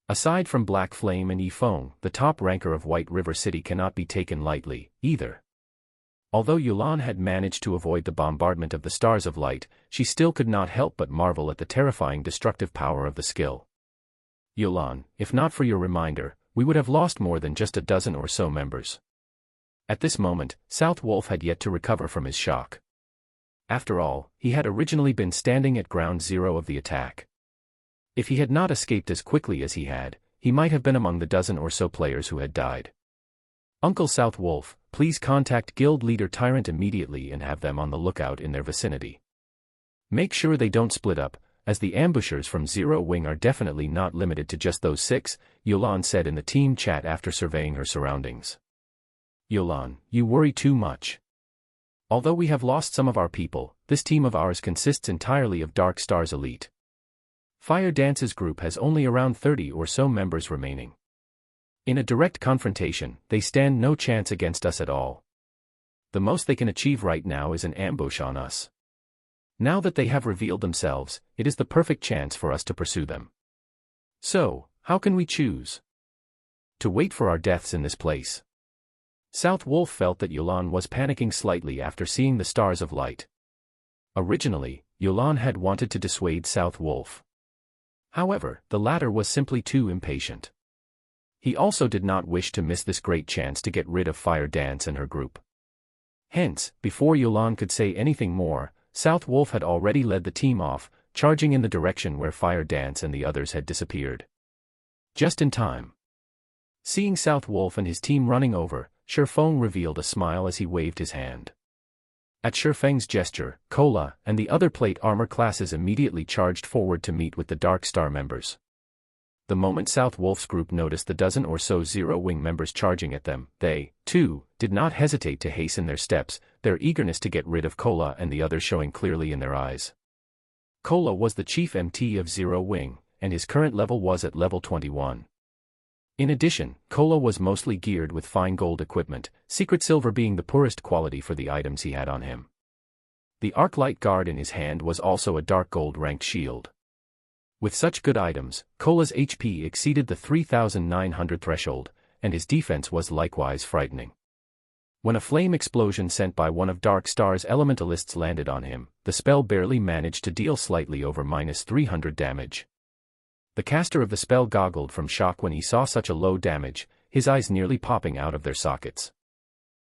Aside from Black Flame and Yifeng, the top ranker of White River City cannot be taken lightly, either. Although Yulan had managed to avoid the bombardment of the stars of light, she still could not help but marvel at the terrifying destructive power of the skill. Yulan, if not for your reminder, we would have lost more than just a dozen or so members. At this moment, South Wolf had yet to recover from his shock. After all, he had originally been standing at ground zero of the attack. If he had not escaped as quickly as he had, he might have been among the dozen or so players who had died. Uncle South Wolf, please contact Guild Leader Tyrant immediately and have them on the lookout in their vicinity. Make sure they don't split up, as the ambushers from Zero Wing are definitely not limited to just those 6, Yulan said in the team chat after surveying her surroundings. Yulan, you worry too much. Although we have lost some of our people, this team of ours consists entirely of Dark Star's elite. Fire Dance's group has only around 30 or so members remaining. In a direct confrontation, they stand no chance against us at all. The most they can achieve right now is an ambush on us. Now that they have revealed themselves, it is the perfect chance for us to pursue them. So, how can we choose? To wait for our deaths in this place. South Wolf felt that Yulan was panicking slightly after seeing the stars of light. Originally, Yulan had wanted to dissuade South Wolf. However, the latter was simply too impatient. He also did not wish to miss this great chance to get rid of Fire Dance and her group. Hence, before Yulan could say anything more, South Wolf had already led the team off, charging in the direction where Fire Dance and the others had disappeared. Just in time. Seeing South Wolf and his team running over, Shifeng revealed a smile as he waved his hand. At Shifeng's gesture, Kola and the other plate armor classes immediately charged forward to meet with the Dark Star members. The moment South Wolf's group noticed the dozen or so Zero Wing members charging at them, they, too, did not hesitate to hasten their steps, their eagerness to get rid of Kola and the others showing clearly in their eyes. Kola was the chief MT of Zero Wing, and his current level was at level 21. In addition, Kola was mostly geared with fine gold equipment, secret silver being the poorest quality for the items he had on him. The Arclight Guard in his hand was also a dark gold ranked shield. With such good items, Kola's HP exceeded the 3,900 threshold, and his defense was likewise frightening. When a flame explosion sent by one of Dark Star's elementalists landed on him, the spell barely managed to deal slightly over -300 damage. The caster of the spell goggled from shock when he saw such a low damage, his eyes nearly popping out of their sockets.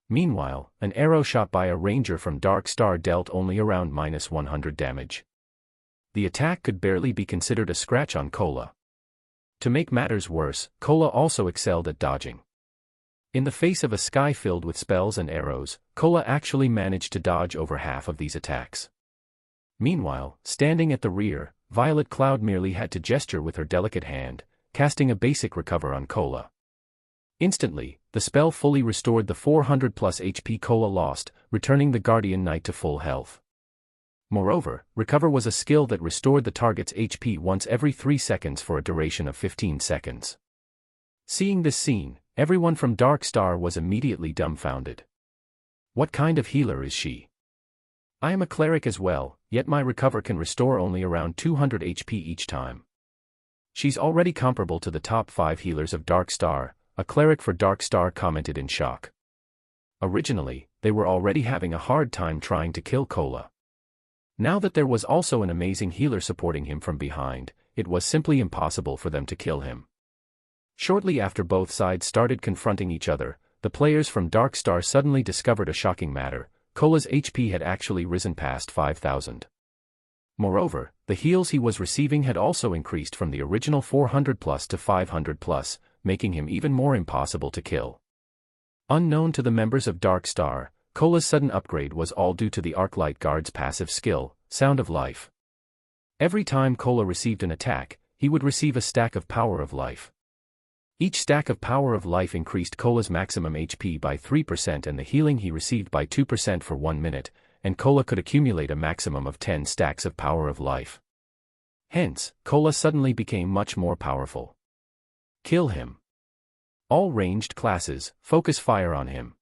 Meanwhile, an arrow shot by a ranger from Dark Star dealt only around -100 damage. The attack could barely be considered a scratch on Kola. To make matters worse, Kola also excelled at dodging. In the face of a sky filled with spells and arrows, Kola actually managed to dodge over half of these attacks. Meanwhile, standing at the rear, Violet Cloud merely had to gesture with her delicate hand, casting a basic recover on Kola. Instantly, the spell fully restored the 400 plus HP Kola lost, returning the Guardian Knight to full health. Moreover, recover was a skill that restored the target's HP once every 3 seconds for a duration of 15 seconds. Seeing this scene, everyone from Dark Star was immediately dumbfounded. What kind of healer is she? I am a cleric as well, yet my recover can restore only around 200 HP each time. She's already comparable to the top 5 healers of Dark Star, a cleric for Dark Star commented in shock. Originally, they were already having a hard time trying to kill Kola. Now that there was also an amazing healer supporting him from behind, it was simply impossible for them to kill him. Shortly after both sides started confronting each other, the players from Dark Star suddenly discovered a shocking matter: Cola's HP had actually risen past 5,000. Moreover, the heals he was receiving had also increased from the original 400 plus to 500 plus, making him even more impossible to kill. Unknown to the members of Dark Star, Cola's sudden upgrade was all due to the Arclight Guard's passive skill, Sound of Life. Every time Cola received an attack, he would receive a stack of Power of Life. Each stack of Power of Life increased Cola's maximum HP by 3% and the healing he received by 2% for 1 minute, and Cola could accumulate a maximum of 10 stacks of Power of Life. Hence, Cola suddenly became much more powerful. Kill him. All ranged classes, focus fire on him.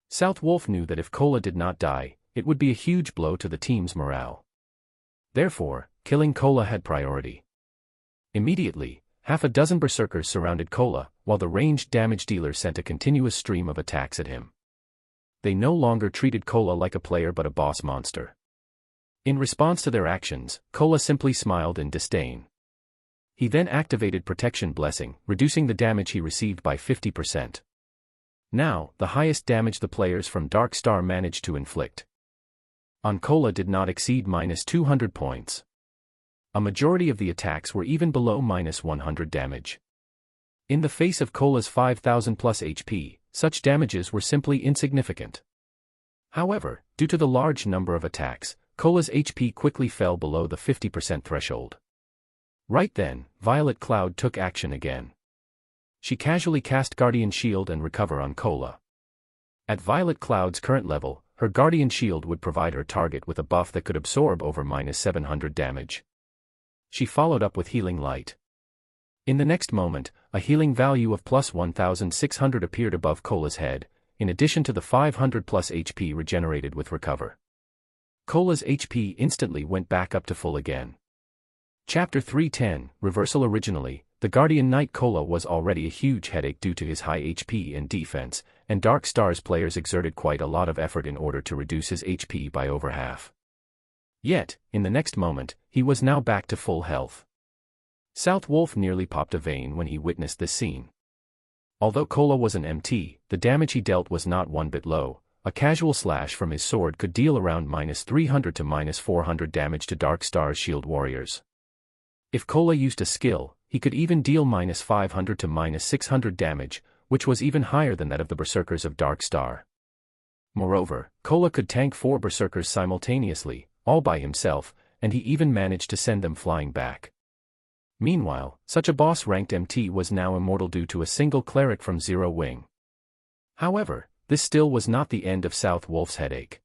South Wolf knew that if Cola did not die, it would be a huge blow to the team's morale. Therefore, killing Cola had priority. Immediately, half a dozen berserkers surrounded Cola, while the ranged damage dealer sent a continuous stream of attacks at him. They no longer treated Cola like a player but a boss monster. In response to their actions, Cola simply smiled in disdain. He then activated Protection Blessing, reducing the damage he received by 50%. Now, the highest damage the players from Dark Star managed to inflict on Cola did not exceed -200 points. A majority of the attacks were even below -100 damage. In the face of Cola's 5,000 plus HP, such damages were simply insignificant. However, due to the large number of attacks, Cola's HP quickly fell below the 50% threshold. Right then, Violet Cloud took action again. She casually cast Guardian Shield and Recover on Cola. At Violet Cloud's current level, her Guardian Shield would provide her target with a buff that could absorb over -700 damage. She followed up with Healing Light. In the next moment, a healing value of +1,600 appeared above Cola's head, in addition to the 500 plus HP regenerated with Recover. Cola's HP instantly went back up to full again. Chapter 310, Reversal. Originally, the Guardian Knight Cola was already a huge headache due to his high HP and defense, and Dark Star's players exerted quite a lot of effort in order to reduce his HP by over half. Yet, in the next moment, he was now back to full health. South Wolf nearly popped a vein when he witnessed this scene. Although Cola was an MT, the damage he dealt was not one bit low. A casual slash from his sword could deal around -300 to -400 damage to Dark Star's shield warriors. If Cola used a skill, he could even deal -500 to -600 damage, which was even higher than that of the berserkers of Dark Star. Moreover, Cola could tank 4 berserkers simultaneously, all by himself, and he even managed to send them flying back. Meanwhile, such a boss-ranked MT was now immortal due to a single cleric from Zero Wing. However, this still was not the end of South Wolf's headache.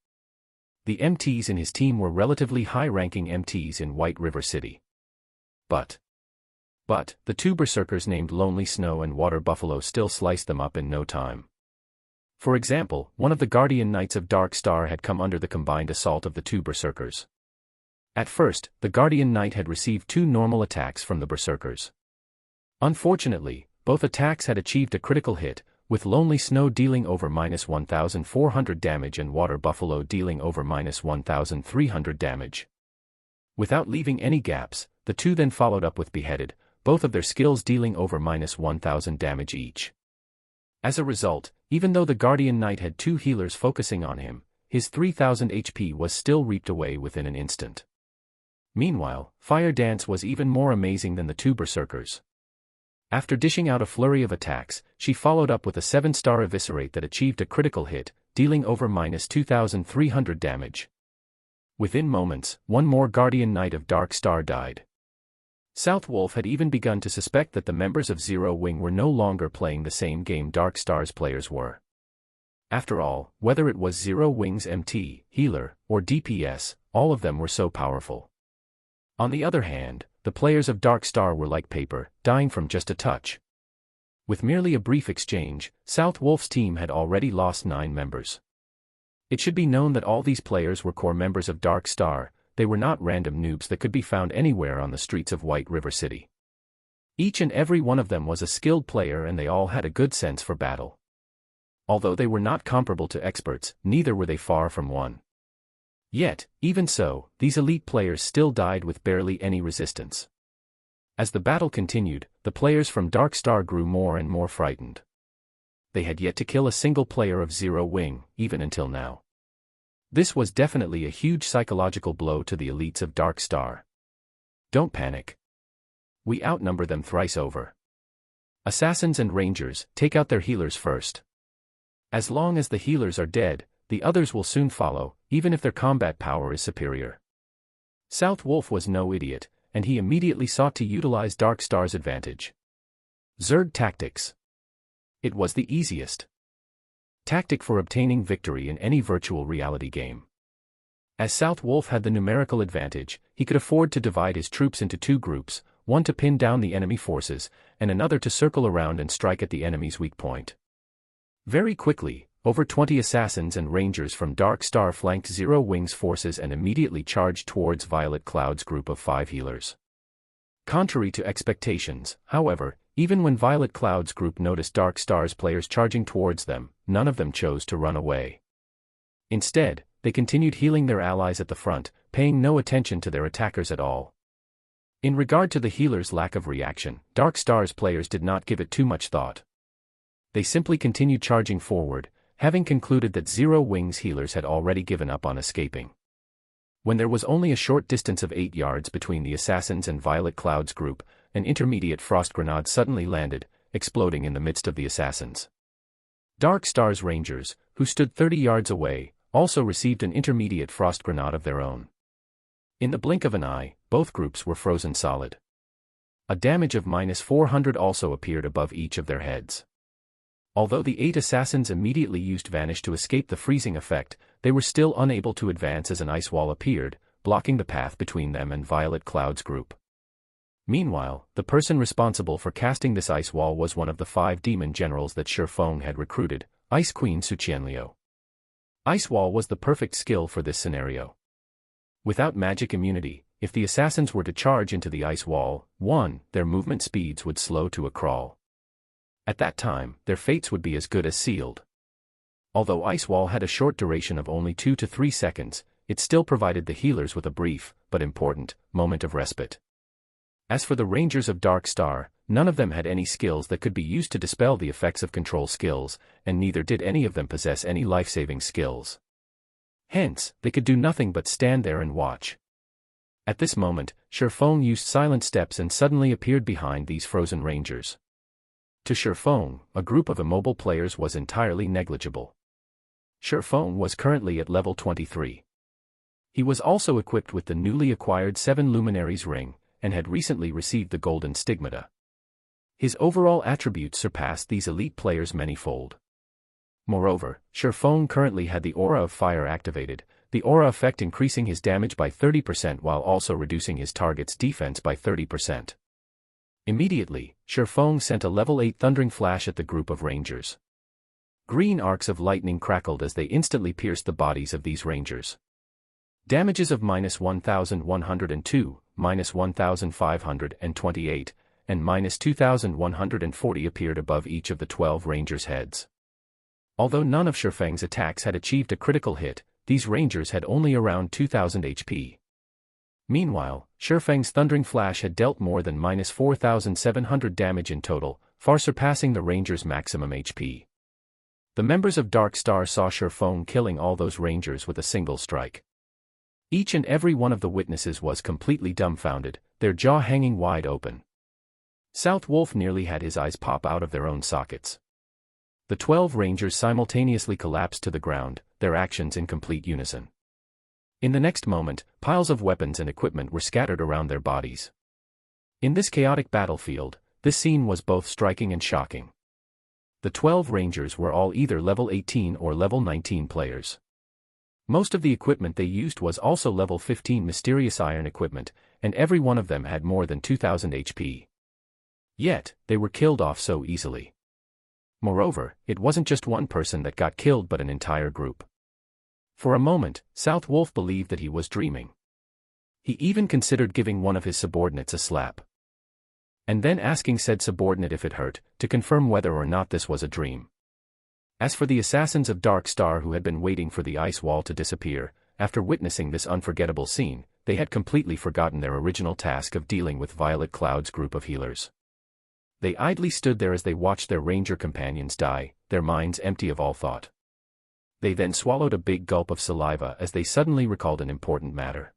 The MTs in his team were relatively high-ranking MTs in White River City. But the 2 berserkers named Lonely Snow and Water Buffalo still sliced them up in no time. For example, one of the Guardian Knights of Dark Star had come under the combined assault of the 2 berserkers. At first, the Guardian Knight had received 2 normal attacks from the berserkers. Unfortunately, both attacks had achieved a critical hit, with Lonely Snow dealing over -1,400 damage and Water Buffalo dealing over -1,300 damage. Without leaving any gaps, the 2 then followed up with Beheaded, both of their skills dealing over -1,000 damage each. As a result, even though the Guardian Knight had 2 healers focusing on him, his 3,000 HP was still reaped away within an instant. Meanwhile, Fire Dance was even more amazing than the 2 berserkers. After dishing out a flurry of attacks, she followed up with a 7-star Eviscerate that achieved a critical hit, dealing over -2,300 damage. Within moments, one more Guardian Knight of Dark Star died. South Wolf had even begun to suspect that the members of Zero Wing were no longer playing the same game Dark Star's players were. After all, whether it was Zero Wing's MT, healer, or DPS, all of them were so powerful. On the other hand, the players of Dark Star were like paper, dying from just a touch. With merely a brief exchange, South Wolf's team had already lost 9 members. It should be known that all these players were core members of Dark Star. They were not random noobs that could be found anywhere on the streets of White River City. Each and every one of them was a skilled player and they all had a good sense for battle. Although they were not comparable to experts, neither were they far from one. Yet, even so, these elite players still died with barely any resistance. As the battle continued, the players from Dark Star grew more and more frightened. They had yet to kill a single player of Zero Wing, even until now. This was definitely a huge psychological blow to the elites of Dark Star. Don't panic. We outnumber them thrice over. Assassins and Rangers, take out their healers first. As long as the healers are dead, the others will soon follow, even if their combat power is superior. South Wolf was no idiot, and he immediately sought to utilize Dark Star's advantage. Zerg Tactics. It was the easiest tactic for obtaining victory in any virtual reality game. As South Wolf had the numerical advantage, he could afford to divide his troops into two groups, one to pin down the enemy forces, and another to circle around and strike at the enemy's weak point. Very quickly, over 20 assassins and rangers from Dark Star flanked Zero Wing's forces and immediately charged towards Violet Cloud's group of 5 healers. Contrary to expectations, however, even when Violet Cloud's group noticed Dark Star's players charging towards them, none of them chose to run away. Instead, they continued healing their allies at the front, paying no attention to their attackers at all. In regard to the healers' lack of reaction, Dark Star's players did not give it too much thought. They simply continued charging forward, having concluded that Zero Wing's healers had already given up on escaping. When there was only a short distance of 8 yards between the assassins and Violet Cloud's group, an intermediate frost grenade suddenly landed, exploding in the midst of the assassins. Dark Star's rangers, who stood 30 yards away, also received an intermediate frost grenade of their own. In the blink of an eye, both groups were frozen solid. A damage of -400 also appeared above each of their heads. Although the 8 assassins immediately used Vanish to escape the freezing effect, they were still unable to advance as an ice wall appeared, blocking the path between them and Violet Cloud's group. Meanwhile, the person responsible for casting this ice wall was one of the 5 demon generals that Shifeng had recruited, Ice Queen Su Qianliu. Ice wall was the perfect skill for this scenario. Without magic immunity, if the assassins were to charge into the ice wall, 1, their movement speeds would slow to a crawl. At that time, their fates would be as good as sealed. Although Ice Wall had a short duration of only 2 to 3 seconds, it still provided the healers with a brief, but important, moment of respite. As for the Rangers of Dark Star, none of them had any skills that could be used to dispel the effects of control skills, and neither did any of them possess any life-saving skills. Hence, they could do nothing but stand there and watch. At this moment, Shifeng used silent steps and suddenly appeared behind these frozen Rangers. To Shifeng, a group of immobile players was entirely negligible. Shifeng was currently at level 23. He was also equipped with the newly acquired 7 Luminaries ring, and had recently received the Golden Stigmata. His overall attributes surpassed these elite players manyfold. Moreover, Shifeng currently had the Aura of Fire activated, the aura effect increasing his damage by 30% while also reducing his target's defense by 30%. Immediately, Shifeng sent a level 8 thundering flash at the group of rangers. Green arcs of lightning crackled as they instantly pierced the bodies of these rangers. Damages of -1,102, -1,528, and -2,140 appeared above each of the 12 rangers' heads. Although none of Shifeng's attacks had achieved a critical hit, these rangers had only around 2,000 HP. Meanwhile, Shifeng's thundering flash had dealt more than -4,700 damage in total, far surpassing the rangers' maximum HP. The members of Dark Star saw Shifeng killing all those rangers with a single strike. Each and every one of the witnesses was completely dumbfounded, their jaw hanging wide open. South Wolf nearly had his eyes pop out of their own sockets. The 12 rangers simultaneously collapsed to the ground, their actions in complete unison. In the next moment, piles of weapons and equipment were scattered around their bodies. In this chaotic battlefield, this scene was both striking and shocking. The 12 rangers were all either level 18 or level 19 players. Most of the equipment they used was also level 15 mysterious iron equipment, and every one of them had more than 2,000 HP. Yet, they were killed off so easily. Moreover, it wasn't just one person that got killed but an entire group. For a moment, South Wolf believed that he was dreaming. He even considered giving one of his subordinates a slap. And then asking said subordinate if it hurt, to confirm whether or not this was a dream. As for the assassins of Dark Star who had been waiting for the ice wall to disappear, after witnessing this unforgettable scene, they had completely forgotten their original task of dealing with Violet Cloud's group of healers. They idly stood there as they watched their ranger companions die, their minds empty of all thought. They then swallowed a big gulp of saliva as they suddenly recalled an important matter.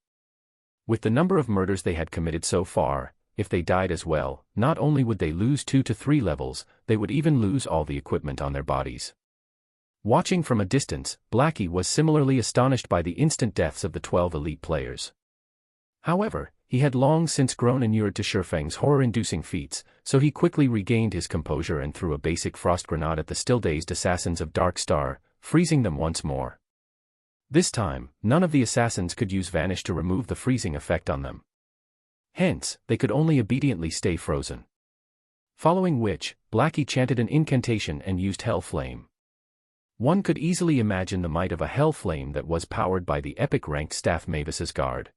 With the number of murders they had committed so far, if they died as well, not only would they lose 2 to 3 levels, they would even lose all the equipment on their bodies. Watching from a distance, Blackie was similarly astonished by the instant deaths of the 12 elite players. However, he had long since grown inured to Shifeng's horror-inducing feats, so he quickly regained his composure and threw a basic frost grenade at the still-dazed assassins of Dark Star, freezing them once more. This time, none of the assassins could use Vanish to remove the freezing effect on them. Hence, they could only obediently stay frozen. Following which, Blackie chanted an incantation and used Hell Flame. One could easily imagine the might of a Hell Flame that was powered by the epic-ranked staff Mavis's Guard.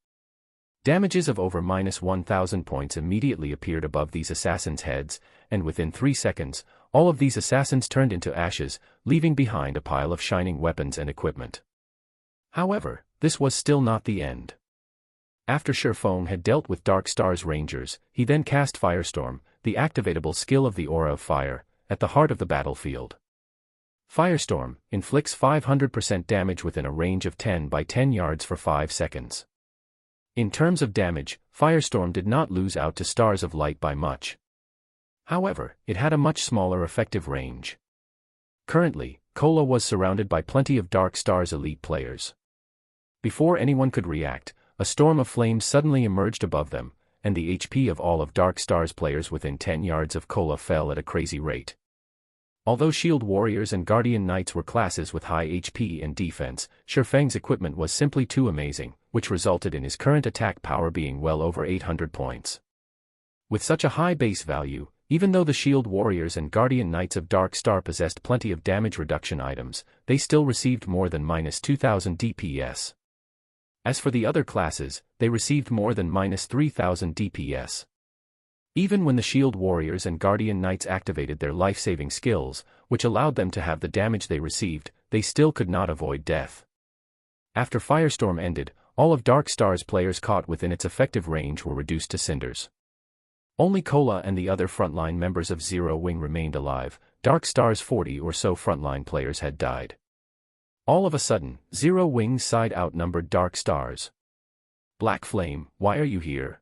Damages of over -1,000 points immediately appeared above these assassins' heads, and within 3 seconds, all of these assassins turned into ashes, leaving behind a pile of shining weapons and equipment. However, this was still not the end. After Shifeng had dealt with Dark Star's rangers, he then cast Firestorm, the activatable skill of the Aura of Fire, at the heart of the battlefield. Firestorm inflicts 500% damage within a range of 10 by 10 yards for 5 seconds. In terms of damage, Firestorm did not lose out to Stars of Light by much. However, it had a much smaller effective range. Currently, Kola was surrounded by plenty of Dark Star's elite players. Before anyone could react, a storm of flames suddenly emerged above them, and the HP of all of Dark Star's players within 10 yards of Kola fell at a crazy rate. Although Shield Warriors and Guardian Knights were classes with high HP and defense, Shifeng's equipment was simply too amazing, which resulted in his current attack power being well over 800 points. With such a high base value, even though the Shield Warriors and Guardian Knights of Dark Star possessed plenty of damage reduction items, they still received more than -2,000 DPS. As for the other classes, they received more than -3,000 DPS. Even when the Shield Warriors and Guardian Knights activated their life-saving skills, which allowed them to have the damage they received, they still could not avoid death. After Firestorm ended, all of Dark Star's players caught within its effective range were reduced to cinders. Only Kola and the other frontline members of Zero Wing remained alive. Dark Star's 40 or so frontline players had died. All of a sudden, Zero Wing's side outnumbered Dark Star's. Black Flame, why are you here?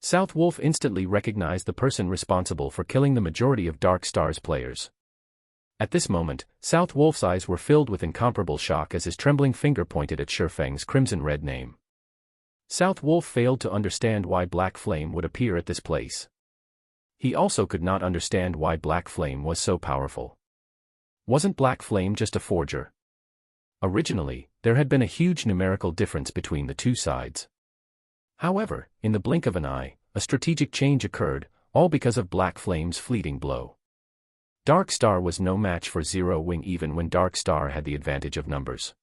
South Wolf instantly recognized the person responsible for killing the majority of Dark Star's players. At this moment, South Wolf's eyes were filled with incomparable shock as his trembling finger pointed at Shifeng's crimson-red name. South Wolf failed to understand why Black Flame would appear at this place. He also could not understand why Black Flame was so powerful. Wasn't Black Flame just a forger? Originally, there had been a huge numerical difference between the two sides. However, in the blink of an eye, a strategic change occurred, all because of Black Flame's fleeting blow. Dark Star was no match for Zero Wing even when Dark Star had the advantage of numbers.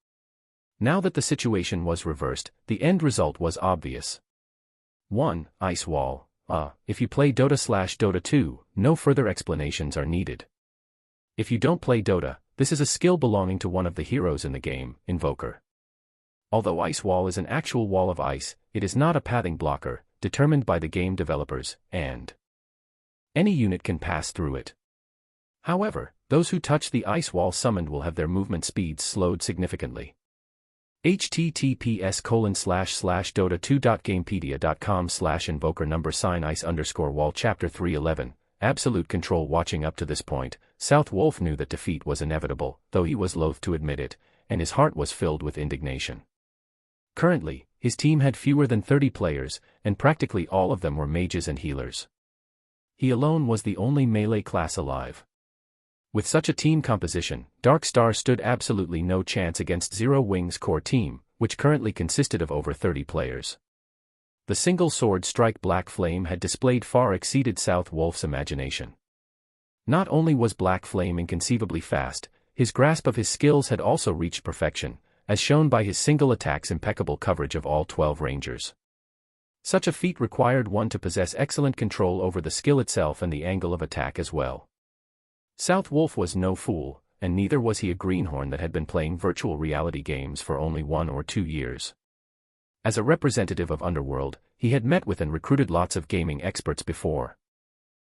Now that the situation was reversed, the end result was obvious. 1. Ice Wall. If you play Dota/Dota 2, no further explanations are needed. If you don't play Dota, this is a skill belonging to one of the heroes in the game, Invoker. Although Ice Wall is an actual wall of ice, it is not a pathing blocker, determined by the game developers, and any unit can pass through it. However, those who touch the ice wall summoned will have their movement speeds slowed significantly. https://dota2.gamepedia.com/invoker #ice_wall Chapter 311, Absolute Control. Watching up to this point, South Wolf knew that defeat was inevitable, though he was loath to admit it, and his heart was filled with indignation. Currently, his team had fewer than 30 players, and practically all of them were mages and healers. He alone was the only melee class alive. With such a team composition, Dark Star stood absolutely no chance against Zero Wing's core team, which currently consisted of over 30 players. The single sword strike Black Flame had displayed far exceeded South Wolf's imagination. Not only was Black Flame inconceivably fast, his grasp of his skills had also reached perfection, as shown by his single attack's impeccable coverage of all 12 rangers. Such a feat required one to possess excellent control over the skill itself and the angle of attack as well. South Wolf was no fool, and neither was he a greenhorn that had been playing virtual reality games for only 1 or 2 years. As a representative of Underworld, he had met with and recruited lots of gaming experts before.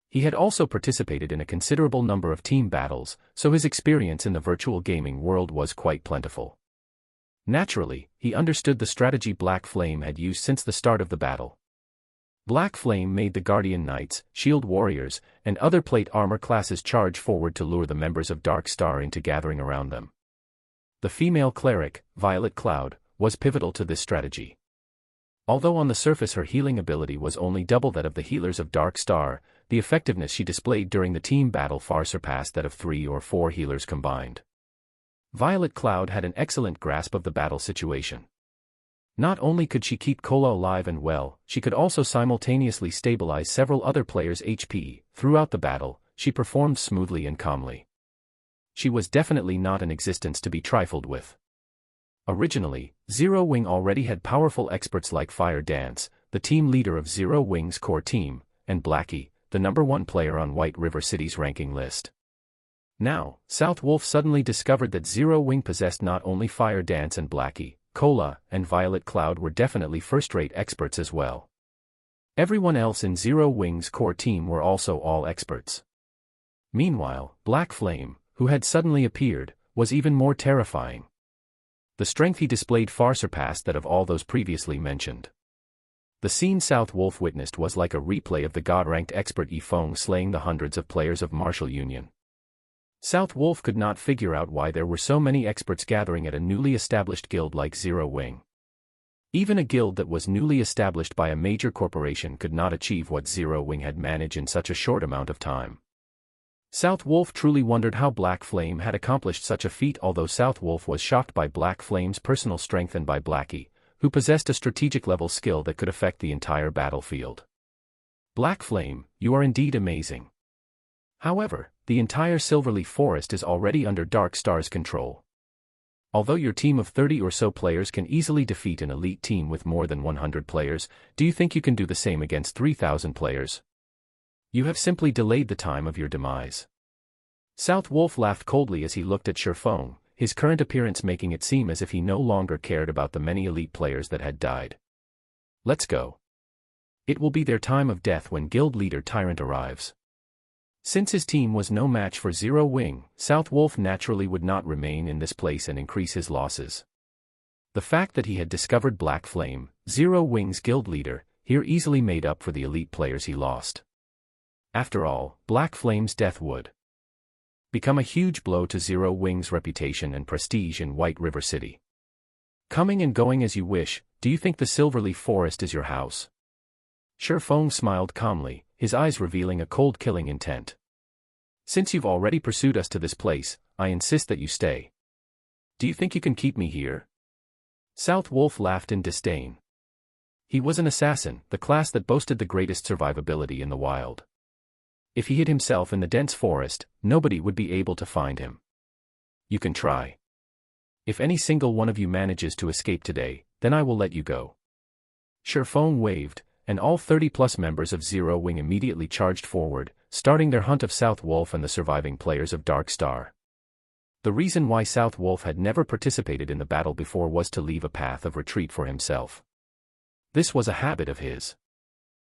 He had also participated in a considerable number of team battles, so his experience in the virtual gaming world was quite plentiful. Naturally, he understood the strategy Black Flame had used since the start of the battle. Black Flame made the Guardian Knights, Shield Warriors, and other plate armor classes charge forward to lure the members of Dark Star into gathering around them. The female cleric, Violet Cloud, was pivotal to this strategy. Although on the surface her healing ability was only double that of the healers of Dark Star, the effectiveness she displayed during the team battle far surpassed that of 3 or 4 healers combined. Violet Cloud had an excellent grasp of the battle situation. Not only could she keep Kola alive and well, she could also simultaneously stabilize several other players' HP. Throughout the battle, she performed smoothly and calmly. She was definitely not an existence to be trifled with. Originally, Zero Wing already had powerful experts like Fire Dance, the team leader of Zero Wing's core team, and Blackie, the #1 player on White River City's ranking list. Now, South Wolf suddenly discovered that Zero Wing possessed not only Fire Dance and Blackie, Kola, and Violet Cloud were definitely first-rate experts as well. Everyone else in Zero Wing's core team were also all experts. Meanwhile, Black Flame, who had suddenly appeared, was even more terrifying. The strength he displayed far surpassed that of all those previously mentioned. The scene South Wolf witnessed was like a replay of the God-ranked expert Yifeng slaying the hundreds of players of Martial Union. South Wolf could not figure out why there were so many experts gathering at a newly established guild like Zero Wing. Even a guild that was newly established by a major corporation could not achieve what Zero Wing had managed in such a short amount of time. South Wolf truly wondered how Black Flame had accomplished such a feat, although South Wolf was shocked by Black Flame's personal strength and by Blackie, who possessed a strategic-level skill that could affect the entire battlefield. Black Flame, you are indeed amazing. However, the entire Silverleaf Forest is already under Dark Star's control. Although your team of 30 or so players can easily defeat an elite team with more than 100 players, do you think you can do the same against 3,000 players? You have simply delayed the time of your demise. South Wolf laughed coldly as he looked at Shifeng, his current appearance making it seem as if he no longer cared about the many elite players that had died. Let's go. It will be their time of death when guild leader Tyrant arrives. Since his team was no match for Zero Wing, South Wolf naturally would not remain in this place and increase his losses. The fact that he had discovered Black Flame, Zero Wing's guild leader, here easily made up for the elite players he lost. After all, Black Flame's death would become a huge blow to Zero Wing's reputation and prestige in White River City. Coming and going as you wish, do you think the Silverleaf Forest is your house? Shifeng smiled calmly, his eyes revealing a cold killing intent. Since you've already pursued us to this place, I insist that you stay. Do you think you can keep me here? South Wolf laughed in disdain. He was an assassin, the class that boasted the greatest survivability in the wild. If he hid himself in the dense forest, nobody would be able to find him. You can try. If any single one of you manages to escape today, then I will let you go. Shifeng waved, and all 30-plus members of Zero Wing immediately charged forward, starting their hunt of South Wolf and the surviving players of Dark Star. The reason why South Wolf had never participated in the battle before was to leave a path of retreat for himself. This was a habit of his.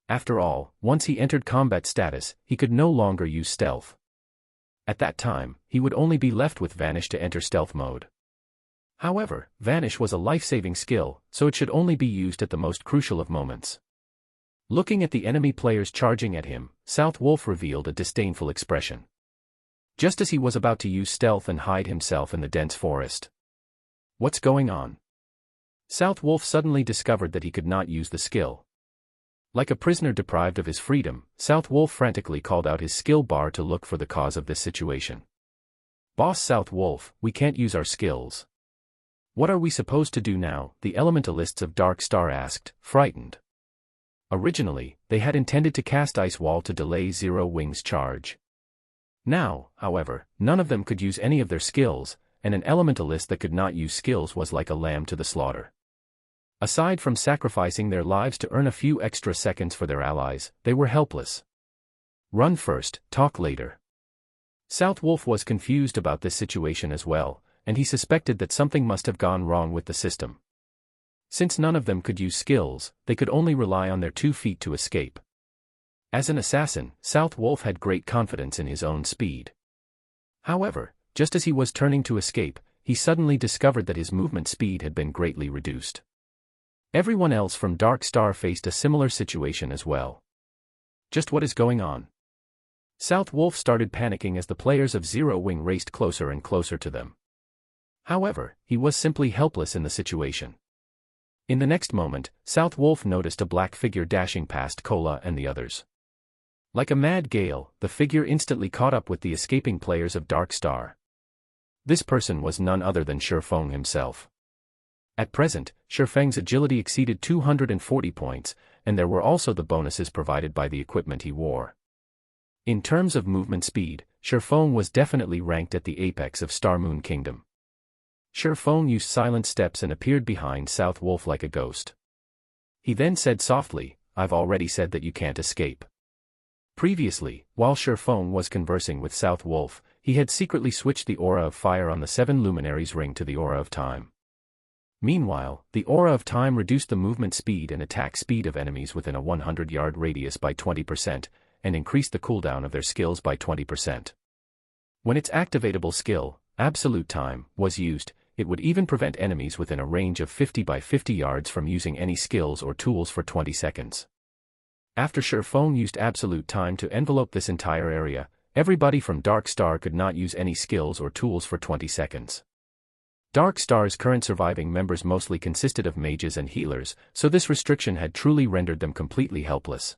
After all, once he entered combat status, he could no longer use stealth. At that time, he would only be left with Vanish to enter stealth mode. However, Vanish was a life-saving skill, so it should only be used at the most crucial of moments. Looking at the enemy players charging at him, South Wolf revealed a disdainful expression. Just as he was about to use stealth and hide himself in the dense forest. What's going on? South Wolf suddenly discovered that he could not use the skill. Like a prisoner deprived of his freedom, South Wolf frantically called out his skill bar to look for the cause of this situation. Boss South Wolf, we can't use our skills. What are we supposed to do now? The elementalists of Dark Star asked, frightened. Originally, they had intended to cast Ice Wall to delay Zero Wing's charge. Now, however, none of them could use any of their skills, and an elementalist that could not use skills was like a lamb to the slaughter. Aside from sacrificing their lives to earn a few extra seconds for their allies, they were helpless. Run first, talk later. South Wolf was confused about this situation as well, and he suspected that something must have gone wrong with the system. Since none of them could use skills, they could only rely on their 2 feet to escape. As an assassin, South Wolf had great confidence in his own speed. However, just as he was turning to escape, he suddenly discovered that his movement speed had been greatly reduced. Everyone else from Dark Star faced a similar situation as well. Just what is going on? South Wolf started panicking as the players of Zero Wing raced closer and closer to them. However, he was simply helpless in the situation. In the next moment, South Wolf noticed a black figure dashing past Cola and the others. Like a mad gale, the figure instantly caught up with the escaping players of Dark Star. This person was none other than Shifeng himself. At present, Shifeng's agility exceeded 240 points, and there were also the bonuses provided by the equipment he wore. In terms of movement speed, Shifeng was definitely ranked at the apex of Star Moon Kingdom. Shifeng used silent steps and appeared behind South Wolf like a ghost. He then said softly, "I've already said that you can't escape." Previously, while Shifeng was conversing with South Wolf, he had secretly switched the aura of fire on the 7 luminaries ring to the aura of time. Meanwhile, the aura of time reduced the movement speed and attack speed of enemies within a 100-yard radius by 20%, and increased the cooldown of their skills by 20%. When its activatable skill, Absolute Time, was used, it would even prevent enemies within a range of 50 by 50 yards from using any skills or tools for 20 seconds. After Shifeng used Absolute Time to envelope this entire area, everybody from Dark Star could not use any skills or tools for 20 seconds. Dark Star's current surviving members mostly consisted of mages and healers, so this restriction had truly rendered them completely helpless.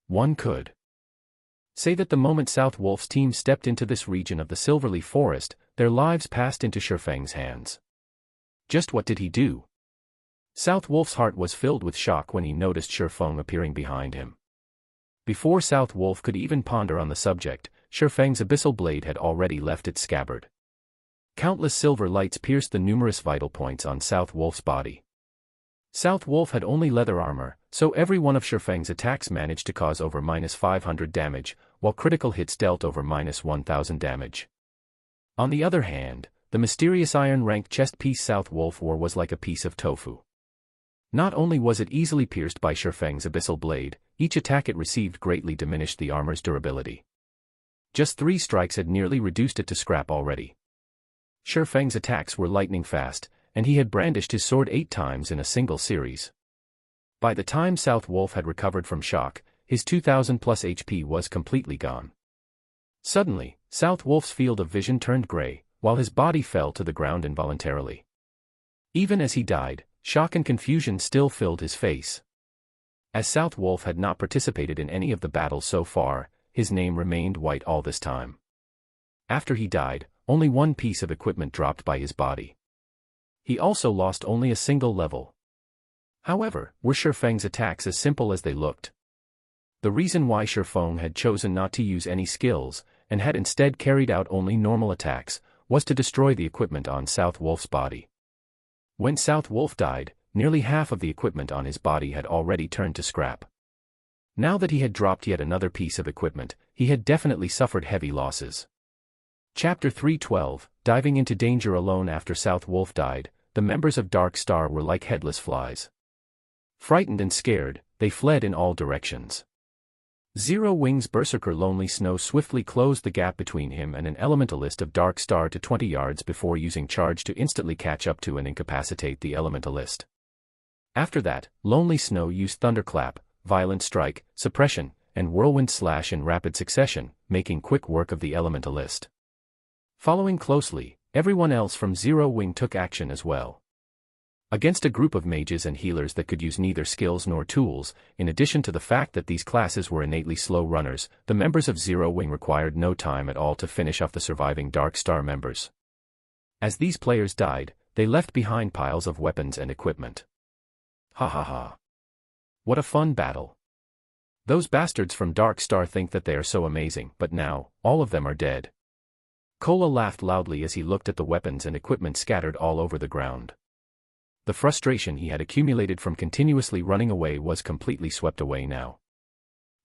One could say that the moment South Wolf's team stepped into this region of the Silverleaf Forest, their lives passed into Shifeng's hands. Just what did he do? South Wolf's heart was filled with shock when he noticed Shifeng appearing behind him. Before South Wolf could even ponder on the subject, Shifeng's abyssal blade had already left its scabbard. Countless silver lights pierced the numerous vital points on South Wolf's body. South Wolf had only leather armor, so every one of Shifeng's attacks managed to cause over -500 damage, while critical hits dealt over -1000 damage. On the other hand, the mysterious iron-ranked chest piece South Wolf wore was like a piece of tofu. Not only was it easily pierced by Shifeng's abyssal blade, each attack it received greatly diminished the armor's durability. Just 3 strikes had nearly reduced it to scrap already. Shifeng's attacks were lightning fast, and he had brandished his sword 8 times in a single series. By the time South Wolf had recovered from shock, his 2000 plus HP was completely gone. Suddenly, South Wolf's field of vision turned gray, while his body fell to the ground involuntarily. Even as he died, shock and confusion still filled his face. As South Wolf had not participated in any of the battles so far, his name remained white all this time. After he died, only 1 piece of equipment dropped by his body. He also lost only a single level. However, were Shifeng's attacks as simple as they looked? The reason why Shifeng had chosen not to use any skills, and had instead carried out only normal attacks, was to destroy the equipment on South Wolf's body. When South Wolf died, nearly half of the equipment on his body had already turned to scrap. Now that he had dropped yet another piece of equipment, he had definitely suffered heavy losses. Chapter 312, Diving into Danger Alone. After South Wolf died, the members of Dark Star were like headless flies. Frightened and scared, they fled in all directions. Zero Wing's berserker Lonely Snow swiftly closed the gap between him and an elementalist of Dark Star to 20 yards before using charge to instantly catch up to and incapacitate the elementalist. After that, Lonely Snow used Thunderclap, Violent Strike, Suppression, and Whirlwind Slash in rapid succession, making quick work of the elementalist. Following closely, everyone else from Zero Wing took action as well. Against a group of mages and healers that could use neither skills nor tools, in addition to the fact that these classes were innately slow runners, the members of Zero Wing required no time at all to finish off the surviving Dark Star members. As these players died, they left behind piles of weapons and equipment. Ha ha ha. What a fun battle. Those bastards from Dark Star think that they are so amazing, but now, all of them are dead. Cola laughed loudly as he looked at the weapons and equipment scattered all over the ground. The frustration he had accumulated from continuously running away was completely swept away now.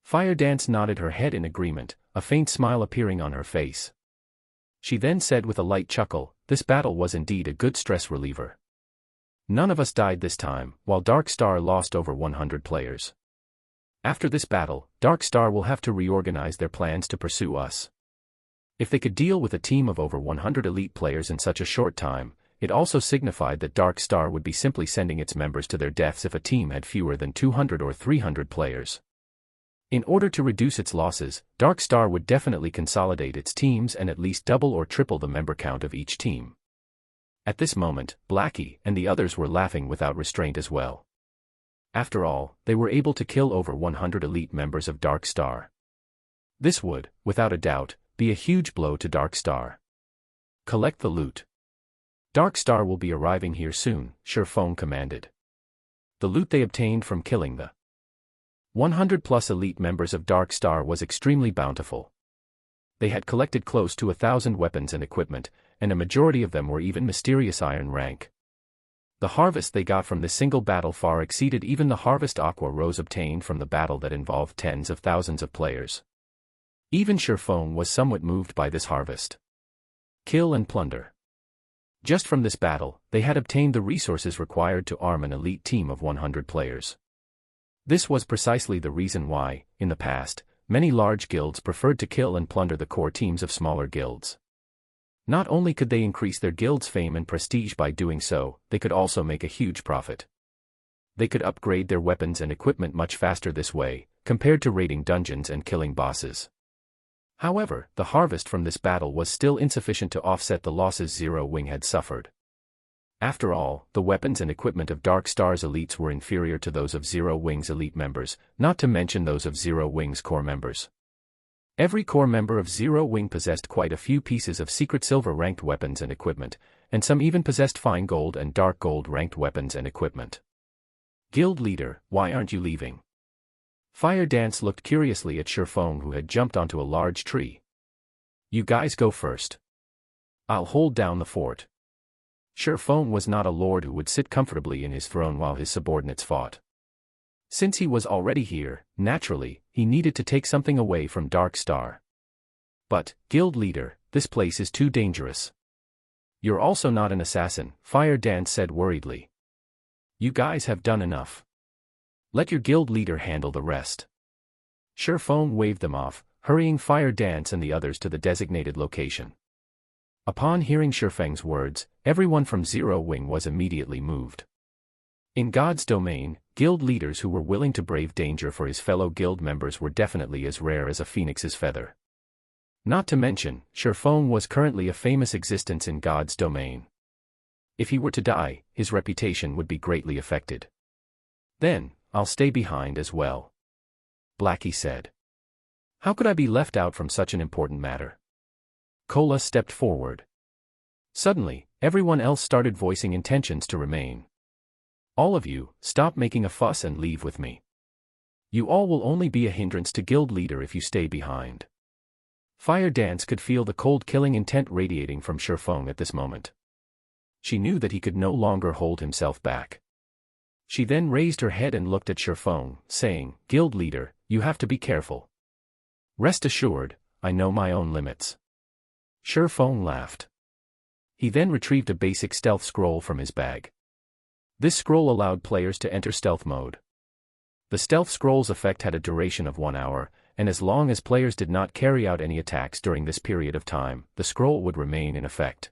Fire Dance nodded her head in agreement, a faint smile appearing on her face. She then said with a light chuckle, "This battle was indeed a good stress reliever." None of us died this time, while Dark Star lost over 100 players. After this battle, Dark Star will have to reorganize their plans to pursue us. If they could deal with a team of over 100 elite players in such a short time, it also signified that Dark Star would be simply sending its members to their deaths if a team had fewer than 200 or 300 players. In order to reduce its losses, Dark Star would definitely consolidate its teams and at least double or triple the member count of each team. At this moment, Blackie and the others were laughing without restraint as well. After all, they were able to kill over 100 elite members of Dark Star. This would, without a doubt, be a huge blow to Dark Star. Collect the loot. Dark Star will be arriving here soon, Shurfeng commanded. The loot they obtained from killing the 100+ elite members of Dark Star was extremely bountiful. They had collected close to 1,000 weapons and equipment, and a majority of them were even mysterious iron rank. The harvest they got from this single battle far exceeded even the harvest Aqua Rose obtained from the battle that involved tens of thousands of players. Even Shurfeng was somewhat moved by this harvest. Kill and plunder. Just from this battle, they had obtained the resources required to arm an elite team of 100 players. This was precisely the reason why, in the past, many large guilds preferred to kill and plunder the core teams of smaller guilds. Not only could they increase their guild's fame and prestige by doing so, they could also make a huge profit. They could upgrade their weapons and equipment much faster this way, compared to raiding dungeons and killing bosses. However, the harvest from this battle was still insufficient to offset the losses Zero Wing had suffered. After all, the weapons and equipment of Dark Star's elites were inferior to those of Zero Wing's elite members, not to mention those of Zero Wing's core members. Every core member of Zero Wing possessed quite a few pieces of secret silver ranked weapons and equipment, and some even possessed fine gold and dark gold ranked weapons and equipment. Guild leader, why aren't you leaving? Fire Dance looked curiously at Shurfeng, who had jumped onto a large tree. You guys go first. I'll hold down the fort. Shurfeng was not a lord who would sit comfortably in his throne while his subordinates fought. Since he was already here, naturally, he needed to take something away from Dark Star. But, guild leader, this place is too dangerous. You're also not an assassin, Fire Dance said worriedly. You guys have done enough. Let your guild leader handle the rest. Shurfeng waved them off, hurrying Fire Dance and the others to the designated location. Upon hearing Shurfeng's words, everyone from Zero Wing was immediately moved. In God's domain, guild leaders who were willing to brave danger for his fellow guild members were definitely as rare as a phoenix's feather. Not to mention, Shurfeng was currently a famous existence in God's domain. If he were to die, his reputation would be greatly affected. Then, I'll stay behind as well. Blackie said. How could I be left out from such an important matter? Cola stepped forward. Suddenly, everyone else started voicing intentions to remain. All of you, stop making a fuss and leave with me. You all will only be a hindrance to guild leader if you stay behind. Fire Dance could feel the cold killing intent radiating from Shurfeng at this moment. She knew that he could no longer hold himself back. She then raised her head and looked at Shurfeng, saying, Guild leader, you have to be careful. Rest assured, I know my own limits. Shurfeng laughed. He then retrieved a basic stealth scroll from his bag. This scroll allowed players to enter stealth mode. The stealth scroll's effect had a duration of 1 hour, and as long as players did not carry out any attacks during this period of time, the scroll would remain in effect.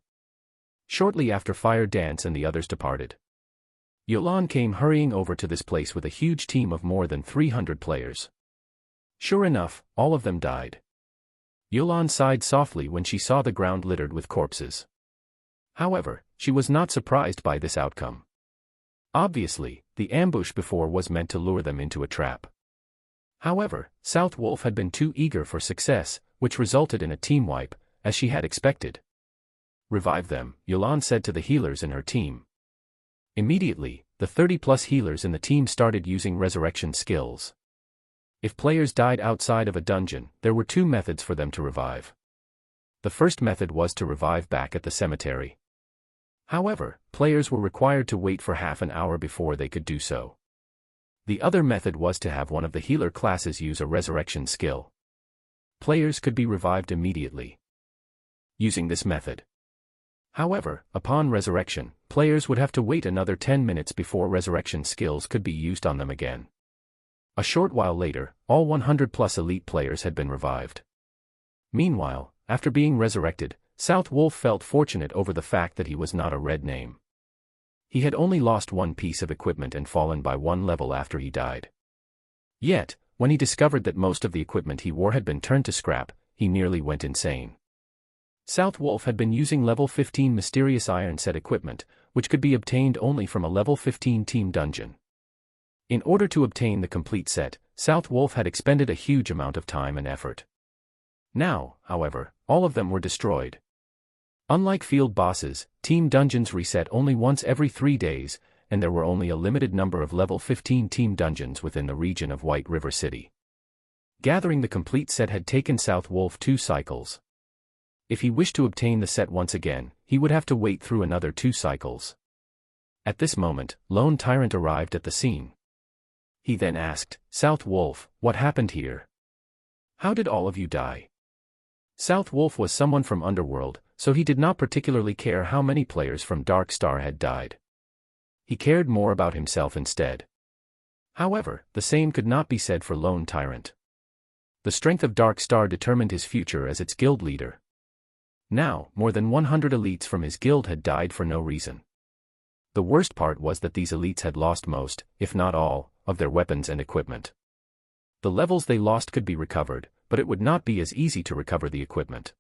Shortly after Fire Dance and the others departed, Yolan came hurrying over to this place with a huge team of more than 300 players. Sure enough, all of them died. Yolan sighed softly when she saw the ground littered with corpses. However, she was not surprised by this outcome. Obviously, the ambush before was meant to lure them into a trap. However, South Wolf had been too eager for success, which resulted in a team wipe, as she had expected. Revive them, Yolan said to the healers in her team. Immediately, the 30+ healers in the team started using resurrection skills. If players died outside of a dungeon, there were 2 methods for them to revive. The first method was to revive back at the cemetery. However, players were required to wait for half an hour before they could do so. The other method was to have one of the healer classes use a resurrection skill. Players could be revived immediately using this method. However, upon resurrection, players would have to wait another 10 minutes before resurrection skills could be used on them again. A short while later, all 100+ elite players had been revived. Meanwhile, after being resurrected, South Wolf felt fortunate over the fact that he was not a red name. He had only lost one piece of equipment and fallen by one level after he died. Yet, when he discovered that most of the equipment he wore had been turned to scrap, he nearly went insane. South Wolf had been using level 15 mysterious iron set equipment, which could be obtained only from a level 15 team dungeon. In order to obtain the complete set, South Wolf had expended a huge amount of time and effort. Now, however, all of them were destroyed. Unlike field bosses, team dungeons reset only once every 3 days, and there were only a limited number of level 15 team dungeons within the region of White River City. Gathering the complete set had taken South Wolf 2 cycles. If he wished to obtain the set once again, he would have to wait through another 2 cycles. At this moment, Lone Tyrant arrived at the scene. He then asked, "South Wolf, what happened here? How did all of you die?" South Wolf was someone from Underworld, so he did not particularly care how many players from Dark Star had died. He cared more about himself instead. However, the same could not be said for Lone Tyrant. The strength of Dark Star determined his future as its guild leader. Now, more than 100 elites from his guild had died for no reason. The worst part was that these elites had lost most, if not all, of their weapons and equipment. The levels they lost could be recovered, but it would not be as easy to recover the equipment.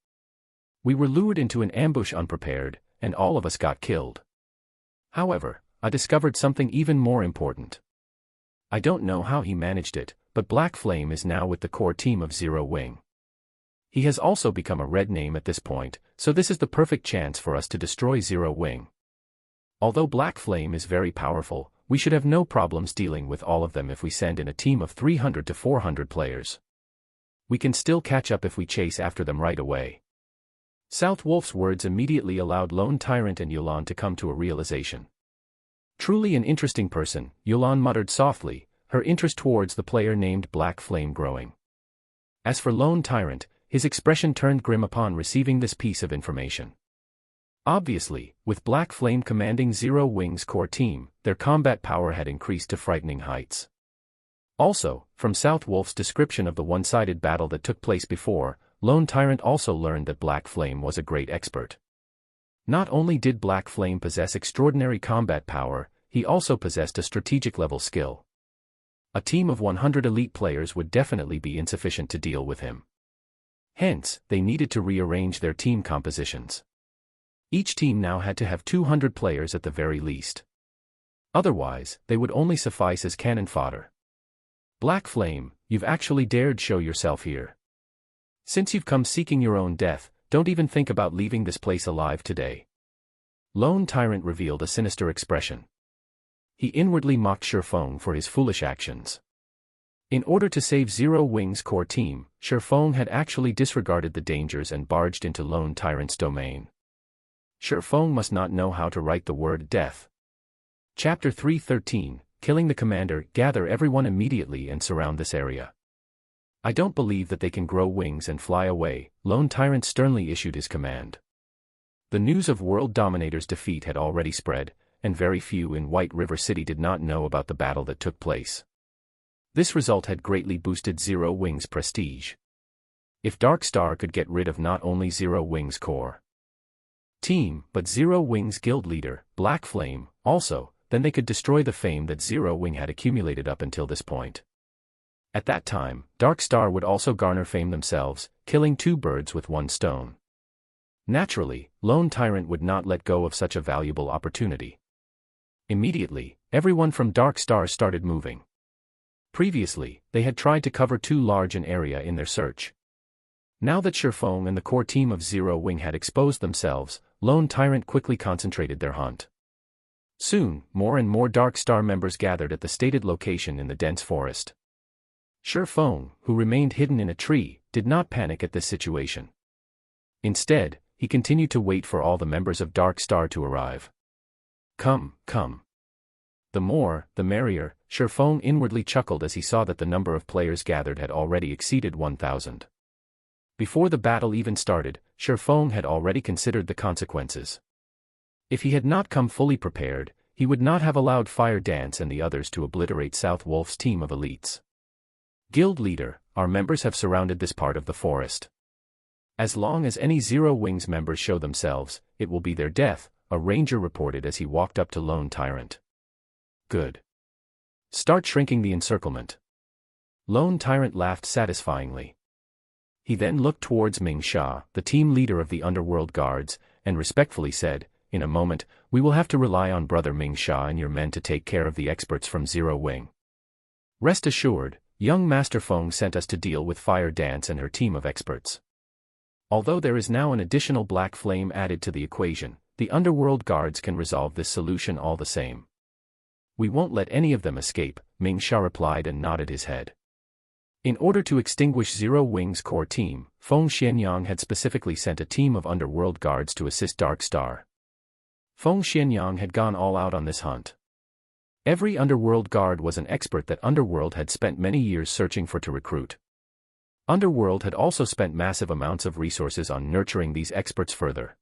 We were lured into an ambush unprepared, and all of us got killed. However, I discovered something even more important. I don't know how he managed it, but Black Flame is now with the core team of Zero Wing. He has also become a red name at this point, so this is the perfect chance for us to destroy Zero Wing. Although Black Flame is very powerful, we should have no problems dealing with all of them if we send in a team of 300 to 400 players. We can still catch up if we chase after them right away. South Wolf's words immediately allowed Lone Tyrant and Yulan to come to a realization. Truly an interesting person, Yulan muttered softly, her interest towards the player named Black Flame growing. As for Lone Tyrant, his expression turned grim upon receiving this piece of information. Obviously, with Black Flame commanding Zero Wing's core team, their combat power had increased to frightening heights. Also, from South Wolf's description of the one-sided battle that took place before, Lone Tyrant also learned that Black Flame was a great expert. Not only did Black Flame possess extraordinary combat power, he also possessed a strategic-level skill. A team of 100 elite players would definitely be insufficient to deal with him. Hence, they needed to rearrange their team compositions. Each team now had to have 200 players at the very least. Otherwise, they would only suffice as cannon fodder. Black Flame, you've actually dared show yourself here. Since you've come seeking your own death, don't even think about leaving this place alive today. Lone Tyrant revealed a sinister expression. He inwardly mocked Shifeng for his foolish actions. In order to save Zero Wing's core team, Shifeng had actually disregarded the dangers and barged into Lone Tyrant's domain. Shifeng must not know how to write the word death. Chapter 313, Killing the Commander. Gather everyone immediately and surround this area. I don't believe that they can grow wings and fly away, Lone Tyrant sternly issued his command. The news of World Dominator's defeat had already spread, and very few in White River City did not know about the battle that took place. This result had greatly boosted Zero Wing's prestige. If Dark Star could get rid of not only Zero Wing's core team, but Zero Wing's guild leader, Black Flame, also, then they could destroy the fame that Zero Wing had accumulated up until this point. At that time, Dark Star would also garner fame themselves, killing 2 birds with 1 stone. Naturally, Lone Tyrant would not let go of such a valuable opportunity. Immediately, everyone from Dark Star started moving. Previously, they had tried to cover too large an area in their search. Now that Shifeng and the core team of Zero Wing had exposed themselves, Lone Tyrant quickly concentrated their hunt. Soon, more and more Dark Star members gathered at the stated location in the dense forest. Shifeng, who remained hidden in a tree, did not panic at this situation. Instead, he continued to wait for all the members of Dark Star to arrive. Come, come. The more, the merrier, Shifeng inwardly chuckled as he saw that the number of players gathered had already exceeded 1,000. Before the battle even started, Shifeng had already considered the consequences. If he had not come fully prepared, he would not have allowed Fire Dance and the others to obliterate South Wolf's team of elites. Guild leader, our members have surrounded this part of the forest. As long as any Zero Wings members show themselves, it will be their death, a ranger reported as he walked up to Lone Tyrant. Good. Start shrinking the encirclement. Lone Tyrant laughed satisfyingly. He then looked towards Ming Sha, the team leader of the Underworld Guards, and respectfully said, "In a moment, we will have to rely on Brother Ming Sha and your men to take care of the experts from Zero Wing. Rest assured, young Master Feng sent us to deal with Fire Dance and her team of experts. Although there is now an additional black flame added to the equation, the Underworld Guards can resolve this solution all the same. We won't let any of them escape," Ming Sha replied and nodded his head. In order to extinguish Zero Wing's core team, Feng Xianyang had specifically sent a team of Underworld Guards to assist Dark Star. Feng Xianyang had gone all out on this hunt. Every Underworld Guard was an expert that Underworld had spent many years searching for to recruit. Underworld had also spent massive amounts of resources on nurturing these experts further.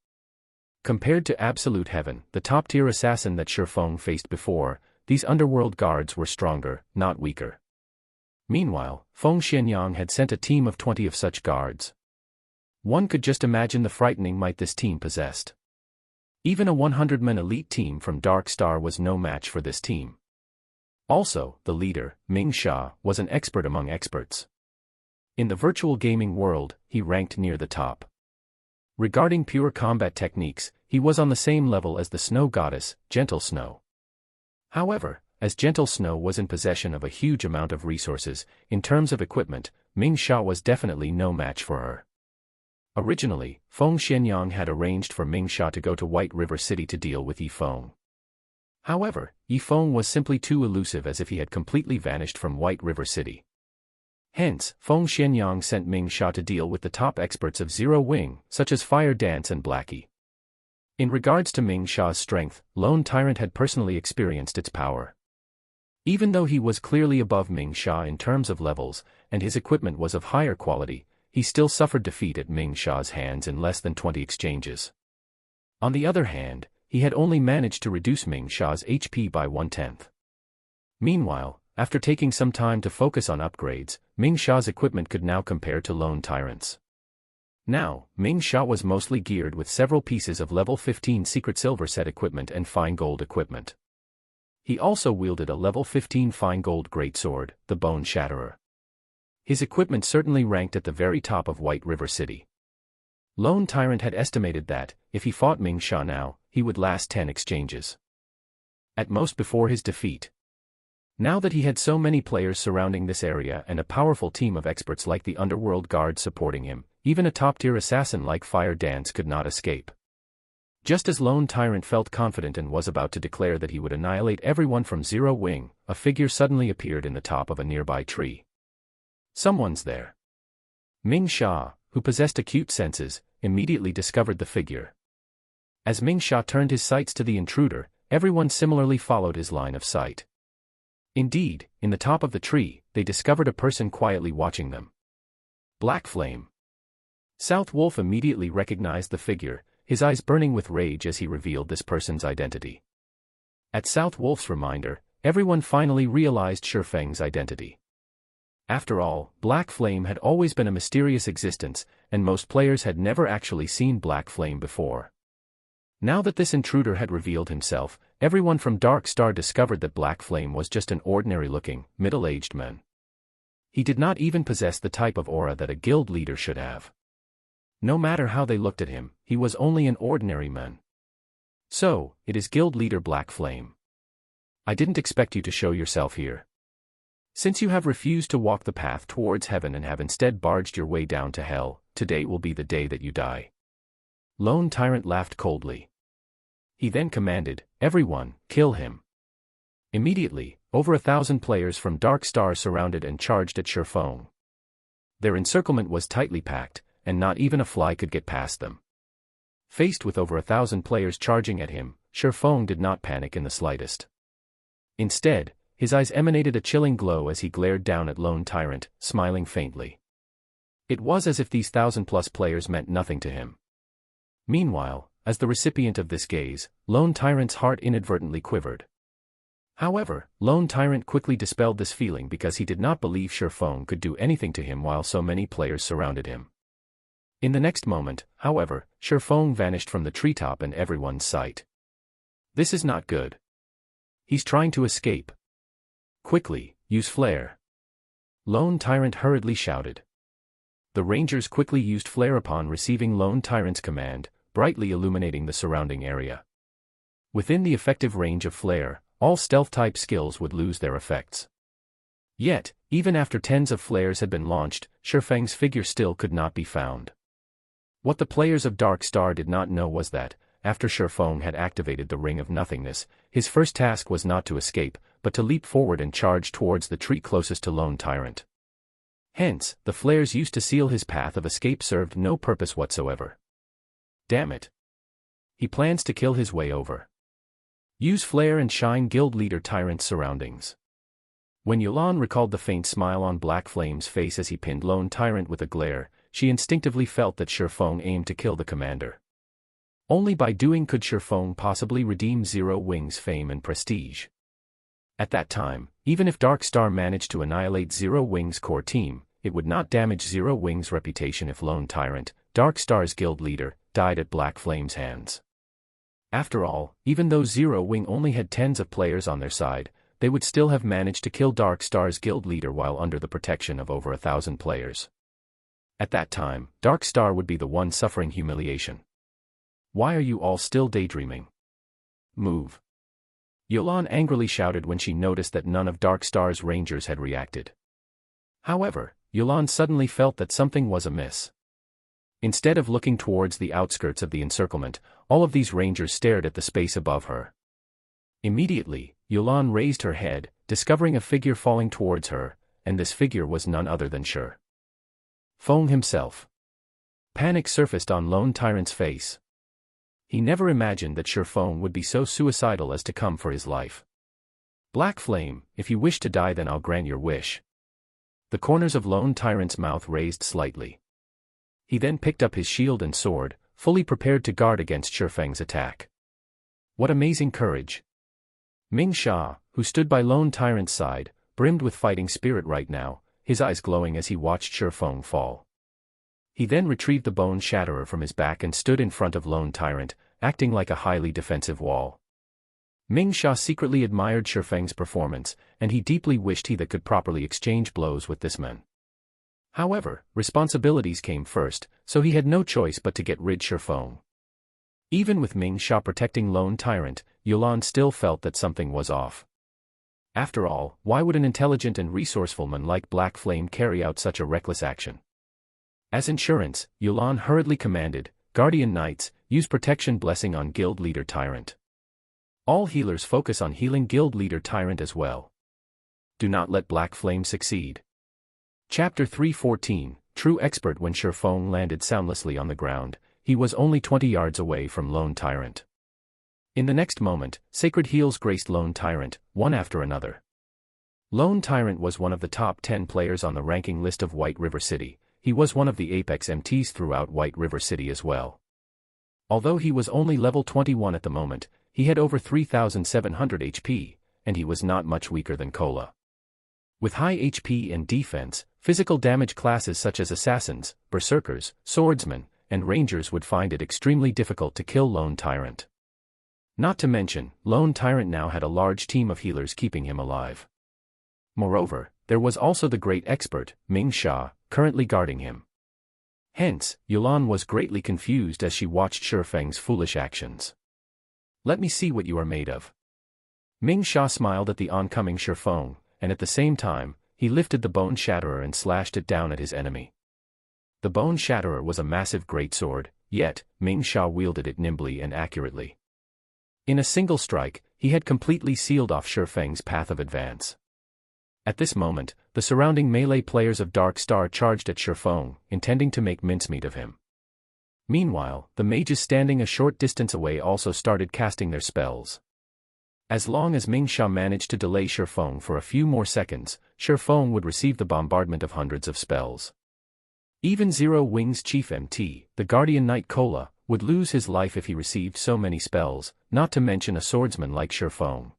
Compared to Absolute Heaven, the top-tier assassin that Shifeng faced before, these Underworld Guards were stronger, not weaker. Meanwhile, Feng Xianyang had sent a team of 20 of such guards. One could just imagine the frightening might this team possessed. Even a 100-man elite team from Dark Star was no match for this team. Also, the leader, Ming Sha, was an expert among experts. In the virtual gaming world, he ranked near the top. Regarding pure combat techniques, he was on the same level as the snow goddess, Gentle Snow. However, as Gentle Snow was in possession of a huge amount of resources, in terms of equipment, Ming Sha was definitely no match for her. Originally, Feng Xianyang had arranged for Ming Sha to go to White River City to deal with Yifeng. However, Yifeng was simply too elusive as if he had completely vanished from White River City. Hence, Feng Xianyang sent Ming Sha to deal with the top experts of Zero Wing, such as Fire Dance and Blackie. In regards to Ming Sha's strength, Lone Tyrant had personally experienced its power. Even though he was clearly above Ming Sha in terms of levels, and his equipment was of higher quality, he still suffered defeat at Ming Sha's hands in less than 20 exchanges. On the other hand, he had only managed to reduce Ming Sha's HP by 1/10. Meanwhile, after taking some time to focus on upgrades, Ming Sha's equipment could now compare to Lone Tyrant's. Now, Ming Sha was mostly geared with several pieces of level 15 secret silver set equipment and fine gold equipment. He also wielded a level 15 fine gold greatsword, the Bone Shatterer. His equipment certainly ranked at the very top of White River City. Lone Tyrant had estimated that, if he fought Ming Sha now, he would last 10 exchanges. At most before his defeat. Now that he had so many players surrounding this area and a powerful team of experts like the Underworld Guard supporting him, even a top-tier assassin like Fire Dance could not escape. Just as Lone Tyrant felt confident and was about to declare that he would annihilate everyone from Zero Wing, a figure suddenly appeared in the top of a nearby tree. Someone's there. Ming Sha, who possessed acute senses, immediately discovered the figure. As Ming Sha turned his sights to the intruder, everyone similarly followed his line of sight. Indeed, in the top of the tree, they discovered a person quietly watching them. Black Flame. South Wolf immediately recognized the figure, his eyes burning with rage as he revealed this person's identity. At South Wolf's reminder, everyone finally realized Shifeng's identity. After all, Black Flame had always been a mysterious existence, and most players had never actually seen Black Flame before. Now that this intruder had revealed himself, everyone from Dark Star discovered that Black Flame was just an ordinary-looking, middle-aged man. He did not even possess the type of aura that a guild leader should have. No matter how they looked at him, he was only an ordinary man. So, it is guild leader Black Flame. I didn't expect you to show yourself here. Since you have refused to walk the path towards heaven and have instead barged your way down to hell, today will be the day that you die. Lone Tyrant laughed coldly. He then commanded, "Everyone, kill him." Immediately, over 1,000 players from Dark Star surrounded and charged at Shifeng. Their encirclement was tightly packed, and not even a fly could get past them. Faced with over 1,000 players charging at him, Shifeng did not panic in the slightest. Instead, his eyes emanated a chilling glow as he glared down at Lone Tyrant, smiling faintly. It was as if these 1,000-plus players meant nothing to him. Meanwhile, as the recipient of this gaze, Lone Tyrant's heart inadvertently quivered. However, Lone Tyrant quickly dispelled this feeling because he did not believe Shifeng could do anything to him while so many players surrounded him. In the next moment, however, Shifeng vanished from the treetop and everyone's sight. This is not good. He's trying to escape. Quickly, use flare. Lone Tyrant hurriedly shouted. The Rangers quickly used flare upon receiving Lone Tyrant's command, brightly illuminating the surrounding area. Within the effective range of flare, all stealth-type skills would lose their effects. Yet, even after tens of flares had been launched, Shifeng's figure still could not be found. What the players of Dark Star did not know was that, after Shifeng had activated the Ring of Nothingness, his first task was not to escape, but to leap forward and charge towards the tree closest to Lone Tyrant. Hence, the flares used to seal his path of escape served no purpose whatsoever. Damn it. He plans to kill his way over. Use flare and shine Guild Leader Tyrant's surroundings. When Yulan recalled the faint smile on Black Flame's face as he pinned Lone Tyrant with a glare, she instinctively felt that Shifeng aimed to kill the commander. Only by doing could Shifeng possibly redeem Zero Wing's fame and prestige. At that time, even if Dark Star managed to annihilate Zero Wing's core team, it would not damage Zero Wing's reputation if Lone Tyrant, Dark Star's guild leader, died at Black Flame's hands. After all, even though Zero Wing only had tens of players on their side, they would still have managed to kill Dark Star's guild leader while under the protection of over 1,000 players. At that time, Dark Star would be the one suffering humiliation. Why are you all still daydreaming? Move. Yulan angrily shouted when she noticed that none of Dark Star's rangers had reacted. However, Yulan suddenly felt that something was amiss. Instead of looking towards the outskirts of the encirclement, all of these rangers stared at the space above her. Immediately, Yulan raised her head, discovering a figure falling towards her, and this figure was none other than Shifeng himself. Panic surfaced on Lone Tyrant's face. He never imagined that Shifeng would be so suicidal as to come for his life. Black Flame, if you wish to die, then I'll grant your wish. The corners of Lone Tyrant's mouth raised slightly. He then picked up his shield and sword, fully prepared to guard against Shifeng's attack. What amazing courage! Ming Sha, who stood by Lone Tyrant's side, brimmed with fighting spirit right now, his eyes glowing as he watched Shifeng fall. He then retrieved the Bone Shatterer from his back and stood in front of Lone Tyrant, acting like a highly defensive wall. Ming Sha secretly admired Shifeng's performance, and he deeply wished he that could properly exchange blows with this man. However, responsibilities came first, so he had no choice but to get rid of Shifeng. Even with Ming Sha protecting Lone Tyrant, Yulan still felt that something was off. After all, why would an intelligent and resourceful man like Black Flame carry out such a reckless action? As insurance, Yulan hurriedly commanded, Guardian Knights, use Protection Blessing on Guild Leader Tyrant. All healers focus on healing Guild Leader Tyrant as well. Do not let Black Flame succeed. Chapter 314, True Expert. When Shifeng landed soundlessly on the ground, he was only 20 yards away from Lone Tyrant. In the next moment, sacred heals graced Lone Tyrant, one after another. Lone Tyrant was one of the top 10 players on the ranking list of White River City. He was one of the apex MTs throughout White River City as well. Although he was only level 21 at the moment, he had over 3,700 HP, and he was not much weaker than Kola. With high HP and defense, physical damage classes such as assassins, berserkers, swordsmen, and rangers would find it extremely difficult to kill Lone Tyrant. Not to mention, Lone Tyrant now had a large team of healers keeping him alive. Moreover, there was also the great expert, Ming Sha, currently guarding him. Hence, Yulan was greatly confused as she watched Shifeng's foolish actions. Let me see what you are made of. Ming Sha smiled at the oncoming Shifeng, and at the same time, he lifted the Bone Shatterer and slashed it down at his enemy. The Bone Shatterer was a massive greatsword, yet, Ming Sha wielded it nimbly and accurately. In a single strike, he had completely sealed off Shifeng's path of advance. At this moment, the surrounding melee players of Dark Star charged at Shifeng, intending to make mincemeat of him. Meanwhile, the mages standing a short distance away also started casting their spells. As long as Ming Sha managed to delay Shifeng for a few more seconds, Shifeng would receive the bombardment of hundreds of spells. Even Zero Wing's chief MT, the Guardian Knight Kola, would lose his life if he received so many spells, not to mention a swordsman like Shifeng.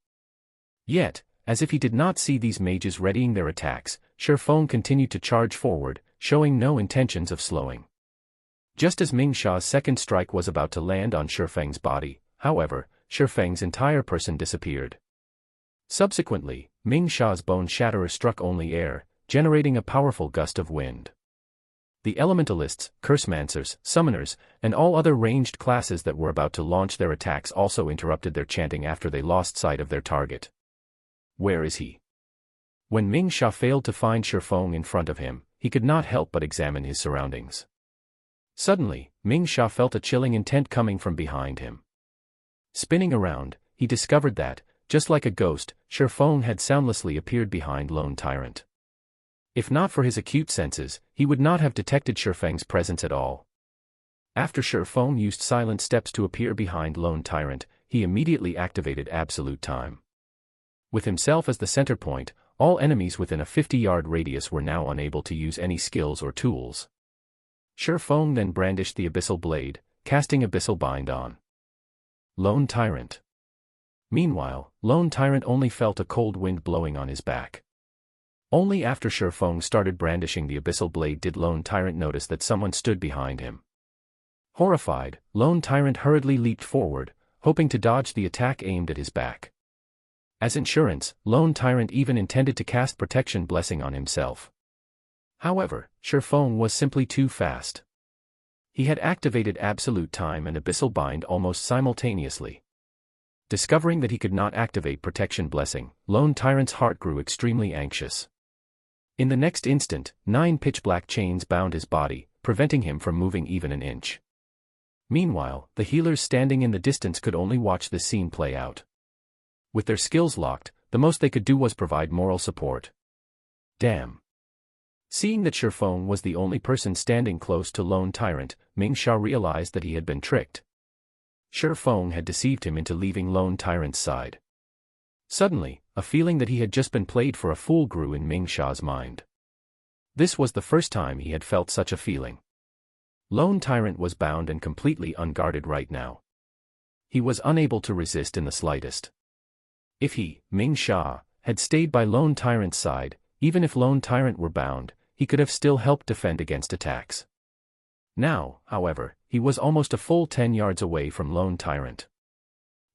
Yet, as if he did not see these mages readying their attacks, Shifeng continued to charge forward, showing no intentions of slowing. Just as Ming Sha's second strike was about to land on Shifeng's body, however, Shifeng's entire person disappeared. Subsequently, Ming Sha's bone shatterer struck only air, generating a powerful gust of wind. The elementalists, cursemancers, summoners, and all other ranged classes that were about to launch their attacks also interrupted their chanting after they lost sight of their target. Where is he? When Ming Sha failed to find Shifeng in front of him, he could not help but examine his surroundings. Suddenly, Ming Sha felt a chilling intent coming from behind him. Spinning around, he discovered that, just like a ghost, Shifeng had soundlessly appeared behind Lone Tyrant. If not for his acute senses, he would not have detected Shifeng's presence at all. After Shifeng used silent steps to appear behind Lone Tyrant, he immediately activated Absolute Time. With himself as the center point, all enemies within a 50-yard radius were now unable to use any skills or tools. Shifeng then brandished the Abyssal Blade, casting Abyssal Bind on Lone Tyrant. Meanwhile, Lone Tyrant only felt a cold wind blowing on his back. Only after Shifeng started brandishing the Abyssal Blade did Lone Tyrant notice that someone stood behind him. Horrified, Lone Tyrant hurriedly leaped forward, hoping to dodge the attack aimed at his back. As insurance, Lone Tyrant even intended to cast Protection Blessing on himself. However, Shifeng was simply too fast. He had activated Absolute Time and Abyssal Bind almost simultaneously. Discovering that he could not activate Protection Blessing, Lone Tyrant's heart grew extremely anxious. In the next instant, 9 pitch-black chains bound his body, preventing him from moving even an inch. Meanwhile, the healers standing in the distance could only watch this scene play out. With their skills locked, the most they could do was provide moral support. Damn. Seeing that Shifeng was the only person standing close to Lone Tyrant, Ming Sha realized that he had been tricked. Shifeng had deceived him into leaving Lone Tyrant's side. Suddenly, a feeling that he had just been played for a fool grew in Ming Sha's mind. This was the first time he had felt such a feeling. Lone Tyrant was bound and completely unguarded right now. He was unable to resist in the slightest. If he, Ming Sha, had stayed by Lone Tyrant's side, even if Lone Tyrant were bound, he could have still helped defend against attacks. Now, however, he was almost a full 10 yards away from Lone Tyrant.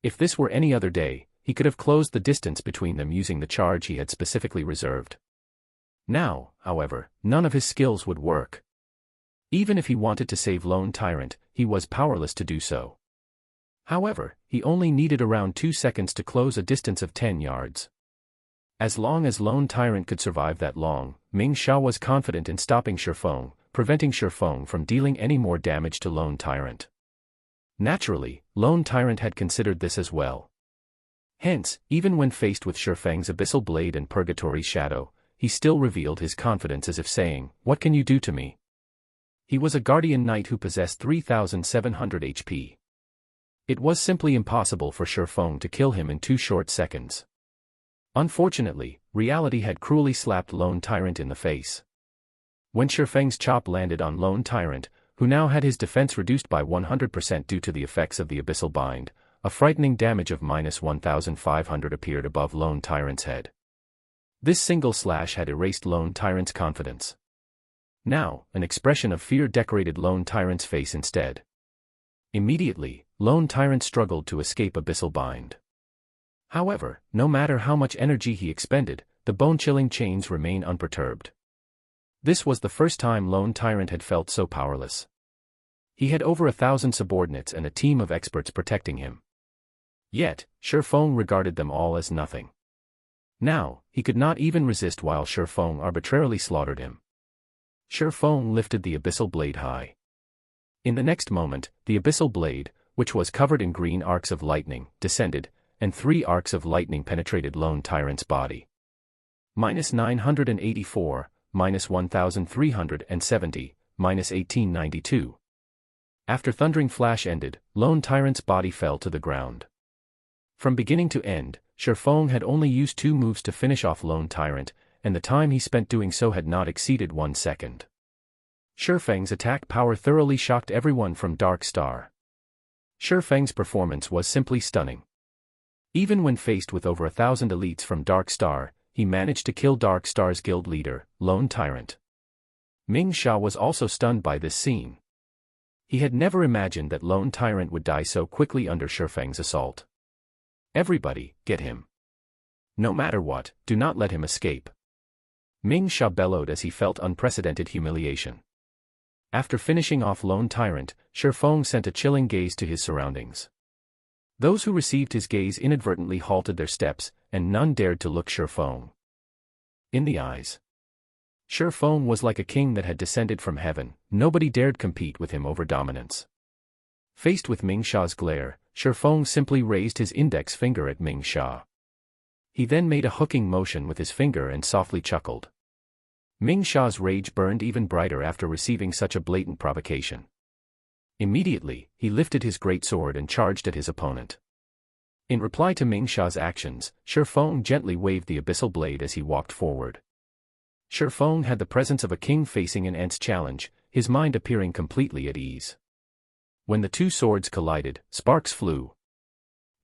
If this were any other day, he could have closed the distance between them using the charge he had specifically reserved. Now, however, none of his skills would work. Even if he wanted to save Lone Tyrant, he was powerless to do so. However, he only needed around 2 seconds to close a distance of 10 yards. As long as Lone Tyrant could survive that long, Ming Sha was confident in stopping Shifeng, preventing Shifeng from dealing any more damage to Lone Tyrant. Naturally, Lone Tyrant had considered this as well. Hence, even when faced with Shifeng's Abyssal Blade and Purgatory Shadow, he still revealed his confidence as if saying, "What can you do to me?" He was a Guardian Knight who possessed 3,700 HP. It was simply impossible for Shifeng to kill him in 2 short seconds. Unfortunately, reality had cruelly slapped Lone Tyrant in the face. When Shifeng's chop landed on Lone Tyrant, who now had his defense reduced by 100% due to the effects of the Abyssal Bind, a frightening damage of -1,500 appeared above Lone Tyrant's head. This single slash had erased Lone Tyrant's confidence. Now, an expression of fear decorated Lone Tyrant's face instead. Immediately, Lone Tyrant struggled to escape Abyssal Bind. However, no matter how much energy he expended, the bone-chilling chains remained unperturbed. This was the first time Lone Tyrant had felt so powerless. He had over 1,000 subordinates and a team of experts protecting him. Yet, Shifeng regarded them all as nothing. Now, he could not even resist while Shifeng arbitrarily slaughtered him. Shifeng lifted the Abyssal Blade high. In the next moment, the Abyssal Blade, which was covered in green arcs of lightning, descended, and 3 arcs of lightning penetrated Lone Tyrant's body. -984, -1,370, -1892. After Thundering Flash ended, Lone Tyrant's body fell to the ground. From beginning to end, Shifeng had only used 2 moves to finish off Lone Tyrant, and the time he spent doing so had not exceeded 1 second. Shifeng's attack power thoroughly shocked everyone from Dark Star. Shi Feng's performance was simply stunning. Even when faced with over 1,000 elites from Dark Star, he managed to kill Dark Star's guild leader, Lone Tyrant. Ming Sha was also stunned by this scene. He had never imagined that Lone Tyrant would die so quickly under Shi Feng's assault. Everybody, get him. No matter what, do not let him escape. Ming Sha bellowed as he felt unprecedented humiliation. After finishing off Lone Tyrant, Shi Feng sent a chilling gaze to his surroundings. Those who received his gaze inadvertently halted their steps, and none dared to look Shi Feng in the eyes. Shi Feng was like a king that had descended from heaven. Nobody dared compete with him over dominance. Faced with Ming Sha's glare, Shi Feng simply raised his index finger at Ming Sha. He then made a hooking motion with his finger and softly chuckled. Ming Sha's rage burned even brighter after receiving such a blatant provocation. Immediately, he lifted his great sword and charged at his opponent. In reply to Ming Sha's actions, Shi Feng gently waved the abyssal blade as he walked forward. Shi Feng had the presence of a king facing an ant's challenge, his mind appearing completely at ease. When the two swords collided, sparks flew.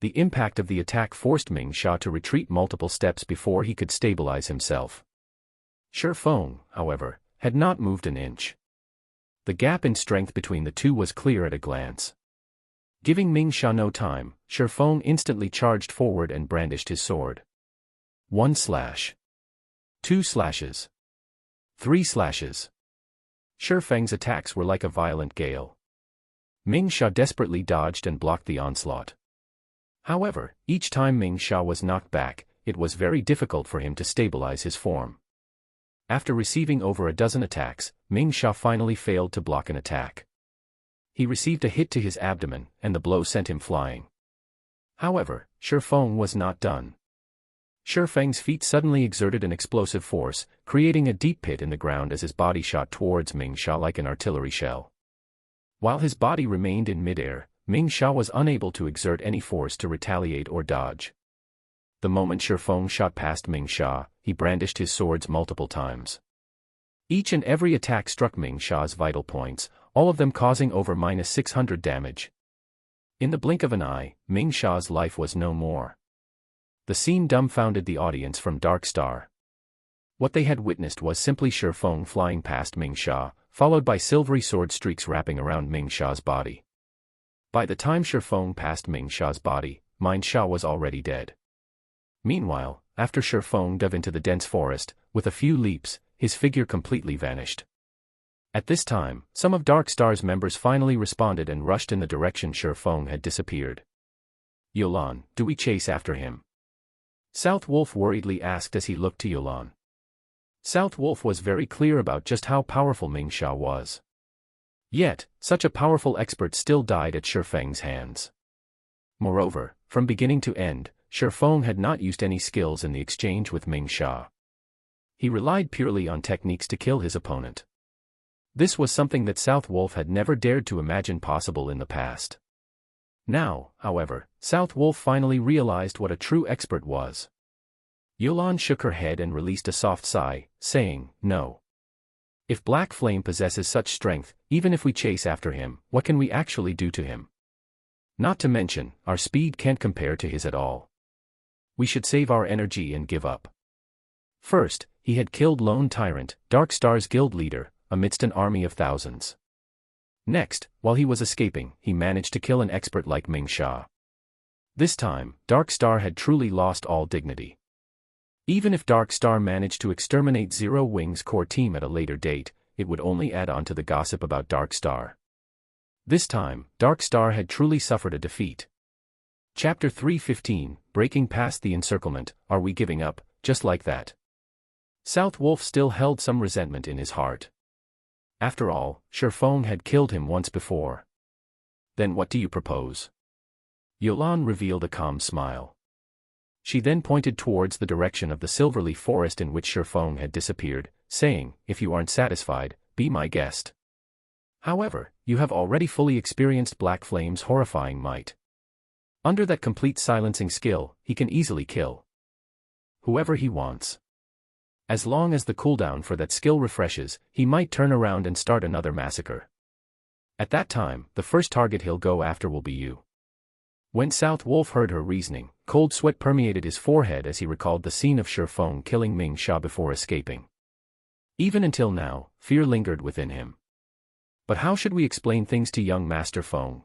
The impact of the attack forced Ming Sha to retreat multiple steps before he could stabilize himself. Shi Feng, however, had not moved an inch. The gap in strength between the two was clear at a glance. Giving Ming Sha no time, Shi Feng instantly charged forward and brandished his sword. 1 slash. 2 slashes. 3 slashes. Shi Feng's attacks were like a violent gale. Ming Sha desperately dodged and blocked the onslaught. However, each time Ming Sha was knocked back, it was very difficult for him to stabilize his form. After receiving over a dozen attacks, Ming Sha finally failed to block an attack. He received a hit to his abdomen, and the blow sent him flying. However, Shi Feng was not done. Shi Feng's feet suddenly exerted an explosive force, creating a deep pit in the ground as his body shot towards Ming Sha like an artillery shell. While his body remained in midair, Ming Sha was unable to exert any force to retaliate or dodge. The moment Shi Feng shot past Ming Sha, he brandished his swords multiple times. Each and every attack struck Ming Sha's vital points, all of them causing over -600 damage. In the blink of an eye, Ming Sha's life was no more. The scene dumbfounded the audience from Dark Star. What they had witnessed was simply Shi Feng flying past Ming Sha, followed by silvery sword streaks wrapping around Ming Sha's body. By the time Shi Feng passed Ming Sha's body, Ming Sha was already dead. Meanwhile, after Shi Feng dove into the dense forest, with a few leaps, his figure completely vanished. At this time, some of Dark Star's members finally responded and rushed in the direction Shi Feng had disappeared. Yolan, do we chase after him? South Wolf worriedly asked as he looked to Yolan. South Wolf was very clear about just how powerful Ming Sha was. Yet, such a powerful expert still died at Shi Feng's hands. Moreover, from beginning to end, Shi Feng had not used any skills in the exchange with Ming Sha. He relied purely on techniques to kill his opponent. This was something that South Wolf had never dared to imagine possible in the past. Now, however, South Wolf finally realized what a true expert was. Yolan shook her head and released a soft sigh, saying, "No. If Black Flame possesses such strength, even if we chase after him, what can we actually do to him? Not to mention, our speed can't compare to his at all. We should save our energy and give up." First, he had killed Lone Tyrant, Dark Star's guild leader, amidst an army of thousands. Next, while he was escaping, he managed to kill an expert like Ming Sha. This time, Dark Star had truly lost all dignity. Even if Dark Star managed to exterminate Zero Wing's core team at a later date, it would only add on to the gossip about Dark Star. This time, Dark Star had truly suffered a defeat. Chapter 315, Breaking Past the Encirclement, Are We Giving Up, Just Like That? South Wolf still held some resentment in his heart. After all, Shi Feng had killed him once before. Then what do you propose? Yolan revealed a calm smile. She then pointed towards the direction of the Silverleaf forest in which Shi Feng had disappeared, saying, "If you aren't satisfied, be my guest. However, you have already fully experienced Black Flame's horrifying might. Under that complete silencing skill, he can easily kill whoever he wants. As long as the cooldown for that skill refreshes, he might turn around and start another massacre. At that time, the first target he'll go after will be you." When South Wolf heard her reasoning, cold sweat permeated his forehead as he recalled the scene of Shi Feng killing Ming Sha before escaping. Even until now, fear lingered within him. But how should we explain things to young Master Feng?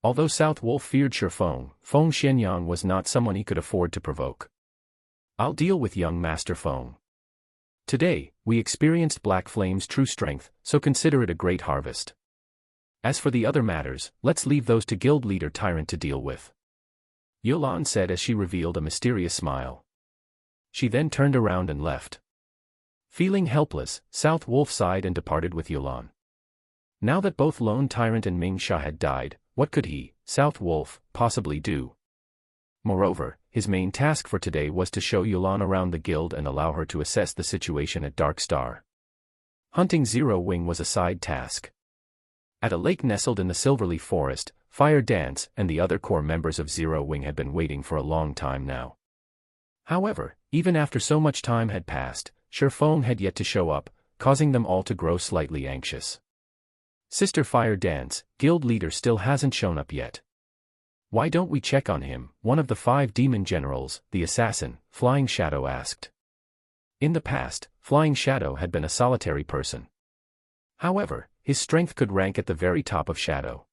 Although South Wolf feared Shi Feng, Feng Xianyang was not someone he could afford to provoke. I'll deal with young Master Feng. Today, we experienced Black Flame's true strength, so consider it a great harvest. As for the other matters, let's leave those to guild leader Tyrant to deal with. Yolan said as she revealed a mysterious smile. She then turned around and left. Feeling helpless, South Wolf sighed and departed with Yolan. Now that both Lone Tyrant and Ming Sha had died, what could he, South Wolf, possibly do? Moreover, his main task for today was to show Yolan around the guild and allow her to assess the situation at Dark Star. Hunting Zero Wing was a side task. At a lake nestled in the Silverleaf Forest, Fire Dance and the other core members of Zero Wing had been waiting for a long time now. However, even after so much time had passed, Shi Feng had yet to show up, causing them all to grow slightly anxious. Sister Fire Dance, guild leader still hasn't shown up yet. Why don't we check on him? One of the 5 demon generals, the assassin, Flying Shadow asked. In the past, Flying Shadow had been a solitary person. However, his strength could rank at the very top of Shadow.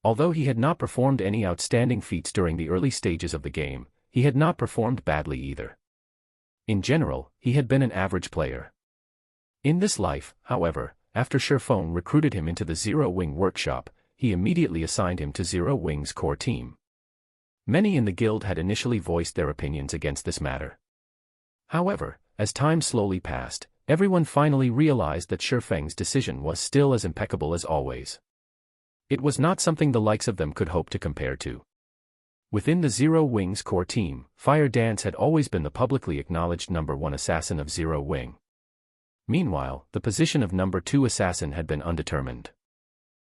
Although he had not performed any outstanding feats during the early stages of the game, he had not performed badly either. In general, he had been an average player. In this life, however, after Shi Feng recruited him into the Zero Wing workshop, he immediately assigned him to Zero Wing's core team. Many in the guild had initially voiced their opinions against this matter. However, as time slowly passed, everyone finally realized that Shi Feng's decision was still as impeccable as always. It was not something the likes of them could hope to compare to. Within the Zero Wing's core team, Fire Dance had always been the publicly acknowledged #1 assassin of Zero Wing. Meanwhile, the position of #2 assassin had been undetermined.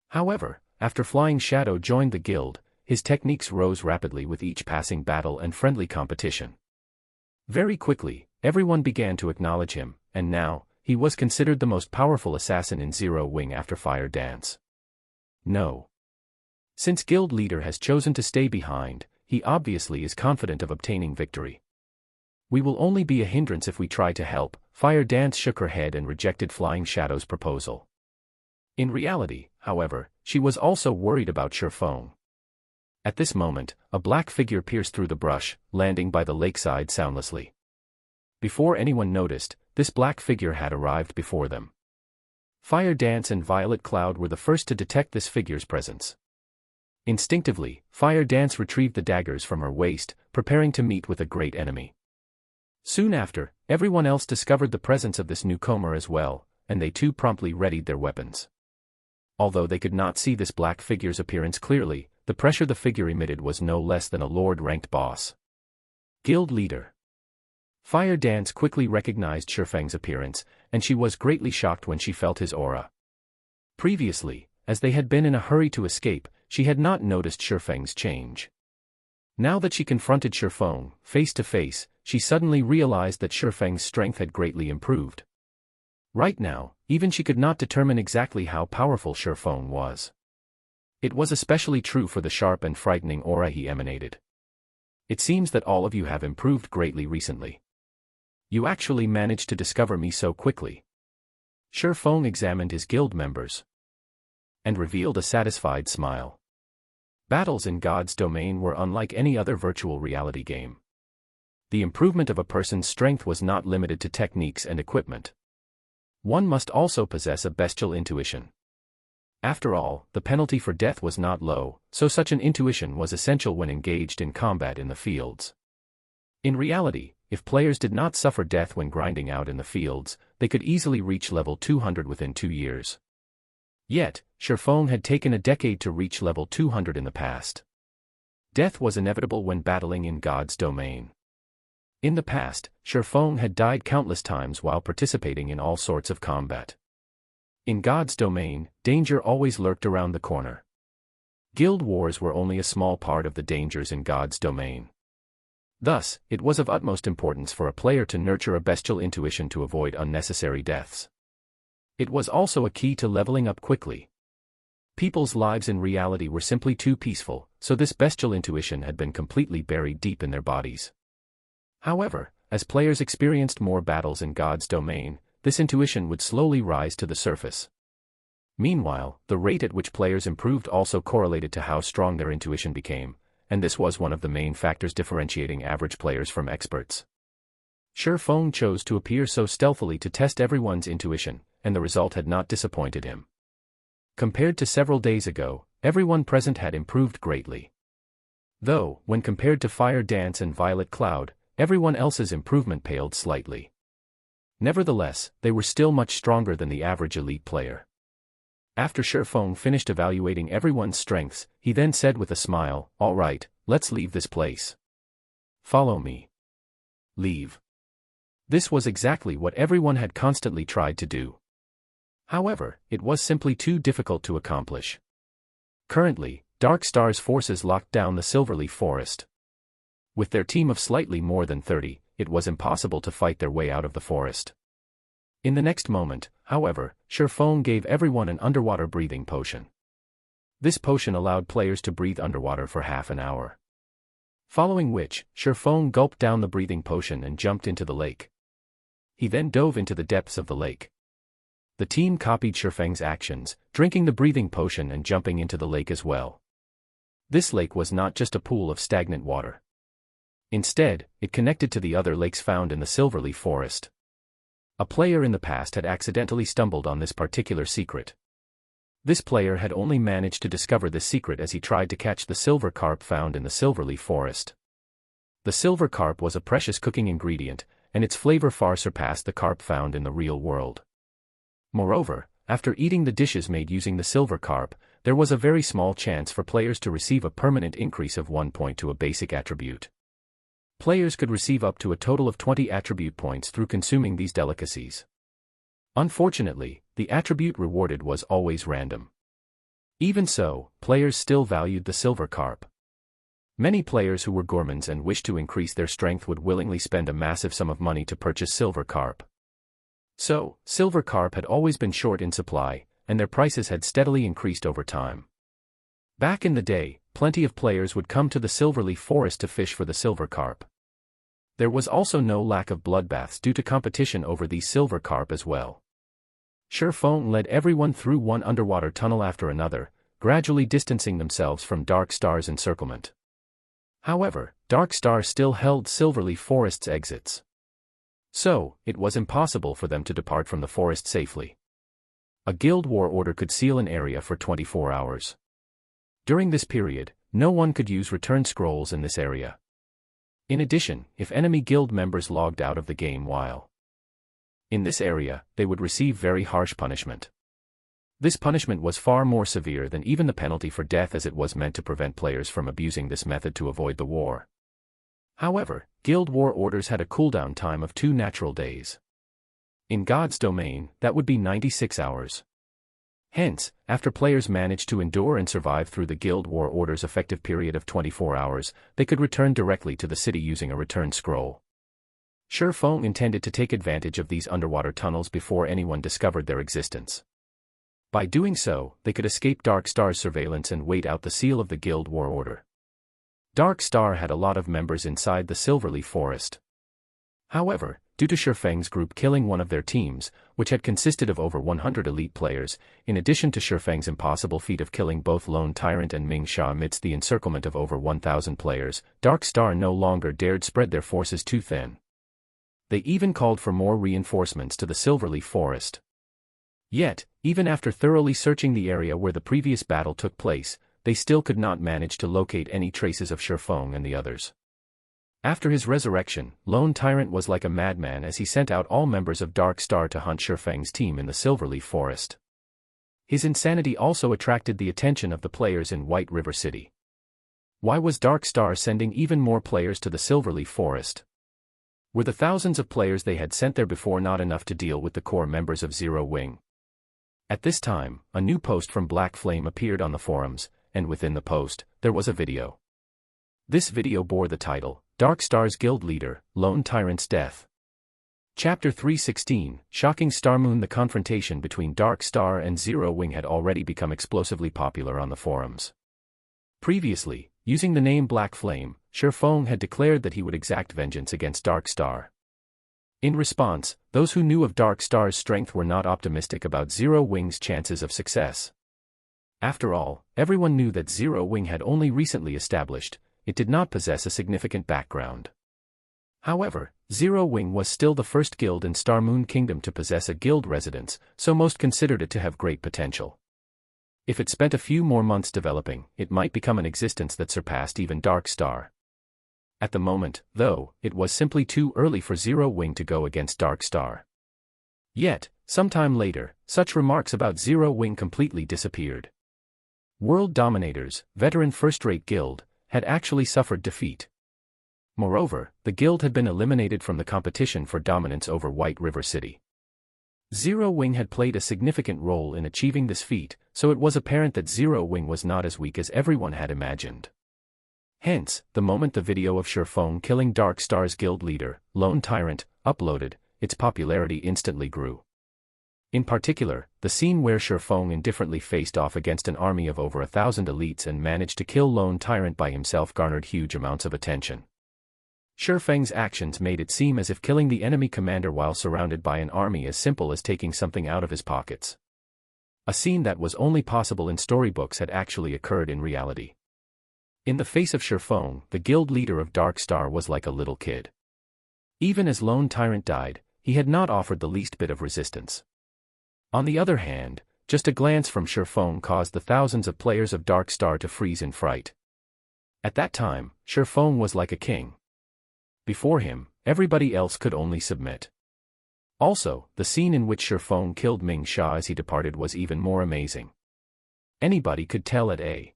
However, after Flying Shadow joined the guild, his techniques rose rapidly with each passing battle and friendly competition. Very quickly, everyone began to acknowledge him, and now, he was considered the most powerful assassin in Zero Wing after Fire Dance. No. Since guild leader has chosen to stay behind, he obviously is confident of obtaining victory. We will only be a hindrance if we try to help. Fire Dance shook her head and rejected Flying Shadow's proposal. In reality, however, she was also worried about Shi Feng. At this moment, a black figure pierced through the brush, landing by the lakeside soundlessly. Before anyone noticed, this black figure had arrived before them. Fire Dance and Violet Cloud were the first to detect this figure's presence. Instinctively, Fire Dance retrieved the daggers from her waist, preparing to meet with a great enemy. Soon after, everyone else discovered the presence of this newcomer as well, and they too promptly readied their weapons. Although they could not see this black figure's appearance clearly, the pressure the figure emitted was no less than a Lord-ranked boss. Guild leader. Fire Dance quickly recognized Shi Feng's appearance, and she was greatly shocked when she felt his aura. Previously, as they had been in a hurry to escape, she had not noticed Shi Feng's change. Now that she confronted Shi Feng, face to face, she suddenly realized that Shi Feng's strength had greatly improved. Right now, even she could not determine exactly how powerful Shi Feng was. It was especially true for the sharp and frightening aura he emanated. It seems that all of you have improved greatly recently. You actually managed to discover me so quickly. Shi Feng examined his guild members and revealed a satisfied smile. Battles in God's domain were unlike any other virtual reality game. The improvement of a person's strength was not limited to techniques and equipment. One must also possess a bestial intuition. After all, the penalty for death was not low, so such an intuition was essential when engaged in combat in the fields. In reality, if players did not suffer death when grinding out in the fields, they could easily reach level 200 within 2 years. Yet, Shi Feng had taken a decade to reach level 200 in the past. Death was inevitable when battling in God's domain. In the past, Shi Feng had died countless times while participating in all sorts of combat. In God's domain, danger always lurked around the corner. Guild wars were only a small part of the dangers in God's domain. Thus, it was of utmost importance for a player to nurture a bestial intuition to avoid unnecessary deaths. It was also a key to leveling up quickly. People's lives in reality were simply too peaceful, so this bestial intuition had been completely buried deep in their bodies. However, as players experienced more battles in God's domain, this intuition would slowly rise to the surface. Meanwhile, the rate at which players improved also correlated to how strong their intuition became, and this was one of the main factors differentiating average players from experts. Feng chose to appear so stealthily to test everyone's intuition, and the result had not disappointed him. Compared to several days ago, everyone present had improved greatly. Though, when compared to Fire Dance and Violet Cloud, everyone else's improvement paled slightly. Nevertheless, they were still much stronger than the average elite player. After Feng finished evaluating everyone's strengths, he then said with a smile, "All right, let's leave this place. Follow me." Leave. This was exactly what everyone had constantly tried to do. However, it was simply too difficult to accomplish. Currently, Dark Star's forces locked down the Silverleaf Forest. With their team of slightly more than 30, it was impossible to fight their way out of the forest. In the next moment, however, Feng gave everyone an underwater breathing potion. This potion allowed players to breathe underwater for half an hour. Following which, Feng gulped down the breathing potion and jumped into the lake. He then dove into the depths of the lake. The team copied Feng's actions, drinking the breathing potion and jumping into the lake as well. This lake was not just a pool of stagnant water. Instead, it connected to the other lakes found in the Silverleaf Forest. A player in the past had accidentally stumbled on this particular secret. This player had only managed to discover this secret as he tried to catch the silver carp found in the Silverleaf Forest. The silver carp was a precious cooking ingredient, and its flavor far surpassed the carp found in the real world. Moreover, after eating the dishes made using the silver carp, there was a very small chance for players to receive a permanent increase of 1 point to a basic attribute. Players could receive up to a total of 20 attribute points through consuming these delicacies. Unfortunately, the attribute rewarded was always random. Even so, players still valued the silver carp. Many players who were gourmands and wished to increase their strength would willingly spend a massive sum of money to purchase silver carp. So, silver carp had always been short in supply, and their prices had steadily increased over time. Back in the day, plenty of players would come to the Silverleaf Forest to fish for the silver carp. There was also no lack of bloodbaths due to competition over these silver carp as well. Feng led everyone through one underwater tunnel after another, gradually distancing themselves from Dark Star's encirclement. However, Dark Star still held Silverleaf Forest's exits. So, it was impossible for them to depart from the forest safely. A guild war order could seal an area for 24 hours. During this period, no one could use return scrolls in this area. In addition, if enemy guild members logged out of the game while in this area, they would receive very harsh punishment. This punishment was far more severe than even the penalty for death, as it was meant to prevent players from abusing this method to avoid the war. However, guild war orders had a cooldown time of 2 natural days. In God's domain, that would be 96 hours. Hence, after players managed to endure and survive through the guild war order's effective period of 24 hours, they could return directly to the city using a return scroll. Feng intended to take advantage of these underwater tunnels before anyone discovered their existence. By doing so, they could escape Dark Star's surveillance and wait out the seal of the Guild War Order. Dark Star had a lot of members inside the Silverleaf Forest. However, due to Feng's group killing one of their teams, which had consisted of over 100 elite players, in addition to Feng's impossible feat of killing both Lone Tyrant and Ming Sha amidst the encirclement of over 1,000 players, Dark Star no longer dared spread their forces too thin. They even called for more reinforcements to the Silverleaf Forest. Yet, even after thoroughly searching the area where the previous battle took place, they still could not manage to locate any traces of Feng and the others. After his resurrection, Lone Tyrant was like a madman as he sent out all members of Dark Star to hunt Feng's team in the Silverleaf Forest. His insanity also attracted the attention of the players in White River City. Why was Dark Star sending even more players to the Silverleaf Forest? Were the thousands of players they had sent there before not enough to deal with the core members of Zero Wing? At this time, a new post from Black Flame appeared on the forums, and within the post, there was a video. This video bore the title, Dark Star's Guild Leader, Lone Tyrant's Death. Chapter 316, Shocking Star Moon. The confrontation between Dark Star and Zero Wing had already become explosively popular on the forums. Previously, using the name Black Flame, Shifeng had declared that he would exact vengeance against Dark Star. In response, those who knew of Dark Star's strength were not optimistic about Zero Wing's chances of success. After all, everyone knew that Zero Wing had only recently established, it did not possess a significant background. However, Zero Wing was still the first guild in Star Moon Kingdom to possess a guild residence, so most considered it to have great potential. If it spent a few more months developing, it might become an existence that surpassed even Dark Star. At the moment, though, it was simply too early for Zero Wing to go against Dark Star. Yet, sometime later, such remarks about Zero Wing completely disappeared. World Dominators, veteran first-rate guild, had actually suffered defeat. Moreover, the guild had been eliminated from the competition for dominance over White River City. Zero Wing had played a significant role in achieving this feat, so it was apparent that Zero Wing was not as weak as everyone had imagined. Hence, the moment the video of Shifeng killing Dark Star's guild leader, Lone Tyrant, uploaded, its popularity instantly grew. In particular, the scene where Shifeng indifferently faced off against an army of over 1,000 elites and managed to kill Lone Tyrant by himself garnered huge amounts of attention. Shifeng's actions made it seem as if killing the enemy commander while surrounded by an army as simple as taking something out of his pockets. A scene that was only possible in storybooks had actually occurred in reality. In the face of Shifeng, the guild leader of Dark Star was like a little kid. Even as Lone Tyrant died, he had not offered the least bit of resistance. On the other hand, just a glance from Shifeng caused the thousands of players of Dark Star to freeze in fright. At that time, Shifeng was like a king. Before him, everybody else could only submit. Also, the scene in which Shifeng killed Ming Sha as he departed was even more amazing. Anybody could tell at a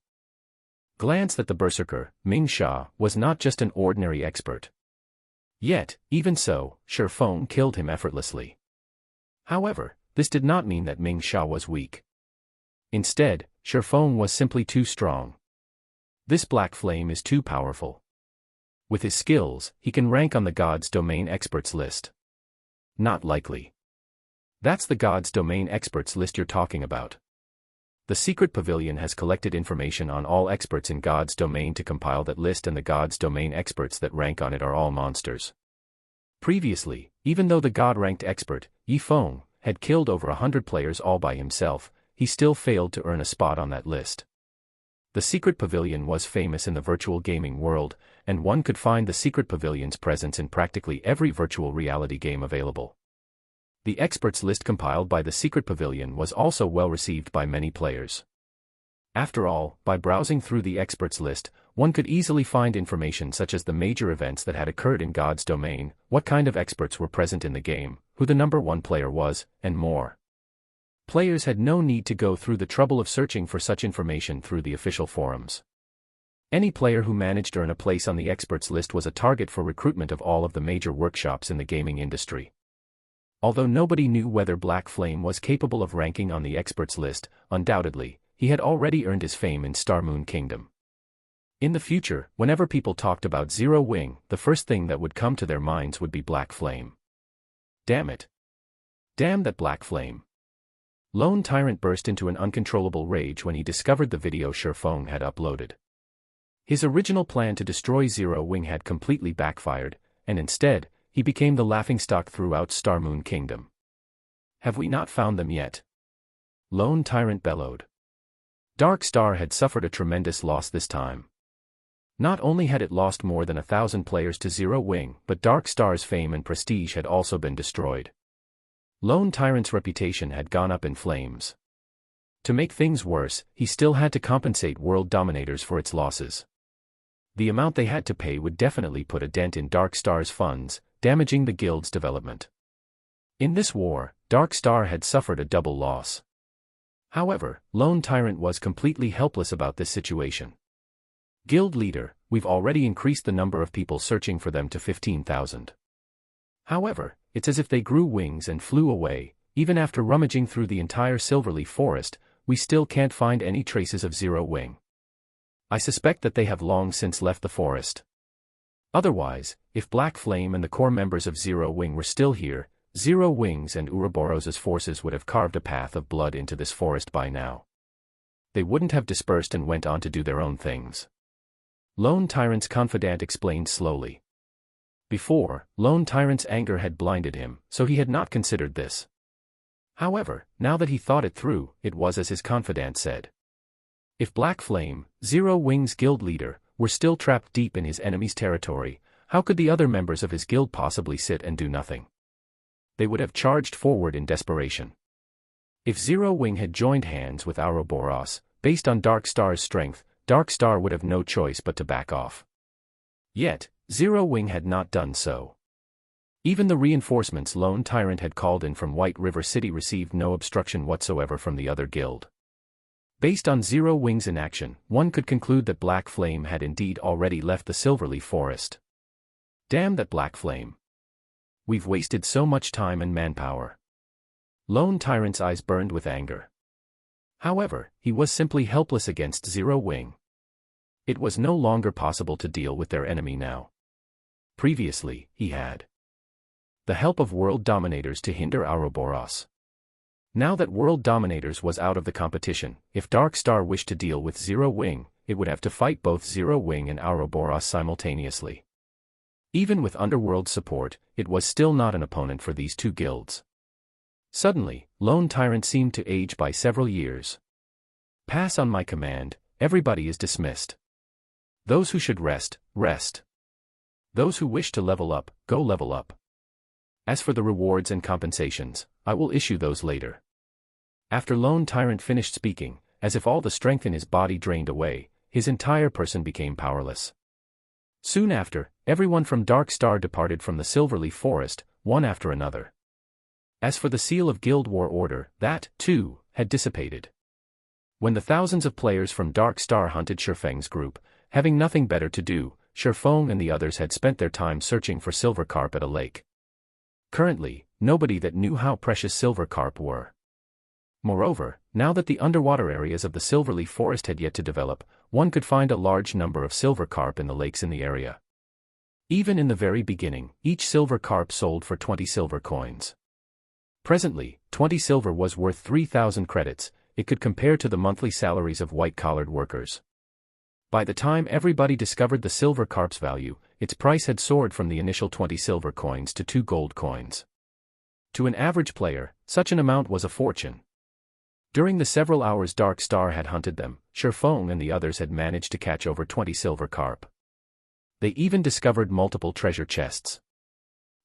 glance that the berserker, Ming Sha, was not just an ordinary expert. Yet, even so, Shifeng killed him effortlessly. However, this did not mean that Ming Sha was weak. Instead, Shifeng was simply too strong. This Black Flame is too powerful. With his skills, he can rank on the God's Domain Experts list. Not likely. That's the God's Domain Experts list you're talking about. The Secret Pavilion has collected information on all experts in God's Domain to compile that list, and the God's Domain experts that rank on it are all monsters. Previously, even though the God-ranked expert, Yifeng, had killed over 100 players all by himself, he still failed to earn a spot on that list. The Secret Pavilion was famous in the virtual gaming world, and one could find the Secret Pavilion's presence in practically every virtual reality game available. The experts list compiled by the Secret Pavilion was also well received by many players. After all, by browsing through the experts list, one could easily find information such as the major events that had occurred in God's Domain, what kind of experts were present in the game, who the number one player was, and more. Players had no need to go through the trouble of searching for such information through the official forums. Any player who managed to earn a place on the experts list was a target for recruitment of all of the major workshops in the gaming industry. Although nobody knew whether Black Flame was capable of ranking on the experts list, undoubtedly, he had already earned his fame in Star Moon Kingdom. In the future, whenever people talked about Zero Wing, the first thing that would come to their minds would be Black Flame. Damn it. Damn that Black Flame. Lone Tyrant burst into an uncontrollable rage when he discovered the video Shifeng had uploaded. His original plan to destroy Zero Wing had completely backfired, and instead, he became the laughingstock throughout Star Moon Kingdom. Have we not found them yet? Lone Tyrant bellowed. Dark Star had suffered a tremendous loss this time. Not only had it lost more than 1,000 players to Zero Wing, but Dark Star's fame and prestige had also been destroyed. Lone Tyrant's reputation had gone up in flames. To make things worse, he still had to compensate World Dominators for its losses. The amount they had to pay would definitely put a dent in Dark Star's funds, damaging the guild's development. In this war, Dark Star had suffered a double loss. However, Lone Tyrant was completely helpless about this situation. Guild leader, we've already increased the number of people searching for them to 15,000. However, it's as if they grew wings and flew away. Even after rummaging through the entire Silverleaf Forest, we still can't find any traces of Zero Wing. I suspect that they have long since left the forest. Otherwise, if Black Flame and the core members of Zero Wing were still here, Zero Wings and Ouroboros's forces would have carved a path of blood into this forest by now. They wouldn't have dispersed and went on to do their own things. Lone Tyrant's confidant explained slowly. Before, Lone Tyrant's anger had blinded him, so he had not considered this. However, now that he thought it through, it was as his confidant said. If Black Flame, Zero Wing's guild leader, were still trapped deep in his enemy's territory, how could the other members of his guild possibly sit and do nothing? They would have charged forward in desperation. If Zero Wing had joined hands with Ouroboros, based on Dark Star's strength, Dark Star would have no choice but to back off. Yet, Zero Wing had not done so. Even the reinforcements Lone Tyrant had called in from White River City received no obstruction whatsoever from the other guild. Based on Zero Wing's inaction, one could conclude that Black Flame had indeed already left the Silverleaf Forest. Damn that Black Flame. We've wasted so much time and manpower. Lone Tyrant's eyes burned with anger. However, he was simply helpless against Zero Wing. It was no longer possible to deal with their enemy now. Previously, he had the help of World Dominators to hinder Ouroboros. Now that World Dominators was out of the competition, if Dark Star wished to deal with Zero Wing, it would have to fight both Zero Wing and Ouroboros simultaneously. Even with Underworld support, it was still not an opponent for these two guilds. Suddenly, Lone Tyrant seemed to age by several years. Pass on my command, everybody is dismissed. Those who should rest, rest. Those who wish to level up, go level up. As for the rewards and compensations, I will issue those later. After Lone Tyrant finished speaking, as if all the strength in his body drained away, his entire person became powerless. Soon after, everyone from Dark Star departed from the Silverleaf Forest, one after another. As for the seal of Guild War Order, that, too, had dissipated. When the thousands of players from Dark Star hunted Shifeng's group, having nothing better to do, Shifeng and the others had spent their time searching for silver carp at a lake. Currently, nobody that knew how precious silver carp were. Moreover, now that the underwater areas of the Silverleaf Forest had yet to develop, one could find a large number of silver carp in the lakes in the area. Even in the very beginning, each silver carp sold for 20 silver coins. Presently, 20 silver was worth 3,000 credits, it could compare to the monthly salaries of white-collared workers. By the time everybody discovered the silver carp's value, its price had soared from the initial 20 silver coins to 2 gold coins. To an average player, such an amount was a fortune. During the several hours Dark Star had hunted them, Shifeng and the others had managed to catch over 20 silver carp. They even discovered multiple treasure chests.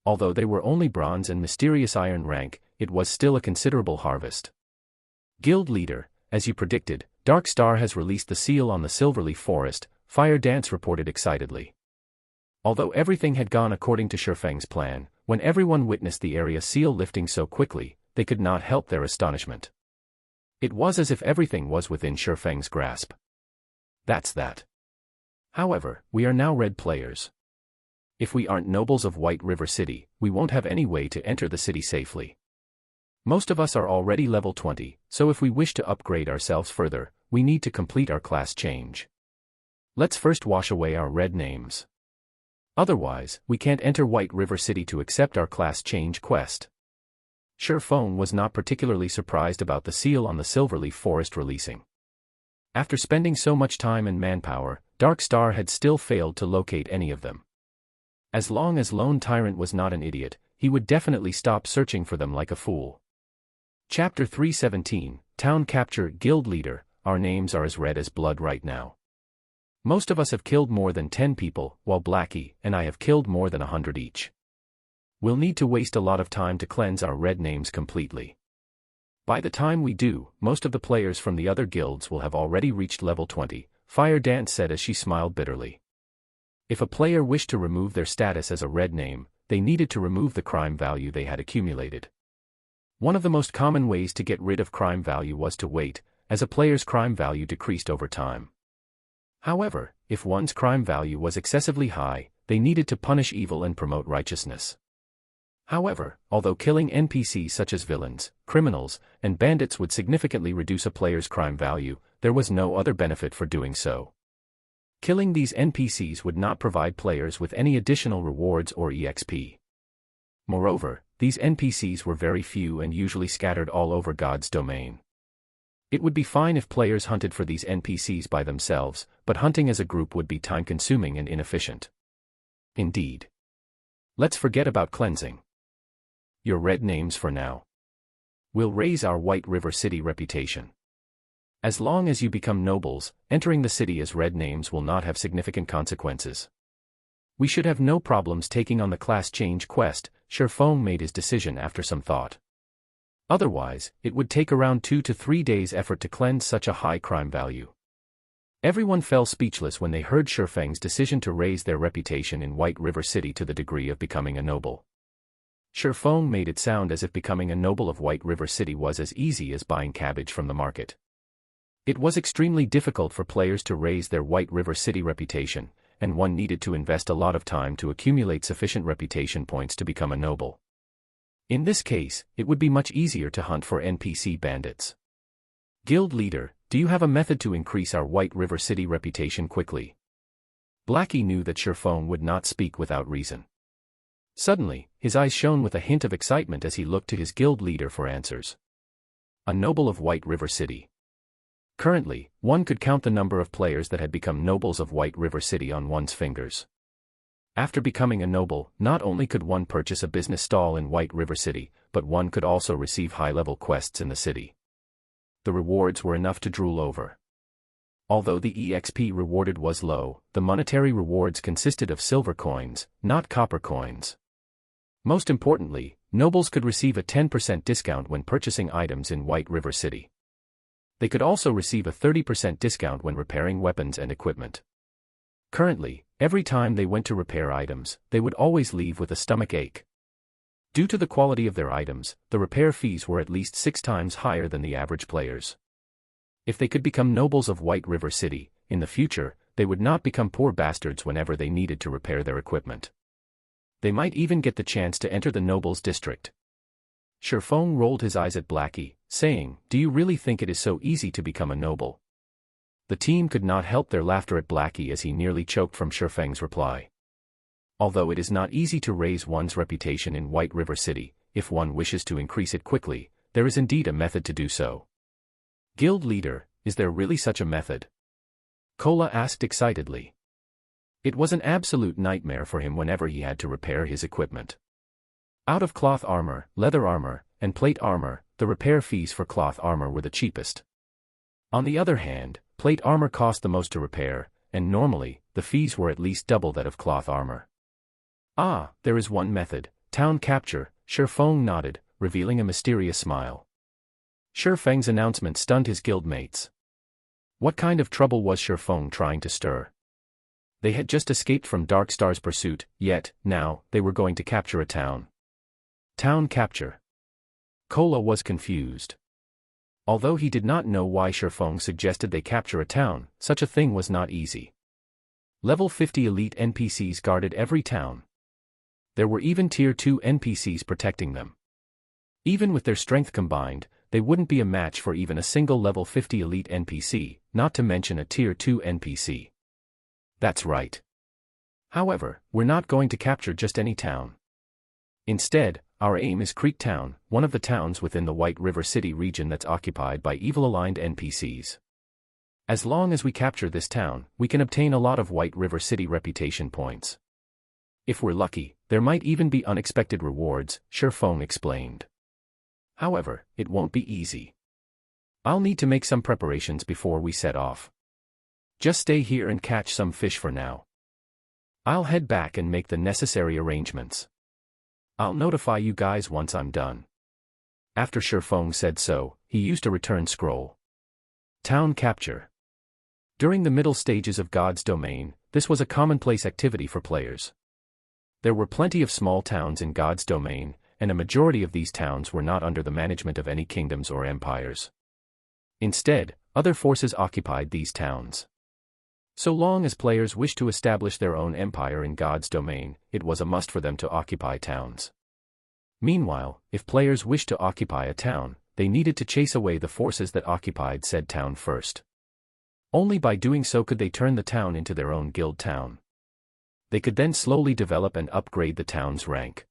Although they were only bronze and mysterious iron rank, it was still a considerable harvest. Guild leader, as you predicted, Dark Star has released the seal on the Silverleaf Forest, Fire Dance reported excitedly. Although everything had gone according to Shifeng's plan, when everyone witnessed the area seal lifting so quickly, they could not help their astonishment. It was as if everything was within Shifeng's grasp. That's that. However, we are now red players. If we aren't nobles of White River City, we won't have any way to enter the city safely. Most of us are already level 20, so if we wish to upgrade ourselves further, we need to complete our class change. Let's first wash away our red names. Otherwise, we can't enter White River City to accept our class change quest. Shifeng was not particularly surprised about the seal on the Silverleaf Forest releasing. After spending so much time and manpower, Dark Star had still failed to locate any of them. As long as Lone Tyrant was not an idiot, he would definitely stop searching for them like a fool. Chapter 317, Town Capture. Guild Leader, our names are as red as blood right now. Most of us have killed more than 10 people, while Blackie and I have killed more than 100 each. We'll need to waste a lot of time to cleanse our red names completely. By the time we do, most of the players from the other guilds will have already reached level 20, Fire Dance said as she smiled bitterly. If a player wished to remove their status as a red name, they needed to remove the crime value they had accumulated. One of the most common ways to get rid of crime value was to wait, as a player's crime value decreased over time. However, if one's crime value was excessively high, they needed to punish evil and promote righteousness. However, although killing NPCs such as villains, criminals, and bandits would significantly reduce a player's crime value, there was no other benefit for doing so. Killing these NPCs would not provide players with any additional rewards or EXP. Moreover, these NPCs were very few and usually scattered all over God's domain. It would be fine if players hunted for these NPCs by themselves, but hunting as a group would be time-consuming and inefficient. Indeed. Let's forget about cleansing your red names for now. We'll raise our White River City reputation. As long as you become nobles, entering the city as red names will not have significant consequences. We should have no problems taking on the class change quest. Sherfong made his decision after some thought. Otherwise, it would take around 2 to 3 days' effort to cleanse such a high crime value. Everyone fell speechless when they heard Sherfeng's decision to raise their reputation in White River City to the degree of becoming a noble. Sherfong made it sound as if becoming a noble of White River City was as easy as buying cabbage from the market. It was extremely difficult for players to raise their White River City reputation, and one needed to invest a lot of time to accumulate sufficient reputation points to become a noble. In this case, it would be much easier to hunt for NPC bandits. Guild leader, do you have a method to increase our White River City reputation quickly? Blackie knew that Sherfong would not speak without reason. Suddenly, his eyes shone with a hint of excitement as he looked to his guild leader for answers. A noble of White River City. Currently, one could count the number of players that had become nobles of White River City on one's fingers. After becoming a noble, not only could one purchase a business stall in White River City, but one could also receive high-level quests in the city. The rewards were enough to drool over. Although the EXP rewarded was low, the monetary rewards consisted of silver coins, not copper coins. Most importantly, nobles could receive a 10% discount when purchasing items in White River City. They could also receive a 30% discount when repairing weapons and equipment. Currently, every time they went to repair items, they would always leave with a stomach ache. Due to the quality of their items, the repair fees were at least 6 times higher than the average players. If they could become nobles of White River City, in the future, they would not become poor bastards whenever they needed to repair their equipment. They might even get the chance to enter the nobles' district. Sherfong rolled his eyes at Blackie, saying, "Do you really think it is so easy to become a noble?" The team could not help their laughter at Blackie as he nearly choked from Sherfeng's reply. Although it is not easy to raise one's reputation in White River City, if one wishes to increase it quickly, there is indeed a method to do so. Guild leader, is there really such a method? Kola asked excitedly. It was an absolute nightmare for him whenever he had to repair his equipment. Out of cloth armor, leather armor, and plate armor, the repair fees for cloth armor were the cheapest. On the other hand, plate armor cost the most to repair, and normally, the fees were at least double that of cloth armor. Ah, there is one method, town capture, Sherfong nodded, revealing a mysterious smile. Sherfeng's announcement stunned his guildmates. What kind of trouble was Sherfong trying to stir? They had just escaped from Darkstar's pursuit, yet, now, they were going to capture a town. Town capture. Kola was confused. Although he did not know why Sherfong suggested they capture a town, such a thing was not easy. Level 50 elite NPCs guarded every town. There were even Tier 2 NPCs protecting them. Even with their strength combined, they wouldn't be a match for even a single level 50 elite NPC, not to mention a Tier 2 NPC. That's right. However, we're not going to capture just any town. Instead, our aim is Creek Town, one of the towns within the White River City region that's occupied by evil-aligned NPCs. As long as we capture this town, we can obtain a lot of White River City reputation points. If we're lucky, there might even be unexpected rewards, Sherfong explained. However, it won't be easy. I'll need to make some preparations before we set off. Just stay here and catch some fish for now. I'll head back and make the necessary arrangements. I'll notify you guys once I'm done. After Sherfong said so, he used a return scroll. Town capture. During the middle stages of God's domain, this was a commonplace activity for players. There were plenty of small towns in God's domain, and a majority of these towns were not under the management of any kingdoms or empires. Instead, other forces occupied these towns. So long as players wished to establish their own empire in God's domain, it was a must for them to occupy towns. Meanwhile, if players wished to occupy a town, they needed to chase away the forces that occupied said town first. Only by doing so could they turn the town into their own guild town. They could then slowly develop and upgrade the town's rank.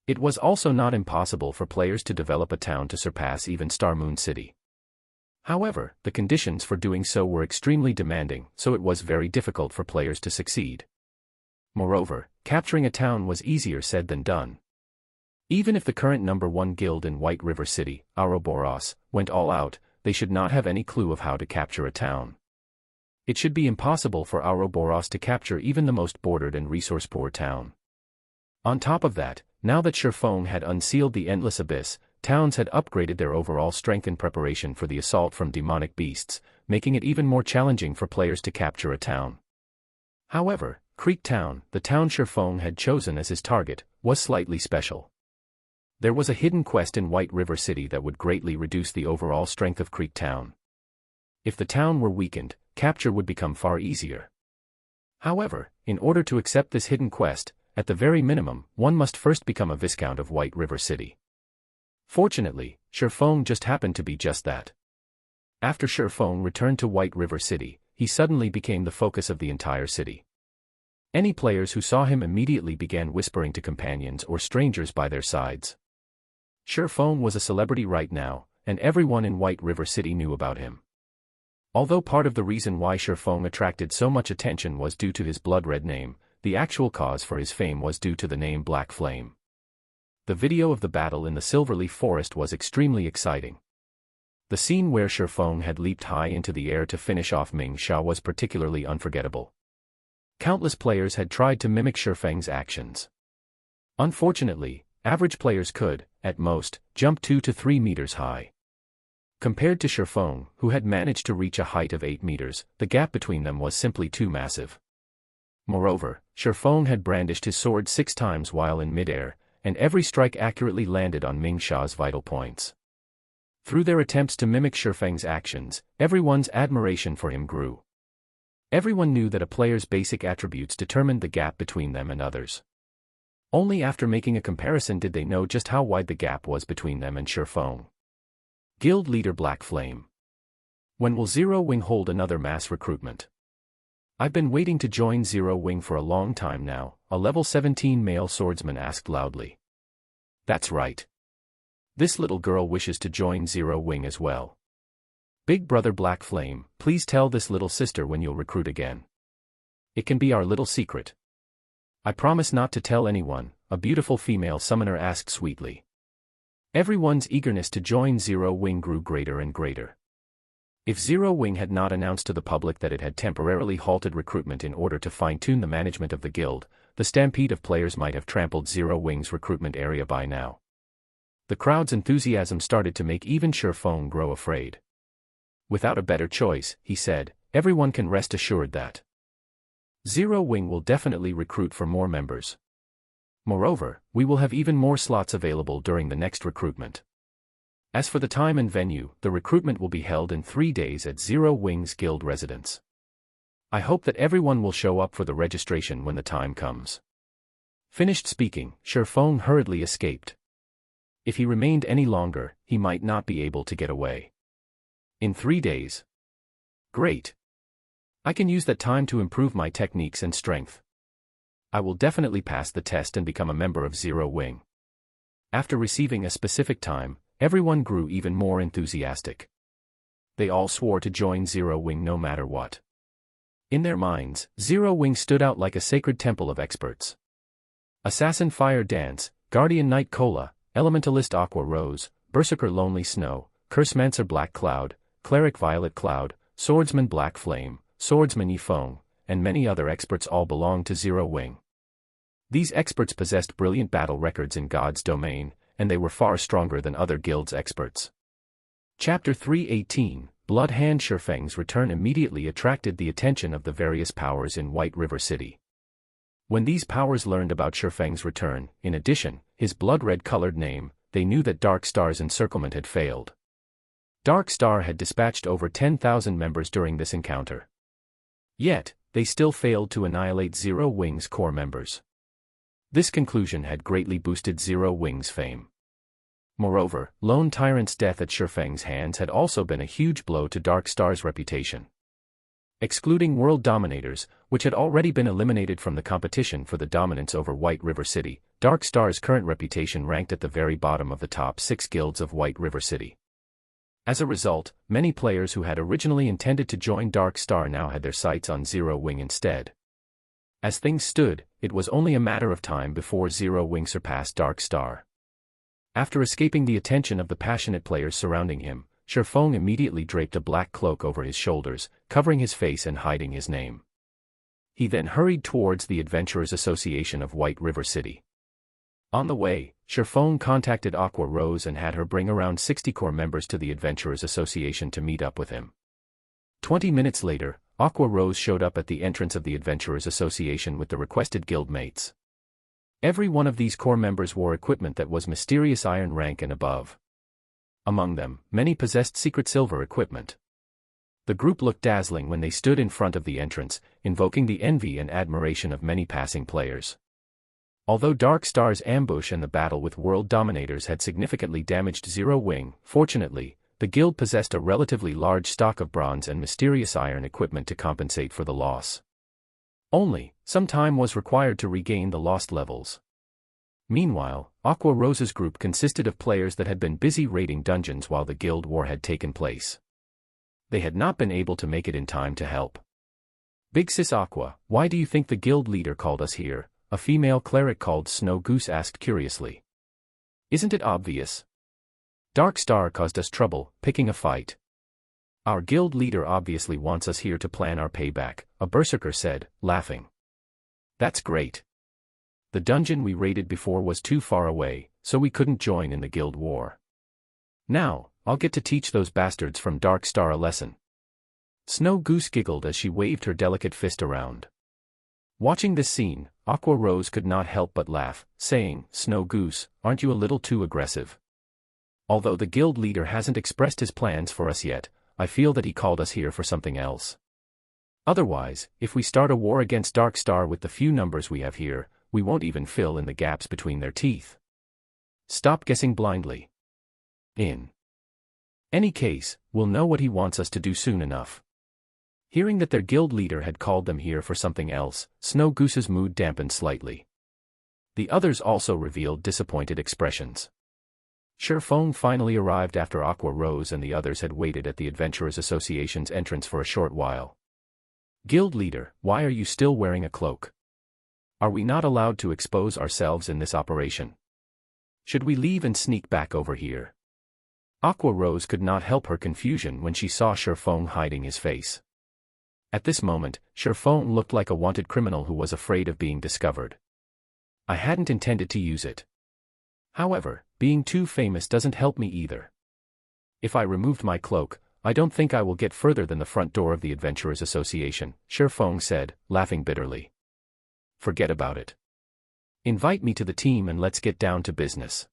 It was also not impossible for players to develop a town to surpass even Star Moon City. However, the conditions for doing so were extremely demanding, so it was very difficult for players to succeed. Moreover, capturing a town was easier said than done. Even if the current #1 guild in White River City, Ouroboros, went all out, they should not have any clue of how to capture a town. It should be impossible for Ouroboros to capture even the most bordered and resource-poor town. On top of that, now that Shurfeng had unsealed the Endless Abyss, towns had upgraded their overall strength in preparation for the assault from demonic beasts, making it even more challenging for players to capture a town. However, Creek Town, the town Shurfeng had chosen as his target, was slightly special. There was a hidden quest in White River City that would greatly reduce the overall strength of Creek Town. If the town were weakened, capture would become far easier. However, in order to accept this hidden quest, at the very minimum, one must first become a Viscount of White River City. Fortunately, Shurfeng just happened to be just that. After Shurfeng returned to White River City, he suddenly became the focus of the entire city. Any players who saw him immediately began whispering to companions or strangers by their sides. Shurfeng was a celebrity right now, and everyone in White River City knew about him. Although part of the reason why Shurfeng attracted so much attention was due to his blood-red name, the actual cause for his fame was due to the name Black Flame. The video of the battle in the Silverleaf Forest was extremely exciting. The scene where Shurfeng had leaped high into the air to finish off Ming Sha was particularly unforgettable. Countless players had tried to mimic Shurfeng's actions. Unfortunately, average players could, at most, jump 2 to 3 meters high. Compared to Shurfeng, who had managed to reach a height of 8 meters, the gap between them was simply too massive. Moreover, Shurfeng had brandished his sword 6 times while in midair, and every strike accurately landed on Ming Sha's vital points. Through their attempts to mimic Shurfeng's actions, everyone's admiration for him grew. Everyone knew that a player's basic attributes determined the gap between them and others. Only after making a comparison did they know just how wide the gap was between them and Shurfeng. Guild Leader Black Flame. When will Zero Wing hold another mass recruitment? I've been waiting to join Zero Wing for a long time now, a level 17 male swordsman asked loudly. That's right. This little girl wishes to join Zero Wing as well. Big brother Black Flame, please tell this little sister when you'll recruit again. It can be our little secret. I promise not to tell anyone, a beautiful female summoner asked sweetly. Everyone's eagerness to join Zero Wing grew greater and greater. If Zero Wing had not announced to the public that it had temporarily halted recruitment in order to fine-tune the management of the guild, the stampede of players might have trampled Zero Wing's recruitment area by now. The crowd's enthusiasm started to make even Shurfeng grow afraid. Without a better choice, he said, everyone can rest assured that Zero Wing will definitely recruit for more members. Moreover, we will have even more slots available during the next recruitment. As for the time and venue, the recruitment will be held in 3 days at Zero Wing's guild residence. I hope that everyone will show up for the registration when the time comes. Finished speaking, Shurfeng hurriedly escaped. If he remained any longer, he might not be able to get away. In 3 days. Great. I can use that time to improve my techniques and strength. I will definitely pass the test and become a member of Zero Wing. After receiving a specific time, everyone grew even more enthusiastic. They all swore to join Zero Wing no matter what. In their minds, Zero Wing stood out like a sacred temple of experts. Assassin Fire Dance, Guardian Night Cola, Elementalist Aqua Rose, Berserker Lonely Snow, Cursemancer Black Cloud, Cleric Violet Cloud, Swordsman Black Flame, Swordsman Yifeng, and many other experts all belonged to Zero Wing. These experts possessed brilliant battle records in God's domain, and they were far stronger than other guilds' experts. Chapter 318, Blood Hand. Shurfeng's return immediately attracted the attention of the various powers in White River City. When these powers learned about Shurfeng's return, in addition, his blood-red-colored name, they knew that Dark Star's encirclement had failed. Dark Star had dispatched over 10,000 members during this encounter. Yet, they still failed to annihilate Zero Wing's core members. This conclusion had greatly boosted Zero Wing's fame. Moreover, Lone Tyrant's death at Shurfeng's hands had also been a huge blow to Dark Star's reputation. Excluding World Dominators, which had already been eliminated from the competition for the dominance over White River City, Dark Star's current reputation ranked at the very bottom of the top 6 guilds of White River City. As a result, many players who had originally intended to join Dark Star now had their sights on Zero Wing instead. As things stood, it was only a matter of time before Zero Wing surpassed Dark Star. After escaping the attention of the passionate players surrounding him, Shifeng immediately draped a black cloak over his shoulders, covering his face and hiding his name. He then hurried towards the Adventurers Association of White River City. On the way, Shifeng contacted Aqua Rose and had her bring around 60 core members to the Adventurers Association to meet up with him. 20 minutes later, Aqua Rose showed up at the entrance of the Adventurers Association with the requested guild mates. Every one of these core members wore equipment that was mysterious iron rank and above. Among them, many possessed secret silver equipment. The group looked dazzling when they stood in front of the entrance, invoking the envy and admiration of many passing players. Although Dark Star's ambush and the battle with World Dominators had significantly damaged Zero Wing, fortunately, the guild possessed a relatively large stock of bronze and mysterious iron equipment to compensate for the loss. Only, some time was required to regain the lost levels. Meanwhile, Aqua Rose's group consisted of players that had been busy raiding dungeons while the guild war had taken place. They had not been able to make it in time to help. "Big Sis Aqua, why do you think the guild leader called us here?" a female cleric called Snow Goose asked curiously. "Isn't it obvious? Dark Star caused us trouble, picking a fight. Our guild leader obviously wants us here to plan our payback," a berserker said, laughing. "That's great. The dungeon we raided before was too far away, so we couldn't join in the guild war. Now, I'll get to teach those bastards from Dark Star a lesson." Snow Goose giggled as she waved her delicate fist around. Watching this scene, Aqua Rose could not help but laugh, saying, "Snow Goose, aren't you a little too aggressive? Although the guild leader hasn't expressed his plans for us yet, I feel that he called us here for something else. Otherwise, if we start a war against Dark Star with the few numbers we have here, we won't even fill in the gaps between their teeth. Stop guessing blindly. In any case, we'll know what he wants us to do soon enough." Hearing that their guild leader had called them here for something else, Snow Goose's mood dampened slightly. The others also revealed disappointed expressions. Shifeng finally arrived after Aqua Rose and the others had waited at the Adventurers Association's entrance for a short while. "Guild leader, why are you still wearing a cloak? Are we not allowed to expose ourselves in this operation? Should we leave and sneak back over here?" Aqua Rose could not help her confusion when she saw Shifeng hiding his face. At this moment, Shifeng looked like a wanted criminal who was afraid of being discovered. "I hadn't intended to use it. However, being too famous doesn't help me either. If I removed my cloak, I don't think I will get further than the front door of the Adventurers Association," Shifeng said, laughing bitterly. "Forget about it. Invite me to the team and let's get down to business."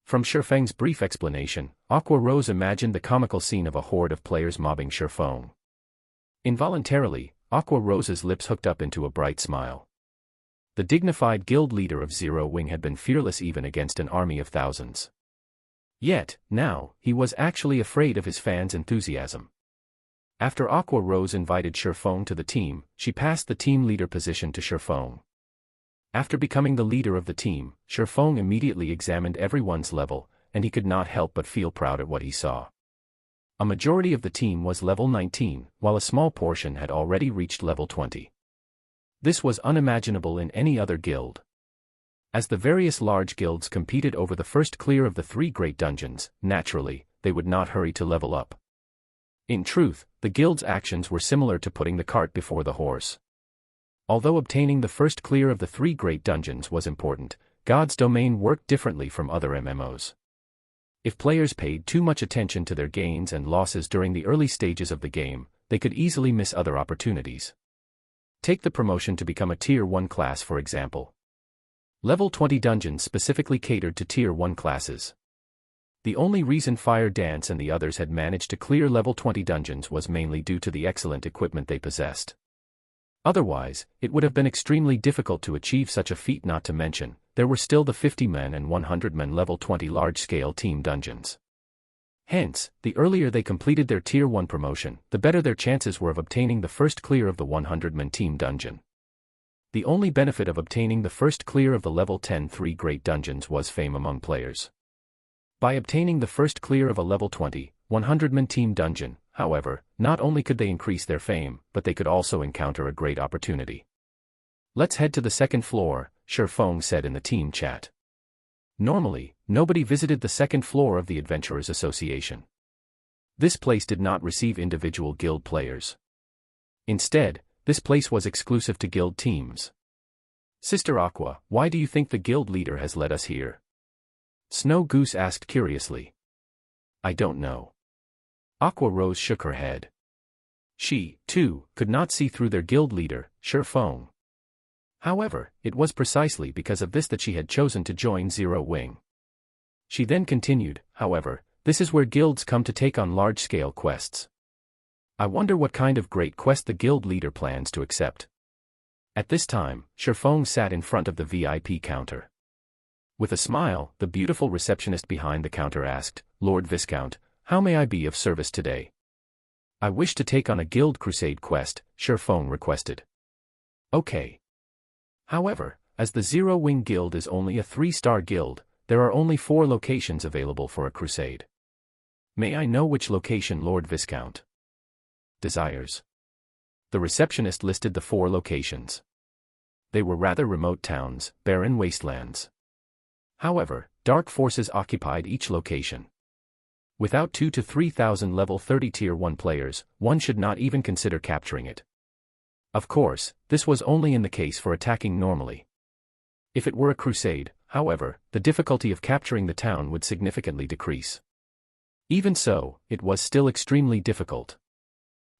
From Shifeng's brief explanation, Aqua Rose imagined the comical scene of a horde of players mobbing Shifeng. Involuntarily, Aqua Rose's lips hooked up into a bright smile. The dignified guild leader of Zero Wing had been fearless even against an army of thousands. Yet, now, he was actually afraid of his fans' enthusiasm. After Aqua Rose invited Shifeng to the team, she passed the team leader position to Shifeng. After becoming the leader of the team, Shifeng immediately examined everyone's level, and he could not help but feel proud at what he saw. A majority of the team was level 19, while a small portion had already reached level 20. This was unimaginable in any other guild. As the various large guilds competed over the first clear of the 3 great dungeons, naturally, they would not hurry to level up. In truth, the guild's actions were similar to putting the cart before the horse. Although obtaining the first clear of the 3 great dungeons was important, God's Domain worked differently from other MMOs. If players paid too much attention to their gains and losses during the early stages of the game, they could easily miss other opportunities. Take the promotion to become a Tier 1 class for example. Level 20 dungeons specifically catered to Tier 1 classes. The only reason Fire Dance and the others had managed to clear level 20 dungeons was mainly due to the excellent equipment they possessed. Otherwise, it would have been extremely difficult to achieve such a feat, not to mention, there were still the 50-man and 100-man level 20 large-scale team dungeons. Hence, the earlier they completed their Tier 1 promotion, the better their chances were of obtaining the first clear of the 100-man team dungeon. The only benefit of obtaining the first clear of the level 10 3 great dungeons was fame among players. By obtaining the first clear of a level 20, 100-man team dungeon, however, not only could they increase their fame, but they could also encounter a great opportunity. "Let's head to the second floor," Shifeng said in the team chat. Normally, nobody visited the second floor of the Adventurers Association. This place did not receive individual guild players. Instead, this place was exclusive to guild teams. "Sister Aqua, why do you think the guild leader has led us here?" Snow Goose asked curiously. "I don't know." Aqua Rose shook her head. She, too, could not see through their guild leader, Shifeng. However, it was precisely because of this that she had chosen to join Zero Wing. She then continued, "However, this is where guilds come to take on large-scale quests. I wonder what kind of great quest the guild leader plans to accept." At this time, Shifeng sat in front of the VIP counter. With a smile, the beautiful receptionist behind the counter asked, "Lord Viscount, how may I be of service today?" "I wish to take on a guild crusade quest," Shifeng requested. "Okay. However, as the Zero Wing Guild is only a 3-star guild, there are only 4 locations available for a crusade. May I know which location Lord Viscount desires?" The receptionist listed the 4 locations. They were rather remote towns, barren wastelands. However, dark forces occupied each location. Without 2,000 to 3,000 level 30 Tier 1 players, one should not even consider capturing it. Of course, this was only in the case for attacking normally. If it were a crusade, however, the difficulty of capturing the town would significantly decrease. Even so, it was still extremely difficult.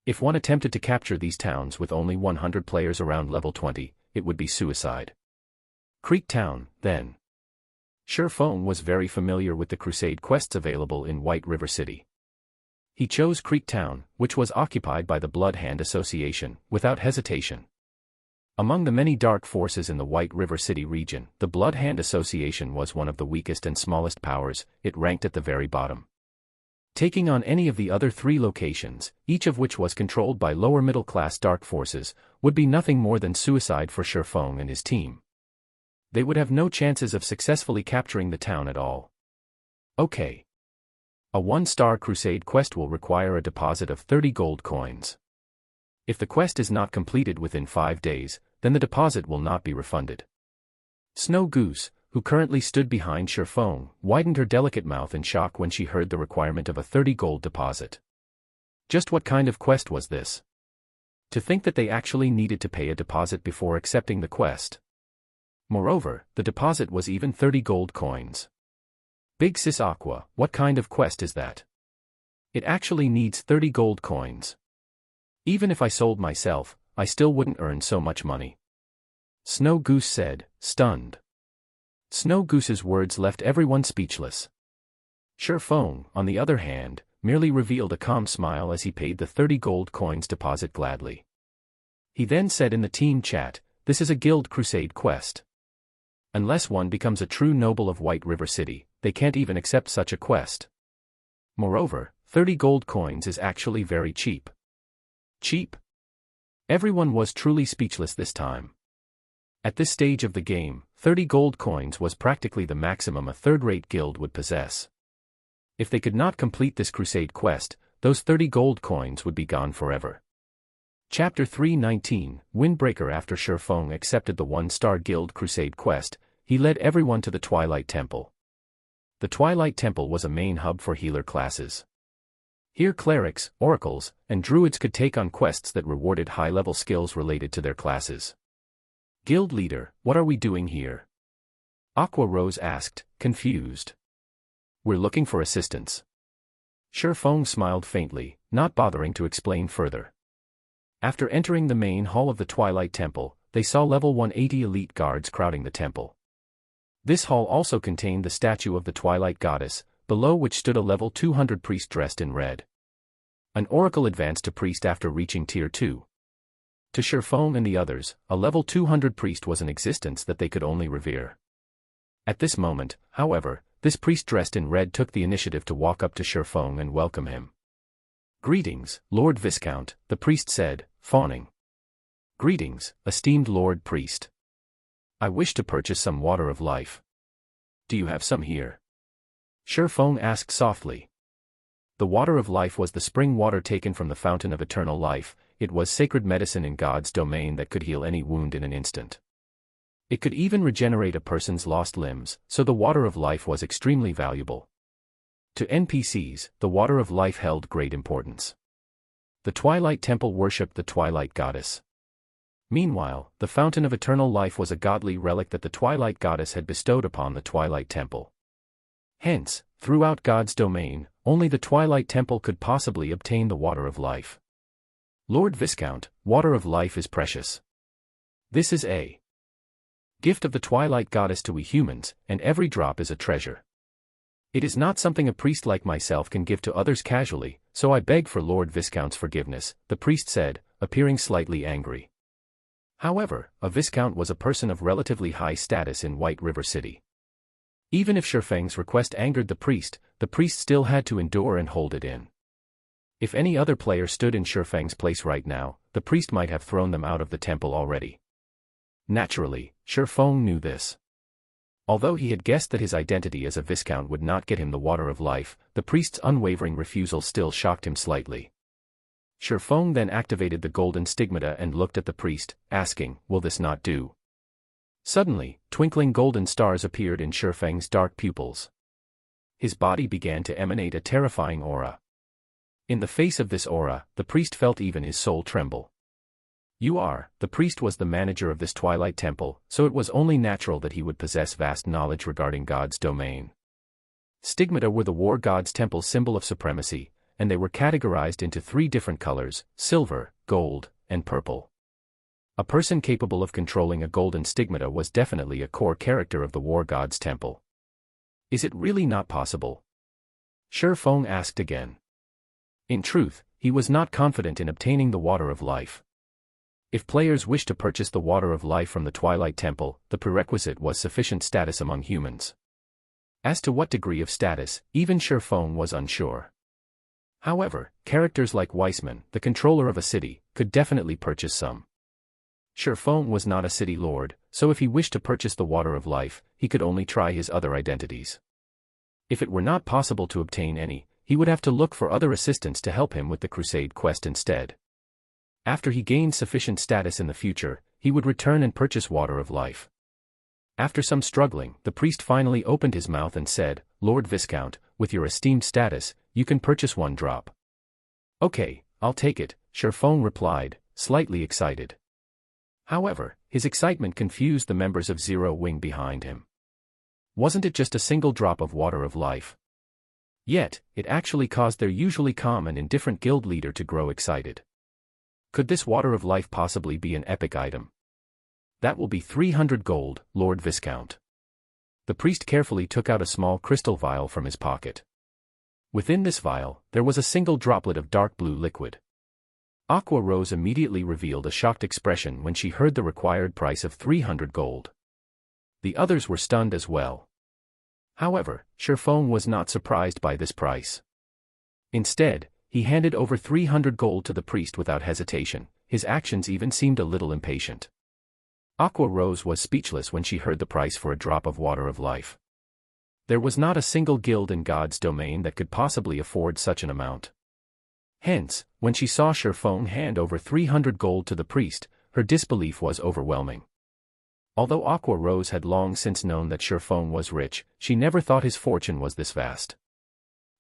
If one attempted to capture these towns with only 100 players around level 20, it would be suicide. Creek Town, then. Shifeng was very familiar with the crusade quests available in White River City. He chose Creek Town, which was occupied by the Blood Hand Association, without hesitation. Among the many dark forces in the White River City region, the Blood Hand Association was one of the weakest and smallest powers. It ranked at the very bottom. Taking on any of the other 3 locations, each of which was controlled by lower middle-class dark forces, would be nothing more than suicide for Shifeng and his team. They would have no chances of successfully capturing the town at all. Okay. A 1-star crusade quest will require a deposit of 30 gold coins. If the quest is not completed within 5 days, then the deposit will not be refunded. Snow Goose, who currently stood behind Shifeng, widened her delicate mouth in shock when she heard the requirement of a 30 gold deposit. Just what kind of quest was this? To think that they actually needed to pay a deposit before accepting the quest. Moreover, the deposit was even 30 gold coins. Big Sis Aqua, what kind of quest is that? It actually needs 30 gold coins. Even if I sold myself, I still wouldn't earn so much money. Snow Goose said, stunned. Snow Goose's words left everyone speechless. Shifeng, on the other hand, merely revealed a calm smile as he paid the 30 gold coins deposit gladly. He then said in the team chat, "This is a guild crusade quest. Unless one becomes a true noble of White River City, they can't even accept such a quest. Moreover, 30 gold coins is actually very cheap." Cheap? Everyone was truly speechless this time. At this stage of the game, 30 gold coins was practically the maximum a third-rate guild would possess. If they could not complete this crusade quest, those 30 gold coins would be gone forever. Chapter 319, Windbreaker. After Shifeng accepted the 1-star guild crusade quest, he led everyone to the Twilight Temple. The Twilight Temple was a main hub for healer classes. Here clerics, oracles, and druids could take on quests that rewarded high-level skills related to their classes. "Guild leader, what are we doing here?" Aqua Rose asked, confused. "We're looking for assistance." Shifeng smiled faintly, not bothering to explain further. After entering the main hall of the Twilight Temple, they saw level 180 elite guards crowding the temple. This hall also contained the statue of the Twilight Goddess, below which stood a level 200 priest dressed in red. An oracle advanced to priest after reaching Tier 2. To Shifeng and the others, a level 200 priest was an existence that they could only revere. At this moment, however, this priest dressed in red took the initiative to walk up to Shifeng and welcome him. "Greetings, Lord Viscount," the priest said, fawning. "Greetings, esteemed Lord Priest. I wish to purchase some water of life. Do you have some here?" Shifeng asked softly. The water of life was the spring water taken from the fountain of eternal life. It was sacred medicine in God's domain that could heal any wound in an instant. It could even regenerate a person's lost limbs, so the water of life was extremely valuable. To NPCs, the water of life held great importance. The Twilight Temple worshipped the Twilight Goddess. Meanwhile, the fountain of eternal life was a godly relic that the Twilight Goddess had bestowed upon the Twilight Temple. Hence, throughout God's domain, only the Twilight Temple could possibly obtain the water of life. "Lord Viscount, water of life is precious. This is a gift of the Twilight Goddess to we humans, and every drop is a treasure. It is not something a priest like myself can give to others casually, so I beg for Lord Viscount's forgiveness," the priest said, appearing slightly angry. However, a Viscount was a person of relatively high status in White River City. Even if Shifeng's request angered the priest still had to endure and hold it in. If any other player stood in Shifeng's place right now, the priest might have thrown them out of the temple already. Naturally, Shifeng knew this. Although he had guessed that his identity as a Viscount would not get him the water of life, the priest's unwavering refusal still shocked him slightly. Shifeng then activated the golden stigmata and looked at the priest, asking, "Will this not do?" Suddenly, twinkling golden stars appeared in Shifeng's dark pupils. His body began to emanate a terrifying aura. In the face of this aura, the priest felt even his soul tremble. The priest was the manager of this Twilight Temple, so it was only natural that he would possess vast knowledge regarding God's domain. Stigmata were the war god's temple's symbol of supremacy, and they were categorized into 3 different colors: silver, gold, and purple. A person capable of controlling a golden stigmata was definitely a core character of the war god's temple. "Is it really not possible?" Shifeng asked again. In truth, he was not confident in obtaining the water of life. If players wished to purchase the water of life from the Twilight Temple, the prerequisite was sufficient status among humans. As to what degree of status, even Shifeng was unsure. However, characters like Weissman, the controller of a city, could definitely purchase some. Shifeng was not a city lord, so if he wished to purchase the water of life, he could only try his other identities. If it were not possible to obtain any, he would have to look for other assistants to help him with the crusade quest instead. After he gained sufficient status in the future, he would return and purchase water of life. After some struggling, the priest finally opened his mouth and said, "Lord Viscount, with your esteemed status, you can purchase 1 drop." "Okay, I'll take it," Shifeng replied, slightly excited. However, his excitement confused the members of Zero Wing behind him. Wasn't it just a single drop of water of life? Yet, it actually caused their usually calm and indifferent guild leader to grow excited. Could this water of life possibly be an epic item? "That will be 300 gold, Lord Viscount." The priest carefully took out a small crystal vial from his pocket. Within this vial, there was a single droplet of dark blue liquid. Aqua Rose immediately revealed a shocked expression when she heard the required price of 300 gold. The others were stunned as well. However, Shifeng was not surprised by this price. Instead, he handed over 300 gold to the priest without hesitation. His actions even seemed a little impatient. Aqua Rose was speechless when she heard the price for a drop of water of life. There was not a single guild in God's domain that could possibly afford such an amount. Hence, when she saw Shifeng hand over 300 gold to the priest, her disbelief was overwhelming. Although Aqua Rose had long since known that Shifeng was rich, she never thought his fortune was this vast.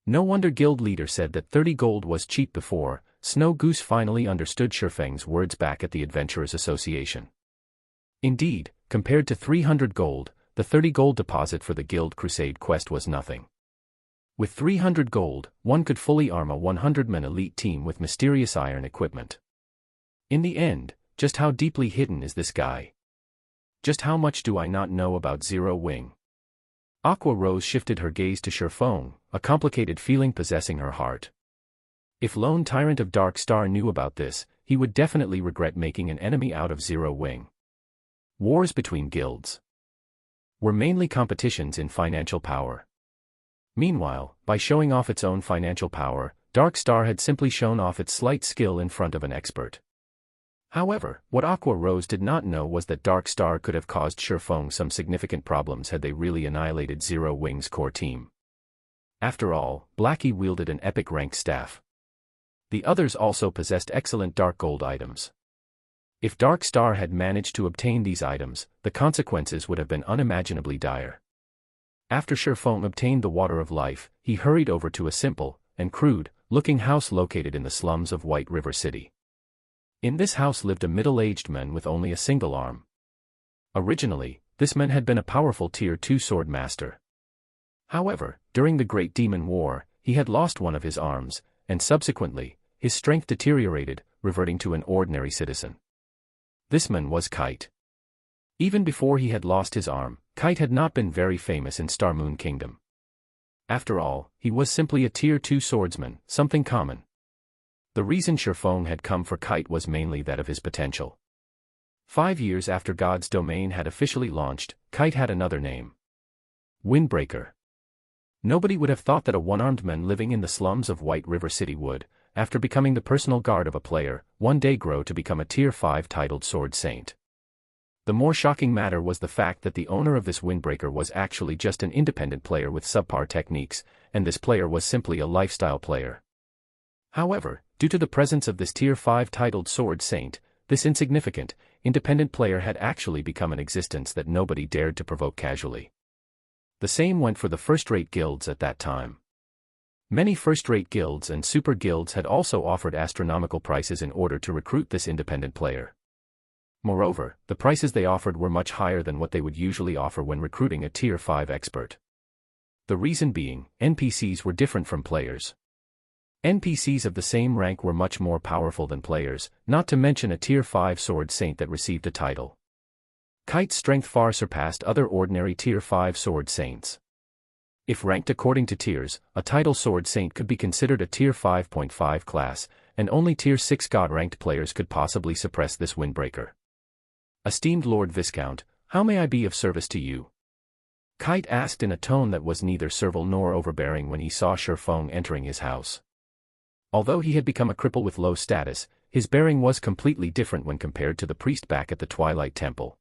No wonder guild leader said that 30 gold was cheap before. Snow Goose finally understood Shifeng's words back at the Adventurers Association. Indeed, compared to 300 gold, the 30 gold deposit for the Guild Crusade quest was nothing. With 300 gold, one could fully arm a 100-man elite team with mysterious iron equipment. In the end, just how deeply hidden is this guy? Just how much do I not know about Zero Wing? Aqua Rose shifted her gaze to Shifeng, a complicated feeling possessing her heart. If Lone Tyrant of Dark Star knew about this, he would definitely regret making an enemy out of Zero Wing. Wars between guilds were mainly competitions in financial power. Meanwhile, by showing off its own financial power, Dark Star had simply shown off its slight skill in front of an expert. However, what Aqua Rose did not know was that Dark Star could have caused Shifeng some significant problems had they really annihilated Zero Wing's core team. After all, Blackie wielded an epic ranked staff. The others also possessed excellent dark gold items. If Dark Star had managed to obtain these items, the consequences would have been unimaginably dire. After Shifeng obtained the Water of Life, he hurried over to a simple and crude-looking house located in the slums of White River City. In this house lived a middle-aged man with only a single arm. Originally, this man had been a powerful Tier 2 sword master. However, during the Great Demon War, he had lost one of his arms, and subsequently, his strength deteriorated, reverting to an ordinary citizen. This man was Kite. Even before he had lost his arm, Kite had not been very famous in Star Moon Kingdom. After all, he was simply a Tier 2 swordsman, something common. The reason Shifeng had come for Kite was mainly that of his potential. 5 years after God's Domain had officially launched, Kite had another name. Windbreaker. Nobody would have thought that a one-armed man living in the slums of White River City would, after becoming the personal guard of a player, one day grow to become a Tier 5 titled Sword Saint. The more shocking matter was the fact that the owner of this Windbreaker was actually just an independent player with subpar techniques, and this player was simply a lifestyle player. However, due to the presence of this Tier 5 titled Sword Saint, this insignificant, independent player had actually become an existence that nobody dared to provoke casually. The same went for the first-rate guilds at that time. Many first-rate guilds and super guilds had also offered astronomical prices in order to recruit this independent player. Moreover, the prices they offered were much higher than what they would usually offer when recruiting a Tier 5 expert. The reason being, NPCs were different from players. NPCs of the same rank were much more powerful than players, not to mention a Tier 5 Sword Saint that received a title. Kite's strength far surpassed other ordinary Tier 5 Sword Saints. If ranked according to tiers, a title Sword Saint could be considered a Tier 5.5 class, and only Tier 6 God-ranked players could possibly suppress this Windbreaker. Esteemed Lord Viscount, how may I be of service to you? Kite asked in a tone that was neither servile nor overbearing when he saw Shifeng entering his house. Although he had become a cripple with low status, his bearing was completely different when compared to the priest back at the Twilight Temple.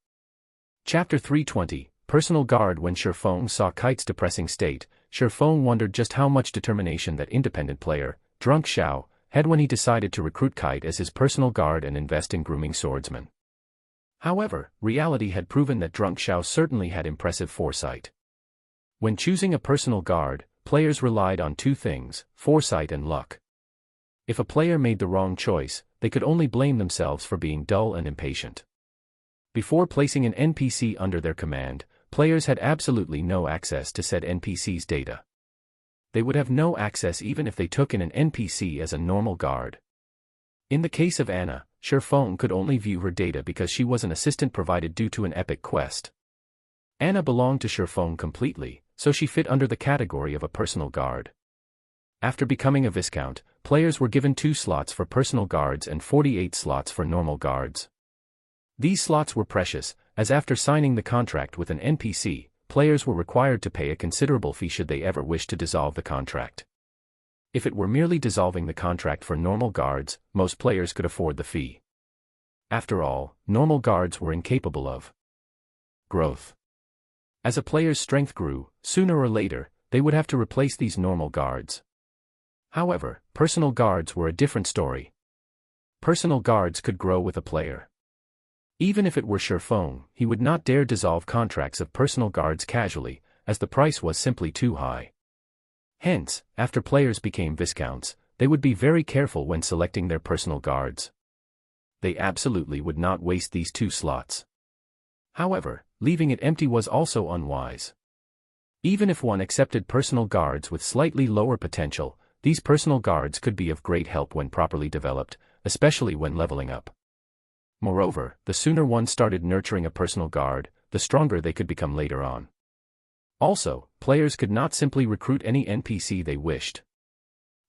Chapter 320, Personal Guard. When Shifeng saw Kite's depressing state, Shifeng wondered just how much determination that independent player, Drunk Xiao, had when he decided to recruit Kite as his personal guard and invest in grooming swordsmen. However, reality had proven that Drunk Xiao certainly had impressive foresight. When choosing a personal guard, players relied on two things, foresight and luck. If a player made the wrong choice, they could only blame themselves for being dull and impatient. Before placing an NPC under their command, players had absolutely no access to said NPC's data. They would have no access even if they took in an NPC as a normal guard. In the case of Anna, Shifeng could only view her data because she was an assistant provided due to an epic quest. Anna belonged to Shifeng completely, so she fit under the category of a personal guard. After becoming a Viscount, players were given 2 slots for personal guards and 48 slots for normal guards. These slots were precious, as after signing the contract with an NPC, players were required to pay a considerable fee should they ever wish to dissolve the contract. If it were merely dissolving the contract for normal guards, most players could afford the fee. After all, normal guards were incapable of growth. As a player's strength grew, sooner or later, they would have to replace these normal guards. However, personal guards were a different story. Personal guards could grow with a player. Even if it were Shifeng, he would not dare dissolve contracts of personal guards casually, as the price was simply too high. Hence, after players became Viscounts, they would be very careful when selecting their personal guards. They absolutely would not waste these 2 slots. However, leaving it empty was also unwise. Even if one accepted personal guards with slightly lower potential, these personal guards could be of great help when properly developed, especially when leveling up. Moreover, the sooner one started nurturing a personal guard, the stronger they could become later on. Also, players could not simply recruit any NPC they wished.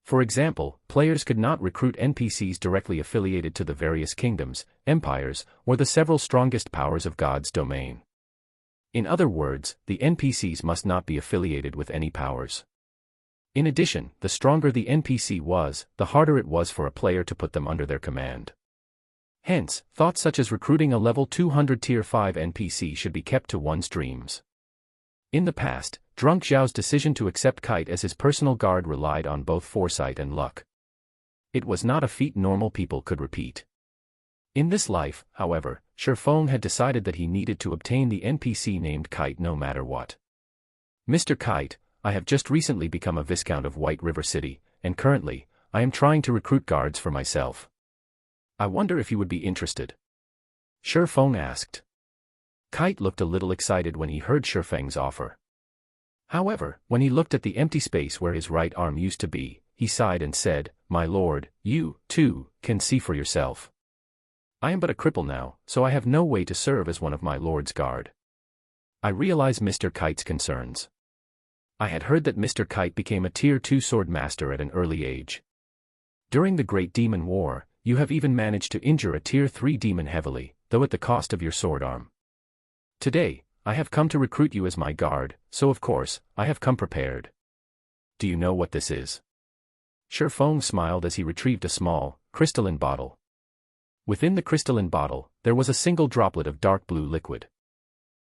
For example, players could not recruit NPCs directly affiliated to the various kingdoms, empires, or the several strongest powers of God's domain. In other words, the NPCs must not be affiliated with any powers. In addition, the stronger the NPC was, the harder it was for a player to put them under their command. Hence, thoughts such as recruiting a level 200 Tier 5 NPC should be kept to one's dreams. In the past, Drunk Zhao's decision to accept Kite as his personal guard relied on both foresight and luck. It was not a feat normal people could repeat. In this life, however, Shifeng had decided that he needed to obtain the NPC named Kite no matter what. Mr. Kite, I have just recently become a Viscount of White River City, and currently, I am trying to recruit guards for myself. I wonder if you would be interested. Shifeng asked. Kite looked a little excited when he heard Shifeng's offer. However, when he looked at the empty space where his right arm used to be, he sighed and said, "My lord, you, too, can see for yourself. I am but a cripple now, so I have no way to serve as one of my lord's guard." I realize Mr. Kite's concerns. I had heard that Mr. Kite became a Tier 2 sword master at an early age. During the Great Demon War, you have even managed to injure a Tier 3 demon heavily, though at the cost of your sword arm. Today, I have come to recruit you as my guard, so of course, I have come prepared. Do you know what this is? Shifeng smiled as he retrieved a small, crystalline bottle. Within the crystalline bottle, there was a single droplet of dark blue liquid.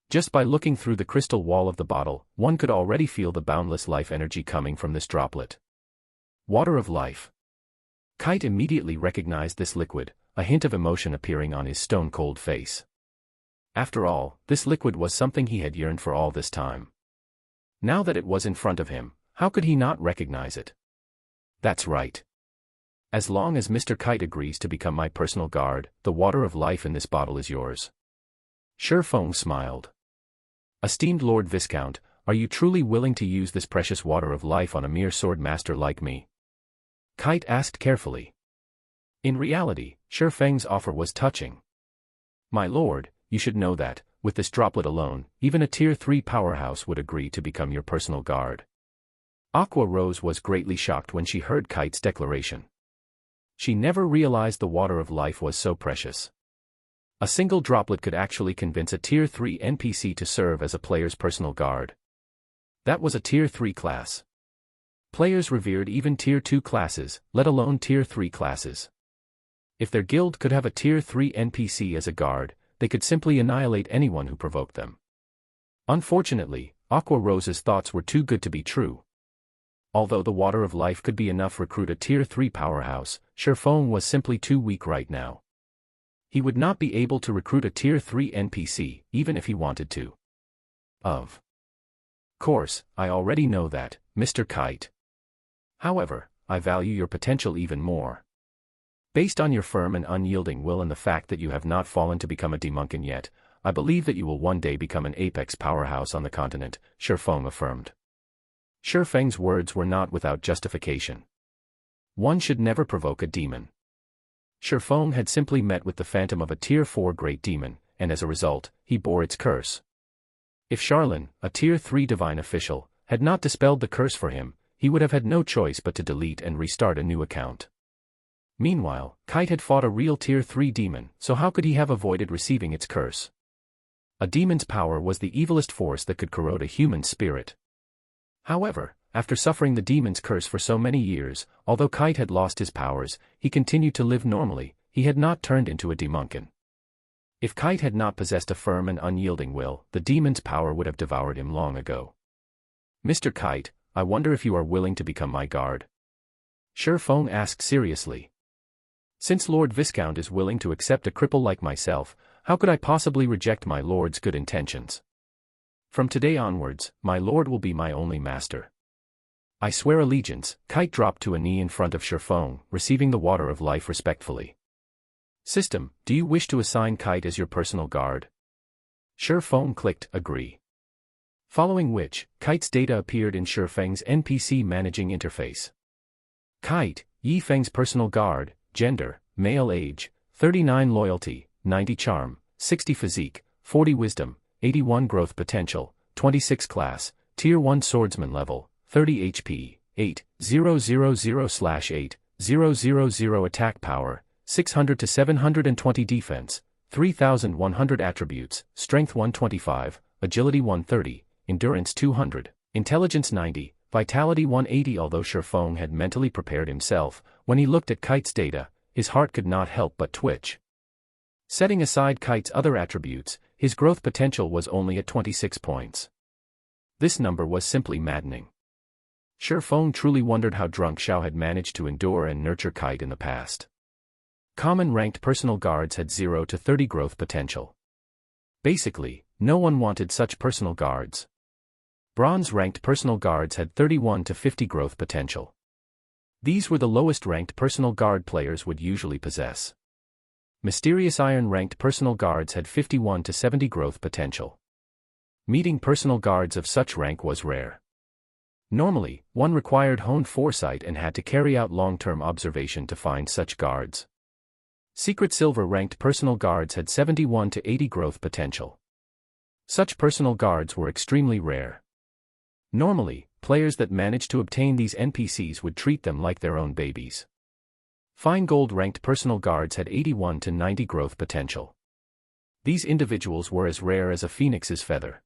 Just by looking through the crystal wall of the bottle, one could already feel the boundless life energy coming from this droplet. Water of life. Kite immediately recognized this liquid, a hint of emotion appearing on his stone-cold face. After all, this liquid was something he had yearned for all this time. Now that it was in front of him, how could he not recognize it? That's right. As long as Mr. Kite agrees to become my personal guard, the water of life in this bottle is yours. Shifeng smiled. Esteemed Lord Viscount, are you truly willing to use this precious water of life on a mere sword master like me? Kite asked carefully. In reality, Shifeng's offer was touching. My lord, you should know that, with this droplet alone, even a Tier 3 powerhouse would agree to become your personal guard. Aqua Rose was greatly shocked when she heard Kite's declaration. She never realized the water of life was so precious. A single droplet could actually convince a Tier 3 NPC to serve as a player's personal guard. That was a Tier 3 class. Players revered even Tier 2 classes, let alone Tier 3 classes. If their guild could have a Tier 3 NPC as a guard, they could simply annihilate anyone who provoked them. Unfortunately, Aqua Rose's thoughts were too good to be true. Although the water of life could be enough to recruit a Tier 3 powerhouse, Shifeng was simply too weak right now. He would not be able to recruit a Tier 3 NPC, even if he wanted to. Of course, I already know that, Mr. Kite. However, I value your potential even more. Based on your firm and unyielding will and the fact that you have not fallen to become a demonkin yet, I believe that you will one day become an apex powerhouse on the continent, Shifeng affirmed. Shifeng's words were not without justification. One should never provoke a demon. Shifeng had simply met with the phantom of a Tier 4 great demon, and as a result, he bore its curse. If Charlene, a Tier 3 divine official, had not dispelled the curse for him, he would have had no choice but to delete and restart a new account. Meanwhile, Kite had fought a real Tier 3 demon, so how could he have avoided receiving its curse? A demon's power was the evilest force that could corrode a human spirit. However, after suffering the demon's curse for so many years, although Kite had lost his powers, he continued to live normally, he had not turned into a demonkin. If Kite had not possessed a firm and unyielding will, the demon's power would have devoured him long ago. Mr. Kite, I wonder if you are willing to become my guard? Shifeng asked seriously. Since Lord Viscount is willing to accept a cripple like myself, how could I possibly reject my lord's good intentions? From today onwards, my lord will be my only master. I swear allegiance. Kite dropped to a knee in front of Shifeng, receiving the water of life respectfully. System, do you wish to assign Kite as your personal guard? Shifeng clicked agree. Following which, Kite's data appeared in Shifeng's NPC managing interface. Kite, Yifeng's personal guard, gender, male, age, 39, loyalty, 90 charm, 60 physique, 40 wisdom, 81 growth potential, 26 class, Tier 1 swordsman level, 30 HP, 8,000/8,000 attack power, 600 to 720 defense, 3,100 attributes, strength 125, agility 130, endurance 200, intelligence 90, Vitality 180. Although Sherfong had mentally prepared himself, when he looked at Kite's data, his heart could not help but twitch. Setting aside Kite's other attributes, his growth potential was only at 26 points. This number was simply maddening. Sherfong truly wondered how Drunk Xiao had managed to endure and nurture Kite in the past. Common ranked personal guards had 0 to 30 growth potential. Basically, no one wanted such personal guards. Bronze ranked personal guards had 31 to 50 growth potential. These were the lowest ranked personal guard players would usually possess. Mysterious Iron ranked personal guards had 51 to 70 growth potential. Meeting personal guards of such rank was rare. Normally, one required honed foresight and had to carry out long-term observation to find such guards. Secret Silver ranked personal guards had 71 to 80 growth potential. Such personal guards were extremely rare. Normally, players that managed to obtain these NPCs would treat them like their own babies. Fine Gold ranked personal guards had 81 to 90 growth potential. These individuals were as rare as a phoenix's feather.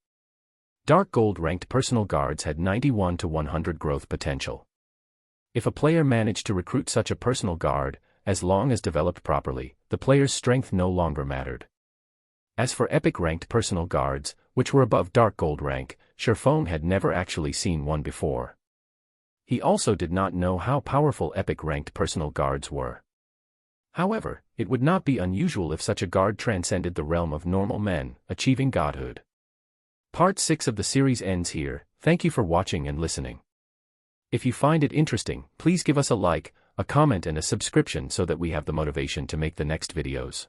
Dark Gold ranked personal guards had 91 to 100 growth potential. If a player managed to recruit such a personal guard, as long as developed properly, the player's strength no longer mattered. As for Epic ranked personal guards, which were above Dark Gold rank, Sherfong had never actually seen one before. He also did not know how powerful Epic ranked personal guards were. However, it would not be unusual if such a guard transcended the realm of normal men, achieving godhood. Part 6 of the series ends here. Thank you for watching and listening. If you find it interesting, please give us a like, a comment and a subscription so that we have the motivation to make the next videos.